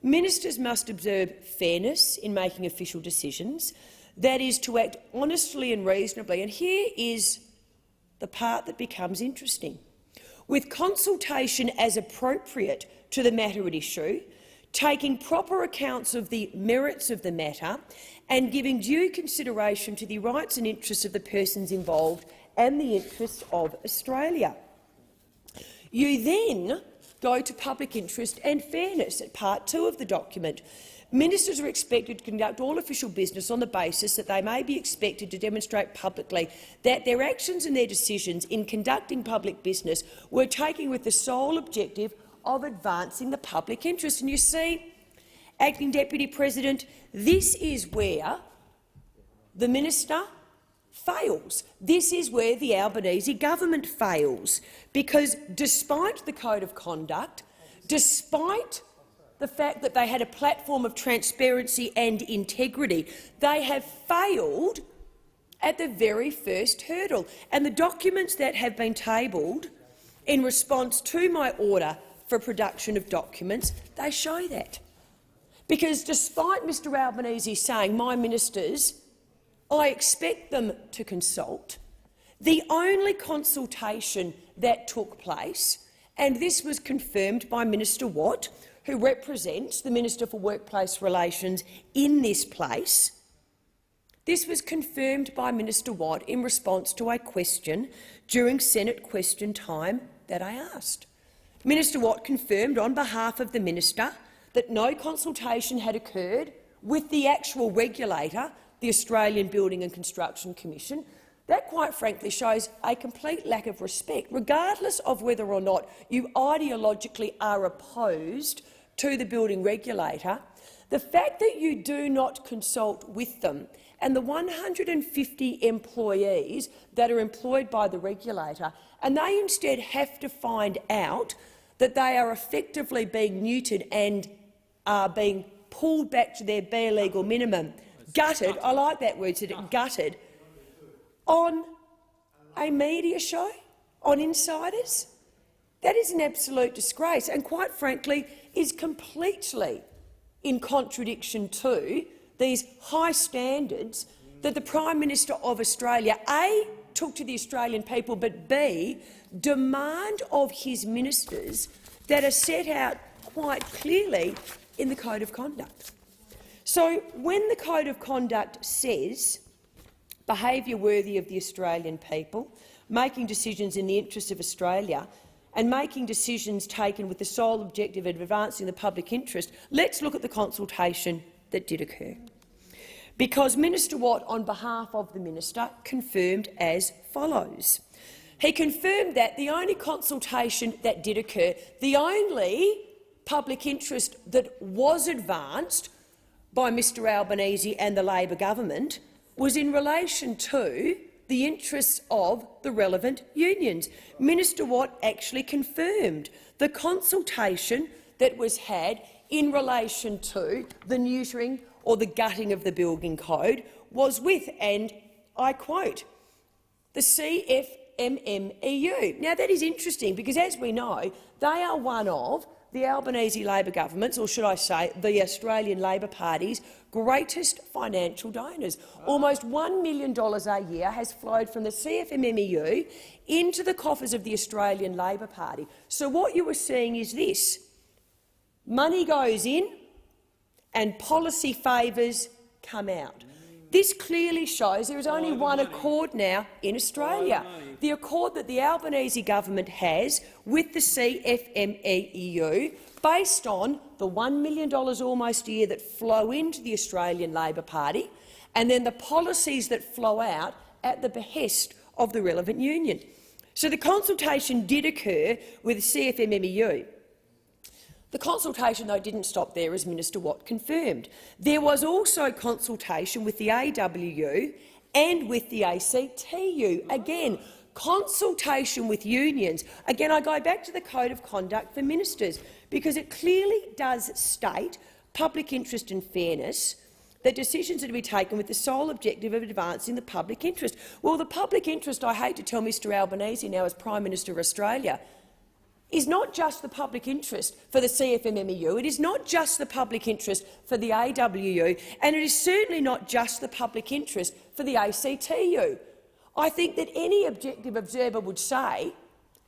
ministers must observe fairness in making official decisions, that is, to act honestly and reasonably. And here is the part that becomes interesting: with consultation as appropriate to the matter at issue, taking proper accounts of the merits of the matter and giving due consideration to the rights and interests of the persons involved and the interests of Australia. You then go to public interest and fairness at Part 2 of the document. Ministers are expected to conduct all official business on the basis that they may be expected to demonstrate publicly that their actions and their decisions in conducting public business were taken with the sole objective of advancing the public interest. And you see, Acting Deputy President, this is where the minister fails. This is where the Albanese government fails, because despite the Code of Conduct, despite the fact that they had a platform of transparency and integrity, they have failed at the very first hurdle. And the documents that have been tabled in response to my order for production of documents, they show that. Because despite Mr Albanese saying, my ministers, I expect them to consult, the only consultation that took place, and this was confirmed by Minister Watt, who represents the Minister for Workplace Relations in this place, this was confirmed by Minister Watt in response to a question during Senate question time that I asked. Minister Watt confirmed on behalf of the minister that no consultation had occurred with the actual regulator, the Australian Building and Construction Commission. That, quite frankly, shows a complete lack of respect, regardless of whether or not you ideologically are opposed to the building regulator. The fact that you do not consult with them and the 150 employees that are employed by the regulator, and they instead have to find out that they are effectively being neutered and are being pulled back to their bare legal minimum, gutted, I like that word, gutted, on a media show, on Insiders. That is an absolute disgrace and, quite frankly, is completely in contradiction to these high standards that the Prime Minister of Australia, A, took to the Australian people, but B, demand of his ministers that are set out quite clearly in the Code of Conduct. So when the Code of Conduct says behaviour worthy of the Australian people, making decisions in the interests of Australia and making decisions taken with the sole objective of advancing the public interest, let's look at the consultation that did occur. Because Minister Watt, on behalf of the minister, confirmed as follows. He confirmed that the only consultation that did occur, the only public interest that was advanced by Mr Albanese and the Labor government was in relation to the interests of the relevant unions. Minister Watt actually confirmed the consultation that was had in relation to the neutering or the gutting of the building code was with, and I quote, the CFMMEU. Now, that is interesting because, as we know, they are one of the Albanese Labor government's, or should I say the Australian Labor Party's, greatest financial donors. Almost $1 million a year has flowed from the CFMMEU into the coffers of the Australian Labor Party. So what you are seeing is this. Money goes in and policy favours come out. This clearly shows there is only one accord now in Australia, the accord that the Albanese government has with the CFMEU, based on the $1 million almost a year that flow into the Australian Labor Party and then the policies that flow out at the behest of the relevant union. So the consultation did occur with the CFMMEU. The consultation, though, didn't stop there, as Minister Watt confirmed. There was also consultation with the AWU and with the ACTU. Again, consultation with unions. Again, I go back to the Code of Conduct for Ministers, because it clearly does state public interest and fairness, that decisions are to be taken with the sole objective of advancing the public interest. Well, the public interest, I hate to tell Mr Albanese now as Prime Minister of Australia, is not just the public interest for the CFMMEU, it is not just the public interest for the AWU, and it is certainly not just the public interest for the ACTU. I think that any objective observer would say,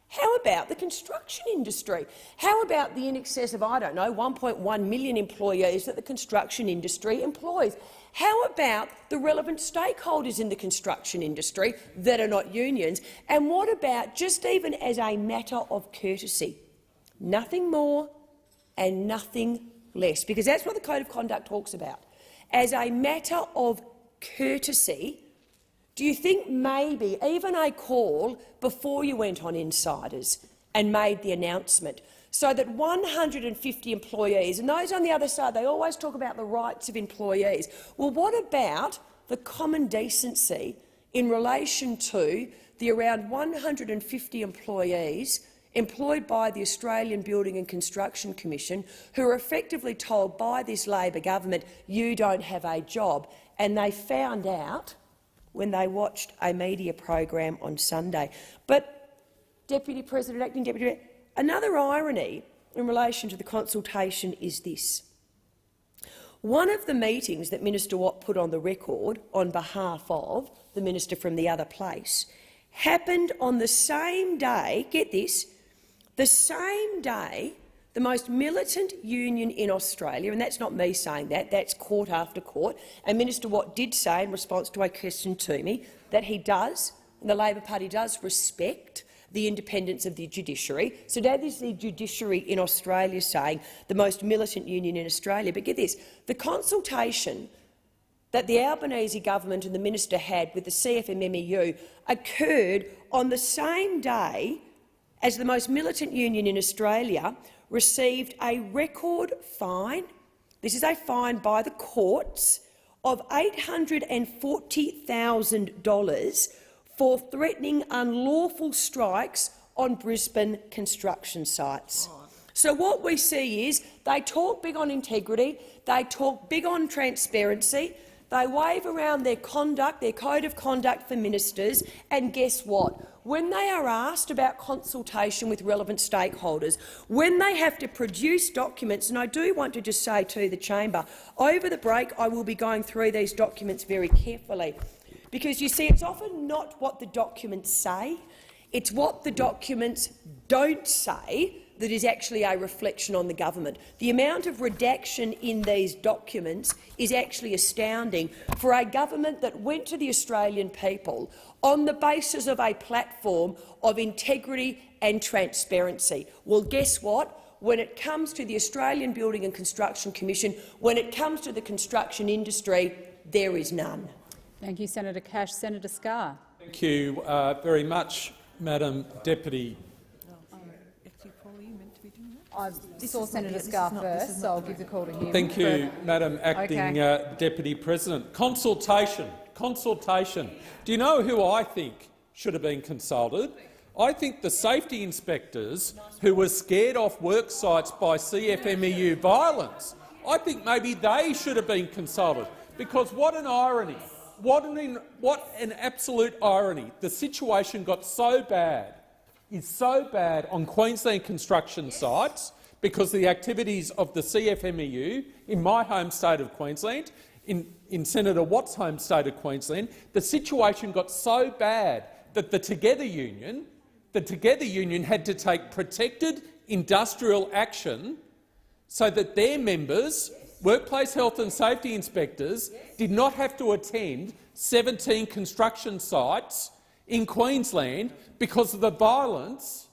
how about the construction industry? How about the in excess of, I don't know, 1.1 million employees that the construction industry employs? How about the relevant stakeholders in the construction industry that are not unions? And what about, just even as a matter of courtesy, nothing more and nothing less, because that's what the Code of Conduct talks about. As a matter of courtesy, do you think maybe even a call before you went on Insiders and made the announcement, so that 150 employees, and those on the other side, they always talk about the rights of employees. Well, what about the common decency in relation to the around 150 employees employed by the Australian Building and Construction Commission who are effectively told by this Labor government, you don't have a job, and they found out when they watched a media program on Sunday? But, Deputy President, Acting Deputy President, another irony in relation to the consultation is this. One of the meetings that Minister Watt put on the record on behalf of the minister from the other place happened on the same day, get this, the same day the most militant union in Australia, and that's not me saying that, that's court after court, and Minister Watt did say in response to a question to me that he does, and the Labor Party does, respect the independence of the judiciary. So that is the judiciary in Australia saying the most militant union in Australia. But get this, the consultation that the Albanese government and the minister had with the CFMMEU occurred on the same day as the most militant union in Australia received a record fine, this is a fine by the courts, of $840,000 for threatening unlawful strikes on Brisbane construction sites. So what we see is they talk big on integrity, they talk big on transparency, they wave around their conduct, their code of conduct for ministers, and guess what? When they are asked about consultation with relevant stakeholders, when they have to produce documents, and I do want to just say to the chamber, over the break I will be going through these documents very carefully, because you see it's often not what the documents say, it's what the documents don't say that is actually a reflection on the government. The amount of redaction in these documents is actually astounding for a government that went to the Australian people on the basis of a platform of integrity and transparency. Well, guess what? When it comes to the Australian Building and Construction Commission, when it comes to the construction industry, there is none. Thank you, Senator Cash. Senator Scarr. Thank you very much, Madam Deputy. I saw Senator Scarr first, so I'll give the call to him. Thank you, Madam Acting Deputy President. Consultation. Do you know who I think should have been consulted? I think the safety inspectors who were scared off work sites by CFMEU violence. I think maybe they should have been consulted, because what an irony. What an absolute irony. The situation got so bad on Queensland construction sites because the activities of the CFMEU in my home state of Queensland, in Senator Watt's home state of Queensland, the situation got so bad that the Together Union had to take protected industrial action so that their members, workplace health and safety inspectors, did not have to attend 17 construction sites in Queensland because of the violence,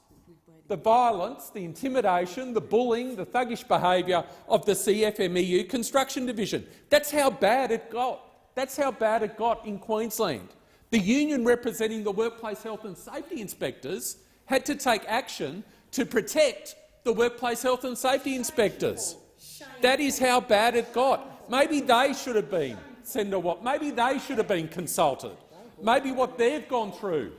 the intimidation, the bullying, the thuggish behaviour of the CFMEU construction division. That's how bad it got. That's how bad it got in Queensland. The union representing the workplace health and safety inspectors had to take action to protect the workplace health and safety inspectors. That is how bad it got. Maybe they should have been, Senator Watt, maybe they should have been consulted. Maybe what they've gone through,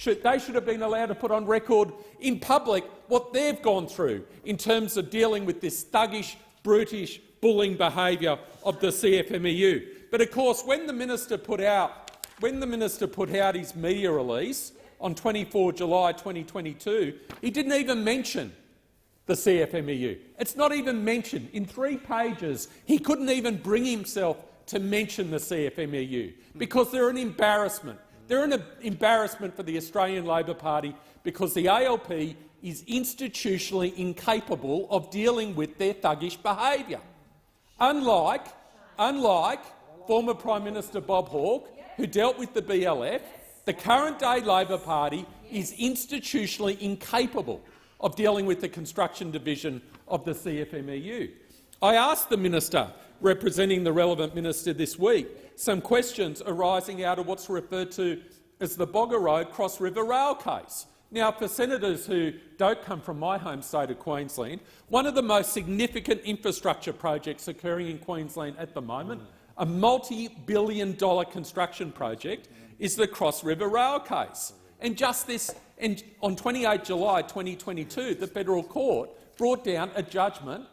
they should have been allowed to put on record in public what they've gone through in terms of dealing with this thuggish, brutish, bullying behaviour of the CFMEU. But of course, when the minister put out his media release on 24 July 2022, he didn't even mention the CFMEU. It's not even mentioned. In 3 pages, he couldn't even bring himself to mention the CFMEU because they're an embarrassment. They're an embarrassment for the Australian Labor Party because the ALP is institutionally incapable of dealing with their thuggish behaviour. Unlike former Prime Minister Bob Hawke, who dealt with the BLF, the current-day Labor Party is institutionally incapable of dealing with the construction division of the CFMEU. I asked the minister representing the relevant minister this week some questions arising out of what's referred to as the Bogger Road Cross River Rail case. Now, for senators who don't come from my home state of Queensland, one of the most significant infrastructure projects occurring in Queensland at the moment, a multi-billion-dollar construction project, is the Cross River Rail case. And on 28 July 2022, the federal court brought down a judgment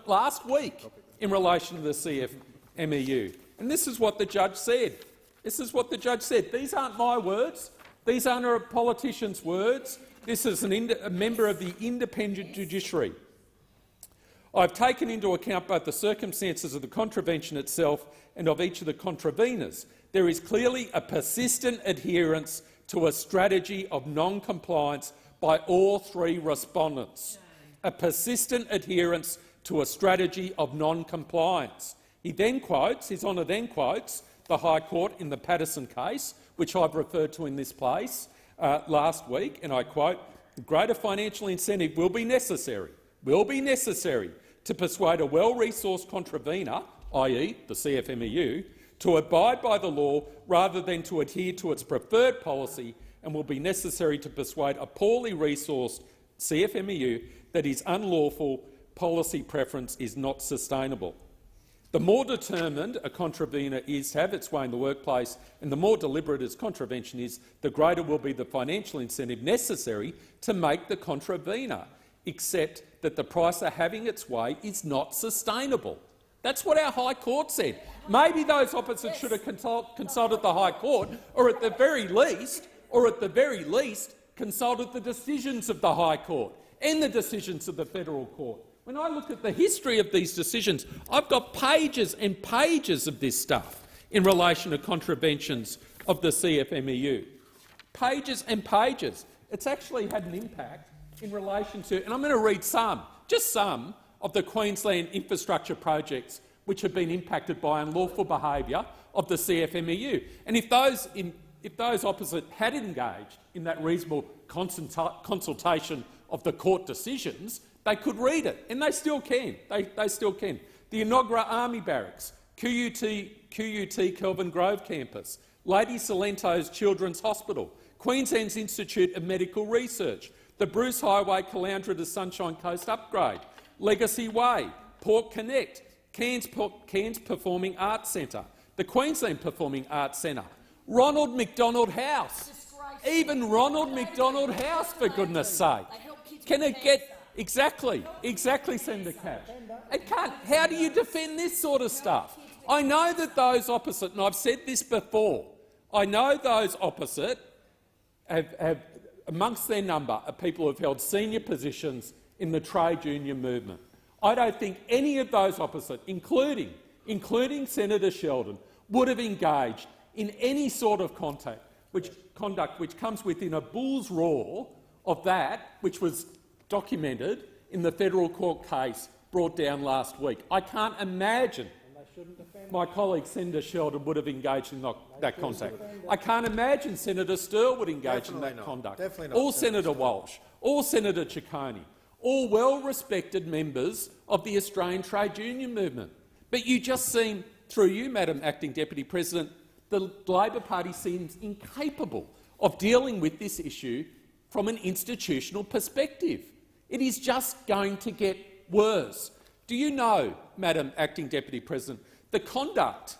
last week in relation to the CFMEU. And this is what the judge said. These aren't my words. These aren't a politician's words. This is a member of the independent judiciary. I've taken into account both the circumstances of the contravention itself and of each of the contraveners. There is clearly a persistent adherence to a strategy of non-compliance by all 3 respondents. A persistent adherence to a strategy of non-compliance. His Honour then quotes the High Court in the Patterson case, which I've referred to in this place last week, and I quote, "Greater financial incentive will be necessary to persuade a well-resourced contravener, i.e. the CFMEU, to abide by the law rather than to adhere to its preferred policy, and will be necessary to persuade a poorly resourced CFMEU that his unlawful policy preference is not sustainable. The more determined a contravener is to have its way in the workplace and the more deliberate its contravention is, the greater will be the financial incentive necessary to make the contravener accept that the price of having its way is not sustainable. That's what our High Court said. Maybe those opposite should have consulted the High Court, or at the very least, consulted the decisions of the High Court and the decisions of the Federal Court. When I look at the history of these decisions, I've got pages and pages of this stuff in relation to contraventions of the CFMEU. Pages and pages. It's actually had an impact in relation to, and I'm going to read just some of the Queensland infrastructure projects which have been impacted by unlawful behaviour of the CFMEU. And if those opposite had engaged in that reasonable consultation of the court decisions, they could read it, and they still can. They still can. The Enoggera Army Barracks, QUT Kelvin Grove Campus, Lady Salento's Children's Hospital, Queensland's Institute of Medical Research, the Bruce Highway Caloundra to Sunshine Coast Upgrade, Legacy Way, Port Connect, Cairns Performing Arts Centre, the Queensland Performing Arts Centre, Ronald McDonald House, even Ronald McDonald House, for goodness sake. Can it get exactly, Senator Cash? It can't. How do you defend this sort of stuff? I know that those opposite, and I've said this before, I know those opposite have amongst their number are people who have held senior positions in the trade union movement. I don't think any of those opposite, including Senator Sheldon, would have engaged in any sort of conduct which comes within a bull's roar of that which was documented in the federal court case brought down last week. I can't imagine my colleague Senator Sheldon would have engaged in that conduct. I can't imagine Senator Sterle would engage in that conduct. Or Senator Walsh, or Senator Ciccone, all well-respected members of the Australian trade union movement. But you just seem, through you, Madam Acting Deputy President, the Labor Party seems incapable of dealing with this issue from an institutional perspective. It is just going to get worse. Do you know, Madam Acting Deputy President, the conduct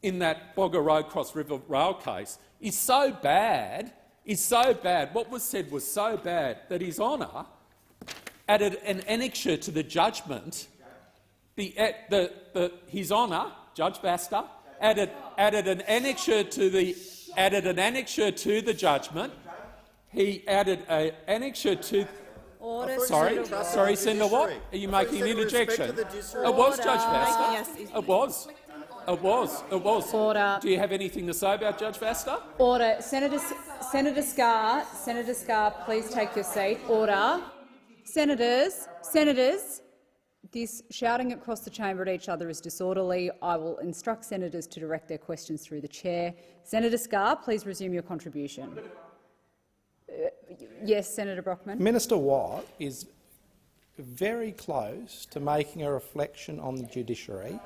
in that Bogger Road Cross River Rail case is so bad, what was said was so bad that His Honour added an annexure to the judgment. His Honour, Judge Vasta, added an annexure to the judgment. He added an annexure to. Order. Sorry, Senator Watt. Are you making an interjection? It was Judge Vasta. It was. Order. Do you have anything to say about Judge Vasta? Order. Senator Scarr, please take your seat. Order. Senators, this shouting across the chamber at each other is disorderly. I will instruct senators to direct their questions through the chair. Senator Scarr, please resume your contribution. Yes, Senator Brockman. Minister Watt is very close to making a reflection on the judiciary.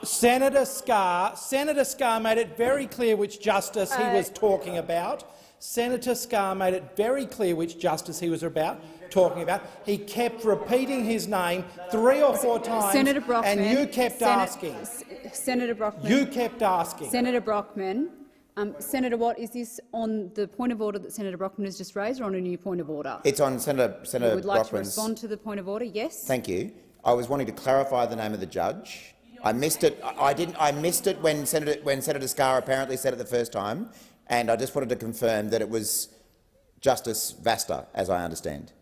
Senator Scarr made it very clear which justice he was talking about. Senator Scarr made it very clear which justice he was talking about. He kept repeating his name 3 or 4 times, Senator Brockman, and you kept asking. Senator Brockman. You kept asking. Senator Brockman. Senator Watt, is this on the point of order that Senator Brockman has just raised, or on a new point of order? It's on Senator Brockman's. You would like to respond to the point of order? Yes. Thank you. I was wanting to clarify the name of the judge. I missed it. I missed it when Senator Scarr apparently said it the first time, and I just wanted to confirm that it was Justice Vasta, as I understand.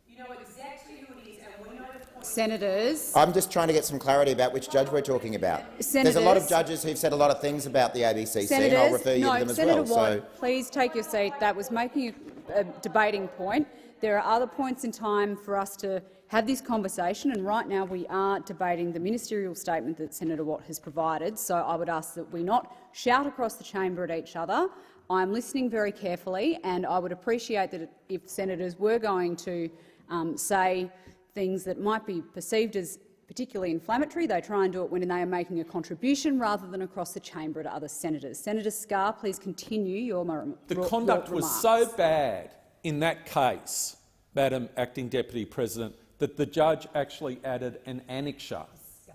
You know exactly who it is, and we know the Senators. I'm just trying to get some clarity about which judge we're talking about. There's a lot of judges who've said a lot of things about the ABCC, and I'll refer you to them as Senator well. Watt, please take your seat. That was making a debating point. There are other points in time for us to have this conversation, and right now we are debating the ministerial statement that Senator Watt has provided. So I would ask that we not shout across the chamber at each other. I'm listening very carefully, and I would appreciate that if senators were going to say things that might be perceived as particularly inflammatory, they try and do it when they are making a contribution rather than across the chamber to other senators. Senator Scarr, please continue your remarks. The conduct was so bad in that case, Madam Acting Deputy President, that the judge actually added an annexure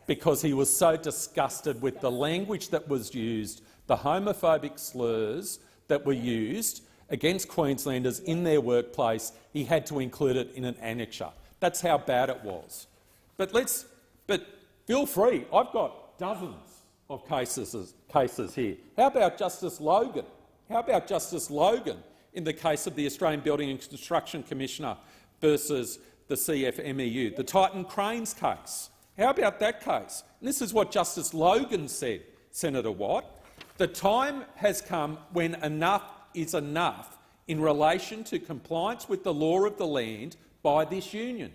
because he was so disgusted with the language that was used, the homophobic slurs that were used against Queenslanders in their workplace. He had to include it in an annexure. That's how bad it was. But feel free. I've got dozens of cases here. How about Justice Logan? How about Justice Logan in the case of the Australian Building and Construction Commissioner versus the CFMEU, the Titan Cranes case? How about that case? And this is what Justice Logan said, Senator Watt. The time has come when enough is enough in relation to compliance with the law of the land by this union.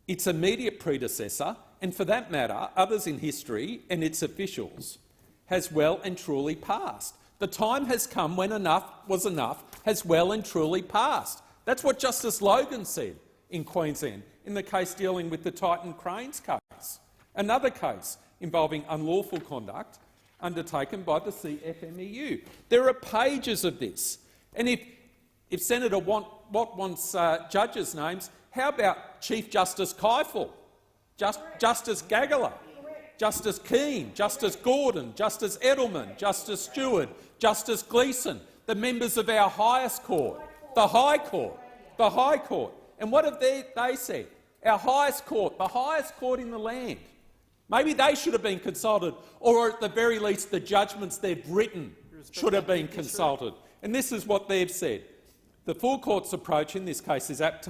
Its immediate predecessor, and for that matter others in history and its officials, has well and truly passed. The time has come when enough was enough has well and truly passed. That's what Justice Logan said in Queensland in the case dealing with the Titan Cranes case, another case involving unlawful conduct undertaken by the CFMEU. There are pages of this. And if Senator Watt wants judges' names, how about Chief Justice Kifel, Justice Gagala, Justice Keane, Justice Gordon, Justice Edelman, Justice Stewart, Justice Gleeson, the members of our highest court, the High Court, the High Court. And what have they said? Our highest court, the highest court in the land. Maybe they should have been consulted, or at the very least the judgments they've written should have been consulted. And this is what they've said. The full court's approach in this case is apt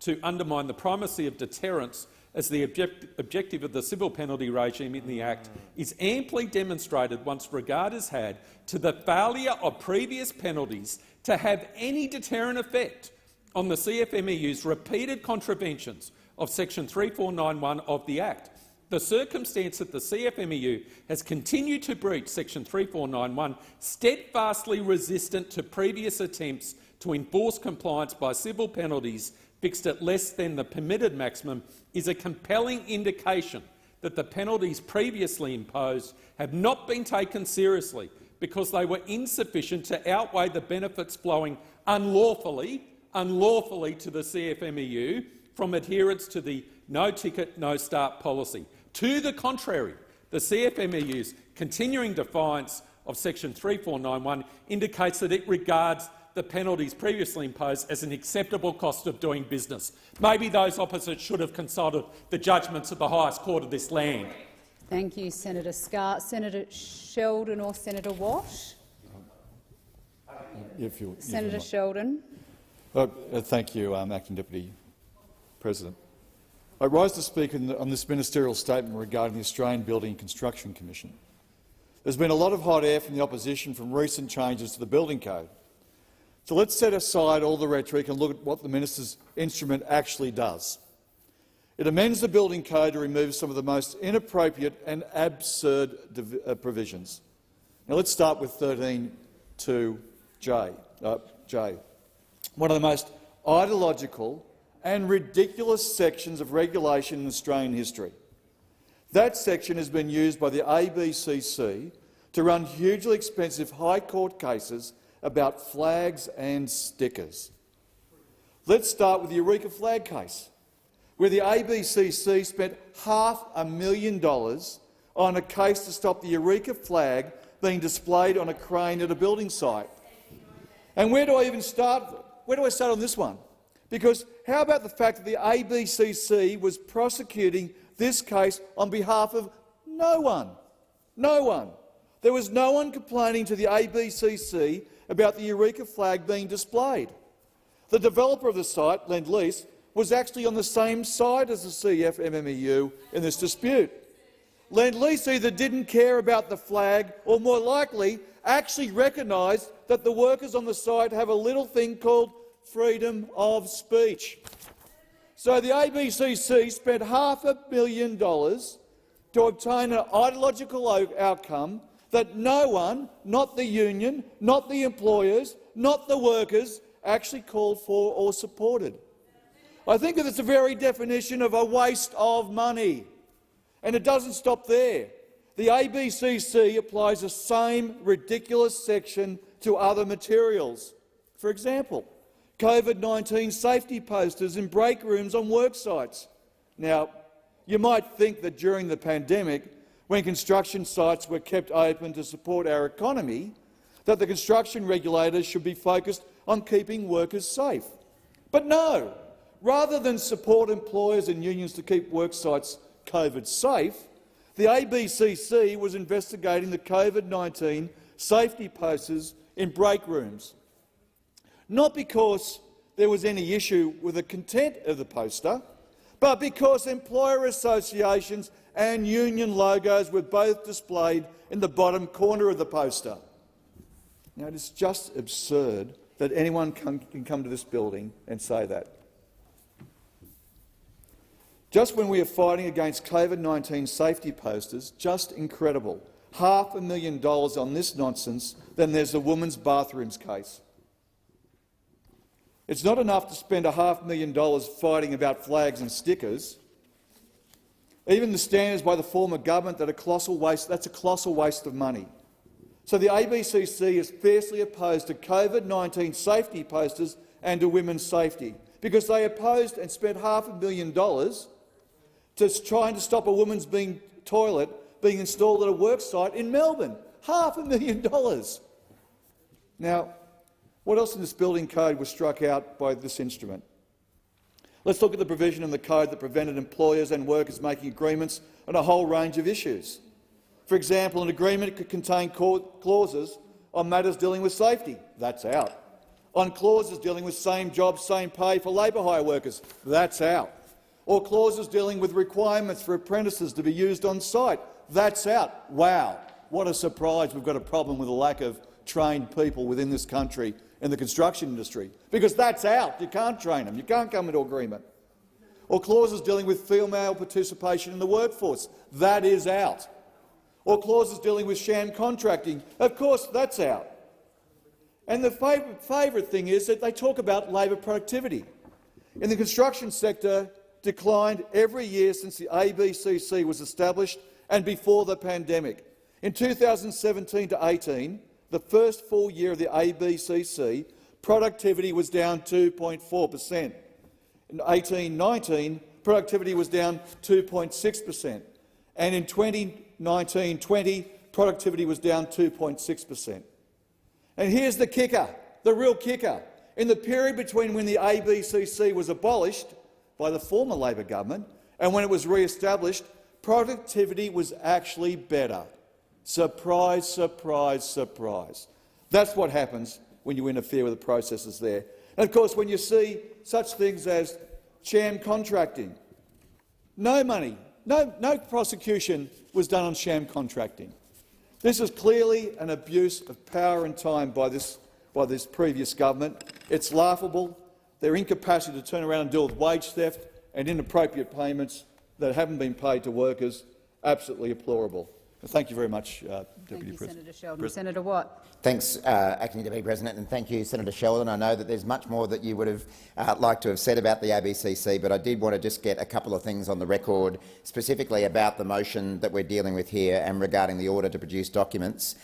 to undermine the primacy of deterrence as the objective of the civil penalty regime in the Act is amply demonstrated once regard is had to the failure of previous penalties to have any deterrent effect on the CFMEU's repeated contraventions of section 3491 of the Act. The circumstance that the CFMEU has continued to breach section 3491, steadfastly resistant to previous attempts to enforce compliance by civil penalties fixed at less than the permitted maximum, is a compelling indication that the penalties previously imposed have not been taken seriously because they were insufficient to outweigh the benefits flowing unlawfully to the CFMEU from adherence to the no-ticket, no-start policy. To the contrary, the CFMEU's continuing defiance of section 3491 indicates that it regards the penalties previously imposed as an acceptable cost of doing business. Maybe those opposite should have consulted the judgments of the highest court of this land. Thank you, Senator Scarr. Senator Sheldon or Senator Watt? Senator Sheldon. Thank you, Acting Deputy President. I rise to speak on this ministerial statement regarding the Australian Building and Construction Commission. There's been a lot of hot air from the opposition from recent changes to the building code. So let's set aside all the rhetoric and look at what the minister's instrument actually does. It amends the building code to remove some of the most inappropriate and absurd provisions. Now let's start with 13(2)J. One of the most ideological and ridiculous sections of regulation in Australian history. That section has been used by the ABCC to run hugely expensive High Court cases about flags and stickers. Let's start with the Eureka flag case, where the ABCC spent $500,000 on a case to stop the Eureka flag being displayed on a crane at a building site. And where do I even start? Where do I start on this one? Because how about the fact that the ABCC was prosecuting this case on behalf of no one? No one. There was no one complaining to the ABCC about the Eureka flag being displayed. The developer of the site, Lendlease, was actually on the same side as the CFMEU in this dispute. Lendlease either didn't care about the flag or, more likely, actually recognised that the workers on the site have a little thing called freedom of speech. So the ABCC spent $500,000 to obtain an ideological outcome that no one, not the union, not the employers, not the workers, actually called for or supported. I think that it's the very definition of a waste of money. And it doesn't stop there. The ABCC applies the same ridiculous section to other materials. For example, COVID-19 safety posters in break rooms on work sites. Now, you might think that during the pandemic, when construction sites were kept open to support our economy, that the construction regulators should be focused on keeping workers safe. But no, rather than support employers and unions to keep worksites COVID safe, the ABCC was investigating the COVID-19 safety posters in break rooms. Not because there was any issue with the content of the poster, but because employer associations and union logos were both displayed in the bottom corner of the poster. Now, it is just absurd that anyone can come to this building and say that. Just when we are fighting against COVID-19 safety posters, just incredible. $500,000 on this nonsense, then there's the women's bathrooms case. It's not enough to spend $500,000 fighting about flags and stickers. Even the standards by the former government that that's a colossal waste of money. So the ABCC is fiercely opposed to COVID-19 safety posters and to women's safety, because they opposed and spent $500,000 to trying to stop a women's toilet being installed at a work site in Melbourne. $500,000. Now, what else in this building code was struck out by this instrument? Let's look at the provision in the code that prevented employers and workers making agreements on a whole range of issues. For example, an agreement could contain clauses on matters dealing with safety. That's out. On clauses dealing with same job, same pay for labour hire workers. That's out. Or clauses dealing with requirements for apprentices to be used on site. That's out. Wow, what a surprise. We've got a problem with a lack of trained people within this country in the construction industry, because that's out. You can't train them. You can't come into agreement. Or clauses dealing with female participation in the workforce. That is out. Or clauses dealing with sham contracting. Of course, that's out. And the favourite thing is that they talk about labour productivity. In the construction sector, declined every year since the ABCC was established and before the pandemic. In 2017 to 18, the first full year of the ABCC, productivity was down 2.4%. In 18-19, productivity was down 2.6%. And in 2019-20, productivity was down 2.6%. And here's the kicker, the real kicker. In the period between when the ABCC was abolished by the former Labor government and when it was re-established, productivity was actually better. Surprise, surprise, surprise. That's what happens when you interfere with the processes there. And of course, when you see such things as sham contracting, no money, no prosecution was done on sham contracting. This is clearly an abuse of power and time by this previous government. It's laughable. Their incapacity to turn around and deal with wage theft and inappropriate payments that haven't been paid to workers, absolutely deplorable. Thank you very much, Deputy President. Senator Sheldon. Senator Watt. Thanks, Acting Deputy President, and thank you, Senator Sheldon. I know that there's much more that you would have liked to have said about the ABCC, but I did want to just get a couple of things on the record, specifically about the motion that we're dealing with here and regarding the order to produce documents.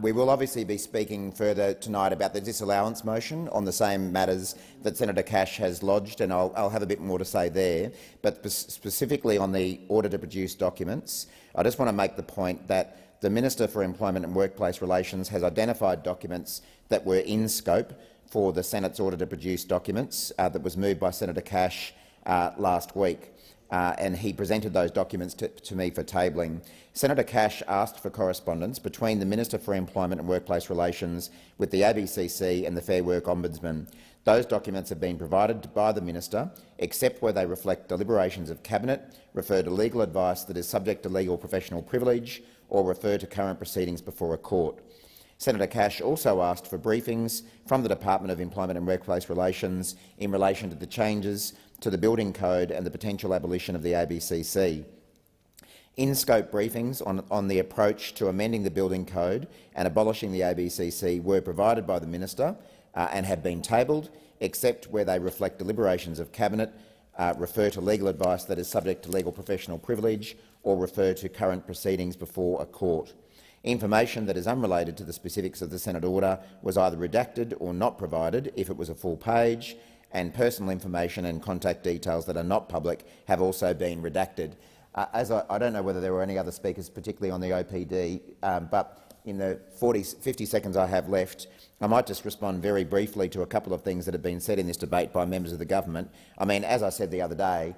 We will obviously be speaking further tonight about the disallowance motion on the same matters that Senator Cash has lodged, and I'll have a bit more to say there. But specifically on the order to produce documents, I just want to make the point that the Minister for Employment and Workplace Relations has identified documents that were in scope for the Senate's order to produce documents that was moved by Senator Cash last week. And he presented those documents to me for tabling. Senator Cash asked for correspondence between the Minister for Employment and Workplace Relations with the ABCC and the Fair Work Ombudsman. Those documents have been provided by the Minister, except where they reflect deliberations of Cabinet, refer to legal advice that is subject to legal professional privilege, or refer to current proceedings before a court. Senator Cash also asked for briefings from the Department of Employment and Workplace Relations in relation to the changes to the Building Code and the potential abolition of the ABCC. In-scope briefings on the approach to amending the Building Code and abolishing the ABCC were provided by the Minister and have been tabled, except where they reflect deliberations of Cabinet, refer to legal advice that is subject to legal professional privilege, or refer to current proceedings before a court. Information that is unrelated to the specifics of the Senate order was either redacted or not provided if it was a full page, and personal information and contact details that are not public have also been redacted. I don't know whether there were any other speakers, particularly on the OPD, but in the 50 seconds I have left, I might just respond very briefly to a couple of things that have been said in this debate by members of the government. I mean, as I said the other day,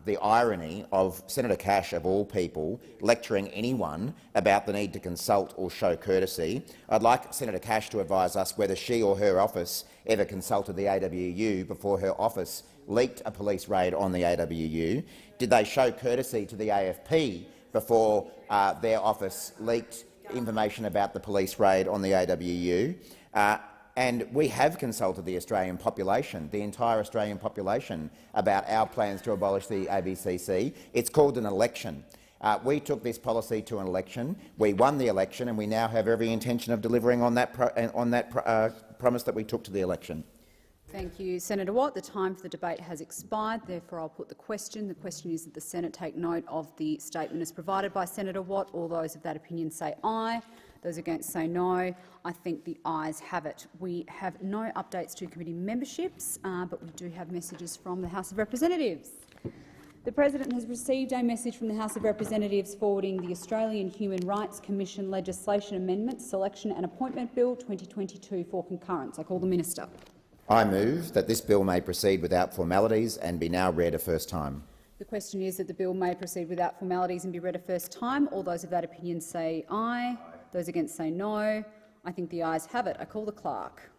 the irony of Senator Cash, of all people, lecturing anyone about the need to consult or show courtesy. I'd like Senator Cash to advise us whether she or her office ever consulted the AWU before her office leaked a police raid on the AWU. Did they show courtesy to the AFP before their office leaked information about the police raid on the AWU? And we have consulted the Australian population, the entire Australian population, about our plans to abolish the ABCC. It's called an election. We took this policy to an election. We won the election, and we now have every intention of delivering on that promise that we took to the election. Thank you, Senator Watt. The time for the debate has expired. Therefore, I'll put the question. The question is that the Senate take note of the statement as provided by Senator Watt. All those of that opinion say aye. Those against say no. I think the ayes have it. We have no updates to committee memberships, but we do have messages from the House of Representatives. The President has received a message from the House of Representatives forwarding the Australian Human Rights Commission Legislation Amendment Selection and Appointment Bill 2022 for concurrence. I call the Minister. I move that this bill may proceed without formalities and be now read a first time. The question is that the bill may proceed without formalities and be read a first time. All those of that opinion say aye. Those against say no. I think the ayes have it. I call the clerk.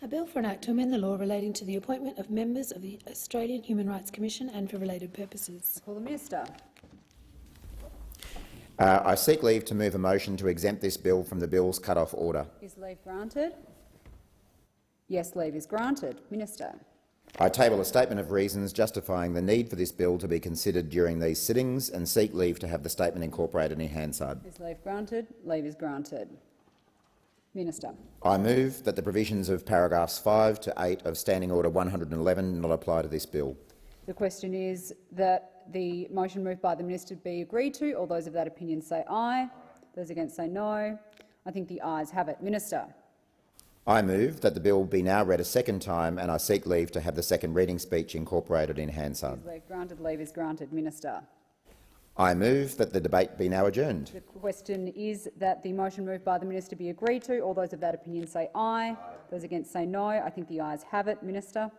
A bill for an act to amend the law relating to the appointment of members of the Australian Human Rights Commission and for related purposes. I call the Minister. I seek leave to move a motion to exempt this bill from the bill's cut-off order. Is leave granted? Yes, leave is granted. Minister. I table a statement of reasons justifying the need for this bill to be considered during these sittings and seek leave to have the statement incorporated in Hansard. Is leave granted? Leave is granted. Minister. I move that the provisions of paragraphs 5 to 8 of Standing Order 111 not apply to this bill. The question is that the motion moved by the Minister be agreed to. All those of that opinion say aye. Those against say no. I think the ayes have it. Minister. I move that the bill be now read a second time, and I seek leave to have the second reading speech incorporated in Hansard. Is leave granted? Leave is granted. Minister. I move that the debate be now adjourned. The question is that the motion moved by the Minister be agreed to. All those of that opinion say aye. Those against say no. I think the ayes have it. Minister.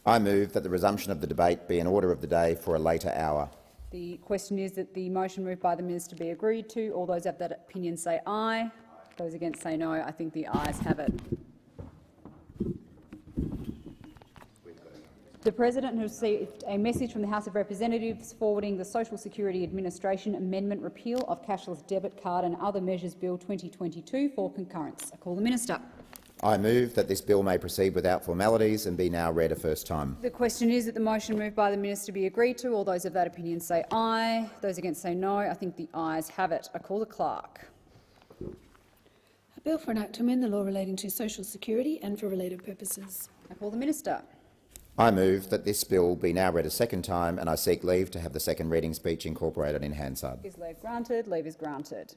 I move that the resumption of the debate be an order of the day for a later hour. The question is that the motion moved by the Minister be agreed to. All those of that opinion say aye. Those against say no. I think the ayes have it. The President has received a message from the House of Representatives forwarding the Social Security Administration Amendment Repeal of Cashless Debit Card and Other Measures Bill 2022 for concurrence. I call the Minister. I move that this bill may proceed without formalities and be now read a first time. The question is that the motion moved by the Minister be agreed to. All those of that opinion say aye. Those against say no. I think the ayes have it. I call the clerk. A bill for an act to amend the law relating to social security and for related purposes. I call the Minister. I move that this bill be now read a second time, and I seek leave to have the second reading speech incorporated in Hansard. Is leave granted? Leave is granted.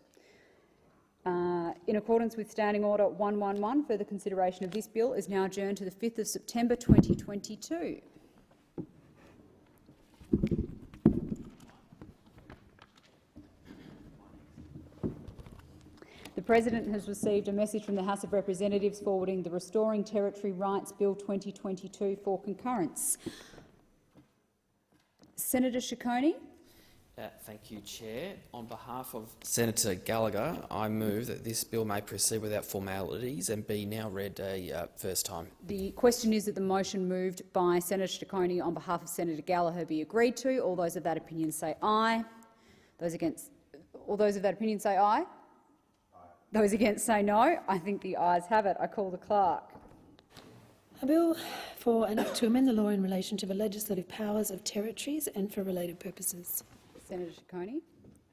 In accordance with Standing Order 111, further consideration of this bill is now adjourned to the 5th of September 2022. The President has received a message from the House of Representatives forwarding the Restoring Territory Rights Bill 2022 for concurrence. Senator Ciccone. Thank you, Chair. On behalf of Senator Gallagher, I move that this bill may proceed without formalities and be now read a first time. The question is that the motion moved by Senator Ciccone on behalf of Senator Gallagher be agreed to. All those of that opinion say aye. Those against, all those of that opinion say aye. Those against say no. I think the ayes have it. I call the clerk. A bill for an act to amend the law in relation to the legislative powers of territories and for related purposes. Senator Ciccone.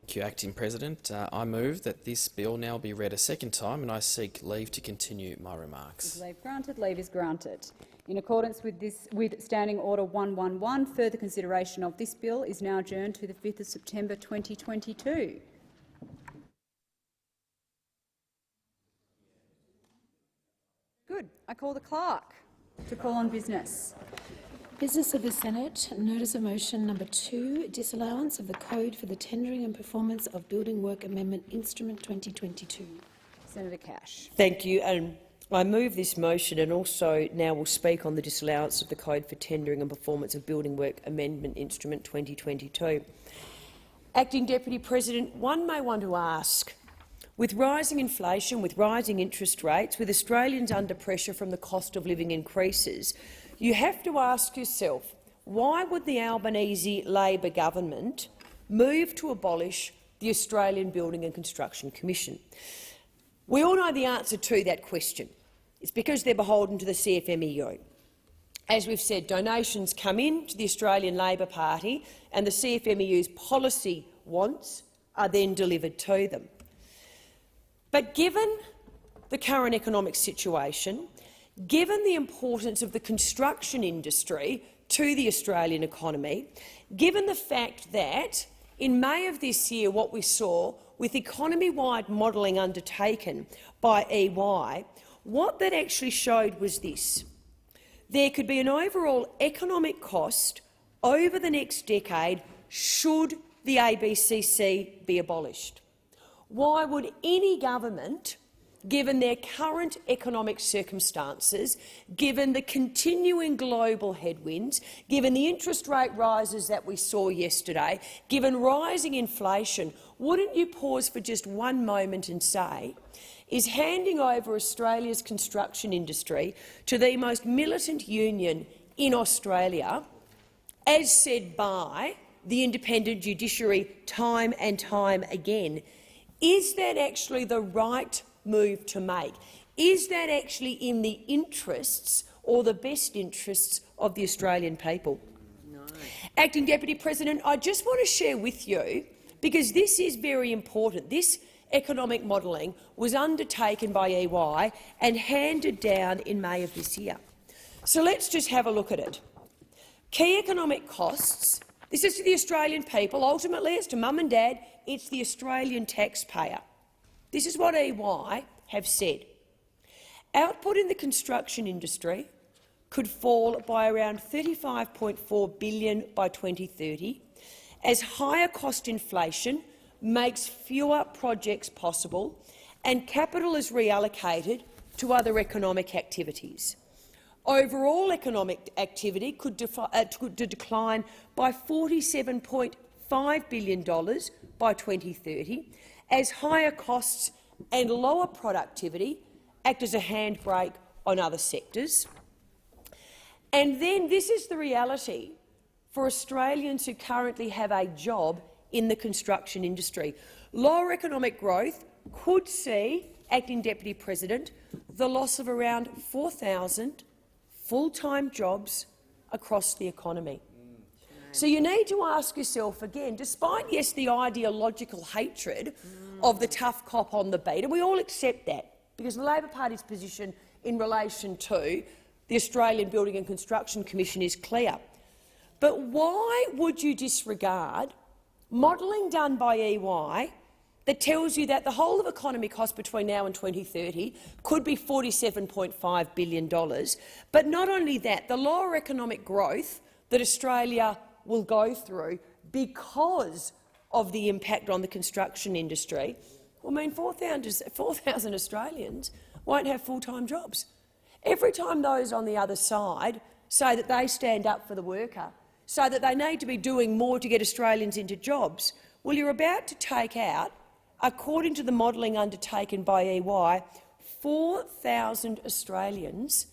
Thank you, Acting President. I move that this bill now be read a second time, and I seek leave to continue my remarks. Is leave granted? Leave is granted. In accordance with Standing Order 111, further consideration of this bill is now adjourned to the 5th of September 2022. Good. I call the clerk to call on business. Business of the Senate, notice of motion number 2, disallowance of the code for the tendering and performance of Building Work Amendment Instrument 2022. Senator Cash. Thank you. And I move this motion and also now will speak on the disallowance of the code for tendering and performance of Building Work Amendment Instrument 2022. Acting Deputy President, one may want to ask, with rising inflation, with rising interest rates, with Australians under pressure from the cost of living increases, you have to ask yourself, why would the Albanese Labor government move to abolish the Australian Building and Construction Commission? We all know the answer to that question. It's because they're beholden to the CFMEU. As we've said, donations come in to the Australian Labor Party and the CFMEU's policy wants are then delivered to them. But given the current economic situation, given the importance of the construction industry to the Australian economy, given the fact that in May of this year what we saw with economy-wide modelling undertaken by EY, what that actually showed was this. There could be an overall economic cost over the next decade should the ABCC be abolished. Why would any government, given their current economic circumstances, given the continuing global headwinds, given the interest rate rises that we saw yesterday, given rising inflation, wouldn't you pause for just one moment and say, is handing over Australia's construction industry to the most militant union in Australia, as said by the independent judiciary time and time again, is that actually the right move to make? Is that actually in the interests or the best interests of the Australian people? No. Acting Deputy President, I just want to share with you, because this is very important, this economic modelling was undertaken by EY and handed down in May of this year. So let's just have a look at it. Key economic costs. This is to the Australian people. Ultimately, it's to mum and dad. It's the Australian taxpayer. This is what EY have said. Output in the construction industry could fall by around $35.4 billion by 2030, as higher cost inflation makes fewer projects possible and capital is reallocated to other economic activities. Overall economic activity could decline by $47.5 billion by 2030, as higher costs and lower productivity act as a handbrake on other sectors. And then this is the reality for Australians who currently have a job in the construction industry. Lower economic growth could see, Acting Deputy President, the loss of around 4,000 full-time jobs across the economy. So you need to ask yourself again, despite, yes, the ideological hatred of the tough cop on the beat, and we all accept that, because the Labor Party's position in relation to the Australian Building and Construction Commission is clear. But why would you disregard modelling done by EY that tells you that the whole of economy cost between now and 2030 could be $47.5 billion, but not only that, the lower economic growth that Australia will go through because of the impact on the construction industry will mean 4,000 Australians won't have full-time jobs. Every time those on the other side say that they stand up for the worker, say that they need to be doing more to get Australians into jobs, well, you're about to take out, according to the modelling undertaken by EY, 4,000 Australians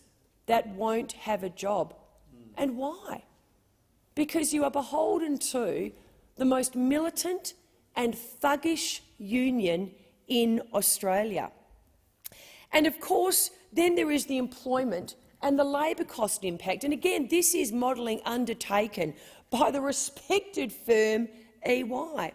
that won't have a job. And why? Because you are beholden to the most militant and thuggish union in Australia. And of course, then there is the employment and the labour cost impact. And again, this is modelling undertaken by the respected firm EY.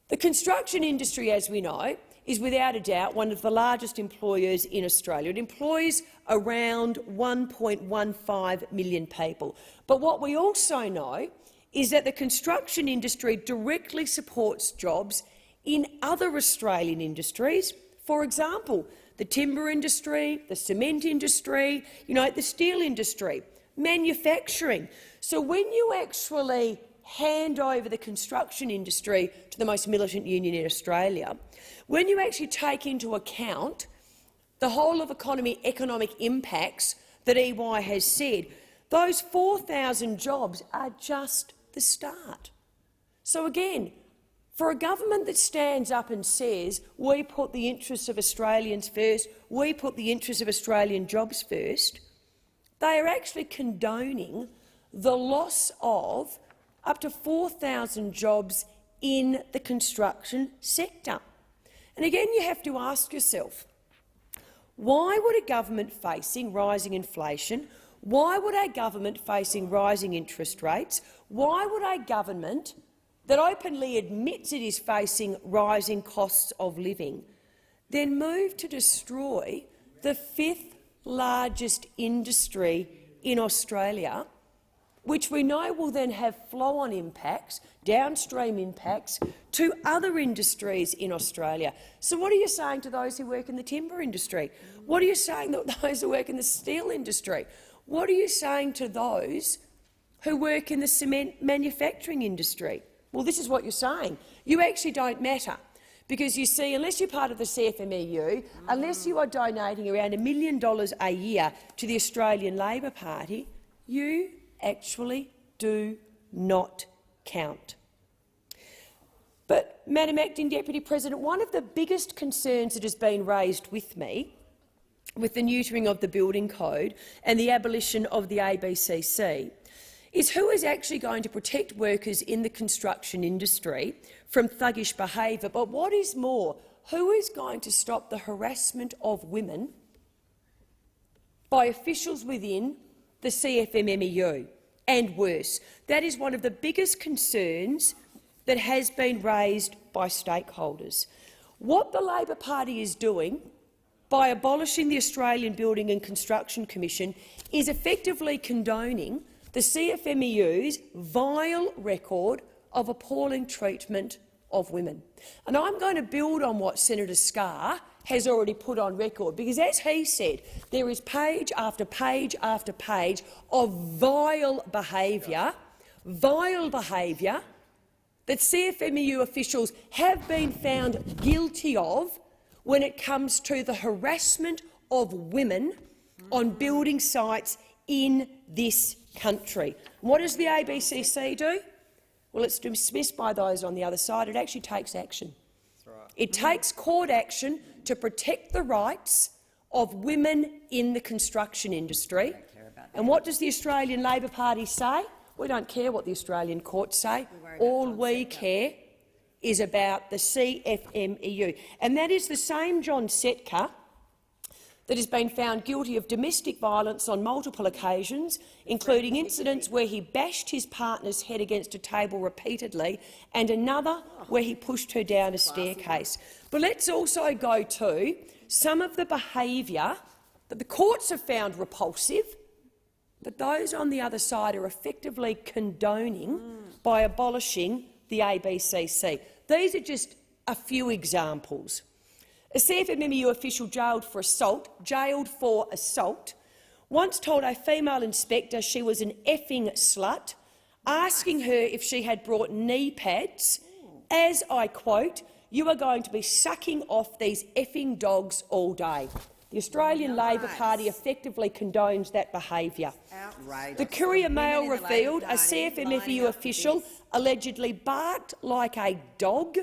The construction industry, as we know, is without a doubt one of the largest employers in Australia. It employs around 1.15 million people. But what we also know is that the construction industry directly supports jobs in other Australian industries. For example, the timber industry, the cement industry, the steel industry. manufacturing. So when you actually hand over the construction industry to the most militant union in Australia, when you actually take into account the whole of economic impacts that EY has said, those 4,000 jobs are just the start. So again, for a government that stands up and says, we put the interests of Australians first, we put the interests of Australian jobs first, they are actually condoning the loss of up to 4,000 jobs in the construction sector. And again, you have to ask yourself, why would a government facing rising inflation, why would a government facing rising interest rates, why would a government that openly admits it is facing rising costs of living then move to destroy the 5th largest industry in Australia, which we know will then have flow-on impacts, downstream impacts, to other industries in Australia? So what are you saying to those who work in the timber industry? What are you saying to those who work in the steel industry? What are you saying to those who work in the cement manufacturing industry? Well, this is what you're saying. You actually don't matter, because you see, unless you're part of the CFMEU, unless you are donating around $1 million a year to the Australian Labor Party, you actually do not count. But, Madam Acting Deputy President, one of the biggest concerns that has been raised with me with the neutering of the building code and the abolition of the ABCC is who is actually going to protect workers in the construction industry from thuggish behaviour. But what is more, who is going to stop the harassment of women by officials within the CFMMEU and worse? That is one of the biggest concerns that has been raised by stakeholders. What the Labor Party is doing by abolishing the Australian Building and Construction Commission is effectively condoning the CFMEU's vile record of appalling treatment of women. And I'm going to build on what Senator Scarr has already put on record, because, as he said, there is page after page after page of vile behaviour that CFMEU officials have been found guilty of when it comes to the harassment of women on building sites in this country. What does the ABCC do? Well, it's dismissed by those on the other side. It actually takes action. It takes court action to protect the rights of women in the construction industry. And what does the Australian Labor Party say? We don't care what the Australian courts say. All we care is about the CFMEU. And that is the same John Setka that has been found guilty of domestic violence on multiple occasions, including incidents where he bashed his partner's head against a table repeatedly and another where he pushed her down a staircase. But let's also go to some of the behaviour that the courts have found repulsive, but those on the other side are effectively condoning by abolishing the ABCC. These are just a few examples. A CFMMEU official jailed for assault once told a female inspector she was an effing slut, asking her if she had brought knee pads, as, I quote, "You are going to be sucking off these effing dogs all day." The Australian Labor Party effectively condones that behaviour. The Courier Mail revealed a CFMEU official allegedly barked like a dog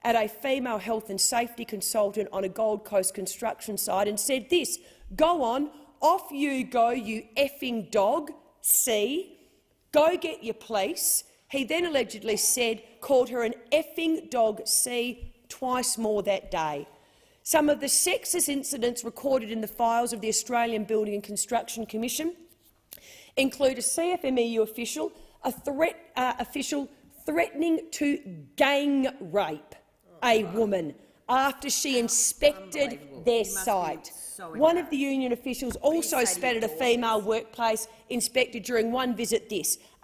at a female health and safety consultant on a Gold Coast construction site and said this: "Go on, off you go, you effing dog, see? Go get your police." He then allegedly called her an effing dog, see, twice more that day. Some of the sexist incidents recorded in the files of the Australian Building and Construction Commission include a CFMEU official threatening to gang rape a woman after she inspected their site. One of the union officials also spat at a female workplace inspector during one visit.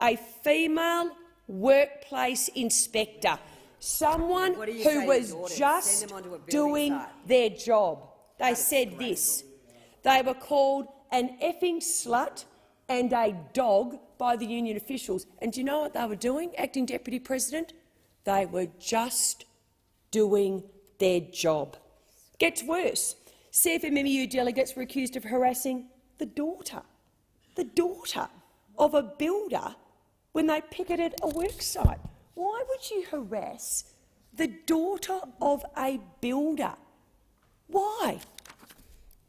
A female workplace inspector, someone who was just doing their job. They said this: they were called an effing slut and a dog by the union officials. And do you know what they were doing, Acting Deputy President? They were just doing their job. Gets worse. CFMMEU delegates were accused of harassing the daughter of a builder when they picketed a worksite. Why would you harass the daughter of a builder? Why?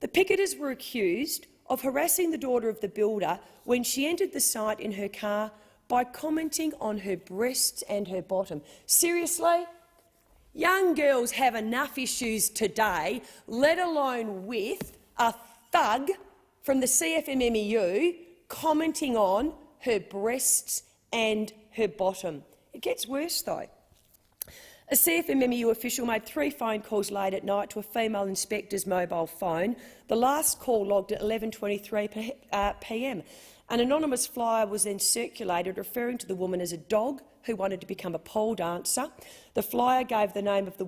The picketers were accused of harassing the daughter of the builder when she entered the site in her car by commenting on her breasts and her bottom. Seriously? Young girls have enough issues today, let alone with a thug from the CFMMEU commenting on her breasts and her bottom. It gets worse, though. A CFMMEU official made 3 phone calls late at night to a female inspector's mobile phone, the last call logged at 11:23 p.m. An anonymous flyer was then circulated referring to the woman as a dog who wanted to become a pole dancer. The flyer gave the name of the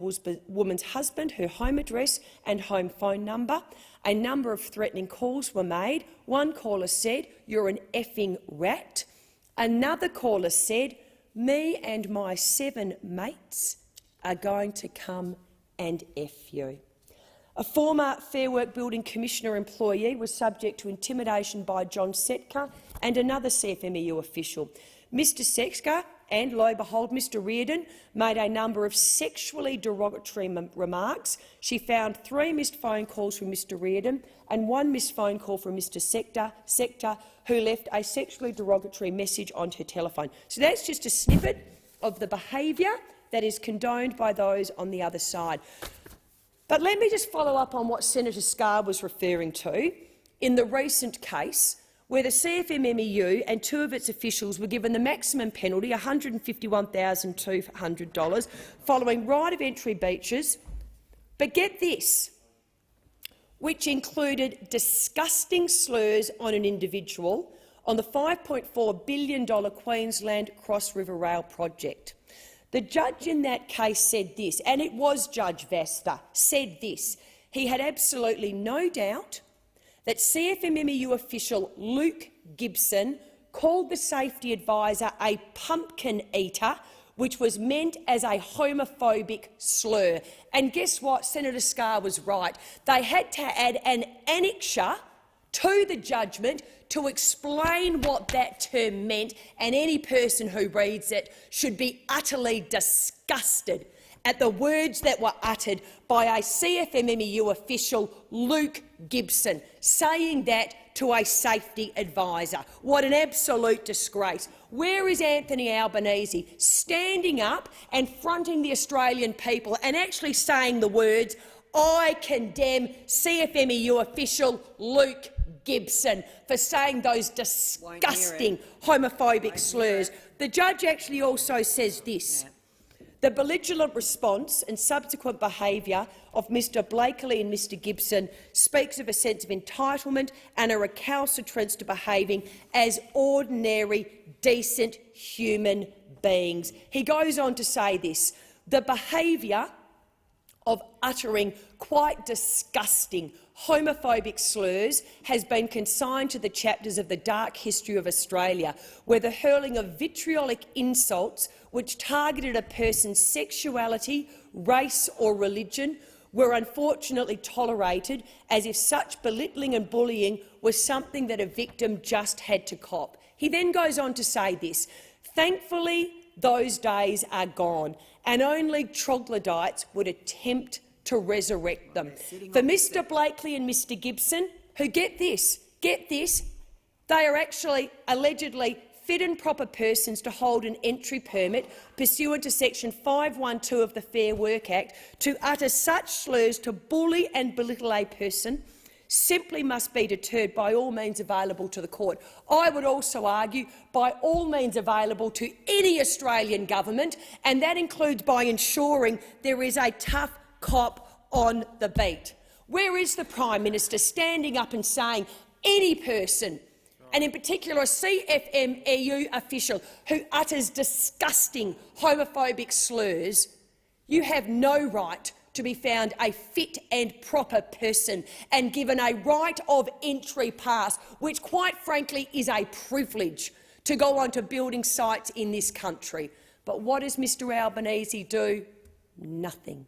woman's husband, her home address and home phone number. A number of threatening calls were made. One caller said, "You're an effing rat." Another caller said, "Me and my 7 mates are going to come and F you." A former Fair Work Building Commissioner employee was subject to intimidation by John Setka and another CFMEU official. Mr Setka and, lo and behold, Mr Reardon made a number of sexually derogatory remarks. She found 3 missed phone calls from Mr Reardon and 1 missed phone call from Mr Setka, who left a sexually derogatory message on her telephone. So that's just a snippet of the behaviour that is condoned by those on the other side. But let me just follow up on what Senator Scarr was referring to in the recent case where the CFMMEU and 2 of its officials were given the maximum penalty, $151,200, following right of entry breaches. But get this, which included disgusting slurs on an individual on the $5.4 billion Queensland Cross River Rail project. The judge in that case said this, and it was Judge Vasta, said this. He had absolutely no doubt that CFMMEU official Luke Gibson called the safety advisor a pumpkin eater, which was meant as a homophobic slur. And guess what? Senator Scarr was right. They had to add an annexure to the judgment to explain what that term meant, and any person who reads it should be utterly disgusted at the words that were uttered by a CFMMEU official, Luke Gibson, saying that to a safety advisor. What an absolute disgrace. Where is Anthony Albanese standing up and fronting the Australian people and actually saying the words, "I condemn CFMEU official Luke Gibson for saying those disgusting homophobic slurs"? The judge actually also says this. The belligerent response and subsequent behaviour of Mr Blakely and Mr Gibson speaks of a sense of entitlement and a recalcitrance to behaving as ordinary, decent human beings. He goes on to say this. The behaviour of uttering quite disgusting homophobic slurs has been consigned to the chapters of the dark history of Australia, where the hurling of vitriolic insults which targeted a person's sexuality, race or religion were unfortunately tolerated, as if such belittling and bullying was something that a victim just had to cop. He then goes on to say this. Thankfully, those days are gone, and only troglodytes would attempt to resurrect them. For Mr Blakely and Mr Gibson, who get this, they are actually allegedly fit and proper persons to hold an entry permit pursuant to section 512 of the Fair Work Act, to utter such slurs to bully and belittle a person simply must be deterred by all means available to the court. I would also argue by all means available to any Australian government, and that includes by ensuring there is a tough cop on the beat. Where is the Prime Minister standing up and saying any person, and in particular a CFMEU official who utters disgusting homophobic slurs, you have no right to be found a fit and proper person and given a right of entry pass, which quite frankly is a privilege to go onto building sites in this country. But what does Mr Albanese do? Nothing.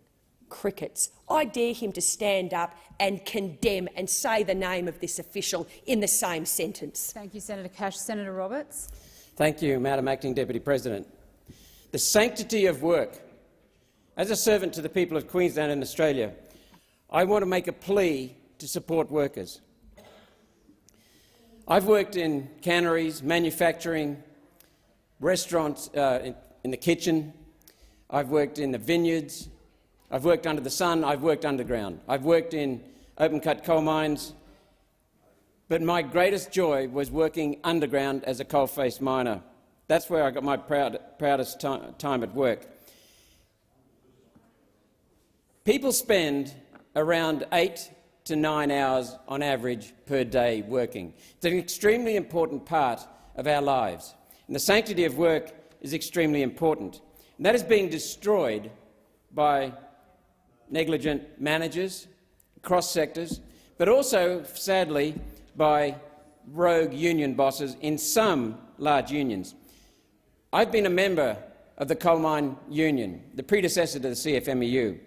Crickets. I dare him to stand up and condemn and say the name of this official in the same sentence. Thank you, Senator Cash. Senator Roberts. Thank you, Madam Acting Deputy President. The sanctity of work. As a servant to the people of Queensland and Australia, I want to make a plea to support workers. I've worked in canneries, manufacturing, restaurants, in the kitchen. I've worked in the vineyards. I've worked under the sun. I've worked underground. I've worked in open-cut coal mines. But my greatest joy was working underground as a coal-face miner. That's where I got my proudest time at work. People spend around 8 to 9 hours on average per day working. It's an extremely important part of our lives, and the sanctity of work is extremely important. And that is being destroyed by negligent managers across sectors, but also, sadly, by rogue union bosses in some large unions. I've been a member of the Coal Mine Union, the predecessor to the CFMEU.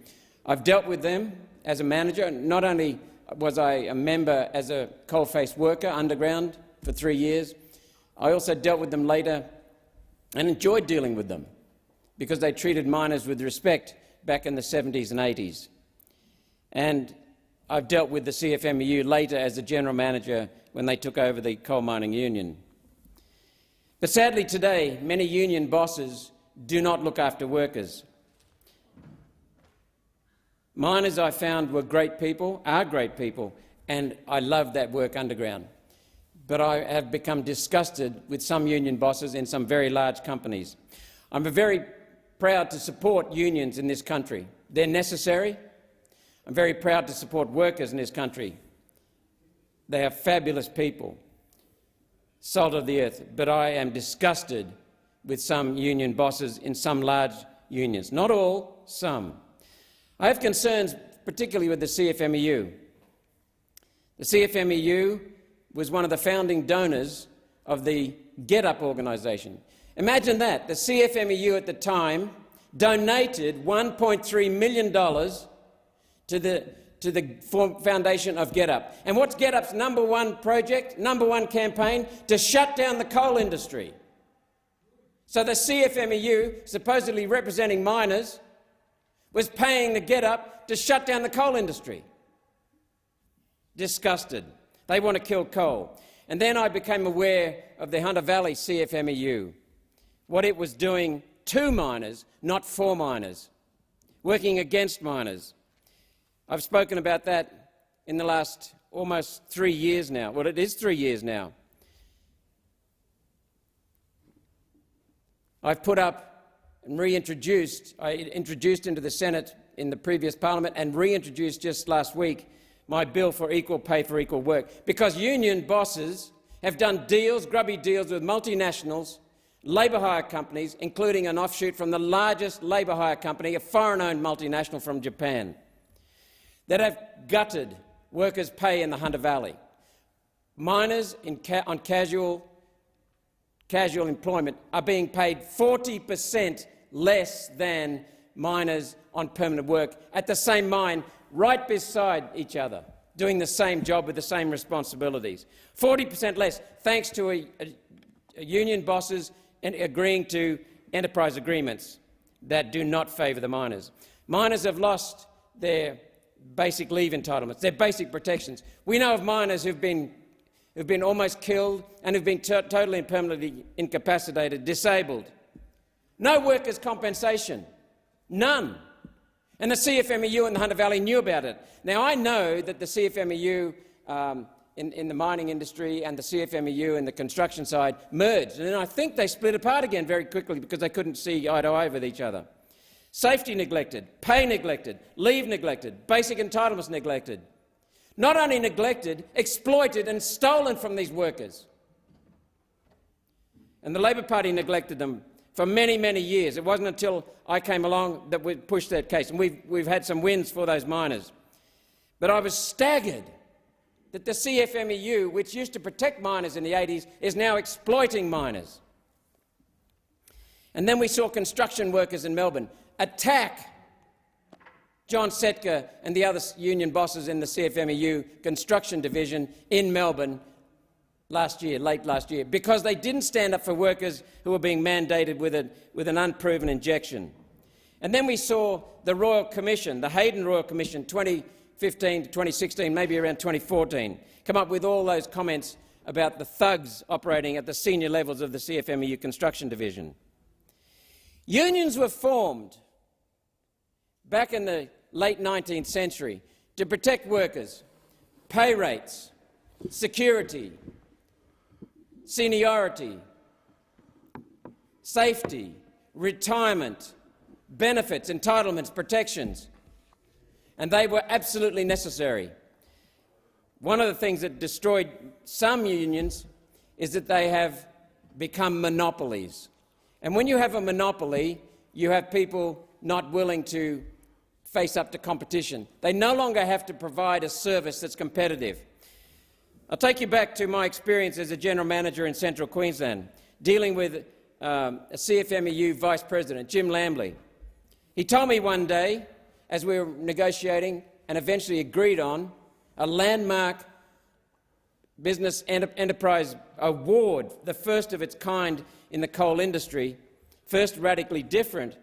I've dealt with them as a manager. Not only was I a member as a coal-face worker underground for 3 years, I also dealt with them later and enjoyed dealing with them because they treated miners with respect back in the 70s and 80s. And I've dealt with the CFMEU later as a general manager when they took over the Coal Mining Union. But sadly today, many union bosses do not look after workers. Miners, I found, were great people, are great people, and I love that work underground. But I have become disgusted with some union bosses in some very large companies. I'm very proud to support unions in this country. They're necessary. I'm very proud to support workers in this country. They are fabulous people, salt of the earth, but I am disgusted with some union bosses in some large unions. Not all, some. I have concerns particularly with the CFMEU. The CFMEU was one of the founding donors of the GetUp organisation. Imagine that. The CFMEU at the time donated $1.3 million to the foundation of GetUp. And what's GetUp's #1 project, #1 campaign? To shut down the coal industry. So the CFMEU, supposedly representing miners, was paying the GetUp to shut down the coal industry. Disgusted. They want to kill coal. And then I became aware of the Hunter Valley CFMEU, what it was doing to miners, not for miners, working against miners. I've spoken about that in the last almost 3 years now. Well, it is 3 years now. I've put up and reintroduced, I introduced into the Senate in the previous parliament and reintroduced just last week my bill for equal pay for equal work, because union bosses have done deals, grubby deals with multinationals, labour hire companies, including an offshoot from the largest labour hire company, a foreign-owned multinational from Japan, that have gutted workers' pay in the Hunter Valley. Miners on casual employment are being paid 40% less than miners on permanent work at the same mine, right beside each other, doing the same job with the same responsibilities. 40% less, thanks to union bosses agreeing to enterprise agreements that do not favour the miners. Miners have lost their basic leave entitlements, their basic protections. We know of miners who've been almost killed and who've been totally and permanently incapacitated, disabled. No workers' compensation. None. And the CFMEU in the Hunter Valley knew about it. Now, I know that the CFMEU in the mining industry and the CFMEU in the construction side merged, and I think they split apart again very quickly because they couldn't see eye to eye with each other. Safety neglected, pay neglected, leave neglected, basic entitlements neglected. Not only neglected, exploited and stolen from these workers. And the Labor Party neglected them for many, many years. It wasn't until I came along that we pushed that case, and we've had some wins for those miners. But I was staggered that the CFMEU, which used to protect miners in the 80s, is now exploiting miners. And then we saw construction workers in Melbourne attack John Setka and the other union bosses in the CFMEU construction division in Melbourne late last year, because they didn't stand up for workers who were being mandated with an unproven injection. And then we saw the Royal Commission, the Hayden Royal Commission, 2015 to 2016, maybe around 2014, come up with all those comments about the thugs operating at the senior levels of the CFMEU construction division. Unions were formed back in the late 19th century to protect workers, pay rates, security, seniority, safety, retirement, benefits, entitlements, protections, and they were absolutely necessary. One of the things that destroyed some unions is that they have become monopolies. And when you have a monopoly, you have people not willing to face up to competition. They no longer have to provide a service that's competitive. I'll take you back to my experience as a general manager in Central Queensland, dealing with a CFMEU Vice President, Jim Lambley. He told me one day, as we were negotiating and eventually agreed on a landmark business enterprise award, the first of its kind in the coal industry, first radically different,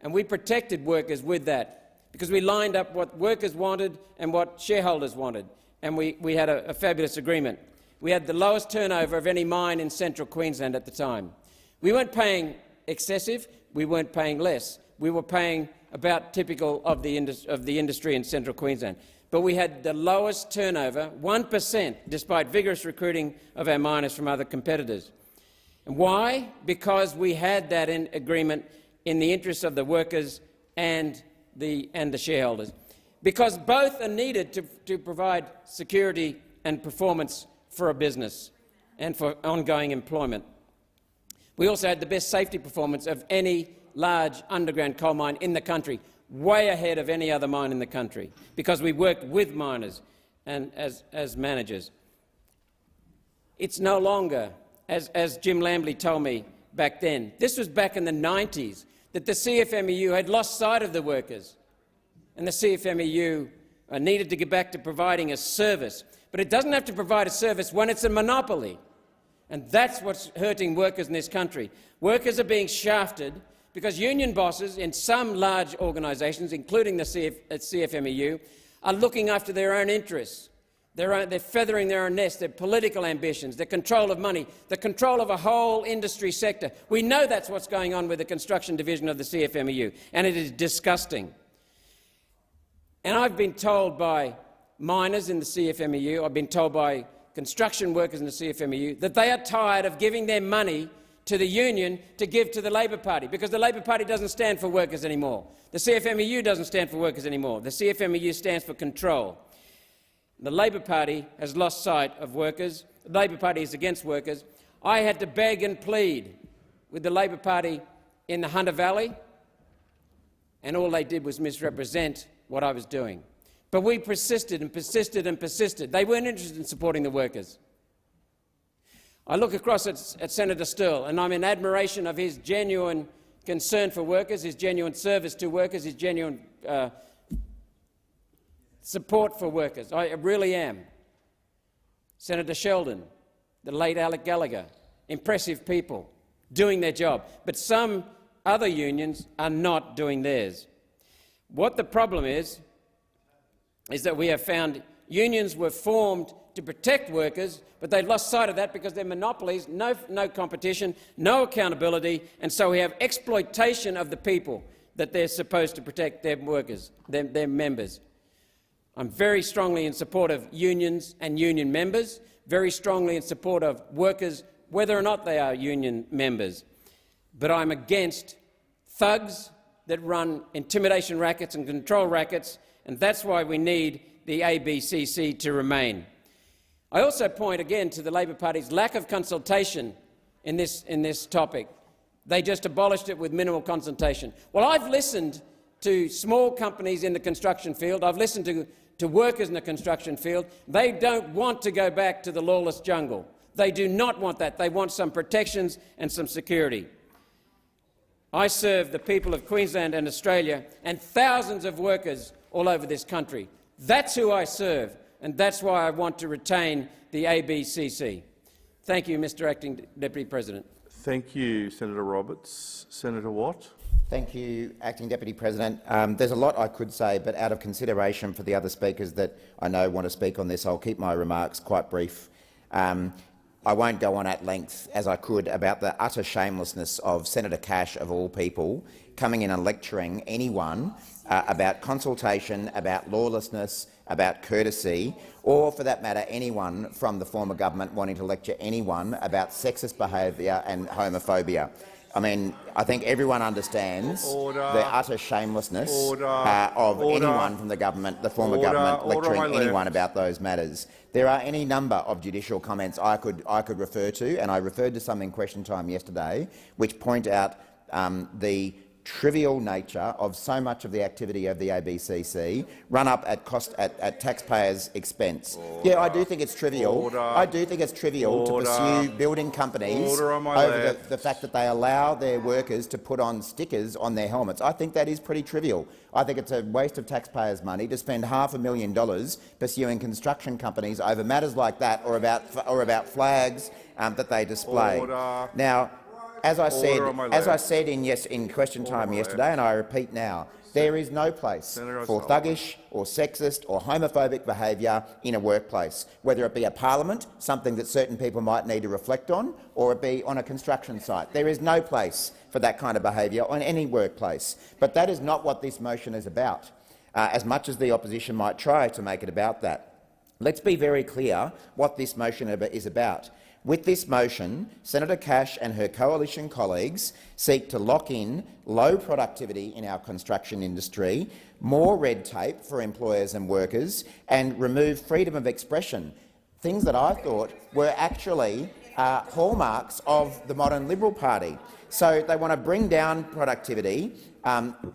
and we protected workers with that because we lined up what workers wanted and what shareholders wanted, and we had a fabulous agreement. We had the lowest turnover of any mine in Central Queensland at the time. We weren't paying excessive, we weren't paying less. We were paying about typical of the industry in Central Queensland. But we had the lowest turnover, 1%, despite vigorous recruiting of our miners from other competitors. And why? Because we had that agreement in the interests of the workers and the shareholders. Because both are needed to provide security and performance for a business and for ongoing employment. We also had the best safety performance of any large underground coal mine in the country, way ahead of any other mine in the country, because we worked with miners and as managers. It's no longer, as Jim Lambley told me back then, this was back in the 90s, that the CFMEU had lost sight of the workers, and the CFMEU needed to get back to providing a service. But it doesn't have to provide a service when it's a monopoly, and that's what's hurting workers in this country. Workers are being shafted because union bosses in some large organisations, including the CFMEU, are looking after their own interests. They're feathering their own nest, their political ambitions, their control of money, the control of a whole industry sector. We know that's what's going on with the construction division of the CFMEU, and it is disgusting. And I've been told by miners in the CFMEU, I've been told by construction workers in the CFMEU, that they are tired of giving their money to the union to give to the Labor Party, because the Labor Party doesn't stand for workers anymore. The CFMEU doesn't stand for workers anymore. The CFMEU stands for control. The Labor Party has lost sight of workers. The Labor Party is against workers. I had to beg and plead with the Labor Party in the Hunter Valley, and all they did was misrepresent what I was doing. But we persisted and persisted and persisted. They weren't interested in supporting the workers. I look across at Senator Sterle, and I'm in admiration of his genuine concern for workers, his genuine service to workers, his genuine support for workers. I really am. Senator Sheldon, the late Alec Gallagher, impressive people, doing their job. But some other unions are not doing theirs. What the problem is that we have found unions were formed to protect workers, but they've lost sight of that because they're monopolies, no competition, no accountability, and so we have exploitation of the people that they're supposed to protect, their workers, their members. I'm very strongly in support of unions and union members, very strongly in support of workers, whether or not they are union members. But I'm against thugs that run intimidation rackets and control rackets, and that's why we need the ABCC to remain. I also point again to the Labor Party's lack of consultation in this topic. They just abolished it with minimal consultation. Well, I've listened to small companies in the construction field. I've listened to workers in the construction field. They don't want to go back to the lawless jungle. They do not want that. They want some protections and some security. I serve the people of Queensland and Australia and thousands of workers all over this country. That's who I serve, and that's why I want to retain the ABCC. Thank you, Mr Acting Deputy President. Thank you, Senator Roberts. Senator Watt. Thank you, Acting Deputy President. There's a lot I could say, but out of consideration for the other speakers that I know want to speak on this, I'll keep my remarks quite brief. I won't go on at length, as I could, about the utter shamelessness of Senator Cash, of all people, coming in and lecturing anyone about consultation, about lawlessness, about courtesy, or, for that matter, anyone from the former government wanting to lecture anyone about sexist behaviour and homophobia. I mean, I think everyone understands the utter shamelessness of anyone from the government, the former government, lecturing anyone about those matters. There are any number of judicial comments I could refer to, and I referred to some in question time yesterday, which point out the trivial nature of so much of the activity of the ABCC run up at taxpayers' expense. Yeah, I do think it's trivial. I do think it's trivial to pursue building companies over the fact that they allow their workers to put on stickers on their helmets. I think that is pretty trivial. I think it's a waste of taxpayers' money to spend $500,000 pursuing construction companies over matters like that, or about flags that they display. Now, as I said in question time yesterday, and I repeat now, there is no place for thuggish or sexist or homophobic behaviour in a workplace, whether it be a parliament, something that certain people might need to reflect on, or it be on a construction site. There is no place for that kind of behaviour on any workplace. But that is not what this motion is about, as much as the opposition might try to make it about that. Let's be very clear what this motion is about. With this motion, Senator Cash and her coalition colleagues seek to lock in low productivity in our construction industry, more red tape for employers and workers, and remove freedom of expression, things that I thought were actually hallmarks of the modern Liberal Party. So they want to bring down productivity,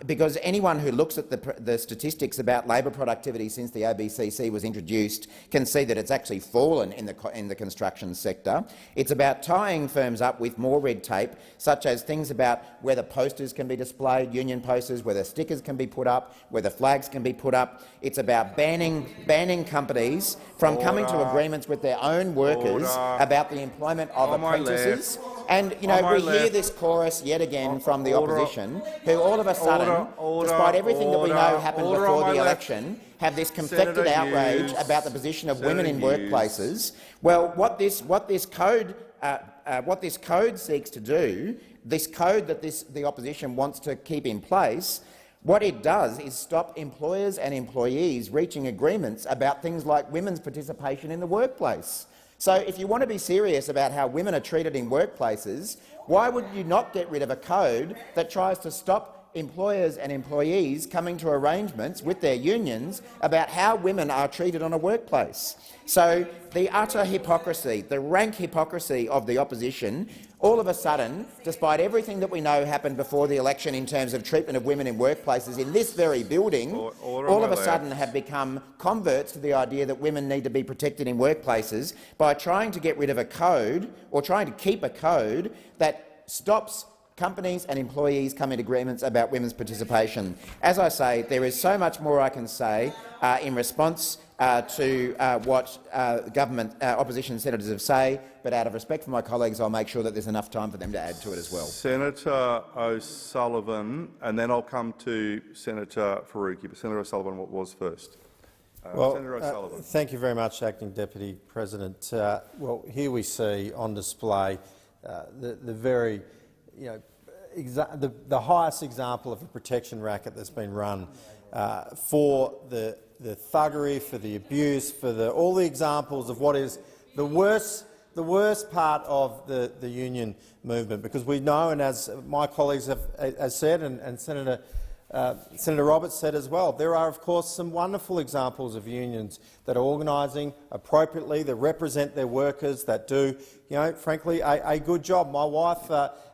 because anyone who looks at the statistics about labour productivity since the ABCC was introduced can see that it's actually fallen in the construction sector. It's about tying firms up with more red tape, such as things about whether posters can be displayed, union posters, whether stickers can be put up, whether flags can be put up. It's about banning companies from coming to agreements with their own workers about the employment of apprentices. And we hear this chorus yet again from the opposition, who all of a sudden, despite everything that we know happened before the election, have this confected outrage about the position of women in workplaces. Well, what this code seeks to do, this code that the opposition wants to keep in place, what it does is stop employers and employees reaching agreements about things like women's participation in the workplace. So if you want to be serious about how women are treated in workplaces, why would you not get rid of a code that tries to stop employers and employees coming to arrangements with their unions about how women are treated on a workplace? So the utter hypocrisy, the rank hypocrisy of the opposition, all of a sudden, despite everything that we know happened before the election in terms of treatment of women in workplaces in this very building, all of a sudden have become converts to the idea that women need to be protected in workplaces by trying to get rid of a code, or trying to keep a code that stops companies and employees coming to agreements about women's participation. As I say, there is so much more I can say in response to what opposition senators have said, but out of respect for my colleagues, I'll make sure that there's enough time for them to add to it as well. Senator O'Sullivan, and then I'll come to Senator Faruqi. But Senator O'Sullivan was first. Senator O'Sullivan. Thank you very much, Acting Deputy President. Well, here we see on display the very, the highest example of a protection racket that's been run for the thuggery, for the abuse, for all the examples of what is the worst part of the union movement. Because we know, and as my colleagues have said, and Senator Senator Roberts said as well, there are, of course, some wonderful examples of unions that are organising appropriately, that represent their workers, that do, frankly, a good job. My wife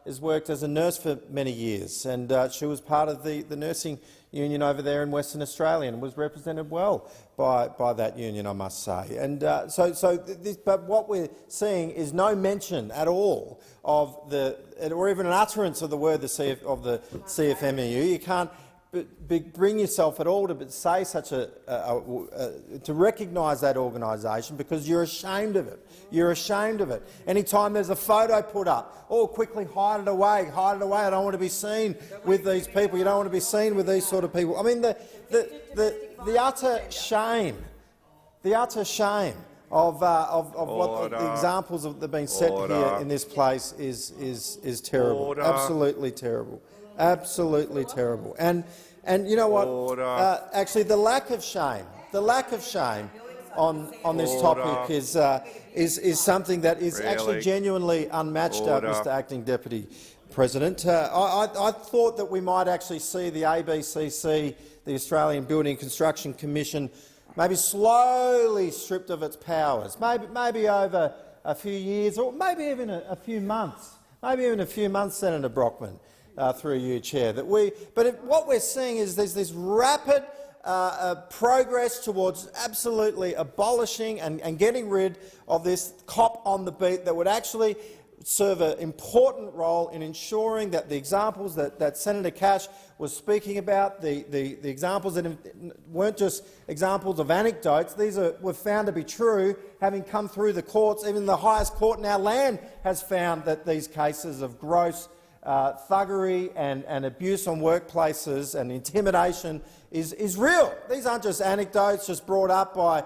has worked as a nurse for many years, and she was part of the nursing union over there in Western Australia and was represented well by that union, I must say. And but what we're seeing is no mention at all of or even an utterance of the word the CFMEU. You can't bring yourself at all to say such to recognise that organisation, because you're ashamed of it. You're ashamed of it. Any time there's a photo put up, quickly hide it away, I don't want to be seen with these people. You don't want to be seen with these sort of people. I mean, the utter shame, of what the examples that have been set here in this place is terrible. Absolutely terrible. Absolutely terrible. And you know what? Actually, the lack of shame on this topic is something that is actually genuinely unmatched, Mr. Acting Deputy President. I thought that we might actually see the ABCC, the Australian Building and Construction Commission, maybe slowly stripped of its powers, maybe over a few years, or maybe even a few months. Senator Brockman, through you, Chair. What we're seeing is there's this rapid progress towards absolutely abolishing and getting rid of this cop on the beat that would actually serve an important role in ensuring that the examples that Senator Cash was speaking about, the examples that weren't just examples of anecdotes, these were found to be true, having come through the courts. Even the highest court in our land has found that these cases of gross thuggery and abuse on workplaces and intimidation is real. These aren't just anecdotes just brought up by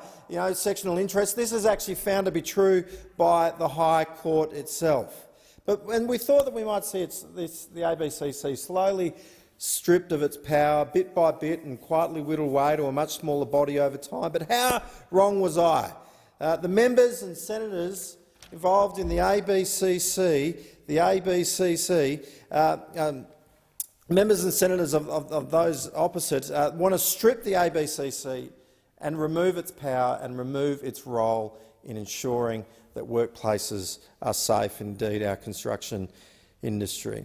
sectional interests. This is actually found to be true by the High Court itself. And we thought that we might see the ABCC slowly stripped of its power, bit by bit, and quietly whittled away to a much smaller body over time. But how wrong was I? The members and senators involved in the ABCC, members and senators of those opposite want to strip the ABCC and remove its power and remove its role in ensuring that workplaces are safe, indeed our construction industry.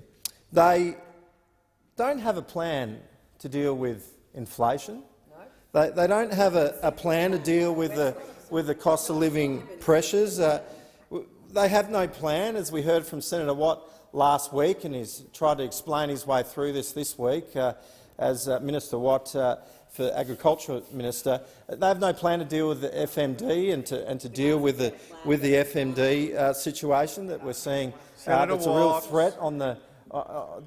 They don't have a plan to deal with inflation. No. They don't have a plan to deal with the cost of living pressures. They have no plan, as we heard from Senator Watt last week, and he's tried to explain his way through this week as Minister Watt for Agriculture Minister. They have no plan to deal with the FMD and to deal with the FMD situation that we're seeing. That's a real threat on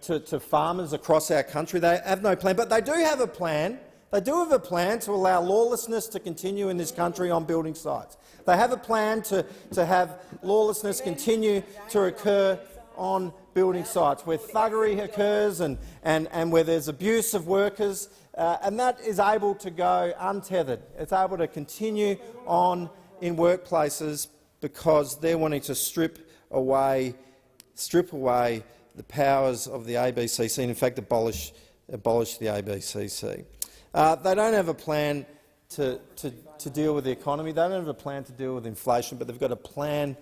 to farmers across our country. They have no plan, but they do have a plan. They do have a plan to allow lawlessness to continue in this country on building sites. They have a plan to have lawlessness continue to occur on building sites where thuggery occurs and where there's abuse of workers, and that is able to go untethered. It's able to continue on in workplaces because they're wanting to strip away the powers of the ABCC and, in fact, abolish the ABCC. They don't have a plan to deal with the economy. They don't have a plan to deal with inflation, but they've got a plan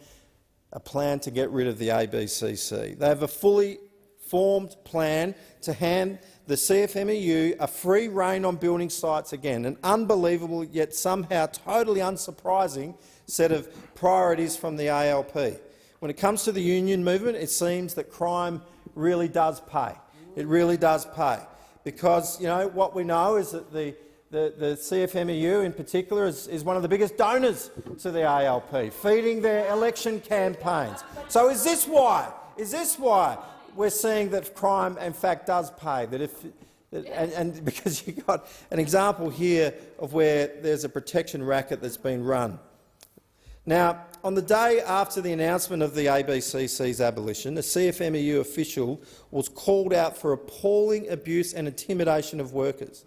to get rid of the ABCC. They have a fully formed plan to hand the CFMEU a free rein on building sites again, an unbelievable yet somehow totally unsurprising set of priorities from the ALP. When it comes to the union movement, it seems that crime really does pay. It really does pay. Because what we know is that the CFMEU in particular is one of the biggest donors to the ALP, feeding their election campaigns. So is this why we're seeing that crime in fact does pay? And because you've got an example here of where there's a protection racket that's been run. Now, on the day after the announcement of the ABCC's abolition, a CFMEU official was called out for appalling abuse and intimidation of workers.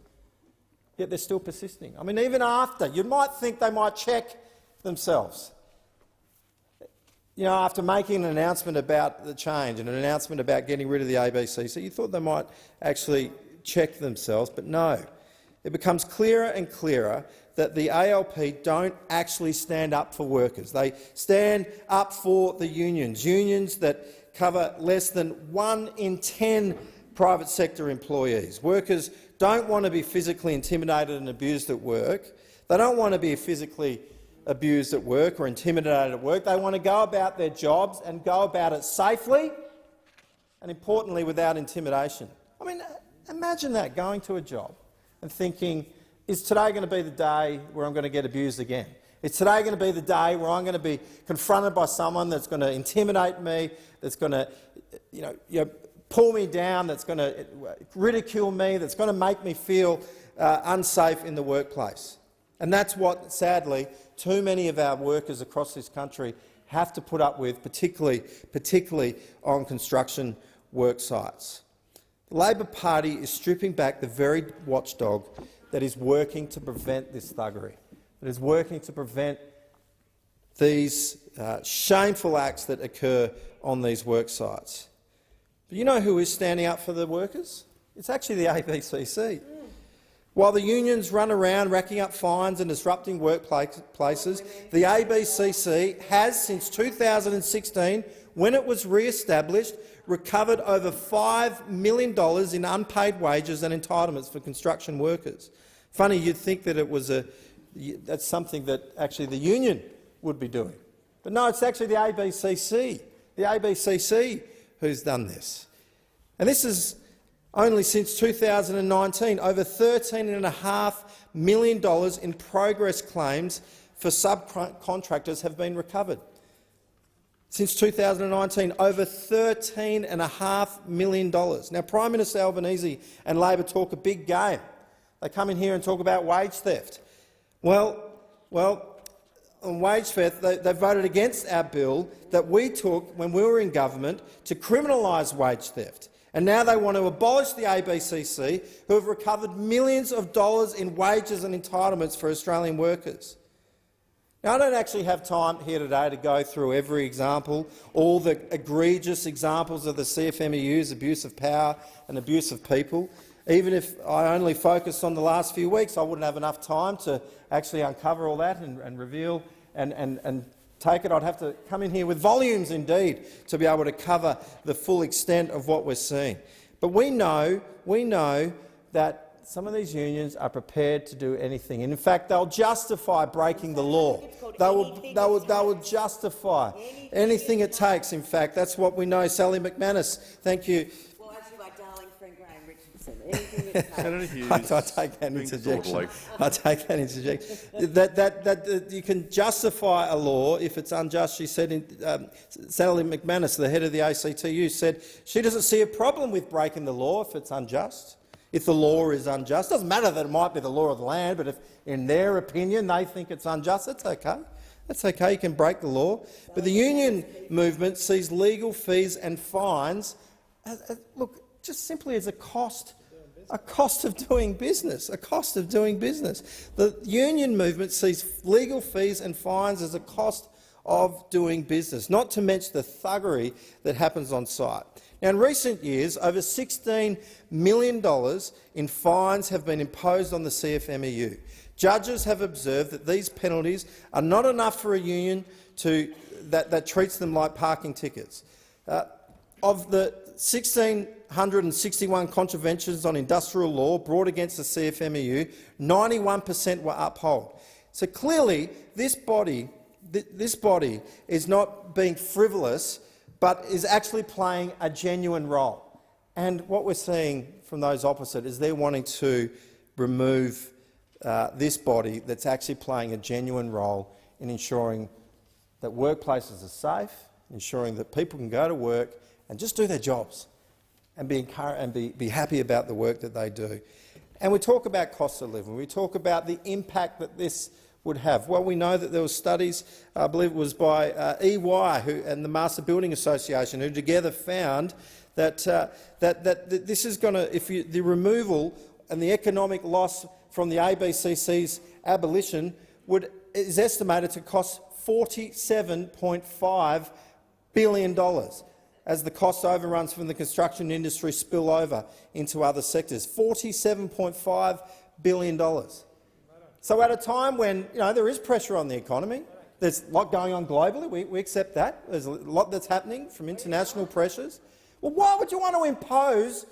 Yet they're still persisting. I mean, even after, you might think they might check themselves. After making an announcement about the change and an announcement about getting rid of the ABCC, you thought they might actually check themselves, but no. It becomes clearer and clearer that the ALP don't actually stand up for workers. They stand up for the unions that cover less than 1 in 10 private sector employees. Workers don't want to be physically intimidated and abused at work. They don't want to be physically abused at work or intimidated at work. They want to go about their jobs and go about it safely and, importantly, without intimidation. I mean, imagine that, going to a job and thinking, is today going to be the day where I'm going to get abused again? Is today going to be the day where I'm going to be confronted by someone that's going to intimidate me, that's going to pull me down, that's going to ridicule me, that's going to make me feel unsafe in the workplace? And that's what, sadly, too many of our workers across this country have to put up with, particularly on construction work sites. The Labor Party is stripping back the very watchdog that is working to prevent this thuggery, that is working to prevent these shameful acts that occur on these work sites. But you know who is standing up for the workers? It's actually the ABCC. While the unions run around racking up fines and disrupting workplaces, the ABCC has, since 2016, when it was re-established, recovered over $5 million in unpaid wages and entitlements for construction workers. Funny, you'd think that it was that's something that actually the union would be doing. But no, it's actually the ABCC who's done this. And this is only since 2019, over $13.5 million in progress claims for subcontractors have been recovered. Since 2019, over $13.5 million. Now, Prime Minister Albanese and Labor talk a big game. They come in here and talk about wage theft. Well, on wage theft, they voted against our bill that we took when we were in government to criminalise wage theft. And now they want to abolish the ABCC, who have recovered millions of dollars in wages and entitlements for Australian workers. Now, I don't actually have time here today to go through every example, all the egregious examples of the CFMEU's abuse of power and abuse of people. Even if I only focused on the last few weeks, I wouldn't have enough time to actually uncover all that and reveal and take it. I'd have to come in here with volumes, indeed, to be able to cover the full extent of what we're seeing. But we know that some of these unions are prepared to do anything. And in fact, they'll justify breaking the law. They will justify anything it takes. In fact, that's what we know. Sally McManus, thank you. Well, as my darling friend Graham Richardson, anything it takes. Senator Hughes, I take that interjection. I take that interjection. That you can justify a law if it's unjust. She said, Sally McManus, the head of the ACTU, said she doesn't see a problem with breaking the law if it's unjust. If the law is unjust, it doesn't matter that it might be the law of the land, but if, in their opinion, they think it's unjust, that's okay. That's okay. You can break the law. But the union movement sees legal fees and fines, look, just simply as a cost of doing business. A cost of doing business. The union movement sees legal fees and fines as a cost of doing business, not to mention the thuggery that happens on site. Now, in recent years, over $16 million in fines have been imposed on the CFMEU. Judges have observed that these penalties are not enough for a union that treats them like parking tickets. Of the 1,661 contraventions on industrial law brought against the CFMEU, 91% were upheld. So clearly, this body is not being frivolous, but is actually playing a genuine role. And what we're seeing from those opposite is they're wanting to remove this body that's actually playing a genuine role in ensuring that workplaces are safe, ensuring that people can go to work and just do their jobs and be happy about the work that they do. And we talk about cost of living. We talk about the impact that this would have. Well, we know that there were studies, I believe it was by EY and the Master Building Association, who together found that this is going to, the removal and the economic loss from the ABCC's abolition is estimated to cost $47.5 billion. as the cost overruns from the construction industry spill over into other sectors. $47.5 billion. So at a time when there is pressure on the economy, there's a lot going on globally, we accept that. There's a lot that's happening from international pressures. Well, why would you want to impose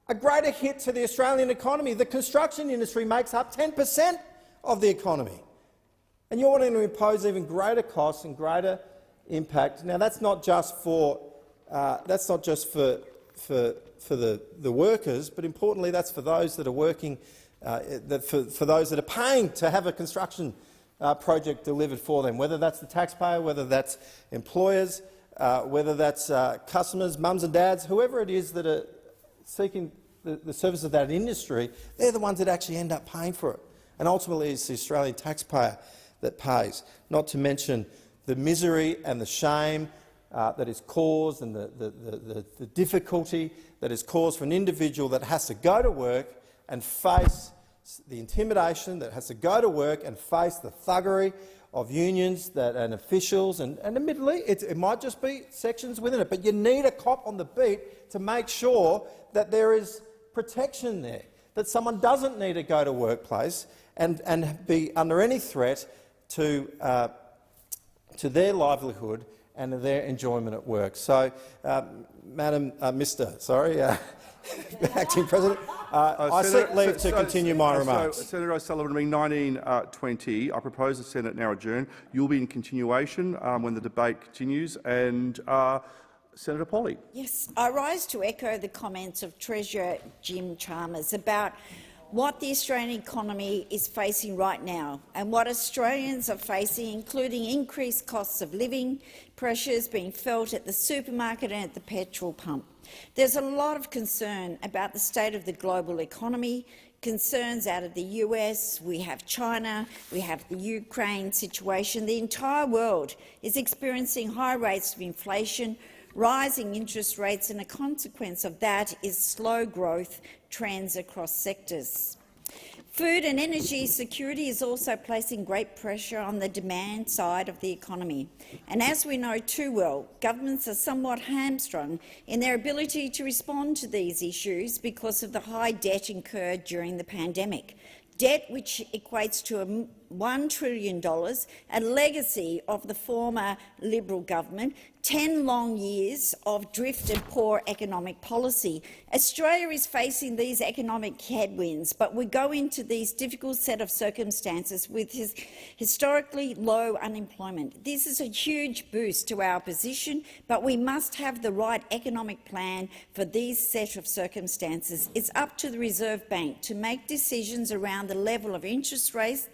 a greater hit to the Australian economy? The construction industry makes up 10% of the economy, and you're wanting to impose even greater costs and greater impact. Now, that's not just for the workers, but importantly, that's for those that are working, for those that are paying to have a construction project delivered for them, whether that's the taxpayer, whether that's employers, whether that's customers, mums and dads, whoever it is that are seeking the service of that industry. They're the ones that actually end up paying for it. And ultimately it's the Australian taxpayer that pays, not to mention the misery and the shame that is caused and the difficulty that is caused for an individual that has to go to work and face the intimidation, that has to go to work and face the thuggery of unions and officials, and admittedly it might just be sections within it, but you need a cop on the beat to make sure that there is protection there, that someone doesn't need to go to workplace and be under any threat to their livelihood and their enjoyment at work. So, Acting President, I seek leave to continue my remarks. Senator O'Sullivan, being 19:20, I propose the Senate now adjourn. You'll be in continuation when the debate continues. And Senator Polley. Yes, I rise to echo the comments of Treasurer Jim Chalmers about what the Australian economy is facing right now and what Australians are facing, including increased costs of living, pressures being felt at the supermarket and at the petrol pump. There's a lot of concern about the state of the global economy, concerns out of the US, we have China, we have the Ukraine situation. The entire world is experiencing high rates of inflation, rising interest rates, and a consequence of that is slow growth trends across sectors. Food and energy security is also placing great pressure on the demand side of the economy. And as we know too well, governments are somewhat hamstrung in their ability to respond to these issues because of the high debt incurred during the pandemic. Debt which equates to $1 trillion, a legacy of the former Liberal government, 10 long years of drift and poor economic policy. Australia is facing these economic headwinds, but we go into these difficult set of circumstances with historically low unemployment. This is a huge boost to our position, but we must have the right economic plan for these set of circumstances. It's up to the Reserve Bank to make decisions around the level of interest rates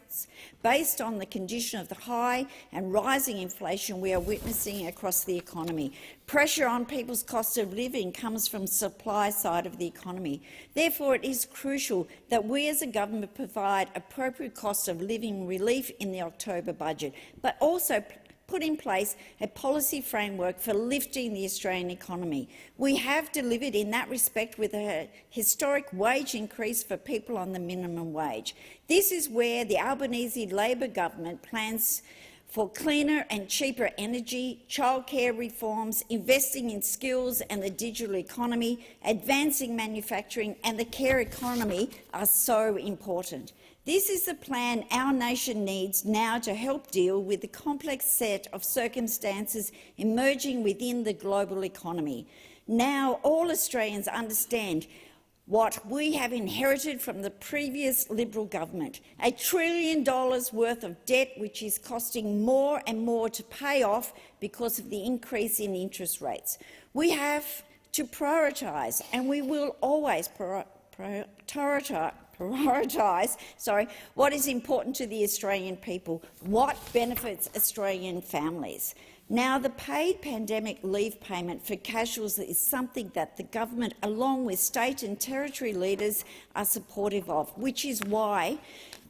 based on the condition of the high and rising inflation we are witnessing across the economy. Pressure on people's cost of living comes from the supply side of the economy. Therefore, it is crucial that we as a government provide appropriate cost of living relief in the October budget, but also put in place a policy framework for lifting the Australian economy. We have delivered in that respect with a historic wage increase for people on the minimum wage. This is where the Albanese Labor government plans for cleaner and cheaper energy, childcare reforms, investing in skills and the digital economy, advancing manufacturing and the care economy are so important. This is the plan our nation needs now to help deal with the complex set of circumstances emerging within the global economy. Now all Australians understand what we have inherited from the previous Liberal government, $1 trillion worth of debt which is costing more and more to pay off because of the increase in interest rates. We have to prioritise, and we will always prioritise what is important to the Australian people, what benefits Australian families. Now, the paid pandemic leave payment for casuals is something that the government, along with state and territory leaders, are supportive of, which is why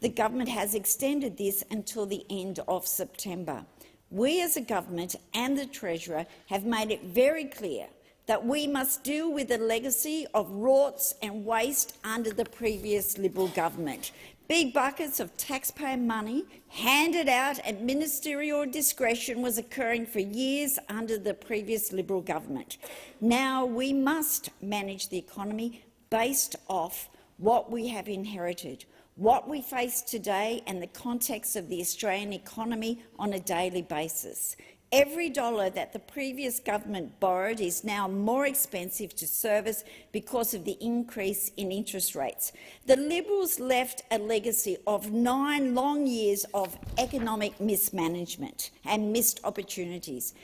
the government has extended this until the end of September. We as a government and the Treasurer have made it very clear that we must deal with the legacy of rorts and waste under the previous Liberal government. Big buckets of taxpayer money handed out at ministerial discretion was occurring for years under the previous Liberal government. Now we must manage the economy based off what we have inherited, what we face today and the context of the Australian economy on a daily basis. Every dollar that the previous government borrowed is now more expensive to service because of the increase in interest rates. The Liberals left a legacy of 9 long years of economic mismanagement and missed opportunities.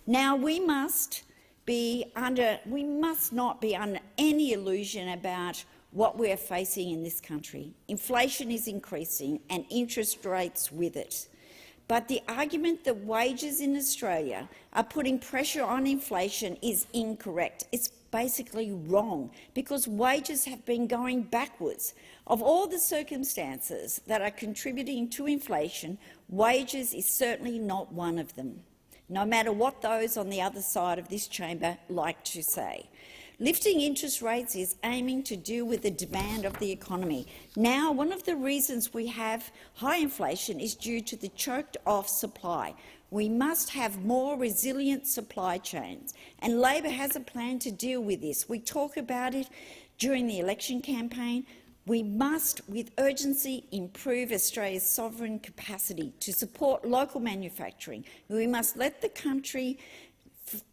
Now we must not be under any illusion about what we are facing in this country. Inflation is increasing and interest rates with it. But the argument that wages in Australia are putting pressure on inflation is incorrect. It's basically wrong, because wages have been going backwards. Of all the circumstances that are contributing to inflation, wages is certainly not one of them, no matter what those on the other side of this chamber like to say. Lifting interest rates is aiming to deal with the demand of the economy. Now, one of the reasons we have high inflation is due to the choked-off supply. We must have more resilient supply chains, and Labor has a plan to deal with this. We talk about it during the election campaign. We must, with urgency, improve Australia's sovereign capacity to support local manufacturing. We must let the country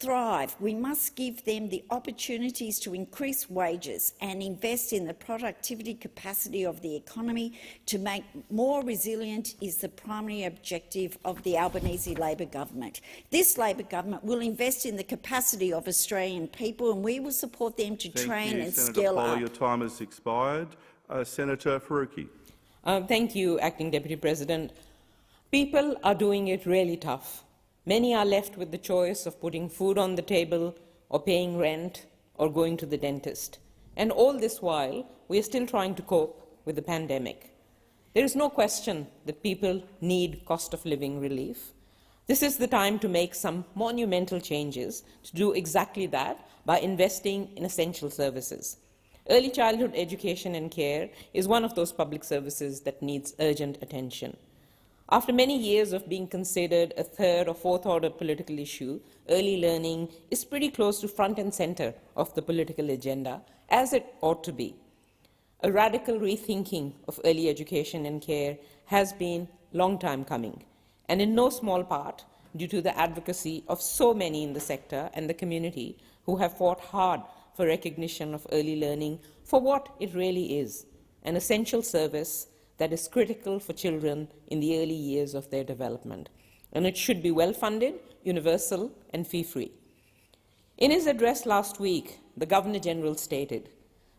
thrive. We must give them the opportunities to increase wages and invest in the productivity capacity of the economy to make more resilient is the primary objective of the Albanese Labor government. This Labor government will invest in the capacity of Australian people, and we will support them to train and skill up. Your time has expired. Senator Faruqi. Thank you, Acting Deputy President. People are doing it really tough. Many are left with the choice of putting food on the table or paying rent or going to the dentist. And all this while, we are still trying to cope with the pandemic. There is no question that people need cost of living relief. This is the time to make some monumental changes to do exactly that by investing in essential services. Early childhood education and care is one of those public services that needs urgent attention. After many years of being considered a third or fourth order political issue, early learning is pretty close to front and centre of the political agenda, as it ought to be. A radical rethinking of early education and care has been a long time coming, and in no small part due to the advocacy of so many in the sector and the community who have fought hard for recognition of early learning for what it really is, an essential service that is critical for children in the early years of their development, and it should be well-funded, universal and fee-free. In his address last week, the Governor-General stated,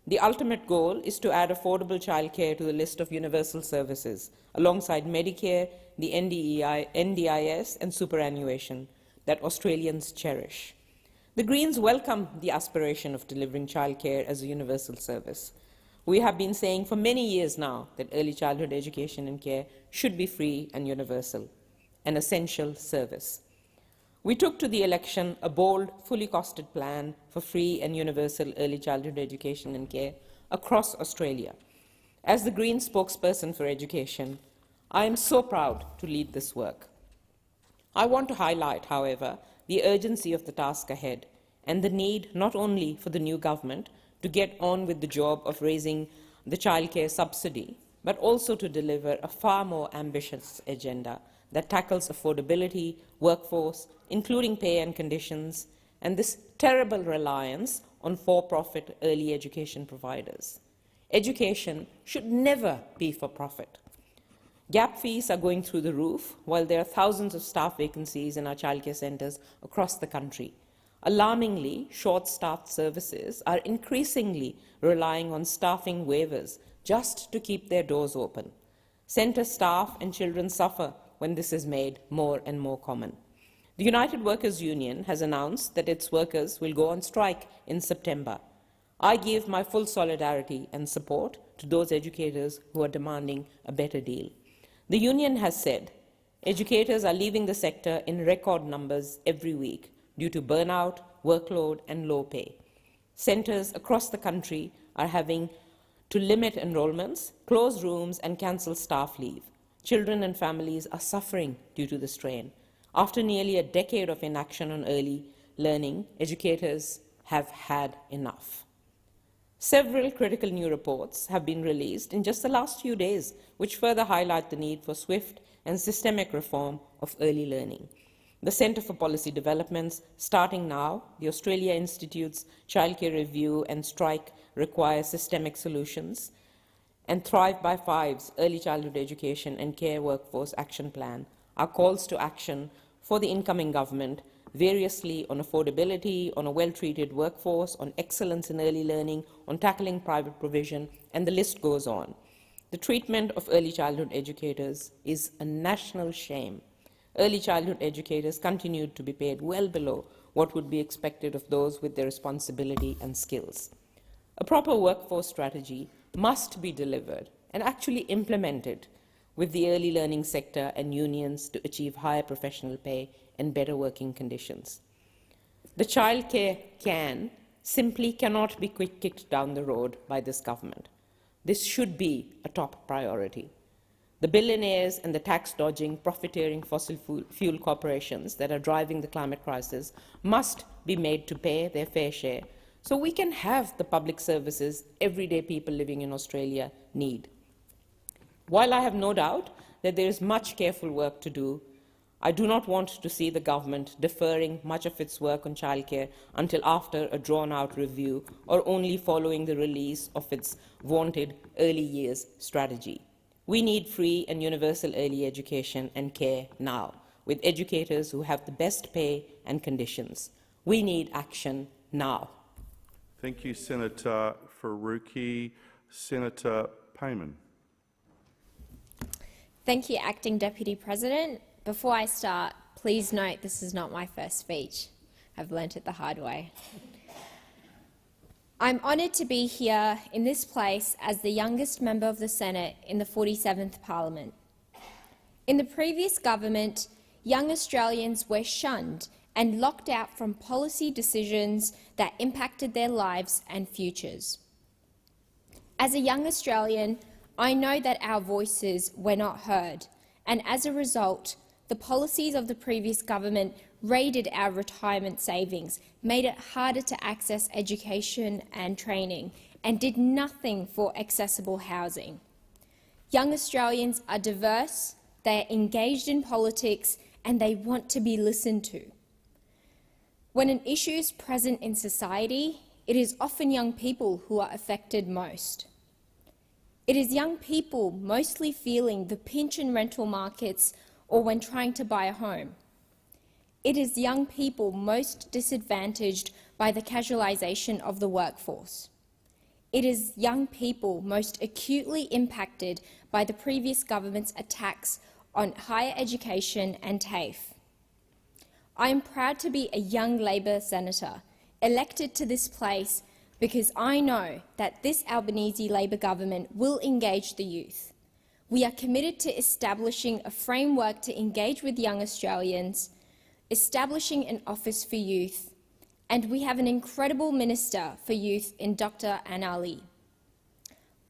"The ultimate goal is to add affordable childcare to the list of universal services, alongside Medicare, the NDIS and superannuation that Australians cherish." The Greens welcome the aspiration of delivering childcare as a universal service. We have been saying for many years now that early childhood education and care should be free and universal, an essential service. We took to the election a bold, fully costed plan for free and universal early childhood education and care across Australia. As the Green spokesperson for education, I am so proud to lead this work. I want to highlight, however, the urgency of the task ahead and the need not only for the new government to get on with the job of raising the childcare subsidy, but also to deliver a far more ambitious agenda that tackles affordability, workforce, including pay and conditions, and this terrible reliance on for-profit early education providers. Education should never be for profit. Gap fees are going through the roof, while there are thousands of staff vacancies in our childcare centres across the country. Alarmingly, short-staffed services are increasingly relying on staffing waivers just to keep their doors open. Centre staff and children suffer when this is made more and more common. The United Workers' Union has announced that its workers will go on strike in September. I give my full solidarity and support to those educators who are demanding a better deal. The union has said educators are leaving the sector in record numbers every week due to burnout, workload and low pay. Centres across the country are having to limit enrolments, close rooms and cancel staff leave. Children and families are suffering due to the strain. After nearly a decade of inaction on early learning, educators have had enough. Several critical new reports have been released in just the last few days, which further highlight the need for swift and systemic reform of early learning. The Centre for Policy Developments, Starting Now, the Australia Institute's Childcare Review and Strike require systemic solutions, and Thrive by Five's Early Childhood Education and Care Workforce Action Plan are calls to action for the incoming government, variously on affordability, on a well-treated workforce, on excellence in early learning, on tackling private provision, and the list goes on. The treatment of early childhood educators is a national shame. Early childhood educators continued to be paid well below what would be expected of those with their responsibility and skills. A proper workforce strategy must be delivered and actually implemented with the early learning sector and unions to achieve higher professional pay and better working conditions. The childcare can simply cannot be kicked down the road by this government. This should be a top priority. The billionaires and the tax-dodging, profiteering fossil fuel corporations that are driving the climate crisis must be made to pay their fair share so we can have the public services everyday people living in Australia need. While I have no doubt that there is much careful work to do, I do not want to see the government deferring much of its work on childcare until after a drawn-out review or only following the release of its vaunted early years strategy. We need free and universal early education and care now, with educators who have the best pay and conditions. We need action now. Thank you, Senator Faruqi. Senator Payman. Thank you, Acting Deputy President. Before I start, please note this is not my first speech. I've learnt it the hard way. I'm honoured to be here in this place as the youngest member of the Senate in the 47th Parliament. In the previous government, young Australians were shunned and locked out from policy decisions that impacted their lives and futures. As a young Australian, I know that our voices were not heard, and as a result, the policies of the previous government raided our retirement savings, made it harder to access education and training, and did nothing for accessible housing. Young Australians are diverse, they are engaged in politics, and they want to be listened to. When an issue is present in society, it is often young people who are affected most. It is young people mostly feeling the pinch in rental markets or when trying to buy a home. It is young people most disadvantaged by the casualisation of the workforce. It is young people most acutely impacted by the previous government's attacks on higher education and TAFE. I am proud to be a young Labor senator, elected to this place because I know that this Albanese Labor government will engage the youth. We are committed to establishing a framework to engage with young Australians, establishing an office for youth, and we have an incredible Minister for Youth in Dr. Anna Lee.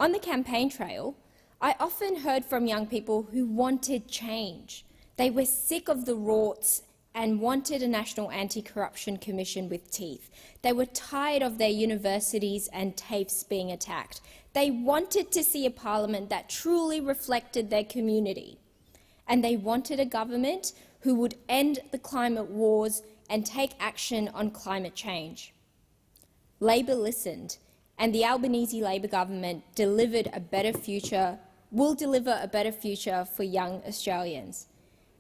On the campaign trail, I often heard from young people who wanted change. They were sick of the rorts and wanted a National Anti-Corruption Commission with teeth. They were tired of their universities and TAFEs being attacked. They wanted to see a parliament that truly reflected their community. And they wanted a government who would end the climate wars and take action on climate change. Labor listened, and the Albanese Labor government delivered a better future, will deliver a better future for young Australians.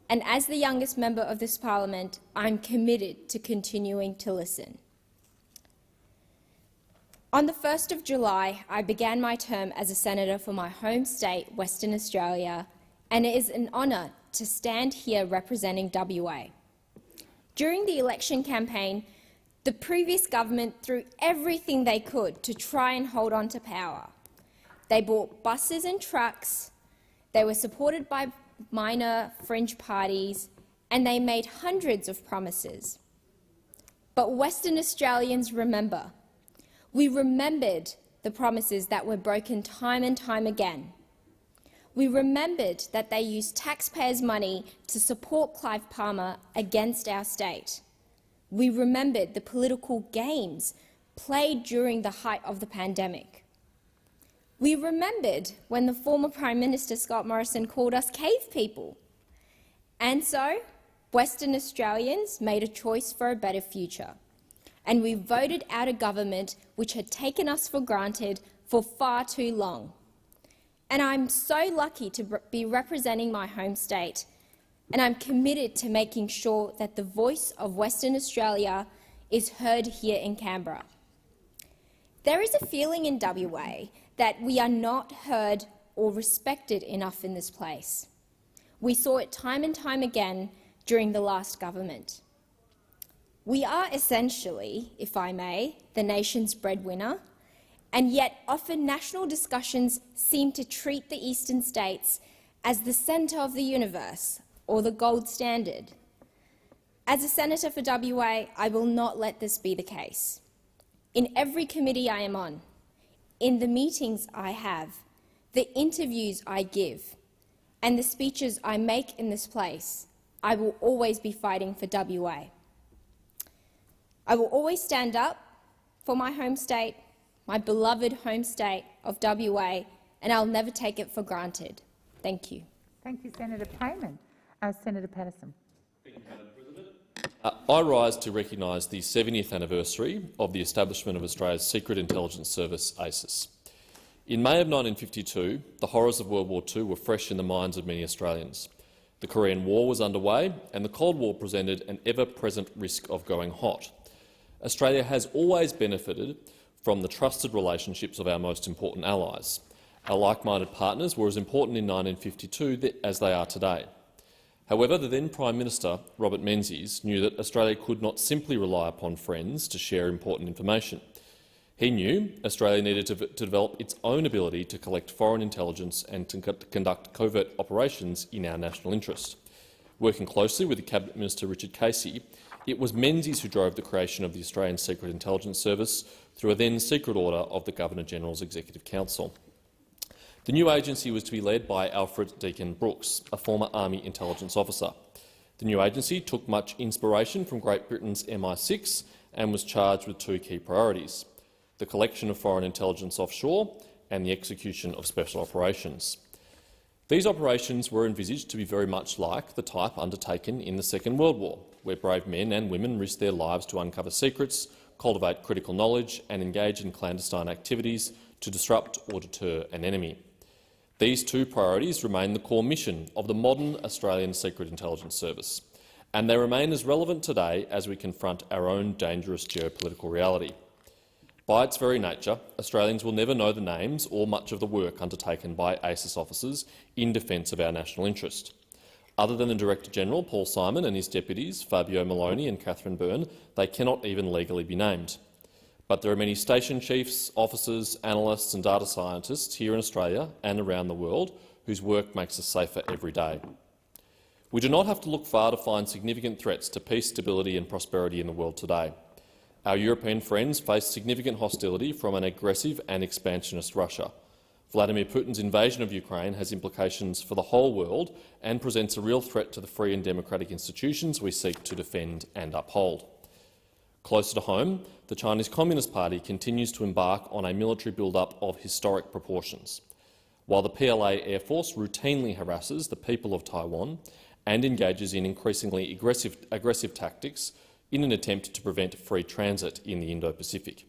And as the youngest member of this parliament, I'm committed to continuing to listen. On the 1st of July, I began my term as a senator for my home state, Western Australia, and it is an honour to stand here representing WA. During the election campaign, the previous government threw everything they could to try and hold on to power. They bought buses and trucks, they were supported by minor fringe parties, and they made hundreds of promises. But Western Australians remember. We remembered the promises that were broken time and time again. We remembered that they used taxpayers' money to support Clive Palmer against our state. We remembered the political games played during the height of the pandemic. We remembered when the former Prime Minister Scott Morrison called us cave people. And so, Western Australians made a choice for a better future, and we voted out a government which had taken us for granted for far too long. And I'm so lucky to be representing my home state, and I'm committed to making sure that the voice of Western Australia is heard here in Canberra. There is a feeling in WA that we are not heard or respected enough in this place. We saw it time and time again during the last government. We are essentially, if I may, the nation's breadwinner, and yet often national discussions seem to treat the eastern states as the centre of the universe or the gold standard. As a senator for WA, I will not let this be the case. In every committee I am on, in the meetings I have, the interviews I give, and the speeches I make in this place, I will always be fighting for WA. I will always stand up for my home state, my beloved home state of WA, and I'll never take it for granted. Thank you. Thank you, Senator Payman. Senator Patterson. I rise to recognise the 70th anniversary of the establishment of Australia's Secret Intelligence Service, ASIS. In May of 1952, the horrors of World War II were fresh in the minds of many Australians. The Korean War was underway, and the Cold War presented an ever-present risk of going hot. Australia has always benefited from the trusted relationships of our most important allies. Our like-minded partners were as important in 1952 as they are today. However, the then Prime Minister, Robert Menzies, knew that Australia could not simply rely upon friends to share important information. He knew Australia needed to develop its own ability to collect foreign intelligence and to conduct covert operations in our national interest. Working closely with the Cabinet Minister Richard Casey, it was Menzies who drove the creation of the Australian Secret Intelligence Service through a then-secret order of the Governor-General's Executive Council. The new agency was to be led by Alfred Deakin Brooks, a former Army intelligence officer. The new agency took much inspiration from Great Britain's MI6 and was charged with two key priorities: the collection of foreign intelligence offshore and the execution of special operations. These operations were envisaged to be very much like the type undertaken in the Second World War, where brave men and women risked their lives to uncover secrets, cultivate critical knowledge and engage in clandestine activities to disrupt or deter an enemy. These two priorities remain the core mission of the modern Australian Secret Intelligence Service, and they remain as relevant today as we confront our own dangerous geopolitical reality. By its very nature, Australians will never know the names or much of the work undertaken by ASIS officers in defence of our national interest. Other than the Director-General, Paul Simon, and his deputies, Fabio Maloney and Catherine Byrne, they cannot even legally be named. But there are many station chiefs, officers, analysts and data scientists here in Australia and around the world whose work makes us safer every day. We do not have to look far to find significant threats to peace, stability and prosperity in the world today. Our European friends face significant hostility from an aggressive and expansionist Russia. Vladimir Putin's invasion of Ukraine has implications for the whole world and presents a real threat to the free and democratic institutions we seek to defend and uphold. Closer to home, the Chinese Communist Party continues to embark on a military build-up of historic proportions. While the PLA Air Force routinely harasses the people of Taiwan and engages in increasingly aggressive tactics in an attempt to prevent free transit in the Indo-Pacific.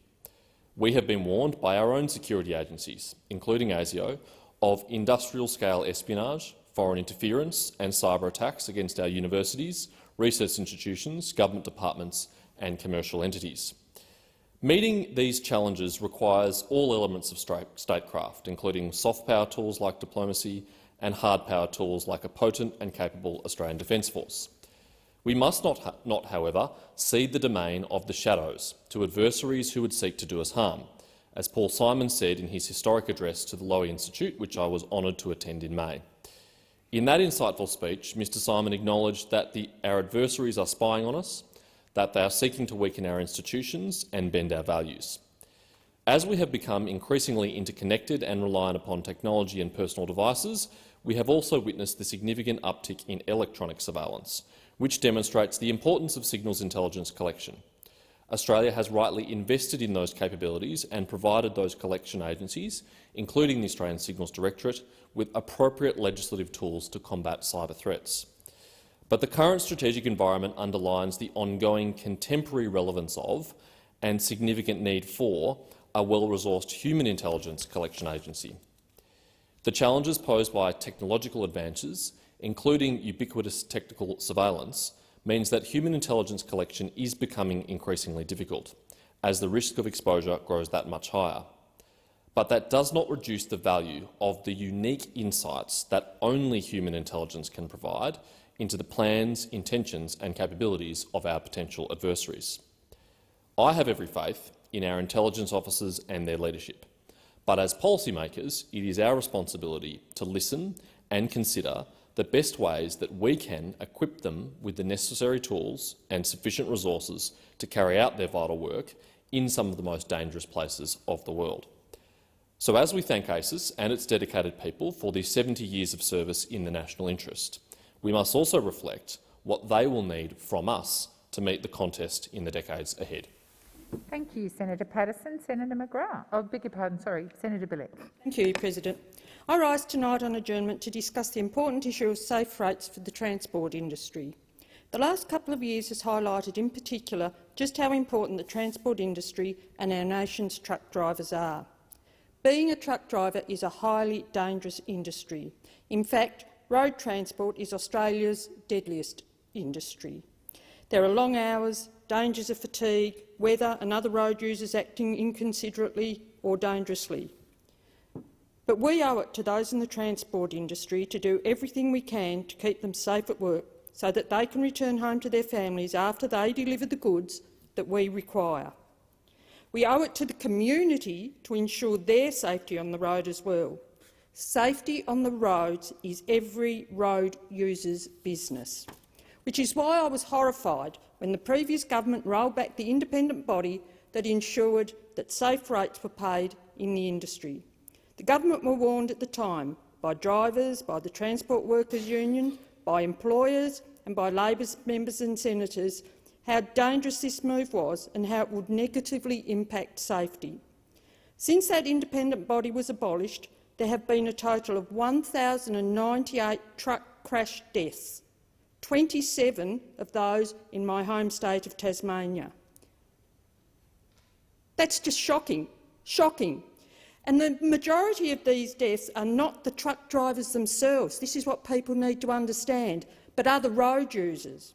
We have been warned by our own security agencies, including ASIO, of industrial-scale espionage, foreign interference and cyber attacks against our universities, research institutions, government departments and commercial entities. Meeting these challenges requires all elements of statecraft, including soft power tools like diplomacy and hard power tools like a potent and capable Australian Defence Force. We must not, however, cede the domain of the shadows to adversaries who would seek to do us harm, as Paul Simon said in his historic address to the Lowy Institute, which I was honoured to attend in May. In that insightful speech, Mr Simon acknowledged that our adversaries are spying on us, that they are seeking to weaken our institutions and bend our values. As we have become increasingly interconnected and reliant upon technology and personal devices, we have also witnessed the significant uptick in electronic surveillance, which demonstrates the importance of signals intelligence collection. Australia has rightly invested in those capabilities and provided those collection agencies, including the Australian Signals Directorate, with appropriate legislative tools to combat cyber threats. But the current strategic environment underlines the ongoing contemporary relevance of and significant need for a well-resourced human intelligence collection agency. The challenges posed by technological advances, including ubiquitous technical surveillance, means that human intelligence collection is becoming increasingly difficult, as the risk of exposure grows that much higher. But that does not reduce the value of the unique insights that only human intelligence can provide into the plans, intentions and capabilities of our potential adversaries. I have every faith in our intelligence officers and their leadership, but as policymakers, it is our responsibility to listen and consider the best ways that we can equip them with the necessary tools and sufficient resources to carry out their vital work in some of the most dangerous places of the world. So as we thank ACIS and its dedicated people for their 70 years of service in the national interest, we must also reflect what they will need from us to meet the contest in the decades ahead. Thank you, Senator Patterson. Senator McGrath. Oh, beg your pardon, sorry, Senator Bilyk. Thank you, President. I rise tonight on adjournment to discuss the important issue of safe rates for the transport industry. The last couple of years has highlighted in particular just how important the transport industry and our nation's truck drivers are. Being a truck driver is a highly dangerous industry. In fact, road transport is Australia's deadliest industry. There are long hours, dangers of fatigue, weather and other road users acting inconsiderately or dangerously. But we owe it to those in the transport industry to do everything we can to keep them safe at work so that they can return home to their families after they deliver the goods that we require. We owe it to the community to ensure their safety on the road as well. Safety on the roads is every road user's business, which is why I was horrified when the previous government rolled back the independent body that ensured that safe rates were paid in the industry. The government were warned at the time by drivers, by the Transport Workers Union, by employers and by Labor members and senators how dangerous this move was and how it would negatively impact safety. Since that independent body was abolished, there have been a total of 1,098 truck crash deaths, 27 of those in my home state of Tasmania. That's just shocking, shocking. And the majority of these deaths are not the truck drivers themselves, this is what people need to understand, but other road users.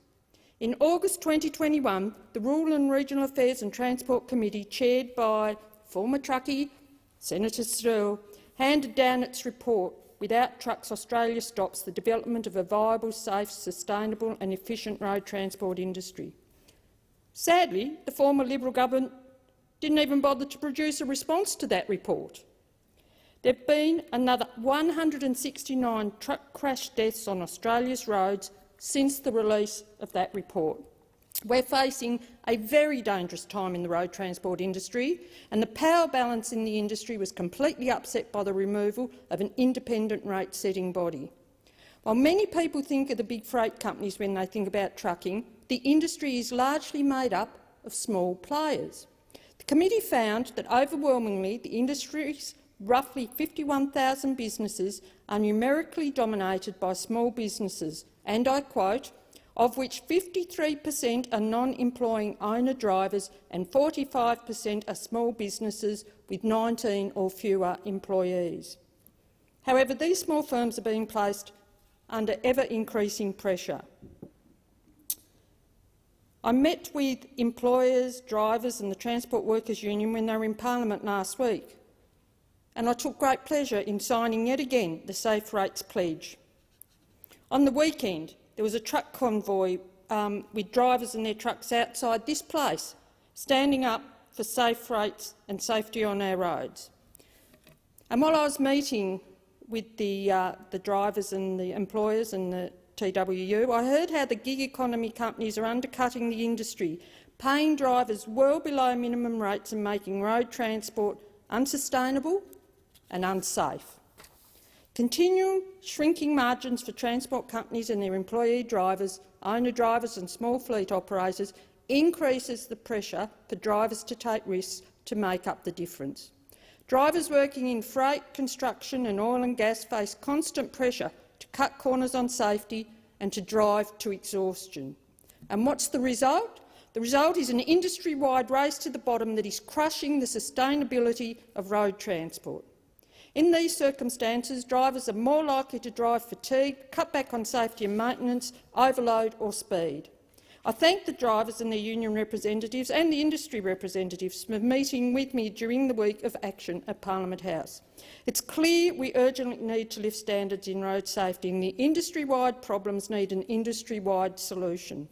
In August 2021, the Rural and Regional Affairs and Transport Committee, chaired by former truckie Senator Sterle, handed down its report, Without Trucks Australia Stops the Development of a Viable, Safe, Sustainable and Efficient Road Transport Industry. Sadly, the former Liberal government didn't even bother to produce a response to that report. There have been another 169 truck crash deaths on Australia's roads since the release of that report. We're facing a very dangerous time in the road transport industry, and the power balance in the industry was completely upset by the removal of an independent rate-setting body. While many people think of the big freight companies when they think about trucking, the industry is largely made up of small players. The committee found that overwhelmingly the industry's roughly 51,000 businesses are numerically dominated by small businesses, and I quote, of which 53% are non-employing owner-drivers and 45% are small businesses with 19 or fewer employees. However, these small firms are being placed under ever-increasing pressure. I met with employers, drivers and the Transport Workers Union when they were in Parliament last week, and I took great pleasure in signing yet again the Safe Rates Pledge. On the weekend, there was a truck convoy with drivers and their trucks outside this place, standing up for safe rates and safety on our roads. And while I was meeting with the drivers and the employers and the TWU, I heard how the gig economy companies are undercutting the industry paying drivers well below minimum rates and making road transport unsustainable and unsafe. Continual shrinking margins for transport companies and their employee drivers, owner-drivers and small fleet operators increases the pressure for drivers to take risks to make up the difference. Drivers working in freight, construction and oil and gas face constant pressure to cut corners on safety and to drive to exhaustion. And what's the result? The result is an industry-wide race to the bottom that is crushing the sustainability of road transport. In these circumstances, drivers are more likely to drive fatigued, cut back on safety and maintenance, overload or speed. I thank the drivers and their union representatives and the industry representatives for meeting with me during the week of action at Parliament House. It's clear we urgently need to lift standards in road safety, and the industry-wide problems need an industry-wide solution.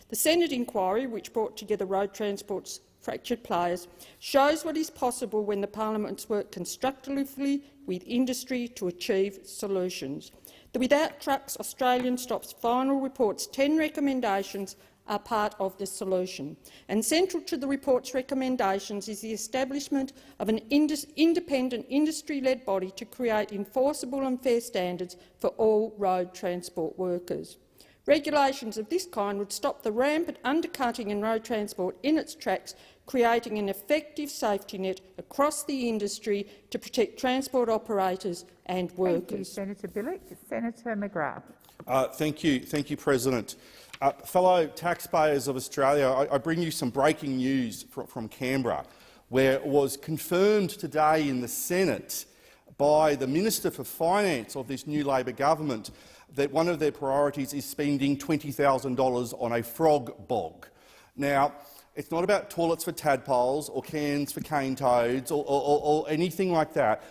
The Senate inquiry, which brought together road transport's fractured players, shows what is possible when the parliaments work constructively with industry to achieve solutions. The Without Trucks Australian Stop's final report's 10 recommendations are part of the solution, and central to the report's recommendations is the establishment of an independent industry-led body to create enforceable and fair standards for all road transport workers. Regulations of this kind would stop the rampant undercutting in road transport in its tracks, creating an effective safety net across the industry to protect transport operators and workers. Thank you, Senator Bilyk. Senator McGrath. Thank you, President. Fellow taxpayers of Australia, I bring you some breaking news from Canberra, where it was confirmed today in the Senate by the Minister for Finance of this new Labor government that one of their priorities is spending $20,000 on a frog bog. Now, it's not about toilets for tadpoles or cans for cane toads or anything like that.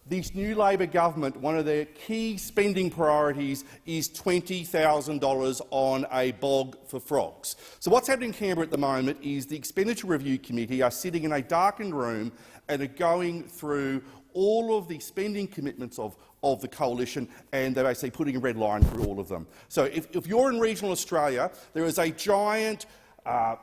This new Labor government, one of their key spending priorities is $20,000 on a bog for frogs. So what's happening in Canberra at the moment is the Expenditure Review Committee are sitting in a darkened room and are going through all of the spending commitments of the coalition, and they're basically putting a red line through all of them. So if you're in regional Australia, there is a giant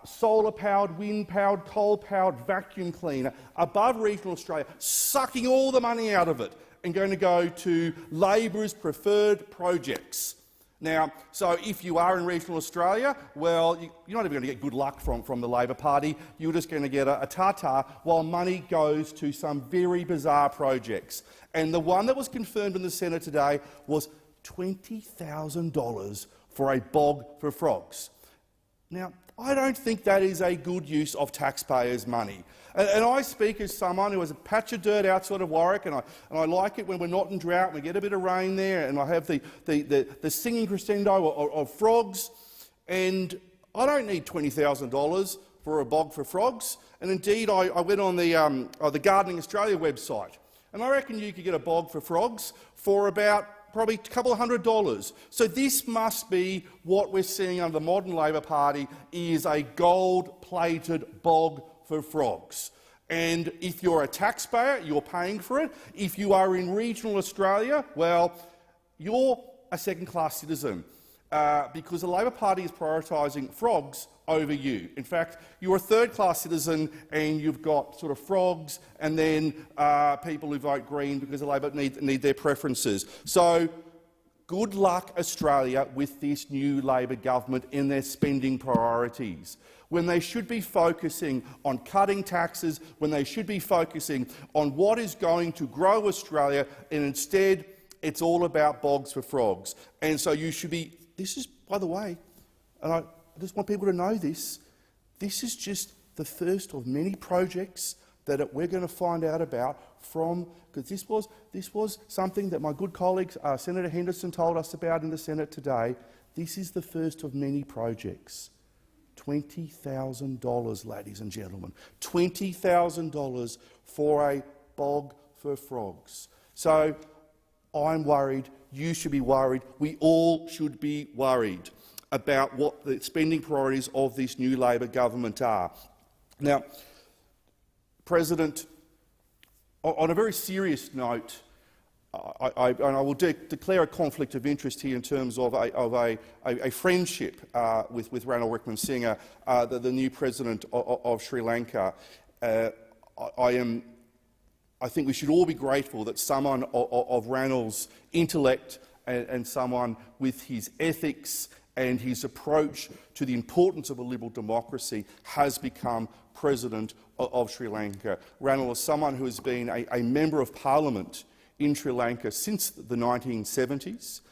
solar-powered, wind-powered, coal-powered vacuum cleaner above regional Australia, sucking all the money out of it and going to go to Labor's preferred projects. Now, so if you are in regional Australia, well, you're not even going to get good luck from the Labor Party. You're just going to get a ta-ta while money goes to some very bizarre projects. And the one that was confirmed in the Senate today was $20,000 for a bog for frogs. Now, I don't think that is a good use of taxpayers' money. And I speak as someone who has a patch of dirt outside of Warwick, and I like it when we're not in drought and we get a bit of rain there, and I have the singing crescendo of frogs, and I don't need $20,000 for a bog for frogs. And indeed, I went on the Gardening Australia website, and I reckon you could get a bog for frogs for about probably a couple of $100. So this must be what we're seeing under the modern Labor Party, is a gold-plated bog for frogs. And if you're a taxpayer, you're paying for it. If you are in regional Australia, well, you're a second-class citizen because the Labor Party is prioritising frogs over you. In fact, you're a third-class citizen and you've got sort of frogs and then people who vote Green because the Labor need their preferences. So good luck, Australia, with this new Labor government in their spending priorities, when they should be focusing on cutting taxes, when they should be focusing on what is going to grow Australia, and instead it's all about bogs for frogs. And so you should be— this is, by the way, and I just want people to know this, this is just the first of many projects that we're going to find out about from— because this was something that my good colleague Senator Henderson told us about in the Senate today. This is the first of many projects. $20,000, ladies and gentlemen. $20,000 for a bog for frogs. So I'm worried. You should be worried. We all should be worried about what the spending priorities of this new Labor government are. Now, President, on a very serious note, I will declare a conflict of interest here in terms of a friendship with Ranil Wickremesinghe, the new president of Sri Lanka. I think we should all be grateful that someone of Ranil's intellect and someone with his ethics and his approach to the importance of a liberal democracy has become president of Sri Lanka. Ranil is someone who has been a member of parliament in Sri Lanka since the 1970s.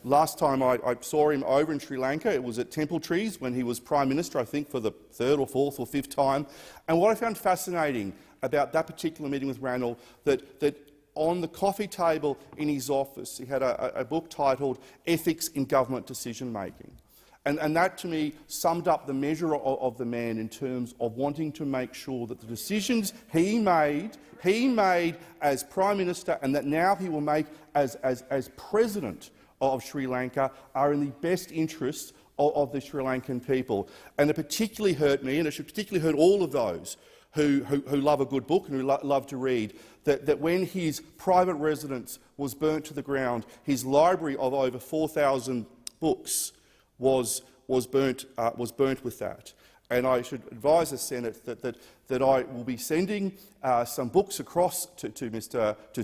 Last time I saw him over in Sri Lanka, it was at Temple Trees when he was Prime Minister, I think for the third or fourth or fifth time. And what I found fascinating about that particular meeting with Ranil, that on the coffee table in his office he had a book titled Ethics in Government Decision-Making. And that, to me, summed up the measure of the man in terms of wanting to make sure that the decisions he made as Prime Minister and that now he will make as President of Sri Lanka are in the best interests of the Sri Lankan people. And it particularly hurt me, and it should particularly hurt all of those who love a good book and who love to read, that when his private residence was burnt to the ground, his library of over 4,000 books was burnt with that. And I should advise the Senate that I will be sending some books across to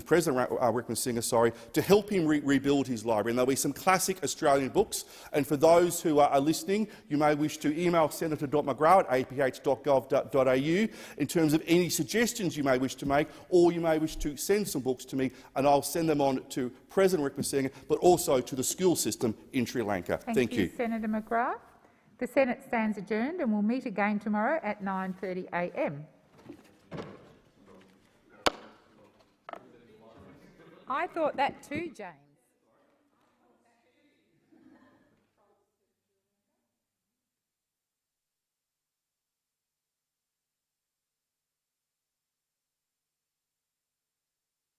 President Wickremesinghe, to help him rebuild his library. And there'll be some classic Australian books. And for those who are listening, you may wish to email senator.mcgrath@aph.gov.au in terms of any suggestions you may wish to make, or you may wish to send some books to me, and I'll send them on to President Wickremesinghe, but also to the school system in Sri Lanka. Thank you. Senator McGrath. The Senate stands adjourned and will meet again tomorrow at 9:30 a.m. I thought that too, Jane.